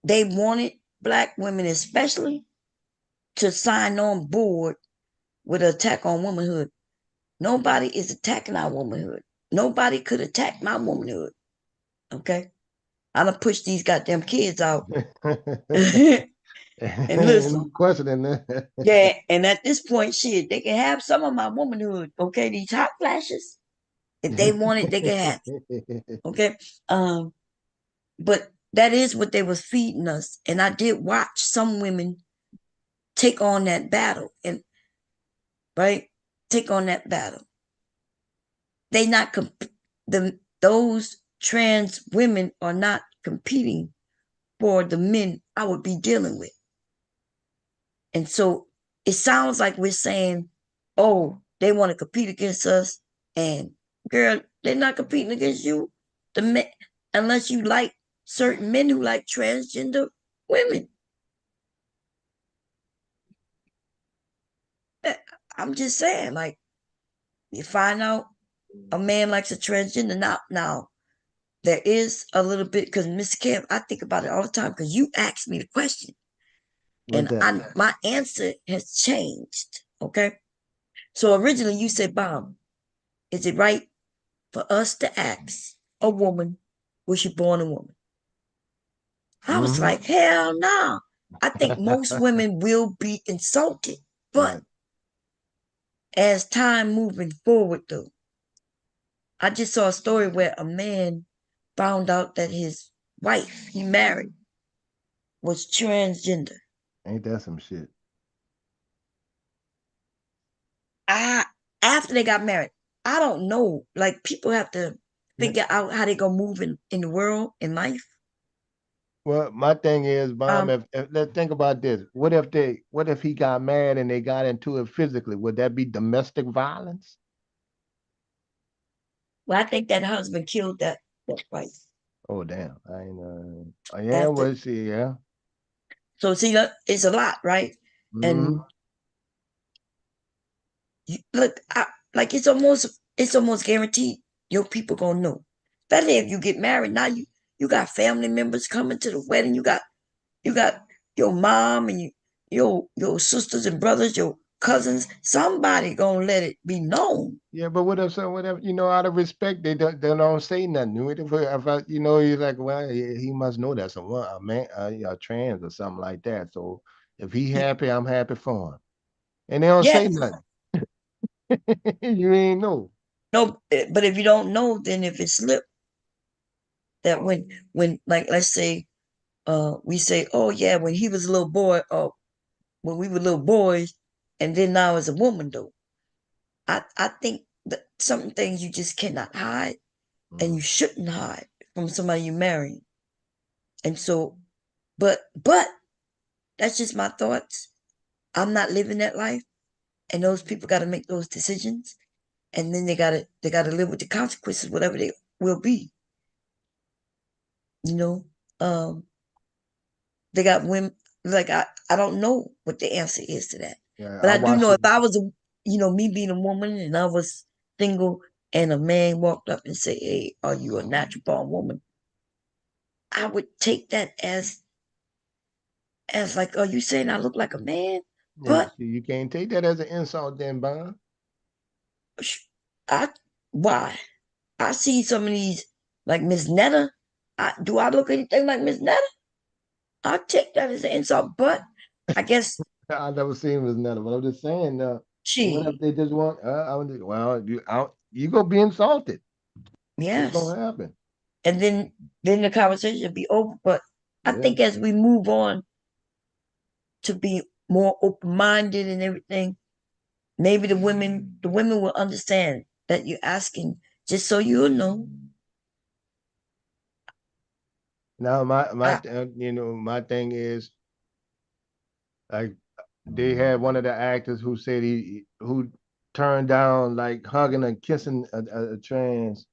they wanted black women especially to sign on board with an attack on womanhood. Nobody is attacking our womanhood. Nobody could attack my womanhood. Okay? I done push these goddamn kids out. And listen. No question in that. Yeah, and at this point, shit, they can have some of my womanhood. Okay, these hot flashes. If they want it, they can have it. Okay. But that is what they was feeding us. And I did watch some women take on that battle and take on that battle. They not those trans women are not competing for the men I would be dealing with. And so it sounds like we're saying, oh, they want to compete against us. And girl, they're not competing against you. The men, unless you like certain men who like transgender women. I'm just saying, like, you find out a man likes a transgender now. There is a little bit because MrKev, I think about it all the time because you asked me the question. And my answer has changed. Okay. So originally you said, Bob, is it right for us to ask a woman, was she born a woman? I was like, hell no. I think most women will be insulted. But as time moving forward, though, I just saw a story where a man found out that his wife he married was transgender. Ain't that some shit? After they got married, I don't know. Like people have to figure out how they gonna move in the world in life. Well, my thing is, Mom, if let's think about this. What if he got mad and they got into it physically? Would that be domestic violence? Well, I think that husband killed that wife. Oh damn! I ain't yeah, well, see, yeah. So see, it's a lot, right? And look, like it's almost guaranteed your people gonna know. Especially if you get married. Now you got family members coming to the wedding. You got your mom and your sisters and brothers, your cousins. Somebody gonna let it be known. Yeah, but what if out of respect, they don't say nothing. If he's like, well, he must know that's a man, trans or something like that. So if he happy, I'm happy for him. And they don't say nothing. You ain't know. No, but if you don't know, then if it slipped, that when like let's say, we say, oh yeah, when he was a little boy, or when we were little boys, and then now as a woman though, I think that some things you just cannot hide, and you shouldn't hide from somebody you marry. And so, but that's just my thoughts. I'm not living that life, and those people got to make those decisions, and then they gotta live with the consequences, whatever they will be. You know, they got women like I don't know what the answer is to that, but I do know if I was me being a woman and I was single and a man walked up and say, "Hey, are you a natural born woman?" I would take that as like, are you saying I look like a man? Yeah, but you can't take that as an insult, then, Bob. Why? I see some of these like Miss Netta. Do I look anything like Miss Netta? I'll take that as an insult, but I guess I've never seen Miss Netta, but I'm just saying, what if they just want? You gonna be insulted. Yes, what's gonna happen? And then the conversation will be over. But I think as we move on to be more open minded and everything, maybe the women will understand that you're asking just so you'll know. Now my thing is, like, they had one of the actors who said who turned down like hugging and kissing a trans,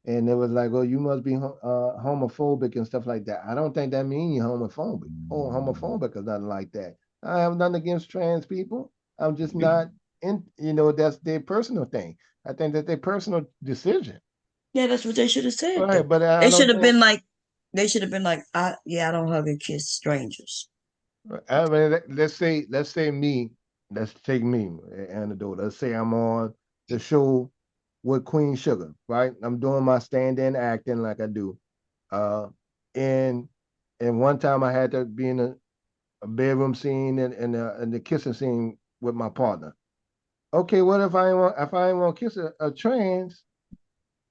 and it was like, oh, you must be homophobic and stuff like that. I don't think that means you're homophobic. Oh, homophobic or nothing like that. I have nothing against trans people. I'm just not in. That's their personal thing. I think that's their personal decision. Yeah, that's what they should have said. Right, but they should have been like, I don't hug and kiss strangers. I mean, let's take me, anecdote. Let's say I'm on the show with Queen Sugar, right? I'm doing my stand-in acting like I do. And one time I had to be in a bedroom scene and the kissing scene with my partner. Okay, what if I ain't want to kiss a trans?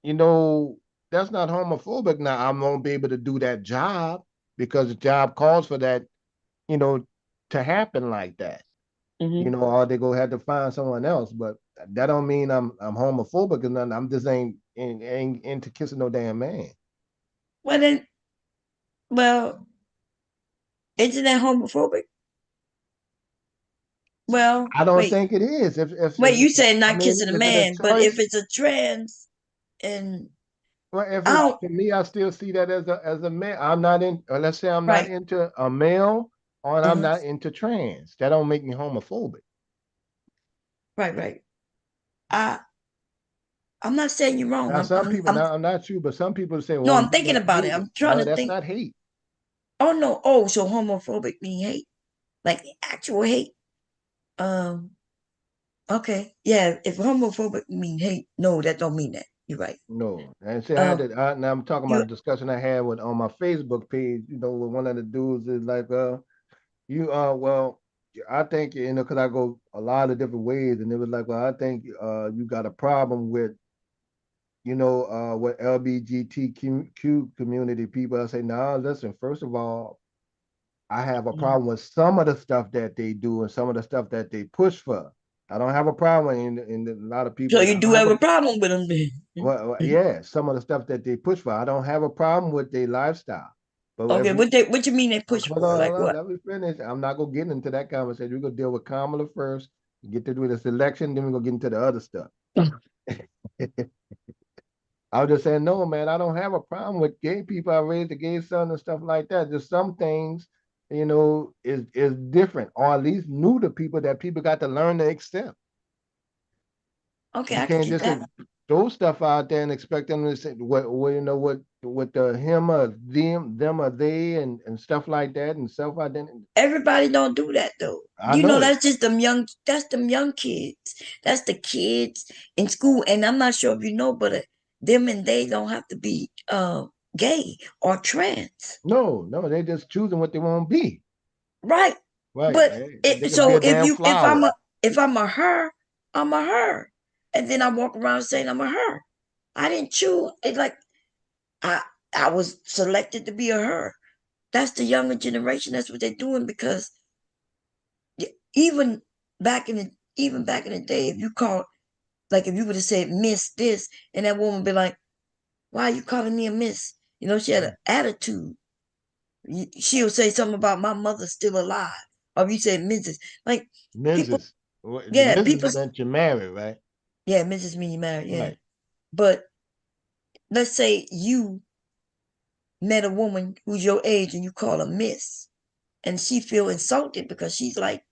That's not homophobic. Now I'm gonna be able to do that job because the job calls for that, to happen like that. Or they go have to find someone else. But that don't mean I'm homophobic or nothing. I'm just ain't into kissing no damn man. Well then, Isn't that homophobic? Well, I don't wait, think it is. wait. You said I not mean, kissing a is it a man, but if choice? it's a trans, and Well, if I it's don't. to me, I still see that as a male. I'm not in. Let's say I'm not Right. into a male, or I'm Uh-huh. not into trans. That don't make me homophobic. Right. Right. I. I'm not saying you're wrong. Now, some people. Now, I'm not sure, but some people say, No, "Well, I'm you thinking must about it. hate it." I'm trying No, to that's think. not hate. Oh no. Oh, so homophobic mean hate, like actual hate. Um. Okay. Yeah. If homophobic mean hate, no, that don't mean that. You're right. No, and see, I had Um. that. Now I'm talking about You. a discussion I had with on my Facebook page. You know, with one of the dudes is like, you well, I think because I go a lot of different ways, and it was like, well, I think you got a problem with what LGBTQ community people. I say, no, listen, first of all, I have a problem with some of the stuff that they do and some of the stuff that they push for. I don't have a problem in a lot of So people. you I do don't have have a a problem with them then? well, yeah, some of the stuff that they push for. I don't have a problem with their lifestyle. But if Okay. we What you mean they push hold for? on, Like hold on, what? let me finish. I'm not gonna get into that conversation. We're gonna deal with Kamala first, get to do the selection, then we're gonna get into the other stuff. I was just saying, no, man, I don't have a problem with gay people. I raised a gay son and stuff like that. Just some things, is different, or at least new to people that people got to learn to accept. Okay, You I can can't get just that. throw stuff out there and expect them to say what the him or them or they and stuff like that and self identity. Everybody don't do that though. I know. That's just that's them young kids. That's the kids in school. And I'm not sure if you know, but them and they don't have to be gay or trans. No, no, they just choosing what they want to be. Right. Right. But They could be so a damn flower. if I'm a her, I'm a her. And then I walk around saying I'm a her. I didn't choose it. Like I I was selected to be a her. That's the younger generation. That's what they're doing because even back in the day, if you call, like if you would have said miss this, and that woman be like, why are you calling me a miss? She had an attitude. She'll say something about my mother's still alive. Or if you say Mrs. Like people, Mrs. The yeah, Mrs. people, meant you're married, right? yeah, Mrs. mean you married, yeah. Right. But let's say you met a woman who's your age and you call her miss, and she feel insulted because she's like,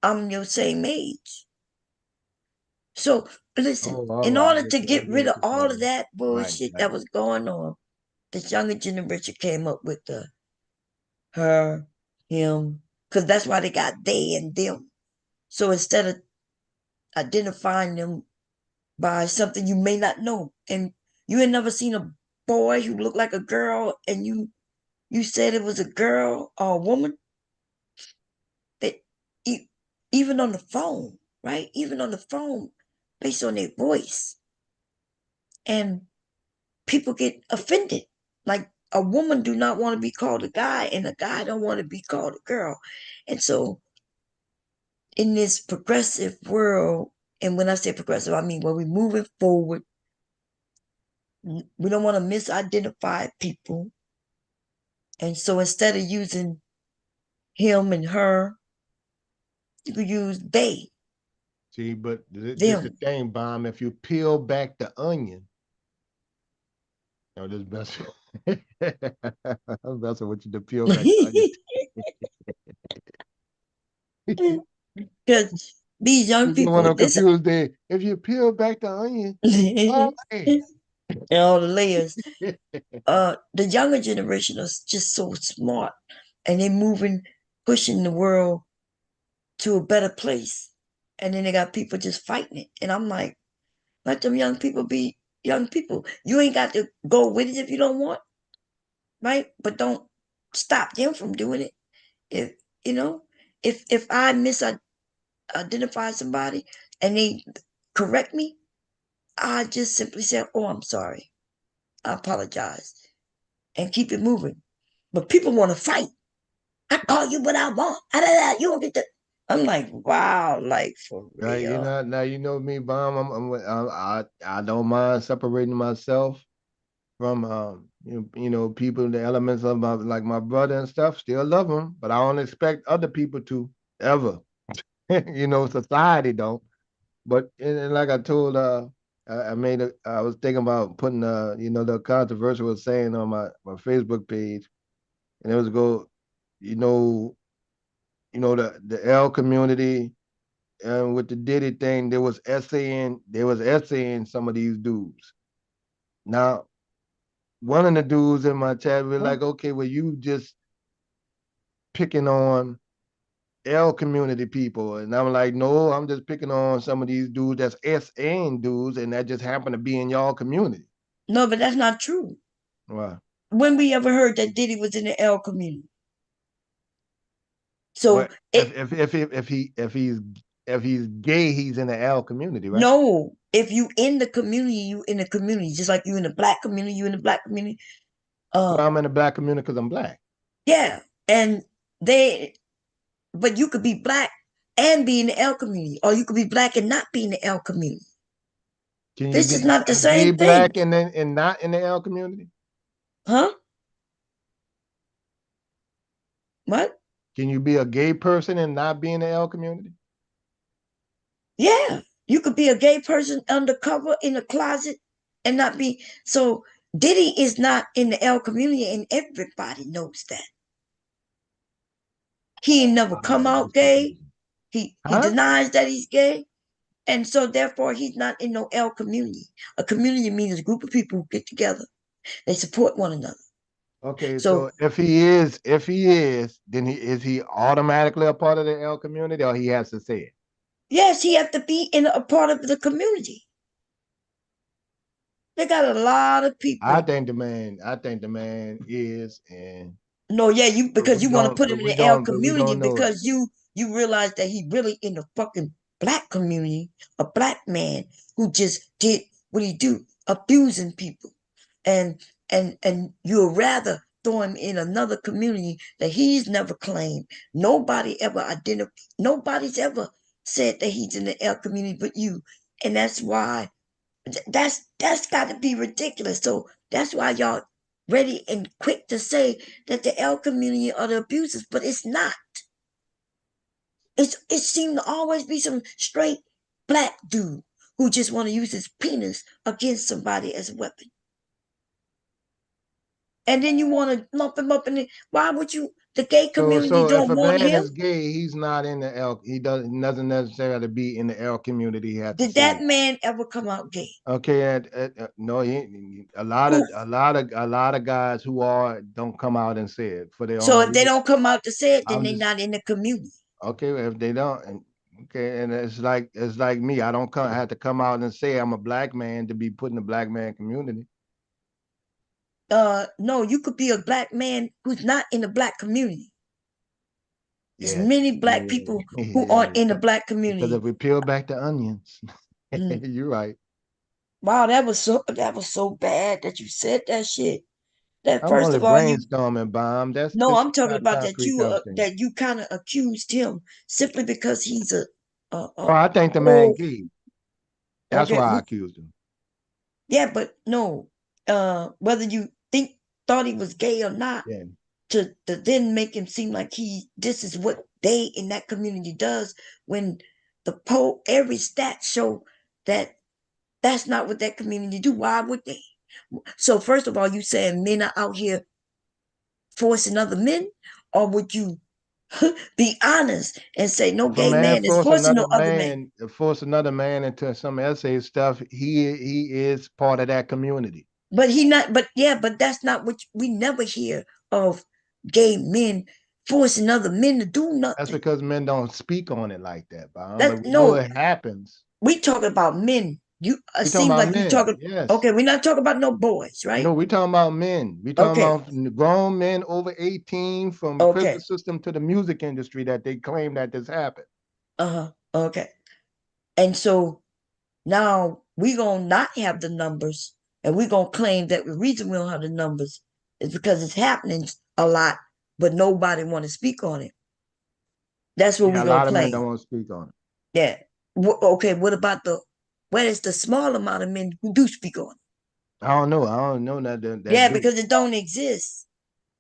I'm your same age. So listen, Oh, all in right. order to I get get rid what of you're all of saying. that Right, bullshit that right. was going on, this younger generation came up with the her, him, because that's why they got they and them. So instead of identifying them by something you may not know, and you had never seen a boy who looked like a girl, and you said it was a girl or a woman, that e- even on the phone, right? Even on the phone, based on their voice, and people get offended. Like a woman do not want to be called a guy, and a guy don't want to be called a girl. And so in this progressive world, and when I say progressive, I mean when we're moving forward, we don't want to misidentify people. And so instead of using him and her, you could use they, See, but this the them. thing, Bomb. If you peel back the onion, this best. I'm messing with you to peel back the onion. Because these young You get one people, of them confused day. If you peel back the onion, oh, and all the layers. The younger generation is just so smart, and they're moving, pushing the world to a better place. And then they got people just fighting it. And I'm like, let them young people be young people. You ain't got to go with it if you don't want, right? But don't stop them from doing it. If you know, if I misidentify somebody and they correct me, I just simply say, "Oh, I'm sorry. I apologize," and keep it moving. But people want to fight. I call you what I want. You don't get to. I'm like, wow, like for right. real. Now you know me, Bomb. I don't mind separating myself. from people, the elements of my brother and stuff. Still love him, but I don't expect other people to ever. Society don't. But and like I told, I was thinking about putting the controversial was saying on my Facebook page, and it was the L community, and with the Diddy thing, there was essaying some of these dudes. Now, one of the dudes in my chat was like, okay, well, you just picking on L community people. And I'm like, no, I'm just picking on some of these dudes that's SN dudes, and that just happen to be in y'all community. No, but that's not true. Why? When we ever heard that Diddy was in the L community? So well, if he's gay, he's in the L community, right? No, if you in the community, you in the community. Just like you in the black community, you in the black community. Well, I'm in the black community because I'm black. Yeah, but you could be black and be in the L community, or you could be black and not be in the L community. This is not the same thing. Black and not in the L community? Huh? What? Can you be a gay person and not be in the L community? Yeah, you could be a gay person undercover in a closet and not be. So Diddy is not in the L community, and everybody knows that. He ain't never come out gay. He denies that he's gay. And so therefore he's not in no L community. A community means a group of people who get together. They support one another. Okay, so if he is, then is he automatically a part of the L community, or he has to say it? Yes, he has to be in a part of the community. They got a lot of people. I think the man is, and no, yeah, because you want to put him in the L community because you realize that he really in the fucking black community, a black man who just did what he do, abusing people, and you'd rather throw him in another community that he's never claimed. Nobody's ever said that he's in the L community but you, and that's why that's got to be ridiculous. So that's why y'all ready and quick to say that the L community are the abusers, but it's not. It seemed to always be some straight black dude who just want to use his penis against somebody as a weapon. And then you want to lump him up in it. Why would you? The gay community so don't if a want man him. is gay, he's not in the L. He doesn't necessarily be in the L community. He has Did that man ever come out gay? Okay, no, a lot of guys who don't come out and say it for their own. So if they don't come out to say it, then they're not in the community. Okay, if they don't, okay, and it's like me. I have to come out and say I'm a black man to be put in the black man community. No, you could be a black man who's not in the black community. There's many black people who aren't in the black community. Because if we peel back the onions, you're right. Wow, that was so bad that you said that shit. That I'm first only of all, brainstorming, bomb. I'm talking about that you kind of accused him simply because he's I think the man gay. That's why I accused him. Yeah, but no, whether you thought he was gay or not, to then make him seem like this is what they in that community does, when every stat show that that's not what that community do. Why would they? So first of all, you saying men are out here forcing other men, or would you be honest and say no gay man is forcing no other man? Force another man into some essay stuff. He is part of that community. But but that's not what we never hear of gay men forcing other men to do nothing. That's because men don't speak on it like that, Bob. But we know it happens. We talking about men. You seem like you talking. Yes. Okay, we're not talking about no boys, right? No, we're talking about men. We're talking about grown men over 18 from the prison system to the music industry that they claim that this happened. Okay. And so now we're gonna not have the numbers, and we're gonna claim that the reason we don't have the numbers is because it's happening a lot, but nobody want to speak on it. That's what we're gonna claim. A lot of men don't want to speak on it. Yeah. Okay. What about where is the small amount of men who do speak on it? I don't know. I don't know that Yeah, group. because it don't exist.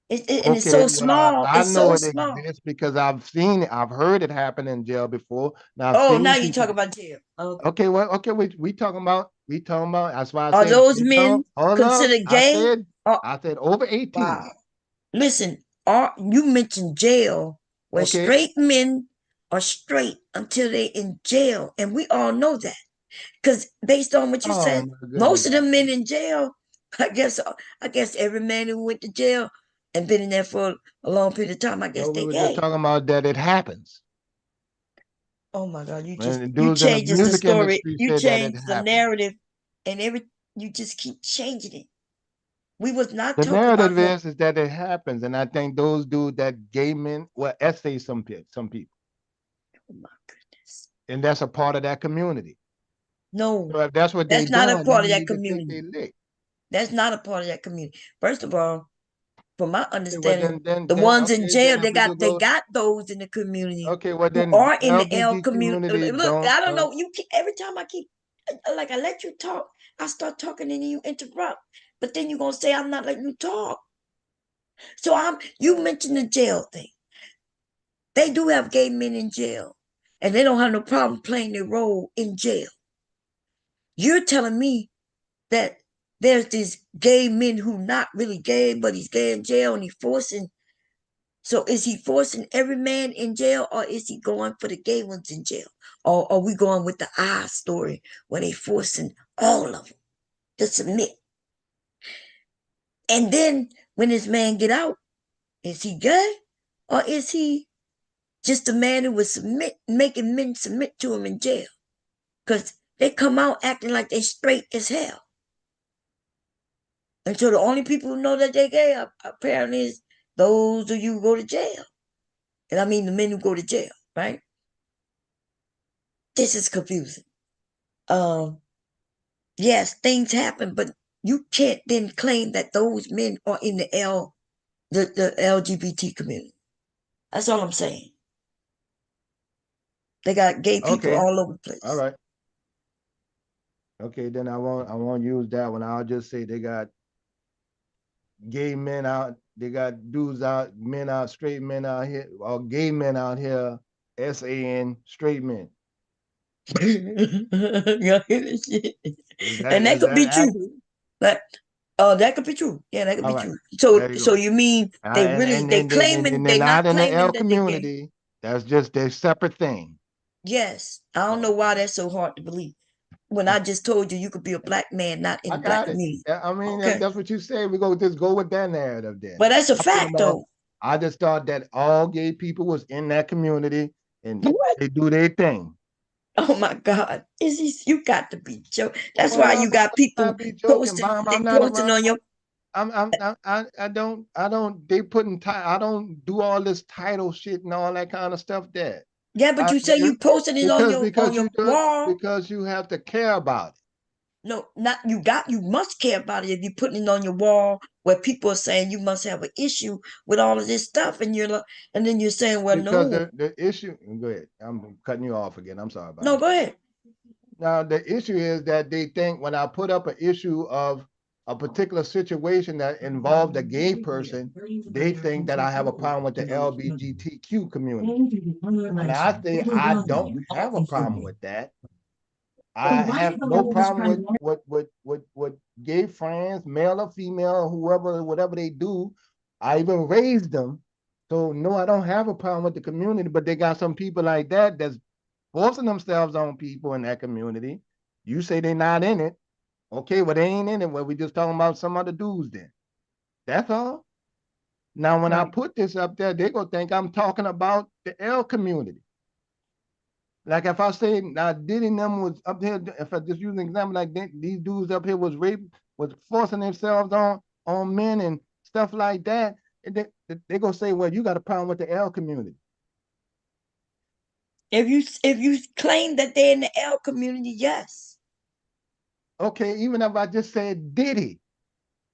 And it's Okay, so well, small. I It's know so it small. exists because I've seen it. I've heard it happen in jail before. Now I've Oh, now seen you talk people. about jail. Okay. Okay, well, okay, we talking about That's why I Are said those no. men Hold up, considered gay? Oh, I said over 18. wow. Listen, you mentioned jail, where Okay. straight men are straight until they in jail, and we all know that. Because based on what you Oh said, my goodness. most of the men in jail, I guess every man who went to jail and been in there for a long period of time, I guess Well, we they were just gay. talking about that it happens. Oh my God, And the you dudes in the changes the music story, industry you said that it change the happens. narrative, and you just keep changing it. We was not The talking about narrative no. is that it happens, and I think those dudes that gay men, well, essay some people, Oh my goodness. and that's a part of that community. No, So if that's what they that's not a doing, then part they of that need to take community. their lick. That's not a part of that community. First of all, from my Okay, well understanding, the ones in okay, jail, then if we could they go, got those in the community okay, well who then are in the L LBG community. community Look, don't. I don't know. Every time like I let you talk, I start talking and you interrupt. But then you're gonna say I'm not letting you talk. So you mentioned the jail thing. They do have gay men in jail, and they don't have no problem playing their role in jail. You're telling me that there's these gay men who not really gay, but he's gay in jail and he's forcing. So is he forcing every man in jail, or is he going for the gay ones in jail? Or are we going with the I story where they forcing all of them to submit? And then when this man get out, is he gay? Or is he just a man who was making men submit to him in jail? Because they come out acting like they straight as hell. And so the only people who know that they're gay apparently is those of you who go to jail. And I mean the men who go to jail, right? This is confusing. Yes, things happen, but you can't then claim that those men are in the LGBT community. That's all I'm saying. They got gay people Okay, all over the all place. right. Okay, then I won't use that one. I'll just say they got gay men out. They got dudes out, men out, straight men out here, or gay men out here, SAN straight men. Y'all hear this shit? And that Is could that be true. accurate? But that could be true. Yeah, that could All be right, true. So there you so go. you mean they really And they then claiming they're they not not in the claiming L that they gay. community. That's just their separate thing. Yes. I don't know why that's so hard to believe. When I just told you could be a black man not in I the black got it. community. I mean, Okay. that's what you say. We just go with that narrative then. But that's a I put fact them all. though. I just thought that all gay people was in that community and What? they do their thing. Oh my God. You got to be joking. That's Hold why up, you got I'm people not be joking, posting, Mom. they I'm not posting around. on your I don't. They putting I don't do all this title shit and all that kind of stuff. There, yeah, but you say you posted it on because your you do it wall. because you have to care about it. No, not you must care about it if you're putting it on your wall where people are saying you must have an issue with all of this stuff, and you're like, and then you're saying, well, Because no. the issue. Go ahead. I'm cutting you off again. I'm sorry about No, that. go ahead. Now the issue is that they think when I put up an issue of a particular situation that involved a gay person, they think that I have a problem with the LGBTQ community. And I say I don't have a problem with that. I have no problem with gay friends, male or female, whoever, whatever they do. I even raised them. So no, I don't have a problem with the community, but they got some people like that that's forcing themselves on people in that community. You say they're not in it. Okay, well, they ain't in it. Well, we just talking about some other dudes then. That's all. Now, when I put this up there, they gonna think I'm talking about the L community. Like if I say now Diddy and them was up here, if I just use an example, like these dudes up here was forcing themselves on men and stuff like that, and they gonna say, well, you got a problem with the L community. If you claim that they're in the L community, yes. Okay, even if I just said Diddy,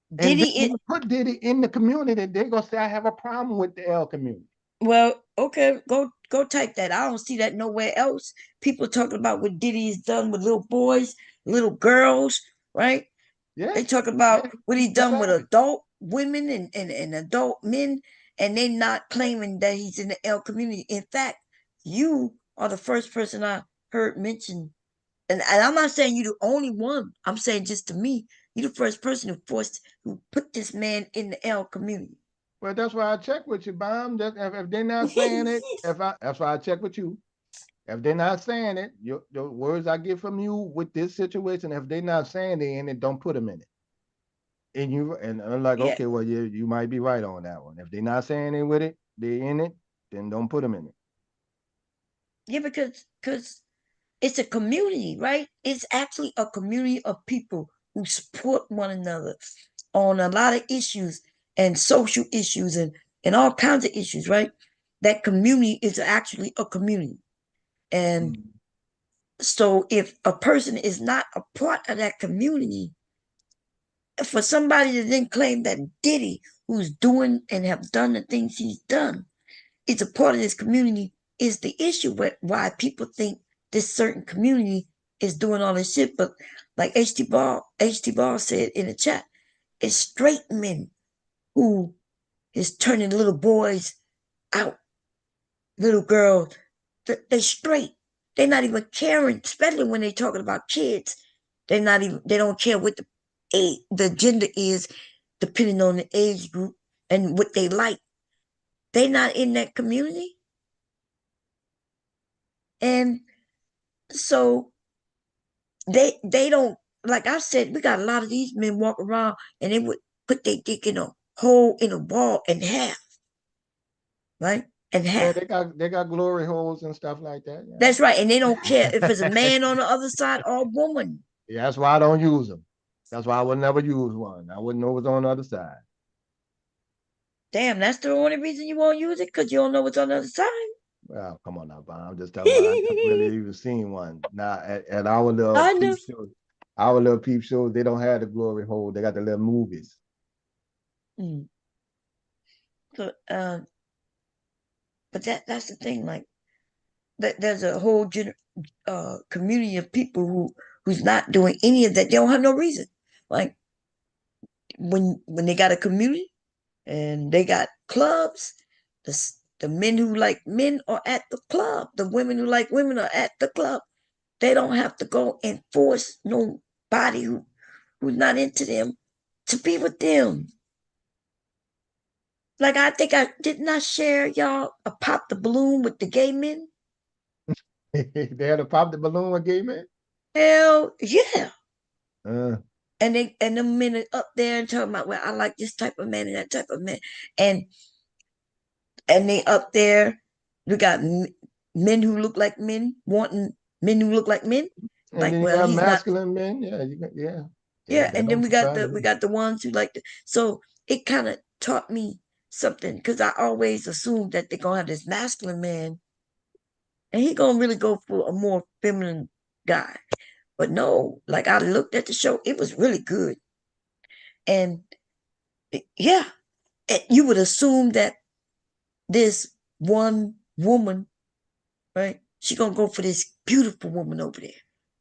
and Diddy then put Diddy in the community, they're gonna say I have a problem with the L community. well, okay, go type that. I don't see that nowhere else. People talking about what Diddy's done with little boys, little girls, right? Yeah. They talk about what he done with Exactly. adult women and adult men, and they not claiming that he's in the L community. In fact, you are the first person I heard mention, and I'm not saying you're the only one. I'm saying just to me, you're the first person who put this man in the L community. Well, that's why I check with you, Bomb. That if they're not saying it, that's why I check with you. If they're not saying it, the words I get from you with this situation, if they're not saying they in it, don't put them in it. And I'm like, Yeah, okay, well, you might be right on that one. If they're not saying it with it, they in it, then don't put them in it. yeah, because it's a community, right? It's actually a community of people who support one another on a lot of issues and social issues and all kinds of issues, right? That community is actually a community. And so if a person is not a part of that community, for somebody to then claim that Diddy, who's doing and have done the things he's done, is a part of this community, is the issue with why people think this certain community is doing all this shit. But like HT Ball said in the chat, it's straight men who is turning little boys out, little girls. They straight. They're not even caring, especially when they're talking about kids. They don't care what the gender is, depending on the age group and what they like. They're not in that community. And so they don't, like I said, we got a lot of these men walk around and they would put their dick in a hole in a wall and half, right? And Yeah, half. they got glory holes and stuff like that. That's right. And they don't care if it's a Yeah. man on the other side or a woman. Yeah, that's why I don't use them. That's why I would never use one. I wouldn't know what's on the other side. Damn, that's the only reason you won't use it, because you don't know what's on the other side. Well, come on now, Bob. I'm just talking about I never really even seen one. Now at our little I peep know. shows, our little peep shows, they don't have the glory hole. They got the little movies. Mm. So, but that's the thing. Like, there's a whole community of people who's not doing any of that. They don't have no reason. Like when they got a community and they got clubs, the men who like men are at the club. The women who like women are at the club. They don't have to go and force nobody who's not into them to be with them. Like I think I did not share y'all a pop the balloon with the gay men. They had to pop the balloon with gay men. Hell yeah. Uh, And the men are up there and talking about, well, I like this type of man and that type of man. And they up there, we got men who look like men wanting men who look like men. and Like, then you well, got he's not. masculine men. Yeah, Yeah, that and then don't we got surprise me. the ones who like so it kind of taught me something, because I always assumed that they're gonna have this masculine man and he gonna really go for a more feminine guy. But no, like I looked at the show, it was really good. And yeah, you would assume that this one woman, right? She gonna go for this beautiful woman over there.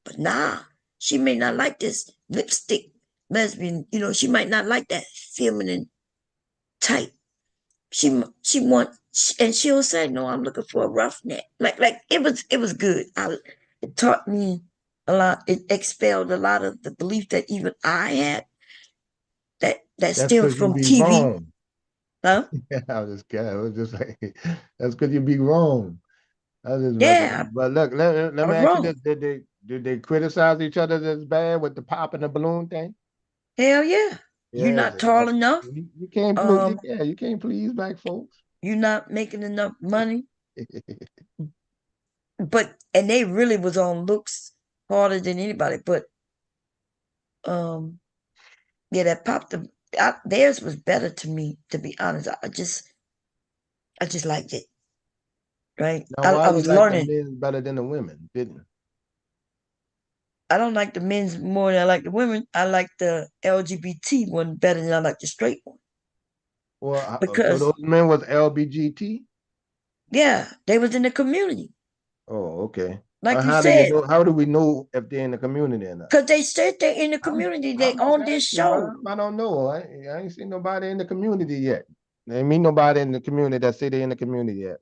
But nah, she may not like this lipstick lesbian. She might not like that feminine type. She want, and she'll say, "No, I'm looking for a roughneck." Like it was good. It taught me a lot. It expelled a lot of the belief that even I had that That's stems because you from be TV. wrong. Huh? I was just kidding. I was just like, that's because you be wrong. I was just messing with Yeah, you. But look, let I me was ask you wrong. this: did they criticize each other this bad with the pop and the balloon thing? Hell yeah. You're Yes, not tall enough. you can't please. Um, Yeah, you can't please black folks. you're not making enough money. And they really was on looks harder than anybody. But yeah, that popped theirs was better to me, to be honest. I just liked it. Right? Now, I why you was like the learning. men better than the women? Didn't? I don't like the men's more than I like the women. I like the LGBT one better than I like the straight one. Well, so Because those men was LBGT. yeah, they was in the community. Oh, okay. Like you How do you said, know? How do we know if they're in the community or not? because they said they're in the community. They I'm on just this asking, show. bro. I don't know. I ain't seen nobody in the community yet. There ain't mean nobody in the community that say they in the community yet.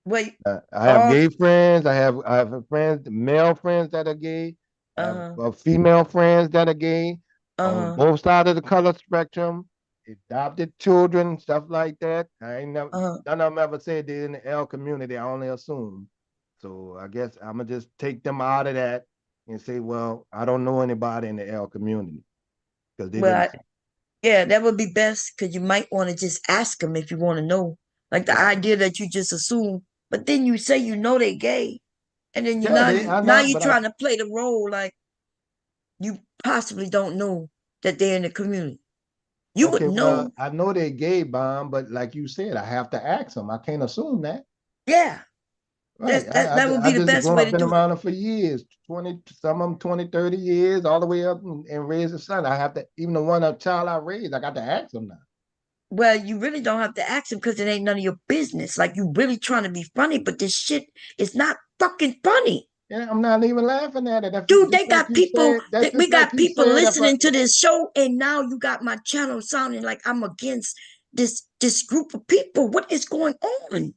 Wait, I have gay friends. I have friends, male friends that are gay. I have female friends that are gay on both sides of the color spectrum. Adopted children, stuff like that. I ain't never none of them ever said they're in the L community. I only assume. So I guess I'm gonna just take them out of that and say, well, I don't know anybody in the L community because they didn't. Yeah, that would be best because you might want to just ask them if you want to know. Like the idea that you just assume, but then you say you know they gay, and then now you're trying to play the role like you possibly don't know that they're in the community. You would know. Well, I know they're gay, Bomb, but like you said, I have to ask them. I can't assume that. Yeah. Right. That would be the best grown way up to been do around them for years, 20, some of them 20, 30 years, all the way up and raised a son. I have to, even the one child I raised, I got to ask them now. Well, you really don't have to ask them because it ain't none of your business. Like you really trying to be funny, but this shit is not fucking funny. Yeah, I'm not even laughing at it. Dude, they got people. We got people listening to this. this show, and now you got my channel sounding like I'm against this group of people. What is going on?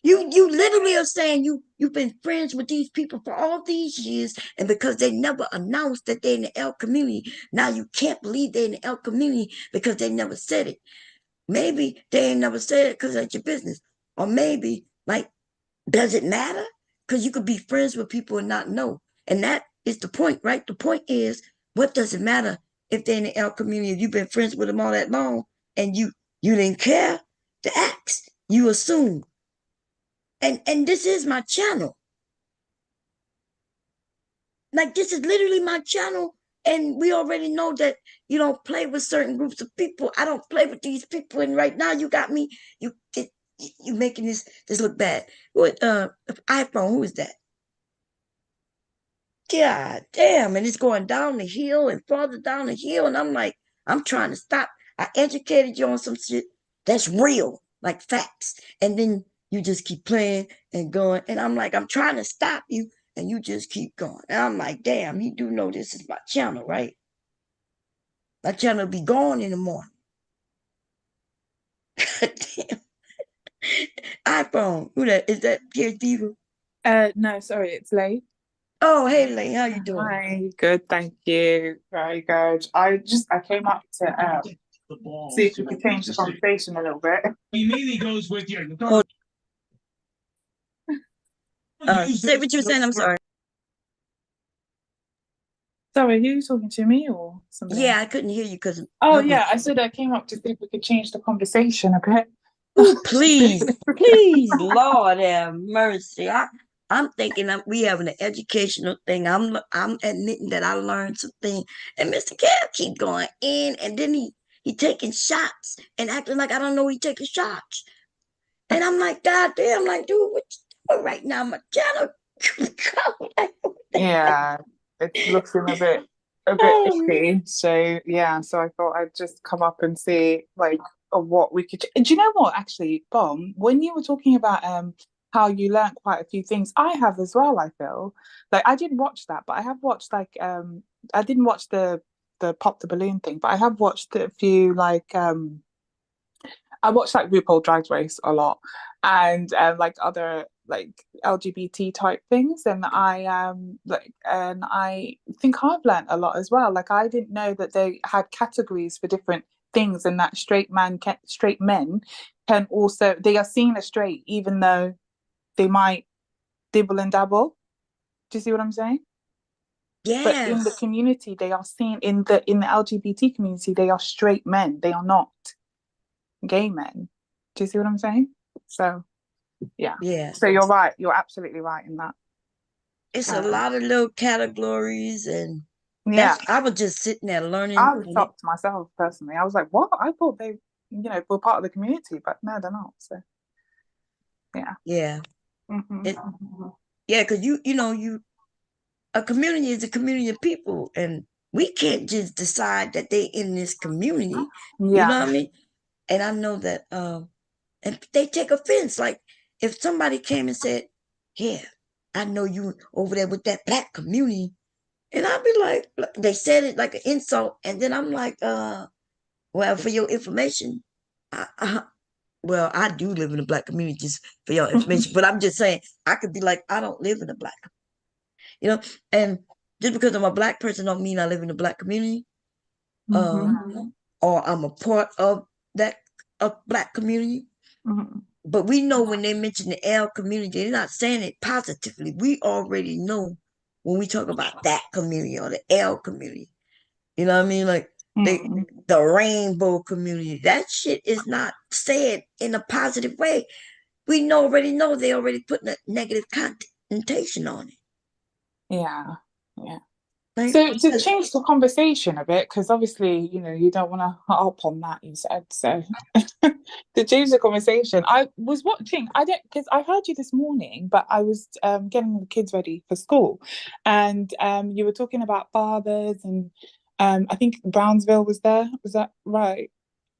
You literally are saying you've been friends with these people for all these years, and because they never announced that they're in the L community, now you can't believe they're in the L community because they never said it. Maybe they ain't never said it because that's your business, or maybe like, does it matter? Because you could be friends with people and not know, and that is the point, right? The point is, what does it matter if they're in the L community? If you've been friends with them all that long, and you didn't care to ask, you assume. And this is my channel. Like this is literally my channel. And we already know that you don't play with certain groups of people. I don't play with these people. And right now you got me, you making this look bad. What iPhone, who is that? God damn, and it's going down the hill and farther down the hill. And I'm like, I'm trying to stop. I educated you on some shit that's real, like facts. And then you just keep playing and going. And I'm like, I'm trying to stop you, and you just keep going. And I'm like, damn, you do know this is my channel, right? My channel be gone in the morning. Damn. iPhone, who that? Is that Pierce Beaver? No, sorry, it's Lay. Oh, hey, Lay, how you doing? Hi, good, thank you. Very good. I came up to see if we could change the conversation a little bit. Immediately goes with your. Say what you were saying. I'm sorry. Sorry, who are you talking to, me or somebody? Yeah, I couldn't hear you because. Oh yeah, I said I came up to see if we could change the conversation a bit. Oh, please, please, Lord have mercy. I'm thinking we having an educational thing. I'm admitting that I learned something, and MrKev keep going in, and then he taking shots and acting like I don't know he taking shots, and I'm like, God damn, like, dude, what you doing right now? My channel. Yeah, it's looking a bit iffy. So yeah, so I thought I'd just come up and see like what we could. Do you know what? Actually, Bomb, when you were talking about how you learned quite a few things, I have as well. I feel like I didn't watch that, but I have watched like I didn't watch the pop the balloon thing, but I have watched a few like I watched like RuPaul Drag Race a lot, and like other like LGBT type things, and I think I've learned a lot as well. Like I didn't know that they had categories for different things, and that straight men can also, they are seen as straight even though they might dibble and dabble. Do you see what I'm saying? Yes. But in the community, they are seen in the LGBT community, they are straight men. They are not gay men. Do you see what I'm saying? So yeah. So you're right. You're absolutely right in that. It's a lot of little categories, and yeah, I was just sitting there learning. I was shocked myself personally. I was like, what? I thought they, were part of the community, but no, they're not. So yeah. Yeah, because a community is a community of people, and we can't just decide that they in this community. You know what I mean? And I know that and they take offense. Like if somebody came and said, yeah, I know you over there with that black community. And I'll be like, they said it like an insult. And then I'm like, well, for your information, well, I do live in a black community, just for your information. But I'm just saying, I could be like, I don't live in a black, and just because I'm a black person don't mean I live in a black community, or I'm a part of that black community. But we know when they mention the L community, they're not saying it positively. We already know when we talk about that community or the L community. You know what I mean? Like the rainbow community. That shit is not said in a positive way. We already know they already putting a negative connotation on it. Yeah, yeah. Like, So to change the conversation a bit, because obviously, you don't want to harp on that, you said. So to change the conversation, I was watching, because I heard you this morning, but I was getting the kids ready for school. And you were talking about fathers, and I think Brownsville was there. Was that right?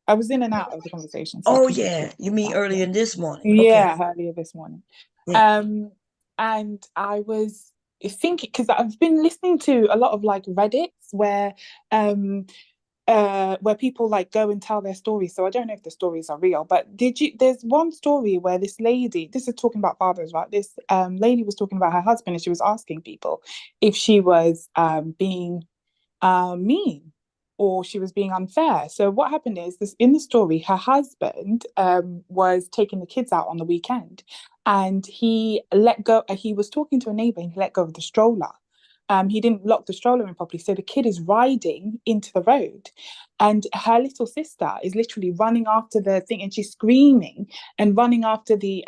I was in and out of the conversation. So oh, yeah. You mean earlier this morning? yeah, Okay. earlier this morning. Yeah. And I was thinking, because I've been listening to a lot of like Reddits where people like go and tell their stories. So I don't know if the stories are real, but there's one story where this lady, this is talking about fathers, right? This lady was talking about her husband, and she was asking people if she was being mean or she was being unfair. So what happened is this, in the story, her husband was taking the kids out on the weekend, and he was talking to a neighbor, and he let go of the stroller. He didn't lock the stroller in properly, so the kid is riding into the road, and her little sister is literally running after the thing, and she's screaming and running after the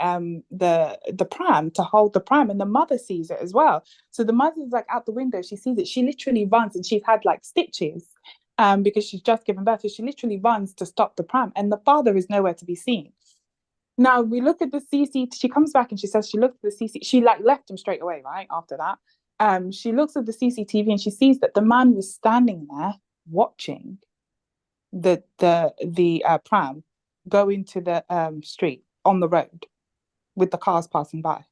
pram to hold the pram, and the mother sees it as well. So the mother's like out the window, she sees it, she literally runs, and she's had like stitches because she's just given birth, so she literally runs to stop the pram, and the father is nowhere to be seen. Now we look at the CCTV. She comes back and she says she looked at the CCTV. She like left him straight away, right after that. She looks at the CCTV and she sees that the man was standing there watching the pram go into the street on the road with the cars passing by.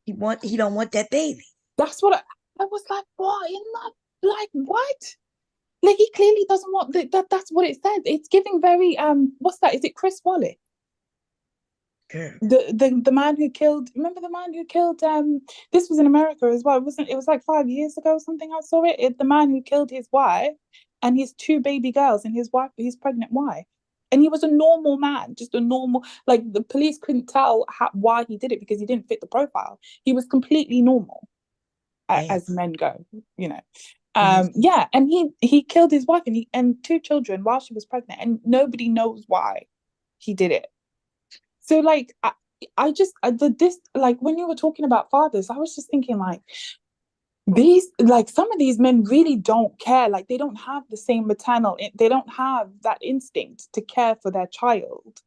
He don't want that baby. That's what I was like. What in that? Like what? Like he clearly doesn't want that. That's what it says. It's giving very what's that? Is it Chris Wallace? The man who killed, remember the man who killed this was in America as well. It was like 5 years ago or something. I saw it. The man who killed his wife and his 2 baby girls and his pregnant wife. And he was a normal man, just a normal, like the police couldn't tell why he did it because he didn't fit the profile. He was completely normal, as men go, yeah, and he killed his wife and 2 children while she was pregnant, and nobody knows why he did it. So like I just this like when you were talking about fathers, I was just thinking like some of these men really don't care. Like they don't have the same maternal, they don't have that instinct to care for their child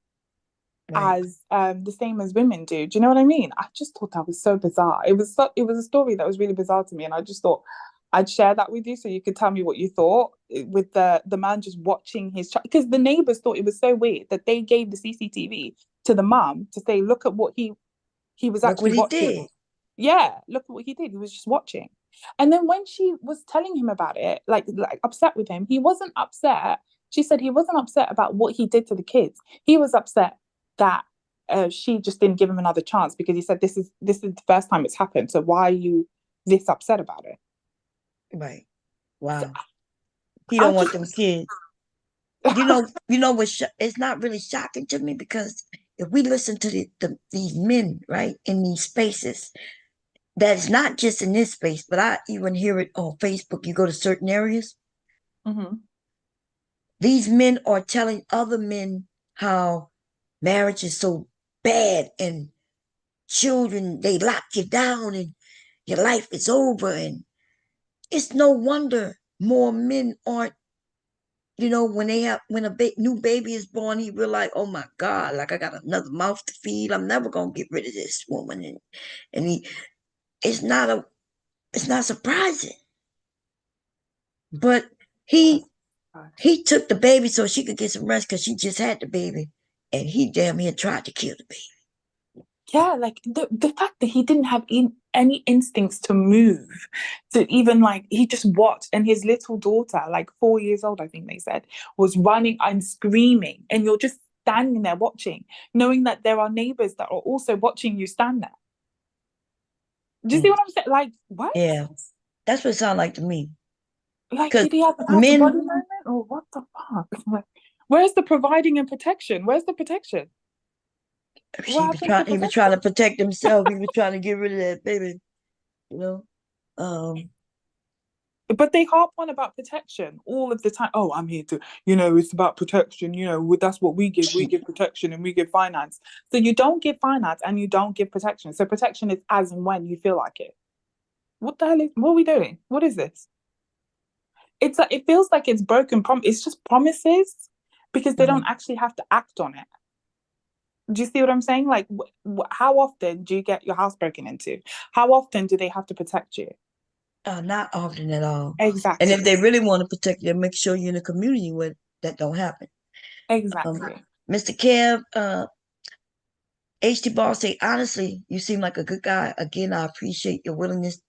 as the same as women do. Do you know what I mean? I just thought that was so bizarre. It was a story that was really bizarre to me, and I just thought I'd share that with you so you could tell me what you thought with the man just watching his child, because the neighbors thought it was so weird that they gave the CCTV to the mum to say, look at what he was actually watching. Did. Yeah, look at what he did. He was just watching. And then when she was telling him about it, like upset with him, he wasn't upset. She said he wasn't upset about what he did to the kids. He was upset that she just didn't give him another chance, because he said this is the first time it's happened. So why are you this upset about it? Right. Wow. So, he don't want them kids. You know what? It's not really shocking to me, because if we listen to these men, right, in these spaces, that's not just in this space, but I even hear it on Facebook. You go to certain areas. Mm-hmm. These men are telling other men how marriage is so bad, and children, they lock you down and your life is over. And it's no wonder more men aren't, when a new baby is born, he realize, oh my God, like I got another mouth to feed. I'm never gonna get rid of this woman. And it's not surprising. But he took the baby so she could get some rest, because she just had the baby, and he damn near tried to kill the baby. Yeah, like the fact that he didn't have any instincts to move, to even like he just watched, and his little daughter, like 4 years old, I think they said, was running and screaming, and you're just standing there watching, knowing that there are neighbors that are also watching you stand there. Do you see what I'm saying? Like, what? Yeah, that's what it sounds like to me. Like, did he have an out of body moment, or what the fuck? Like, where's the providing and protection? Where's the protection? He was trying to protect himself. He was trying to get rid of that baby, you know. But they harp on about protection all of the time. Oh, I'm here to, it's about protection. That's what we give. We give protection and we give finance. So you don't give finance and you don't give protection. So protection is as and when you feel like it. What the hell what are we doing? What is this? It's like, it feels like it's broken it's just promises because they don't actually have to act on it. Do you see what I'm saying? Like, how often do you get your house broken into? How often do they have to protect you? Not often at all. Exactly. And if they really want to protect you, make sure you're in a community where that don't happen. Exactly. MrKev, HT Ball say, honestly, you seem like a good guy. Again, I appreciate your willingness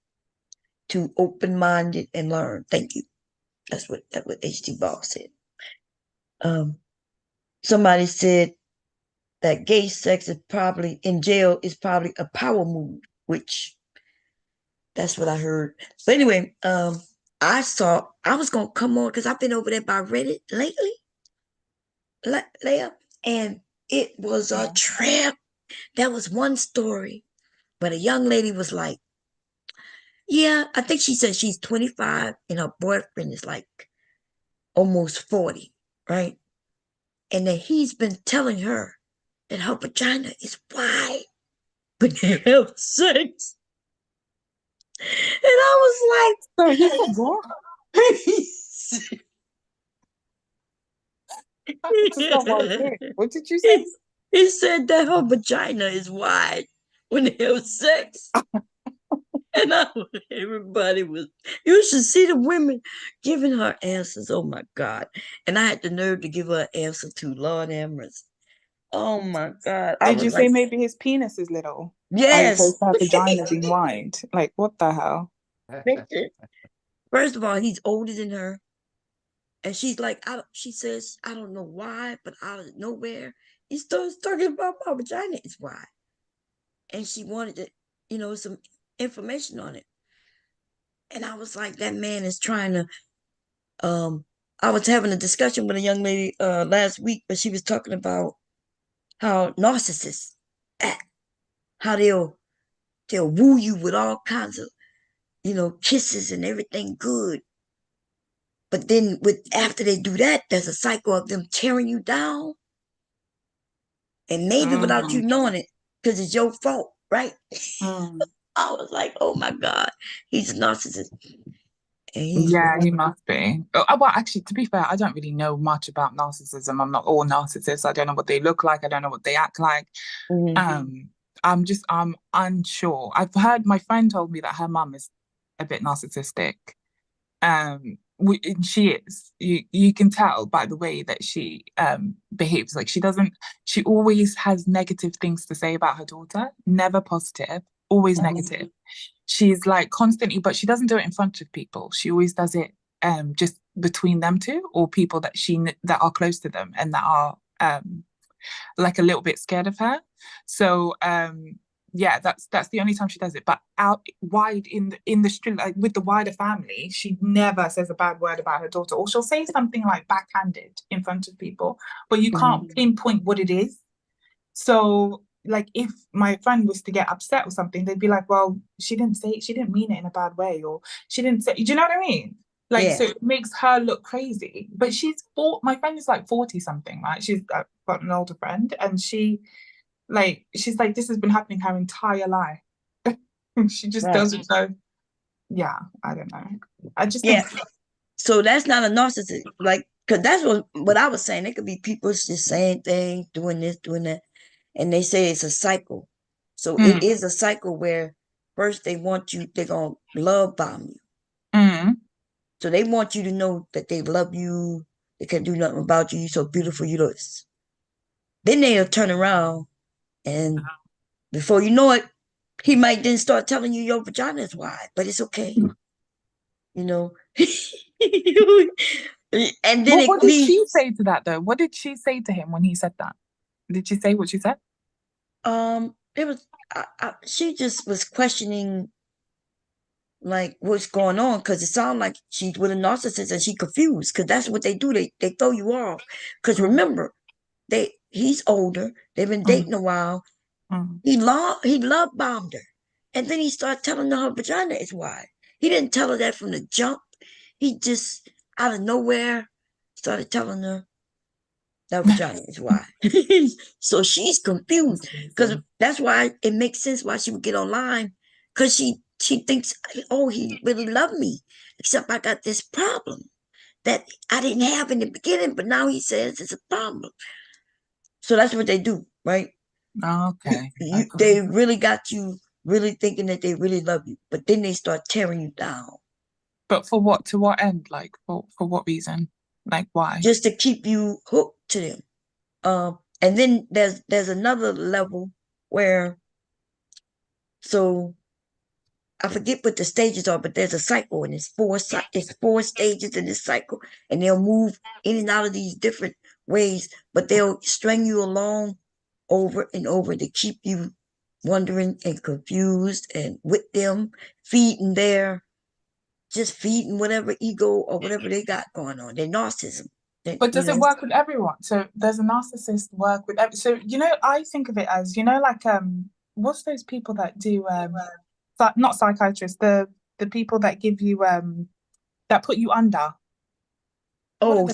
to open-minded and learn. Thank you. That's what HT Ball said. Somebody said that gay sex is probably in jail is probably a power move, which that's what I heard. But anyway, I was gonna come on because I've been over there by Reddit lately, Leia, and it was a trip. There was one story, but a young lady was like, yeah, I think she said she's 25 and her boyfriend is like almost 40, right? And that he's been telling her that her vagina is wide when they have sex. And I was like, so he said what? What did you say? He said that her vagina is wide when they have sex. And everybody was, you should see the women giving her answers. Oh my God. And I had the nerve to give her an answer to Lord Amherst. Oh my God. Did you say maybe his penis is little? Yes. As opposed to her vagina being wide. Like, what the hell? First of all, he's older than her. And she's like, she says, I don't know why, but out of nowhere, he starts talking about my vagina is wide. And she wanted to, some information on it. And I was like, that man is trying to, I was having a discussion with a young lady last week, but she was talking about how narcissists act, how they'll woo you with all kinds of, kisses and everything good. But then after they do that, there's a cycle of them tearing you down. And maybe without you knowing it, because it's your fault, right? I was like, oh my God, he's a narcissist. Yeah, he must be. Well, actually, to be fair, I don't really know much about narcissism. I'm not all narcissists. I don't know what they look like. I don't know what they act like. I'm unsure. I've heard my friend told me that her mum is a bit narcissistic. She is. You can tell by the way that she behaves. Like she always has negative things to say about her daughter. Never positive, always negative. She's like constantly, but she doesn't do it in front of people. She always does it just between them two or people that that are close to them and that are like a little bit scared of her. So yeah, that's the only time she does it. But out wide in the street, like with the wider family, she never says a bad word about her daughter, or she'll say something like backhanded in front of people, but you can't pinpoint what it is. So like if my friend was to get upset or something, they'd be like, well, she didn't mean it in a bad way, or she didn't say, do you know what I mean? Like, so it makes her look crazy. But my friend is like 40 something, right? She's got an older friend, and she's like, this has been happening her entire life. She just doesn't know. Yeah, I don't know. I just think. So that's not a narcissist, like, because that's what I was saying. It could be people just saying things, doing this, doing that. And they say it's a cycle. So it is a cycle where first they're going to love bomb you. So they want you to know that they love you. They can't do nothing about you. You're so beautiful. You look. Then they'll turn around and Before you know it, he might then start telling you your vagina is wide, but it's okay. You know. And then What did she say to that though? What did she say to him when he said that? Did she say what she said? It was she just was questioning like what's going on, because it sounded like she's with a narcissist and she confused, because that's what they do. They throw you off. Because remember, he's older, they've been dating a while. He love bombed her, and then he started telling her vagina is wide. He didn't tell her that from the jump. He just out of nowhere started telling her that vagina is wide. So she's confused, because that's why it makes sense why she would get online, because she thinks, oh, he really loved me, except I got this problem that I didn't have in the beginning, but now he says it's a problem. So that's what they do, right? Okay. They really got you really thinking that they really love you, but then they start tearing you down. But for what? To what end? Like for what reason? Like why? Just to keep you hooked to them. And then there's another level where, so I forget what the stages are, but there's a cycle, and it's four stages in this cycle, and they'll move in and out of these different ways, but they'll string you along over and over to keep you wondering and confused, and with them feeding whatever ego or whatever they got going on, their narcissism. But does it work with everyone? So there's a narcissist work with so I think of it as like what's those people that do not psychiatrists, the people that give you that put you under. Oh,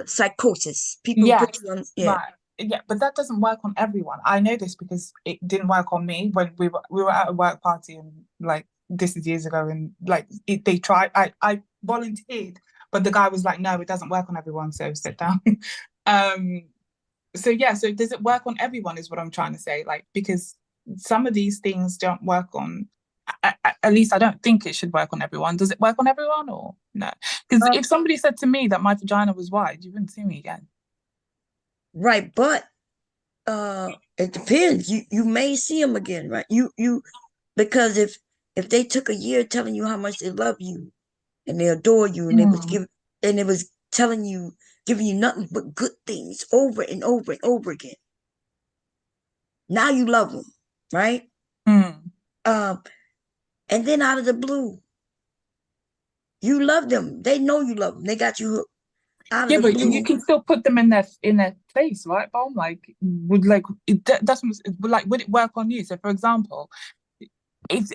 psychosis. People put you on. Yeah. Right. Yeah, but that doesn't work on everyone. I know this because it didn't work on me when we were at a work party, and like this is years ago, and like they tried. I volunteered, but the guy was like, "No, it doesn't work on everyone, so sit down." So does it work on everyone? Is what I'm trying to say. Like, because some of these things don't work on. At least I don't think it should work on everyone. Does it work on everyone or no? Because if somebody said to me that my vagina was wide, you wouldn't see me again. Right, but it depends. You may see them again, right? You because if they took a year telling you how much they love you and they adore you, and it was telling you, giving you nothing but good things over and over and over again. Now you love them, right? And then out of the blue, you love them. They know you love them. They got you hooked. Yeah, but you can still put them in their place, right, Bob? Like, would it work on you? So, for example, if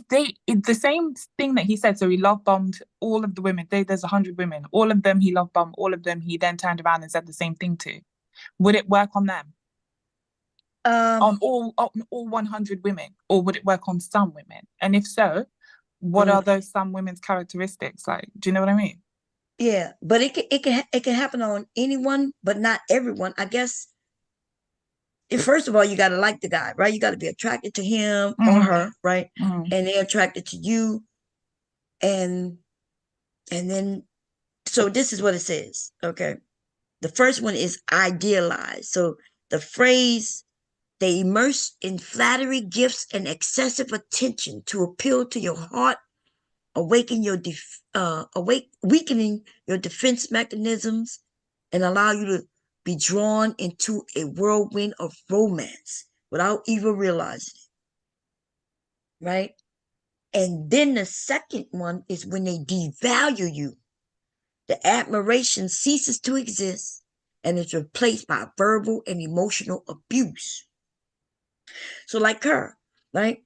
the same thing that he said, so he love bombed all of the women. There's 100 women, all of them he love bombed, all of them he then turned around and said the same thing to. Would it work on them? On all 100 women, or would it work on some women? And if so, what are those some women's characteristics? Like, do you know what I mean? Yeah, but it can happen on anyone, but not everyone. I guess. First of all, you got to like the guy, right? You got to be attracted to him or her, right? And they're attracted to you, and then, so this is what it says. Okay, the first one is idealized. So the phrase, they immerse in flattery, gifts, and excessive attention to appeal to your heart, weakening your defense mechanisms, and allow you to be drawn into a whirlwind of romance without even realizing it, right? And then the second one is when they devalue you. The admiration ceases to exist and is replaced by verbal and emotional abuse. So like her, right?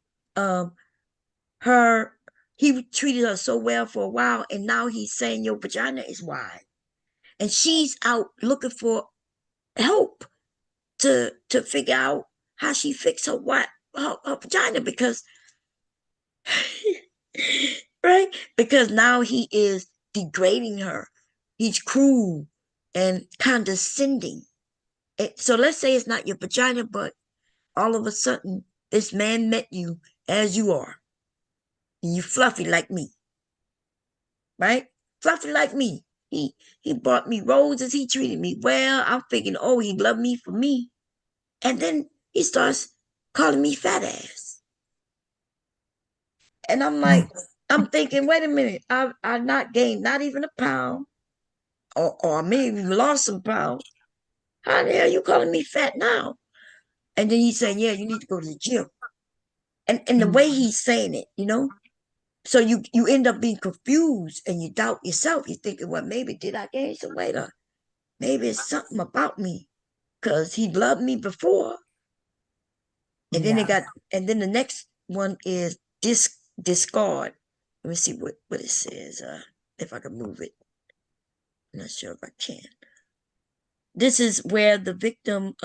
He treated her so well for a while, and now he's saying your vagina is wide. And she's out looking for help to figure out how she fixed her vagina, because right? Because now he is degrading her. He's cruel and condescending. So let's say it's not your vagina, but all of a sudden this man met you as you are, and you fluffy like me, right? Fluffy like me. He bought me roses. He treated me well. I'm thinking, oh, he loved me for me. And then he starts calling me fat ass. And I'm like, I'm thinking, wait a minute, I've not gained not even a pound, or maybe lost some pounds. How the hell you calling me fat now? And then he's saying, yeah, you need to go to the gym. And the way he's saying it, so you end up being confused and you doubt yourself. You're thinking, well, maybe did I gain some weight, or maybe it's something about me, because he loved me before. And then and then the next one is discard. Let me see what it says. If I can move it. I'm not sure if I can. This is where the victim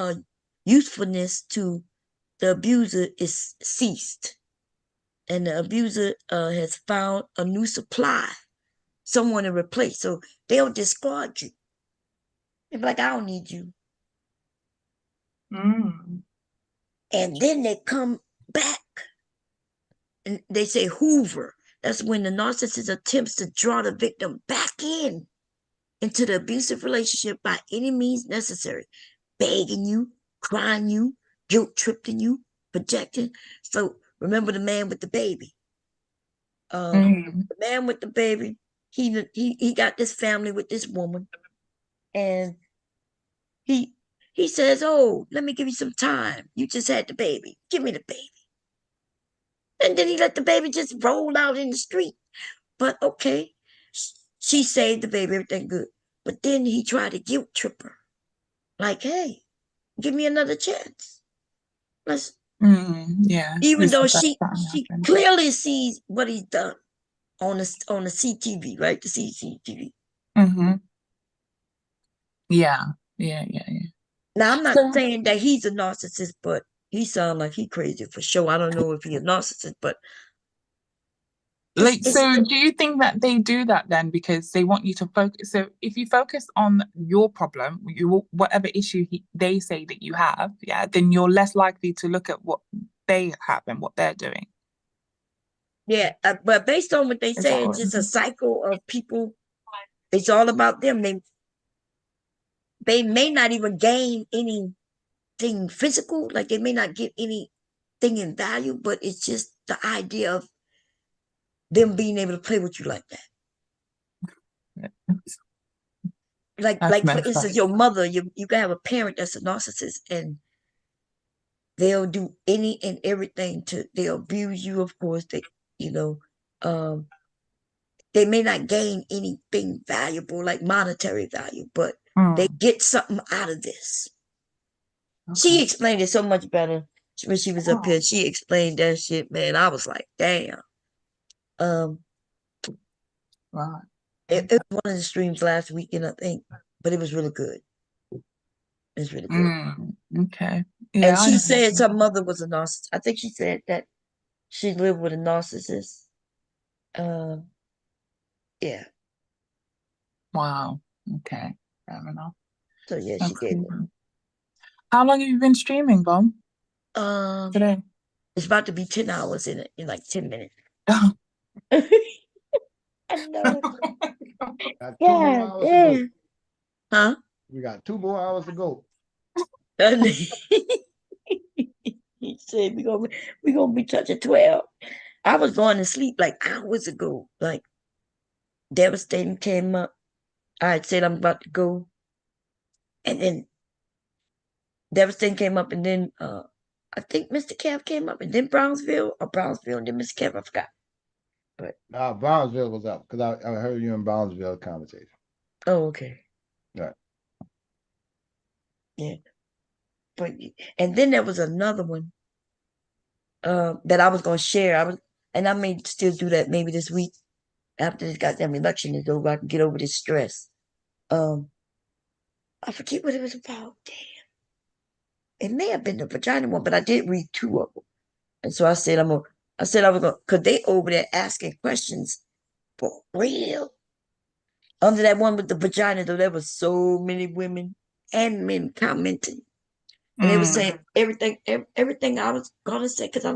usefulness to the abuser is ceased, and the abuser has found a new supply, someone to replace. So they'll discard you. They'll be like, I don't need you. And then they come back and they say Hoover. That's when the narcissist attempts to draw the victim back into the abusive relationship by any means necessary, begging you, crying you, guilt tripping you, projecting. So remember the man with the baby. The man with the baby, he got this family with this woman, and he says, oh, let me give you some time. You just had the baby. Give me the baby. And then he let the baby just roll out in the street. But okay, she saved the baby, everything good. But then he tried to guilt trip her. Like, hey, give me another chance. Let's even though she clearly sees what he's done on the CTV, right? The CCTV. Yeah. Now, I'm not saying that he's a narcissist, but he sounds like he crazy for sure. I don't know if he's a narcissist, but so do you think that they do that then because they want you to focus? So if you focus on your problem, whatever issue they say that you have, then you're less likely to look at what they have and what they're doing. Yeah, but based on what they say, it's just a cycle of people. It's all about them. They may not even gain anything physical, like they may not get anything in value, but it's just the idea of them being able to play with you like that. Like for instance, your mother, you can have a parent that's a narcissist, and they'll do any and everything they'll abuse you, of course. They may not gain anything valuable, like monetary value, but they get something out of this. She explained it so much better when she was up here. She explained that shit, man. I was like, damn. Wow. It was one of the streams last weekend, I think, but it was really good. It's really good. Okay. Yeah, and she said her mother was a narcissist. I think she said that she lived with a narcissist. Yeah. Wow. Okay. Fair enough. So yeah, she gave it. How long have you been streaming, Bom? Today. It's about to be 10 hours in like 10 minutes. I know. Yeah. Huh? We got 2 more hours to go. He said we gonna be touching 12. I was going to sleep like hours ago. Like Devastating came up. I had said I'm about to go, and then Devastating came up, and then I think MrKev came up, and then Brownsville, and then MrKev. I forgot. But Brownsville was up because I heard you in Brownsville conversation. Oh, okay. Right. Yeah. But and then there was another one that I was gonna share. I may still do that maybe this week after this goddamn election is over. I can get over this stress. I forget what it was about. Damn. It may have been the vagina one, but I did read 2 of them. And so I said I was gonna, cause they over there asking questions for real. Under that one with the vagina, though, there was so many women and men commenting. And they were saying everything I was gonna say, because I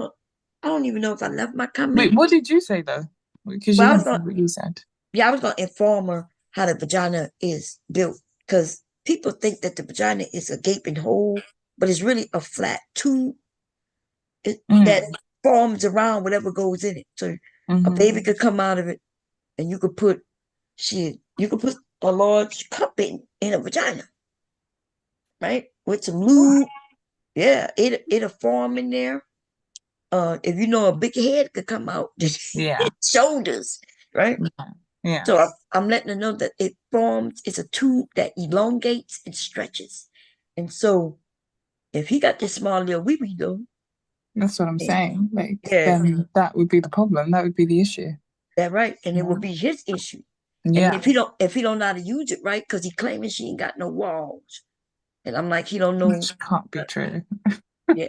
don't even know if I left my comment. Wait, what did you say though? Because you didn't say what you said. Yeah, I was gonna inform her how the vagina is built, because people think that the vagina is a gaping hole, but it's really a flat tube. that forms around whatever goes in it. So a baby could come out of it, and you could put a large cup in a vagina, right? With some lube. Yeah, it'll form in there. If you know, a big head could come out, Yeah. shoulders, right? Yeah. So I'm letting her know that it forms. It's a tube that elongates and stretches, and so if he got this small little wee wee though, That's what I'm saying. Like, yeah, then that would be the problem. That would be the issue. that right, and it will be his issue. Yeah. And if he don't know how to use it right, because he claiming she ain't got no walls, and I'm like, he don't know. Which can't be true. Yeah.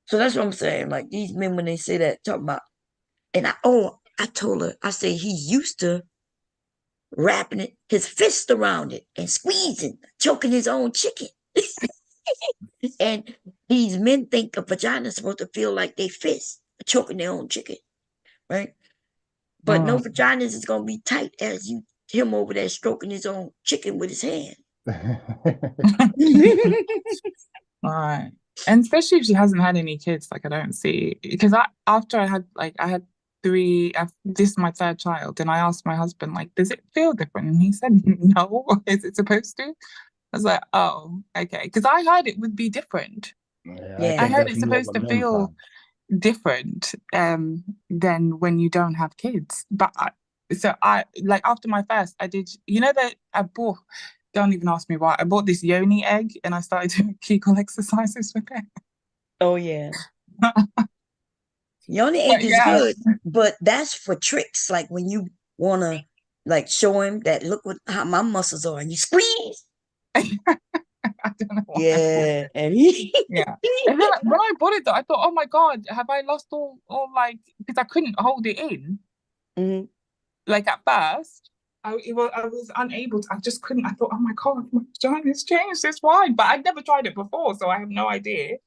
So that's what I'm saying. Like, these men, when they say that, talking about, and I told her, I say he's used to wrapping his fist around it and squeezing, choking his own chicken. And these men think a vagina is supposed to feel like they fist choking their own chicken, right? But no vaginas is gonna be tight as him over there stroking his own chicken with his hand. Right. And especially if she hasn't had any kids, like I don't see, because after I had three, this is my third child, and I asked my husband, like, does it feel different? And he said, no. Is it supposed to? I was like, oh, okay, because I heard it would be different. Yeah, I heard it's supposed to feel different than when you don't have kids. But I like, after my first, I did, you know, that I bought, don't even ask me why, I bought this yoni egg and I started doing Kegel exercises with it. Oh yeah. Yoni egg is good, but that's for tricks. Like when you wanna like show him that, look how my muscles are, and you squeeze. I don't know why. Yeah, and he yeah. And then when I bought it though, I thought, oh my God, have I lost all like, because I couldn't hold it in. Like at first, I was unable to, I just couldn't. I thought, oh my God, my vagina's changed, it's wide. But I'd never tried it before, so I have no idea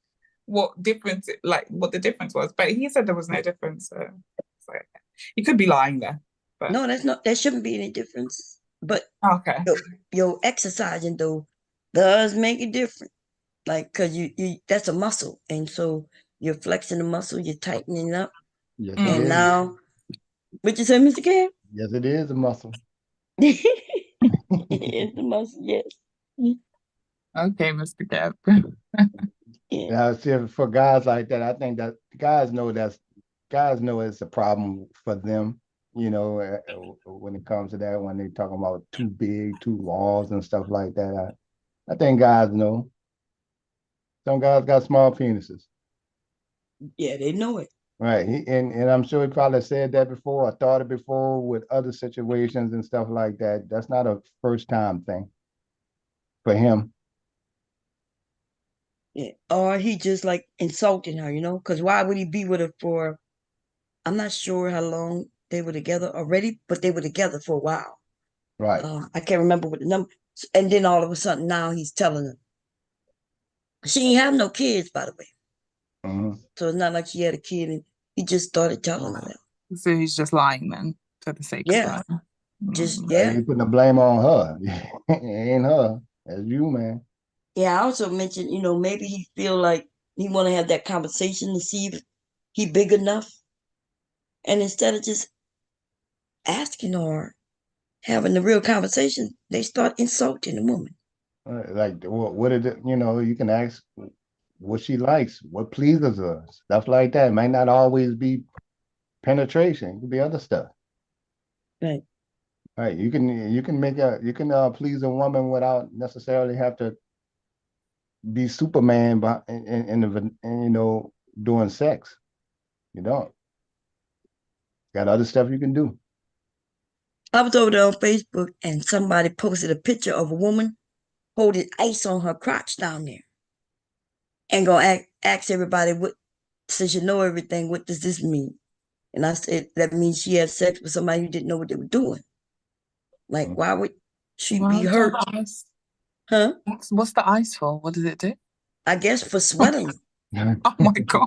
what the difference was. But he said there was no difference. So he could be lying there. But no, there shouldn't be any difference. But okay, your exercising though does make it different. Like, cause you that's a muscle, and so you're flexing the muscle, you're tightening up, and now, what you say, MrKev? Yes, it is a muscle. It is the muscle, yes. Okay, MrKev. Yeah, see, for guys like that, I think that guys know it's a problem for them. You know, when it comes to that, when they talking about too big, too walls and stuff like that, I think guys know. Some guys got small penises. Yeah, they know it. Right. And I'm sure he probably said that before or thought it before with other situations and stuff like that. That's not a first time thing for him. Yeah. Or he just like insulting her, because why would he be with her for, I'm not sure how long they were together already, but they were together for a while. Right. I can't remember what the number. And then all of a sudden now he's telling her. She ain't have no kids, by the way. So it's not like she had a kid, and he just started telling her that. So he's just lying then, for the sake of lying. He putting the blame on her. It ain't her. That's you, man. Yeah, I also mentioned, maybe he feel like he want to have that conversation to see if he big enough. And instead of just asking or having the real conversation, they start insulting the woman. Like, what is it? You can ask what she likes, what pleases her, stuff like that. It might not always be penetration. It could be other stuff. Right. Right. You can please a woman without necessarily have to be Superman and doing sex. You don't. Got other stuff you can do. I was over there on Facebook and somebody posted a picture of a woman holding ice on her crotch down there. And gonna ask everybody, since you know everything, what does this mean? And I said, that means she had sex with somebody who didn't know what they were doing. Like, why would she be hurt? Huh? What's the ice for? What does it do? I guess for swelling. Oh my God.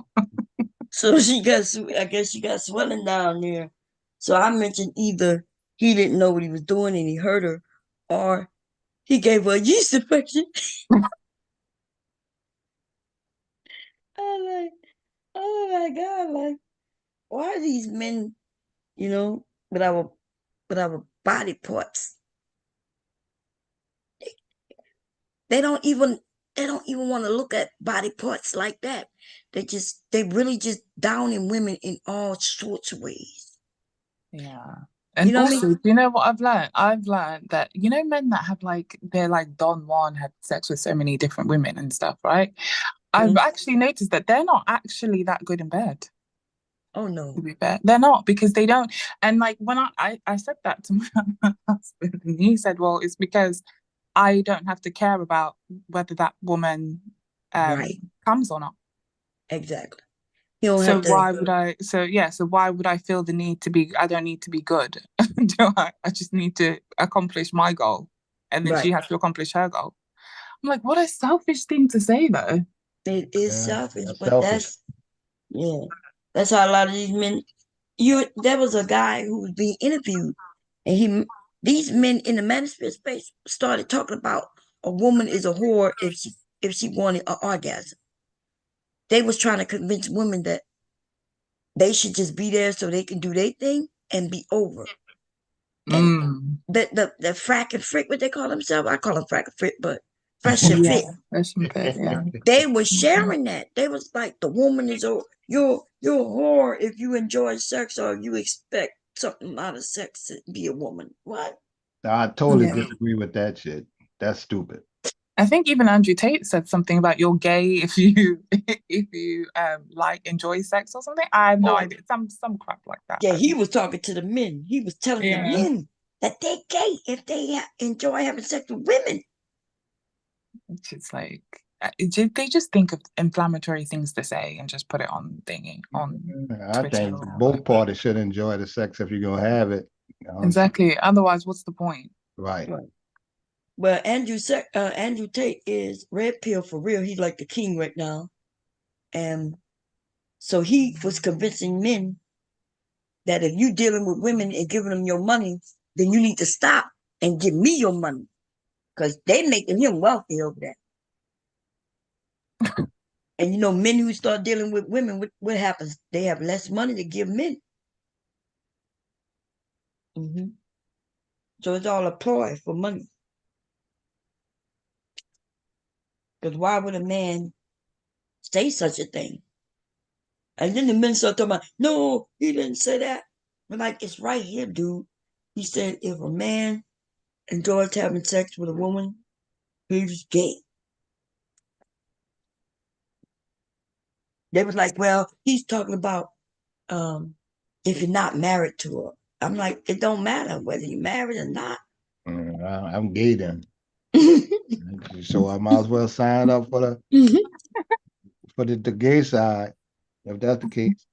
So I guess she got swelling down there. So I mentioned either he didn't know what he was doing and he hurt her, or he gave her a yeast infection. I'm like, oh Oh my God, like, why are these men, with our body parts? They don't even want to look at body parts like that. They really just downing women in all sorts of ways. Yeah. And also, do you know what I've learned? I've learned that, men that have they're like Don Juan, had sex with so many different women and stuff, right? I've actually noticed that they're not actually that good in bed. Oh no. To be fair. They're not, because they don't. And like when I said that to my husband, and he said, well, it's because I don't have to care about whether that woman comes or not. Exactly. You don't So have to. why would I? So yeah. So why would I feel the need to be? I don't need to be good. Do I? I just need to accomplish my goal, and then she has to accomplish her goal. I'm like, what a selfish thing to say, though. It is selfish, but that's how a lot of these men. There was a guy who was being interviewed, and these men in the manosphere space started talking about a woman is a whore if she wanted an orgasm. They was trying to convince women that they should just be there so they can do their thing and be over. And the frack and frick, what they call themselves, I call them frack and frick, but fresh and fit. Fresh and fit, yeah. They were sharing that. They was like, the woman is you're a whore if you enjoy sex or you expect something out of sex to be a woman. What? I totally disagree with that shit. That's stupid. I think even Andrew Tate said something about you're gay if you enjoy sex or something. I have no idea. Some crap like that. Yeah, he was talking to the men. He was telling the men that they're gay if they enjoy having sex with women. It's like they just think of inflammatory things to say and just put it on thingy on I think both parties should enjoy the sex if you're gonna have it. Exactly. Otherwise, what's the point? Right. Well, Andrew Tate is red pill for real. He's like the king right now. And so he was convincing men that if you dealing with women and giving them your money, then you need to stop and give me your money. Because they making him wealthy over there. And men who start dealing with women, what happens? They have less money to give men. So it's all a ploy for money. Because why would a man say such a thing? And then the men start talking about, no, he didn't say that. But like, it's right here, dude. He said if a man enjoys having sex with a woman, he's gay. They was like, well, he's talking about if you're not married to her. I'm like, it don't matter whether you're married or not. I'm gay then. So I might as well sign up for the gay side, if that's the case.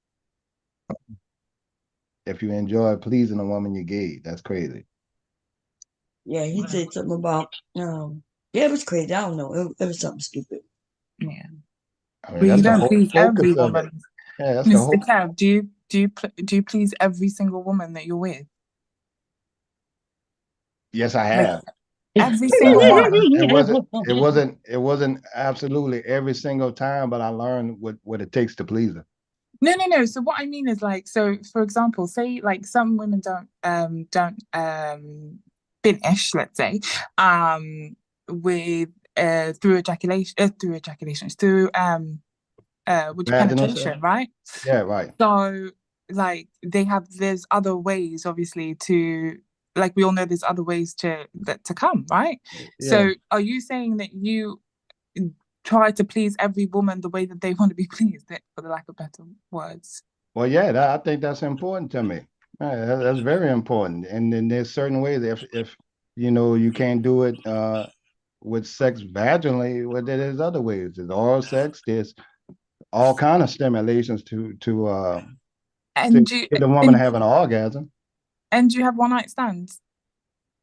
If you enjoy pleasing a woman, you're gay. That's crazy. Yeah, he said something about it was crazy. I don't know. It was something stupid. Yeah. I mean, But you don't please every of woman. it. Yeah, that's the Mr. whole. Kev, do you please every single woman that you're with? Yes, I have. Every single one. It wasn't absolutely every single time, but I learned what it takes to please her. No. So what I mean is so for example, say like some women don't finish, let's say, with through with penetration, right? Yeah, right. So like there's other ways, obviously, to like we all know there's other ways to come, right? Yeah. So are you saying that you try to please every woman the way that they want to be pleased, for the lack of better words? Well, yeah, I think that's important to me. That's very important. And then there's certain ways if you can't do it with sex vaginally, well, there's other ways. There's oral sex. There's all kind of stimulations to get a woman to have an orgasm. And do you have one night stands?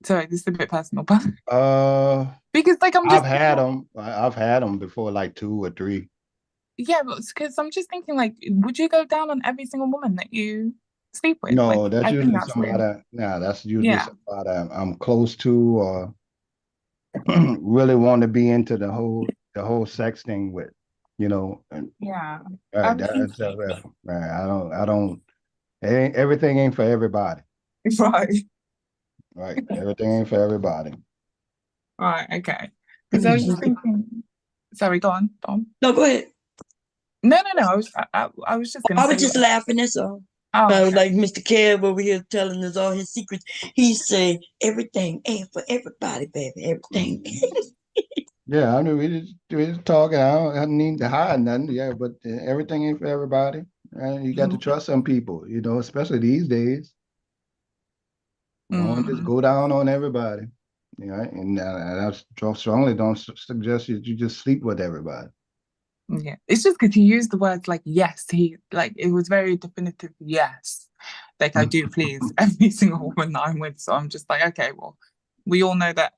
Sorry, this is a bit personal, but because I've had them before, like 2 or 3. Yeah, but because I'm just thinking, would you go down on every single woman that you sleep with? No, that's I think usually that's somebody. No, that's usually somebody I'm close to or really want to be into the whole sex thing with. you know, and Yeah. right, that's right. I don't. Everything ain't for everybody. Right. Right, everything ain't for everybody. Right. Okay. Because I was just thinking. Sorry, go on, Tom. No, go ahead. No. I was just gonna I was say. just laughing. That's all. Oh, I was okay. like MrKev over here telling us all his secrets. He say everything ain't for everybody, baby. Everything. Yeah, I mean, we just talking. I don't need to hide nothing. Yeah, but everything ain't for everybody. And you got to trust some people, you know, especially these days. You don't just go down on everybody. You know, and I strongly don't suggest you just sleep with everybody. Yeah, it's just because he used the words like yes. He like it was very definitive. Yes, like I do please every single woman that I'm with. So I'm just like, okay, well, we all know that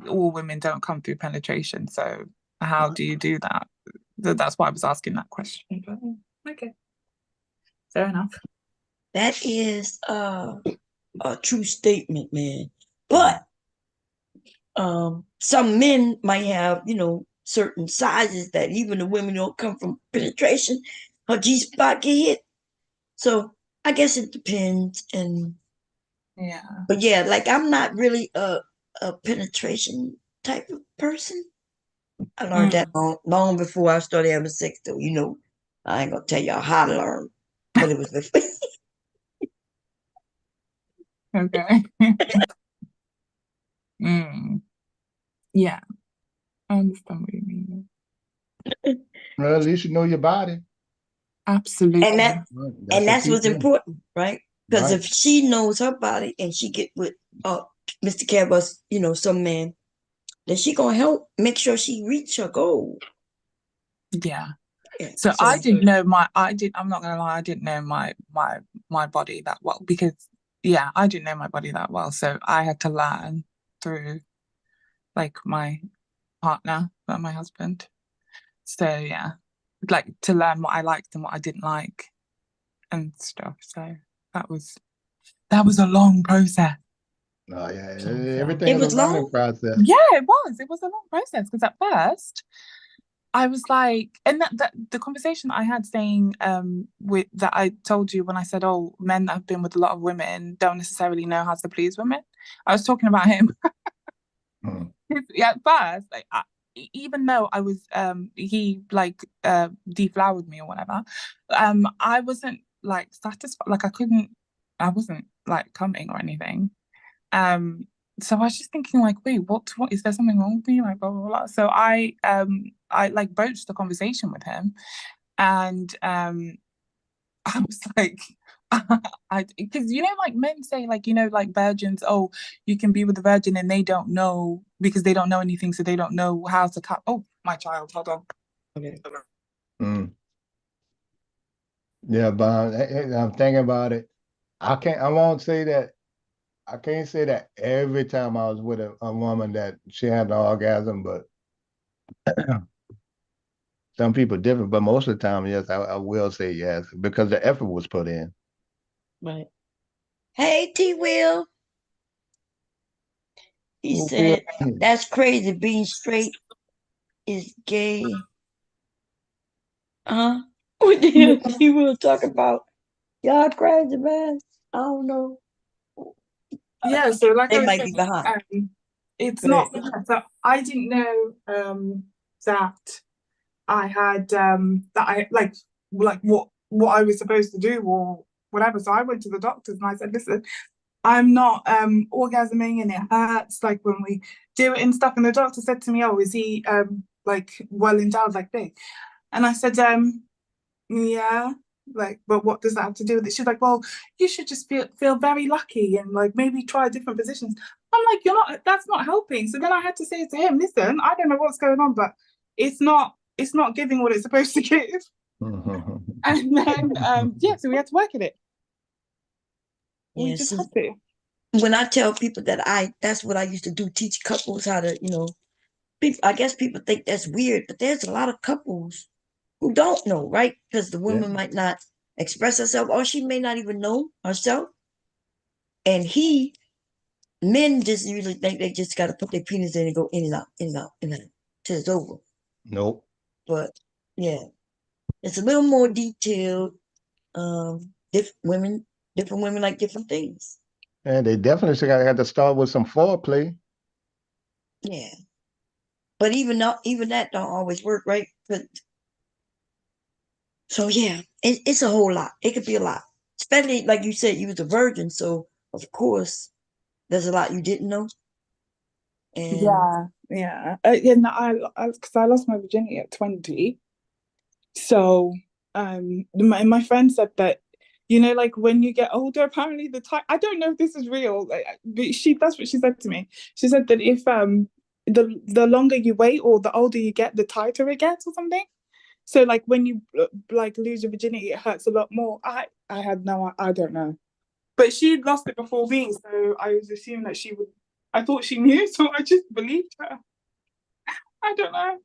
all women don't come through penetration. So how do you do that? That's why I was asking that question. But, okay, fair enough. That is a true statement, man. But some men might have, certain sizes that even the women don't come from penetration. Her G spot get hit. So I guess it depends. But yeah, like I'm not really a penetration type of person. I learned that long before I started having sex, though. I ain't gonna tell y'all how to learn, but it was before. Okay. Yeah, I understand what you mean. Well, at least you know your body. Absolutely. And that's what's important, right? Because if she knows her body and she get with MrKev or some man, then she gonna help make sure she reach her goal. Yeah. So I didn't know I'm not gonna lie, I didn't know my body that well because I didn't know my body that well. So I had to learn through like my partner, my husband. So yeah. Like to learn what I liked and what I didn't like and stuff. So that was a long process. Oh yeah, everything is a learning process. Yeah, it was. It was a long process because at first I was like, and that the conversation I had saying with that I told you when I said, oh, men that have been with a lot of women don't necessarily know how to please women. I was talking about him. Yeah, at first, like even though I was he like deflowered me or whatever, I wasn't like satisfied. Like I wasn't like coming or anything. So I was just thinking like, wait, what is there something wrong with me? Like blah blah blah. So I like broached the conversation with him and I was like because like men say like like virgins, oh, you can be with a virgin and they don't know because they don't know anything, so they don't know how to cut. Oh, my child, hold on. Okay. Yeah, but I'm thinking about it. I can't say that every time I was with a woman that she had an orgasm, but some people different. But most of the time, yes, I will say yes because the effort was put in. Right. Hey, T. Will. He said, that's crazy. Being straight is gay. What the hell T. Will talk about? Y'all crazy, man. I don't know. Yeah, so like they I was might saying, be behind. It's not. So I didn't know that I had that I like what I was supposed to do or whatever. So I went to the doctors and I said, listen, I'm not orgasming and it hurts like when we do it and stuff. And the doctor said to me, oh, is he like well endowed like big? And I said, yeah, like, but what does that have to do with it? She's like, well, you should just feel very lucky and like maybe try different positions. I'm like, that's not helping. So then I had to say to him, listen, I don't know what's going on, but it's not giving what it's supposed to give. And then so we had to work at it. We just had to. When I tell people that that's what I used to do, teach couples how to, I guess people think that's weird, but there's a lot of couples who don't know, right? Because the woman might not express herself, or she may not even know herself. And men just usually think they just got to put their penis in and go in and out, in and out, in and out, till it's over. Nope. But yeah, it's a little more detailed. Different women like different things. And they definitely should have had to start with some foreplay. Yeah, but even that don't always work, right? But so yeah, it's a whole lot. It could be a lot, especially like you said, you was a virgin, so of course there's a lot you didn't know. And No, because I lost my virginity at 20. So, my friend said that, like when you get older, apparently I don't know if this is real, but that's what she said to me. She said that if the longer you wait or the older you get, the tighter it gets or something. So like when you like lose your virginity, it hurts a lot more. I don't know. But she lost it before me, so I was assuming that she would. I thought she knew, so I just believed her. I don't know.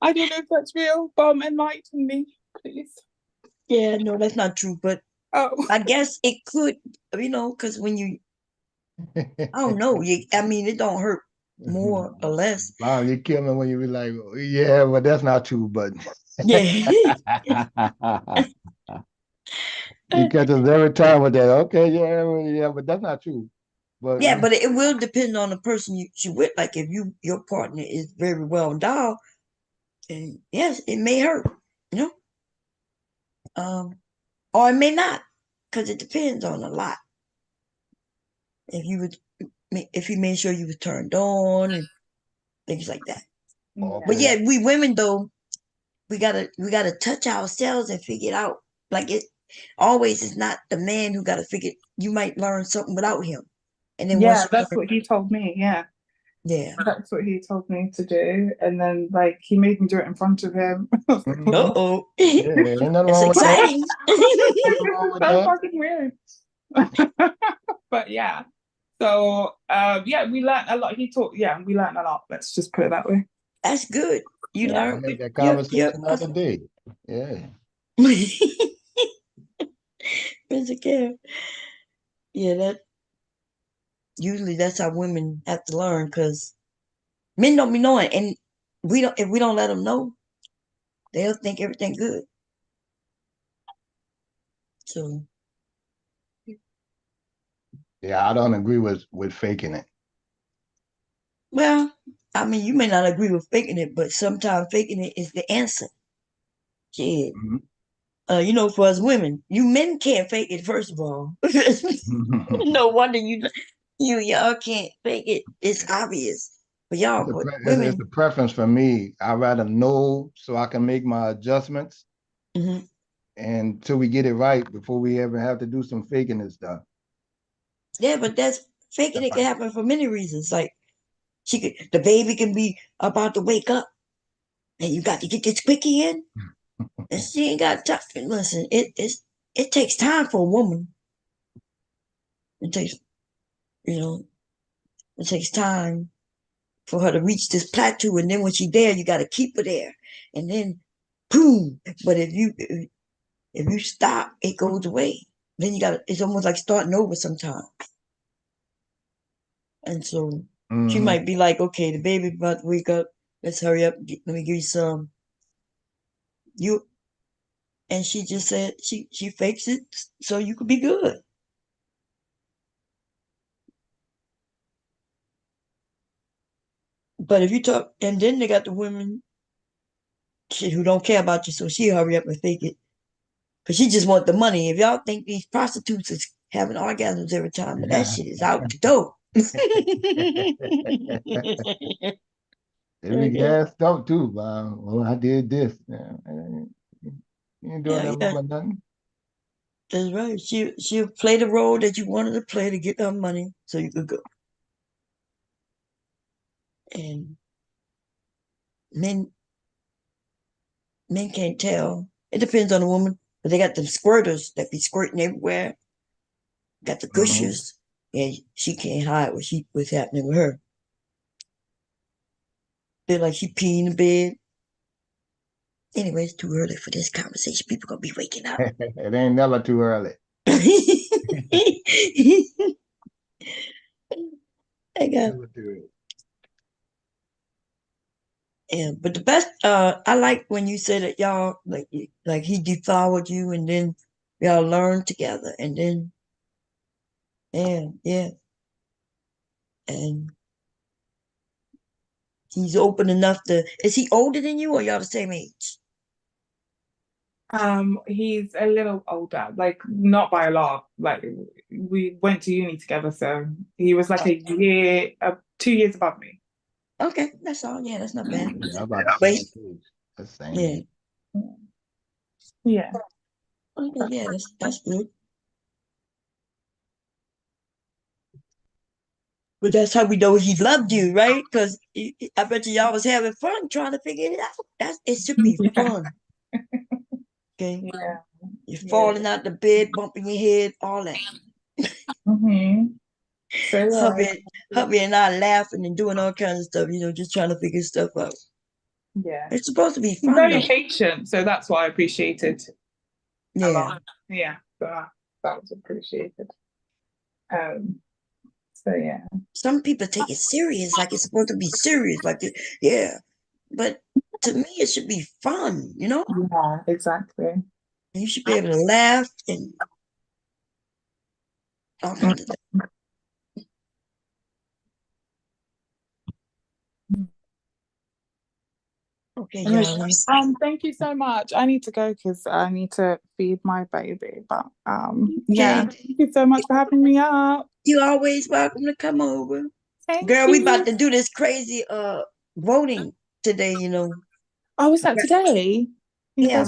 I don't know if that's real. Bomb, enlighten me, please. Yeah, no, that's not true. But I guess it could, because when you, I don't know, it don't hurt more or less. Wow, you kill me when you be like, yeah, but that's not true. But yeah, you catch us every time with that. Okay, yeah, but that's not true. But yeah, but it will depend on the person you with. Like if your partner is very well endowed, then yes, it may hurt, you know, or it may not, because it depends on a lot. If you made sure you were turned on and things like that. But yeah, we women though, we gotta touch ourselves and figure it out. Like it always is not the man who gotta figure. You might learn something without him, and then once Yeah, you that's learn, what he told me. Yeah, that's what he told me to do, and then like he made me do it in front of him. Uh oh, yeah, ain't nothing it's wrong with that. exciting. That's fucking weird. But yeah, so yeah, we learned a lot. We learned a lot. Let's just put it that way. That's good. You Yeah, learn I'll make that your conversation of the day. Yeah. MrKev. Yeah, that's how women have to learn because men don't be knowing, and if we don't let them know, they'll think everything good. So Yeah, I don't agree with faking it. well, you may not agree with faking it, but sometimes faking it is the answer. Shit. For us women, you men can't fake it, first of all. No wonder y'all can't fake it. It's obvious. But y'all, but It's women, a preference for me. I'd rather know so I can make my adjustments until we get it right before we ever have to do some faking and stuff. yeah, but that's faking it can happen for many reasons. Like the baby can be about to wake up and you got to get this quickie in. And she ain't got time. Listen, it takes time for a woman. It takes, it takes time for her to reach this plateau, and then when she's there, you got to keep her there, and then boom. But if you stop, it goes away. Then it's almost like starting over sometimes. And so she might be like, okay, the baby about to wake up. Let's hurry up. Let me give you some. And she just said she fakes it so you could be good. But if you talk, and then they got the women who don't care about you, so she hurry up and fake it. Because she just want the money. If y'all think these prostitutes is having orgasms every time, but that shit is out the door. They be gassed up too. Well, I did this. You ain't doing that woman nothing. That's right. She'll play the role that you wanted to play to get her money so you could go. And men can't tell. It depends on the woman. But they got them squirters that be squirting everywhere. Got the gushers. And she can't hide what's happening with her. Feel like she peeing in bed. Anyway, it's too early for this conversation. People gonna be waking up. It ain't never too early. I got Yeah, but the best, I like when you say that y'all like he deflowered you, and then y'all learned together, and then yeah, and he's open enough to. Is he older than you, or y'all the same age? He's a little older, like not by a lot. Like we went to uni together, so he was like a year, 2 years above me. Okay, that's all. Yeah, that's not bad. Yeah, about the same age. The same Yeah. age. Yeah. Okay, yeah, that's good. But that's how we know he loved you, right? Because I bet you y'all was having fun trying to figure it out. It should be fun. Okay. Yeah. You're falling out the bed, bumping your head, all that. So Hubby and I laughing and doing all kinds of stuff, just trying to figure stuff out. yeah. It's supposed to be He's fun, very though. patient, so that's what I appreciated a Yeah. lot. Yeah, that was appreciated. So yeah. Some people take it serious, like it's supposed to be serious, yeah. But to me, it should be fun, Yeah, exactly. You should be able to laugh and all kinds of stuff. Okay, y'all. Thank you so much. I need to go because I need to feed my baby. But yeah, Okay. thank you so much for having me up. You're always welcome to come over. Thank Girl, you. we about to do this crazy voting today, Oh, is that today? Yeah,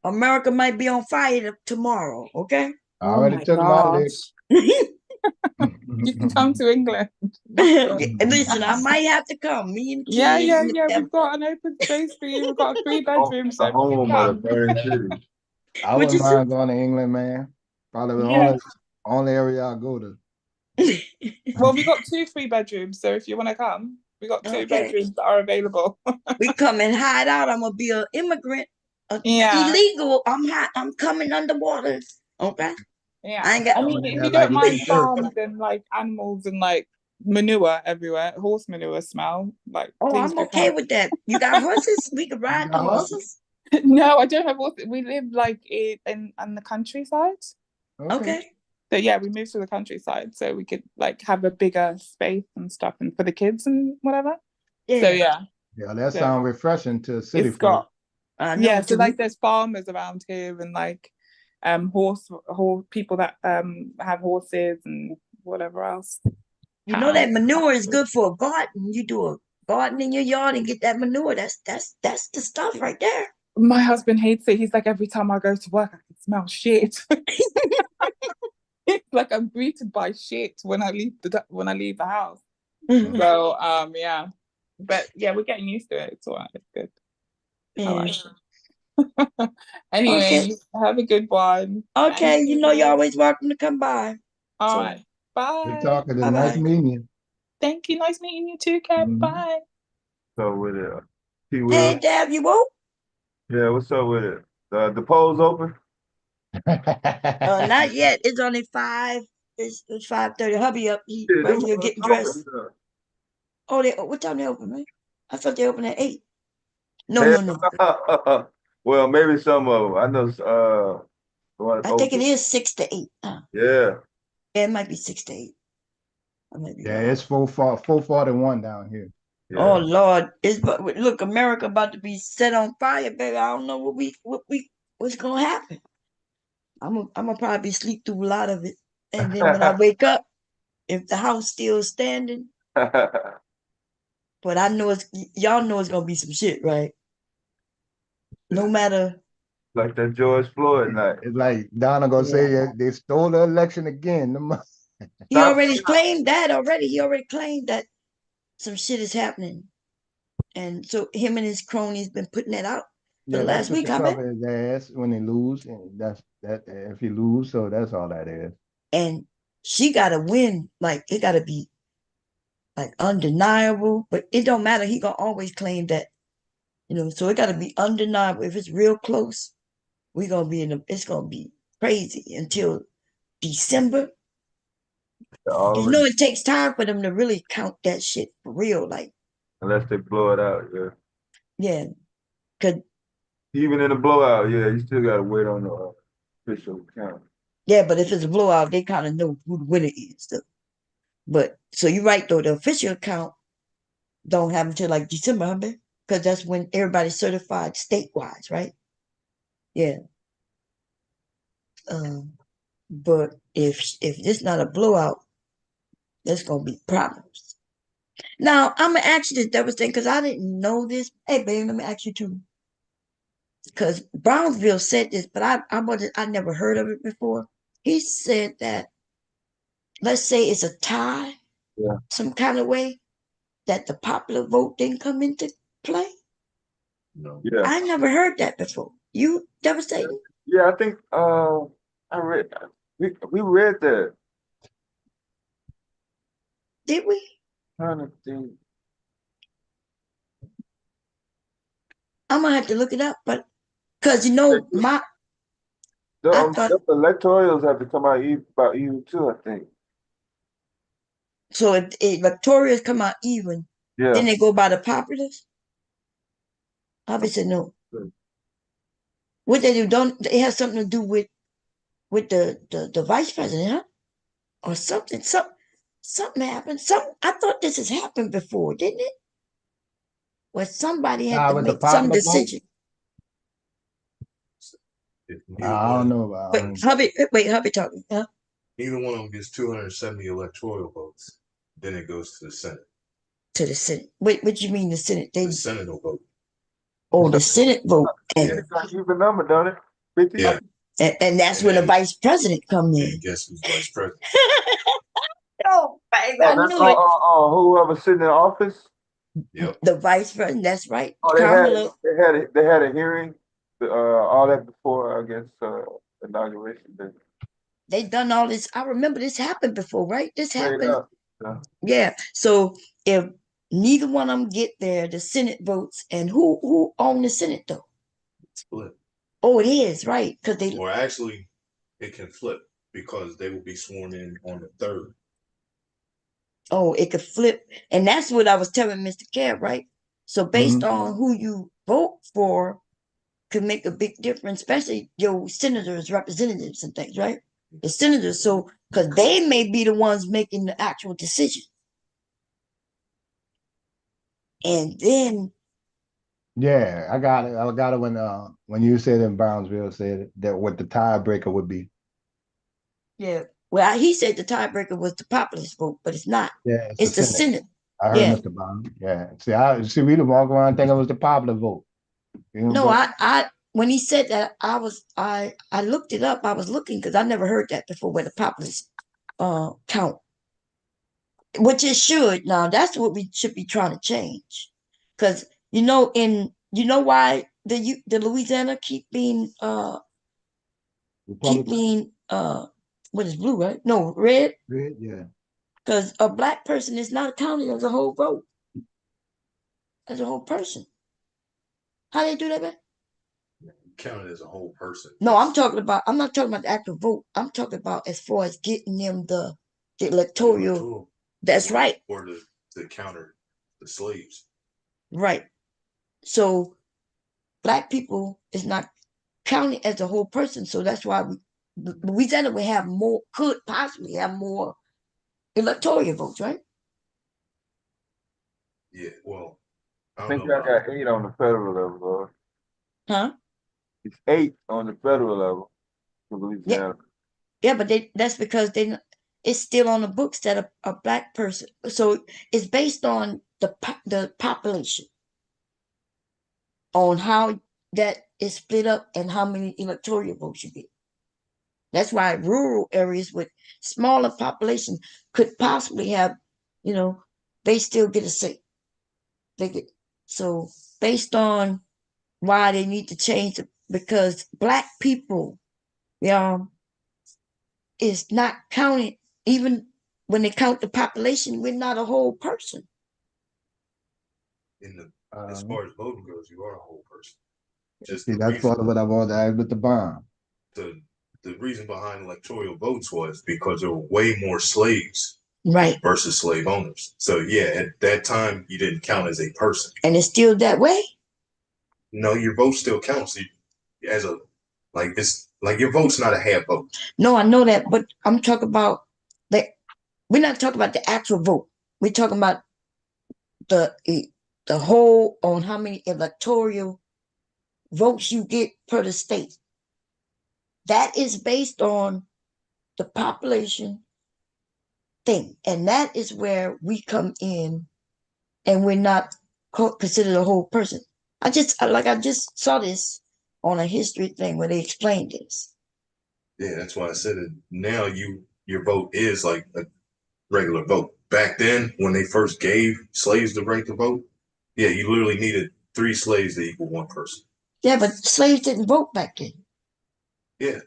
America might be on fire tomorrow, okay? I already took my list. You can come to England. Listen, I might have to come. Me and Yeah. kids. We've got an open space for you. We've got a 3-bedroom. So home of the third city. I wouldn't mind going to England, man. Probably the only area I go to. Well, we got 2 3-bedrooms, so if you want to come, we got 2 bedrooms that are available. We come and hide out. I'm gonna be an immigrant, illegal. I'm coming underwater. Okay. Yeah. I ain't got. I mean, if you don't mind farms and like animals and like manure everywhere, horse manure smell, like. Oh, I'm okay with that. You got horses? We could ride the horses. No, I don't have horses. We live like in the countryside. Okay. So yeah, we moved to the countryside so we could like have a bigger space and stuff, and for the kids and whatever. Yeah. So yeah. Yeah, that sounds refreshing to city It's got. Yeah, so like there's farmers around here and like horse people that have horses and whatever else. You know that manure is good for a garden. You do a garden in your yard and get that manure. That's the stuff right there. My husband hates it. He's like, every time I go to work, I can smell shit. It's like I'm greeted by shit when I leave the house. So yeah, but yeah, we're getting used to it. It's all right. It's good. Yeah. Anyway, have a good one. Okay, you're always welcome to come by. All right. Bye. Good talking. Nice meeting you. Thank you. Nice meeting you too, Kev. Bye. So with it. Hey, Dab, you woke? Yeah, what's up with it? The polls open? Not yet. It's only 5. It's 5:30. Hubby up. He right here getting dressed. Oh, what time they open, man? I thought they opened at 8. No. Well, maybe some of them. I know. I think it is 6 to 8. Yeah. It might be 6 to 8. Yeah, it's 441 down here. Yeah. Oh Lord, look, America about to be set on fire, baby. I don't know what's gonna happen. I'm gonna probably sleep through a lot of it, and then when I wake up, if the house still standing, but I know y'all know it's gonna be some shit, right? No matter. Like that George Floyd night. It's like Donna gonna say they stole the election again. He already claimed that already. He already claimed that some shit is happening. And so him and his cronies been putting that out for the last week. Cover his ass when they lose, and that's that. If he lose, so that's all that is. And she got to win. Like it got to be like undeniable. But it don't matter. He gonna always claim that, So it got to be undeniable. If it's real close, we gonna be it's gonna be crazy until December. It takes time for them to really count that shit for real. Like Unless they blow it out, yeah. Yeah, cause Even in a blowout, yeah, you still gotta wait on the official count. yeah, but if it's a blowout, they kind of know who the winner is. So. But so you're right though, the official count don't happen until like December, huh, babe? Because that's when everybody's certified statewide, right? Yeah. But if it's not a blowout, there's gonna be problems. Now I'm gonna ask you this devastating because I didn't know this. Hey, babe, let me ask you too. Because Brownsville said this, but I never heard of it before. He said that let's say it's a tie, Yeah. some kind of way that the popular vote didn't come into play. No. Yeah. I never heard that before. You devastating? Yeah, I think I read we read that. Did we? Trying to think. I'm gonna have to look it up, but because you know I thought The electorals have to come out about even too, I think. so. If Victoria's come out even, Yeah. then they go by the populace. Obviously, no. What they do? Don't it has something to do with the vice president, huh? Or something? Something happened. I thought this has happened before, didn't it? Where somebody had to with the make some popular vote? decision. I don't know about. Wait, hubby talking, huh? Either one of them gets 270 electoral votes, then it goes to the Senate. To the Senate. Wait, what do you mean the Senate? The Senate will vote. Oh, the Senate vote. Yeah, it's like even number, don't it? 50? Yeah. And that's when the vice president come in. Guess who's vice president? Oh, baby, I knew it. Whoever sitting in office. Yep. The vice president. That's right. Oh, Kamala. they had a hearing, all that before I guess inauguration day. They done all this. I remember this happened before, right? This happened. Yeah. Yeah. So if neither one of them get there, the Senate votes, and who own the Senate though? Split. Oh, it is right because they. Or actually, it can flip because they will be sworn in on the 3rd. Oh, it could flip, and that's what I was telling MrKev, right? So based on who you vote for, could make a big difference, especially your senators, representatives, and things, right? The senators, so because they may be the ones making the actual decision, and then. Yeah, I got it. I got it when you said in Brownsville said that what the tiebreaker would be. Yeah. Well, he said the tiebreaker was the populist vote, but it's not. Yeah, it's the Senate. I heard Mr. Bond. Yeah. See, we didn't walk around thinking it was the popular vote. No, I when he said that, I looked it up. I was looking because I never heard that before where the populist count. Which it should now. That's what we should be trying to change. Because you know why the Louisiana keep being what is blue, right? No, red. Red, yeah. Because a black person is not counted as a whole vote. As a whole person. How they do that, man? Counted as a whole person. No, I'm not talking about the actual vote. I'm talking about as far as getting them the electoral. That's right. Or to counter the slaves. Right. So black people is not counted as a whole person. So that's why Louisiana would have could possibly have more electoral votes, right? Yeah, well, I think I got 8 on the federal level. Huh? It's 8 on the federal level for Louisiana. Yeah, but that's because it's still on the books that a black person. So it's based on the population, on how that is split up and how many electoral votes you get. That's why rural areas with smaller population could possibly have, they still get a say. So based on why they need to change it, because black people, is not counted. Even when they count the population, we're not a whole person. As far as voting goes, you are a whole person. That's part of what I wanted to add with the bond. The reason behind electoral votes was because there were way more slaves Right. versus slave owners. So yeah, at that time you didn't count as a person. And it's still that way? No, your vote still counts as a it's like your vote's not a half vote. No, I know that, but I'm talking about we're not talking about the actual vote. We're talking about the whole on how many electoral votes you get per the state. That is based on the population thing. And that is where we come in and we're not considered a whole person. I just saw this on a history thing where they explained this. Yeah, that's why I said it. Now your vote is like a regular vote. Back then, when they first gave slaves the right to vote, yeah, you literally needed 3 slaves to equal 1 person. Yeah, but slaves didn't vote back then. Yeah.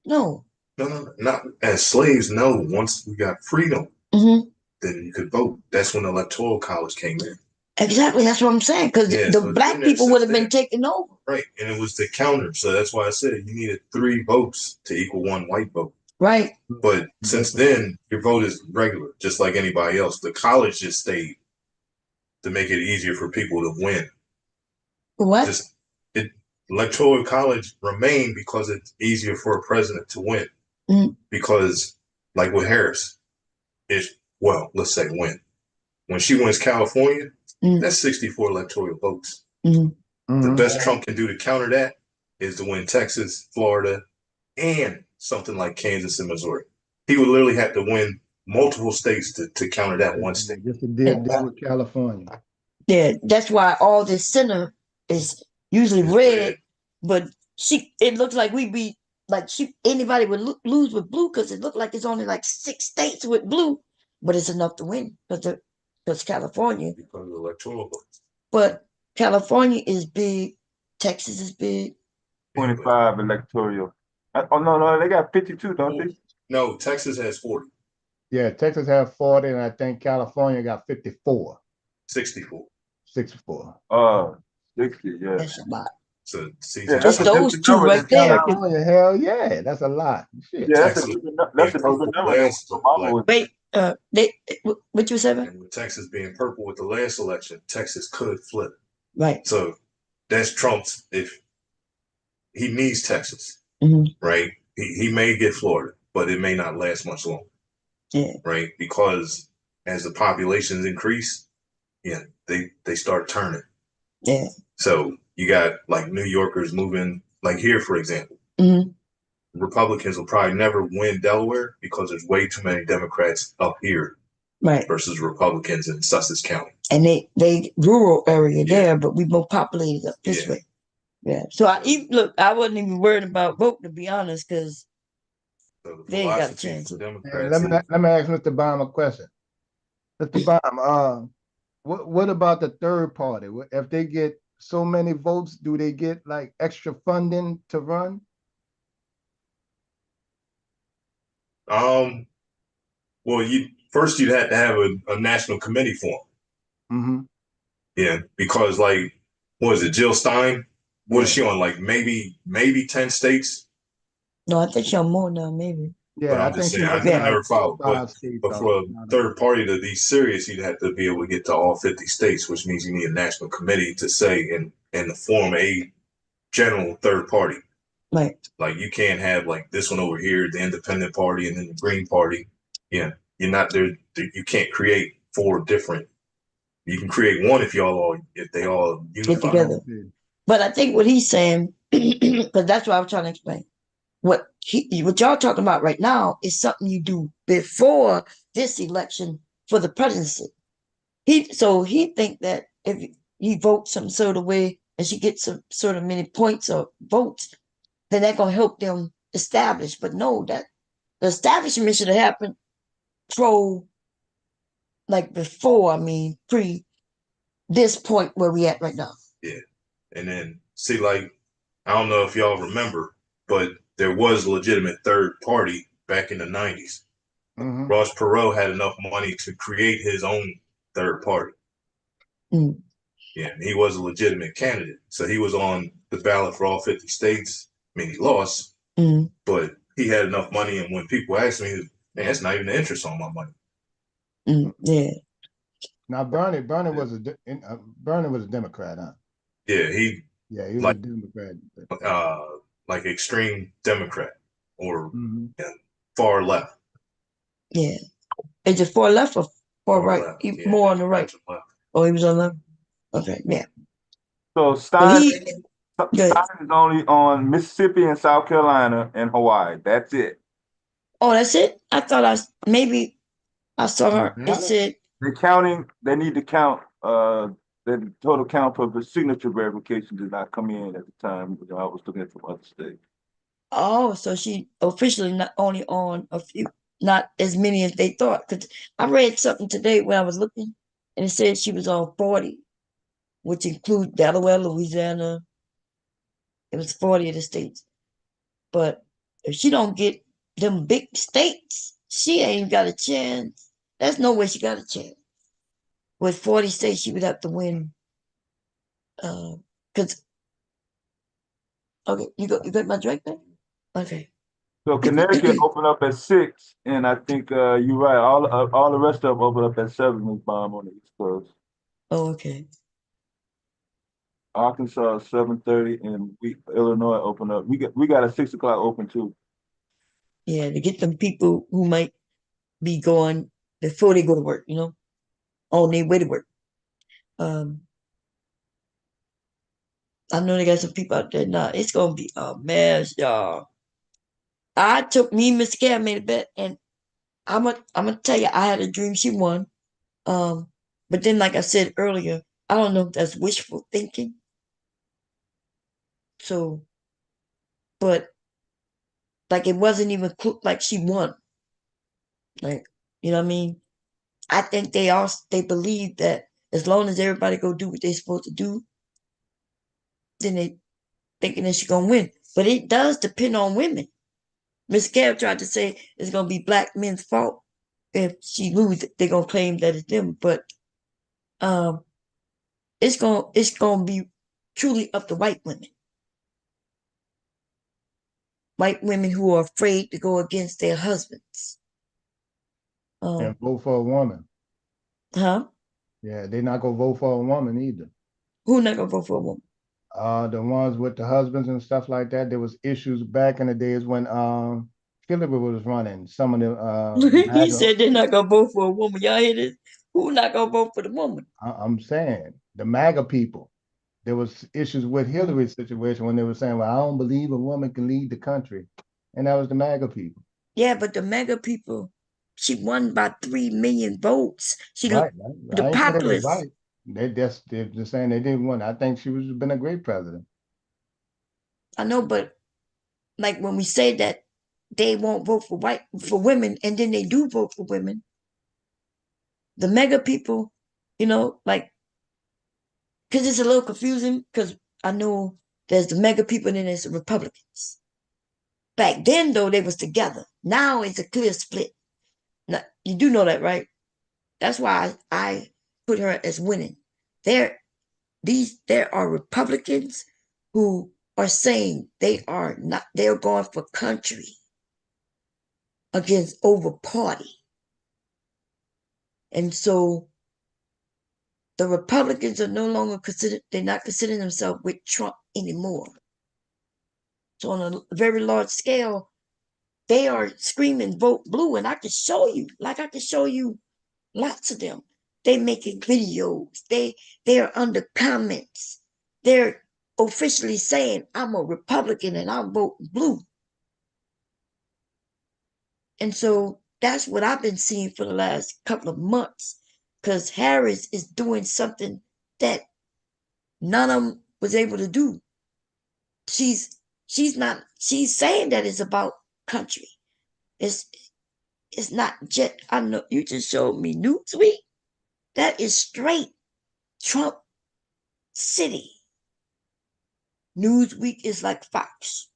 No. No, not as slaves. No, once we got freedom, then you could vote. That's when the electoral college came in. Exactly, that's what I'm saying. Because the black people would have been taken over. Right, and it was the counter. So that's why I said you needed 3 votes to equal 1 white vote. Right. But since then, your vote is regular, just like anybody else. The college just stayed to make it easier for people to win. What? Electoral college remained because it's easier for a president to win. Because, like with Harris, let's say when she wins California, that's 64 electoral votes. The best Trump can do to counter that is to win Texas, Florida, and something like Kansas and Missouri. He would literally have to win multiple states to counter that one state. Just to deal with California. Yeah, that's why all this center is usually red, but it looks like anybody would lose with blue because it looked like it's only like 6 states with blue, but it's enough to win because California. Because of electoral votes. But California is big, Texas is big. 25 electoral. No, they got 52, don't they? No, Texas has 40. Yeah, Texas has 40, and I think California got 54. 64. 64. 60, yeah. That's a lot. So, see, just those 2 right there. California, hell yeah, that's a lot. Shit. Yeah, that's a good number. Wait, what you said? And with Texas being purple with the last election, Texas could flip. Right. So that's Trump's. If he needs Texas, right? He may get Florida, but it may not last much longer. Yeah. Right, because as the populations increase, they start turning. Yeah. So you got like New Yorkers moving, like here, for example. Republicans will probably never win Delaware because there's way too many Democrats up here, right, versus Republicans in Sussex County. And they rural area there, but we more populated up this way. Yeah. So I wasn't even worried about vote, to be honest, because they ain't got a chance. Let me ask Mr. Baum a question. Mr. Baum, what about the third party? If they get so many votes, do they get like extra funding to run? Well, you'd have to have a national committee form. Yeah, because like, what is it, Jill Stein? What is she on? Like maybe 10 states? No, I think she's on more now, maybe. Yeah, but I'm just saying, I never followed. But for a third party to be serious, you'd have to be able to get to all 50 states, which means you need a national committee to say and to form a general third party. Right. Like you can't have like this one over here, the independent party, and then the Green Party. Yeah, you're not there. You can't create 4 different. You can create one if they all get together. But I think what he's saying, because that's what I was trying to explain. What y'all talking about right now is something you do before this election for the presidency. He think that if he votes some sort of way and she gets some sort of many points or votes, then that's gonna help them establish. But no, that the establishment should have happened pre this point where we at right now. Yeah. And then see, like, I don't know if y'all remember, but there was a legitimate third party back in the 90s. Ross Perot had enough money to create his own third party. Yeah, he was a legitimate candidate. So he was on the ballot for all 50 states. I mean, he lost, but he had enough money. And when people asked me, man, that's not even the interest on my money. Yeah. Now Bernie was Bernie was a Democrat, huh? Yeah, he was like a Democrat. like extreme Democrat or Mhm. far left. Yeah. Is it far left or far right? Left. He, more on the right. Left. Oh, he was on the left. Okay, yeah. So Well, Stein, he good. Stein is only on Mississippi and South Carolina and Hawaii. That's it. Oh, that's it. I thought maybe I saw her. It said They're counting. They need to count. The total count for the signature verification did not come in at the time. I was looking at from other states. oh, so she officially not only on a few, not as many as they thought. Because I read something today when I was looking, and it said she was on 40, which include Delaware, Louisiana. It was 40 of the states. But if she don't get them big states, she ain't got a chance. There's no way she got a chance. With 40 states, she would have to win. Because okay, you got my drink there? Okay. So Connecticut opened up at 6, and I think you're right. All the rest of them opened up at 7. Was bomb on the East Coast. Oh, okay. Arkansas 7:30, and Illinois opened up. We got a 6 o'clock open too. Yeah, to get them people who might be going before they go to work, on their way to work. I know they got some people out there now. It's gonna be a mess, y'all. I took me, MrKev made a bet, and I'm gonna tell you, I had a dream she won. But then, like I said earlier, I don't know if that's wishful thinking. So, but like it wasn't even like she won. Like, you know what I mean? I think they believe that as long as everybody go do what they're supposed to do, then they thinking that she's gonna win. But it does depend on women. MrKev tried to say it's gonna be black men's fault if she loses. They're gonna claim that it's them, but um, it's gonna be truly up to white women. White women who are afraid to go against their husbands. And vote for a woman. Huh? Yeah, they're not gonna vote for a woman either. Who not gonna vote for a woman? The ones with the husbands and stuff like that. There was issues back in the days when Hillary was running. Some of the He said they're not gonna vote for a woman. Y'all hear this? Who not gonna vote for the woman? I'm saying the MAGA people. There was issues with Hillary's situation when they were saying, "Well, I don't believe a woman can lead the country," and that was the MAGA people. Yeah, but the MAGA people, she won by 3 million votes. Right. The I ain't saying it was populists. right. They're just saying they didn't want. I think she was been a great president. I know, but like when we say that they won't vote for women, and then they do vote for women, the MAGA people, like, because it's a little confusing. Because I know there's the MAGA people and then there's the Republicans. Back then, though, they was together. Now it's a clear split. Now, you do know that, right? That's why I put her as winning. There are Republicans who are saying they're going for country against over party. And so the Republicans are no longer they're not considering themselves with Trump anymore. So on a very large scale, they are screaming vote blue. And I can show you lots of them. They making videos. They're under comments. They're officially saying I'm a Republican and I'm voting blue. And so that's what I've been seeing for the last couple of months. Because Harris is doing something that none of them was able to do. She's saying that it's about country. It's not just, I know you just showed me Newsweek. That is straight Trump City. Newsweek is like Fox.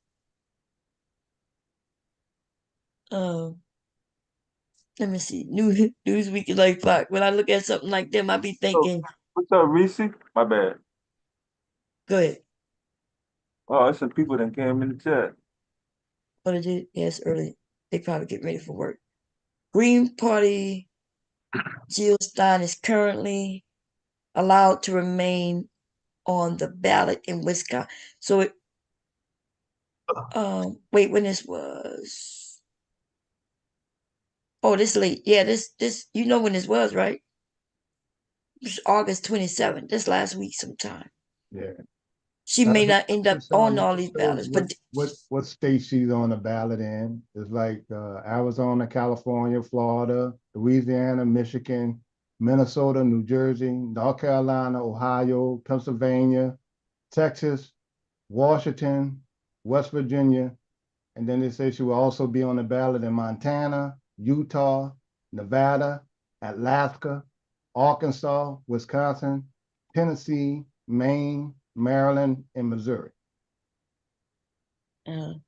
Let me see. Newsweek is like Fox. When I look at something like them, I be thinking. What's up, Reese? My bad. Go ahead. Oh, there's some people that came in the chat. What is it? Yes, early. They probably get ready for work. Green Party Jill Stein is currently allowed to remain on the ballot in Wisconsin. So it, wait, when this was? Oh, this late. Yeah, this you know when this was, right? It was August 27th, this last week sometime. Yeah. She may not end up It on all these shows ballots, but what state she's on the ballot in. It's like Arizona, California, Florida, Louisiana, Michigan, Minnesota, New Jersey, North Carolina, Ohio, Pennsylvania, Texas, Washington, West Virginia, and then they say she will also be on the ballot in Montana, Utah, Nevada, Alaska, Arkansas, Wisconsin, Tennessee, Maine, Maryland, and Missouri. But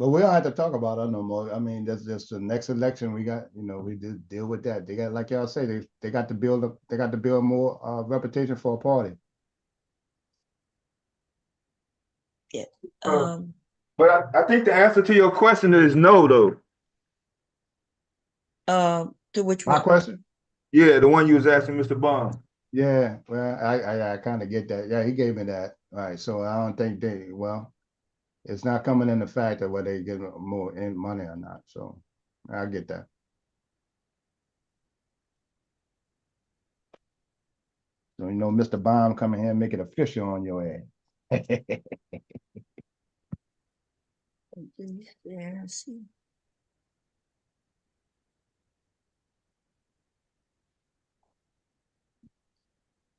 we don't have to talk about it no more. I mean, that's just the next election. We got, we just deal with that. They got, like y'all say, they got to build up. They got to build more reputation for a party. Yeah. But I think the answer to your question is no, though. To which My one? question? Yeah, the one you was asking, Mr. Bond. Yeah, well, I kind of get that. Yeah, he gave me that. All right, so I don't think it's not coming in the fact of whether they get more in money or not. So I get that. So Mr. Bomb coming here and make it official on your ass. Yeah, see.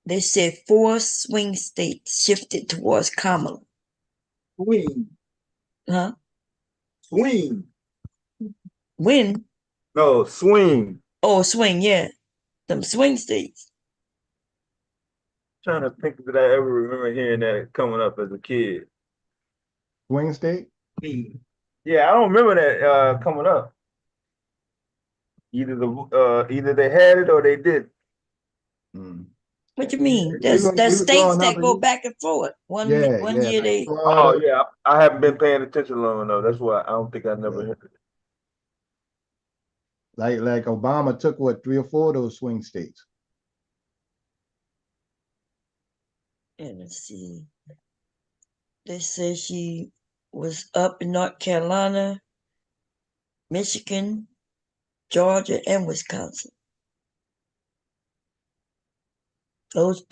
They said 4 swing states shifted towards Kamala. Swing. Huh? Swing. When? No, swing. Oh, swing, yeah. Them swing states. Trying to think that I ever remember hearing that coming up as a kid. Swing state? Yeah, I don't remember that coming up. Either they had it or they didn't. What you mean? There's states that go back and forth. One year they. Oh yeah, I haven't been paying attention long enough. That's why I don't think I never heard it. Like Obama took 3 or 4 of those swing states. And let's see. They said she was up in North Carolina, Michigan, Georgia, and Wisconsin. Those,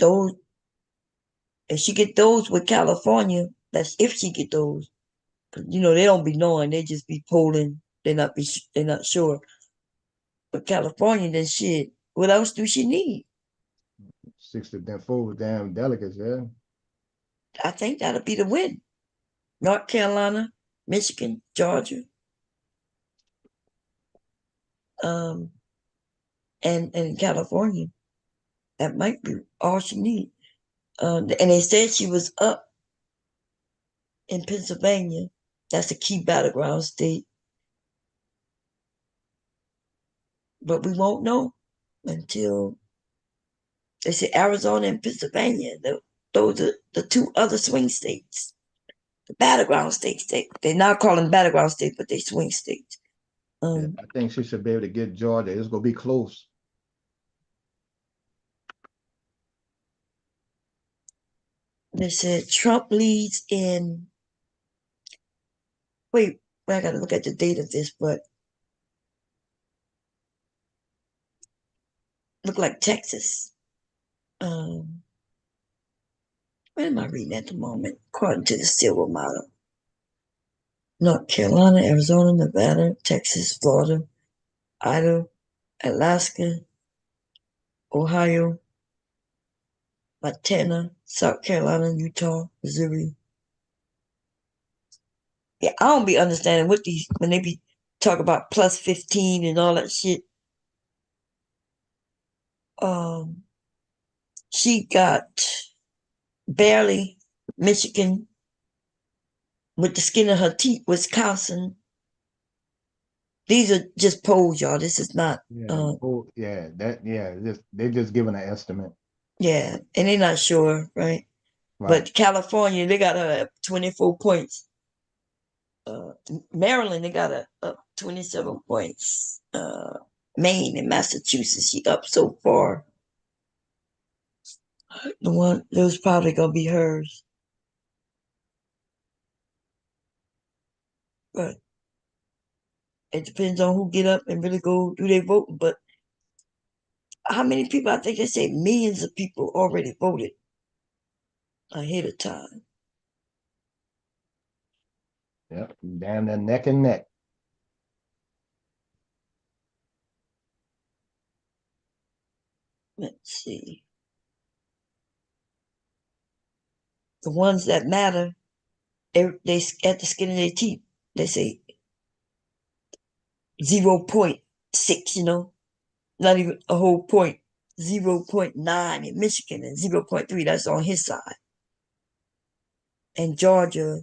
if she get those with California, that's if she get those. They don't be knowing. They just be polling. They're not sure. But California, then shit. What else do she need? 64 damn delegates, yeah. I think that'll be the win. North Carolina, Michigan, Georgia, and California. That might be all she needs. And they said she was up in Pennsylvania. That's a key battleground state. But we won't know until they say Arizona and Pennsylvania. Those are the 2 other swing states. The battleground states. They now call them battleground states, but they swing states. Yeah, I think she should be able to get Georgia. It's gonna be close. They said Trump leads in. Wait, I gotta look at the date of this, but look like Texas. What am I reading at the moment? According to the silver model. North Carolina, Arizona, Nevada, Texas, Florida, Idaho, Alaska, Ohio, Montana, South Carolina, Utah, Missouri. Yeah, I don't be understanding what when they be talk about plus 15 and all that shit. She got barely Michigan with the skin of her teeth, Wisconsin. These are just polls, y'all. This is not. They're just giving an estimate. Yeah, and they're not sure, right? But California, they got her at 24 points. Maryland, they got a up 27 points. Maine and Massachusetts, she up so far. The one that was probably gonna be hers. But it depends on who get up and really go do their voting. But how many people? I think they say millions of people already voted ahead of time. Yep, damn near neck and neck. Let's see. The ones that matter, they at the skin of their teeth. They say 0.6, not even a whole point. 0.9 in Michigan and 0.3, that's on his side. And Georgia,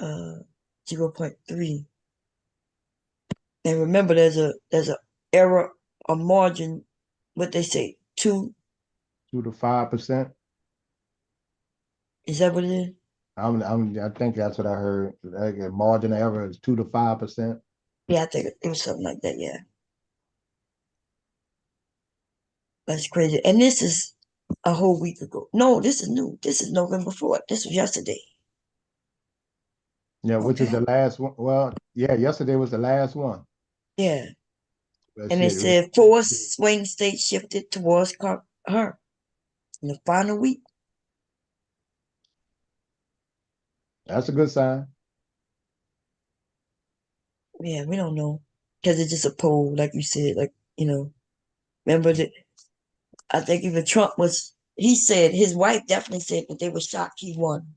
0.3. And remember, there's a error, a margin, what they say, 2 to 5%. Is that what it is? I think that's what I heard. Like a margin of error is 2 to 5%. Yeah, I think it was something like that. Yeah, that's crazy. And this is a whole week ago. No, this is new. This is November 4th. This was yesterday. Yeah, which is the last one. Well, yeah, yesterday was the last one. Yeah. But And they shit, said 4 swing states shifted towards her in the final week. That's a good sign. Yeah, we don't know. Because it's just a poll, like you said, remember that I think even Trump he said, his wife definitely said that they were shocked he won.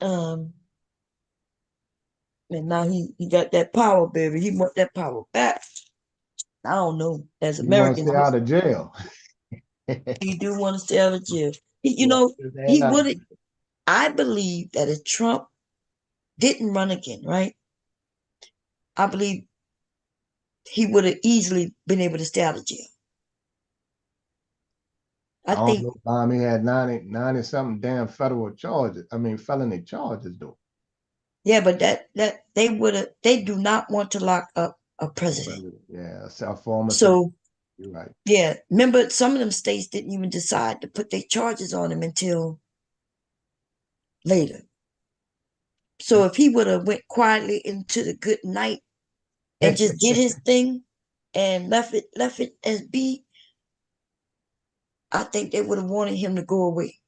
And now he got that power, baby. He want that power back. I don't know. As You want to Americans, stay out of jail. he do want to stay out of jail. He Would. I believe that if Trump didn't run again, right? I believe he would have easily been able to stay out of jail. I don't know. He had 90 something damn federal charges. I mean, felony charges, though. Yeah, but that they do not want to lock up a president. Yeah, a former. So you're right. Yeah, remember some of them states didn't even decide to put their charges on him until later. So if he would have went quietly into the good night and just did his thing and left it as be, I think they would have wanted him to go away.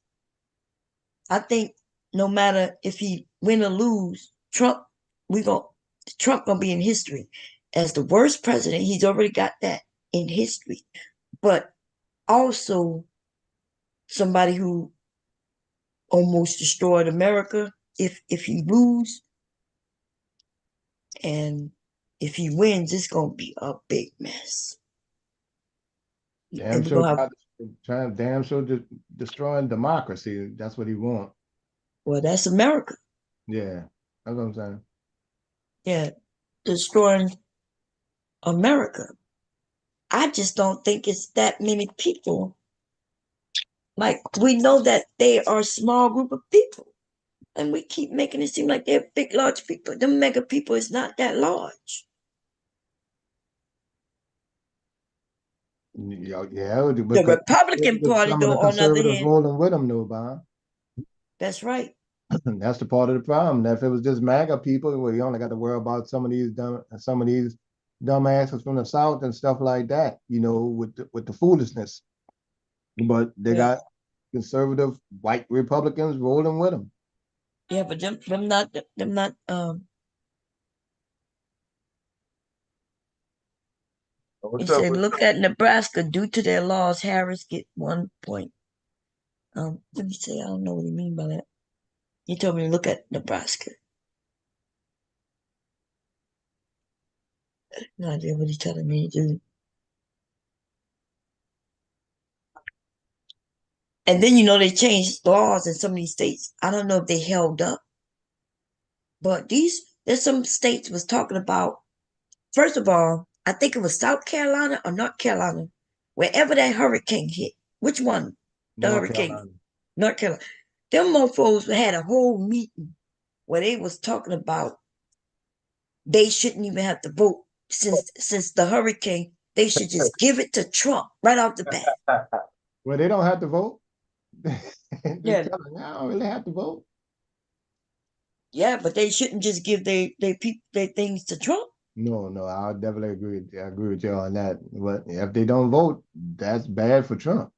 I think no matter if he win or lose, Trump gonna be in history as the worst president. He's already got that in history, but also somebody who almost destroyed America if he lose. And if he wins, it's gonna be a big mess. Damn sure destroying democracy. That's what he wants. Well, that's America. Yeah, that's what I'm saying. Yeah, destroying America. I just don't think it's that many people. Like, we know that they are a small group of people. And we keep making it seem like they're big, large people. The mega people is not that large. Yeah, the Republican Party, some of though, the on the other conservatives hand, rolling with them, though, Bob. That's right. That's the part of the problem. That if it was just MAGA people, well, you only got to worry about some of these dumbasses from the South and stuff like that, with the foolishness. But they got conservative white Republicans rolling with them. Yeah, but them not He said, look at Nebraska. Due to their laws, Harris get 1 point. Let me say, I don't know what you mean by that. He told me to look at Nebraska. No idea what he's telling me to do. And then, they changed laws in some of these states. I don't know if they held up. But there's some states was talking about, first of all, I think it was South Carolina or North Carolina, wherever that hurricane hit. Which one? The North hurricane. Carolina. North Carolina. them mofos had a whole meeting where they was talking about they shouldn't even have to vote since the hurricane. They should just give it to Trump right off the bat. Well, they don't have to vote. They Yeah. tell them, I don't really have to vote. Yeah, but they shouldn't just give their things to Trump. No, I definitely agree. I agree with you on that. But if they don't vote, that's bad for Trump.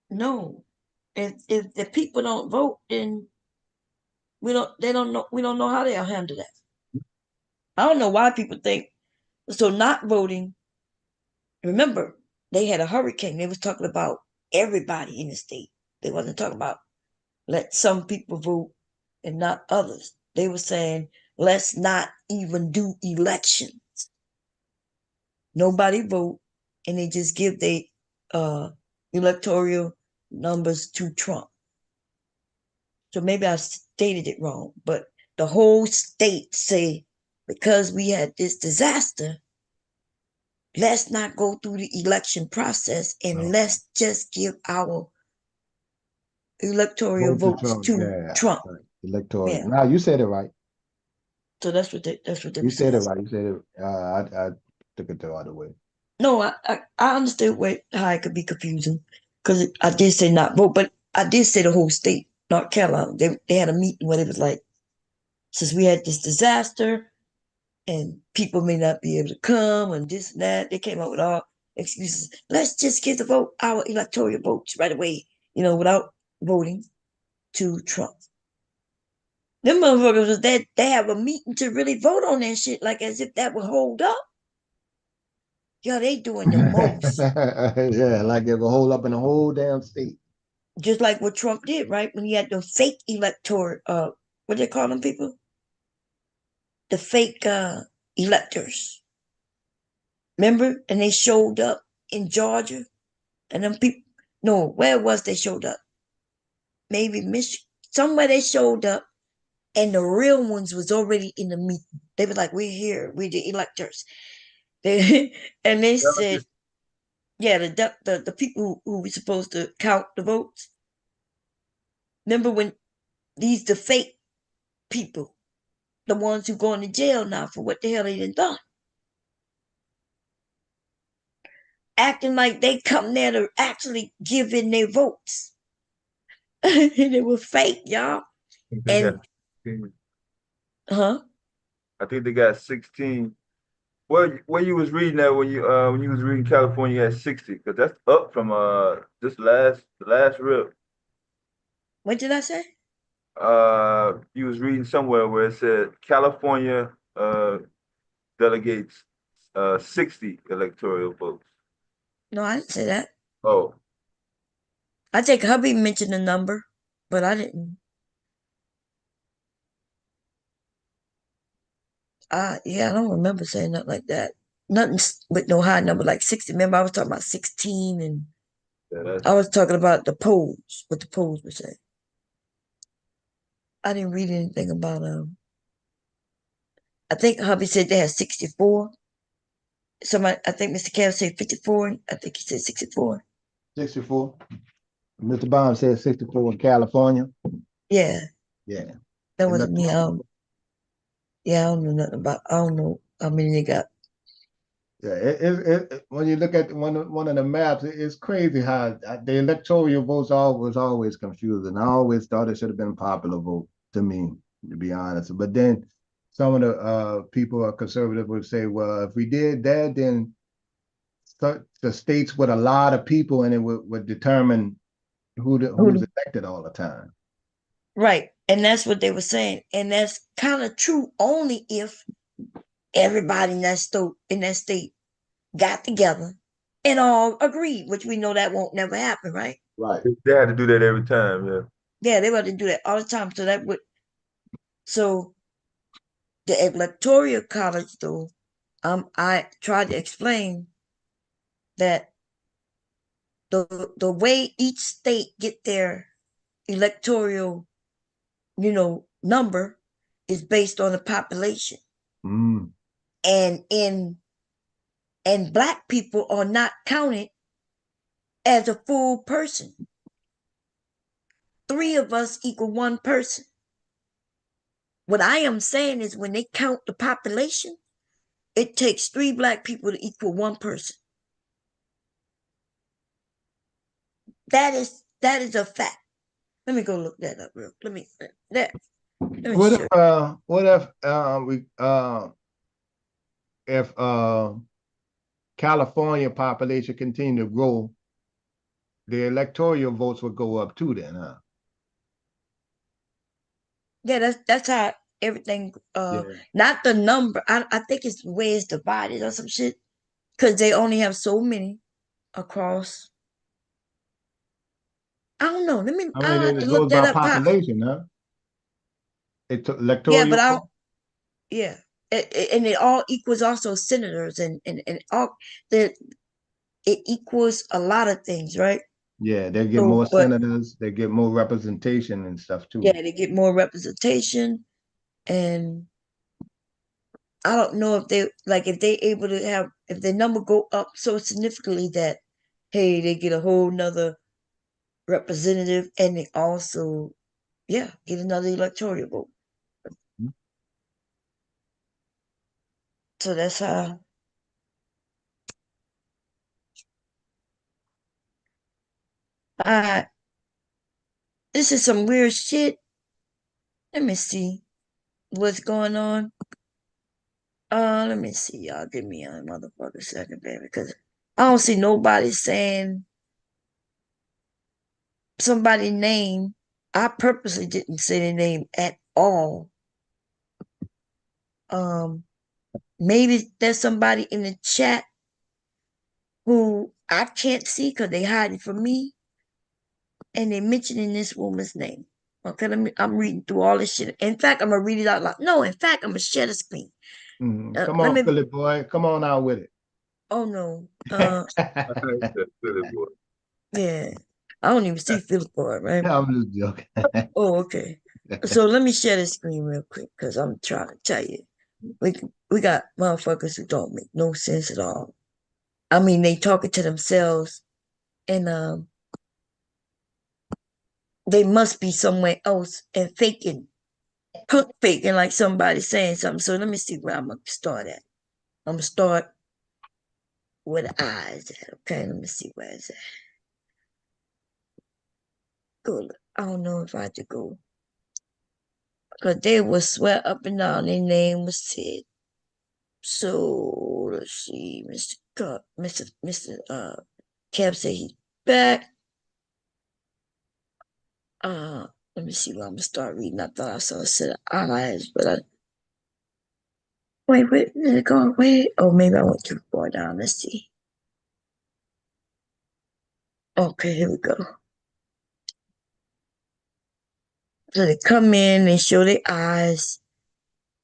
No, if the people don't vote, then we don't know how they'll handle that. I don't know why people think so. Not voting. Remember, they had a hurricane. They was talking about everybody in the state. They wasn't talking about let some people vote and not others. They were saying let's not even do elections. Nobody vote, and they just give their electoral numbers to Trump. So maybe I stated it wrong, but the whole state say because we had this disaster, let's not go through the election process and let's just give our electoral Vote to votes Trump. to Yeah, Trump. right. Electoral. Yeah. Now you said it right. So that's what they You said it right. You said it. I took it the other way. No, I understood how it could be confusing because I did say not vote, but I did say the whole state, North Carolina. They had a meeting where it was like, since we had this disaster and people may not be able to come and this and that, they came up with all excuses. Let's just give the vote our electoral votes right away, without voting to Trump. Them motherfuckers was that they have a meeting to really vote on that shit, like as if that would hold up. Yo, they doing the most. Yeah, like it will hold up in the whole damn state. Just like what Trump did, right? When he had the fake elector, what they call them people? The fake electors. Remember? And they showed up in Georgia. And them people, no, where was they showed up? Maybe Michigan. Somewhere they showed up and the real ones was already in the meeting. They were like, we're here, we're the electors. And they said, yeah, the people who were supposed to count the votes. Remember when the fake people, the ones who going to jail now for what the hell they done, acting like they come there to actually give in their votes. And it was fake, y'all. And I think they got 16. Well, when you was reading that when you was reading California, you had 60 because that's up from the last rip. What did I say? You was reading somewhere where it said California delegates 60 electoral votes. No, I didn't say that. Oh, I think hubby mentioned a number, but I didn't. Yeah, I don't remember saying nothing like that. Nothing with no high number like 60. Remember, I was talking about 16 and yeah, I was talking about the polls, what the polls were saying. I didn't read anything about I think hubby said they had 64. I think MrKev said 54. I think he said 64. 64. Mr. Bond said 64 in California. Yeah. Yeah. That wasn't me. Yeah, I don't know nothing about. I don't know how many they got. Yeah, when you look at one of the maps, it's crazy how the electoral votes was always confusing. I always thought it should have been popular vote to me, to be honest. But then some of the people are conservative would say, well, if we did that, then the states with a lot of people and it would determine who's elected all the time. Right. And that's what they were saying. And that's kind of true only if everybody in that state got together and all agreed, which we know that won't never happen, right? Right. they had to do that every time. Yeah. Yeah, they want to do that all the time. So the electoral college, though, I tried to explain that the way each state get their electoral, number is based on the population. Mm. And Black people are not counted as a full person. 3 of us equal 1 person. What I am saying is when they count the population, it takes 3 black people to equal 1 person. That is a fact. Let me go look that up real. Let me if California population continue to grow, the electoral votes would go up too then, huh? Yeah, that's how everything not the number. I think it's the way it's divided or some shit. Because they only have so many across. I don't know. I'll have to It look goes that by up. population, huh? It's electoral. Yeah, but I don't. Yeah, and it all equals also senators and all that. It equals a lot of things, right? Yeah, they get So, more but senators, they get more representation and stuff too. yeah, they get more representation, and I don't know if they able to have if their number go up so significantly that hey they get a whole nother representative and they also get another electoral vote. So that's how. This is some weird shit. Let me see what's going on. Let me see, y'all. Give me a motherfucker second, baby, because I don't see nobody saying somebody's name. I purposely didn't say their name at all. Maybe there's somebody in the chat who I can't see because they hiding from me, and they mentioning this woman's name. Okay, I'm reading through all this shit. In fact, I'm gonna read it out loud. No, in fact, I'm gonna share the screen. Come on, Philly boy. Come on out with it. Oh no. Yeah. I don't even see Philip boy, right? I'm just joking. Oh, okay. So let me share the screen real quick because I'm trying to tell you. We got motherfuckers who don't make no sense at all. I mean, they talking to themselves and they must be somewhere else and faking like somebody saying something. So let me see where I'm gonna start at. I'm gonna start where the eyes at. Okay, let me see where it's at. Good. I don't know if I have to go. Because they will swear up and down their name was said. So let's see, Mr. Kev said he's back. Let me see where I'm gonna start reading. I thought I saw a set of eyes, but wait, where did it go? Wait, oh, maybe I went too far down. Let's see. Okay, here we go. So they come in, they show their eyes.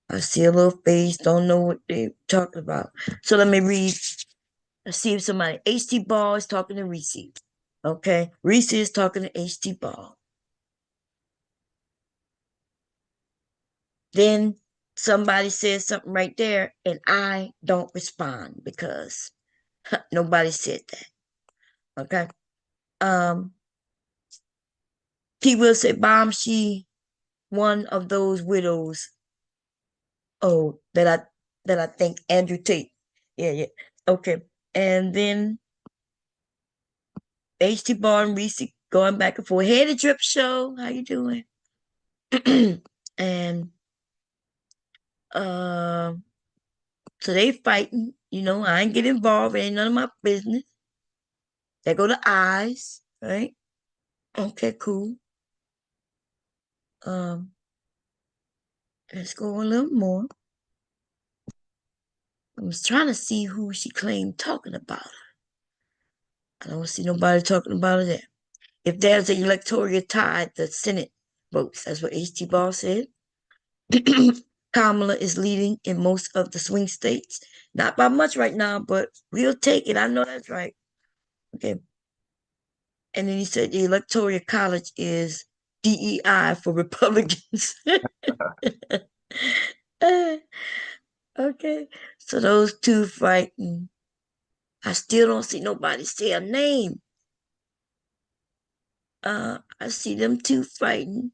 I see a little face, don't know what they're talking about. So let me read. Let's see if somebody, HT Ball is talking to Reese. Okay, Reese is talking to HT Ball. Then somebody says something right there, and I don't respond because nobody said that. Okay. He will say, Bomb, she one of those widows. Oh, that I think Andrew Tate. Yeah. Okay. And then HT Bar and Reese going back and forth. Hey, the Drip Show. How you doing? And so they fighting. I ain't get involved. It ain't none of my business. They go to eyes, right? Okay, cool. Let's go a little more. I was trying to see who she claimed talking about her. I don't see nobody talking about her there. If there's an electoral tie, the Senate votes. That's what H.T. Ball said. Kamala is leading in most of the swing states. Not by much right now, but we'll take it. I know that's right. Okay. And then he said the Electoral College is DEI for Republicans. Okay. So those two fighting. I still don't see nobody say a name. I see them two fighting,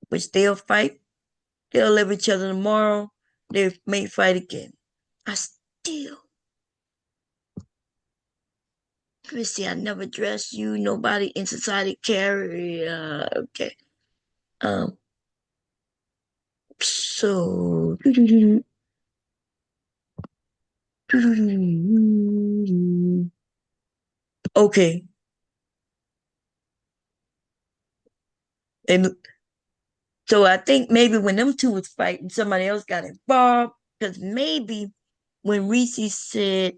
which they'll fight. They'll live each other tomorrow. They may fight again. I still. Let me see. I never dress you. Nobody in society carry. Okay. So. Okay. And so I think maybe when them two was fighting, somebody else got involved. Because maybe when Reese said,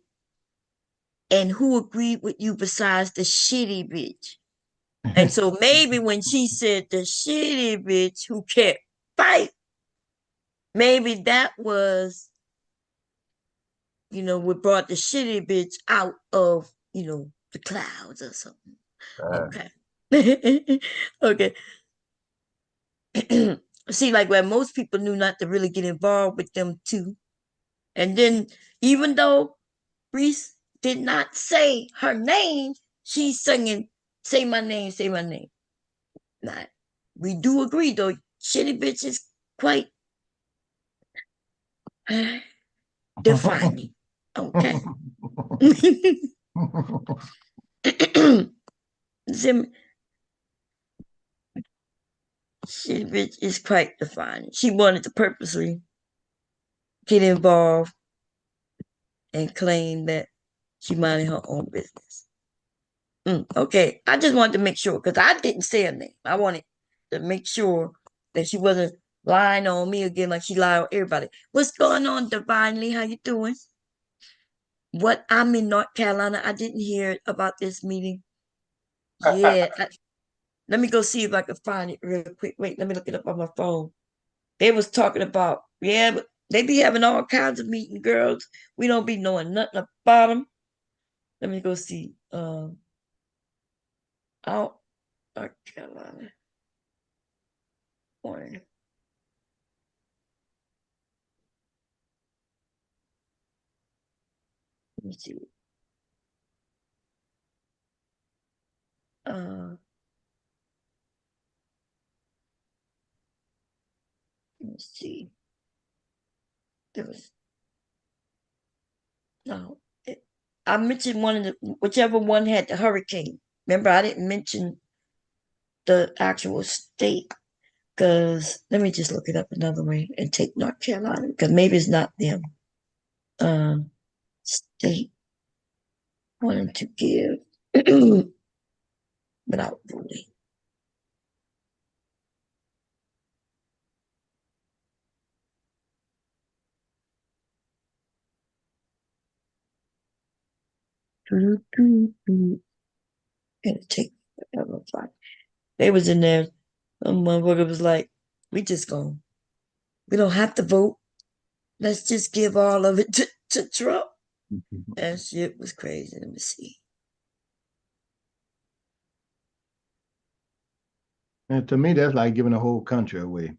and who agreed with you besides the shitty bitch? And so maybe when she said the shitty bitch who can't fight, maybe that was, what brought the shitty bitch out of, the clouds or something. Okay. Okay. See, like where most people knew not to really get involved with them too. And then even though Reese did not say her name, she's singing, say my name, say my name. Now, we do agree though, shitty bitch is quite defining. Okay. Shitty bitch is quite defining. She wanted to purposely get involved and claim that she minded her own business. Okay, I just wanted to make sure because I didn't say her name. I wanted to make sure that she wasn't lying on me again like she lied on everybody. What's going on, Divinely? How you doing? What? I'm in North Carolina. I didn't hear about this meeting. Yeah, let me go see if I can find it real quick. Wait, let me look it up on my phone. They was talking about, yeah, but they be having all kinds of meeting, girls. We don't be knowing nothing about them. Let me go see. Out North Carolina. Morning. Let me see. Let me see. There was no. I mentioned one of the whichever one had the hurricane. Remember, I didn't mention the actual state because let me just look it up another way and take North Carolina because maybe it's not them. State wanting to give without ruling. It'll take forever. They was in there. Some motherfucker was like, we don't have to vote. Let's just give all of it to Trump. That shit was crazy. Let me see. And to me, that's like giving a whole country away.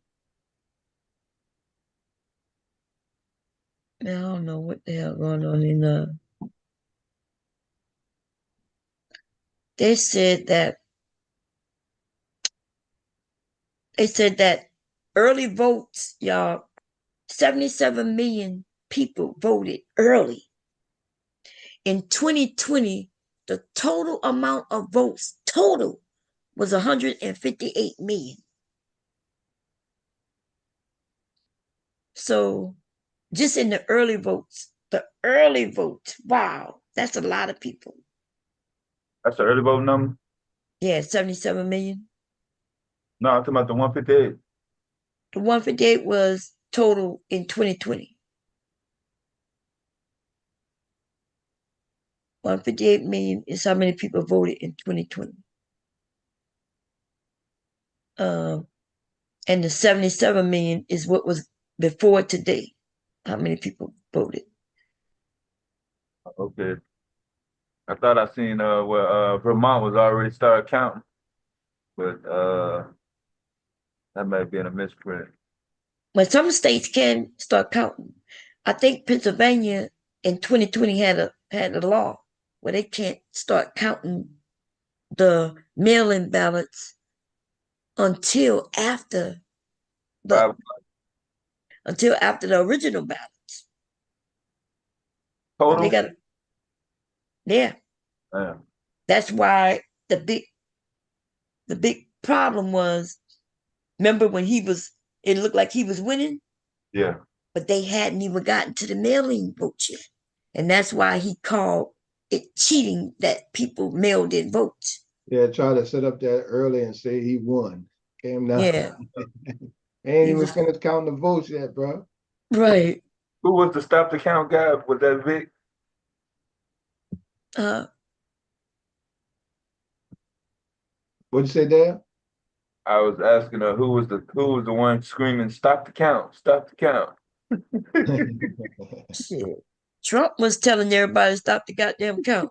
I don't know what the hell going on in they said that early votes, y'all, 77 million people voted early. In 2020, the total amount of votes was 158 million. So just in the early votes, wow, that's a lot of people. That's the early vote number? Yeah, 77 million. No, I'm talking about the 158. The 158 was total in 2020. 158 million is how many people voted in 2020. And the 77 million is what was before today. How many people voted? Okay. I thought I seen where Vermont was already started counting, but that might be in a misprint. Well, some states can start counting. I think Pennsylvania in 2020 had a law where they can't start counting the mail-in ballots until after the original ballots. Total? They got, yeah. Yeah. That's why the big problem was, remember when it looked like he was winning, Yeah. but they hadn't even gotten to the mail-in votes yet. And that's why he called it cheating that people mailed in votes. Yeah, try to set up that early and say he won. Came down. Yeah. Ain't even finished counting the votes yet, bro. Right. Who was the stop the count guy? Was that Vic? What'd you say there? I was asking her who was the one screaming, "Stop the count! Stop the count!" Shit. Trump was telling everybody to stop the goddamn count.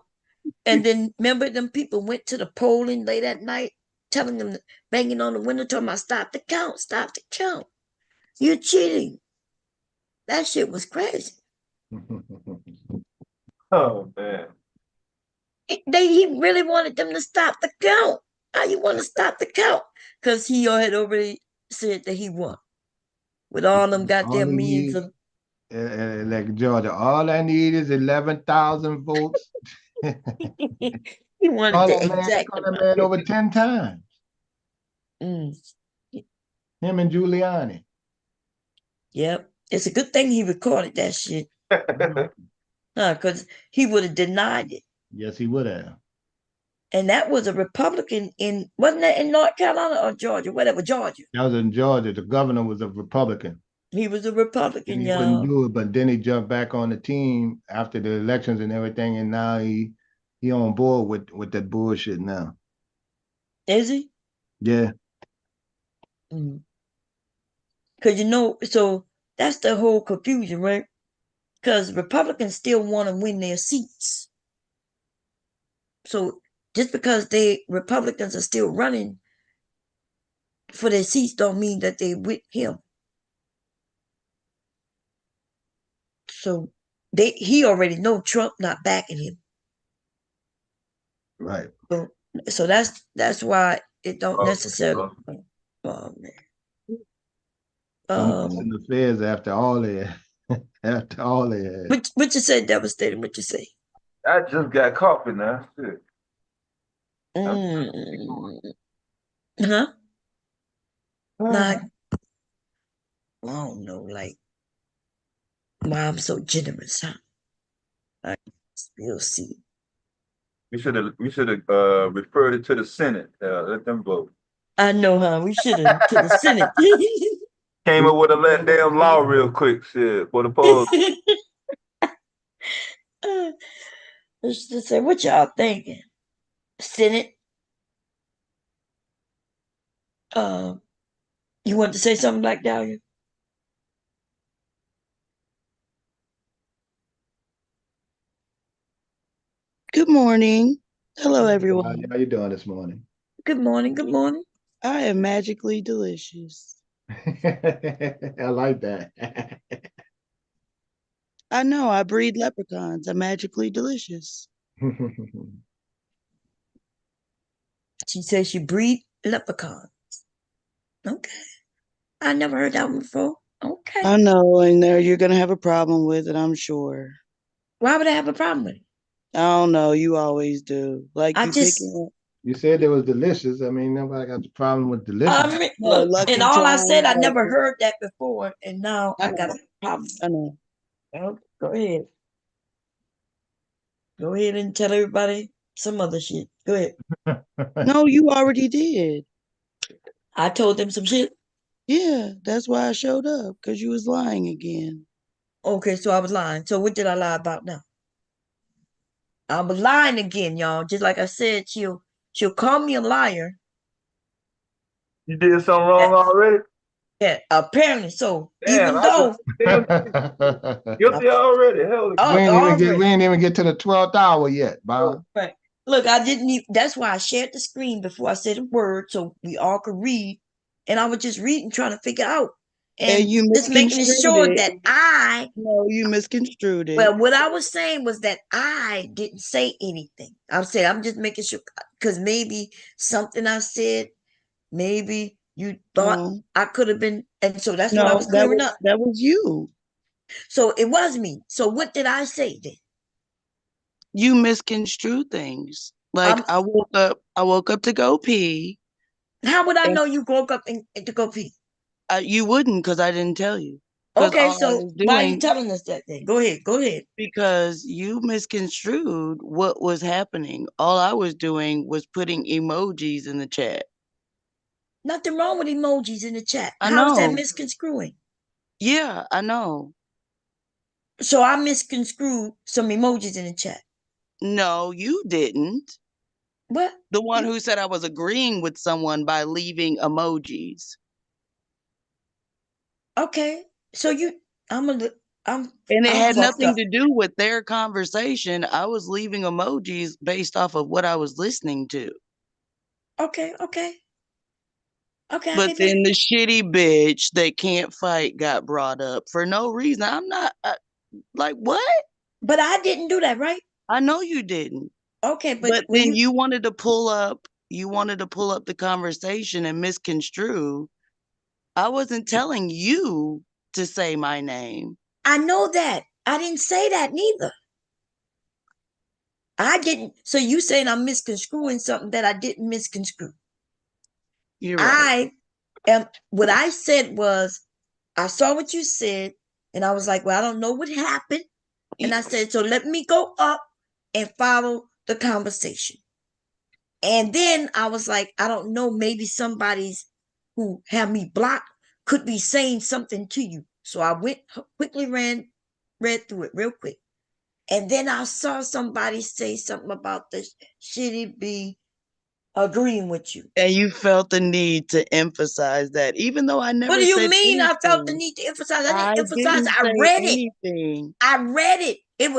And then remember them people went to the polling late at night, telling them, banging on the window, talking about stop the count, stop the count. You're cheating. That shit was crazy. Oh man. He really wanted them to stop the count. How you want to stop the count? Because he had already said that he won. With all them goddamn millions of like Georgia, all I need is 11,000 votes. He wanted Call the that man, exact call that man over 10 times. Mm. Him and Giuliani. Yep. It's a good thing he recorded that shit. Because he would have denied it. Yes, he would have. And that was a Republican wasn't that in North Carolina or Georgia? Whatever, Georgia. That was in Georgia. The governor was a Republican. He was a Republican, He y'all. wouldn't do it, but then he jumped back on the team after the elections and everything, and now he on board with that bullshit now. Is he? Yeah. Because so that's the whole confusion, right? Because Republicans still want to win their seats. So just because Republicans are still running for their seats don't mean that they with him. So he already know Trump not backing him. Right. So that's why it don't necessarily. Oh man. In the feds after all that. After all that. What you say, devastating? What you say? I just got coffee now. Shit. Huh? Like, I don't know, like, why I'm so generous, huh? We'll see. We should have referred it to the Senate. Let them vote. I know, huh? We should have to the Senate. Came up with a let damn law real quick, shit, for the polls. Let's just say, what y'all thinking? Senate? You want to say something like Dahlia? Good morning. Hello, everyone. How you doing this morning? Good morning. Good morning. I am magically delicious. I like that. I know. I breed leprechauns. I'm magically delicious. She says she breed leprechauns. Okay. I never heard that one before. Okay. I know, and you're going to have a problem with it, I'm sure. Why would I have a problem with it? I don't know. You always do. Like You said it was delicious. I mean, nobody got the problem with delicious. Look, and all I said, I never heard that before, and now I got a problem. I know. Well, go ahead. Go ahead and tell everybody some other shit. Go ahead. No, you already did. I told them some shit? Yeah, that's why I showed up, because you was lying again. Okay, so I was lying. So what did I lie about now? I was lying again, y'all. Just like I said, she'll call me a liar. You did something wrong already? Yeah, apparently so. Damn, even though guilty already. Hell, we ain't even get to the 12th hour yet, Bob. Right. Look, I didn't even, that's why I shared the screen before I said a word so we all could read. And I was just reading, trying to figure out. And you just making misconstrued sure it. that No, you misconstrued it. well, what I was saying was that I didn't say anything. I'm saying I'm just making sure because maybe something I said, maybe you thought No, I could have been, and so that's what I no, was clearing up. that was you. So it was me. So what did I say then? You misconstrued things. Like I woke up to go pee. How would I And know you woke up and to go pee? you wouldn't because I didn't tell you. Because Okay, all I so was why are you doing, telling us that then? Go ahead, go ahead. because you misconstrued what was happening. All I was doing was putting emojis in the chat. Nothing wrong with emojis in the chat. I How is that know. misconstruing? Yeah, I know. So I misconstrued some emojis in the chat. No, you didn't. What? The one who said I was agreeing with someone by leaving emojis. Okay, so I'm And it I'm had fucked nothing up. to do with their conversation. I was leaving emojis based off of what I was listening to. Okay, okay, okay. But then the shitty bitch that can't fight got brought up for no reason. I'm not like, what? But I didn't do that, right? I know you didn't. Okay, but But then you wanted to pull up the conversation and misconstrue. I wasn't telling you to say my name. I know that. I didn't say that neither. I didn't. So you saying I'm misconstruing something that I didn't misconstrue. You're right. What I said was, I saw what you said, and I was like, well, I don't know what happened. And I said, so let me go up and follow the conversation. And then I was like, I don't know, maybe somebody's who have me blocked could be saying something to you. So I went quickly read through it real quick. And then I saw somebody say something about the shitty be agreeing with you. And you felt the need to emphasize that, even though I never What do you said mean anything. I felt the need to emphasize? I I didn't emphasize. didn't I say read anything. it. I read it. It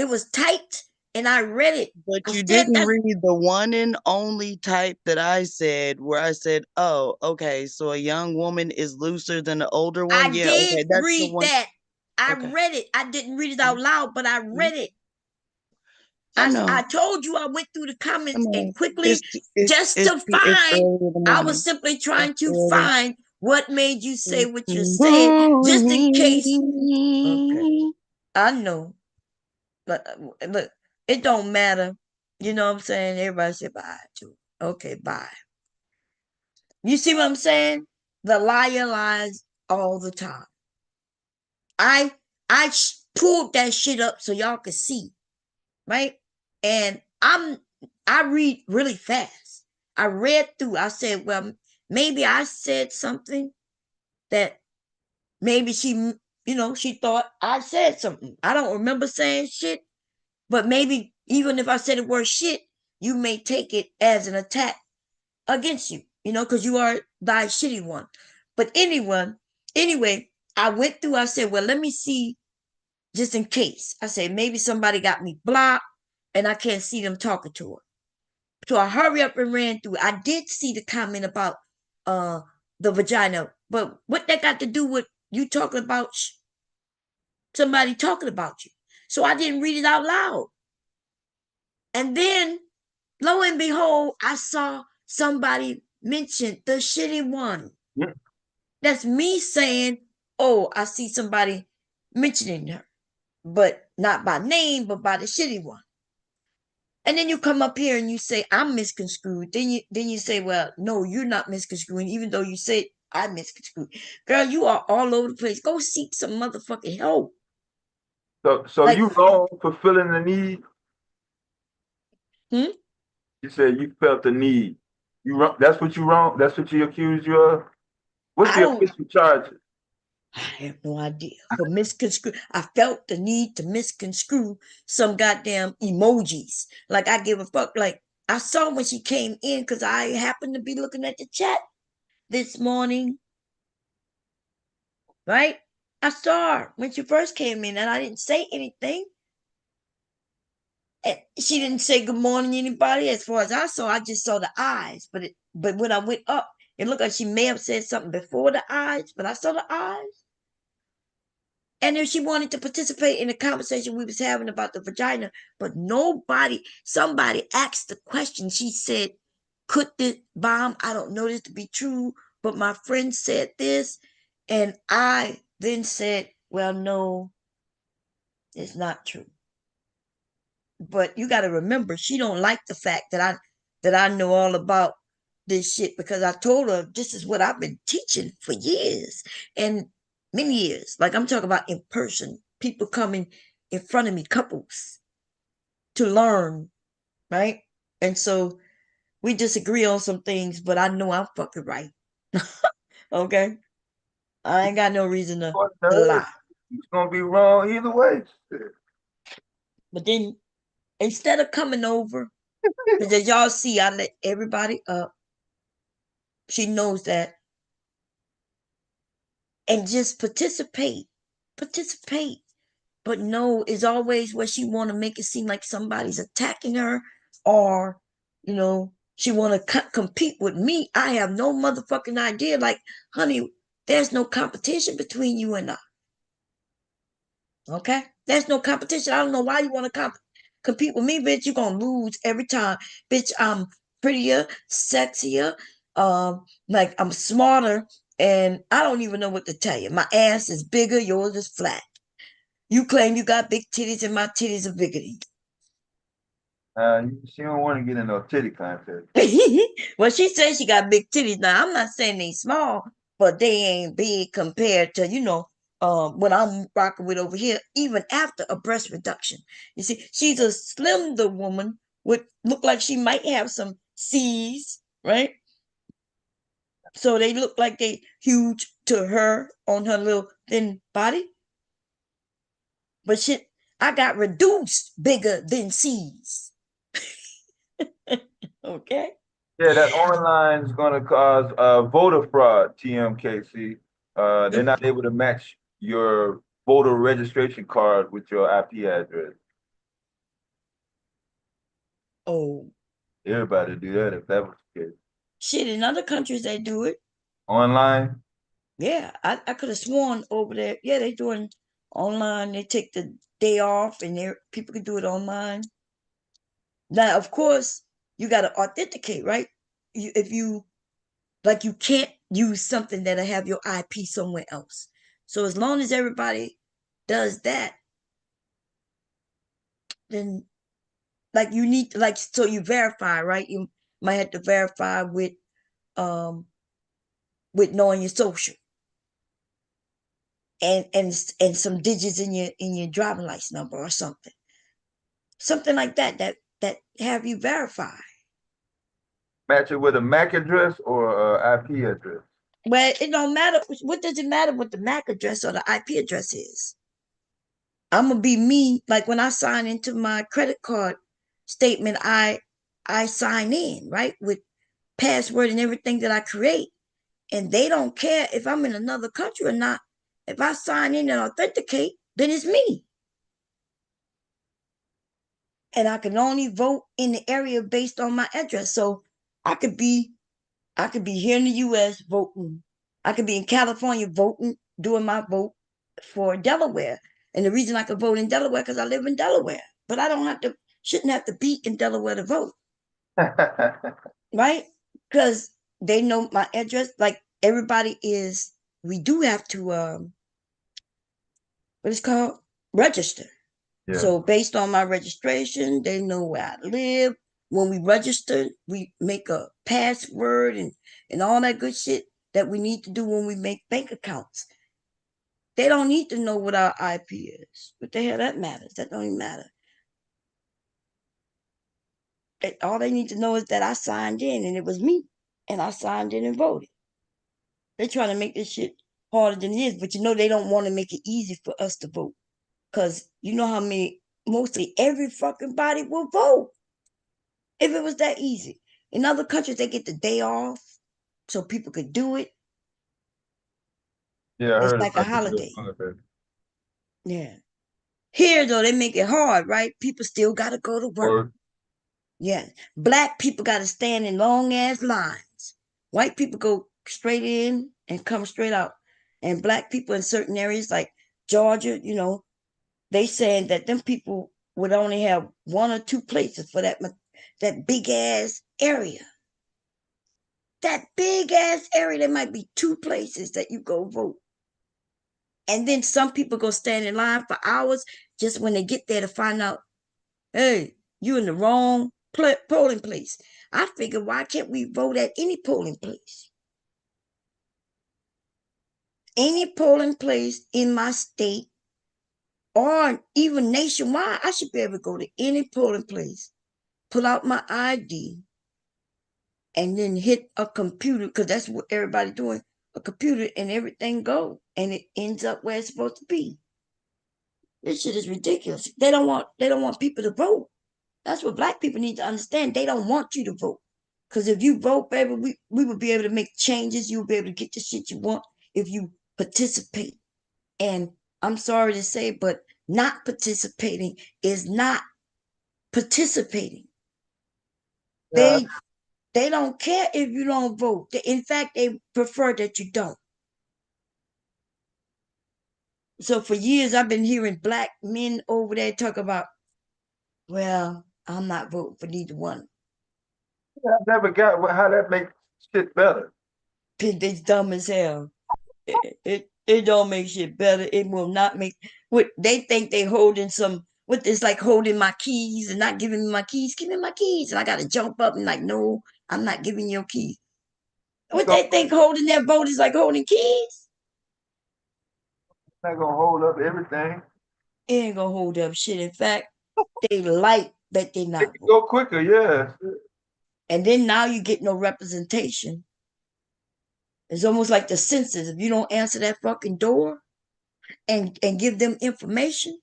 was typed and I read it. But you didn't read the one and only type that I said, where I said, oh, okay, so a young woman is looser than an older one. I Yeah, did okay, that's the read one. that. I Okay. read it. I didn't read it out loud, but I read it. I know. I told you I went through the comments and quickly It's just to find. early in the I morning. was simply trying It's to early. find what made you say what you said, just in case. Okay, I know, but look, it don't matter. You know what I'm saying? Everybody say bye too. Okay, bye. You see what I'm saying? The liar lies all the time. I pulled that shit up so y'all could see, right? And I read really fast. I read through. I said, well, maybe I said something that maybe she, she thought I said something. I don't remember saying shit, but maybe even if I said the word shit, you may take it as an attack against you, because you are thy shitty one. But anyway, I went through, I said, well, let me see just in case. I said, maybe somebody got me blocked and I can't see them talking to her. So I hurry up and ran through. I did see the comment about the vagina, but what that got to do with you talking about somebody talking about you? So I didn't read it out loud. And then, lo and behold, I saw somebody mention the shitty one. Yeah. That's me saying, oh, I see somebody mentioning her, but not by name, but by the shitty one. And then you come up here and you say I'm misconstrued. Then you say, well, no, you're not misconstruing, even though you said I misconstrued. Girl, you are all over the place. Go seek some motherfucking help. So Like, you wrong for feeling the need. You said you felt the need. You wrong. That's what you wrong. That's what you accused you of. What's the official charges? I have no idea. For misconstrue, I felt the need to misconstrue some goddamn emojis. Like I give a fuck. Like I saw when she came in because I happened to be looking at the chat this morning. Right? I saw her when she first came in and I didn't say anything. And she didn't say good morning to anybody. As far as I saw, I just saw the eyes. But when I went up It looked like she may have said something before the eyes, but I saw the eyes. And if she wanted to participate in the conversation we was having about the vagina, but somebody asked the question. She said, could this bomb, I don't know this to be true, but my friend said this. And I then said, well, no, it's not true. But you got to remember, she don't like the fact that I know all about this shit, because I told her this is what I've been teaching for years and many years. Like, I'm talking about in person, people coming in front of me, couples, to learn, right? And so we disagree on some things, but I know I'm fucking right. Okay? I ain't got no reason to lie. It's gonna be wrong either way. But then instead of coming over, because as y'all see, I let everybody up. She knows that. And just participate. Participate. But no, it's always where she want to make it seem like somebody's attacking her, or, she want to compete with me. I have no motherfucking idea. Like, honey, there's no competition between you and I. Okay? There's no competition. I don't know why you want to compete with me, bitch. You're going to lose every time. Bitch, I'm prettier, sexier, like I'm smarter, and I don't even know what to tell you. My ass is bigger, yours is flat. You claim you got big titties, and my titties are bigger than She don't want to get in no titty contest. you. Well, she says she got big titties. Now, I'm not saying they small, but they ain't big compared to, what I'm rocking with over here, even after a breast reduction. You see, she's a slender woman with look like she might have some C's, right? So they look like they huge to her on her little thin body. But shit, I got reduced bigger than C's. Okay. Yeah, that online is gonna cause voter fraud, TMKC. They're not able to match your voter registration card with your IP address. Oh. Everybody do that if that was the case. Shit, in other countries they do it. Online? Yeah, I could have sworn over there. Yeah, they doing online. They take the day off, and people can do it online. Now, of course, you got to authenticate, right? If you like, you can't use something that'll have your IP somewhere else. So as long as everybody does that, then like you need to, like, so you verify, right? You might have to verify with knowing your social and some digits in your driving license number or something like that have you verify. Match it with a MAC address or IP address? Well, it don't matter. What does it matter what the MAC address or the IP address is? I'm gonna be me. Like when I sign into my credit card statement, I sign in, right, with password and everything that I create, and they don't care if I'm in another country or not. If I sign in and authenticate, then it's me. And I can only vote in the area based on my address. So I could be here in the US voting. I could be in California voting, doing my vote for Delaware. And the reason I could vote in Delaware because I live in Delaware. But I shouldn't have to be in Delaware to vote. Right? Because they know my address. Like everybody we do have to what is called register. Yeah. So based on my registration, they know where I live. When we register, we make a password and all that good shit that we need to do when we make bank accounts. They don't need to know what our IP is. What the hell that matters? That don't even matter. All they need to know is that I signed in and it was me. And I signed in and voted. They're trying to make this shit harder than it is, but they don't want to make it easy for us to vote. Because you know how mostly every fucking body will vote. If it was that easy. In other countries, they get the day off so people could do it. Yeah, I heard it's like a holiday. Okay. Yeah. Here, though, they make it hard, right? People still got to go to work. Yeah. Black people got to stand in long-ass lines. White people go straight in and come straight out. And black people in certain areas like Georgia, they saying that them people would only have 1 or 2 places for that big ass area. That big ass area, there might be 2 places that you go vote. And then some people go stand in line for hours just when they get there to find out, hey, you in the wrong polling place. I figure, why can't we vote at any polling place? Any polling place in my state or even nationwide, I should be able to go to any polling place, pull out my ID, and then hit a computer, because that's what everybody's doing, a computer, and everything go, and it ends up where it's supposed to be. This shit is ridiculous. They don't want people to vote. That's what black people need to understand. They don't want you to vote. Because if you vote, baby, we will be able to make changes. You'll be able to get the shit you want if you participate. And I'm sorry to say, but not participating is not participating. Yeah. They don't care if you don't vote. In fact, they prefer that you don't. So for years, I've been hearing black men over there talk about, well, I'm not voting for neither one. I never got how that makes shit better. It's dumb as hell. It don't make shit better. It will not make what they think they holding some. What it's like holding my keys and not giving me my keys. Give me my keys, and I got to jump up and like, no, I'm not giving you your keys. What they think holding their vote is like holding keys? Not gonna hold up everything. It ain't gonna hold up shit. In fact, they like that they not go quicker, yeah. And then now you get no representation. It's almost like the census. If you don't answer that fucking door and give them information,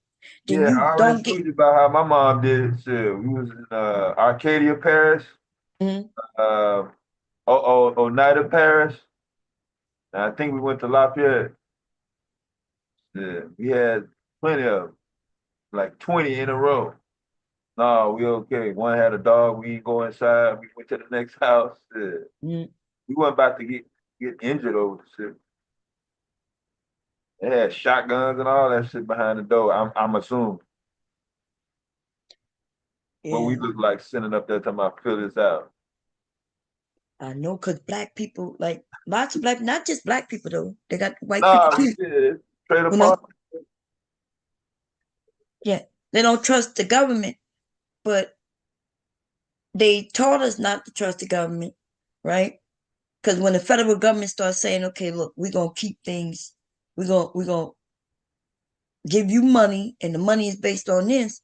then Yeah, you I already don't told get. you about how my mom did it. Shit. We was in Arcadia Parish, Oneida Parish. And I think we went to Lafayette. Yeah, we had plenty of them, like 20 in a row. No, we okay. One had a dog. We ain't go inside. We went to the next house. Yeah. We weren't about to get injured over the shit. They had shotguns and all that shit behind the door. I'm assuming. Yeah. What we look like sitting up there talking about fill this out. I know, because black people, like lots of black, not just black people though. They got white people too. Yeah, straight apart. Yeah, they don't trust the government, but they taught us not to trust the government, right? Because when the federal government starts saying, okay, look, we're gonna keep things, we're gonna give you money, and the money is based on this.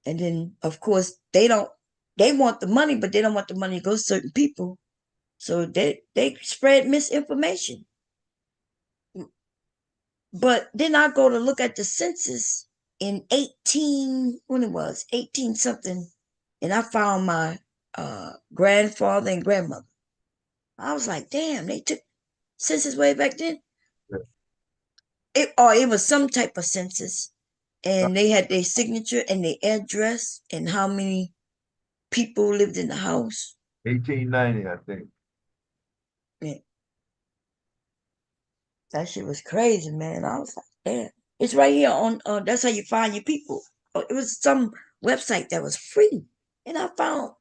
And then of course they want the money, but they don't want the money to go to certain people. So they spread misinformation. But then I go to look at the census in 18 something, and I found my grandfather and grandmother. I was like, damn, they took census way back then. It was some type of census, and they had their signature and their address and how many people lived in the house. 1890, I think. Yeah. That shit was crazy, man. I was like, damn. It's right here on, that's how you find your people. It was some website that was free. And I found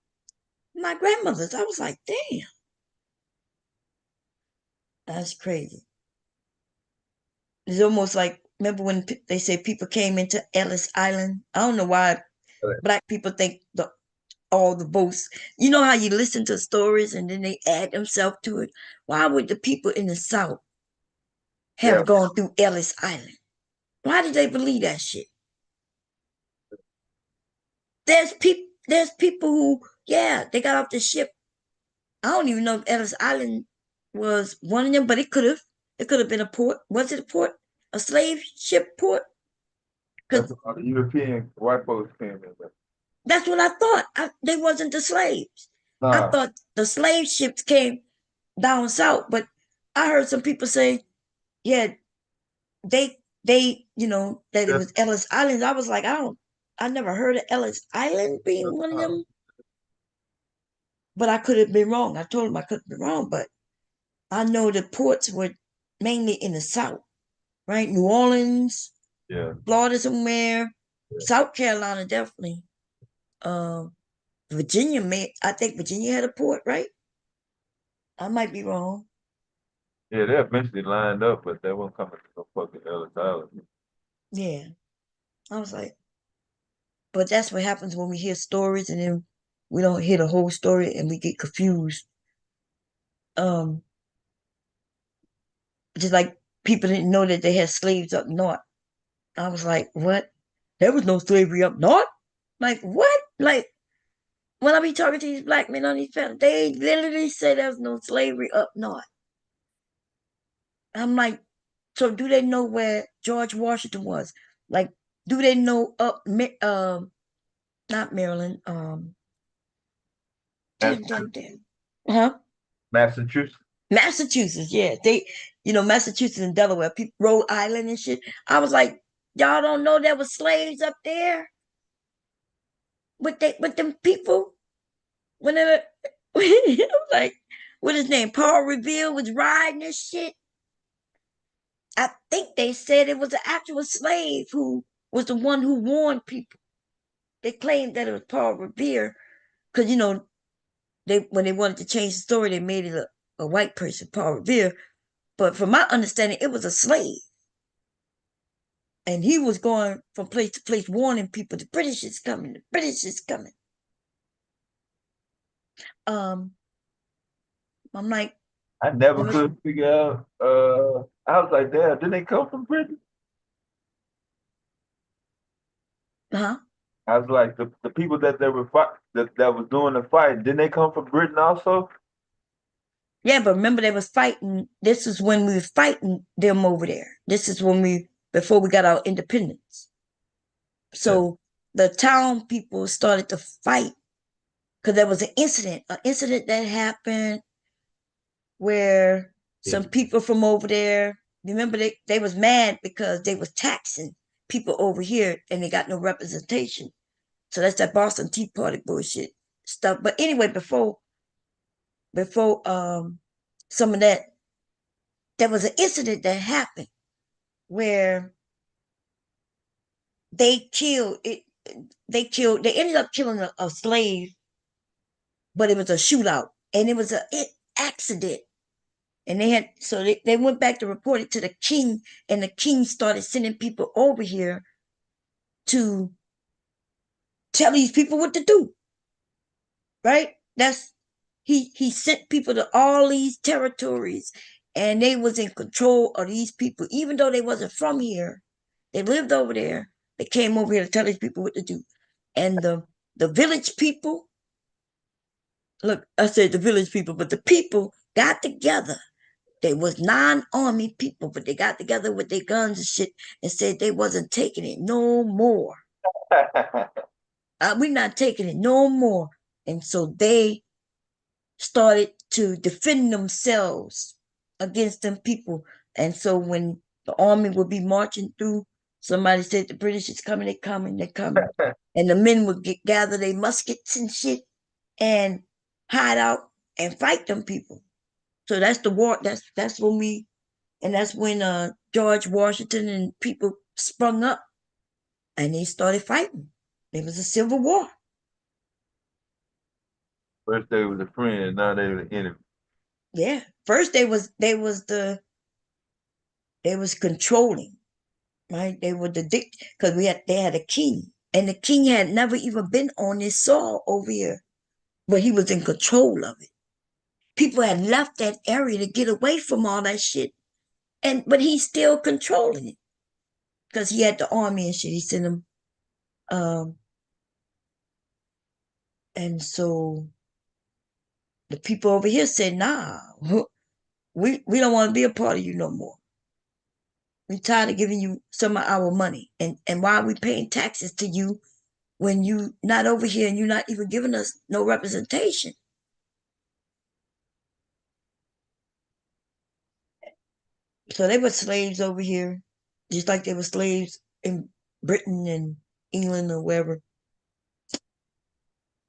my grandmother's. I was like, damn. That's crazy. It's almost like, remember when they say people came into Ellis Island? I don't know why black people think all the votes. You know how you listen to stories and then they add themselves to it? Why would the people in the South have gone through Ellis Island? Why did they believe that shit? There's people who, yeah, they got off the ship. I don't even know if Ellis Island was one of them, but it could have. It could have been a port. Was it a port? A slave ship port? That's what the European white folks came in with. That's what I thought. They wasn't the slaves. Nah. I thought the slave ships came down south, but I heard some people say, yeah, they that it was Ellis Island. I was like, I never heard of Ellis Island being one of them. but I could have been wrong. I told him I could have been wrong, but I know the ports were mainly in the South, right? New Orleans, Yeah. Florida somewhere, South Carolina definitely. Virginia I think Virginia had a port, right? I might be wrong. Yeah, they eventually lined up, but they won't come to no fucking Ellis Island. Yeah. I was like, but that's what happens when we hear stories and then we don't hear the whole story and we get confused. Just like people didn't know that they had slaves up north. I was like, what? There was no slavery up north? Like, what? Like, when I be talking to these black men on these panels, they literally say there's no slavery up north. I'm like, so do they know where George Washington was? Like, do they know up, not Maryland, huh? Massachusetts. Massachusetts, yeah. Massachusetts and Delaware, Rhode Island and shit. I was like, y'all don't know there was slaves up there with them people? Whenever I was like, what his name? Paul Revere was riding this shit. I think they said it was an actual slave who was the one who warned people. They claimed that it was Paul Revere because when they wanted to change the story, they made it a white person, Paul Revere. But from my understanding, it was a slave. And he was going from place to place warning people, the British is coming, the British is coming. I'm like, I never could figure out. I was like, damn, didn't they come from Britain? huh? I was like, the people that they were that was doing the fight, didn't they come from Britain also? Yeah, but remember they was fighting. This is when we were fighting them over there. This is before we got our independence. So the town people started to fight because there was an incident that happened where some people from over there, remember they was mad because they was taxing people over here and they got no representation. So that's that Boston Tea Party bullshit stuff. But anyway, before some of that, there was an incident that happened where they ended up killing a slave, but it was a shootout and it was an accident. And they went back to report it to the king, and the king started sending people over here to tell these people what to do. Right? He sent people to all these territories, and they was in control of these people, even though they wasn't from here. They lived over there. They came over here to tell these people what to do. And the village people, look, I said the village people, but the people got together. They was non-army people, but they got together with their guns and shit and said they wasn't taking it no more. We're not taking it no more. And so they started to defend themselves against them people. And so when the army would be marching through, somebody said the British is coming, they're coming, they're coming. And the men would gather their muskets and shit and hide out and fight them people. So that's the war. That's when George Washington and people sprung up and they started fighting. It was a civil war. First they was a friend, now they were the enemy. Yeah. First they was controlling, right? They were the because they had a king. And the king had never even been on this soil over here, but he was in control of it. People had left that area to get away from all that shit. But he's still controlling it. Because he had the army and shit. He sent them and so the people over here said, nah, we don't want to be a part of you no more. We're tired of giving you some of our money. And why are we paying taxes to you when you not over here and you're not even giving us no representation? So they were slaves over here, just like they were slaves in Britain and England or wherever.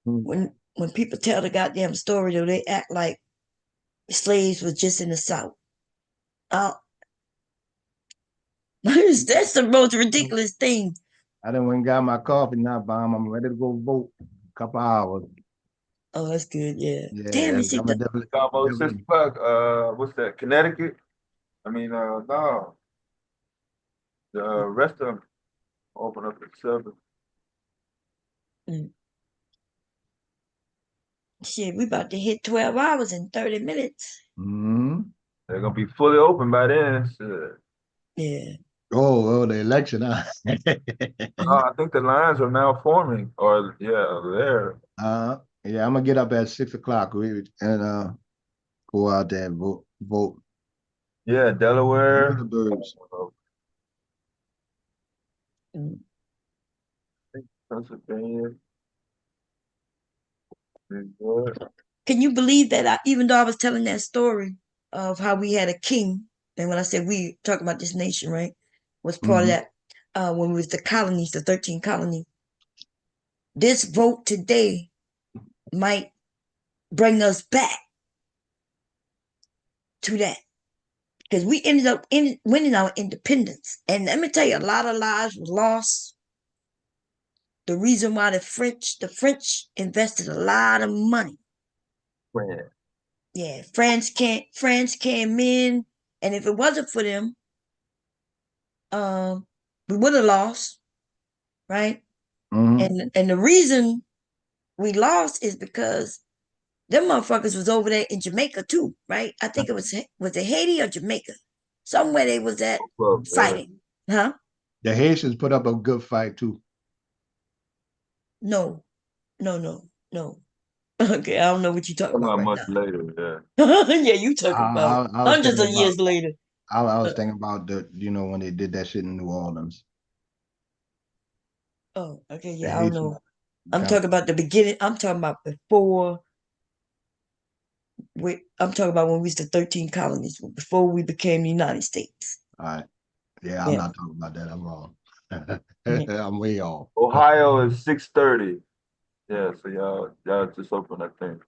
When when people tell the goddamn story, though, they act like slaves was just in the South. That's the most ridiculous thing. I done went and got my coffee now, Bomb. I'm ready to go vote. A couple hours. Oh, that's good. Yeah. Yeah, Damn, you see I'm definitely. Almost 6 o'clock. What's that? Connecticut? I mean, no. The rest of them open up at 7. Shit, we about to hit 12 hours in 30 minutes. Mm-hmm. They're gonna be fully open by then. Shit. Yeah. Oh, the election. Huh? I think the lines are now forming, or there. Yeah, I'm gonna get up at 6 o'clock and go out there and vote. Yeah, Delaware. Pennsylvania. Can you believe that even though I was telling that story of how we had a king, and when I said we talking about this nation, right, was part of that when we was the colonies, the 13 colonies. This vote today might bring us back to that because we ended up winning our independence. And let me tell you, a lot of lives were lost. The reason why the French invested a lot of money. France. Yeah, France came in, and if it wasn't for them, we would have lost, right? And the reason we lost is because them motherfuckers was over there in Jamaica too, right? I think it was it Haiti or Jamaica? Somewhere they was at fighting. Huh? The Haitians put up a good fight too. No. Okay, I don't know what you're talking about right much now. later, yeah, you talking about hundreds of years later. I was thinking about when they did that shit in New Orleans. Oh, okay, yeah, I don't know. I'm talking about the beginning. I'm talking about before. I'm talking about when we was the 13 colonies, before we became the United States. All right. Yeah, I'm not talking about that. I'm wrong. I'm way off. Ohio is 6:30. Yeah, so y'all just open that thing.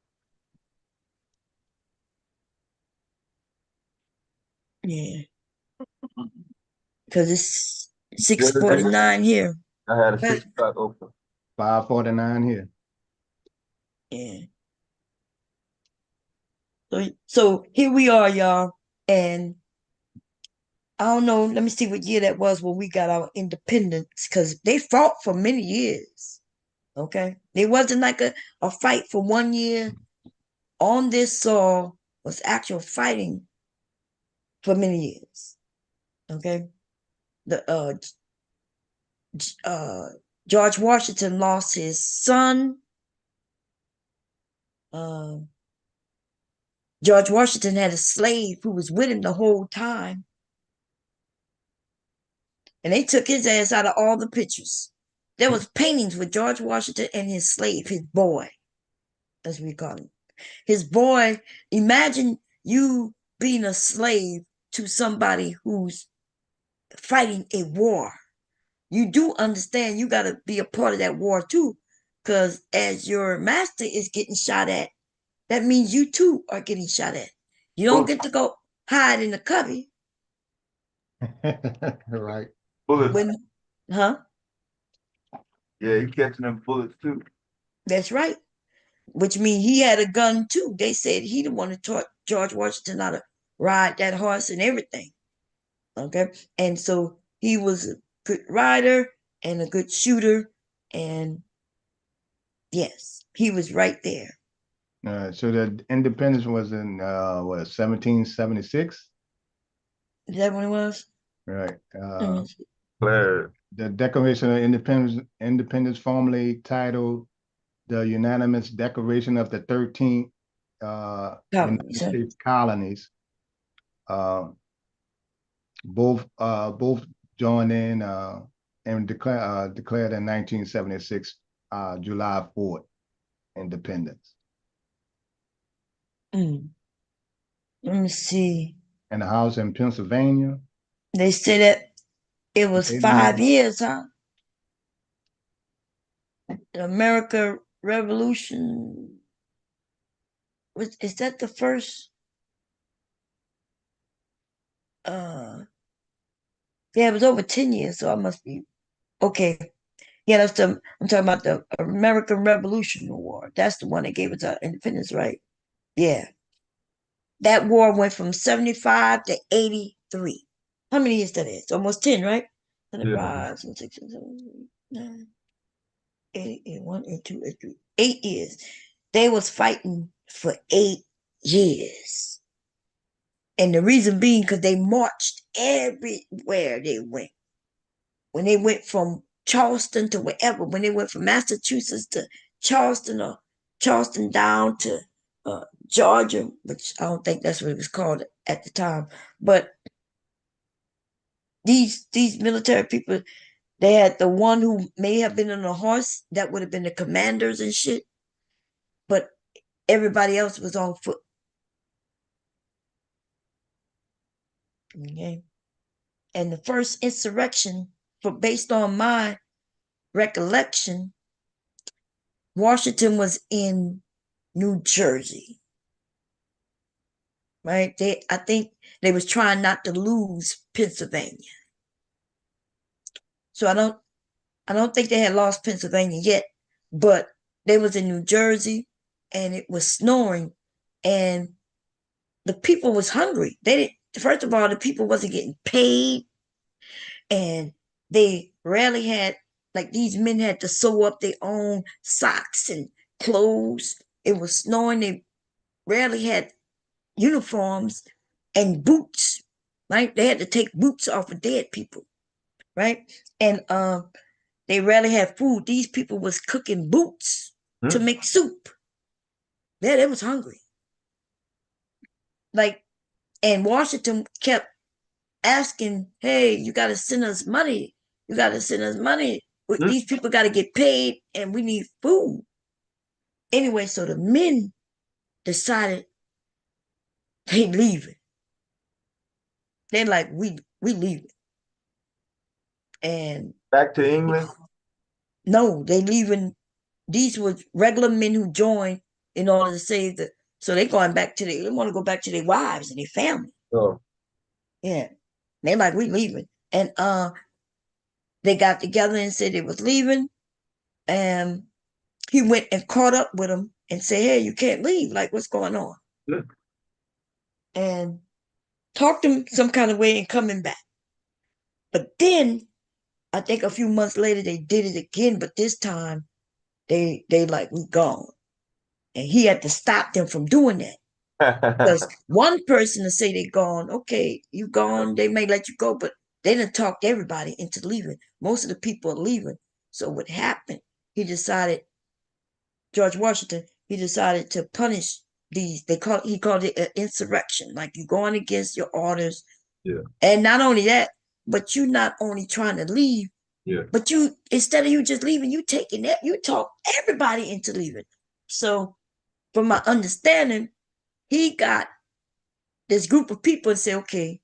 Yeah. Because it's 6:49 here. I had a 6 o'clock open. 5:49 here. Yeah. So here we are, y'all. And I don't know, let me see what year that was when we got our independence, because they fought for many years. Okay. It wasn't like a fight for 1 year. On this soil was actual fighting for many years. Okay. The George Washington lost his son. George Washington had a slave who was with him the whole time. And they took his ass out of all the pictures. There was paintings with George Washington and his slave, his boy, as we call him. His boy, imagine you being a slave to somebody who's fighting a war. You do understand you got to be a part of that war too, because as your master is getting shot at, that means you too are getting shot at. You don't get to go hide in the cubby. Right. Bullets. Huh? Yeah, he catching them bullets too. That's right. Which means he had a gun too. They said he the one who taught George Washington how to ride that horse and everything. Okay. And so he was a good rider and a good shooter. And yes, he was right there. So the independence was in 1776? Is that what it was? Right. The Declaration of Independence formally titled the Unanimous Declaration of the 13 United States colonies. Both joined in and declared in 1976 July 4th independence. Let me see. And the house in Pennsylvania. They said that it was 5 years, huh? The American Revolution. is that the first? Yeah, it was over 10 years, so I must be okay. Yeah, I'm talking about the American Revolutionary War. That's the one that gave us our independence, right? Yeah. That war went from 75 to 83. How many years that is? Almost 10, right? 75, 6, 7, 9, 8, 1, 8, 2, 8, 3. 8 years. They was fighting for 8 years. And the reason being because they marched everywhere they went. When they went from Charleston to wherever, when they went from Massachusetts to Charleston or Charleston down to Georgia, which I don't think that's what it was called at the time. But these military people, they had the one who may have been on a horse, that would have been the commanders and shit. But everybody else was on foot. Okay. And the first insurrection, based on my recollection, Washington was in New Jersey. Right? I think they was trying not to lose Pennsylvania. So I don't think they had lost Pennsylvania yet, but they was in New Jersey and it was snowing and the people was hungry. They didn't, first of all, the people wasn't getting paid and they rarely had, like these men had to sew up their own socks and clothes. It was snowing. They rarely had uniforms and boots, right? They had to take boots off of dead people, right? And they rarely had food. These people was cooking boots to make soup. Yeah, they was hungry. Like, and Washington kept asking, hey, you got to send us money. You got to send us money. These people got to get paid and we need food. Anyway, so the men decided they leaving. They're like, we leaving. And back to England? No, they leaving. These were regular men who joined in order to save the. So they going back to they want to go back to their wives and their family. Oh. Yeah. They're like, we leaving. And they got together and said they was leaving. And he went and caught up with them and said, hey, you can't leave. Like, what's going on? Yeah. And talked them some kind of way and coming back. But then I think a few months later they did it again, but this time they like, we gone. And he had to stop them from doing that. Because one person to say they gone, okay, you gone, they may let you go, but they didn't talk everybody into leaving. Most of the people are leaving. So what happened? He decided, George Washington, he decided to punish these. He called it an insurrection, like you going against your orders. Yeah. And not only that, but you not only trying to leave, yeah, but you instead of you just leaving, you taking that, you talk everybody into leaving. So from my understanding, he got this group of people and said, okay,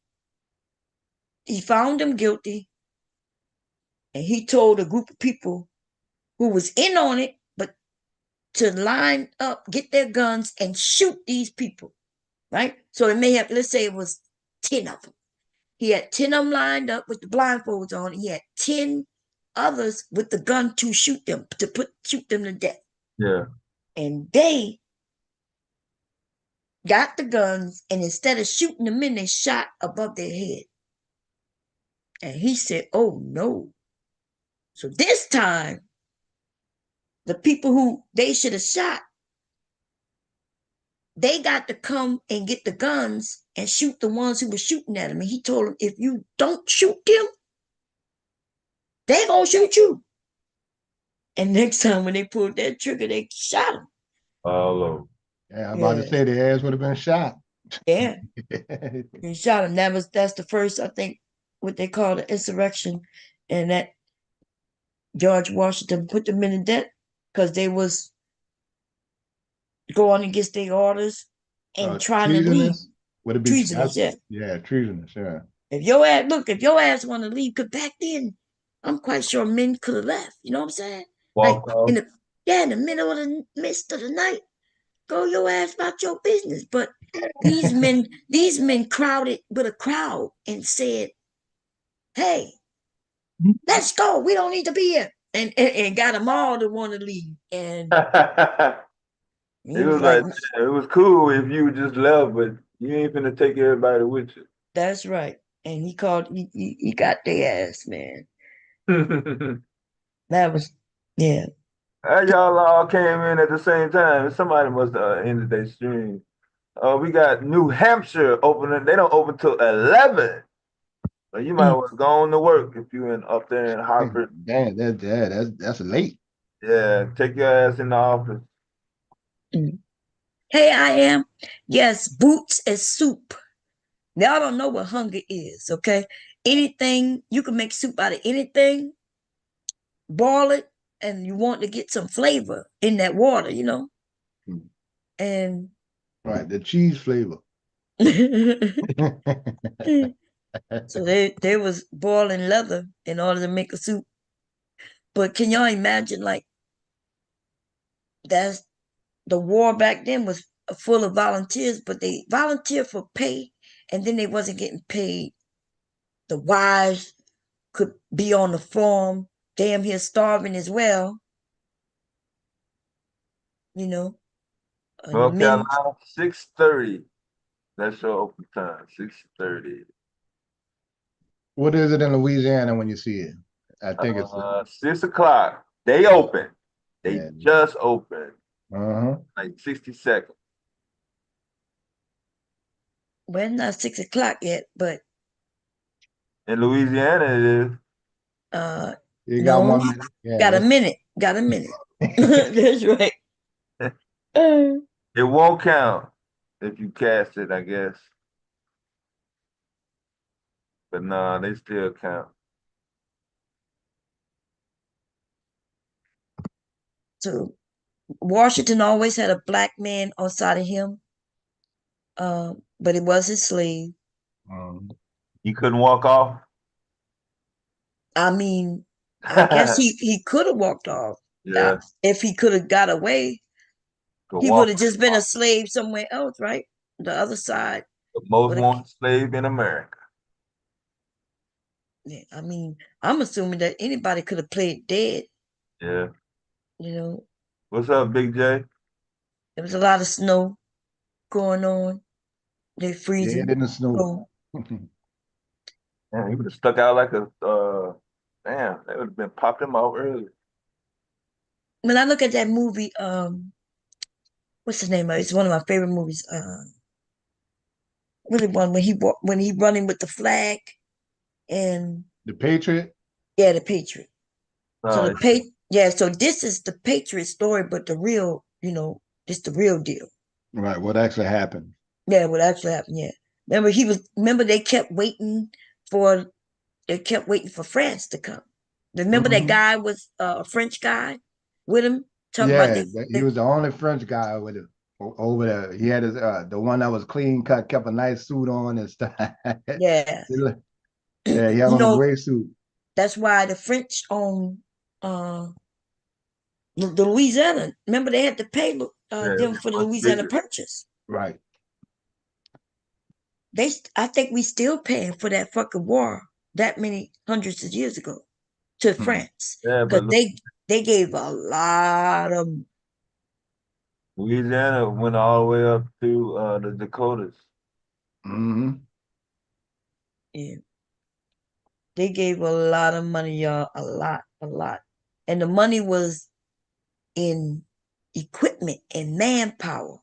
he found them guilty. And he told a group of people who was in on it, but to line up, get their guns and shoot these people, right? So it may have, let's say it was 10 of them. He had 10 of them lined up with the blindfolds on. He had 10 others with the gun to shoot them, shoot them to death. Yeah. And they got the guns, and instead of shooting them in, they shot above their head. And he said, oh no. So this time, the people who they should have shot, they got to come and get the guns and shoot the ones who were shooting at him. And he told them, if you don't shoot them, they're going to shoot you. And next time when they pulled that trigger, they shot him. Oh, Lord. Yeah, I'm about to say their ass would have been shot. Yeah. He shot him. That's the first, I think, what they call the insurrection. And that George Washington put them in debt because they was going against their orders and trying to leave. Would it be treasonous? Yeah. Yeah, treasonous. Yeah. If your ass want to leave, because back then, I'm quite sure men could have left. You know what I'm saying? Walk like in the midst of the night. go your ass about your business. But these men crowded with a crowd and said, hey, let's go. We don't need to be here. And got them all to want to leave. And it was like, it was cool if you just left, but you ain't finna take everybody with you. That's right. And he got their ass, man. That was, yeah. Y'all all came in at the same time. Somebody must have ended their stream. We got New Hampshire opening. They don't open till 11. So you might want to go on to work if you up there in Hartford. Damn, that's late. Yeah, take your ass in the office. Hey, I am. Yes, boots and soup. Y'all don't know what hunger is, okay? Anything, you can make soup out of anything, boil it, and you want to get some flavor in that water, you know? And right, the cheese flavor. So they was boiling leather in order to make a soup. But can y'all imagine, like, that's the war back then was full of volunteers, but they volunteered for pay, and then they wasn't getting paid. The wives could be on the farm, damn near starving as well. You know, North Carolina, 6:30. That's your open time, 6:30. What is it in Louisiana when you see it? I think it's 6 o'clock. They open. They just open. Like 60 seconds. Well, not 6 o'clock yet, but in Louisiana it is. You no, got 1 minute. Yeah, got a minute. Got a minute. That's right. It won't count if you cast it, I guess. But no, they still count. So Washington always had a black man on side of him, but it was his slave. He couldn't walk off. I mean, I guess he could have walked off. Yeah. If he could have got away, he would have just been a slave somewhere else, right? The other side. The most wanted slave in America. Yeah, I mean, I'm assuming that anybody could have played dead. Yeah. You know. What's up, Big J? There was a lot of snow going on. They freezing. Yeah, in the snow. Man, he would have stuck out like a damn, they would have been popped him out early. When I look at that movie, what's the name of it? It's one of my favorite movies. Really one when he running with the flag and The Patriot? Yeah, the Patriot. So so this is the Patriot story, but the real, this the real deal. Right, what actually happened. Yeah, what actually happened, yeah. Remember they kept waiting for France to come. Remember that guy was a French guy with him? He was the only French guy with it over there. He had his the one that was clean cut, kept a nice suit on and stuff. Yeah. Yeah, he had on a gray suit. That's why the French own the Louisiana. Remember they had to pay them for the Louisiana Purchase. Right. I think we still paying for that fucking war that many hundreds of years ago to France. Yeah, but they gave a lot of Louisiana went all the way up to the Dakotas. Yeah. They gave a lot of money, y'all. A lot. And the money was in equipment and manpower.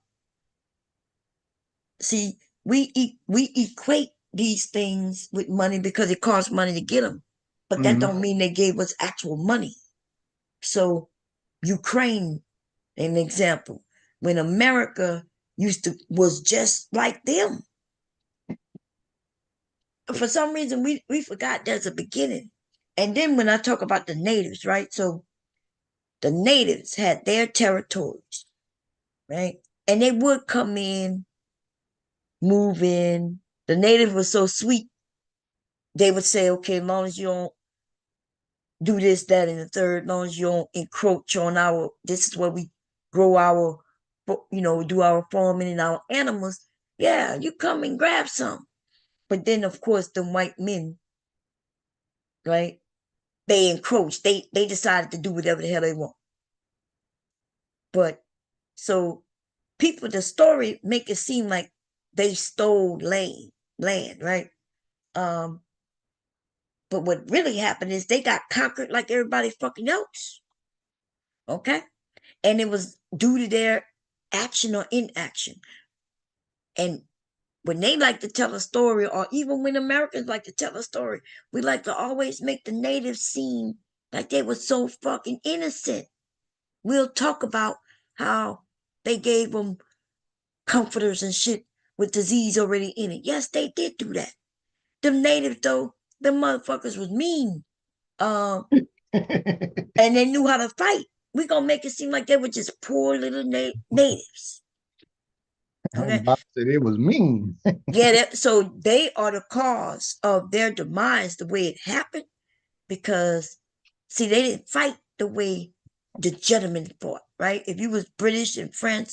See, we equate these things with money because it costs money to get them, but that don't mean they gave us actual money. So Ukraine, an example, when America was just like them. For some reason, we forgot there's a beginning. And then when I talk about the natives, right? So the natives had their territories, right? And they would come in, move in. The native was so sweet. They would say, okay, as long as you don't do this, that, and the third, as long as you don't encroach on this is where we grow our do our farming and our animals, yeah, you come and grab some. But then, of course, the white men, right? They encroach. They decided to do whatever the hell they want. But so people, the story make it seem like they stole land, right? But what really happened is they got conquered like everybody fucking else. Okay? And it was due to their action or inaction. And when they like to tell a story, or even when Americans like to tell a story, we like to always make the natives seem like they were so fucking innocent. We'll talk about how they gave them comforters and shit with disease already in it. Yes, they did do that. Them natives, though, them motherfuckers was mean. And they knew how to fight. We're gonna make it seem like they were just poor little natives. Okay. Bob said it was mean. Yeah, so they are the cause of their demise the way it happened, because see, they didn't fight the way the gentlemen fought, right? If you was British and French,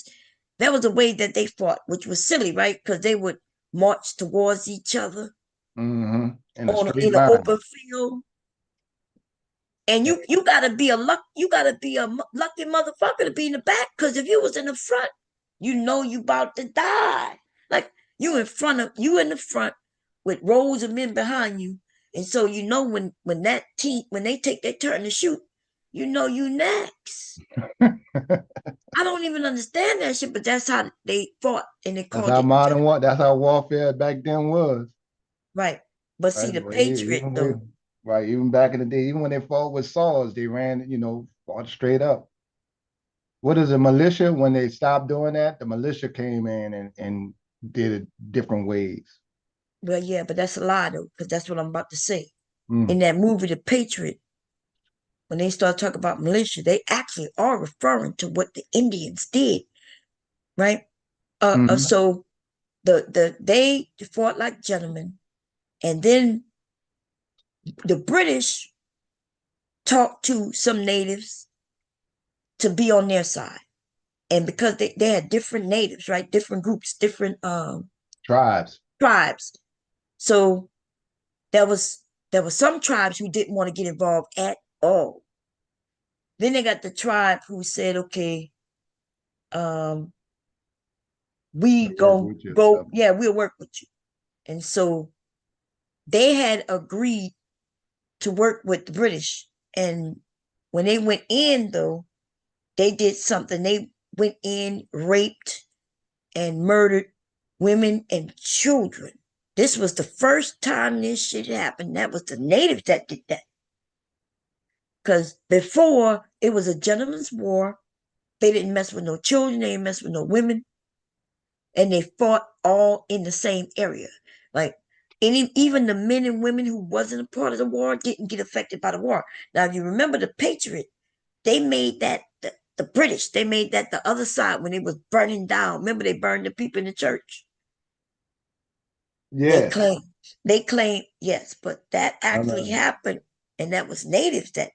that was the way that they fought, which was silly, right? Because they would march towards each other In a straight in an line. open field. And you gotta be a lucky motherfucker to be in the back, because if you was in the front, you about to die. Like you in the front with rows of men behind you, and so when they take their turn to shoot, you next. I don't even understand that shit, but that's how they fought, and they That's called how it modern war. That's how warfare back then was. right. But see, the Patriot though. Right, even back in the day, even when they fought with swords, they ran, fought straight up. What is a militia? When they stopped doing that, the militia came in and did it different ways. Well, yeah, but that's a lie though, because that's what I'm about to say. In that movie, The Patriot, when they start talking about militia, they actually are referring to what the Indians did, right? So they fought like gentlemen, and then the British talked to some natives to be on their side, and because they had different natives, right? Different groups, different tribes. So there was some tribes who didn't want to get involved at all. Then they got the tribe who said, okay, we'll work with you. And so they had agreed to work with the British. And when they went in, though, they did something. They went in, raped, and murdered women and children. This was the first time this shit happened. That was the natives that did that. Because before, it was a gentleman's war. They didn't mess with no children. They didn't mess with no women. And they fought all in the same area. Like, even the men and women who wasn't a part of the war didn't get affected by the war. Now, if you remember the Patriot, they made that, the British, they made that the other side when it was burning down. Remember, they burned the people in the church. Yeah. They claim, yes, but that actually happened. And that was natives that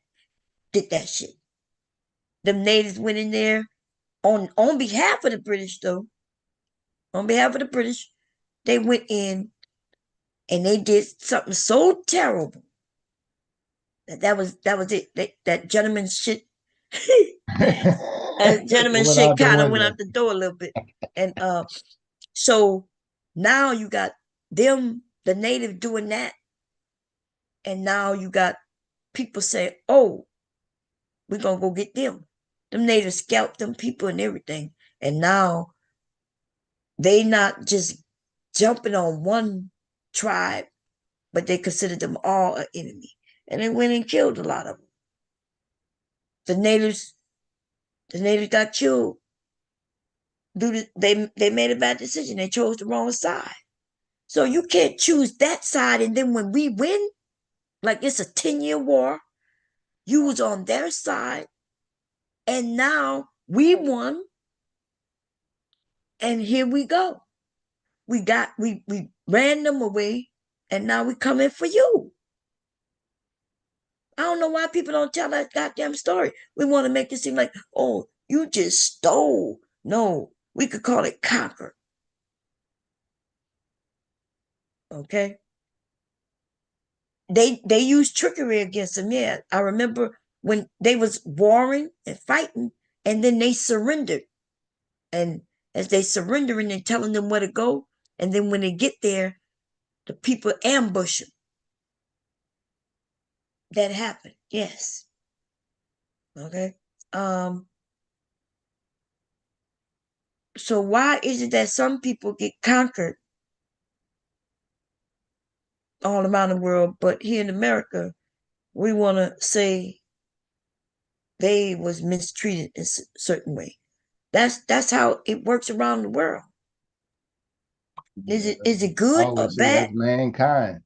did that shit. Them natives went in there on behalf of the British, though. On behalf of the British, they went in and they did something so terrible that was it. That gentleman shit. That gentleman shit kind of went out the door a little bit. And so now you got them, the native, doing that, and now you got people say, "Oh, we're gonna go get them." Them natives scalped them people and everything, and now they not just jumping on one tribe, but they considered them all an enemy, and they went and killed a lot of them. The natives got killed. They made a bad decision. They chose the wrong side. So you can't choose that side, and then when we win, like it's a 10-year war, you was on their side, and now we won, and here we go. We ran them away, and now we coming for you. I don't know why people don't tell that goddamn story. We want to make it seem like, oh, you just stole. No, we could call it conquer. Okay. They used trickery against them. Yeah, I remember when they was warring and fighting, and then they surrendered. And as they surrendering and telling them where to go, and then when they get there, the people ambush them. That happened. Yes. Okay. So why is it that some people get conquered all around the world, but here in America, we want to say they was mistreated in a certain way? That's how it works around the world. Is it I good or always say bad? that's mankind.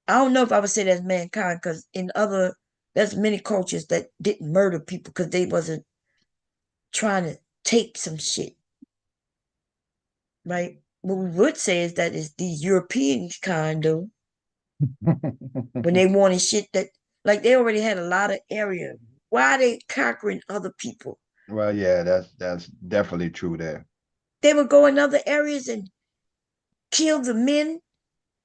I don't know if I would say that's mankind, because there's many cultures that didn't murder people because they wasn't trying to take some shit, right? What we would say is that it's these Europeans kind of when they wanted shit that, like, they already had a lot of area. Why are they conquering other people? Well, yeah, that's definitely true there. They would go in other areas and kill the men,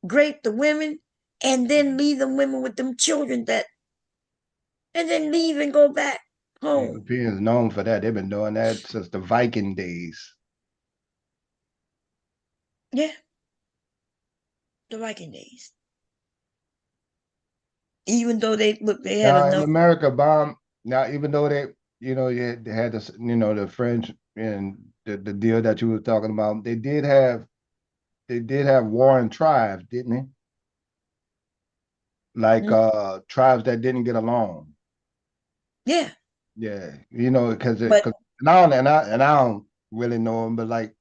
rape the women, and then leave the women with them children and then leave and go back home. Europeans known for that. They've been doing that since the Viking days. Yeah, the Viking days. Even though they had Now in enough. America, bomb. Now even though they had this, the French and the deal that you were talking about, they did have warring tribes, didn't they? Like tribes that didn't get along. Yeah. Yeah, because But I don't really know them, but like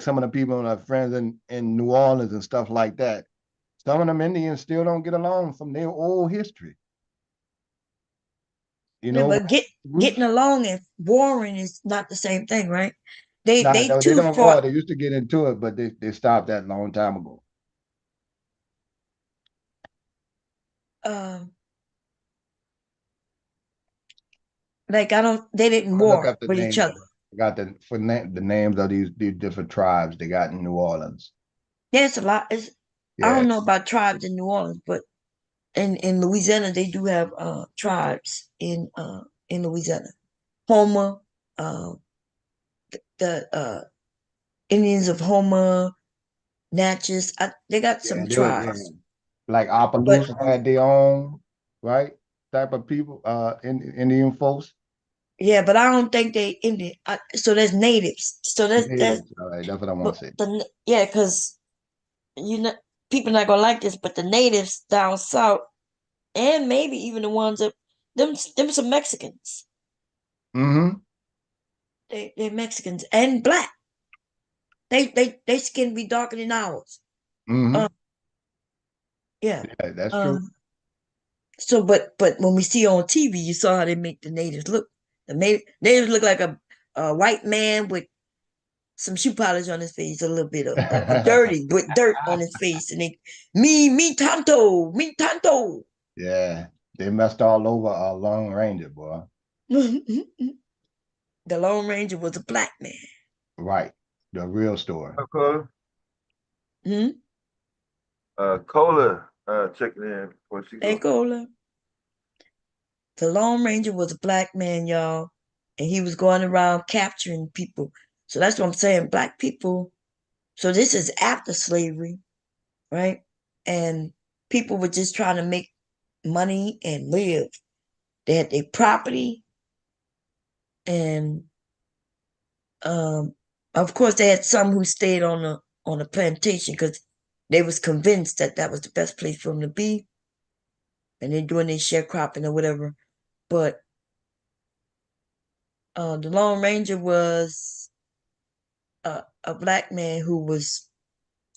some of the people, my friends in New Orleans and stuff like that, some of them Indians still don't get along from their old history. yeah, but getting Roots. along and warring is not the same thing, right? They No, they too don't. Oh, fought. they used to get into it, but they stopped that a long time ago. Um, like they didn't I look war up the with each names. other. I got the names of these different tribes they got in New Orleans. Yeah, it's a lot. I Yeah, don't know about tribes in New Orleans, but in Louisiana they do have tribes in Louisiana. Homer, uh, the Indians of Homer, Natchez. They got yeah, some they were, yeah. tribes, Like but Opelousas had their own right type of people, Indian folks. yeah, but I don't think they Indian. So there's natives. So that's Natives. All right, that's what I want but to say. yeah, because you know people not gonna like this, but the natives down south, and maybe even the ones up them some Mexicans. Mm-hmm. They're Mexicans and black. They skin be darker than ours. Mm-hmm. Um, yeah. Yeah, that's true. Um. So, but when we see on TV, you saw how they make the natives look. The natives look like a white man with some shoe polish on his face, a little bit of dirty with dirt on his face, and they me tanto. Yeah, they messed all over our Lone Ranger, boy. The Lone Ranger was a black man. Right, the real story. Cola, Hmm? Cola, checking in before she Hey, go. Cola. The Lone Ranger was a black man, y'all, and he was going around capturing people. So that's what I'm saying. Black people. So this is after slavery, right? And people were just trying to make money and live. They had their property, and of course, they had some who stayed on a plantation because they was convinced that that was the best place for them to be, and they're doing their sharecropping or whatever. But the Lone Ranger was a black man who was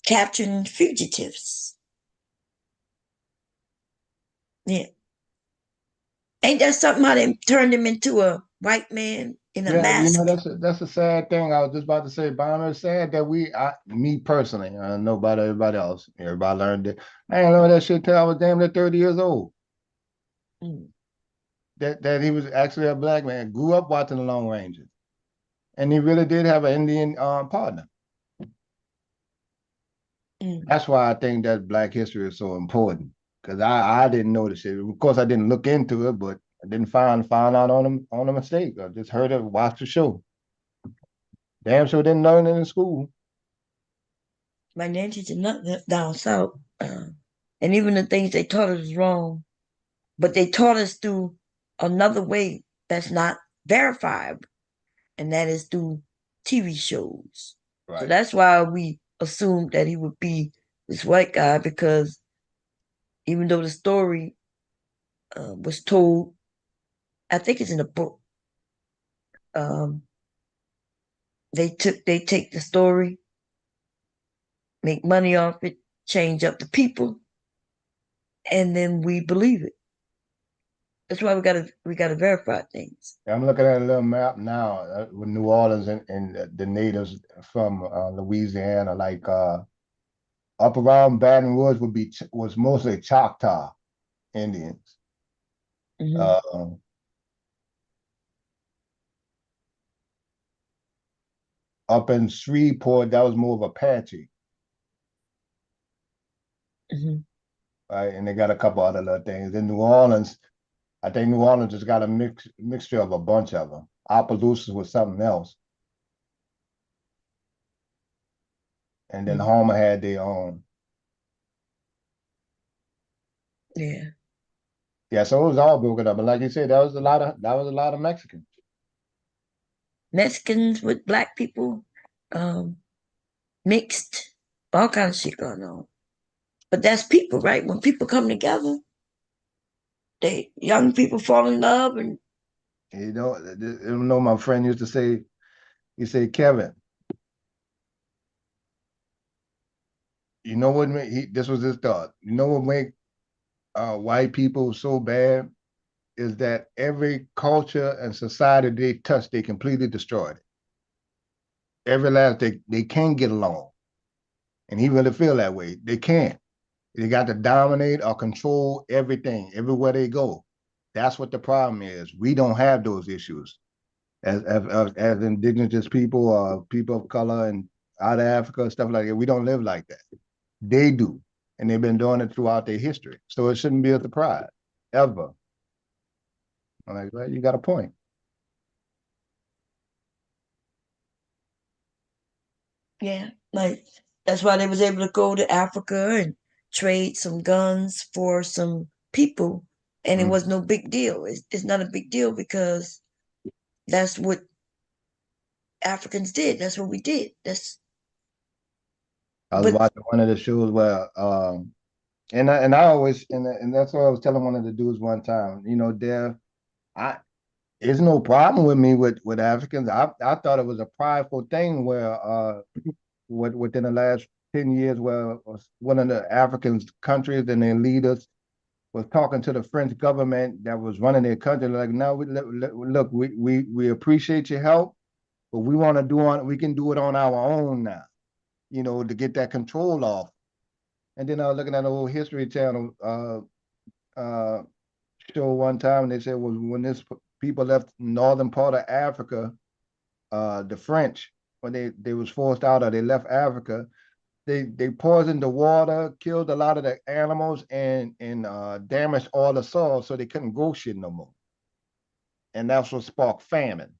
capturing fugitives. Yeah, ain't that something how they turned him into a white man in a Yeah, mask? that's a sad thing. I was just about to say, Bonner, it's sad that me personally, I don't know about everybody else. Everybody learned it. I didn't know that shit till I was damn near 30 years old. Mm. that he was actually a black man, grew up watching the Lone Rangers, and he really did have an Indian partner. That's why I think that Black history is so important, because I didn't notice it. Of course, I didn't look into it, but I didn't find out on a mistake. I just heard it, watched the show. Damn sure didn't learn it in school. My nan teacher down south, and even the things they taught us was wrong, but they taught us through another way that's not verified, and that is through TV shows. Right. So that's why we assumed that he would be this white guy, because even though the story was told, I think it's in a book. They take the story, make money off it, change up the people, and then we believe it. That's why we gotta verify things. I'm looking at a little map now with New Orleans and the natives from Louisiana, like up around Baton Rouge was mostly Choctaw Indians. Up in Shreveport, that was more of Apache. Right, and they got a couple other little things. In New Orleans, I think New Orleans just got a mixture of a bunch of them. Opelousas was something else. And then Homer had their own. Yeah. Yeah, so it was all broken up. And like you said, that was a lot of Mexicans. Mexicans with black people, mixed, all kinds of shit going on. But that's people, right? When people come together, young people fall in love, and you know, my friend used to say, he said, Kevin, you know what this was his thought. You know what make white people so bad is that every culture and society they touch, they completely destroyed it. Every last they can't get along. And he really feel that way. They can't. They got to dominate or control everything, everywhere they go. That's what the problem is. We don't have those issues. As indigenous people, people of color and out of Africa, stuff like that, we don't live like that. They do. And they've been doing it throughout their history. So it shouldn't be a surprise, ever. I'm like, well, you got a point. Yeah, like that's why they was able to go to Africa and trade some guns for some people, and it was no big deal. It's not a big deal because that's what Africans did. That's what we did. I was watching one of the shows where, and I always, and that's what I was telling one of the dudes one time. You know, there's no problem with me with Africans. I thought it was a prideful thing where within the last 10 years, where one of the African countries and their leaders was talking to the French government that was running their country, like, now look, we appreciate your help, but we want to we can do it on our own now, you know, to get that control off. And then I was looking at an old History Channel show one time, and they said, well, when this people left northern part of Africa, the French, when they was forced out or they left Africa, they poisoned the water, killed a lot of the animals, and damaged all the soil, so they couldn't grow shit no more. And that's what sparked famine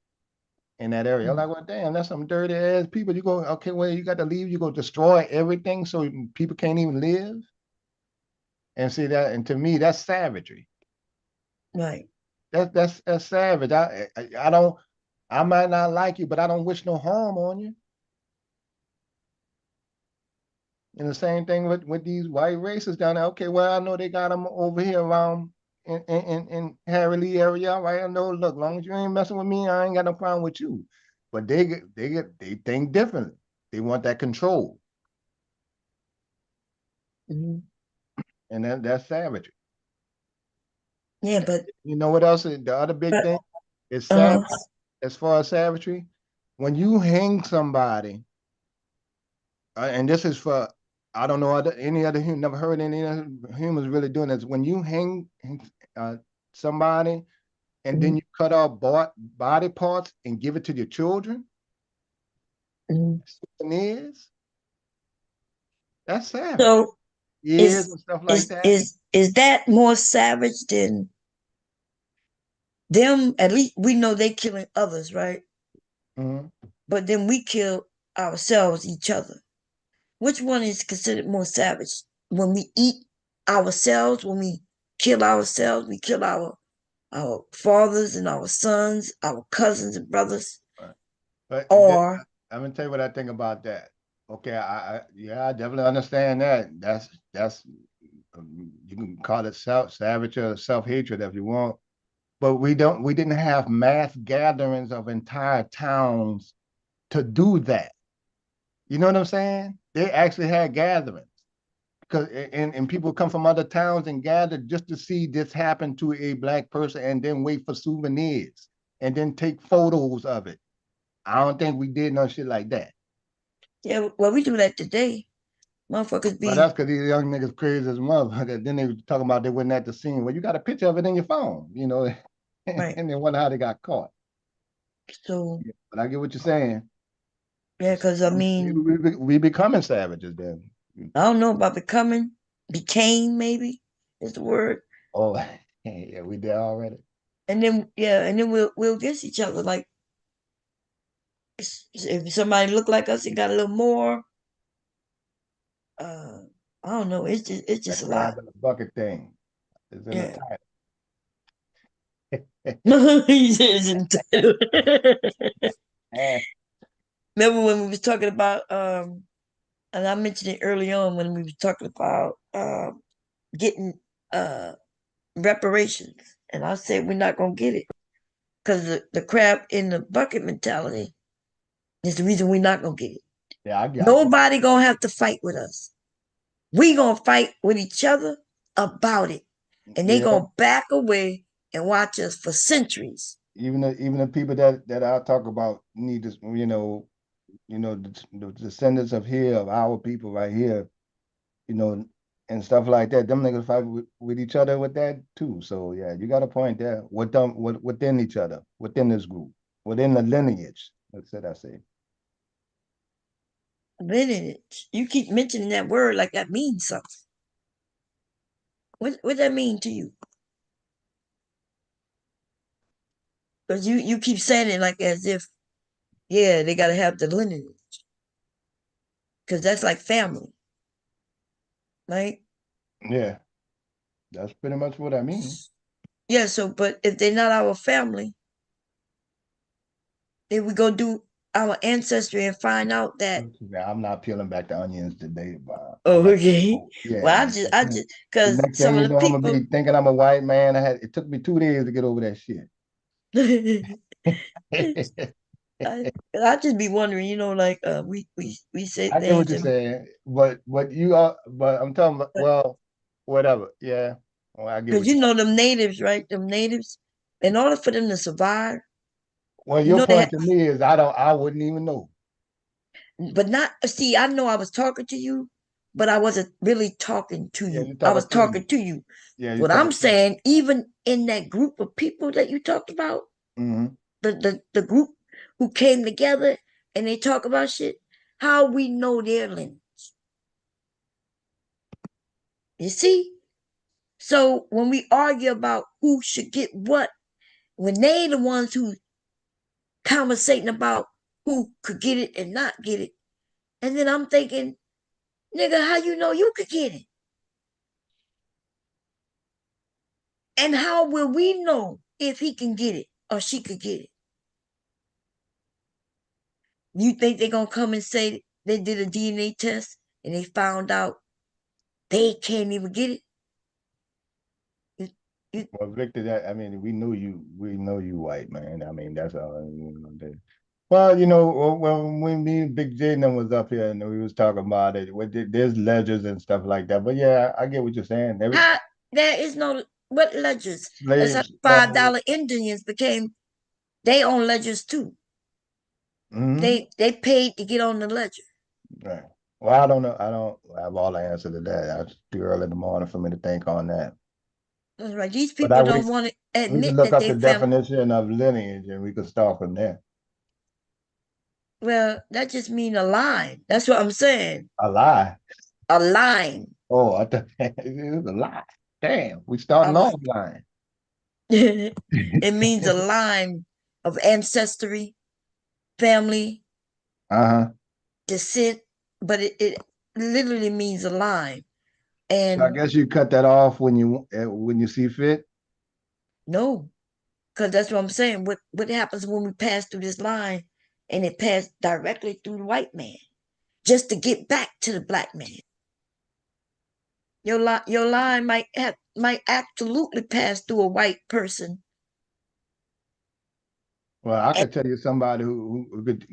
in that area. I'm like, well, damn, that's some dirty ass people. You go, okay, well, you got to leave. You go destroy everything so people can't even live. And see that, and to me, that's savagery. Right. That's savage. I might not like you, but I don't wish no harm on you. And the same thing with these white racists down there. Okay, well, I know they got them over here around in Harry Lee area, right? I know, look, long as you ain't messing with me, I ain't got no problem with you. But they think differently. They want that control. And that's savagery. Yeah, but you know what else? The other big thing is savage, as far as savagery. When you hang somebody, and this is for, I don't know any other human, never heard any other humans really doing this. When you hang somebody, and then you cut off body parts and give it to your children? Souvenirs? That's savage. So Years and stuff like that. Is that more savage than them? At least we know they killing others, right? But then we kill ourselves, each other. Which one is considered more savage? When we eat ourselves, when we kill ourselves, we kill our fathers and our sons, our cousins and brothers. But Or I'm gonna tell you what I think about that. Okay, I definitely understand that. That's you can call it savage or self-hatred if you want. But we didn't have mass gatherings of entire towns to do that. You know what I'm saying? They actually had gatherings. Because and people come from other towns and gather just to see this happen to a black person and then wait for souvenirs and then take photos of it. I don't think we did no shit like that. Yeah, well, we do that today. Motherfuckers be. But that's because these young niggas crazy as motherfuckers. Then they were talking about they wasn't at the scene. Well, you got a picture of it in your phone, you know, Right. and they wonder how they got caught. So. Yeah, but I get what you're saying. Yeah, because I mean, we becoming savages then. I don't know about became maybe is the word. Oh, yeah, we did already. And then we'll guess each other. Like if somebody look like us and got a little more, I don't know. It's just a lot. The bucket thing. It's in the title. He said it's in the title. Remember when we was talking about and I mentioned it early on when we was talking about getting reparations, and I said we're not gonna get it because the crab in the bucket mentality is the reason we're not gonna get it. Yeah, I got Nobody gonna have to fight with us. We gonna fight with each other about it, and they gonna back away and watch us for centuries. Even the people that I talk about need to, the descendants of here, of our people right here, and stuff like that. Them niggas fight with each other with that too. So yeah, you got a point there. Within each other, within this group, within the lineage. That's what I say. Lineage. You keep mentioning that word like that means something. What that mean to you? Because you keep saying it like as if, yeah, they gotta have the lineage. Because that's like family. Right? Yeah. That's pretty much what I mean. Yeah, so but if they're not our family, then we go do our ancestry and find out that. I'm not peeling back the onions today, Bob. Oh, okay. Yeah. Well, I just because next some thing of you the know, I'm people. gonna be thinking I'm a white man. It took me 2 days to get over that shit. I just be wondering, like we say I things. get what you're saying, but I'm talking about, well, whatever. Yeah. Well, I get because them natives, right? Them natives, in order for them to survive. Well, your point to me is I wouldn't even know. But not see, I know I was talking to you, but I wasn't really talking to you. I was talking to you. Yeah. What I'm saying, even in that group of people that you talked about, the group who came together and they talk about shit, how we know their lineage. You see? So when we argue about who should get what, when they the ones who conversating about who could get it and not get it, and then I'm thinking, nigga, how you know you could get it? And how will we know if he can get it or she could get it? You think they're going to come and say they did a DNA test and they found out they can't even get it? Well, Victor, we know you white, man. I mean, that's all. Well, when me and Big J was up here and we was talking about it, there's ledgers and stuff like that. But yeah, I get what you're saying. There is no, what ledgers? That's how $5 Indians became, they own ledgers too. They paid to get on the ledger. Right. Well, I don't know. I don't have all the answer to that. It's too early in the morning for me to think on that. That's right. These But people don't want to we can admit look that up they the family. definition of lineage and we can start from there. Well, that just means a line. That's what I'm saying. A lie. A line. Oh, I thought it was a lie. Damn, we A starting line. off line. It means a line of ancestry, family, descent, but it literally means a line. So I And guess you cut that off when you see fit. no, because that's what I'm saying. What happens when we pass through this line and it passed directly through the white man just to get back to the black man? Your line might absolutely pass through a white person. Well, I could tell you somebody who could